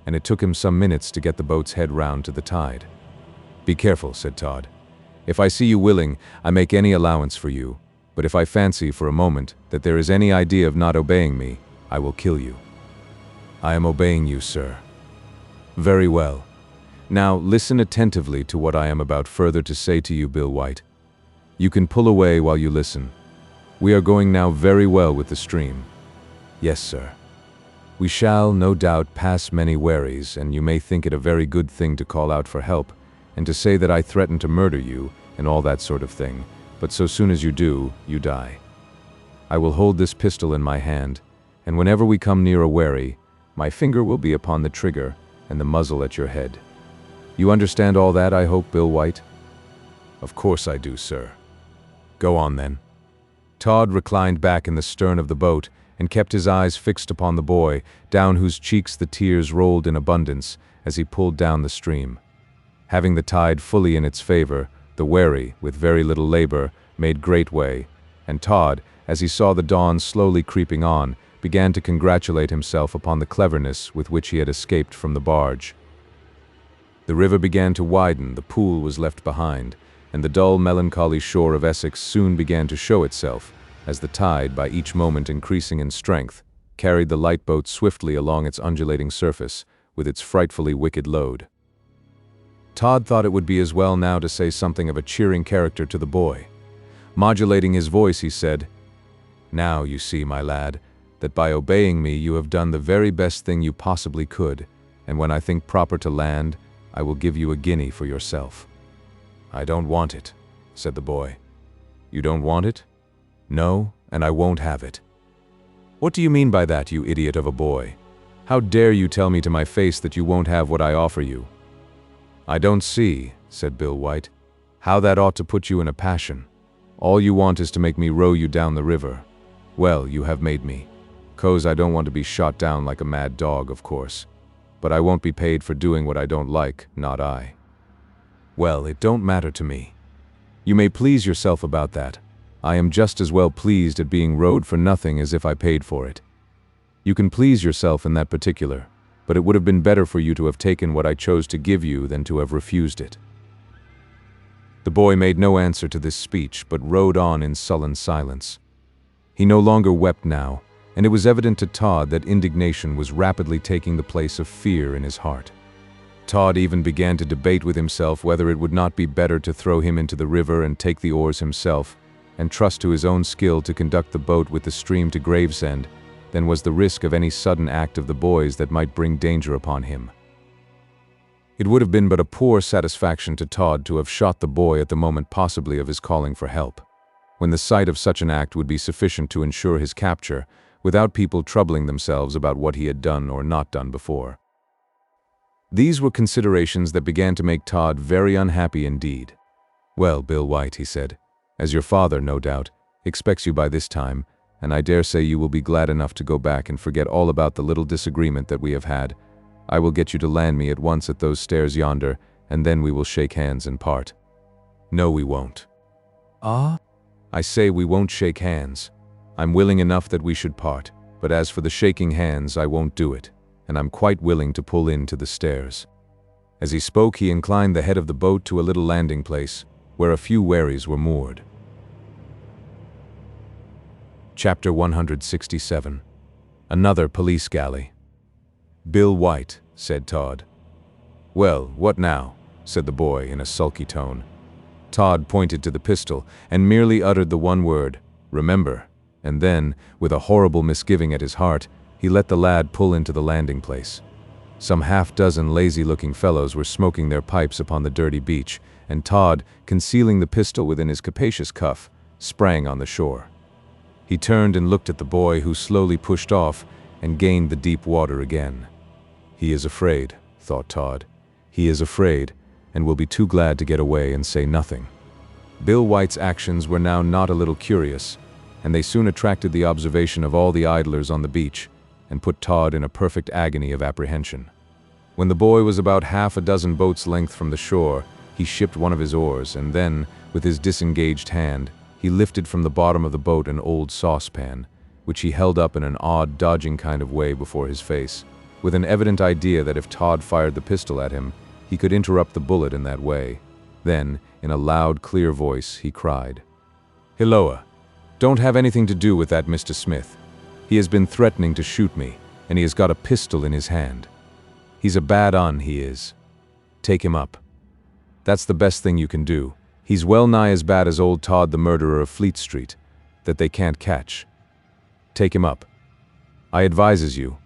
and it took him some minutes to get the boat's head round to the tide. "Be careful," said Todd. "If I see you willing, I make any allowance for you, but if I fancy for a moment that there is any idea of not obeying me, I will kill you." "I am obeying you, sir." "Very well. Now listen attentively to what I am about further to say to you, Bill White. You can pull away while you listen. We are going now very well with the stream." "Yes, sir." "We shall, no doubt, pass many wherries, and you may think it a very good thing to call out for help, and to say that I threaten to murder you, and all that sort of thing, but so soon as you do, you die. I will hold this pistol in my hand, and whenever we come near a wherry, my finger will be upon the trigger, and the muzzle at your head. You understand all that, I hope, Bill White?" "Of course I do, sir." "Go on, then." Todd reclined back in the stern of the boat, and kept his eyes fixed upon the boy, down whose cheeks the tears rolled in abundance as he pulled down the stream. Having the tide fully in its favor, the wherry, with very little labor, made great way, and Todd, as he saw the dawn slowly creeping on, began to congratulate himself upon the cleverness with which he had escaped from the barge. The river began to widen, the pool was left behind, and the dull, melancholy shore of Essex soon began to show itself, as the tide, by each moment increasing in strength, carried the light boat swiftly along its undulating surface, with its frightfully wicked load. Todd thought it would be as well now to say something of a cheering character to the boy. Modulating his voice, he said, "Now you see, my lad, that by obeying me you have done the very best thing you possibly could, and when I think proper to land, I will give you a guinea for yourself." "I don't want it," said the boy. "You don't want it?" "No, and I won't have it." "What do you mean by that, you idiot of a boy? How dare you tell me to my face that you won't have what I offer you?" "I don't see," said Bill White, "how that ought to put you in a passion. All you want is to make me row you down the river. Well, you have made me. 'Cause I don't want to be shot down like a mad dog, of course. But I won't be paid for doing what I don't like, not I." "Well, it don't matter to me. You may please yourself about that. I am just as well pleased at being rowed for nothing as if I paid for it. You can please yourself in that particular, but it would have been better for you to have taken what I chose to give you than to have refused it." The boy made no answer to this speech, but rode on in sullen silence. He no longer wept now, and it was evident to Todd that indignation was rapidly taking the place of fear in his heart. Todd even began to debate with himself whether it would not be better to throw him into the river and take the oars himself, and trust to his own skill to conduct the boat with the stream to Gravesend, than was the risk of any sudden act of the boys that might bring danger upon him. It would have been but a poor satisfaction to Todd to have shot the boy at the moment possibly of his calling for help, when the sight of such an act would be sufficient to ensure his capture, without people troubling themselves about what he had done or not done before. These were considerations that began to make Todd very unhappy indeed. "Well, Bill White," he said, "as your father, no doubt, expects you by this time, and I dare say you will be glad enough to go back and forget all about the little disagreement that we have had. I will get you to land me at once at those stairs yonder, and then we will shake hands and part." "No, we won't." "Ah?" "I say we won't shake hands. I'm willing enough that we should part, but as for the shaking hands, I won't do it, and I'm quite willing to pull in to the stairs." As he spoke, he inclined the head of the boat to a little landing place, where a few wherries were moored. Chapter 167. Another police galley. "Bill White," said Todd. "Well, what now?" said the boy in a sulky tone. Todd pointed to the pistol and merely uttered the one word, "Remember," and then, with a horrible misgiving at his heart, he let the lad pull into the landing place. Some half-dozen lazy-looking fellows were smoking their pipes upon the dirty beach, and Todd, concealing the pistol within his capacious cuff, sprang on the shore. He turned and looked at the boy, who slowly pushed off and gained the deep water again. "He is afraid," thought Todd. "He is afraid, and will be too glad to get away and say nothing." Bill White's actions were now not a little curious, and they soon attracted the observation of all the idlers on the beach, and put Todd in a perfect agony of apprehension. When the boy was about half a dozen boats' length from the shore, he shipped one of his oars, and then, with his disengaged hand, he lifted from the bottom of the boat an old saucepan, which he held up in an odd, dodging kind of way before his face, with an evident idea that if Todd fired the pistol at him, he could interrupt the bullet in that way. Then, in a loud, clear voice, he cried, "Hilloa! Don't have anything to do with that Mr. Smith. He has been threatening to shoot me, and he has got a pistol in his hand. He's a bad un, he is. Take him up. That's the best thing you can do. He's well nigh as bad as old Todd the murderer of Fleet Street, that they can't catch. Take him up. I advises you.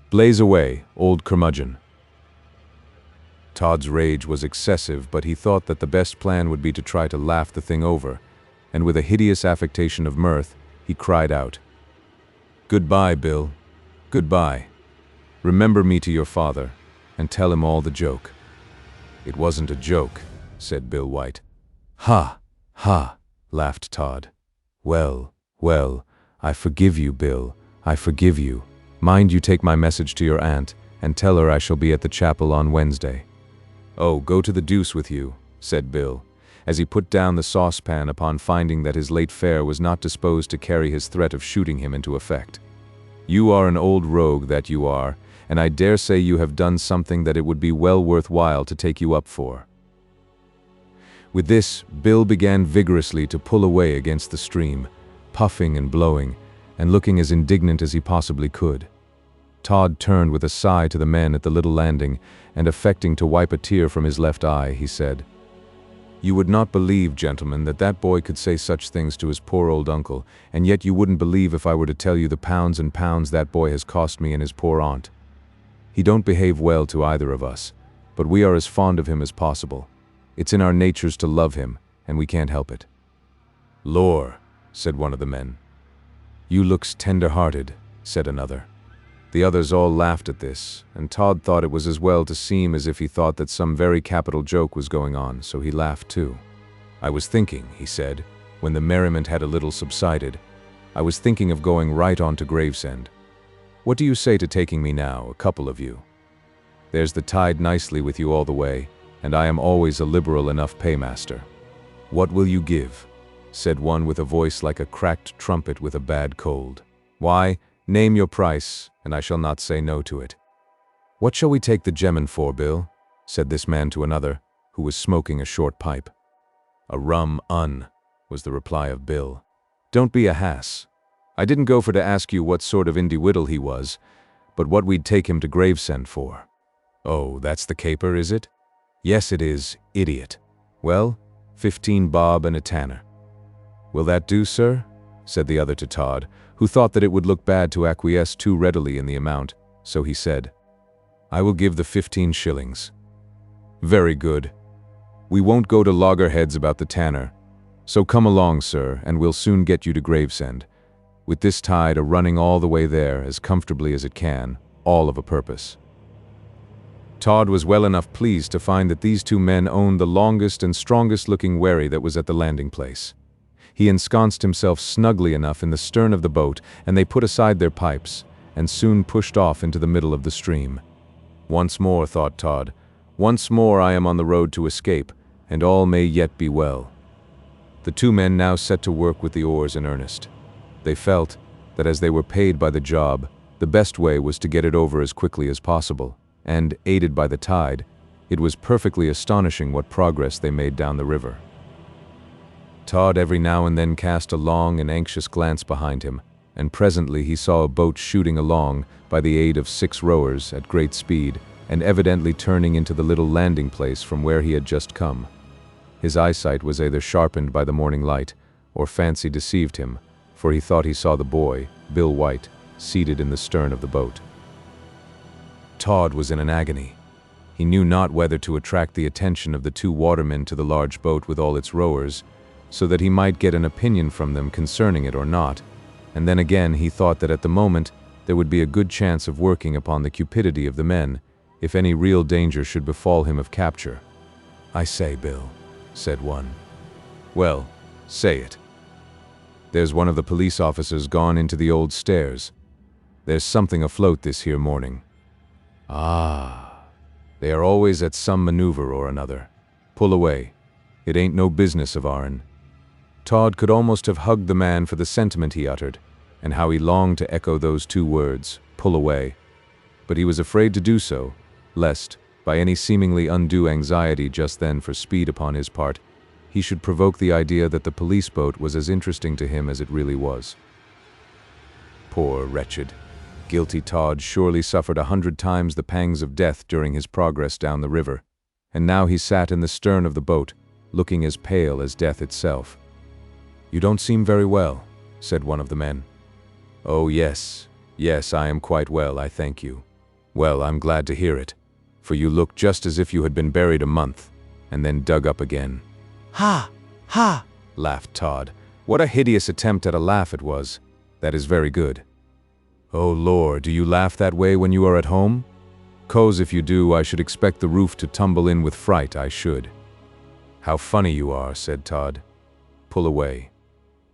Blaze away, old curmudgeon." Todd's rage was excessive, but he thought that the best plan would be to try to laugh the thing over, and with a hideous affectation of mirth, he cried out, "Goodbye, Bill. Goodbye. Remember me to your father, and tell him all the joke." "It wasn't a joke," said Bill White. "Ha, ha," laughed Todd. "Well, well, I forgive you, Bill. I forgive you. Mind you take my message to your aunt, and tell her I shall be at the chapel on Wednesday." "Oh, go to the deuce with you," said Bill, as he put down the saucepan upon finding that his late fare was not disposed to carry his threat of shooting him into effect. "You are an old rogue, that you are, and I dare say you have done something that it would be well worth while to take you up for." With this, Bill began vigorously to pull away against the stream, puffing and blowing, and looking as indignant as he possibly could. Todd turned with a sigh to the men at the little landing, and affecting to wipe a tear from his left eye, he said, "You would not believe, gentlemen, that that boy could say such things to his poor old uncle, and yet you wouldn't believe if I were to tell you the pounds and pounds that boy has cost me and his poor aunt. He don't behave well to either of us, but we are as fond of him as possible. It's in our natures to love him, and we can't help it." "Lor," said one of the men. "You looks tender-hearted," said another. The others all laughed at this, and Todd thought it was as well to seem as if he thought that some very capital joke was going on, so he laughed too. "I was thinking," he said, when the merriment had a little subsided, "I was thinking of going right on to Gravesend. What do you say to taking me now, a couple of you? There's the tide nicely with you all the way, and I am always a liberal enough paymaster." "What will you give?" said one with a voice like a cracked trumpet with a bad cold. "Why, name your price, and I shall not say no to it." "What shall we take the gemman for, Bill?" said this man to another, who was smoking a short pipe. "A rum-un," was the reply of Bill. "Don't be a hass. I didn't go for to ask you what sort of individual he was, but what we'd take him to Gravesend for." "Oh, that's the caper, is it?" "Yes, it is, idiot." "Well, 15 bob and a tanner." "Will that do, sir?" said the other to Todd, who thought that it would look bad to acquiesce too readily in the amount, so he said, "I will give the 15 shillings." "Very good. We won't go to loggerheads about the tanner. So come along, sir, and we'll soon get you to Gravesend, with this tide a-running all the way there as comfortably as it can, all of a purpose." Todd was well enough pleased to find that these two men owned the longest and strongest-looking wherry that was at the landing place. He ensconced himself snugly enough in the stern of the boat, and they put aside their pipes, and soon pushed off into the middle of the stream. "Once more," thought Todd, "once more I am on the road to escape, and all may yet be well." The two men now set to work with the oars in earnest. They felt that as they were paid by the job, the best way was to get it over as quickly as possible, and, aided by the tide, it was perfectly astonishing what progress they made down the river. Todd every now and then cast a long and anxious glance behind him, and presently he saw a boat shooting along by the aid of 6 rowers at great speed, and evidently turning into the little landing place from where he had just come. His eyesight was either sharpened by the morning light, or fancy deceived him, for he thought he saw the boy, Bill White, seated in the stern of the boat. Todd was in an agony. He knew not whether to attract the attention of the 2 watermen to the large boat with all its rowers, so that he might get an opinion from them concerning it or not, and then again he thought that at the moment there would be a good chance of working upon the cupidity of the men, if any real danger should befall him of capture. "I say, Bill," said one. "Well, say it." "There's one of the police officers gone into the old stairs. There's something afloat this here morning." "Ah, they are always at some maneuver or another. Pull away. It ain't no business of our'n." Todd could almost have hugged the man for the sentiment he uttered, and how he longed to echo those 2 words, "pull away." But he was afraid to do so, lest, by any seemingly undue anxiety just then for speed upon his part, he should provoke the idea that the police boat was as interesting to him as it really was. Poor wretched, guilty Todd surely suffered 100 times the pangs of death during his progress down the river, and now he sat in the stern of the boat, looking as pale as death itself. "You don't seem very well," said one of the men. "Oh, yes, I am quite well, I thank you." "Well, I'm glad to hear it, for you look just as if you had been buried a month, and then dug up again." "Ha! Ha!" laughed Todd. What a hideous attempt at a laugh it was. "That is very good." "Oh, Lord, do you laugh that way when you are at home? 'Cause if you do, I should expect the roof to tumble in with fright, I should." "How funny you are," said Todd. "Pull away."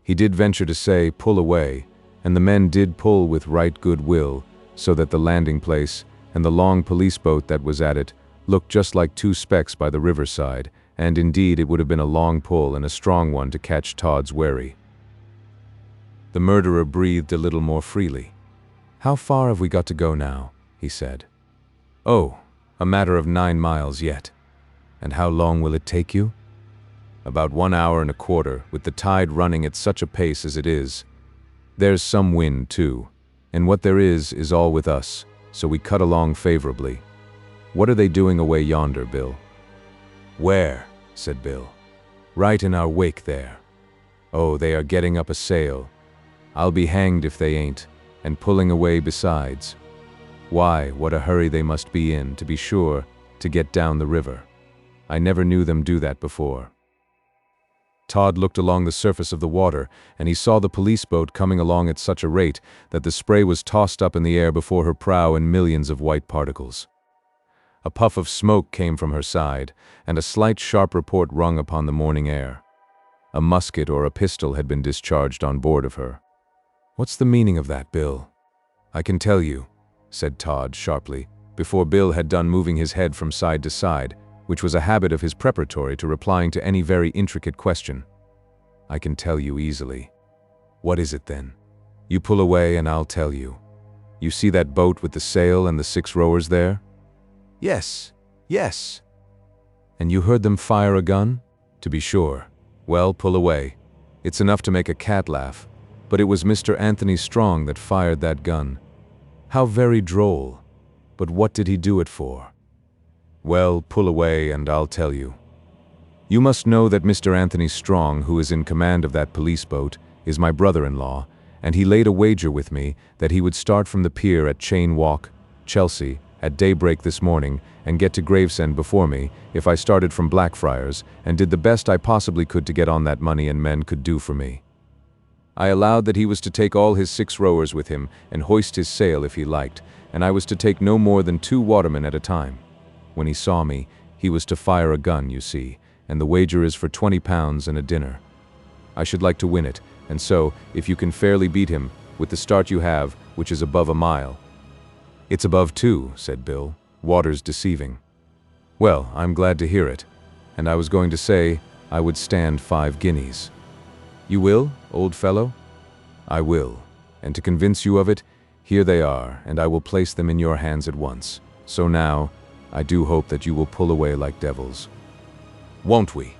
He did venture to say, "pull away," and the men did pull with right good will, so that the landing place, and the long police boat that was at it, looked just like 2 specks by the riverside, and indeed it would have been a long pull and a strong one to catch Todd's wherry. The murderer breathed a little more freely. "How far have we got to go now?" he said. "Oh, a matter of 9 miles yet." "And how long will it take you?" "About 1 hour and a quarter, with the tide running at such a pace as it is. There's some wind, too, and what there is all with us, so we cut along favorably. What are they doing away yonder, Bill?" "Where?" said Bill. "Right in our wake there." "Oh, they are getting up a sail. I'll be hanged if they ain't, and pulling away besides. Why, what a hurry they must be in, to be sure, to get down the river. I never knew them do that before." Todd looked along the surface of the water, and he saw the police boat coming along at such a rate that the spray was tossed up in the air before her prow in millions of white particles. A puff of smoke came from her side, and a slight sharp report rung upon the morning air. A musket or a pistol had been discharged on board of her. "What's the meaning of that, Bill?" "I can tell you," said Todd sharply, before Bill had done moving his head from side to side, which was a habit of his preparatory to replying to any very intricate question. "I can tell you easily." "What is it then?" "You pull away and I'll tell you. You see that boat with the sail and the 6 rowers there?" "Yes, yes." "And you heard them fire a gun?" "To be sure. Well, pull away. It's enough to make a cat laugh, but it was Mr. Anthony Strong that fired that gun. How very droll. But what did he do it for? Well, pull away and I'll tell you. You must know that Mr. Anthony Strong, who is in command of that police boat, is my brother-in-law, and he laid a wager with me that he would start from the pier at Chain Walk, Chelsea, at daybreak this morning and get to Gravesend before me if I started from Blackfriars and did the best I possibly could to get on that money and men could do for me. I allowed that he was to take all his 6 rowers with him and hoist his sail if he liked, and I was to take no more than 2 watermen at a time. When he saw me, he was to fire a gun, you see, and the wager is for £20 and a dinner. I should like to win it, and so, if you can fairly beat him, with the start you have, which is above a mile. It's above 2, said Bill. Water's deceiving. Well, I'm glad to hear it, and I was going to say I would stand 5 guineas. You will, old fellow? I will, and to convince you of it, here they are, and I will place them in your hands at once. So now, I do hope that you will pull away like devils. Won't we?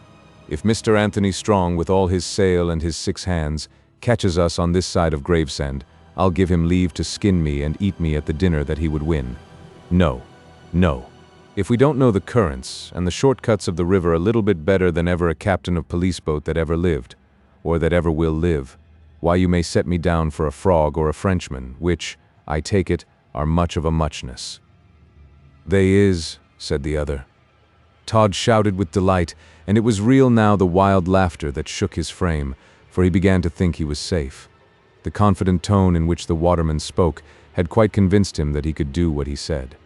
If Mr. Anthony Strong, with all his sail and his 6 hands, catches us on this side of Gravesend, I'll give him leave to skin me and eat me at the dinner that he would win. No, no. If we don't know the currents and the shortcuts of the river a little bit better than ever a captain of police boat that ever lived, or that ever will live, why you may set me down for a frog or a Frenchman, which, I take it, are much of a muchness. They is, said the other. Todd shouted with delight, and it was real now the wild laughter that shook his frame, for he began to think he was safe. The confident tone in which the waterman spoke had quite convinced him that he could do what he said.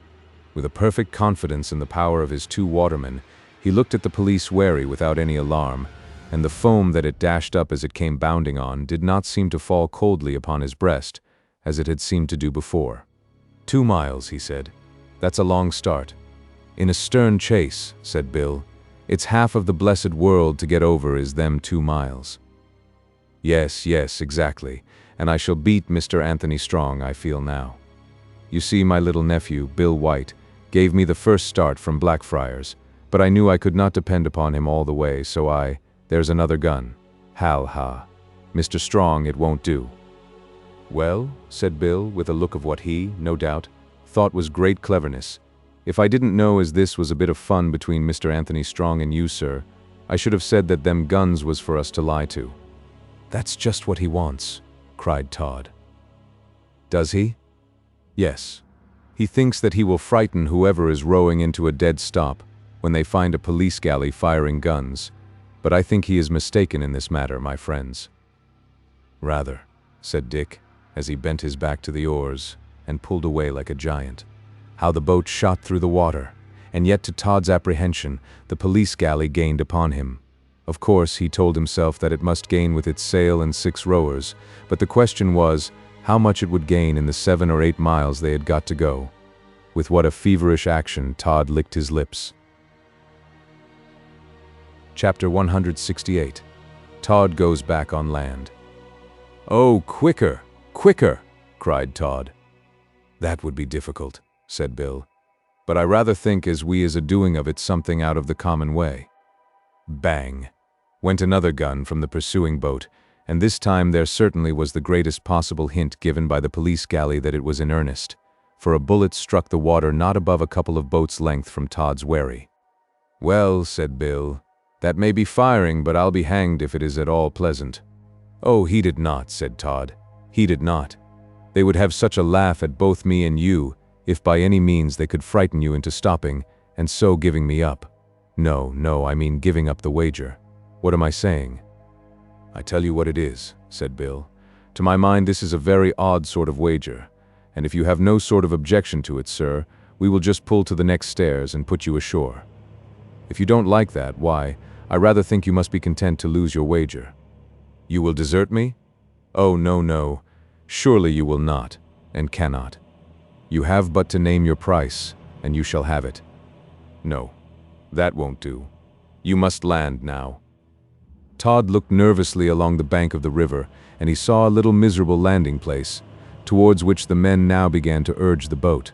With a perfect confidence in the power of his 2 watermen, he looked at the police wary without any alarm, and the foam that it dashed up as it came bounding on did not seem to fall coldly upon his breast, as it had seemed to do before. 2 miles, he said. That's a long start. In a stern chase, said Bill, it's half of the blessed world to get over is them 2 miles. Yes, yes, exactly, and I shall beat Mr. Anthony Strong, I feel now. You see, my little nephew, Bill White, gave me the first start from Blackfriars, but I knew I could not depend upon him all the way, so there's another gun. Hal ha. Mr. Strong, it won't do. Well, said Bill, with a look of what he, no doubt, thought was great cleverness, if I didn't know as this was a bit of fun between Mr. Anthony Strong and you, sir, I should have said that them guns was for us to lie to. That's just what he wants, cried Todd. Does he? Yes. He thinks that he will frighten whoever is rowing into a dead stop when they find a police galley firing guns, but I think he is mistaken in this matter, my friends. Rather, said Dick, as he bent his back to the oars and pulled away like a giant. How the boat shot through the water, and yet to Todd's apprehension, the police galley gained upon him. Of course, he told himself that it must gain with its sail and 6 rowers, but the question was, how much it would gain in the 7 or 8 miles they had got to go. With what a feverish action Todd licked his lips. Chapter 168. Todd goes back on land. Oh, quicker, quicker, cried Todd. That would be difficult, said Bill, but I rather think as we is a-doing of it something out of the common way. Bang! Went another gun from the pursuing boat, and this time there certainly was the greatest possible hint given by the police galley that it was in earnest, for a bullet struck the water not above a couple of boats' length from Todd's wherry. Well, said Bill, that may be firing, but I'll be hanged if it is at all pleasant. Oh, heed it not, said Todd. Heed it not. They would have such a laugh at both me and you, if by any means they could frighten you into stopping, and so giving me up. No, no, I mean giving up the wager. What am I saying? I tell you what it is, said Bill. To my mind this is a very odd sort of wager, and if you have no sort of objection to it, sir, we will just pull to the next stairs and put you ashore. If you don't like that, why, I rather think you must be content to lose your wager. You will desert me? Oh, no, no. Surely you will not, and cannot. You have but to name your price, and you shall have it. No, that won't do. You must land now. Todd looked nervously along the bank of the river, and he saw a little miserable landing place, towards which the men now began to urge the boat.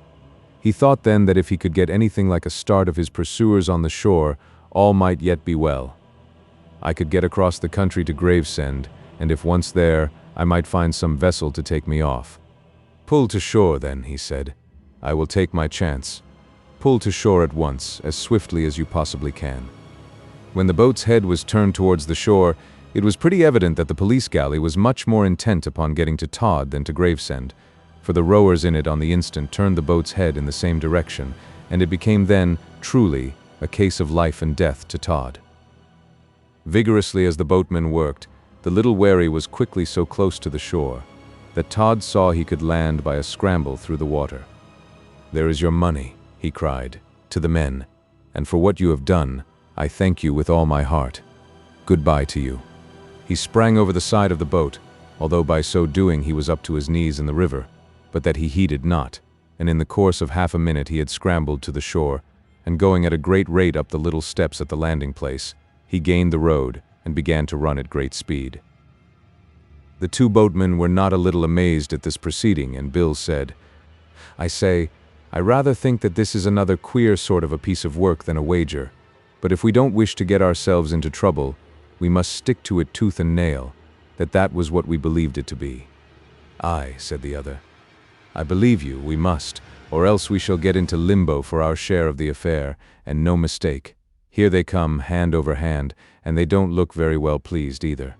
He thought then that if he could get anything like a start of his pursuers on the shore, all might yet be well. I could get across the country to Gravesend, and if once there, I might find some vessel to take me off. Pull to shore, then, he said. I will take my chance. Pull to shore at once, as swiftly as you possibly can. When the boat's head was turned towards the shore, it was pretty evident that the police galley was much more intent upon getting to Todd than to Gravesend, for the rowers in it on the instant turned the boat's head in the same direction, and it became then, truly, a case of life and death to Todd. Vigorously as the boatmen worked, the little wherry was quickly so close to the shore that Todd saw he could land by a scramble through the water. "There is your money," he cried, to the men, "and for what you have done, I thank you with all my heart. Goodbye to you." He sprang over the side of the boat, although by so doing he was up to his knees in the river, but that he heeded not, and in the course of half a minute he had scrambled to the shore, and going at a great rate up the little steps at the landing place, he gained the road and began to run at great speed. The two boatmen were not a little amazed at this proceeding, and Bill said, "I say, I rather think that this is another queer sort of a piece of work than a wager, but if we don't wish to get ourselves into trouble, we must stick to it tooth and nail, that was what we believed it to be." "Aye," said the other. "I believe you, we must, or else we shall get into limbo for our share of the affair, and no mistake. Here they come, hand over hand, and they don't look very well pleased either."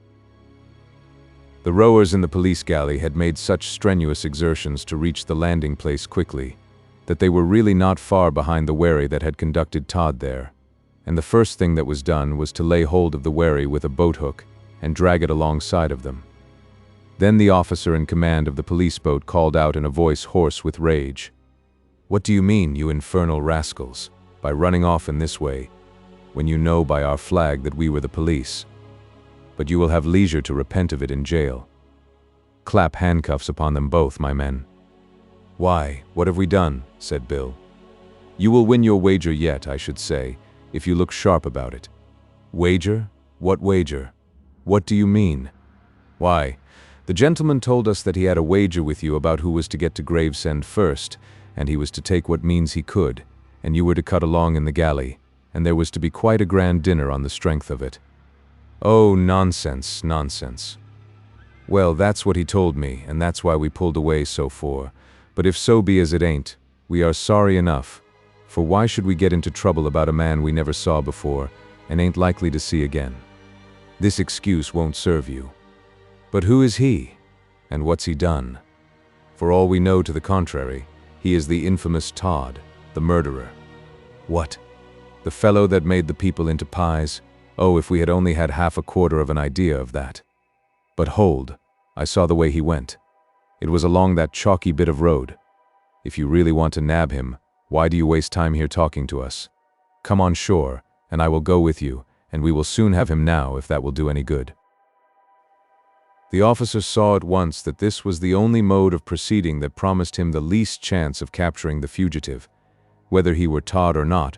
The rowers in the police galley had made such strenuous exertions to reach the landing place quickly, that they were really not far behind the wherry that had conducted Todd there, and the first thing that was done was to lay hold of the wherry with a boat hook and drag it alongside of them. Then the officer in command of the police boat called out in a voice hoarse with rage, "What do you mean, you infernal rascals, by running off in this way, when you know by our flag that we were the police? But you will have leisure to repent of it in jail. Clap handcuffs upon them both, my men." "Why, what have we done?" said Bill. "You will win your wager yet, I should say, if you look sharp about it." "Wager? What wager? What do you mean?" "Why, the gentleman told us that he had a wager with you about who was to get to Gravesend first, and he was to take what means he could, and you were to cut along in the galley, and there was to be quite a grand dinner on the strength of it." "Oh, nonsense, nonsense." "Well, that's what he told me, and that's why we pulled away so for. But if so be as it ain't, we are sorry enough, for why should we get into trouble about a man we never saw before, and ain't likely to see again? This excuse won't serve you. But who is he? And what's he done? For all we know to the contrary, he is the infamous Todd, the murderer." "What? The fellow that made the people into pies? Oh, if we had only had half a quarter of an idea of that. But hold, I saw the way he went. It was along that chalky bit of road. If you really want to nab him, why do you waste time here talking to us? Come on shore, and I will go with you, and we will soon have him now, if that will do any good." The officer saw at once that this was the only mode of proceeding that promised him the least chance of capturing the fugitive, whether he were Todd or not,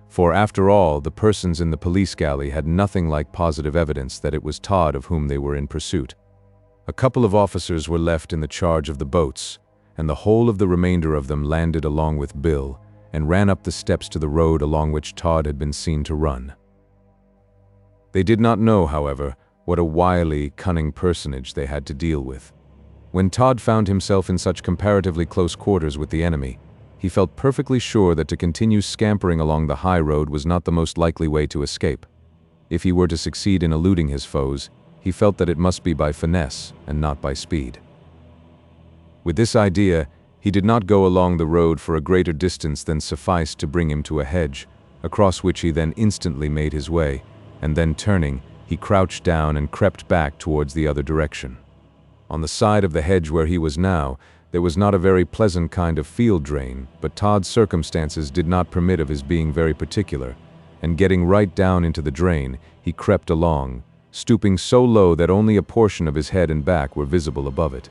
for after all, the persons in the police galley had nothing like positive evidence that it was Todd of whom they were in pursuit. A couple of officers were left in the charge of the boats, and the whole of the remainder of them landed along with Bill and ran up the steps to the road along which Todd had been seen to run. They did not know, however, what a wily, cunning personage they had to deal with. When Todd found himself in such comparatively close quarters with the enemy, he felt perfectly sure that to continue scampering along the high road was not the most likely way to escape. If he were to succeed in eluding his foes, he felt that it must be by finesse and not by speed. With this idea, he did not go along the road for a greater distance than sufficed to bring him to a hedge, across which he then instantly made his way, and then turning, he crouched down and crept back towards the other direction. On the side of the hedge where he was now, there was not a very pleasant kind of field drain, but Todd's circumstances did not permit of his being very particular, and getting right down into the drain, he crept along, stooping so low that only a portion of his head and back were visible above it.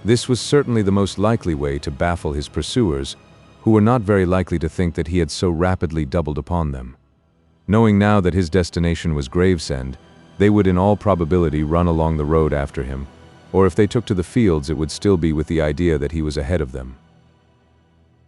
This was certainly the most likely way to baffle his pursuers, who were not very likely to think that he had so rapidly doubled upon them. Knowing now that his destination was Gravesend, they would in all probability run along the road after him, or if they took to the fields it would still be with the idea that he was ahead of them.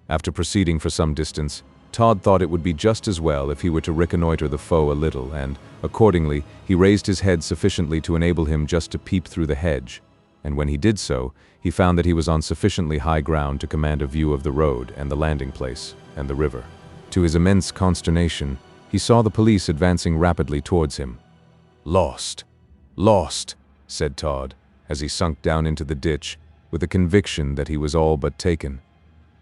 After proceeding for some distance, Todd thought it would be just as well if he were to reconnoiter the foe a little, and, accordingly, he raised his head sufficiently to enable him just to peep through the hedge, and when he did so, he found that he was on sufficiently high ground to command a view of the road and the landing place and the river. To his immense consternation, he saw the police advancing rapidly towards him. "Lost! Lost!" said Todd, as he sunk down into the ditch, with a conviction that he was all but taken.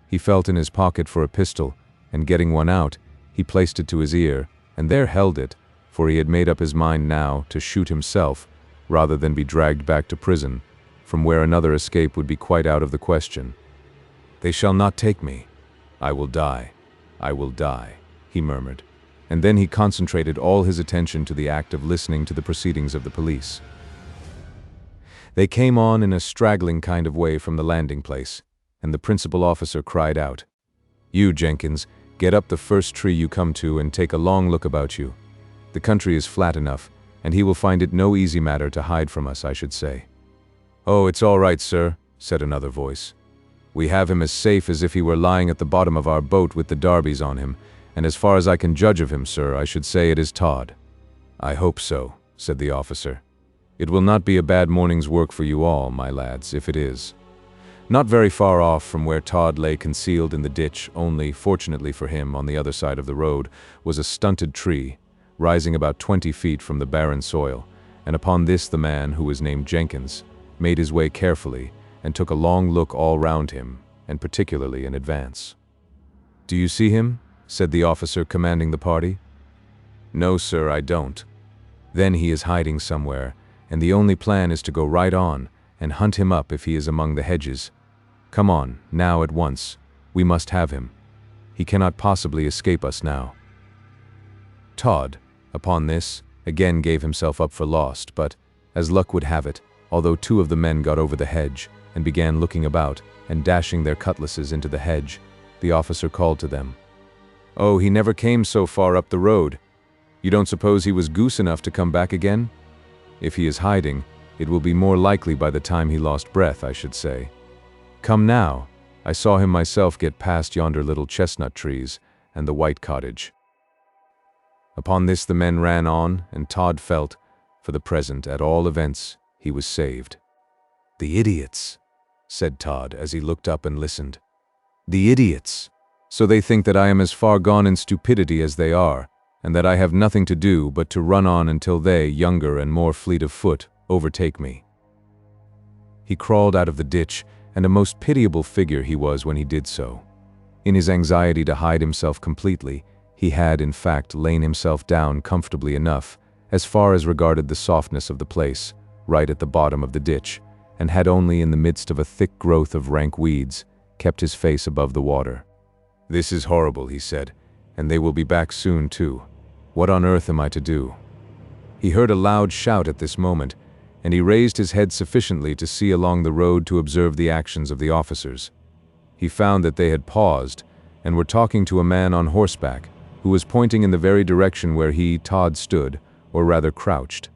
He felt in his pocket for a pistol, and getting one out, he placed it to his ear, and there held it, for he had made up his mind now to shoot himself, rather than be dragged back to prison, from where another escape would be quite out of the question. "They shall not take me. I will die. I will die," he murmured, and then he concentrated all his attention to the act of listening to the proceedings of the police. They came on in a straggling kind of way from the landing place, and the principal officer cried out, "You, Jenkins, get up the first tree you come to and take a long look about you. The country is flat enough, and he will find it no easy matter to hide from us, I should say." "Oh, it's all right, sir," said another voice. "We have him as safe as if he were lying at the bottom of our boat with the darbies on him, and as far as I can judge of him, sir, I should say it is Todd." "I hope so," said the officer. "It will not be a bad morning's work for you all, my lads, if it is." Not very far off from where Todd lay concealed in the ditch, only, fortunately for him, on the other side of the road, was a stunted tree, rising about 20 feet from the barren soil, and upon this the man, who was named Jenkins, made his way carefully, and took a long look all round him, and particularly in advance. "Do you see him?" said the officer commanding the party. "No, sir, I don't." "Then he is hiding somewhere, and the only plan is to go right on, and hunt him up if he is among the hedges. Come on, now at once. We must have him. He cannot possibly escape us now." Todd, upon this, again gave himself up for lost, but, as luck would have it, although two of the men got over the hedge, and began looking about, and dashing their cutlasses into the hedge, the officer called to them, "Oh, he never came so far up the road. You don't suppose he was goose enough to come back again? If he is hiding, it will be more likely by the time he lost breath, I should say. Come now, I saw him myself get past yonder little chestnut trees and the white cottage." Upon this the men ran on, and Todd felt, for the present at all events, he was saved. "The idiots," said Todd as he looked up and listened. "The idiots! So they think that I am as far gone in stupidity as they are, and that I have nothing to do but to run on until they, younger and more fleet of foot, overtake me." He crawled out of the ditch, and a most pitiable figure he was when he did so. In his anxiety to hide himself completely, he had, in fact, lain himself down comfortably enough, as far as regarded the softness of the place, right at the bottom of the ditch, and had only in the midst of a thick growth of rank weeds, kept his face above the water. "This is horrible," he said, "and they will be back soon too. What on earth am I to do?" He heard a loud shout at this moment, and he raised his head sufficiently to see along the road to observe the actions of the officers. He found that they had paused, and were talking to a man on horseback, who was pointing in the very direction where he, Todd, stood, or rather crouched.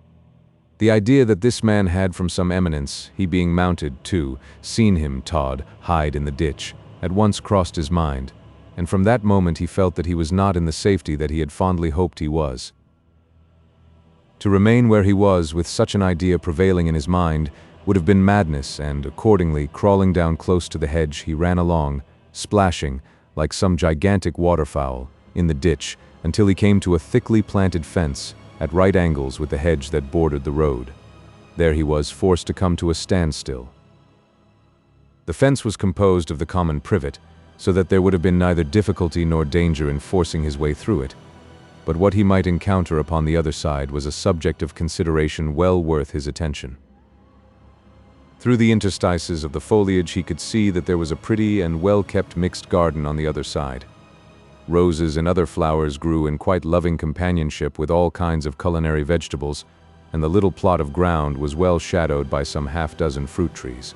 The idea that this man had from some eminence, he being mounted, too, seen him, Todd, hide in the ditch, at once crossed his mind, and from that moment he felt that he was not in the safety that he had fondly hoped he was. To remain where he was with such an idea prevailing in his mind would have been madness, and accordingly, crawling down close to the hedge, he ran along, splashing, like some gigantic waterfowl, in the ditch until he came to a thickly planted fence at right angles with the hedge that bordered the road. There he was forced to come to a standstill. The fence was composed of the common privet, so that there would have been neither difficulty nor danger in forcing his way through it. But what he might encounter upon the other side was a subject of consideration well worth his attention. Through the interstices of the foliage he could see that there was a pretty and well-kept mixed garden on the other side. Roses and other flowers grew in quite loving companionship with all kinds of culinary vegetables, and the little plot of ground was well shadowed by some half-dozen fruit trees.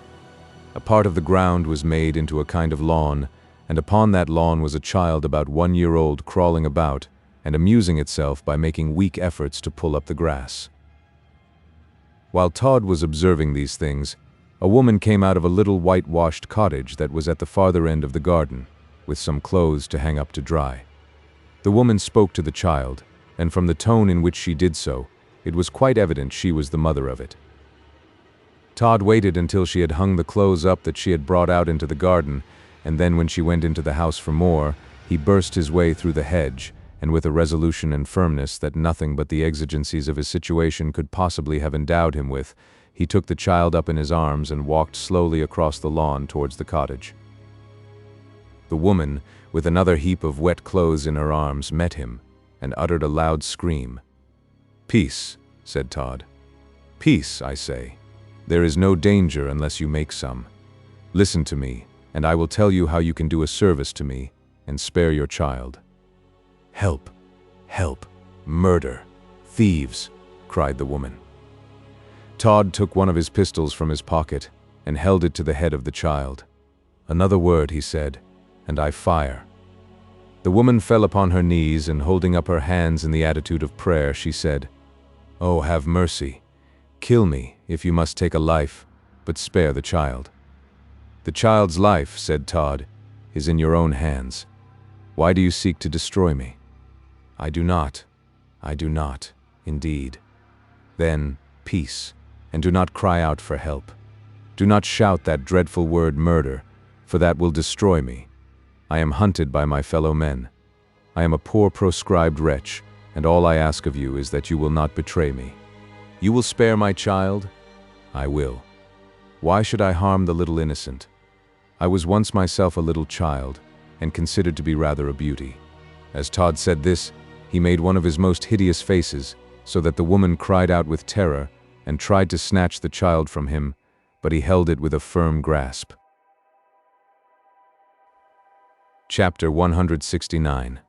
A part of the ground was made into a kind of lawn, and upon that lawn was a child about 1 year old crawling about, and amusing itself by making weak efforts to pull up the grass. While Todd was observing these things, a woman came out of a little whitewashed cottage that was at the farther end of the garden, with some clothes to hang up to dry. The woman spoke to the child, and from the tone in which she did so, it was quite evident she was the mother of it. Todd waited until she had hung the clothes up that she had brought out into the garden, and then when she went into the house for more, he burst his way through the hedge, and with a resolution and firmness that nothing but the exigencies of his situation could possibly have endowed him with, he took the child up in his arms and walked slowly across the lawn towards the cottage. The woman, with another heap of wet clothes in her arms, met him, and uttered a loud scream. "Peace," said Todd. "Peace, I say. There is no danger unless you make some. Listen to me, and I will tell you how you can do a service to me and spare your child." "Help! Help! Murder! Thieves!" cried the woman. Todd took one of his pistols from his pocket and held it to the head of the child. "Another word," he said, "and I fire." The woman fell upon her knees, and holding up her hands in the attitude of prayer, she said, "Oh, have mercy. Kill me, if you must take a life, but spare the child." "The child's life," said Todd, "is in your own hands. Why do you seek to destroy me?" I do not, indeed." "Then, peace, and do not cry out for help. Do not shout that dreadful word murder, for that will destroy me. I am hunted by my fellow men. I am a poor proscribed wretch, and all I ask of you is that you will not betray me. You will spare my child? I will. Why should I harm the little innocent? I was once myself a little child, and considered to be rather a beauty." As Todd said this, he made one of his most hideous faces, so that the woman cried out with terror and tried to snatch the child from him, but he held it with a firm grasp. Chapter 169.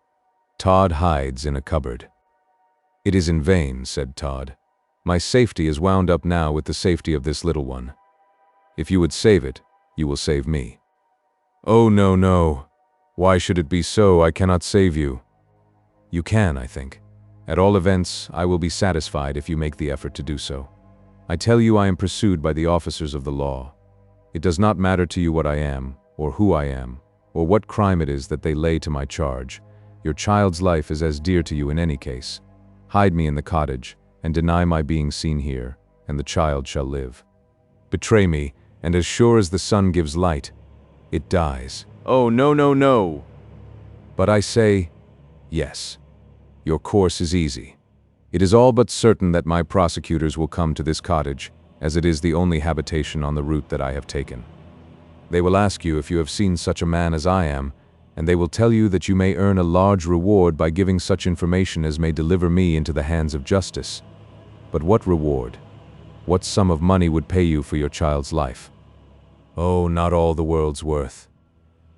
Todd hides in a cupboard. "It is in vain," said Todd. "My safety is wound up now with the safety of this little one. If you would save it, you will save me." "Oh, no, no. Why should it be so? I cannot save you." "You can, I think. At all events, I will be satisfied if you make the effort to do so. I tell you I am pursued by the officers of the law. It does not matter to you what I am, or who I am, or what crime it is that they lay to my charge. Your child's life is as dear to you in any case. Hide me in the cottage, and deny my being seen here, and the child shall live. Betray me, and as sure as the sun gives light, it dies." "Oh, no, no, no." "But I say, yes. Your course is easy. It is all but certain that my prosecutors will come to this cottage, as it is the only habitation on the route that I have taken. They will ask you if you have seen such a man as I am, and they will tell you that you may earn a large reward by giving such information as may deliver me into the hands of justice. But what reward? What sum of money would pay you for your child's life?" "Oh, not all the world's worth."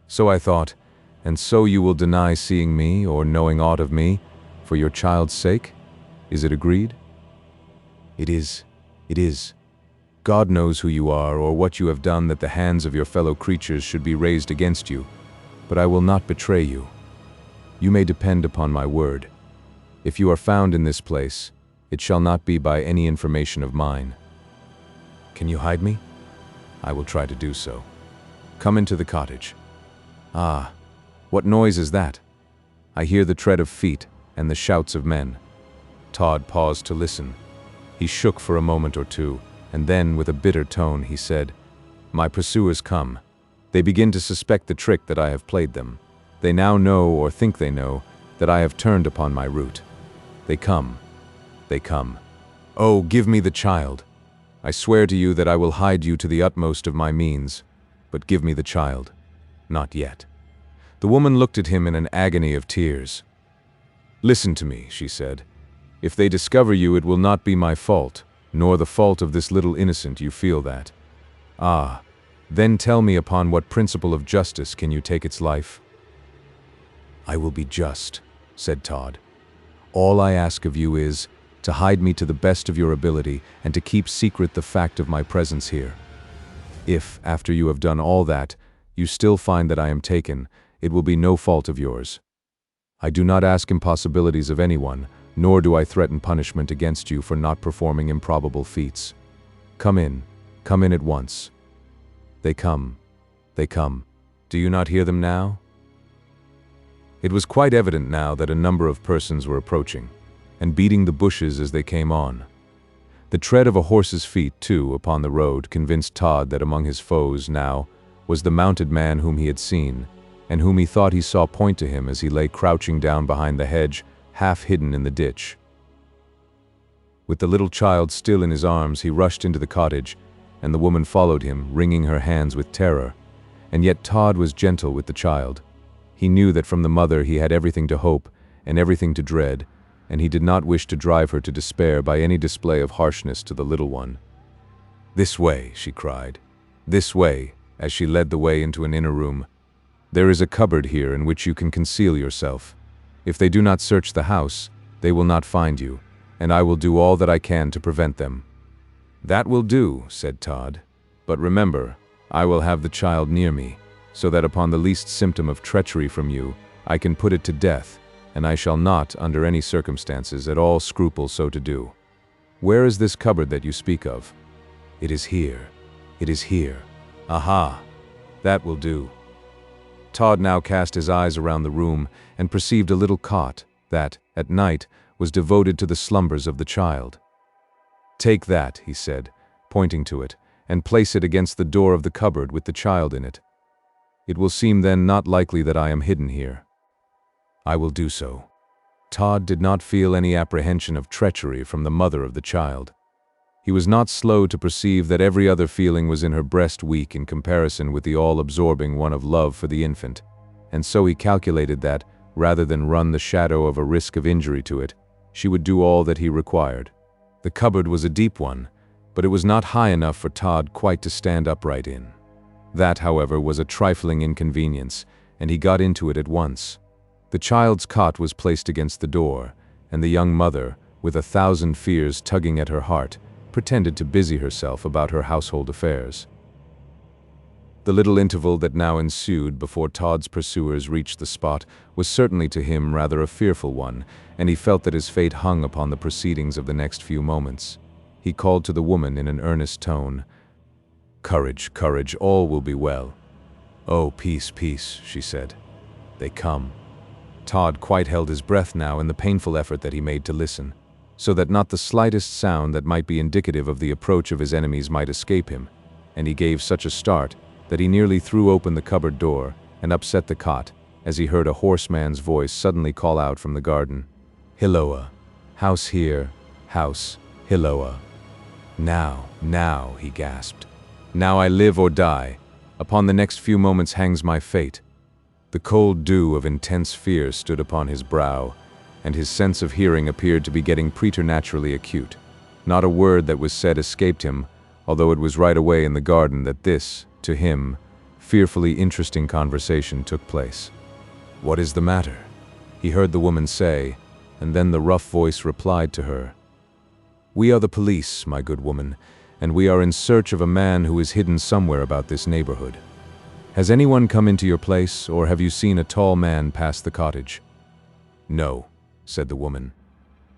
"So I thought, and so you will deny seeing me or knowing aught of me, for your child's sake? Is it agreed?" It is. God knows who you are or what you have done that the hands of your fellow creatures should be raised against you, but I will not betray you. You may depend upon my word. If you are found in this place, it shall not be by any information of mine. Can you hide me? I will try to do so. Come into the cottage. Ah, what noise is that? I hear the tread of feet and the shouts of men. Todd paused to listen. He shook for a moment or two, and then, with a bitter tone, he said, "My pursuers come. They begin to suspect the trick that I have played them. They now know, or think they know, that I have turned upon my route. They come. Oh, give me the child. I swear to you that I will hide you to the utmost of my means, but give me the child. Not yet." The woman looked at him in an agony of tears. "Listen to me," she said. "If they discover you, it will not be my fault, nor the fault of this little innocent, you feel that. Ah, then tell me upon what principle of justice can you take its life?" "I will be just," said Todd. "All I ask of you is to hide me to the best of your ability and to keep secret the fact of my presence here. If, after you have done all that, you still find that I am taken, it will be no fault of yours. I do not ask impossibilities of anyone, nor do I threaten punishment against you for not performing improbable feats. Come in at once." They come. Do you not hear them now?" It was quite evident now that a number of persons were approaching, and beating the bushes as they came on. The tread of a horse's feet, too, upon the road convinced Todd that among his foes now was the mounted man whom he had seen, and whom he thought he saw point to him as he lay crouching down behind the hedge, half hidden in the ditch. With the little child still in his arms, he rushed into the cottage, and the woman followed him, wringing her hands with terror. And yet Todd was gentle with the child. He knew that from the mother he had everything to hope and everything to dread, and he did not wish to drive her to despair by any display of harshness to the little one. "This way," she cried. "This way," as she led the way into an inner room. "There is a cupboard here in which you can conceal yourself. If they do not search the house, they will not find you, and I will do all that I can to prevent them." "That will do," said Todd. "But remember, I will have the child near me, so that upon the least symptom of treachery from you, I can put it to death, and I shall not, under any circumstances, at all scruple so to do. Where is this cupboard that you speak of?" "It is here. It is here." "Aha! That will do." Todd now cast his eyes around the room and perceived a little cot that, at night, was devoted to the slumbers of the child. "Take that," he said, pointing to it, "and place it against the door of the cupboard with the child in it. It will seem then not likely that I am hidden here." "I will do so." Todd did not feel any apprehension of treachery from the mother of the child. He was not slow to perceive that every other feeling was in her breast weak in comparison with the all-absorbing one of love for the infant, and so he calculated that, rather than run the shadow of a risk of injury to it, she would do all that he required. The cupboard was a deep one, but it was not high enough for Todd quite to stand upright in. That, however, was a trifling inconvenience, and he got into it at once. The child's cot was placed against the door, and the young mother, with 1,000 fears tugging at her heart, pretended to busy herself about her household affairs. The little interval that now ensued before Todd's pursuers reached the spot was certainly to him rather a fearful one, and he felt that his fate hung upon the proceedings of the next few moments. He called to the woman in an earnest tone. "Courage, courage, all will be well." "Oh, peace, peace," she said. "They come." Todd quite held his breath now in the painful effort that he made to listen, so that not the slightest sound that might be indicative of the approach of his enemies might escape him, and he gave such a start that he nearly threw open the cupboard door and upset the cot as he heard a horseman's voice suddenly call out from the garden, "Hilloa! House here, house, Hilloa!" Now, he gasped. "Now I live or die. Upon the next few moments hangs my fate." The cold dew of intense fear stood upon his brow, and his sense of hearing appeared to be getting preternaturally acute. Not a word that was said escaped him, although it was right away in the garden that this, to him, fearfully interesting conversation took place. "What is the matter?" he heard the woman say, and then the rough voice replied to her. "We are the police, my good woman, and we are in search of a man who is hidden somewhere about this neighborhood. Has anyone come into your place, or have you seen a tall man pass the cottage?" "No," said the woman.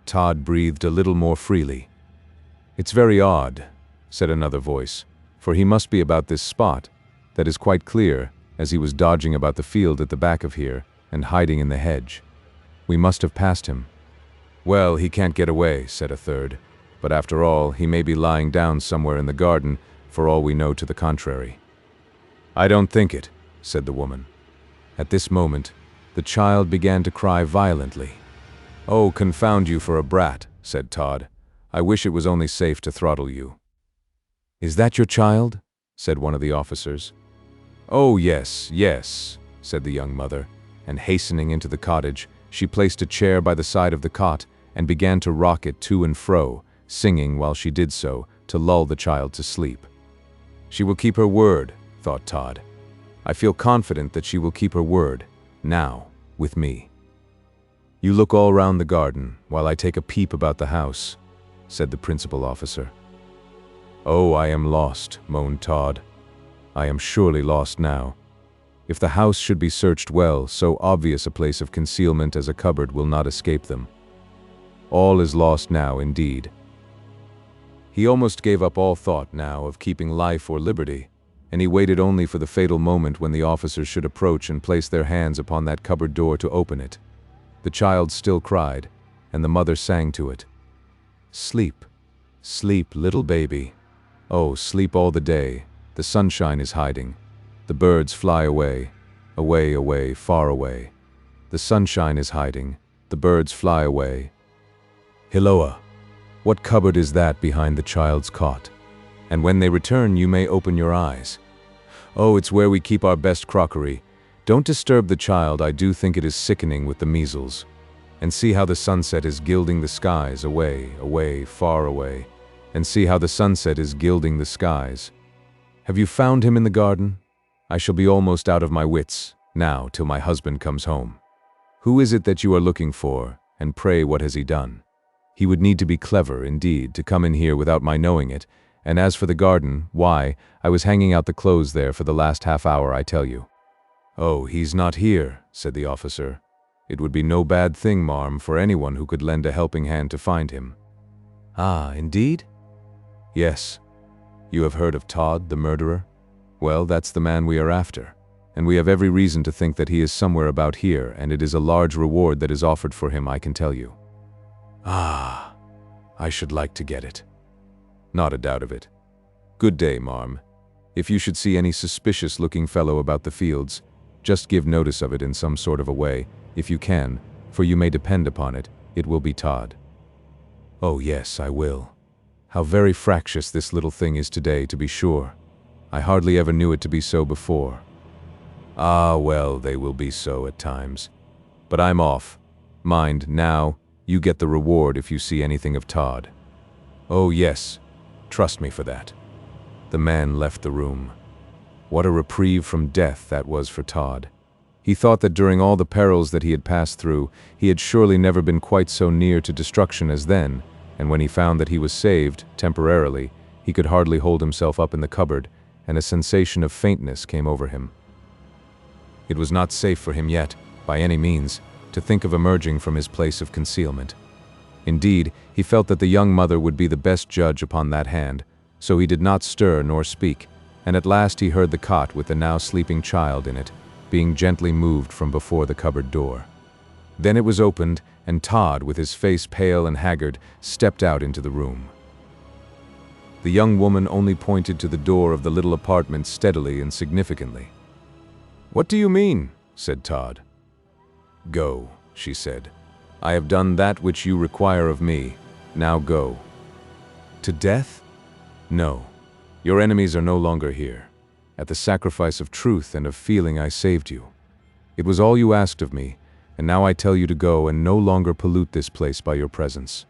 Todd breathed a little more freely. "It's very odd," said another voice, "for he must be about this spot. That is quite clear, as he was dodging about the field at the back of here and hiding in the hedge. We must have passed him." "Well, he can't get away," said a third, "but after all, he may be lying down somewhere in the garden, for all we know to the contrary." "I don't think it," said the woman. At this moment, the child began to cry violently. "Oh, confound you for a brat," said Todd. "I wish it was only safe to throttle you." "Is that your child?" said one of the officers. "Oh, yes, yes," said the young mother, and hastening into the cottage, she placed a chair by the side of the cot and began to rock it to and fro, singing while she did so to lull the child to sleep. "She will keep her word," thought Todd. "I feel confident that she will keep her word, now, with me." "You look all round the garden, while I take a peep about the house," said the principal officer. "Oh, I am lost," moaned Todd. "I am surely lost now. If the house should be searched well, so obvious a place of concealment as a cupboard will not escape them. All is lost now, indeed." He almost gave up all thought now of keeping life or liberty, and he waited only for the fatal moment when the officers should approach and place their hands upon that cupboard door to open it. The child still cried, and the mother sang to it. "Sleep, sleep, little baby. Oh, sleep all the day. The sunshine is hiding. The birds fly away, away, away, far away. The sunshine is hiding. The birds fly away." "Hiloa, what cupboard is that behind the child's cot? And when they return, you may open your eyes." "Oh, it's where we keep our best crockery. Don't disturb the child, I do think it is sickening with the measles. And see how the sunset is gilding the skies, away, away, far away. And see how the sunset is gilding the skies. Have you found him in the garden? I shall be almost out of my wits, now, till my husband comes home. Who is it that you are looking for, and pray what has he done? He would need to be clever, indeed, to come in here without my knowing it, and as for the garden, why, I was hanging out the clothes there for the last half hour, I tell you." "Oh, he's not here," said the officer. "It would be no bad thing, marm, for anyone who could lend a helping hand to find him." "Ah, indeed?" "Yes. You have heard of Todd, the murderer? Well, that's the man we are after, and we have every reason to think that he is somewhere about here, and it is a large reward that is offered for him, I can tell you." "Ah, I should like to get it." "Not a doubt of it. Good day, marm. If you should see any suspicious-looking fellow about the fields, just give notice of it in some sort of a way, if you can, for you may depend upon it, it will be Todd." "Oh yes, I will. How very fractious this little thing is today, to be sure. I hardly ever knew it to be so before." "Ah, well, they will be so at times. But I'm off. Mind, now, you get the reward if you see anything of Todd." "Oh yes, trust me for that." The man left the room. What a reprieve from death that was for Todd. He thought that during all the perils that he had passed through, he had surely never been quite so near to destruction as then, and when he found that he was saved, temporarily, he could hardly hold himself up in the cupboard, and a sensation of faintness came over him. It was not safe for him yet, by any means, to think of emerging from his place of concealment. Indeed, he felt that the young mother would be the best judge upon that hand, so he did not stir nor speak, and at last he heard the cot with the now sleeping child in it, being gently moved from before the cupboard door. Then it was opened, and Todd, with his face pale and haggard, stepped out into the room. The young woman only pointed to the door of the little apartment steadily and significantly. "What do you mean?" said Todd. "Go," she said. "I have done that which you require of me. Now go." "To death?" "No. Your enemies are no longer here. At the sacrifice of truth and of feeling I saved you. It was all you asked of me, and now I tell you to go and no longer pollute this place by your presence.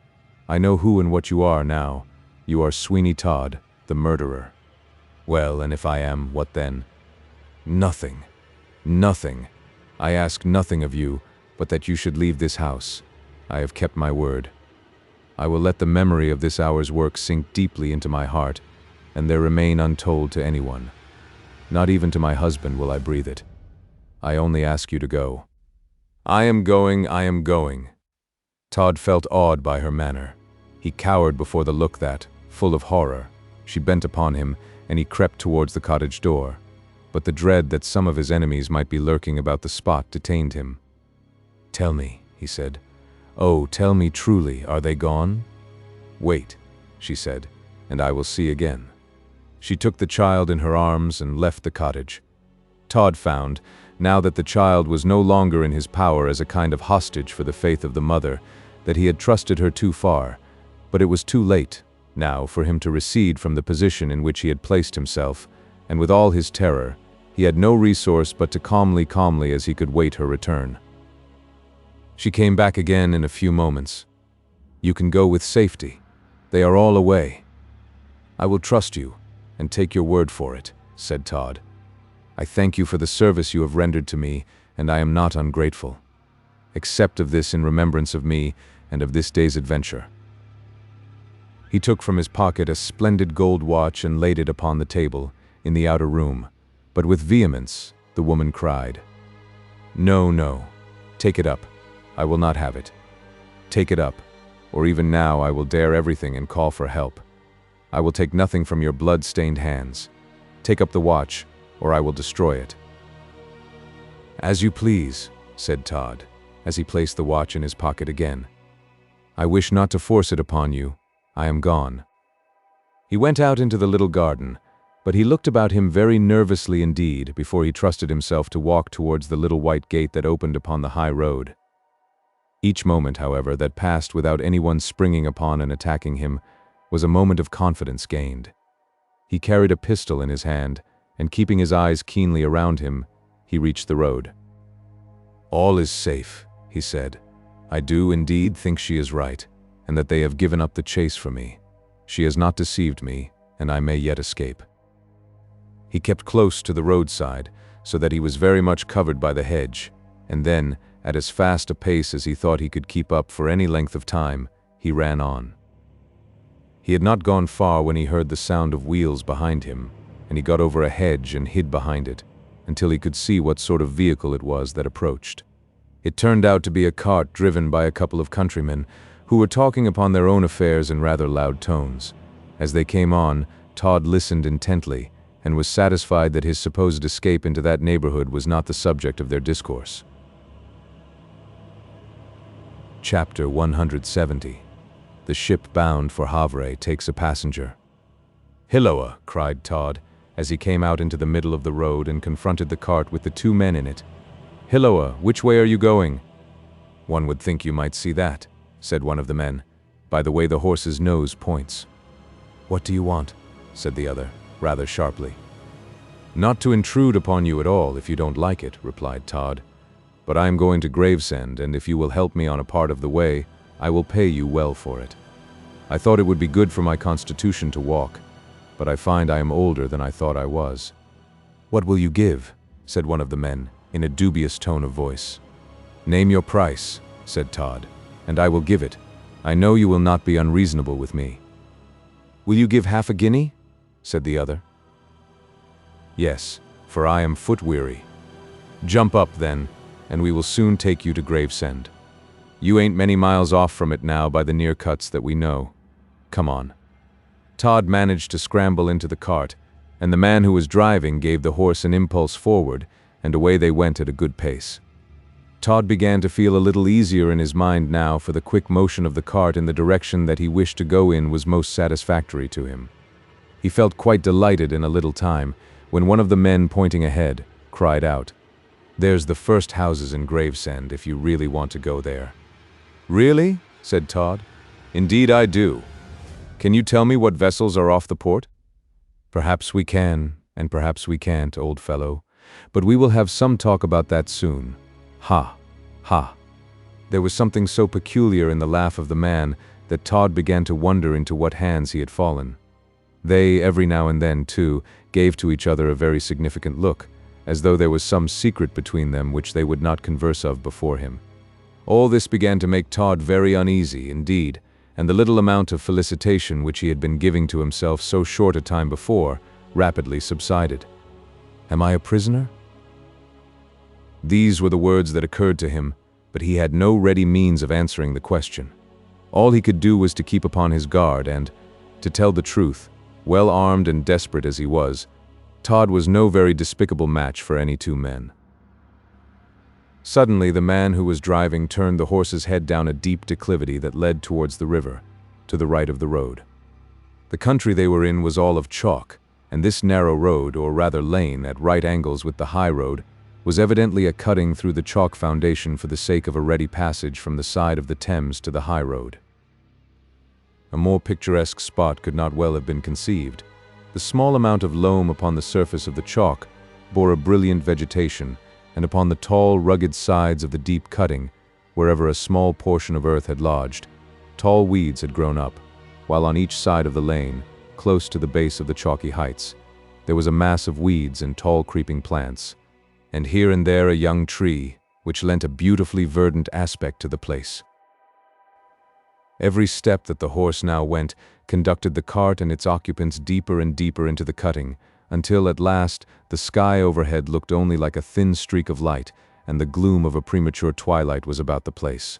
I know who and what you are now. You are Sweeney Todd, the murderer." "Well, and if I am, what then?" "Nothing. Nothing. I ask nothing of you, but that you should leave this house. I have kept my word. I will let the memory of this hour's work sink deeply into my heart, and there remain untold to anyone. Not even to my husband will I breathe it. I only ask you to go." "I am going, I am going." Todd felt awed by her manner. He cowered before the look that, full of horror, she bent upon him, and he crept towards the cottage door. But the dread that some of his enemies might be lurking about the spot detained him. "Tell me," he said. "Oh, tell me truly, are they gone?" "Wait," she said, "and I will see again." She took the child in her arms and left the cottage. Todd found, now that the child was no longer in his power as a kind of hostage for the faith of the mother, that he had trusted her too far, but it was too late, now, for him to recede from the position in which he had placed himself, and with all his terror, he had no resource but to calmly as he could wait her return. She came back again in a few moments. "You can go with safety. They are all away." "I will trust you, and take your word for it," said Todd. "I thank you for the service you have rendered to me, and I am not ungrateful. Accept of this in remembrance of me and of this day's adventure." He took from his pocket a splendid gold watch and laid it upon the table, in the outer room, but with vehemence the woman cried, "No, no, take it up. I will not have it. Take it up, or even now I will dare everything and call for help. I will take nothing from your blood-stained hands. Take up the watch, or I will destroy it." "As you please," said Todd, as he placed the watch in his pocket again. "I wish not to force it upon you. I am gone." He went out into the little garden, but he looked about him very nervously indeed before he trusted himself to walk towards the little white gate that opened upon the high road. Each moment, however, that passed without anyone springing upon and attacking him was a moment of confidence gained. He carried a pistol in his hand, and keeping his eyes keenly around him, he reached the road. "All is safe," he said. "I do indeed think she is right, and that they have given up the chase for me. She has not deceived me, and I may yet escape." He kept close to the roadside, so that he was very much covered by the hedge, and then, at as fast a pace as he thought he could keep up for any length of time, he ran on. He had not gone far when he heard the sound of wheels behind him, and he got over a hedge and hid behind it, until he could see what sort of vehicle it was that approached. It turned out to be a cart driven by a couple of countrymen, who were talking upon their own affairs in rather loud tones. As they came on, Todd listened intently, and was satisfied that his supposed escape into that neighborhood was not the subject of their discourse. Chapter 170. The ship bound for Havre takes a passenger. "Hilloa!" cried Todd, as he came out into the middle of the road and confronted the cart with the two men in it. "Hilloa, which way are you going?" "One would think you might see that," said one of the men, "by the way the horse's nose points." "What do you want?" said the other, rather sharply. "Not to intrude upon you at all, if you don't like it," replied Todd. "But I am going to Gravesend, and if you will help me on a part of the way, I will pay you well for it. I thought it would be good for my constitution to walk, but I find I am older than I thought I was." "What will you give?" said one of the men, in a dubious tone of voice. "Name your price," said Todd, "and I will give it. I know you will not be unreasonable with me." "Will you give half a guinea?" said the other. "Yes, for I am foot-weary." "Jump up, then, and we will soon take you to Gravesend. You ain't many miles off from it now by the near cuts that we know. Come on." Todd managed to scramble into the cart, and the man who was driving gave the horse an impulse forward, and away they went at a good pace. Todd began to feel a little easier in his mind now, for the quick motion of the cart in the direction that he wished to go in was most satisfactory to him. He felt quite delighted in a little time, when one of the men pointing ahead cried out, "There's the first houses in Gravesend, if you really want to go there." "Really?" said Todd. "Indeed I do. Can you tell me what vessels are off the port?" "Perhaps we can, and perhaps we can't, old fellow, but we will have some talk about that soon. Ha, ha." There was something so peculiar in the laugh of the man that Todd began to wonder into what hands he had fallen. They, every now and then, too, gave to each other a very significant look, as though there was some secret between them which they would not converse of before him. All this began to make Todd very uneasy indeed, and the little amount of felicitation which he had been giving to himself so short a time before rapidly subsided. "Am I a prisoner?" These were the words that occurred to him, but he had no ready means of answering the question. All he could do was to keep upon his guard and, to tell the truth, well armed and desperate as he was, Todd was no very despicable match for any two men. Suddenly, the man who was driving turned the horse's head down a deep declivity that led towards the river, to the right of the road. The country they were in was all of chalk, and this narrow road, or rather lane, at right angles with the high road, was evidently a cutting through the chalk foundation for the sake of a ready passage from the side of the Thames to the high road. A more picturesque spot could not well have been conceived. The small amount of loam upon the surface of the chalk bore a brilliant vegetation, and upon the tall, rugged sides of the deep cutting, wherever a small portion of earth had lodged, tall weeds had grown up, while on each side of the lane, close to the base of the chalky heights, there was a mass of weeds and tall creeping plants, and here and there a young tree, which lent a beautifully verdant aspect to the place. Every step that the horse now went conducted the cart and its occupants deeper and deeper into the cutting, until at last the sky overhead looked only like a thin streak of light, and the gloom of a premature twilight was about the place.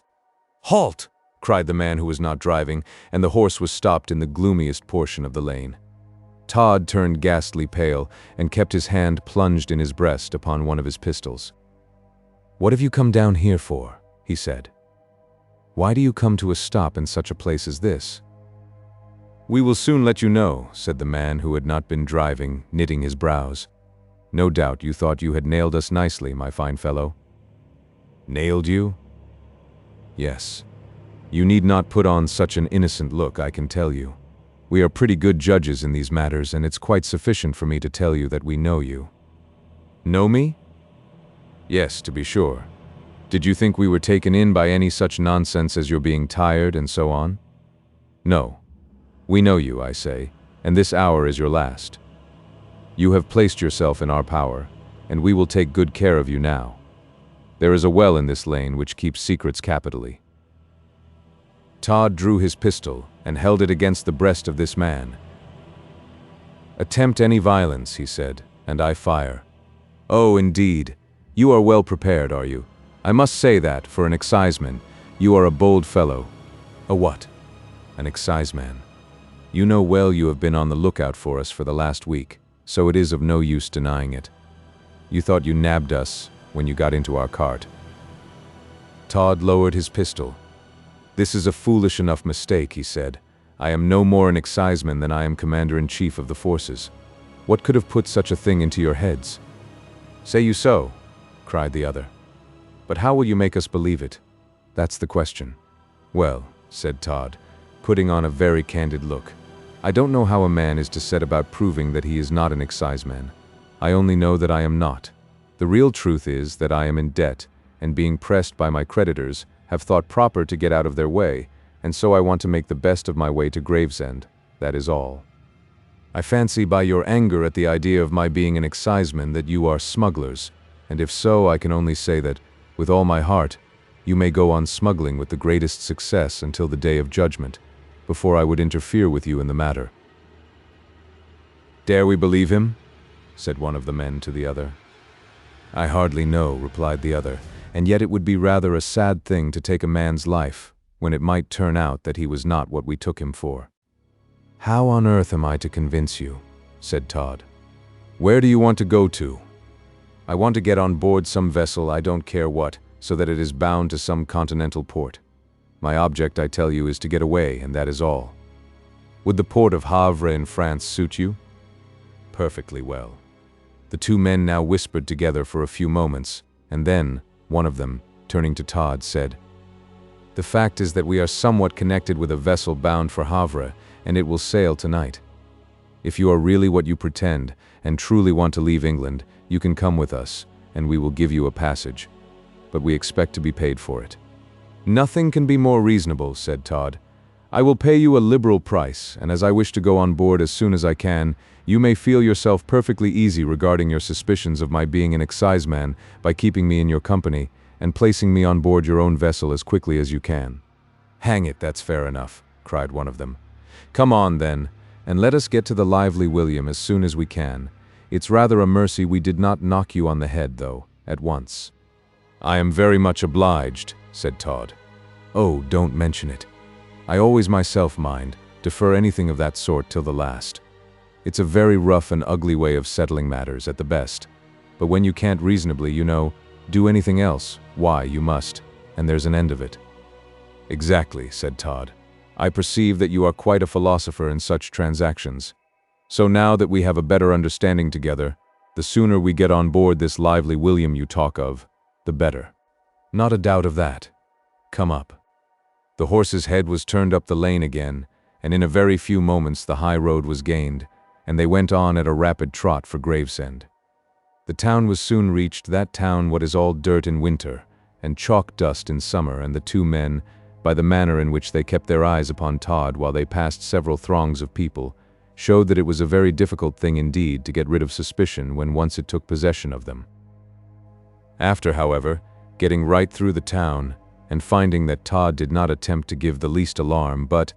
"Halt!" cried the man who was not driving, and the horse was stopped in the gloomiest portion of the lane. Todd turned ghastly pale and kept his hand plunged in his breast upon one of his pistols. "What have you come down here for?" he said. "Why do you come to a stop in such a place as this?" "We will soon let you know," said the man who had not been driving, knitting his brows. "No doubt you thought you had nailed us nicely, my fine fellow." "Nailed you?" "Yes. You need not put on such an innocent look, I can tell you. We are pretty good judges in these matters, and it's quite sufficient for me to tell you that we know you." "Know me?" "Yes, to be sure. Did you think we were taken in by any such nonsense as your being tired and so on? No. We know you, I say, and this hour is your last. You have placed yourself in our power, and we will take good care of you now. There is a well in this lane which keeps secrets capitally." Todd drew his pistol and held it against the breast of this man. "Attempt any violence," he said, "and I fire." "Oh, indeed. You are well prepared, are you? I must say that, for an exciseman, you are a bold fellow." "A what?" "An exciseman. You know well you have been on the lookout for us for the last week, so it is of no use denying it. You thought you nabbed us when you got into our cart." Todd lowered his pistol. "This is a foolish enough mistake," he said. "I am no more an exciseman than I am commander-in-chief of the forces. What could have put such a thing into your heads?" "Say you so?" cried the other. "But how will you make us believe it? That's the question." "Well," said Todd, putting on a very candid look, "I don't know how a man is to set about proving that he is not an exciseman. I only know that I am not. The real truth is that I am in debt, and being pressed by my creditors, have thought proper to get out of their way, and so I want to make the best of my way to Gravesend. That is all. I fancy by your anger at the idea of my being an exciseman that you are smugglers, and if so, I can only say that, with all my heart, you may go on smuggling with the greatest success until the day of judgment, before I would interfere with you in the matter." "Dare we believe him?" said one of the men to the other. "I hardly know," replied the other, "and yet it would be rather a sad thing to take a man's life, when it might turn out that he was not what we took him for." "How on earth am I to convince you?" said Todd. "Where do you want to go to?" "I want to get on board some vessel, I don't care what, so that it is bound to some continental port. My object, I tell you, is to get away, and that is all." "Would the port of Havre in France suit you?" "Perfectly well." The two men now whispered together for a few moments, and then one of them, turning to Todd, said, "The fact is that we are somewhat connected with a vessel bound for Havre, and it will sail tonight. If you are really what you pretend, and truly want to leave England, you can come with us, and we will give you a passage. But we expect to be paid for it." "Nothing can be more reasonable," said Todd. "I will pay you a liberal price, and as I wish to go on board as soon as I can, you may feel yourself perfectly easy regarding your suspicions of my being an exciseman by keeping me in your company, and placing me on board your own vessel as quickly as you can." "Hang it, that's fair enough," cried one of them. "Come on, then, and let us get to the Lively William as soon as we can. It's rather a mercy we did not knock you on the head, though, at once." "I am very much obliged," said Todd. "Oh, don't mention it. I always myself mind, defer anything of that sort till the last. It's a very rough and ugly way of settling matters, at the best. But when you can't reasonably, you know, do anything else, why, you must, and there's an end of it." "Exactly," said Todd. "I perceive that you are quite a philosopher in such transactions. So now that we have a better understanding together, the sooner we get on board this Lively William you talk of, the better." "Not a doubt of that. Come up." The horse's head was turned up the lane again, and in a very few moments the high road was gained, and they went on at a rapid trot for Gravesend. The town was soon reached, that town what is all dirt in winter, and chalk dust in summer, and the two men, by the manner in which they kept their eyes upon Todd while they passed several throngs of people, showed that it was a very difficult thing indeed to get rid of suspicion when once it took possession of them. After, however, getting right through the town, and finding that Todd did not attempt to give the least alarm, but,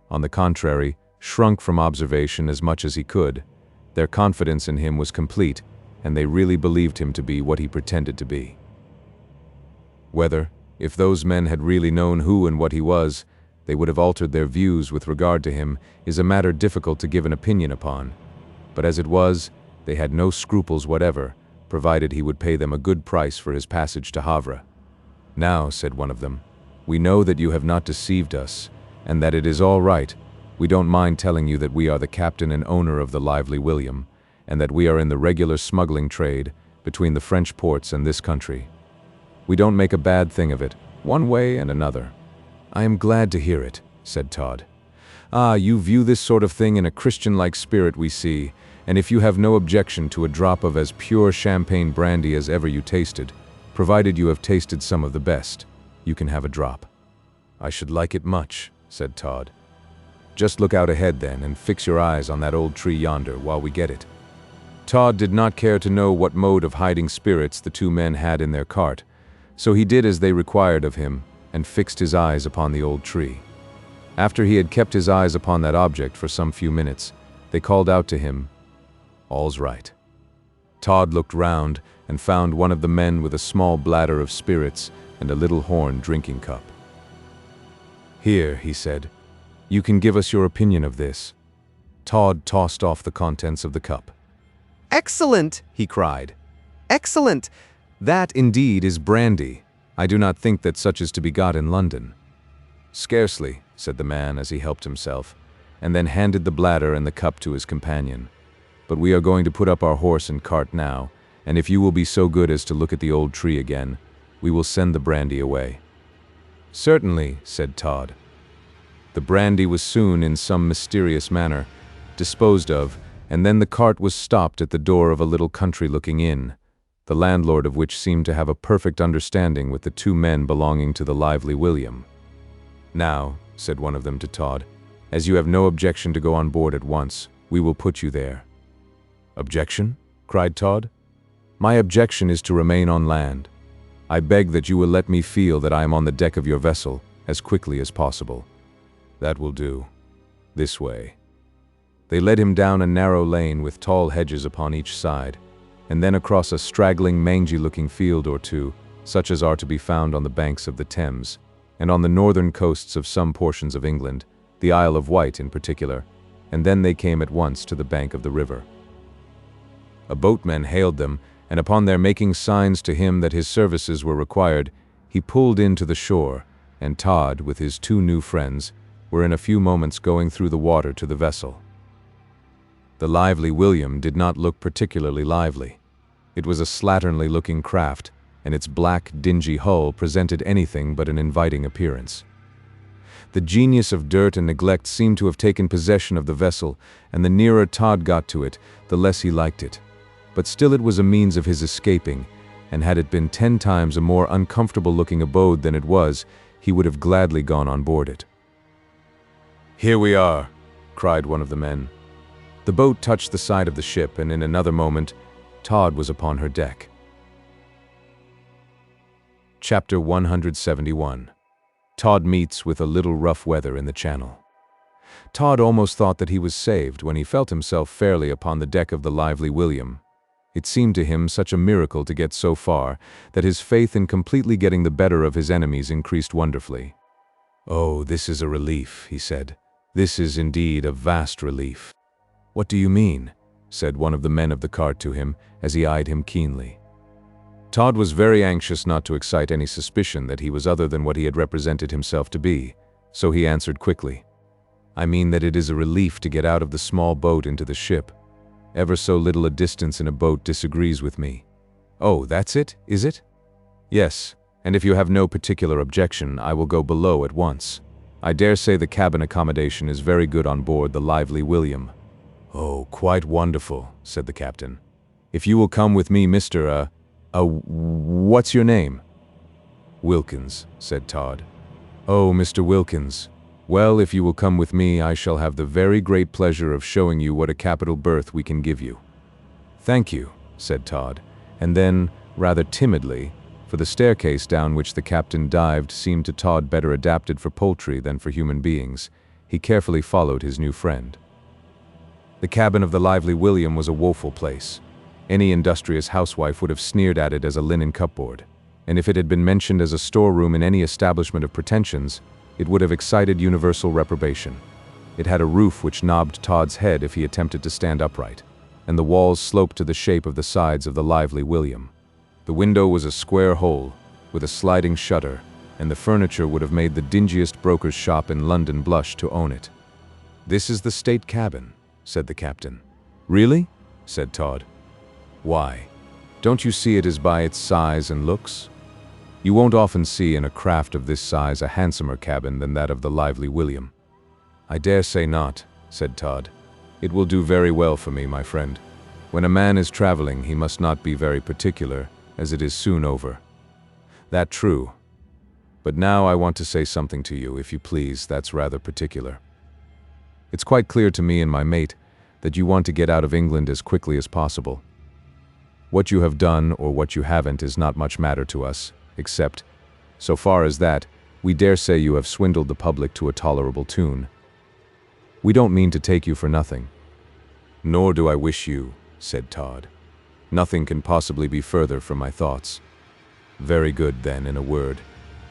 on the contrary, shrunk from observation as much as he could, their confidence in him was complete, and they really believed him to be what he pretended to be. Whether, if those men had really known who and what he was, they would have altered their views with regard to him, is a matter difficult to give an opinion upon, but as it was, they had no scruples whatever, provided he would pay them a good price for his passage to Havre. "Now," said one of them, "we know that you have not deceived us, and that it is all right. We don't mind telling you that we are the captain and owner of the Lively William, and that we are in the regular smuggling trade between the French ports and this country. We don't make a bad thing of it, one way and another." "I am glad to hear it," said Todd. "Ah, you view this sort of thing in a Christian-like spirit, we see, and if you have no objection to a drop of as pure champagne brandy as ever you tasted, provided you have tasted some of the best, you can have a drop." "I should like it much," said Todd. "Just look out ahead then, and fix your eyes on that old tree yonder while we get it." Todd did not care to know what mode of hiding spirits the two men had in their cart, so he did as they required of him, and fixed his eyes upon the old tree. After he had kept his eyes upon that object for some few minutes, they called out to him, "All's right." Todd looked round and found one of the men with a small bladder of spirits and a little horn drinking cup. "Here," he said, "you can give us your opinion of this." Todd tossed off the contents of the cup. "Excellent!" he cried. "Excellent! That, indeed, is brandy. I do not think that such is to be got in London." "Scarcely," said the man as he helped himself, and then handed the bladder and the cup to his companion. "But we are going to put up our horse and cart now, and if you will be so good as to look at the old tree again, we will send the brandy away." "Certainly," said Todd. The brandy was soon, in some mysterious manner, disposed of, and then the cart was stopped at the door of a little country-looking inn, the landlord of which seemed to have a perfect understanding with the two men belonging to the Lively William. "Now," said one of them to Todd, "as you have no objection to go on board at once, we will put you there." "Objection?" cried Todd. "My objection is to remain on land. I beg that you will let me feel that I am on the deck of your vessel as quickly as possible." "That will do. This way." They led him down a narrow lane with tall hedges upon each side, and then across a straggling, mangy-looking field or two, such as are to be found on the banks of the Thames, and on the northern coasts of some portions of England, the Isle of Wight in particular, and then they came at once to the bank of the river. A boatman hailed them, and upon their making signs to him that his services were required, he pulled in to the shore, and Todd, with his two new friends, were in a few moments going through the water to the vessel. The Lively William did not look particularly lively. It was a slatternly-looking craft, and its black, dingy hull presented anything but an inviting appearance. The genius of dirt and neglect seemed to have taken possession of the vessel, and the nearer Todd got to it, the less he liked it. But still it was a means of his escaping, and had it been 10 times a more uncomfortable-looking abode than it was, he would have gladly gone on board it. "Here we are," cried one of the men. The boat touched the side of the ship, and in another moment, Todd was upon her deck. Chapter 171. Todd meets with a little rough weather in the Channel. Todd almost thought that he was saved when he felt himself fairly upon the deck of the Lively William. It seemed to him such a miracle to get so far that his faith in completely getting the better of his enemies increased wonderfully. "Oh, this is a relief," he said. "This is indeed a vast relief." "What do you mean?" said one of the men of the cart to him, as he eyed him keenly. Todd was very anxious not to excite any suspicion that he was other than what he had represented himself to be, so he answered quickly, "I mean that it is a relief to get out of the small boat into the ship. Ever so little a distance in a boat disagrees with me." "Oh, that's it, is it?" "Yes, and if you have no particular objection, I will go below at once. I dare say the cabin accommodation is very good on board the Lively William." "Oh, quite wonderful," said the captain. "If you will come with me, what's your name?" "Wilkins," said Todd. "Oh, Mr. Wilkins. Well, if you will come with me, I shall have the very great pleasure of showing you what a capital berth we can give you." "Thank you," said Todd, and then, rather timidly, for the staircase down which the captain dived seemed to Todd better adapted for poultry than for human beings, he carefully followed his new friend. The cabin of the Lively William was a woeful place. Any industrious housewife would have sneered at it as a linen cupboard, and if it had been mentioned as a storeroom in any establishment of pretensions, it would have excited universal reprobation. It had a roof which knobbed Todd's head if he attempted to stand upright. and the walls sloped to the shape of the sides of the lively William. The window was a square hole, with a sliding shutter, and the furniture would have made the dingiest broker's shop in London blush to own it. "This is the state cabin," said the captain. "Really?" said Todd. "Why? Don't you see it is by its size and looks? You won't often see in a craft of this size a handsomer cabin than that of the lively William." "I dare say not," said Todd. "It will do very well for me, my friend. When a man is traveling, he must not be very particular, as it is soon over." "That true. But now I want to say something to you, if you please, that's rather particular. It's quite clear to me and my mate that you want to get out of England as quickly as possible. What you have done or what you haven't is not much matter to us, except, so far as that, we dare say you have swindled the public to a tolerable tune. We don't mean to take you for nothing." "Nor do I wish you," said Todd. "Nothing can possibly be further from my thoughts." "Very good, then, in a word.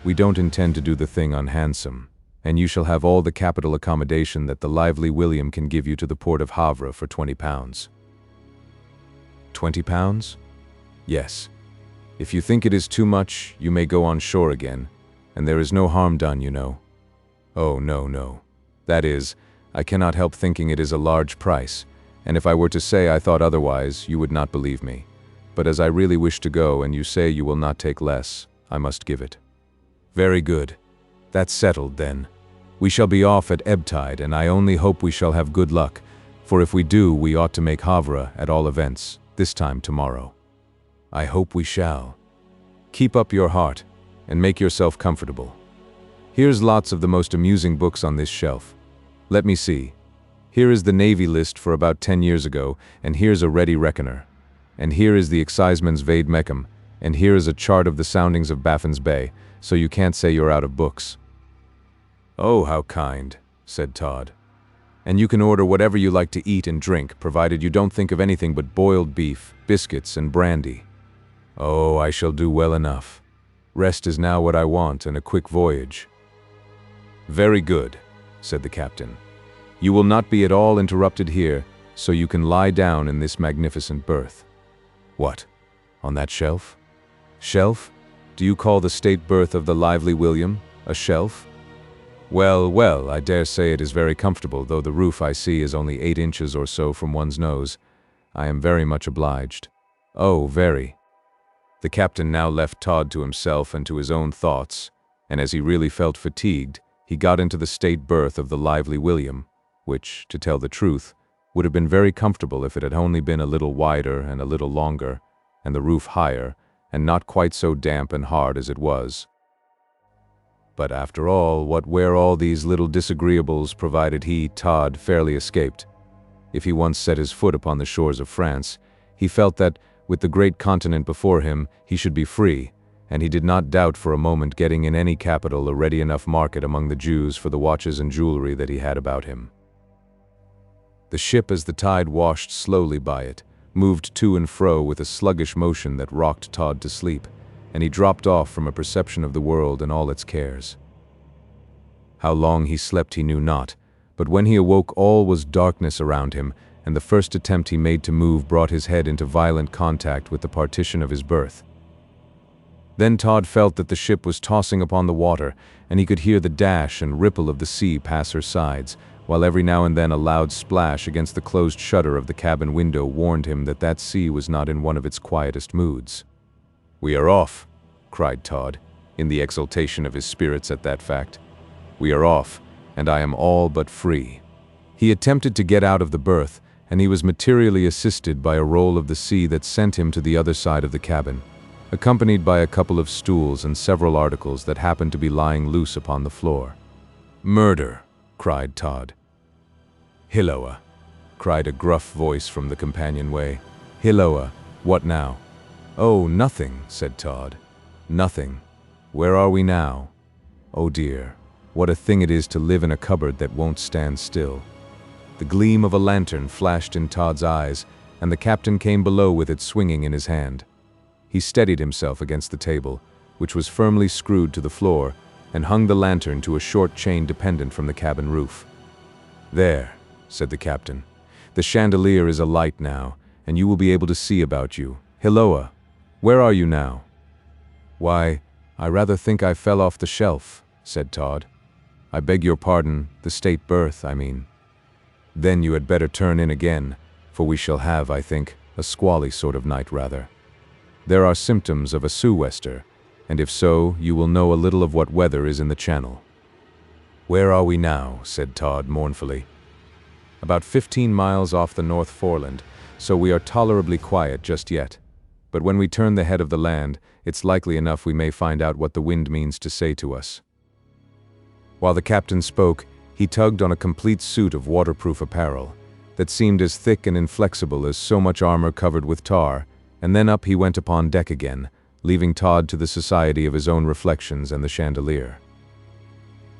We don't intend to do the thing unhandsome, and you shall have all the capital accommodation that the lively William can give you to the port of Havre for £20. £20? Yes. If you think it is too much, you may go on shore again, and there is no harm done, you know." "Oh, no, no. That is, I cannot help thinking it is a large price, and if I were to say I thought otherwise, you would not believe me. But as I really wish to go, and you say you will not take less, I must give it." "Very good. That's settled, then. We shall be off at ebb tide, and I only hope we shall have good luck, for if we do, we ought to make Havre, at all events, this time tomorrow." "I hope we shall. Keep up your heart, and make yourself comfortable. Here's lots of the most amusing books on this shelf. Let me see. Here is the Navy list for about 10 years ago, and here's a ready reckoner. And here is the Excisemen's Vade Mecum, and here is a chart of the soundings of Baffin's Bay, so you can't say you're out of books." "Oh, how kind," said Todd. "And you can order whatever you like to eat and drink, provided you don't think of anything but boiled beef, biscuits, and brandy." "Oh, I shall do well enough. Rest is now what I want, and a quick voyage." "Very good," said the captain. "You will not be at all interrupted here, so you can lie down in this magnificent berth." "What? On that shelf?" "Shelf? Do you call the state berth of the lively William a shelf? Well, well, I dare say it is very comfortable, though the roof I see is only 8 inches or so from one's nose. I am very much obliged." "Oh, very." The captain now left Todd to himself and to his own thoughts, and as he really felt fatigued, he got into the state berth of the lively William, which, to tell the truth, would have been very comfortable if it had only been a little wider and a little longer, and the roof higher, and not quite so damp and hard as it was. But after all, what were all these little disagreeables, provided he, Todd, fairly escaped? If he once set his foot upon the shores of France, he felt that, with the great continent before him, he should be free, and he did not doubt for a moment getting in any capital a ready enough market among the Jews for the watches and jewelry that he had about him. The ship, as the tide washed slowly by it, moved to and fro with a sluggish motion that rocked Todd to sleep, and he dropped off from a perception of the world and all its cares. How long he slept he knew not, but when he awoke all was darkness around him, and the first attempt he made to move brought his head into violent contact with the partition of his berth. Then Todd felt that the ship was tossing upon the water, and he could hear the dash and ripple of the sea pass her sides, while every now and then a loud splash against the closed shutter of the cabin window warned him that that sea was not in one of its quietest moods. "We are off," cried Todd, in the exultation of his spirits at that fact. "We are off, and I am all but free." He attempted to get out of the berth, and he was materially assisted by a roll of the sea that sent him to the other side of the cabin, accompanied by a couple of stools and several articles that happened to be lying loose upon the floor. "Murder!" cried Todd. "Hilloa!" cried a gruff voice from the companionway. "Hilloa! What now?" "Oh, nothing," said Todd. "Nothing. Where are we now? Oh dear, what a thing it is to live in a cupboard that won't stand still." The gleam of a lantern flashed in Todd's eyes, and the captain came below with it swinging in his hand. He steadied himself against the table, which was firmly screwed to the floor, and hung the lantern to a short chain dependent from the cabin roof. "There," said the captain. "The chandelier is alight now, and you will be able to see about you. Hilloa, where are you now?" "Why, I rather think I fell off the shelf," said Todd. "I beg your pardon, the state berth, I mean." "Then you had better turn in again, for we shall have, I think, a squally sort of night rather. There are symptoms of a sou'wester, and if so, you will know a little of what weather is in the channel." "Where are we now?" said Todd mournfully. "About 15 miles off the North Foreland, so we are tolerably quiet just yet. But when we turn the head of the land, it's likely enough we may find out what the wind means to say to us." While the captain spoke, he tugged on a complete suit of waterproof apparel that seemed as thick and inflexible as so much armor covered with tar, and then up he went upon deck again, leaving Todd to the society of his own reflections and the chandelier.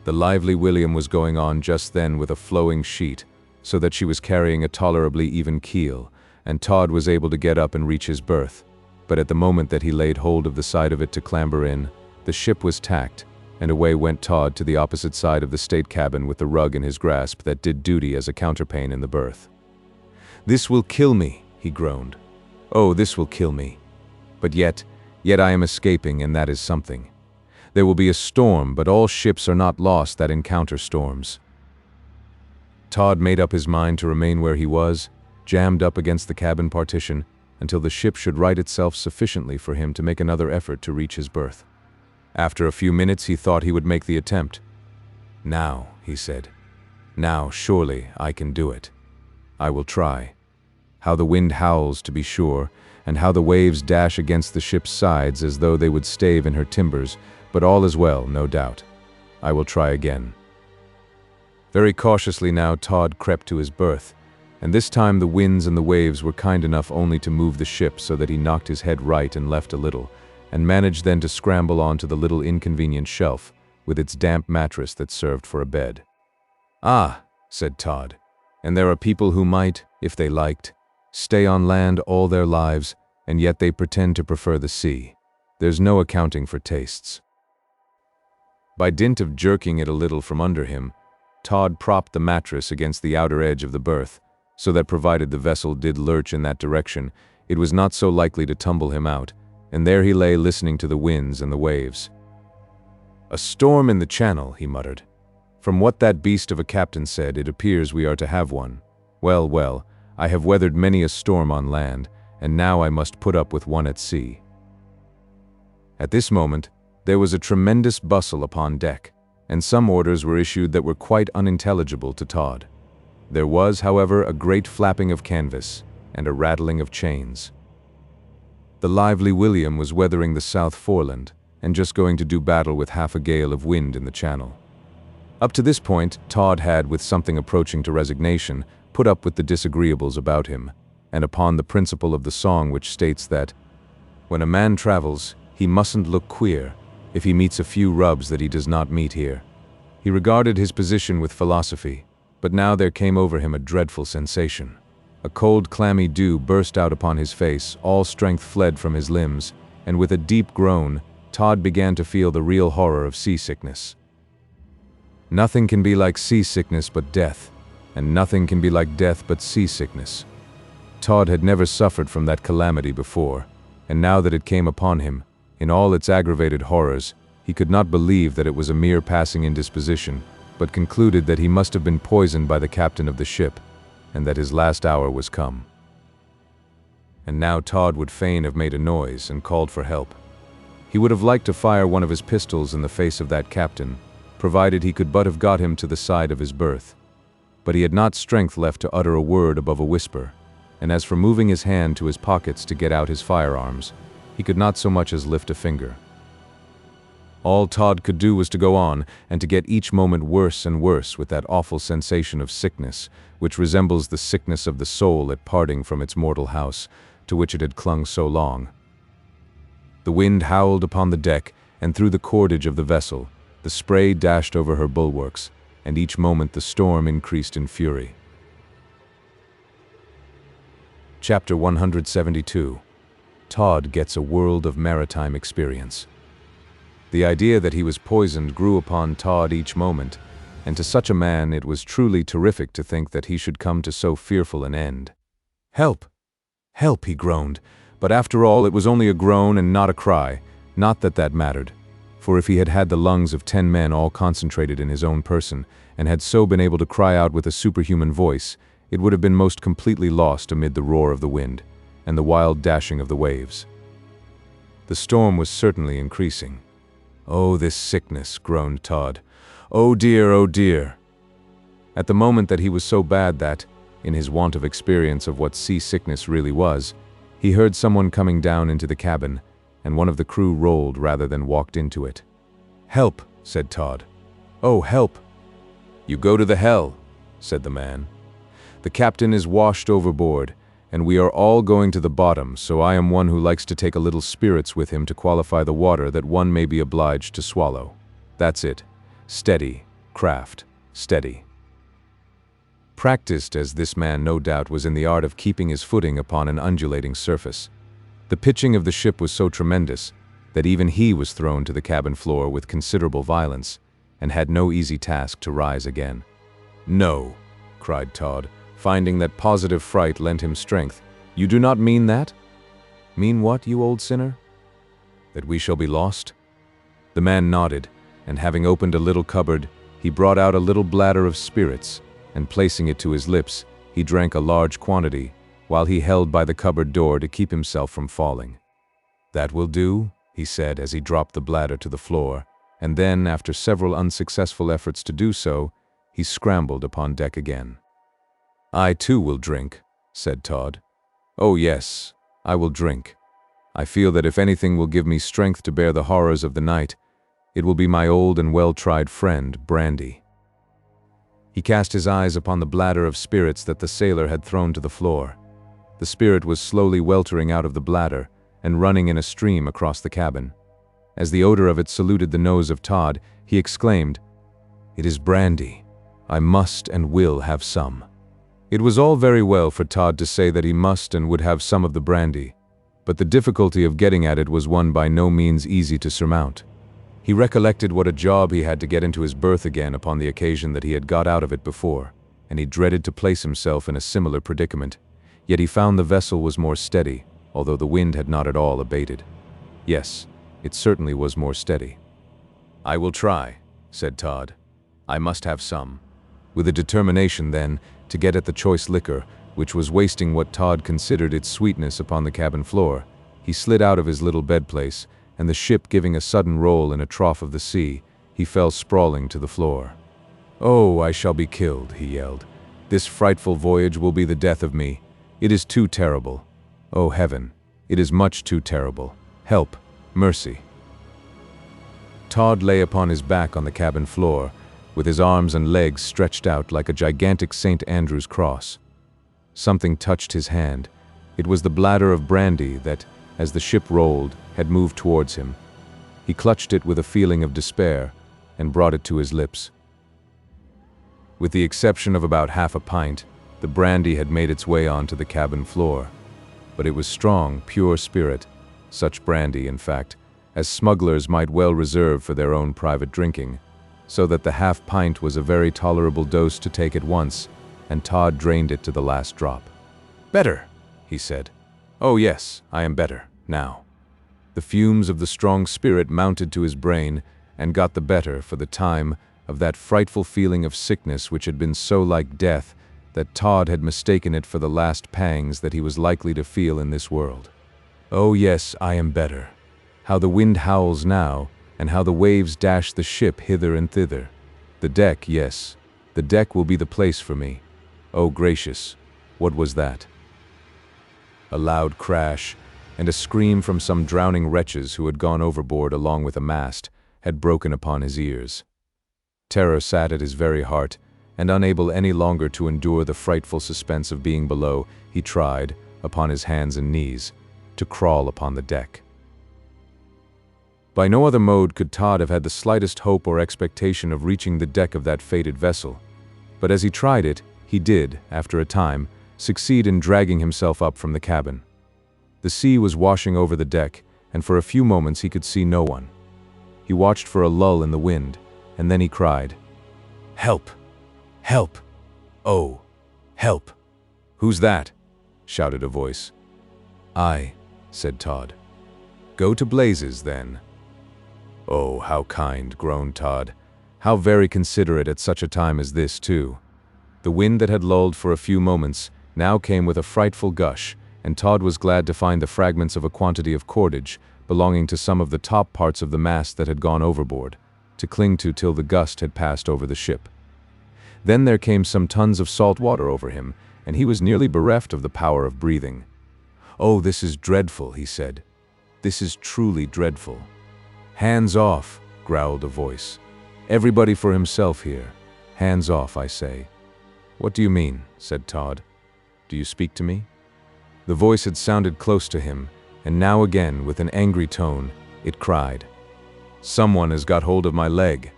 The lively William was going on just then with a flowing sheet, so that she was carrying a tolerably even keel, and Todd was able to get up and reach his berth. But at the moment that he laid hold of the side of it to clamber in, the ship was tacked, and away went Todd to the opposite side of the state cabin with the rug in his grasp that did duty as a counterpane in the berth. "This will kill me," he groaned. "Oh, this will kill me. But yet I am escaping, and that is something. There will be a storm, but all ships are not lost that encounter storms." Todd made up his mind to remain where he was, jammed up against the cabin partition, until the ship should right itself sufficiently for him to make another effort to reach his berth. After a few minutes he thought he would make the attempt. "Now," he said. "Now, surely, I can do it. I will try. How the wind howls, to be sure, and how the waves dash against the ship's sides as though they would stave in her timbers, but all is well, no doubt. I will try again." Very cautiously now Todd crept to his berth, and this time the winds and the waves were kind enough only to move the ship so that he knocked his head right and left a little, and managed then to scramble onto the little inconvenient shelf, with its damp mattress that served for a bed. "Ah," said Todd, "and there are people who might, if they liked, stay on land all their lives, and yet they pretend to prefer the sea. There's no accounting for tastes." By dint of jerking it a little from under him, Todd propped the mattress against the outer edge of the berth, so that provided the vessel did lurch in that direction, it was not so likely to tumble him out, and there he lay listening to the winds and the waves. "A storm in the channel," he muttered. "From what that beast of a captain said, it appears we are to have one. Well, well, I have weathered many a storm on land, and now I must put up with one at sea." At this moment, there was a tremendous bustle upon deck, and some orders were issued that were quite unintelligible to Todd. There was, however, a great flapping of canvas, and a rattling of chains. The lively William was weathering the South Foreland, and just going to do battle with half a gale of wind in the channel. Up to this point, Todd had, with something approaching to resignation, put up with the disagreeables about him, and upon the principle of the song which states that, "When a man travels, he mustn't look queer, if he meets a few rubs that he does not meet here." He regarded his position with philosophy, but now there came over him a dreadful sensation. A cold, clammy dew burst out upon his face, all strength fled from his limbs, and with a deep groan, Todd began to feel the real horror of seasickness. Nothing can be like seasickness but death, and nothing can be like death but seasickness. Todd had never suffered from that calamity before, and now that it came upon him, in all its aggravated horrors, he could not believe that it was a mere passing indisposition, but concluded that he must have been poisoned by the captain of the ship, and that his last hour was come. And now Todd would fain have made a noise and called for help. He would have liked to fire one of his pistols in the face of that captain, provided he could but have got him to the side of his berth. But he had not strength left to utter a word above a whisper, and as for moving his hand to his pockets to get out his firearms, he could not so much as lift a finger. All Todd could do was to go on, and to get each moment worse and worse with that awful sensation of sickness, which resembles the sickness of the soul at parting from its mortal house, to which it had clung so long. The wind howled upon the deck, and through the cordage of the vessel, the spray dashed over her bulwarks, and each moment the storm increased in fury. Chapter 172. Todd gets a world of maritime experience. The idea that he was poisoned grew upon Todd each moment, and to such a man it was truly terrific to think that he should come to so fearful an end. "Help! "Help," he groaned, but after all it was only a groan and not a cry. Not that that mattered, for if he had had the lungs of 10 men all concentrated in his own person, and had so been able to cry out with a superhuman voice, it would have been most completely lost amid the roar of the wind and the wild dashing of the waves. The storm was certainly increasing. "Oh, this sickness," groaned Todd. "Oh dear, oh dear." At the moment that he was so bad that, in his want of experience of what seasickness really was, he heard someone coming down into the cabin, and one of the crew rolled rather than walked into it. "Help," said Todd. "Oh, help." "You go to the hell," said the man. "The captain is washed overboard, and we are all going to the bottom, so I am one who likes to take a little spirits with him to qualify the water that one may be obliged to swallow. That's it. Steady, craft, steady." Practiced as this man no doubt was in the art of keeping his footing upon an undulating surface, the pitching of the ship was so tremendous that even he was thrown to the cabin floor with considerable violence, and had no easy task to rise again. "No," cried Todd, finding that positive fright lent him strength. "You do not mean that?" "Mean what, you old sinner?" "That we shall be lost?" The man nodded, and having opened a little cupboard, he brought out a little bladder of spirits, and placing it to his lips, he drank a large quantity, while he held by the cupboard door to keep himself from falling. "That will do," he said as he dropped the bladder to the floor, and then, after several unsuccessful efforts to do so, he scrambled upon deck again. "I too will drink," said Todd. "Oh yes, I will drink. I feel that if anything will give me strength to bear the horrors of the night, it will be my old and well-tried friend, brandy." He cast his eyes upon the bladder of spirits that the sailor had thrown to the floor. The spirit was slowly weltering out of the bladder and running in a stream across the cabin. As the odor of it saluted the nose of Todd, he exclaimed, "It is brandy. I must and will have some." It was all very well for Todd to say that he must and would have some of the brandy, but the difficulty of getting at it was one by no means easy to surmount. He recollected what a job he had to get into his berth again upon the occasion that he had got out of it before, and he dreaded to place himself in a similar predicament. Yet he found the vessel was more steady, although the wind had not at all abated. Yes, it certainly was more steady. "I will try," said Todd. "I must have some." With a determination, then, to get at the choice liquor, which was wasting what Todd considered its sweetness upon the cabin floor, he slid out of his little bedplace, and the ship giving a sudden roll in a trough of the sea, he fell sprawling to the floor. "Oh, I shall be killed," he yelled. "This frightful voyage will be the death of me. It is too terrible. Oh heaven, it is much too terrible. Help, mercy." Todd lay upon his back on the cabin floor, with his arms and legs stretched out like a gigantic St. Andrew's cross. Something touched his hand. It was the bladder of brandy that, as the ship rolled, had moved towards him. He clutched it with a feeling of despair and brought it to his lips. With the exception of about half a pint, the brandy had made its way onto the cabin floor. But it was strong, pure spirit, such brandy, in fact, as smugglers might well reserve for their own private drinking, so that the half pint was a very tolerable dose to take at once, and Todd drained it to the last drop. "Better," he said. "Oh yes, I am better, now." The fumes of the strong spirit mounted to his brain and got the better, for the time, of that frightful feeling of sickness which had been so like death that Todd had mistaken it for the last pangs that he was likely to feel in this world. "Oh yes, I am better. How the wind howls now, and how the waves dash the ship hither and thither. The deck, yes, the deck will be the place for me. Oh gracious, what was that?" A loud crash, and a scream from some drowning wretches who had gone overboard along with a mast, had broken upon his ears. Terror sat at his very heart, and unable any longer to endure the frightful suspense of being below, he tried, upon his hands and knees, to crawl upon the deck. By no other mode could Todd have had the slightest hope or expectation of reaching the deck of that fated vessel, but as he tried it, he did, after a time, succeed in dragging himself up from the cabin. The sea was washing over the deck, and for a few moments he could see no one. He watched for a lull in the wind, and then he cried, "Help! Help! Oh, help!" "Who's that?" shouted a voice. "Aye," said Todd. "Go to blazes, then." "Oh, how kind," groaned Todd. "How very considerate at such a time as this, too." The wind that had lulled for a few moments now came with a frightful gush, and Todd was glad to find the fragments of a quantity of cordage, belonging to some of the top parts of the mast that had gone overboard, to cling to till the gust had passed over the ship. Then there came some tons of salt water over him, and he was nearly bereft of the power of breathing. "Oh, this is dreadful," he said. "This is truly dreadful." "Hands off," growled a voice. "Everybody for himself here. Hands off, I say." "What do you mean?" said Todd. "Do you speak to me?" The voice had sounded close to him, and now again, with an angry tone, it cried, "Someone has got hold of my leg."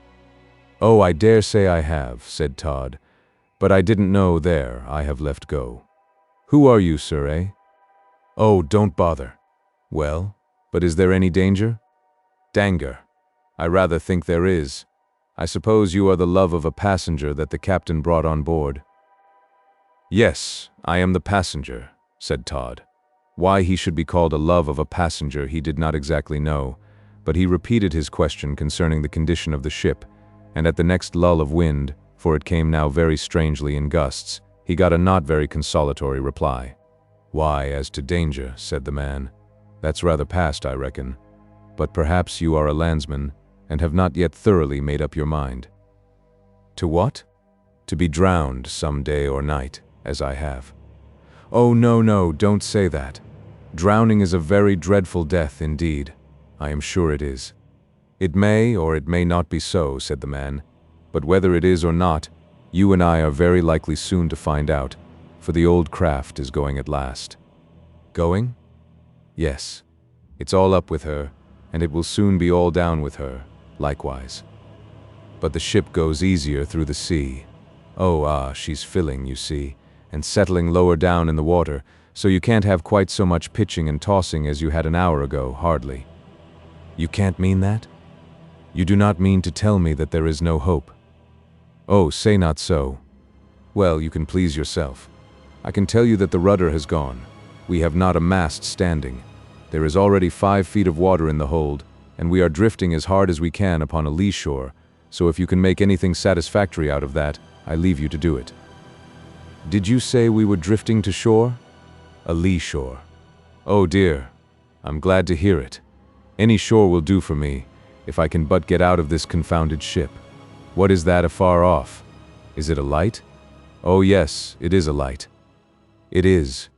"Oh, I dare say I have," said Todd. "But I didn't know there, I have left go." "Who are you, sir, eh?" "Oh, don't bother." "Well, but is there any danger?" "Danger. I rather think there is. I suppose you are the love of a passenger that the captain brought on board." "Yes, I am the passenger," said Todd. Why he should be called a love of a passenger he did not exactly know, but he repeated his question concerning the condition of the ship, and at the next lull of wind, for it came now very strangely in gusts, he got a not very consolatory reply. "Why, as to danger," said the man, "that's rather past, I reckon. But perhaps you are a landsman, and have not yet thoroughly made up your mind." "To what?" "To be drowned some day or night, as I have." "Oh, no, no, don't say that. Drowning is a very dreadful death indeed. I am sure it is." "It may or it may not be so," said the man. "But whether it is or not, you and I are very likely soon to find out, for the old craft is going at last." "Going?" "Yes. It's all up with her, and it will soon be all down with her, likewise. But the ship goes easier through the sea. Oh, she's filling, you see, and settling lower down in the water, so you can't have quite so much pitching and tossing as you had an hour ago, hardly." "You can't mean that? You do not mean to tell me that there is no hope?" "Oh, say not so." "Well, you can please yourself. I can tell you that the rudder has gone. We have not a mast standing. There is already 5 feet of water in the hold, and we are drifting as hard as we can upon a lee shore, so if you can make anything satisfactory out of that, I leave you to do it." "Did you say we were drifting to shore?" "A lee shore." "Oh dear, I'm glad to hear it. Any shore will do for me, if I can but get out of this confounded ship. What is that afar off? Is it a light?" "Oh yes, it is a light." "It is.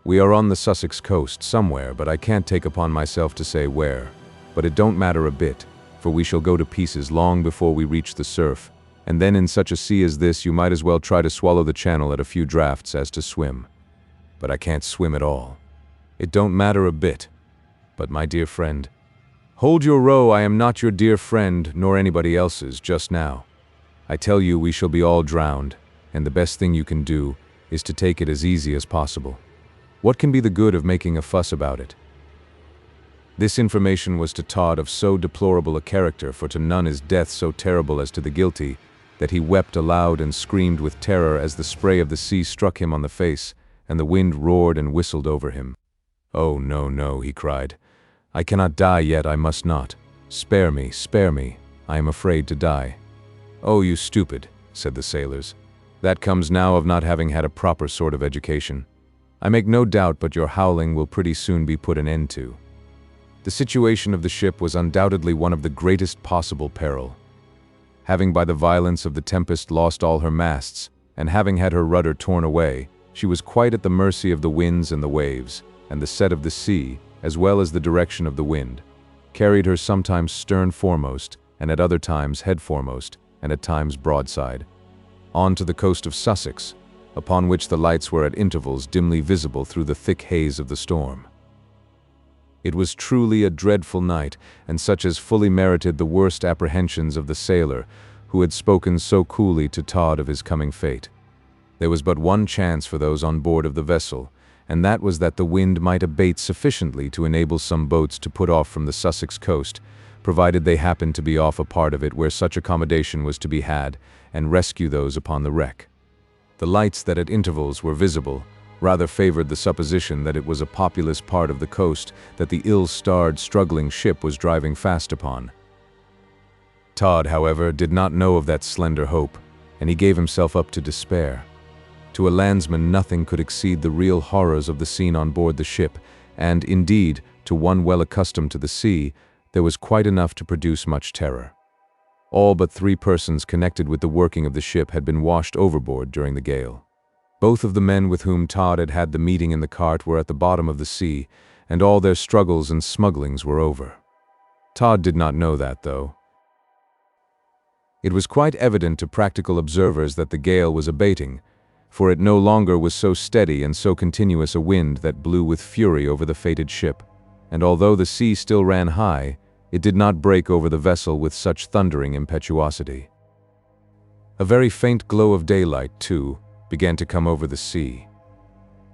We are on the Sussex coast somewhere, but I can't take upon myself to say where. But it don't matter a bit, for we shall go to pieces long before we reach the surf, and then in such a sea as this you might as well try to swallow the channel at a few draughts as to swim. But I can't swim at all." "It don't matter a bit. But my dear friend—" "Hold your row, I am not your dear friend, nor anybody else's, just now. I tell you we shall be all drowned, and the best thing you can do is to take it as easy as possible. What can be the good of making a fuss about it?" This information was to Todd of so deplorable a character, for to none is death so terrible as to the guilty, that he wept aloud and screamed with terror as the spray of the sea struck him on the face, and the wind roared and whistled over him. "Oh, no, no," he cried. "I cannot die yet, I must not. Spare me, I am afraid to die." "Oh, you stupid," said the sailors. "That comes now of not having had a proper sort of education. I make no doubt but your howling will pretty soon be put an end to." The situation of the ship was undoubtedly one of the greatest possible peril. Having by the violence of the tempest lost all her masts, and having had her rudder torn away, she was quite at the mercy of the winds and the waves, and the set of the sea, as well as the direction of the wind, carried her sometimes stern foremost, and at other times head foremost, and at times broadside, on to the coast of Sussex, upon which the lights were at intervals dimly visible through the thick haze of the storm. It was truly a dreadful night, and such as fully merited the worst apprehensions of the sailor, who had spoken so coolly to Todd of his coming fate. There was but one chance for those on board of the vessel, and that was that the wind might abate sufficiently to enable some boats to put off from the Sussex coast, provided they happened to be off a part of it where such accommodation was to be had, and rescue those upon the wreck. The lights that at intervals were visible rather favored the supposition that it was a populous part of the coast that the ill-starred, struggling ship was driving fast upon. Todd, however, did not know of that slender hope, and he gave himself up to despair. To a landsman, nothing could exceed the real horrors of the scene on board the ship, and, indeed, to one well accustomed to the sea, there was quite enough to produce much terror. All but 3 persons connected with the working of the ship had been washed overboard during the gale. Both of the men with whom Todd had had the meeting in the cart were at the bottom of the sea, and all their struggles and smugglings were over. Todd did not know that, though. It was quite evident to practical observers that the gale was abating, for it no longer was so steady and so continuous a wind that blew with fury over the fated ship, and although the sea still ran high, it did not break over the vessel with such thundering impetuosity. A very faint glow of daylight, too, began to come over the sea.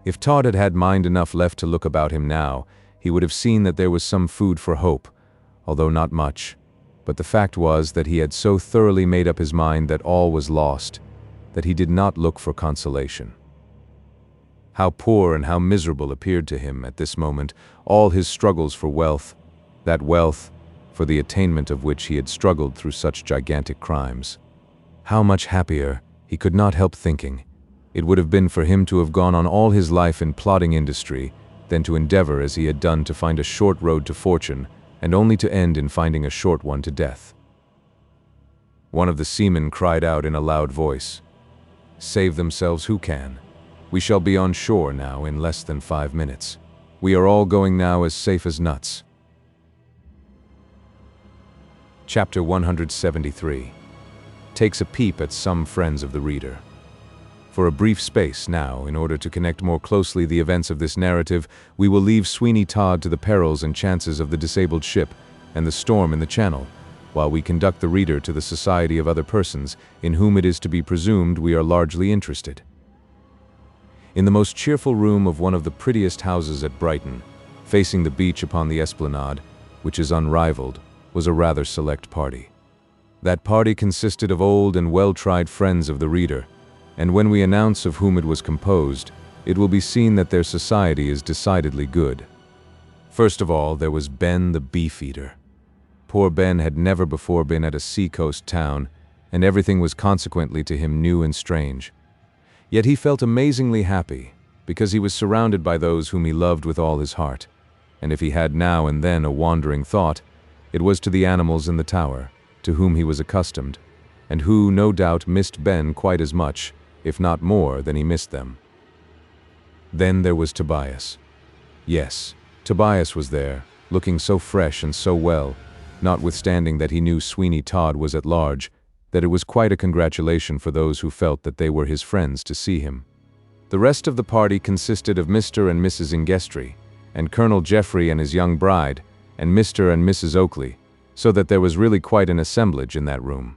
If Todd had had mind enough left to look about him now, he would have seen that there was some food for hope, although not much. But the fact was that he had so thoroughly made up his mind that all was lost, that he did not look for consolation. How poor and how miserable appeared to him at this moment all his struggles for wealth, that wealth, for the attainment of which he had struggled through such gigantic crimes. How much happier, he could not help thinking, it would have been for him to have gone on all his life in plodding industry than to endeavor as he had done to find a short road to fortune, and only to end in finding a short one to death. One of the seamen cried out in a loud voice, "Save themselves who can. We shall be on shore now in less than 5 minutes. We are all going now as safe as nuts." Chapter 173 takes a peep at some friends of the reader. For a brief space now, in order to connect more closely the events of this narrative, we will leave Sweeney Todd to the perils and chances of the disabled ship and the storm in the channel, while we conduct the reader to the society of other persons in whom it is to be presumed we are largely interested. In the most cheerful room of one of the prettiest houses at Brighton, facing the beach upon the esplanade, which is unrivaled, was a rather select party. That party consisted of old and well-tried friends of the reader, and when we announce of whom it was composed, it will be seen that their society is decidedly good. First of all, there was Ben the Beef-Eater. Poor Ben had never before been at a sea-coast town, and everything was consequently to him new and strange. Yet he felt amazingly happy, because he was surrounded by those whom he loved with all his heart, and if he had now and then a wandering thought, it was to the animals in the tower, to whom he was accustomed, and who, no doubt, missed Ben quite as much, if not more, than he missed them. Then there was Tobias. Yes, Tobias was there, looking so fresh and so well, notwithstanding that he knew Sweeney Todd was at large, that it was quite a congratulation for those who felt that they were his friends to see him. The rest of the party consisted of Mr. and Mrs. Ingestry, and Colonel Jeffrey and his young bride, and Mr. and Mrs. Oakley, so that there was really quite an assemblage in that room.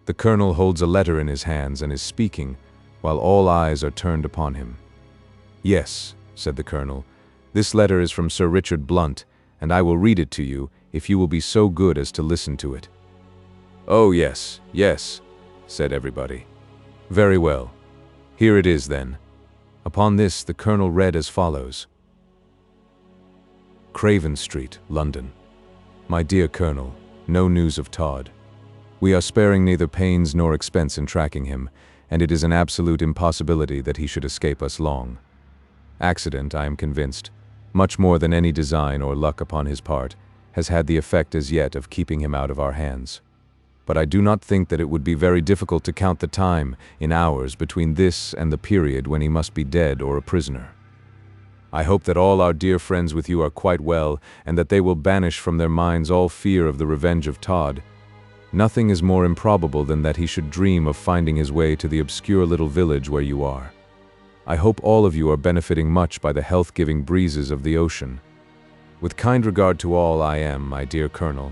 The Colonel holds a letter in his hands and is speaking, while all eyes are turned upon him. "Yes," said the Colonel, "this letter is from Sir Richard Blunt, and I will read it to you, if you will be so good as to listen to it." "Oh, yes, yes," said everybody. "Very well. Here it is, then." Upon this, the Colonel read as follows. Craven Street, London. My dear Colonel, no news of Todd. We are sparing neither pains nor expense in tracking him, and it is an absolute impossibility that he should escape us long. Accident, I am convinced, much more than any design or luck upon his part, has had the effect as yet of keeping him out of our hands. But I do not think that it would be very difficult to count the time, in hours, between this and the period when he must be dead or a prisoner. I hope that all our dear friends with you are quite well, and that they will banish from their minds all fear of the revenge of Todd. Nothing is more improbable than that he should dream of finding his way to the obscure little village where you are. I hope all of you are benefiting much by the health-giving breezes of the ocean. With kind regard to all, I am, my dear Colonel,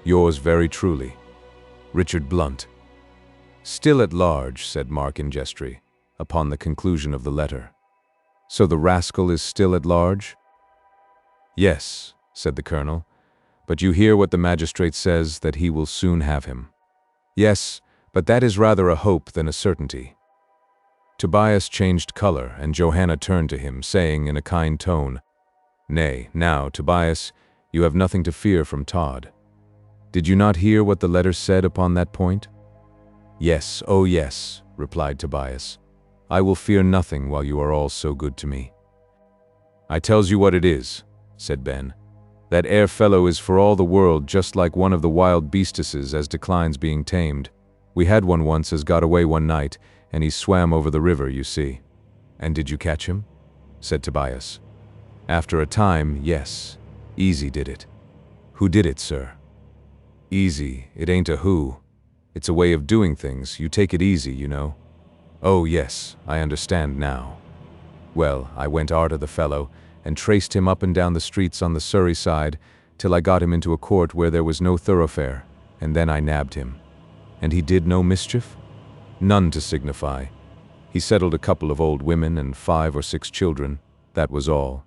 yours very truly, Richard Blunt. Still at large, said Mark Ingestry, upon the conclusion of the letter. So the rascal is still at large? Yes, said the Colonel. But you hear what the magistrate says, that he will soon have him. Yes, but that is rather a hope than a certainty. Tobias changed color, and Johanna turned to him, saying in a kind tone, "Nay, now, Tobias, you have nothing to fear from Todd. Did you not hear what the letter said upon that point?" "Yes, oh yes," replied Tobias. "I will fear nothing while you are all so good to me." "I tells you what it is," said Ben. "That ere fellow is for all the world just like one of the wild beastesses as declines being tamed. We had one once as got away one night, and he swam over the river, you see." "And did you catch him?" said Tobias. "After a time, yes. Easy did it." "Who did it, sir?" "Easy, it ain't a who. It's a way of doing things. You take it easy, you know." "Oh yes, I understand now." "Well, I went arter the fellow, and traced him up and down the streets on the Surrey side, till I got him into a court where there was no thoroughfare, and then I nabbed him." "And he did no mischief?" "None to signify. He settled a couple of old women and 5 or 6 children. That was all."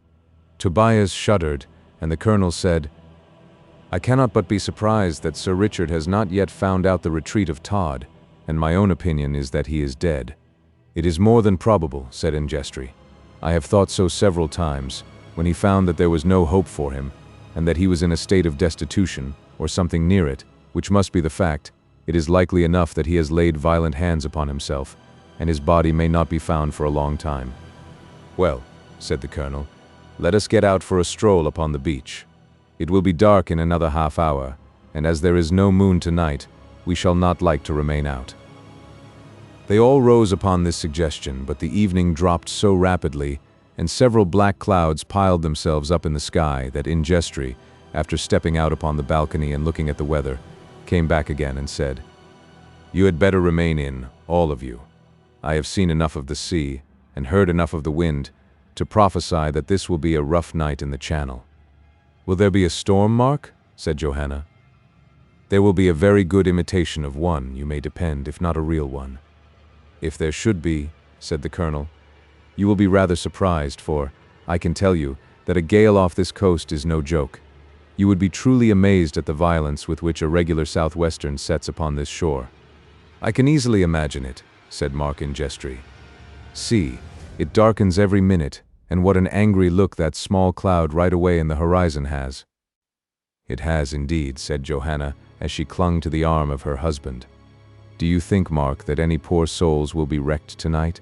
Tobias shuddered, and the colonel said, "I cannot but be surprised that Sir Richard has not yet found out the retreat of Todd, and my own opinion is that he is dead." "It is more than probable," said Ingestri. "I have thought so several times, when he found that there was no hope for him, and that he was in a state of destitution, or something near it, which must be the fact. It is likely enough that he has laid violent hands upon himself, and his body may not be found for a long time." "Well," said the colonel, "let us get out for a stroll upon the beach. It will be dark in another half hour, and as there is no moon tonight, we shall not like to remain out." They all rose upon this suggestion, but the evening dropped so rapidly, and several black clouds piled themselves up in the sky, that Ingestri, after stepping out upon the balcony and looking at the weather, came back again and said, "You had better remain in, all of you. I have seen enough of the sea, and heard enough of the wind, to prophesy that this will be a rough night in the Channel." "Will there be a storm, Mark?" said Johanna. "There will be a very good imitation of one, you may depend, if not a real one." "If there should be," said the colonel, "you will be rather surprised, for, I can tell you, that a gale off this coast is no joke. You would be truly amazed at the violence with which a regular southwestern sets upon this shore." "I can easily imagine it," said Mark Ingestri. "See, it darkens every minute, and what an angry look that small cloud right away in the horizon has." "It has indeed," said Johanna, as she clung to the arm of her husband. "Do you think, Mark, that any poor souls will be wrecked tonight?"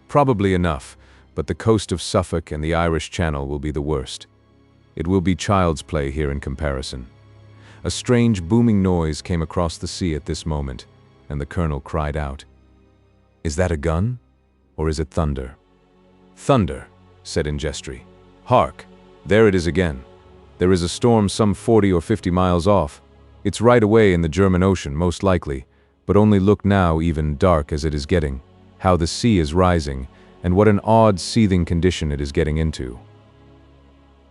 "Probably enough, but the coast of Suffolk and the Irish Channel will be the worst. It will be child's play here in comparison." A strange booming noise came across the sea at this moment, and the colonel cried out, "Is that a gun? Or is it thunder?" "Thunder," said Ingestri. "Hark! There it is again. There is a storm some 40 or 50 miles off. It's right away in the German Ocean, most likely, but only look now, even dark as it is getting, how the sea is rising, and what an odd seething condition it is getting into."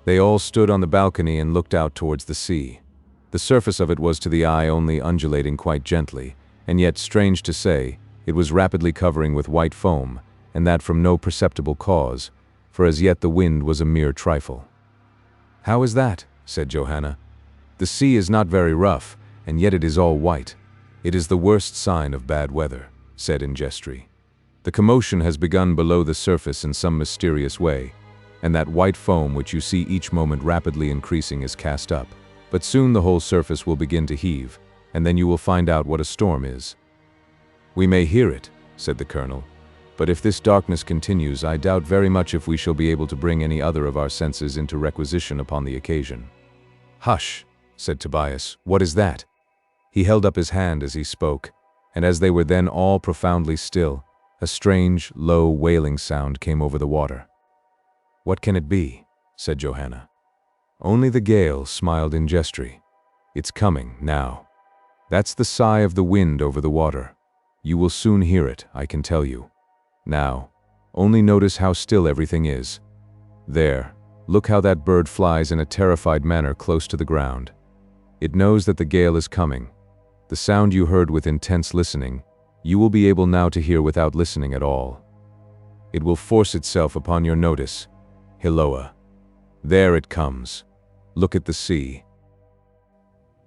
They all stood on the balcony and looked out towards the sea. The surface of it was to the eye only undulating quite gently, and yet, strange to say, it was rapidly covering with white foam, and that from no perceptible cause, for as yet the wind was a mere trifle. "How is that?" said Johanna. "The sea is not very rough, and yet it is all white." "It is the worst sign of bad weather," said Ingestri. "The commotion has begun below the surface in some mysterious way, and that white foam which you see each moment rapidly increasing is cast up. But soon the whole surface will begin to heave, and then you will find out what a storm is." "We may hear it," said the colonel, "but if this darkness continues, I doubt very much if we shall be able to bring any other of our senses into requisition upon the occasion." "Hush," said Tobias. "What is that?" He held up his hand as he spoke, and as they were then all profoundly still, a strange, low, wailing sound came over the water. "What can it be?" said Johanna. "Only the gale," smiled Ingestri. "It's coming, now. That's the sigh of the wind over the water. You will soon hear it, I can tell you. Now, only notice how still everything is. There, look how that bird flies in a terrified manner close to the ground. It knows that the gale is coming. The sound you heard with intense listening, you will be able now to hear without listening at all. It will force itself upon your notice. Hilloa. There it comes. Look at the sea."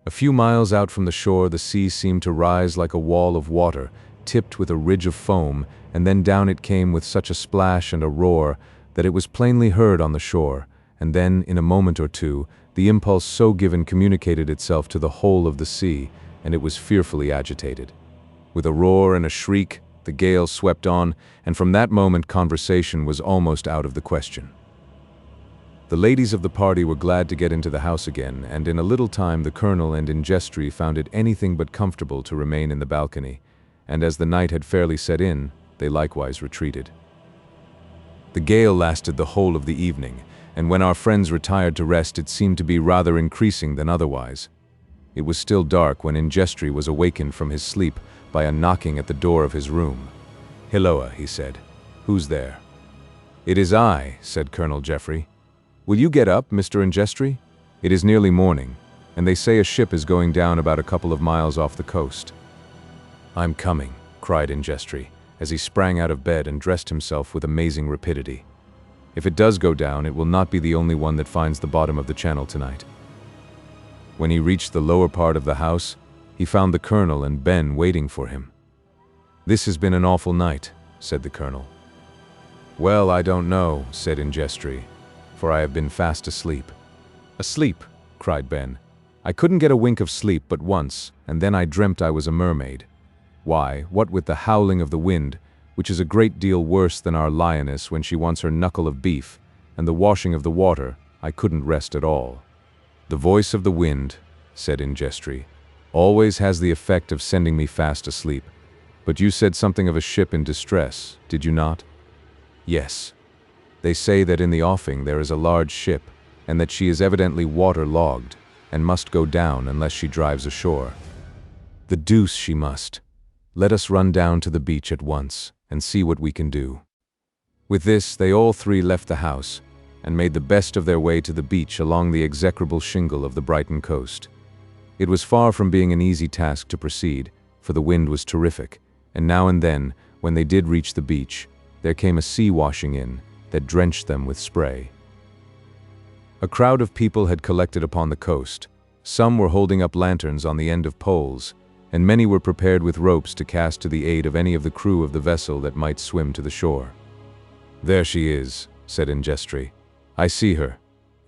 A few miles out from the shore, the sea seemed to rise like a wall of water, tipped with a ridge of foam, and then down it came with such a splash and a roar that it was plainly heard on the shore, and then, in a moment or two, the impulse so given communicated itself to the whole of the sea, and it was fearfully agitated. With a roar and a shriek, the gale swept on, and from that moment conversation was almost out of the question. The ladies of the party were glad to get into the house again, and in a little time the colonel and Ingestri found it anything but comfortable to remain in the balcony, and as the night had fairly set in, they likewise retreated. The gale lasted the whole of the evening, and when our friends retired to rest it seemed to be rather increasing than otherwise. It was still dark when Ingestri was awakened from his sleep by a knocking at the door of his room. "Hilloa," he said. "Who's there?" "It is I," said Colonel Jeffrey. "Will you get up, Mr. Ingestri? It is nearly morning, and they say a ship is going down about a couple of miles off the coast." "I'm coming," cried Ingestri, as he sprang out of bed and dressed himself with amazing rapidity. "If it does go down, it will not be the only one that finds the bottom of the channel tonight." When he reached the lower part of the house, he found the colonel and Ben waiting for him. "This has been an awful night," said the colonel. "Well, I don't know," said Ingestri, "for I have been fast asleep." "Asleep?" cried Ben. "I couldn't get a wink of sleep but once, and then I dreamt I was a mermaid. Why, what with the howling of the wind, which is a great deal worse than our lioness when she wants her knuckle of beef, and the washing of the water, I couldn't rest at all." "The voice of the wind," said Ingestri, "always has the effect of sending me fast asleep. But you said something of a ship in distress, did you not?" "Yes. They say that in the offing there is a large ship, and that she is evidently water-logged, and must go down unless she drives ashore." "The deuce she must. Let us run down to the beach at once, and see what we can do." With this, they all three left the house, and made the best of their way to the beach along the execrable shingle of the Brighton coast. It was far from being an easy task to proceed, for the wind was terrific, and now and then, when they did reach the beach, there came a sea washing in that drenched them with spray. A crowd of people had collected upon the coast. Some were holding up lanterns on the end of poles, and many were prepared with ropes to cast to the aid of any of the crew of the vessel that might swim to the shore. "There she is," said Ingestri. "I see her.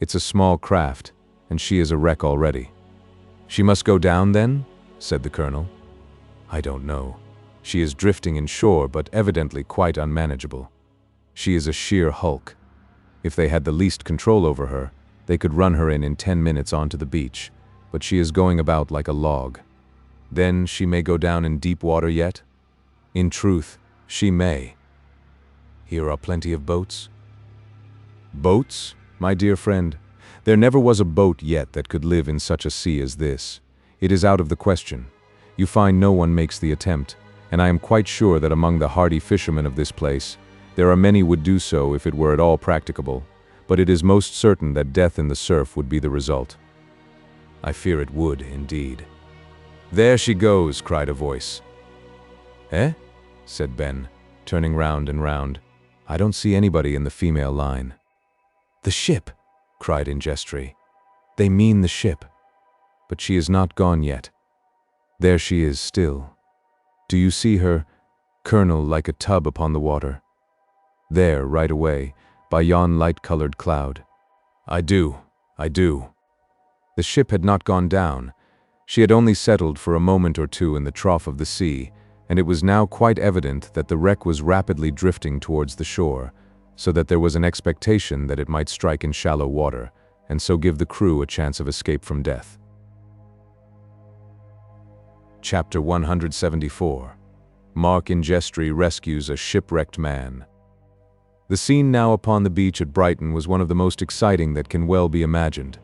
It's a small craft, and she is a wreck already." "She must go down, then?" said the colonel. "I don't know. She is drifting inshore, but evidently quite unmanageable. She is a sheer hulk. If they had the least control over her, they could run her in 10 minutes onto the beach, but she is going about like a log." "Then she may go down in deep water yet?" "In truth, she may." "Here are plenty of boats?" "Boats, my dear friend? There never was a boat yet that could live in such a sea as this. It is out of the question. You find no one makes the attempt, and I am quite sure that among the hardy fishermen of this place, there are many would do so if it were at all practicable, but it is most certain that death in the surf would be the result." "I fear it would, indeed." "There she goes," cried a voice. "Eh?" said Ben, turning round and round. "I don't see anybody in the female line." "The ship!" cried Ingestri. "They mean the ship. But she is not gone yet. There she is still. Do you see her, Colonel, like a tub upon the water? There, right away, by yon light-colored cloud." I do. The ship had not gone down. She had only settled for a moment or two in the trough of the sea, and it was now quite evident that the wreck was rapidly drifting towards the shore, so that there was an expectation that it might strike in shallow water, and so give the crew a chance of escape from death. Chapter 174. Mark Ingestri rescues a shipwrecked man. The scene now upon the beach at Brighton was one of the most exciting that can well be imagined.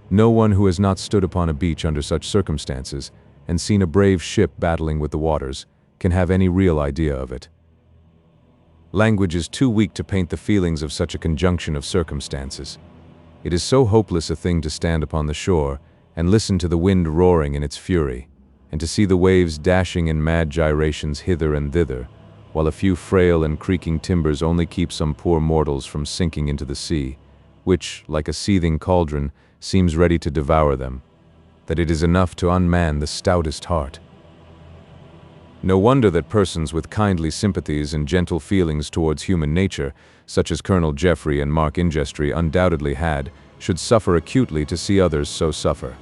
No one who has not stood upon a beach under such circumstances and seen a brave ship battling with the waters can have any real idea of it. Language is too weak to paint the feelings of such a conjunction of circumstances. It is so hopeless a thing to stand upon the shore and listen to the wind roaring in its fury, and to see the waves dashing in mad gyrations hither and thither, while a few frail and creaking timbers only keep some poor mortals from sinking into the sea, which, like a seething cauldron, seems ready to devour them, that it is enough to unman the stoutest heart. No wonder that persons with kindly sympathies and gentle feelings towards human nature, such as Colonel Jeffrey and Mark Ingestry undoubtedly had, should suffer acutely to see others so suffer.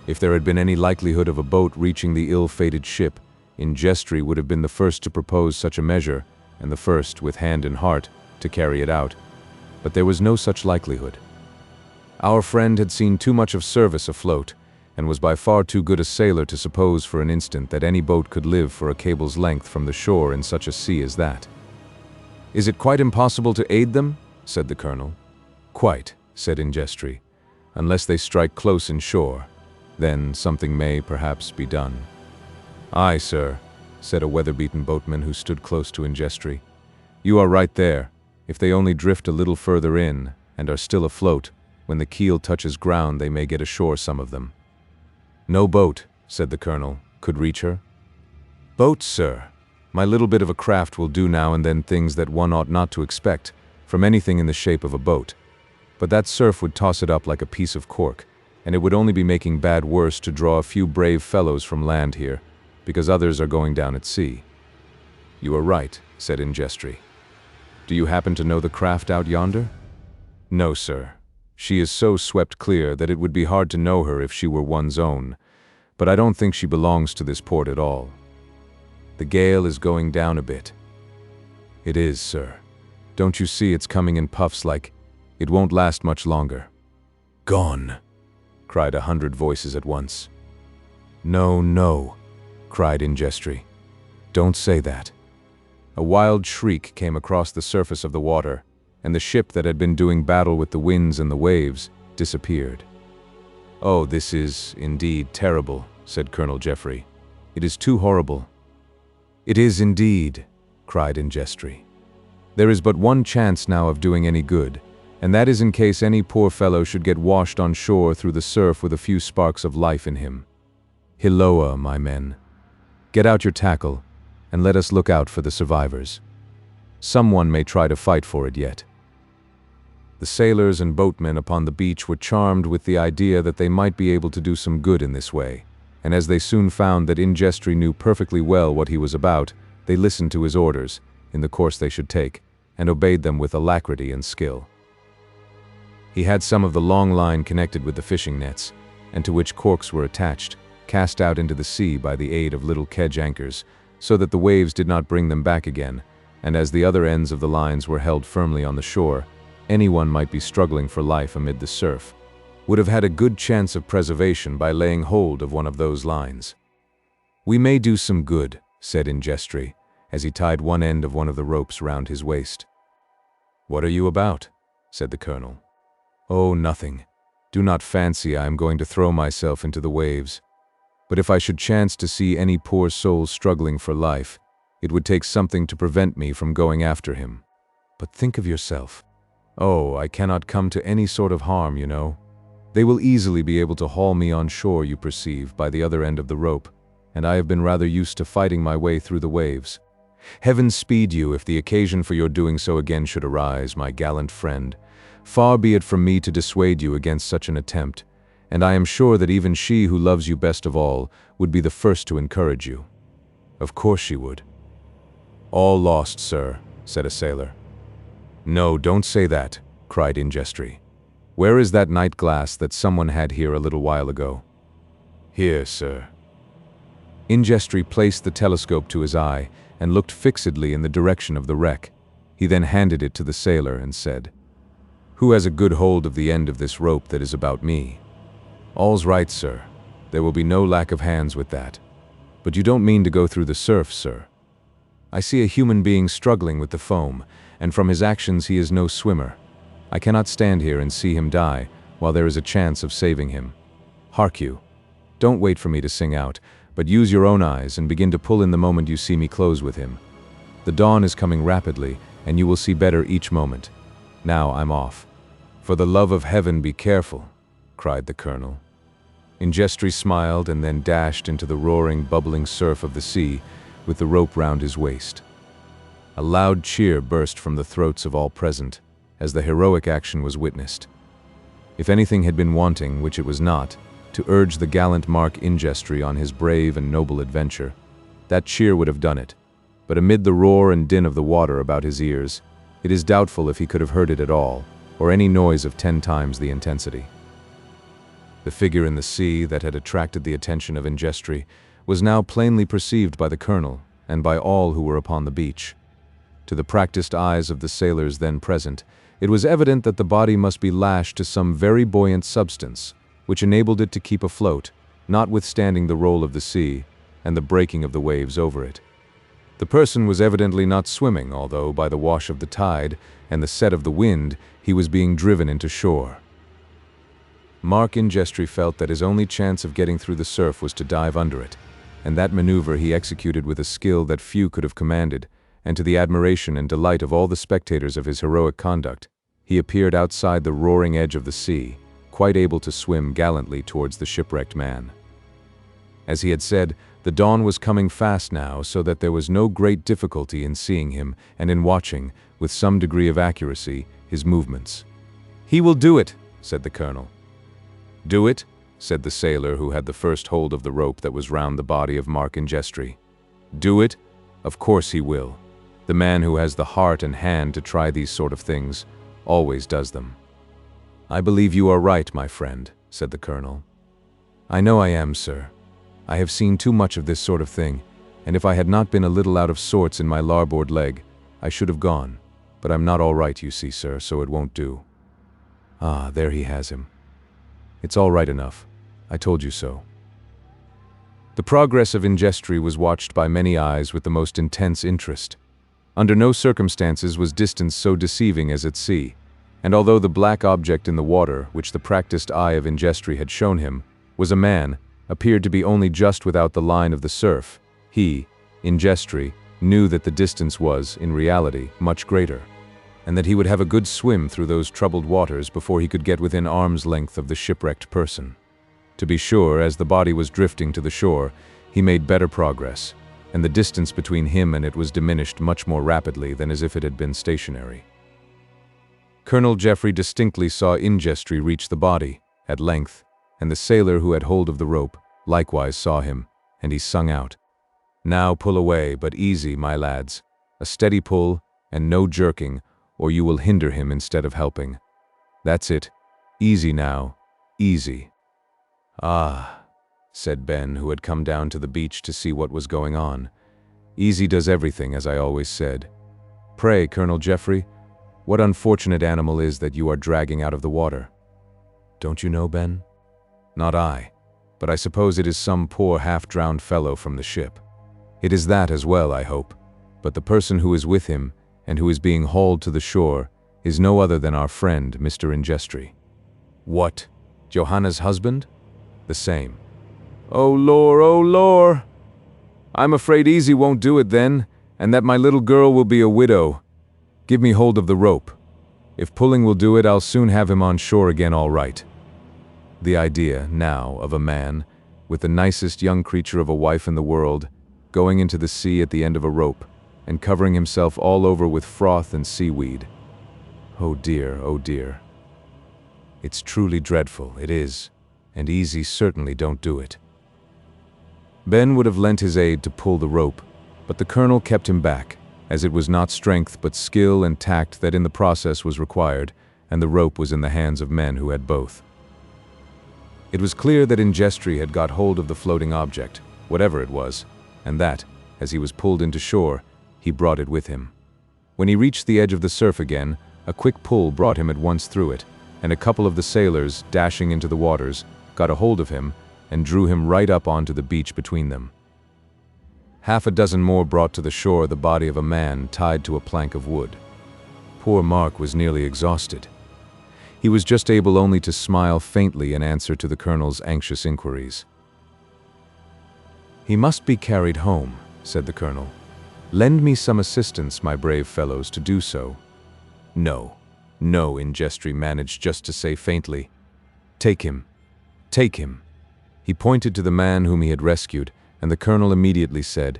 If there had been any likelihood of a boat reaching the ill-fated ship, Ingestry would have been the first to propose such a measure, and the first, with hand and heart, to carry it out. But there was no such likelihood. Our friend had seen too much of service afloat, and was by far too good a sailor to suppose for an instant that any boat could live for a cable's length from the shore in such a sea as that. "Is it quite impossible to aid them?" said the colonel. "Quite," said Ingestry, "unless they strike close inshore. Then something may, perhaps, be done." "Aye, sir," said a weather-beaten boatman who stood close to Ingestry. "You are right there. If they only drift a little further in, and are still afloat, when the keel touches ground they may get ashore, some of them." "No boat," said the colonel, "could reach her?" "Boats, sir. My little bit of a craft will do now and then things that one ought not to expect from anything in the shape of a boat. But that surf would toss it up like a piece of cork, and it would only be making bad worse to draw a few brave fellows from land here, because others are going down at sea." "You are right," said Ingestry. "Do you happen to know the craft out yonder?" "No, sir. She is so swept clear that it would be hard to know her if she were one's own, but I don't think she belongs to this port at all." "The gale is going down a bit." "It is, sir. Don't you see it's coming in puffs like it won't last much longer?" "Gone!" cried 100 voices at once. "No, no," cried Ingestry. "Don't say that." A wild shriek came across the surface of the water, and the ship that had been doing battle with the winds and the waves disappeared. "Oh, this is, indeed, terrible," said Colonel Jeffrey. "It is too horrible." "It is indeed," cried Ingestry. "There is but one chance now of doing any good, and that is in case any poor fellow should get washed on shore through the surf with a few sparks of life in him. Hilloa, my men. Get out your tackle, and let us look out for the survivors. Someone may try to fight for it yet." The sailors and boatmen upon the beach were charmed with the idea that they might be able to do some good in this way, and as they soon found that Ingestry knew perfectly well what he was about, they listened to his orders, in the course they should take, and obeyed them with alacrity and skill. He had some of the long line connected with the fishing nets, and to which corks were attached, cast out into the sea by the aid of little kedge anchors, so that the waves did not bring them back again, and as the other ends of the lines were held firmly on the shore, anyone might be struggling for life amid the surf, would have had a good chance of preservation by laying hold of one of those lines. "We may do some good," said Ingestry, as he tied one end of one of the ropes round his waist. "What are you about?" said the colonel. "Oh, nothing. Do not fancy I am going to throw myself into the waves. But if I should chance to see any poor soul struggling for life, it would take something to prevent me from going after him. But think of yourself. Oh, I cannot come to any sort of harm, you know. They will easily be able to haul me on shore, you perceive, by the other end of the rope, and I have been rather used to fighting my way through the waves. Heaven speed you if the occasion for your doing so again should arise, my gallant friend. Far be it from me to dissuade you against such an attempt, and I am sure that even she who loves you best of all would be the first to encourage you." "Of course she would." "All lost, sir," said a sailor. "No, don't say that," cried Ingestry. "Where is that night glass that someone had here a little while ago?" "Here, sir." Ingestry placed the telescope to his eye and looked fixedly in the direction of the wreck. He then handed it to the sailor and said, "Who has a good hold of the end of this rope that is about me?" "All's right, sir. There will be no lack of hands with that. But you don't mean to go through the surf, sir? I see a human being struggling with the foam, and from his actions he is no swimmer. I cannot stand here and see him die while there is a chance of saving him. Hark you, don't wait for me to sing out, but use your own eyes and begin to pull in the moment you see me close with him. The dawn is coming rapidly, and you will see better each moment. Now I'm off." "For the love of heaven, be careful," cried the colonel. Ingestry smiled and then dashed into the roaring, bubbling surf of the sea with the rope round his waist. A loud cheer burst from the throats of all present as the heroic action was witnessed. If anything had been wanting, which it was not, to urge the gallant Mark Ingestry on his brave and noble adventure, that cheer would have done it. But amid the roar and din of the water about his ears, it is doubtful if he could have heard it at all, or any noise of 10 times the intensity. The figure in the sea that had attracted the attention of Ingestri was now plainly perceived by the colonel and by all who were upon the beach. To the practiced eyes of the sailors then present, it was evident that the body must be lashed to some very buoyant substance, which enabled it to keep afloat, notwithstanding the roll of the sea and the breaking of the waves over it. The person was evidently not swimming, although by the wash of the tide and the set of the wind, he was being driven into shore. Mark Ingestri felt that his only chance of getting through the surf was to dive under it, and that maneuver he executed with a skill that few could have commanded, and to the admiration and delight of all the spectators of his heroic conduct, he appeared outside the roaring edge of the sea, quite able to swim gallantly towards the shipwrecked man. As he had said, the dawn was coming fast now, so that there was no great difficulty in seeing him and in watching, with some degree of accuracy, his movements. "He will do it," said the colonel. "Do it?" said the sailor who had the first hold of the rope that was round the body of Mark Ingestri. "Do it? Of course he will. The man who has the heart and hand to try these sort of things always does them." "I believe you are right, my friend," said the colonel. "I know I am, sir. I have seen too much of this sort of thing, and if I had not been a little out of sorts in my larboard leg, I should have gone. But I'm not all right, you see, sir, so it won't do. Ah, there he has him. It's all right enough. I told you so." The progress of Ingestri was watched by many eyes with the most intense interest. Under no circumstances was distance so deceiving as at sea, and although the black object in the water, which the practiced eye of Ingestri had shown him, was a man, appeared to be only just without the line of the surf, he, Ingestri, knew that the distance was, in reality, much greater, and that he would have a good swim through those troubled waters before he could get within arm's length of the shipwrecked person. To be sure, as the body was drifting to the shore, he made better progress, and the distance between him and it was diminished much more rapidly than as if it had been stationary. Colonel Jeffrey distinctly saw Ingestri reach the body, at length, and the sailor who had hold of the rope likewise saw him, and he sung out, "Now pull away, but easy, my lads. A steady pull, and no jerking, or you will hinder him instead of helping. That's it. Easy now, easy." "Ah," said Ben, who had come down to the beach to see what was going on. "Easy does everything, as I always said. Pray, Colonel Jeffrey, what unfortunate animal is that you are dragging out of the water?" "Don't you know, Ben?" "Not I, but I suppose it is some poor half-drowned fellow from the ship. It is that as well, I hope, but the person who is with him, and who is being hauled to the shore, is no other than our friend, Mr. Ingestri." "What? Johanna's husband?" "The same." "Oh, Lor! I'm afraid easy won't do it then, and that my little girl will be a widow. Give me hold of the rope. If pulling will do it, I'll soon have him on shore again all right." The idea, now, of a man, with the nicest young creature of a wife in the world, going into the sea at the end of a rope, and covering himself all over with froth and seaweed. Oh dear, oh dear. It's truly dreadful, it is, and easy certainly don't do it. Ben would have lent his aid to pull the rope, but the colonel kept him back, as it was not strength but skill and tact that in the process was required, and the rope was in the hands of men who had both. It was clear that Ingestri had got hold of the floating object, whatever it was, and that, as he was pulled into shore, he brought it with him. When he reached the edge of the surf again, a quick pull brought him at once through it, and a couple of the sailors, dashing into the waters, got a hold of him and drew him right up onto the beach between them. Half a dozen more brought to the shore the body of a man tied to a plank of wood. Poor Mark was nearly exhausted. He was just able only to smile faintly in answer to the colonel's anxious inquiries. "He must be carried home," said the colonel. "Lend me some assistance, my brave fellows, to do so." "No, no," Ingestri managed just to say faintly. "Take him. Take him." He pointed to the man whom he had rescued, and the colonel immediately said,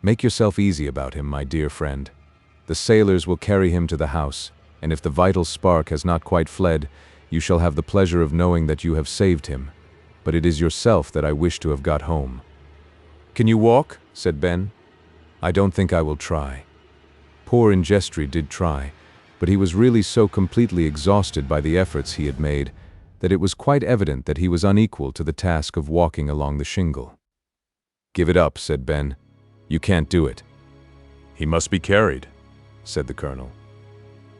"Make yourself easy about him, my dear friend. The sailors will carry him to the house, and if the vital spark has not quite fled, you shall have the pleasure of knowing that you have saved him. But it is yourself that I wish to have got home. "Can you walk?" said Ben. "I don't think I will try." Poor Ingestri did try, but he was really so completely exhausted by the efforts he had made that it was quite evident that he was unequal to the task of walking along the shingle. "Give it up," said Ben. "You can't do it." "He must be carried," said the colonel.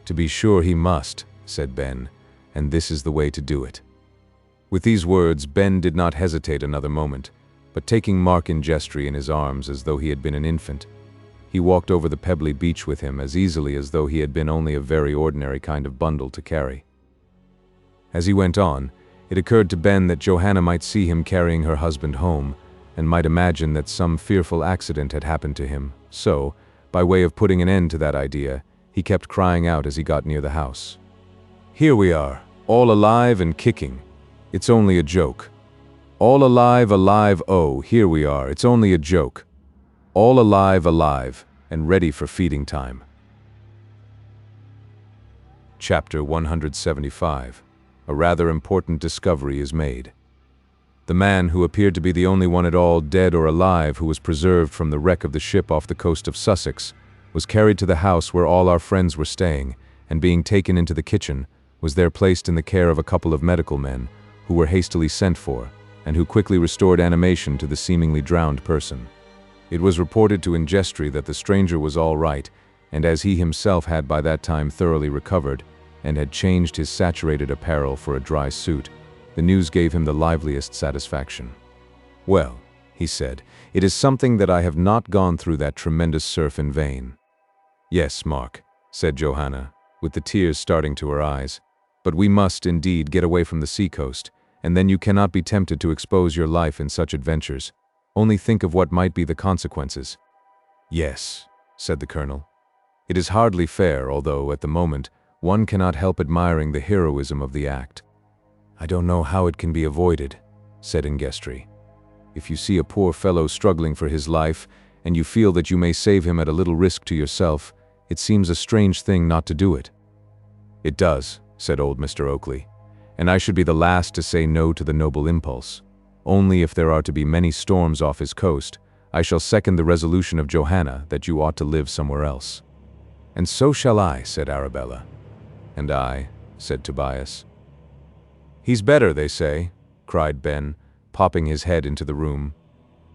"To be sure he must," said Ben, "and this is the way to do it." With these words, Ben did not hesitate another moment, but taking Mark Ingestri in his arms as though he had been an infant, he walked over the pebbly beach with him as easily as though he had been only a very ordinary kind of bundle to carry. As he went on, it occurred to Ben that Johanna might see him carrying her husband home, and might imagine that some fearful accident had happened to him, so, by way of putting an end to that idea, he kept crying out as he got near the house. "Here we are, all alive and kicking. It's only a joke. All alive, alive, oh, here we are, it's only a joke. All alive, alive, and ready for feeding time." Chapter 175. A rather important discovery is made. The man who appeared to be the only one at all, dead or alive, who was preserved from the wreck of the ship off the coast of Sussex, was carried to the house where all our friends were staying, and being taken into the kitchen, was there placed in the care of a couple of medical men, who were hastily sent for, and who quickly restored animation to the seemingly drowned person. It was reported to Ingestri that the stranger was all right, and as he himself had by that time thoroughly recovered, and had changed his saturated apparel for a dry suit, the news gave him the liveliest satisfaction. "Well," he said, "it is something that I have not gone through that tremendous surf in vain." "Yes, Mark," said Johanna, with the tears starting to her eyes, "but we must, indeed, get away from the seacoast, and then you cannot be tempted to expose your life in such adventures. Only think of what might be the consequences." "Yes," said the colonel. "It is hardly fair, although, at the moment, one cannot help admiring the heroism of the act." "I don't know how it can be avoided," said Ingestri. "If you see a poor fellow struggling for his life, and you feel that you may save him at a little risk to yourself, it seems a strange thing not to do it." "It does," said old Mr. Oakley, "and I should be the last to say no to the noble impulse. Only if there are to be many storms off his coast, I shall second the resolution of Johanna that you ought to live somewhere else." "And so shall I," said Arabella. "And I," said Tobias. "He's better, they say," cried Ben, popping his head into the room.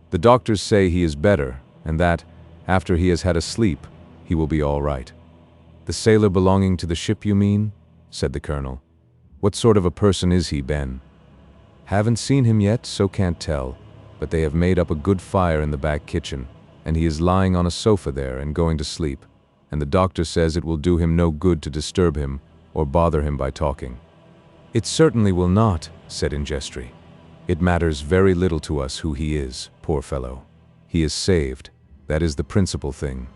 "The doctors say he is better, and that, after he has had a sleep, he will be all right." "The sailor belonging to the ship, you mean?" said the colonel. "What sort of a person is he, Ben?" "Haven't seen him yet, so can't tell, but they have made up a good fire in the back kitchen, and he is lying on a sofa there and going to sleep, and the doctor says it will do him no good to disturb him or bother him by talking." "It certainly will not," said Ingestri. "It matters very little to us who he is, poor fellow. He is saved. That is the principal thing."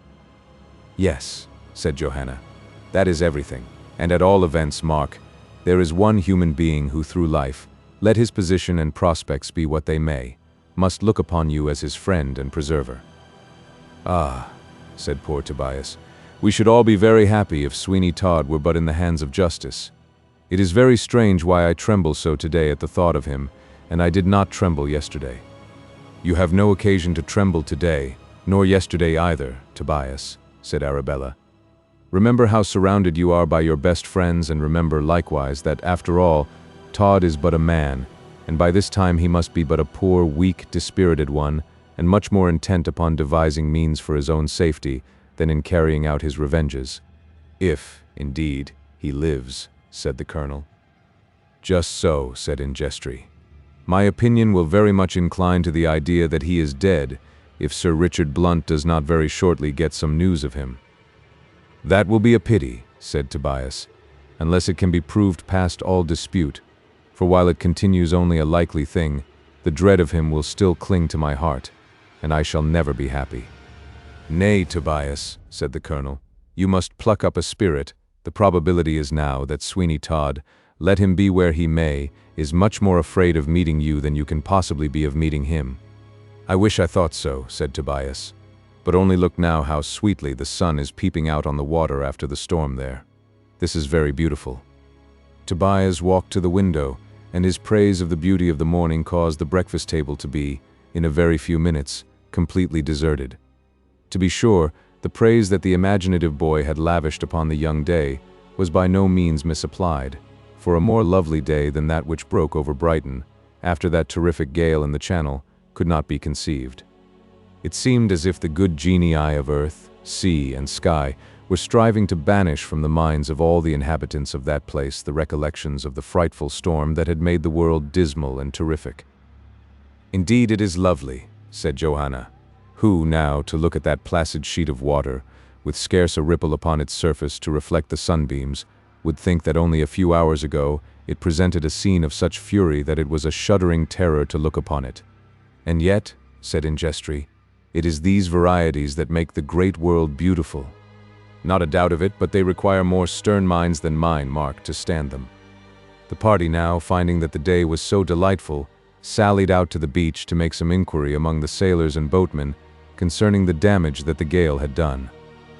"Yes," said Johanna. "That is everything, and at all events, Mark, there is one human being who through life, let his position and prospects be what they may, must look upon you as his friend and preserver." "Ah," said poor Tobias, "we should all be very happy if Sweeney Todd were but in the hands of justice. It is very strange why I tremble so today at the thought of him, and I did not tremble yesterday." "You have no occasion to tremble today, nor yesterday either, Tobias," said Arabella. "Remember how surrounded you are by your best friends, and remember likewise that, after all, Todd is but a man, and by this time he must be but a poor, weak, dispirited one, and much more intent upon devising means for his own safety than in carrying out his revenges. If, indeed, he lives," said the colonel. "Just so," said Ingestri. "My opinion will very much incline to the idea that he is dead, if Sir Richard Blunt does not very shortly get some news of him." "That will be a pity," said Tobias, "unless it can be proved past all dispute, for while it continues only a likely thing, the dread of him will still cling to my heart, and I shall never be happy." "Nay, Tobias," said the colonel, "you must pluck up a spirit. The probability is now that Sweeney Todd, let him be where he may, is much more afraid of meeting you than you can possibly be of meeting him." "I wish I thought so," said Tobias. "But only look now how sweetly the sun is peeping out on the water after the storm there. This is very beautiful." Tobias walked to the window, and his praise of the beauty of the morning caused the breakfast table to be, in a very few minutes, completely deserted. To be sure, the praise that the imaginative boy had lavished upon the young day was by no means misapplied, for a more lovely day than that which broke over Brighton, after that terrific gale in the Channel, could not be conceived. It seemed as if the good genii of earth, sea, and sky were striving to banish from the minds of all the inhabitants of that place the recollections of the frightful storm that had made the world dismal and terrific. "Indeed it is lovely," said Johanna, who, now, to look at that placid sheet of water, with scarce a ripple upon its surface to reflect the sunbeams, would think that only a few hours ago it presented a scene of such fury that it was a shuddering terror to look upon it. "And yet," said Ingestri, "it is these varieties that make the great world beautiful." "Not a doubt of it, but they require more stern minds than mine, Mark, to stand them." The party now, finding that the day was so delightful, sallied out to the beach to make some inquiry among the sailors and boatmen concerning the damage that the gale had done.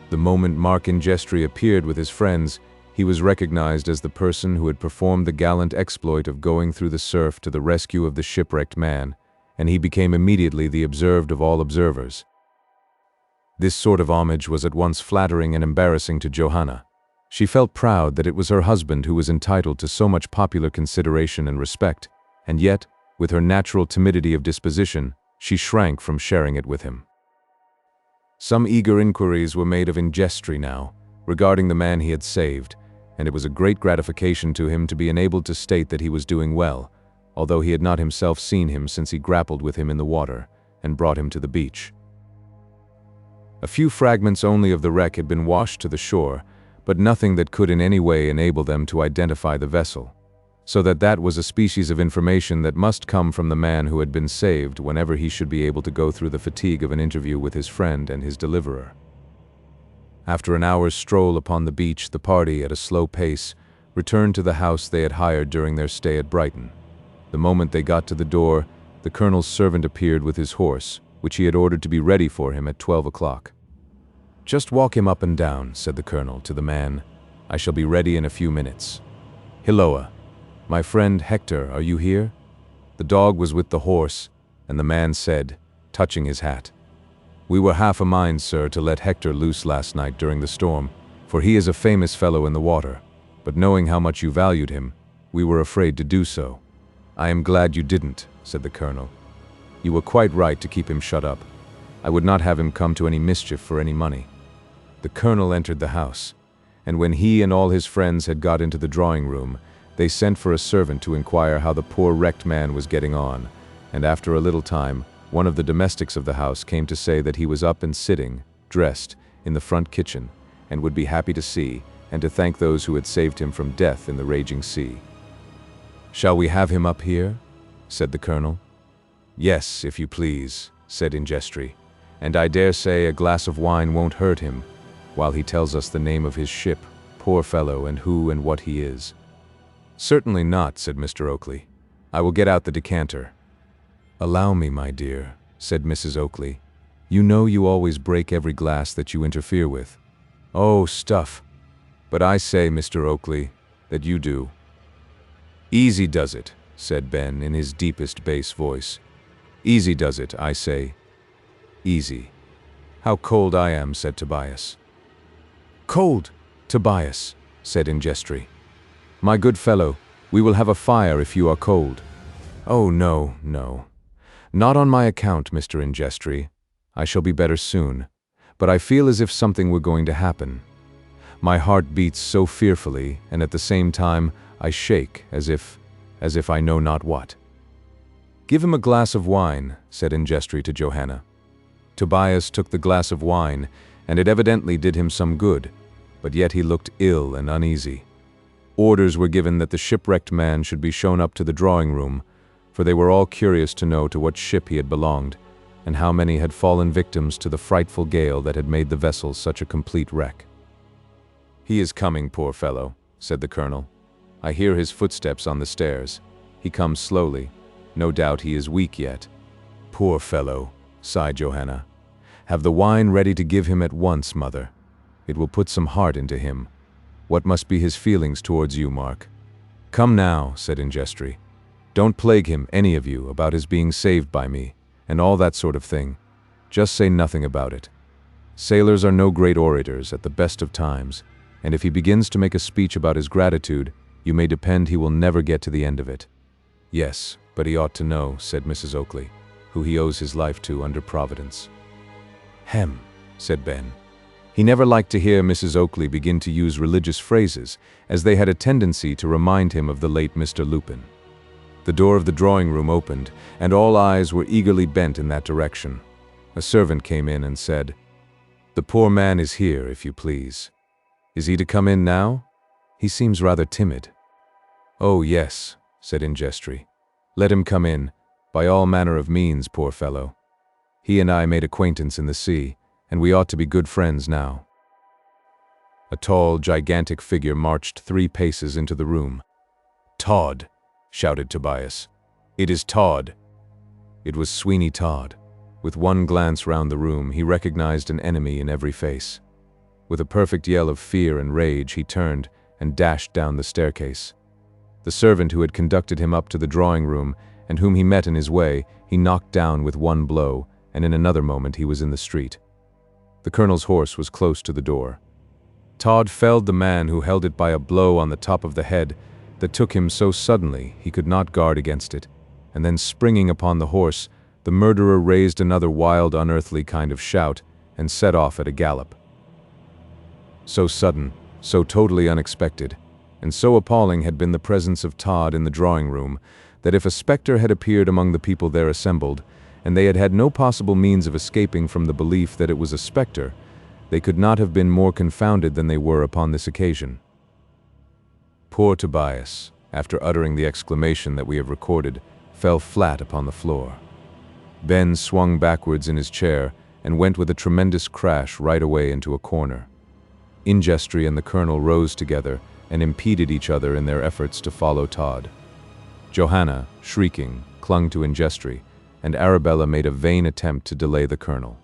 The moment Mark Ingestri appeared with his friends, he was recognized as the person who had performed the gallant exploit of going through the surf to the rescue of the shipwrecked man, and he became immediately the observed of all observers. This sort of homage was at once flattering and embarrassing to Johanna. She felt proud that it was her husband who was entitled to so much popular consideration and respect, and yet, with her natural timidity of disposition, she shrank from sharing it with him. Some eager inquiries were made of Ingestri now, regarding the man he had saved, and it was a great gratification to him to be enabled to state that he was doing well, although he had not himself seen him since he grappled with him in the water, and brought him to the beach. A few fragments only of the wreck had been washed to the shore, but nothing that could in any way enable them to identify the vessel, so that was a species of information that must come from the man who had been saved whenever he should be able to go through the fatigue of an interview with his friend and his deliverer. After an hour's stroll upon the beach, the party, at a slow pace, returned to the house they had hired during their stay at Brighton. The moment they got to the door, the colonel's servant appeared with his horse, which he had ordered to be ready for him at 12 o'clock. "Just walk him up and down," said the colonel to the man. "I shall be ready in a few minutes. Hilloa! My friend Hector, are you here?" The dog was with the horse, and the man said, touching his hat, "We were half a mind, sir, to let Hector loose last night during the storm, for he is a famous fellow in the water, but knowing how much you valued him, we were afraid to do so." "I am glad you didn't," said the colonel. "You were quite right to keep him shut up. I would not have him come to any mischief for any money." The colonel entered the house, and when he and all his friends had got into the drawing-room, they sent for a servant to inquire how the poor wrecked man was getting on, and after a little time, one of the domestics of the house came to say that he was up and sitting, dressed, in the front kitchen, and would be happy to see, and to thank those who had saved him from death in the raging sea. "Shall we have him up here?" said the colonel. "Yes, if you please," said Ingestri, "and I dare say a glass of wine won't hurt him, while he tells us the name of his ship, poor fellow, and who and what he is." "Certainly not," said Mr. Oakley. "I will get out the decanter." "Allow me, my dear," said Mrs. Oakley. "You know you always break every glass that you interfere with." "Oh, stuff! But I say, Mr. Oakley, that you do." "Easy does it," said Ben in his deepest bass voice. "Easy does it, I say. Easy." "How cold I am," said Tobias. "Cold, Tobias," said Ingestri. "My good fellow, we will have a fire if you are cold." "Oh, no, no. Not on my account, Mr. Ingestri. I shall be better soon, but I feel as if something were going to happen. My heart beats so fearfully, and at the same time I shake as if I know not what." "Give him a glass of wine," said Ingestri to Johanna. Tobias took the glass of wine, and it evidently did him some good, but yet he looked ill and uneasy. Orders were given that the shipwrecked man should be shown up to the drawing-room, for they were all curious to know to what ship he had belonged, and how many had fallen victims to the frightful gale that had made the vessel such a complete wreck. "He is coming, poor fellow," said the colonel. "I hear his footsteps on the stairs. He comes slowly. No doubt he is weak yet." "Poor fellow," sighed Johanna. "Have the wine ready to give him at once, mother. It will put some heart into him. What must be his feelings towards you, Mark?" "Come now," said Ingestri. "Don't plague him, any of you, about his being saved by me, and all that sort of thing. Just say nothing about it. Sailors are no great orators at the best of times, and if he begins to make a speech about his gratitude, you may depend he will never get to the end of it." "Yes, but he ought to know," said Mrs. Oakley, "who he owes his life to under Providence." "Hem," said Ben. He never liked to hear Mrs. Oakley begin to use religious phrases, as they had a tendency to remind him of the late Mr. Lupin. The door of the drawing-room opened, and all eyes were eagerly bent in that direction. A servant came in and said, "The poor man is here, if you please." "Is he to come in now? He seems rather timid." "Oh, yes," said Ingestri. "Let him come in, by all manner of means, poor fellow. He and I made acquaintance in the sea, and we ought to be good friends now." A tall, gigantic figure marched 3 paces into the room. "Todd!" shouted Tobias. "It is Todd!" It was Sweeney Todd. With one glance round the room, he recognized an enemy in every face. With a perfect yell of fear and rage, he turned and dashed down the staircase. The servant who had conducted him up to the drawing-room, and whom he met in his way, he knocked down with one blow, and in another moment he was in the street. The colonel's horse was close to the door. Todd felled the man who held it by a blow on the top of the head that took him so suddenly he could not guard against it, and then springing upon the horse, the murderer raised another wild, unearthly kind of shout and set off at a gallop. So sudden, so totally unexpected, and so appalling had been the presence of Todd in the drawing-room that if a spectre had appeared among the people there assembled, and they had had no possible means of escaping from the belief that it was a spectre, they could not have been more confounded than they were upon this occasion. Poor Tobias, after uttering the exclamation that we have recorded, fell flat upon the floor. Ben swung backwards in his chair and went with a tremendous crash right away into a corner. Ingestri and the colonel rose together and impeded each other in their efforts to follow Todd. Johanna, shrieking, clung to Ingestri, and Arabella made a vain attempt to delay the colonel.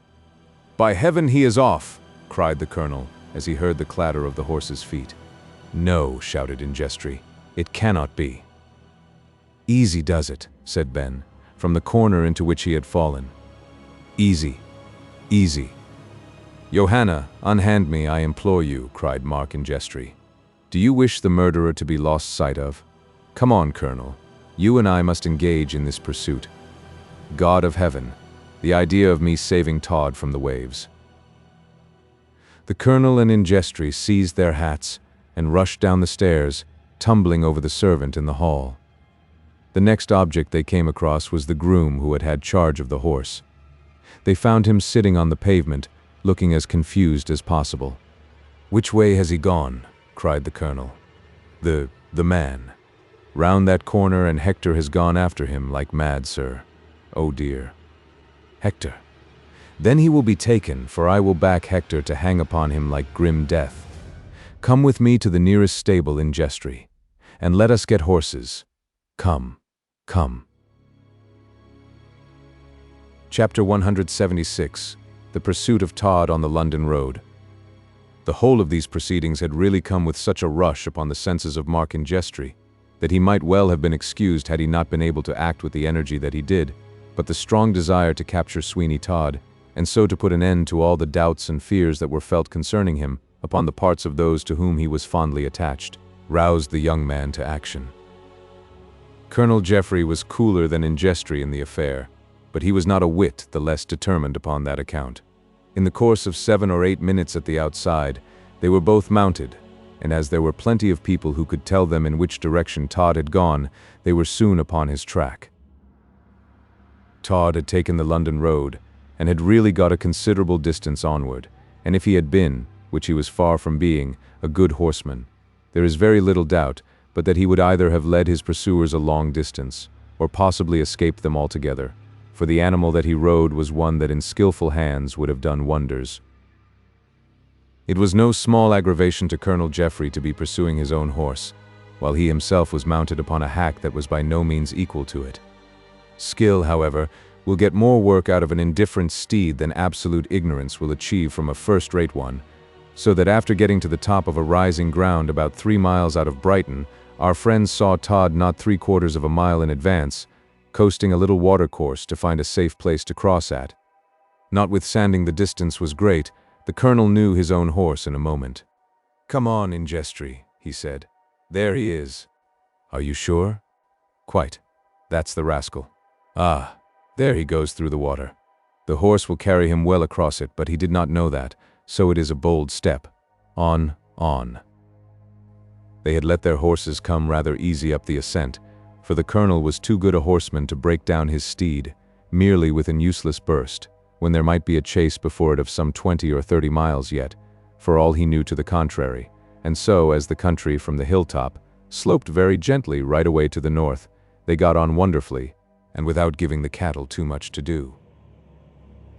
"By heaven, he is off!" cried the colonel, as he heard the clatter of the horse's feet. "No," shouted Ingestri, "it cannot be." "Easy does it," said Ben, from the corner into which he had fallen. "Easy, easy." "Johanna, unhand me, I implore you," cried Mark Ingestri. "Do you wish the murderer to be lost sight of? Come on, Colonel. You and I must engage in this pursuit. God of heaven, the idea of me saving Todd from the waves." The colonel and Ingestri seized their hats and rushed down the stairs, tumbling over the servant in the hall. The next object they came across was the groom who had had charge of the horse. They found him sitting on the pavement, looking as confused as possible. "Which way has he gone?" cried the colonel. The man. Round that corner, and Hector has gone after him like mad, sir. Oh dear. Hector. Then he will be taken, for I will back Hector to hang upon him like grim death. Come with me to the nearest stable in Ingestri, and let us get horses. Come, come. Chapter 176. The Pursuit of Todd on the London Road. The whole of these proceedings had really come with such a rush upon the senses of Mark Ingestri that he might well have been excused had he not been able to act with the energy that he did, but the strong desire to capture Sweeney Todd, and so to put an end to all the doubts and fears that were felt concerning him upon the parts of those to whom he was fondly attached, roused the young man to action. Colonel Jeffrey was cooler than Ingestri in the affair, but he was not a whit the less determined upon that account. In the course of 7 or 8 minutes at the outside, they were both mounted, and as there were plenty of people who could tell them in which direction Todd had gone, they were soon upon his track. Todd had taken the London road, and had really got a considerable distance onward, and if he had been, which he was far from being, a good horseman, there is very little doubt but that he would either have led his pursuers a long distance, or possibly escaped them altogether, for the animal that he rode was one that in skillful hands would have done wonders. It was no small aggravation to Colonel Jeffrey to be pursuing his own horse, while he himself was mounted upon a hack that was by no means equal to it. Skill, however, will get more work out of an indifferent steed than absolute ignorance will achieve from a first-rate one, so that after getting to the top of a rising ground about 3 miles out of Brighton, our friends saw Todd not 3/4 of a mile in advance, coasting a little watercourse to find a safe place to cross at. Notwithstanding the distance was great, the colonel knew his own horse in a moment. "Come on, Ingestri," he said. "There he is." "Are you sure?" "Quite. That's the rascal. Ah, there he goes through the water. The horse will carry him well across it, but he did not know that, so it is a bold step. On, on." They had let their horses come rather easy up the ascent, for the colonel was too good a horseman to break down his steed, merely with an useless burst, when there might be a chase before it of some 20 or 30 miles yet, for all he knew to the contrary, and so, as the country from the hilltop sloped very gently right away to the north, they got on wonderfully, and without giving the cattle too much to do.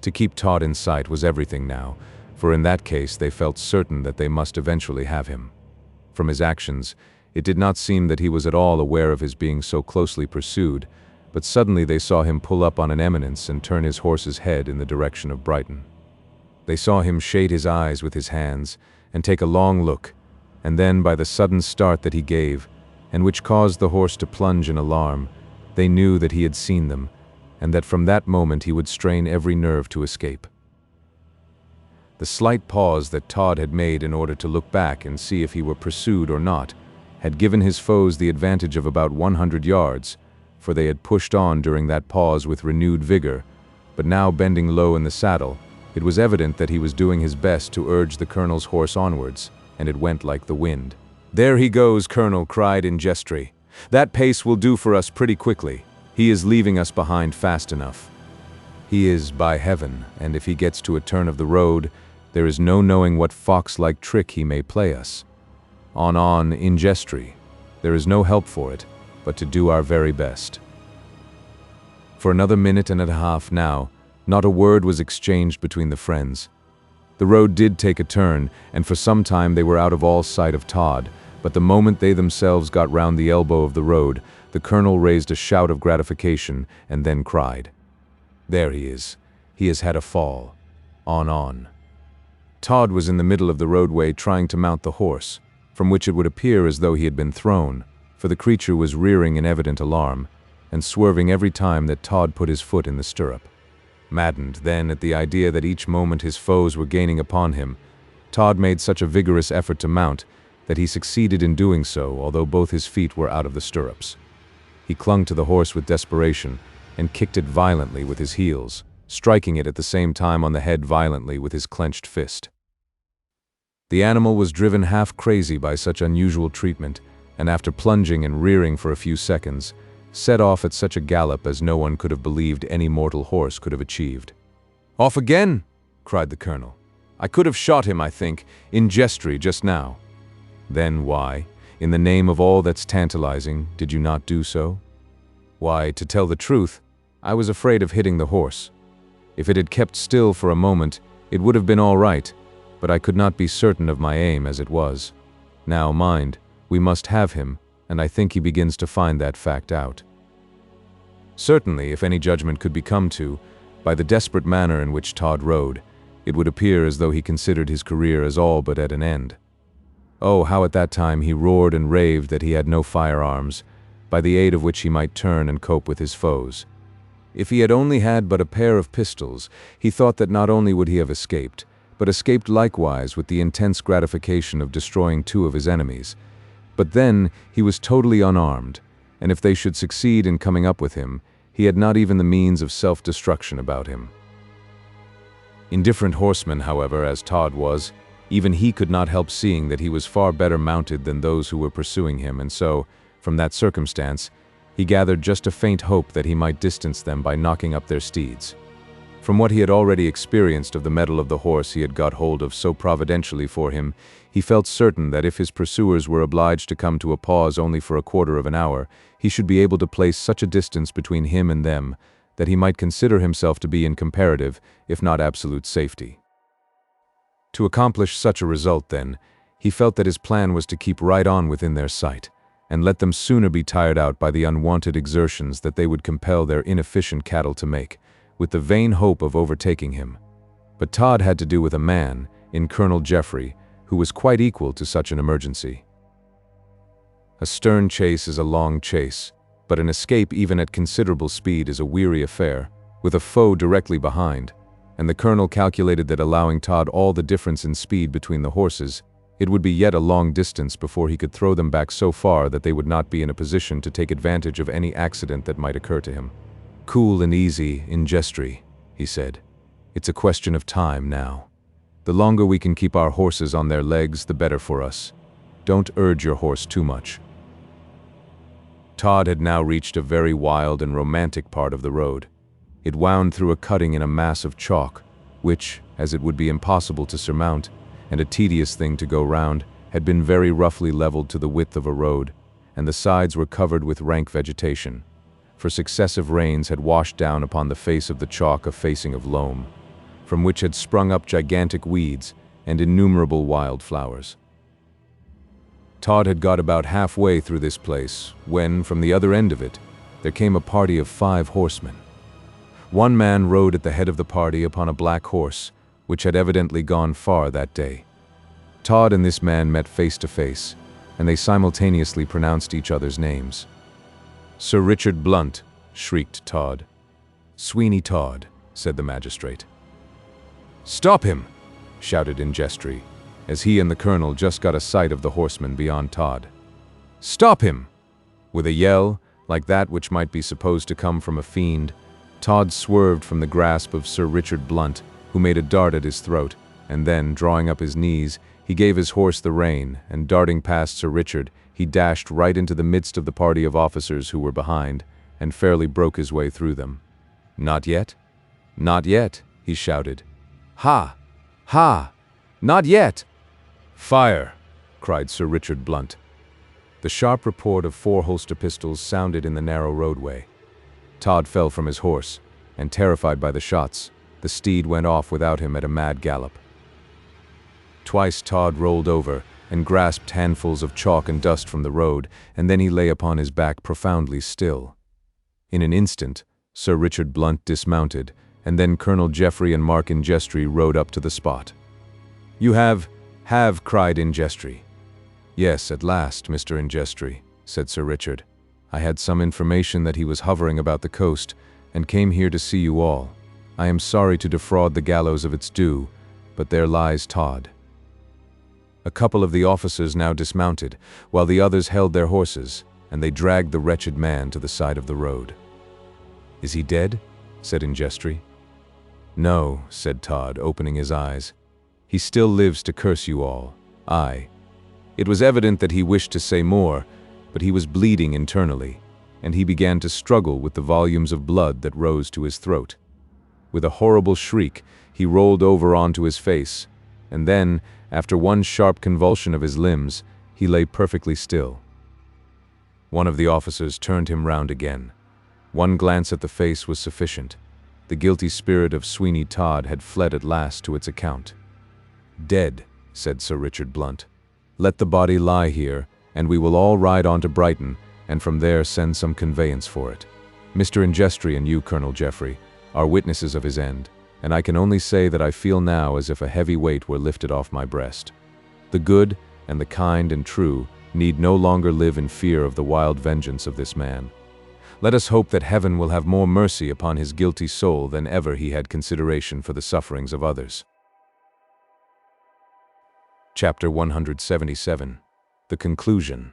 To keep Todd in sight was everything now, for in that case they felt certain that they must eventually have him. From his actions, it did not seem that he was at all aware of his being so closely pursued, but suddenly they saw him pull up on an eminence and turn his horse's head in the direction of Brighton. They saw him shade his eyes with his hands and take a long look, and then by the sudden start that he gave, and which caused the horse to plunge in alarm, they knew that he had seen them, and that from that moment he would strain every nerve to escape. The slight pause that Todd had made in order to look back and see if he were pursued or not had given his foes the advantage of about 100 yards, for they had pushed on during that pause with renewed vigor, but now bending low in the saddle, it was evident that he was doing his best to urge the colonel's horse onwards, and it went like the wind. "There he goes, Colonel," cried Ingestri. "That pace will do for us pretty quickly. He is leaving us behind fast enough." "He is, by heaven, and if he gets to a turn of the road, there is no knowing what fox-like trick he may play us. On, Ingestri. There is no help for it, but to do our very best." For another minute and a half now, not a word was exchanged between the friends. The road did take a turn, and for some time they were out of all sight of Todd, but the moment they themselves got round the elbow of the road, the colonel raised a shout of gratification and then cried, "There he is. He has had a fall. On." Todd was in the middle of the roadway trying to mount the horse, from which it would appear as though he had been thrown, for the creature was rearing in evident alarm, and swerving every time that Todd put his foot in the stirrup. Maddened, then, at the idea that each moment his foes were gaining upon him, Todd made such a vigorous effort to mount that he succeeded in doing so, although both his feet were out of the stirrups. He clung to the horse with desperation and kicked it violently with his heels, striking it at the same time on the head violently with his clenched fist. The animal was driven half crazy by such unusual treatment, and after plunging and rearing for a few seconds, set off at such a gallop as no one could have believed any mortal horse could have achieved. "Off again!" cried the colonel. "I could have shot him, I think, Ingestri just now." "Then why, in the name of all that's tantalizing, did you not do so?" "Why, to tell the truth, I was afraid of hitting the horse. If it had kept still for a moment, it would have been all right, but I could not be certain of my aim as it was. Now, mind, we must have him, and I think he begins to find that fact out." Certainly, if any judgment could be come to, by the desperate manner in which Todd rode, it would appear as though he considered his career as all but at an end. Oh, how at that time he roared and raved that he had no firearms, by the aid of which he might turn and cope with his foes. If he had only had but a pair of pistols, he thought that not only would he have escaped, but escaped likewise with the intense gratification of destroying 2 of his enemies. But then he was totally unarmed, and if they should succeed in coming up with him, he had not even the means of self-destruction about him. Indifferent horseman, however, as Todd was, even he could not help seeing that he was far better mounted than those who were pursuing him, and so, from that circumstance, he gathered just a faint hope that he might distance them by knocking up their steeds. From what he had already experienced of the mettle of the horse he had got hold of so providentially for him, he felt certain that if his pursuers were obliged to come to a pause only for a quarter of an hour, he should be able to place such a distance between him and them that he might consider himself to be in comparative, if not absolute safety. To accomplish such a result, then, he felt that his plan was to keep right on within their sight, and let them sooner be tired out by the unwanted exertions that they would compel their inefficient cattle to make, with the vain hope of overtaking him. But Todd had to do with a man, in Colonel Jeffrey, who was quite equal to such an emergency. A stern chase is a long chase, but an escape even at considerable speed is a weary affair, with a foe directly behind, and the colonel calculated that allowing Todd all the difference in speed between the horses, it would be yet a long distance before he could throw them back so far that they would not be in a position to take advantage of any accident that might occur to him. "Cool and easy, Ingestri," he said. "It's a question of time now. The longer we can keep our horses on their legs, the better for us. Don't urge your horse too much." Todd had now reached a very wild and romantic part of the road. It wound through a cutting in a mass of chalk, which, as it would be impossible to surmount, and a tedious thing to go round, had been very roughly leveled to the width of a road, and the sides were covered with rank vegetation, for successive rains had washed down upon the face of the chalk a facing of loam, from which had sprung up gigantic weeds and innumerable wild flowers. Todd had got about halfway through this place when, from the other end of it, there came a party of 5 horsemen. One man rode at the head of the party upon a black horse, which had evidently gone far that day. Todd and this man met face to face, and they simultaneously pronounced each other's names. "Sir Richard Blunt," shrieked Todd. "Sweeney Todd," said the magistrate. "Stop him!" shouted Ingestri, as he and the colonel just got a sight of the horseman beyond Todd. "Stop him!" With a yell, like that which might be supposed to come from a fiend, Todd swerved from the grasp of Sir Richard Blunt, who made a dart at his throat, and then, drawing up his knees, he gave his horse the rein, and darting past Sir Richard, he dashed right into the midst of the party of officers who were behind, and fairly broke his way through them. "Not yet? Not yet," he shouted. "Ha! Ha! Not yet!" "Fire!" cried Sir Richard Blunt. The sharp report of 4 holster pistols sounded in the narrow roadway. Todd fell from his horse, and terrified by the shots, the steed went off without him at a mad gallop. Twice Todd rolled over and grasped handfuls of chalk and dust from the road, and then he lay upon his back profoundly still. In an instant, Sir Richard Blunt dismounted, and then Colonel Geoffrey and Mark Ingestri rode up to the spot. "You have," cried Ingestri. "Yes, at last, Mr. Ingestri," said Sir Richard. "I had some information that he was hovering about the coast, and came here to see you all. I am sorry to defraud the gallows of its due, but there lies Todd." A couple of the officers now dismounted, while the others held their horses, and they dragged the wretched man to the side of the road. "Is he dead?" said Ingestri. "No," said Todd, opening his eyes. "He still lives to curse you all. Aye." It was evident that he wished to say more, but he was bleeding internally, and he began to struggle with the volumes of blood that rose to his throat. With a horrible shriek, he rolled over onto his face, and then, after one sharp convulsion of his limbs, he lay perfectly still. One of the officers turned him round again. One glance at the face was sufficient. The guilty spirit of Sweeney Todd had fled at last to its account. "Dead," said Sir Richard Blunt. "Let the body lie here, and we will all ride on to Brighton, and from there send some conveyance for it. Mr. Ingestri and you, Colonel Geoffrey, are witnesses of his end, and I can only say that I feel now as if a heavy weight were lifted off my breast. The good, and the kind and true, need no longer live in fear of the wild vengeance of this man. Let us hope that heaven will have more mercy upon his guilty soul than ever he had consideration for the sufferings of others." Chapter 177. The Conclusion.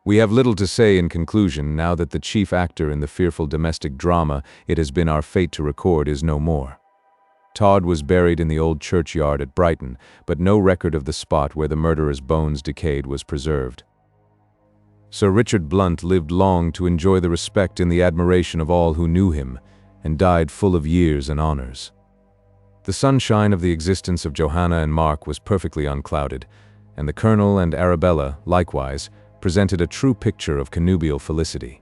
We have little to say in conclusion now that the chief actor in the fearful domestic drama it has been our fate to record is no more. Todd was buried in the old churchyard at Brighton, but no record of the spot where the murderer's bones decayed was preserved. Sir Richard Blunt lived long to enjoy the respect and the admiration of all who knew him, and died full of years and honors. The sunshine of the existence of Johanna and Mark was perfectly unclouded, and the Colonel and Arabella, likewise, presented a true picture of connubial felicity.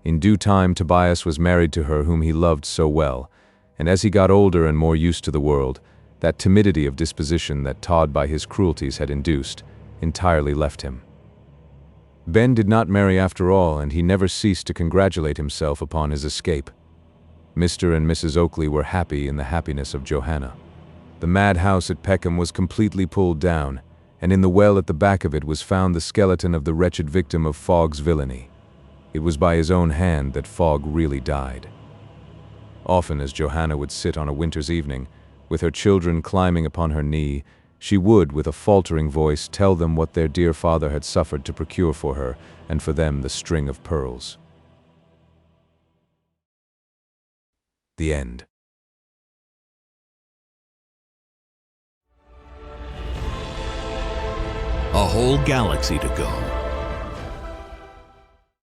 In due time Tobias was married to her whom he loved so well, and as he got older and more used to the world, that timidity of disposition that Todd by his cruelties had induced entirely left him. Ben did not marry after all, and he never ceased to congratulate himself upon his escape. Mr. and Mrs. Oakley were happy in the happiness of Johanna. The madhouse at Peckham was completely pulled down, and in the well at the back of it was found the skeleton of the wretched victim of Fogg's villainy. It was by his own hand that Fogg really died. Often as Johanna would sit on a winter's evening, with her children climbing upon her knee, she would, with a faltering voice, tell them what their dear father had suffered to procure for her, and for them the string of pearls. The end. A whole galaxy to go.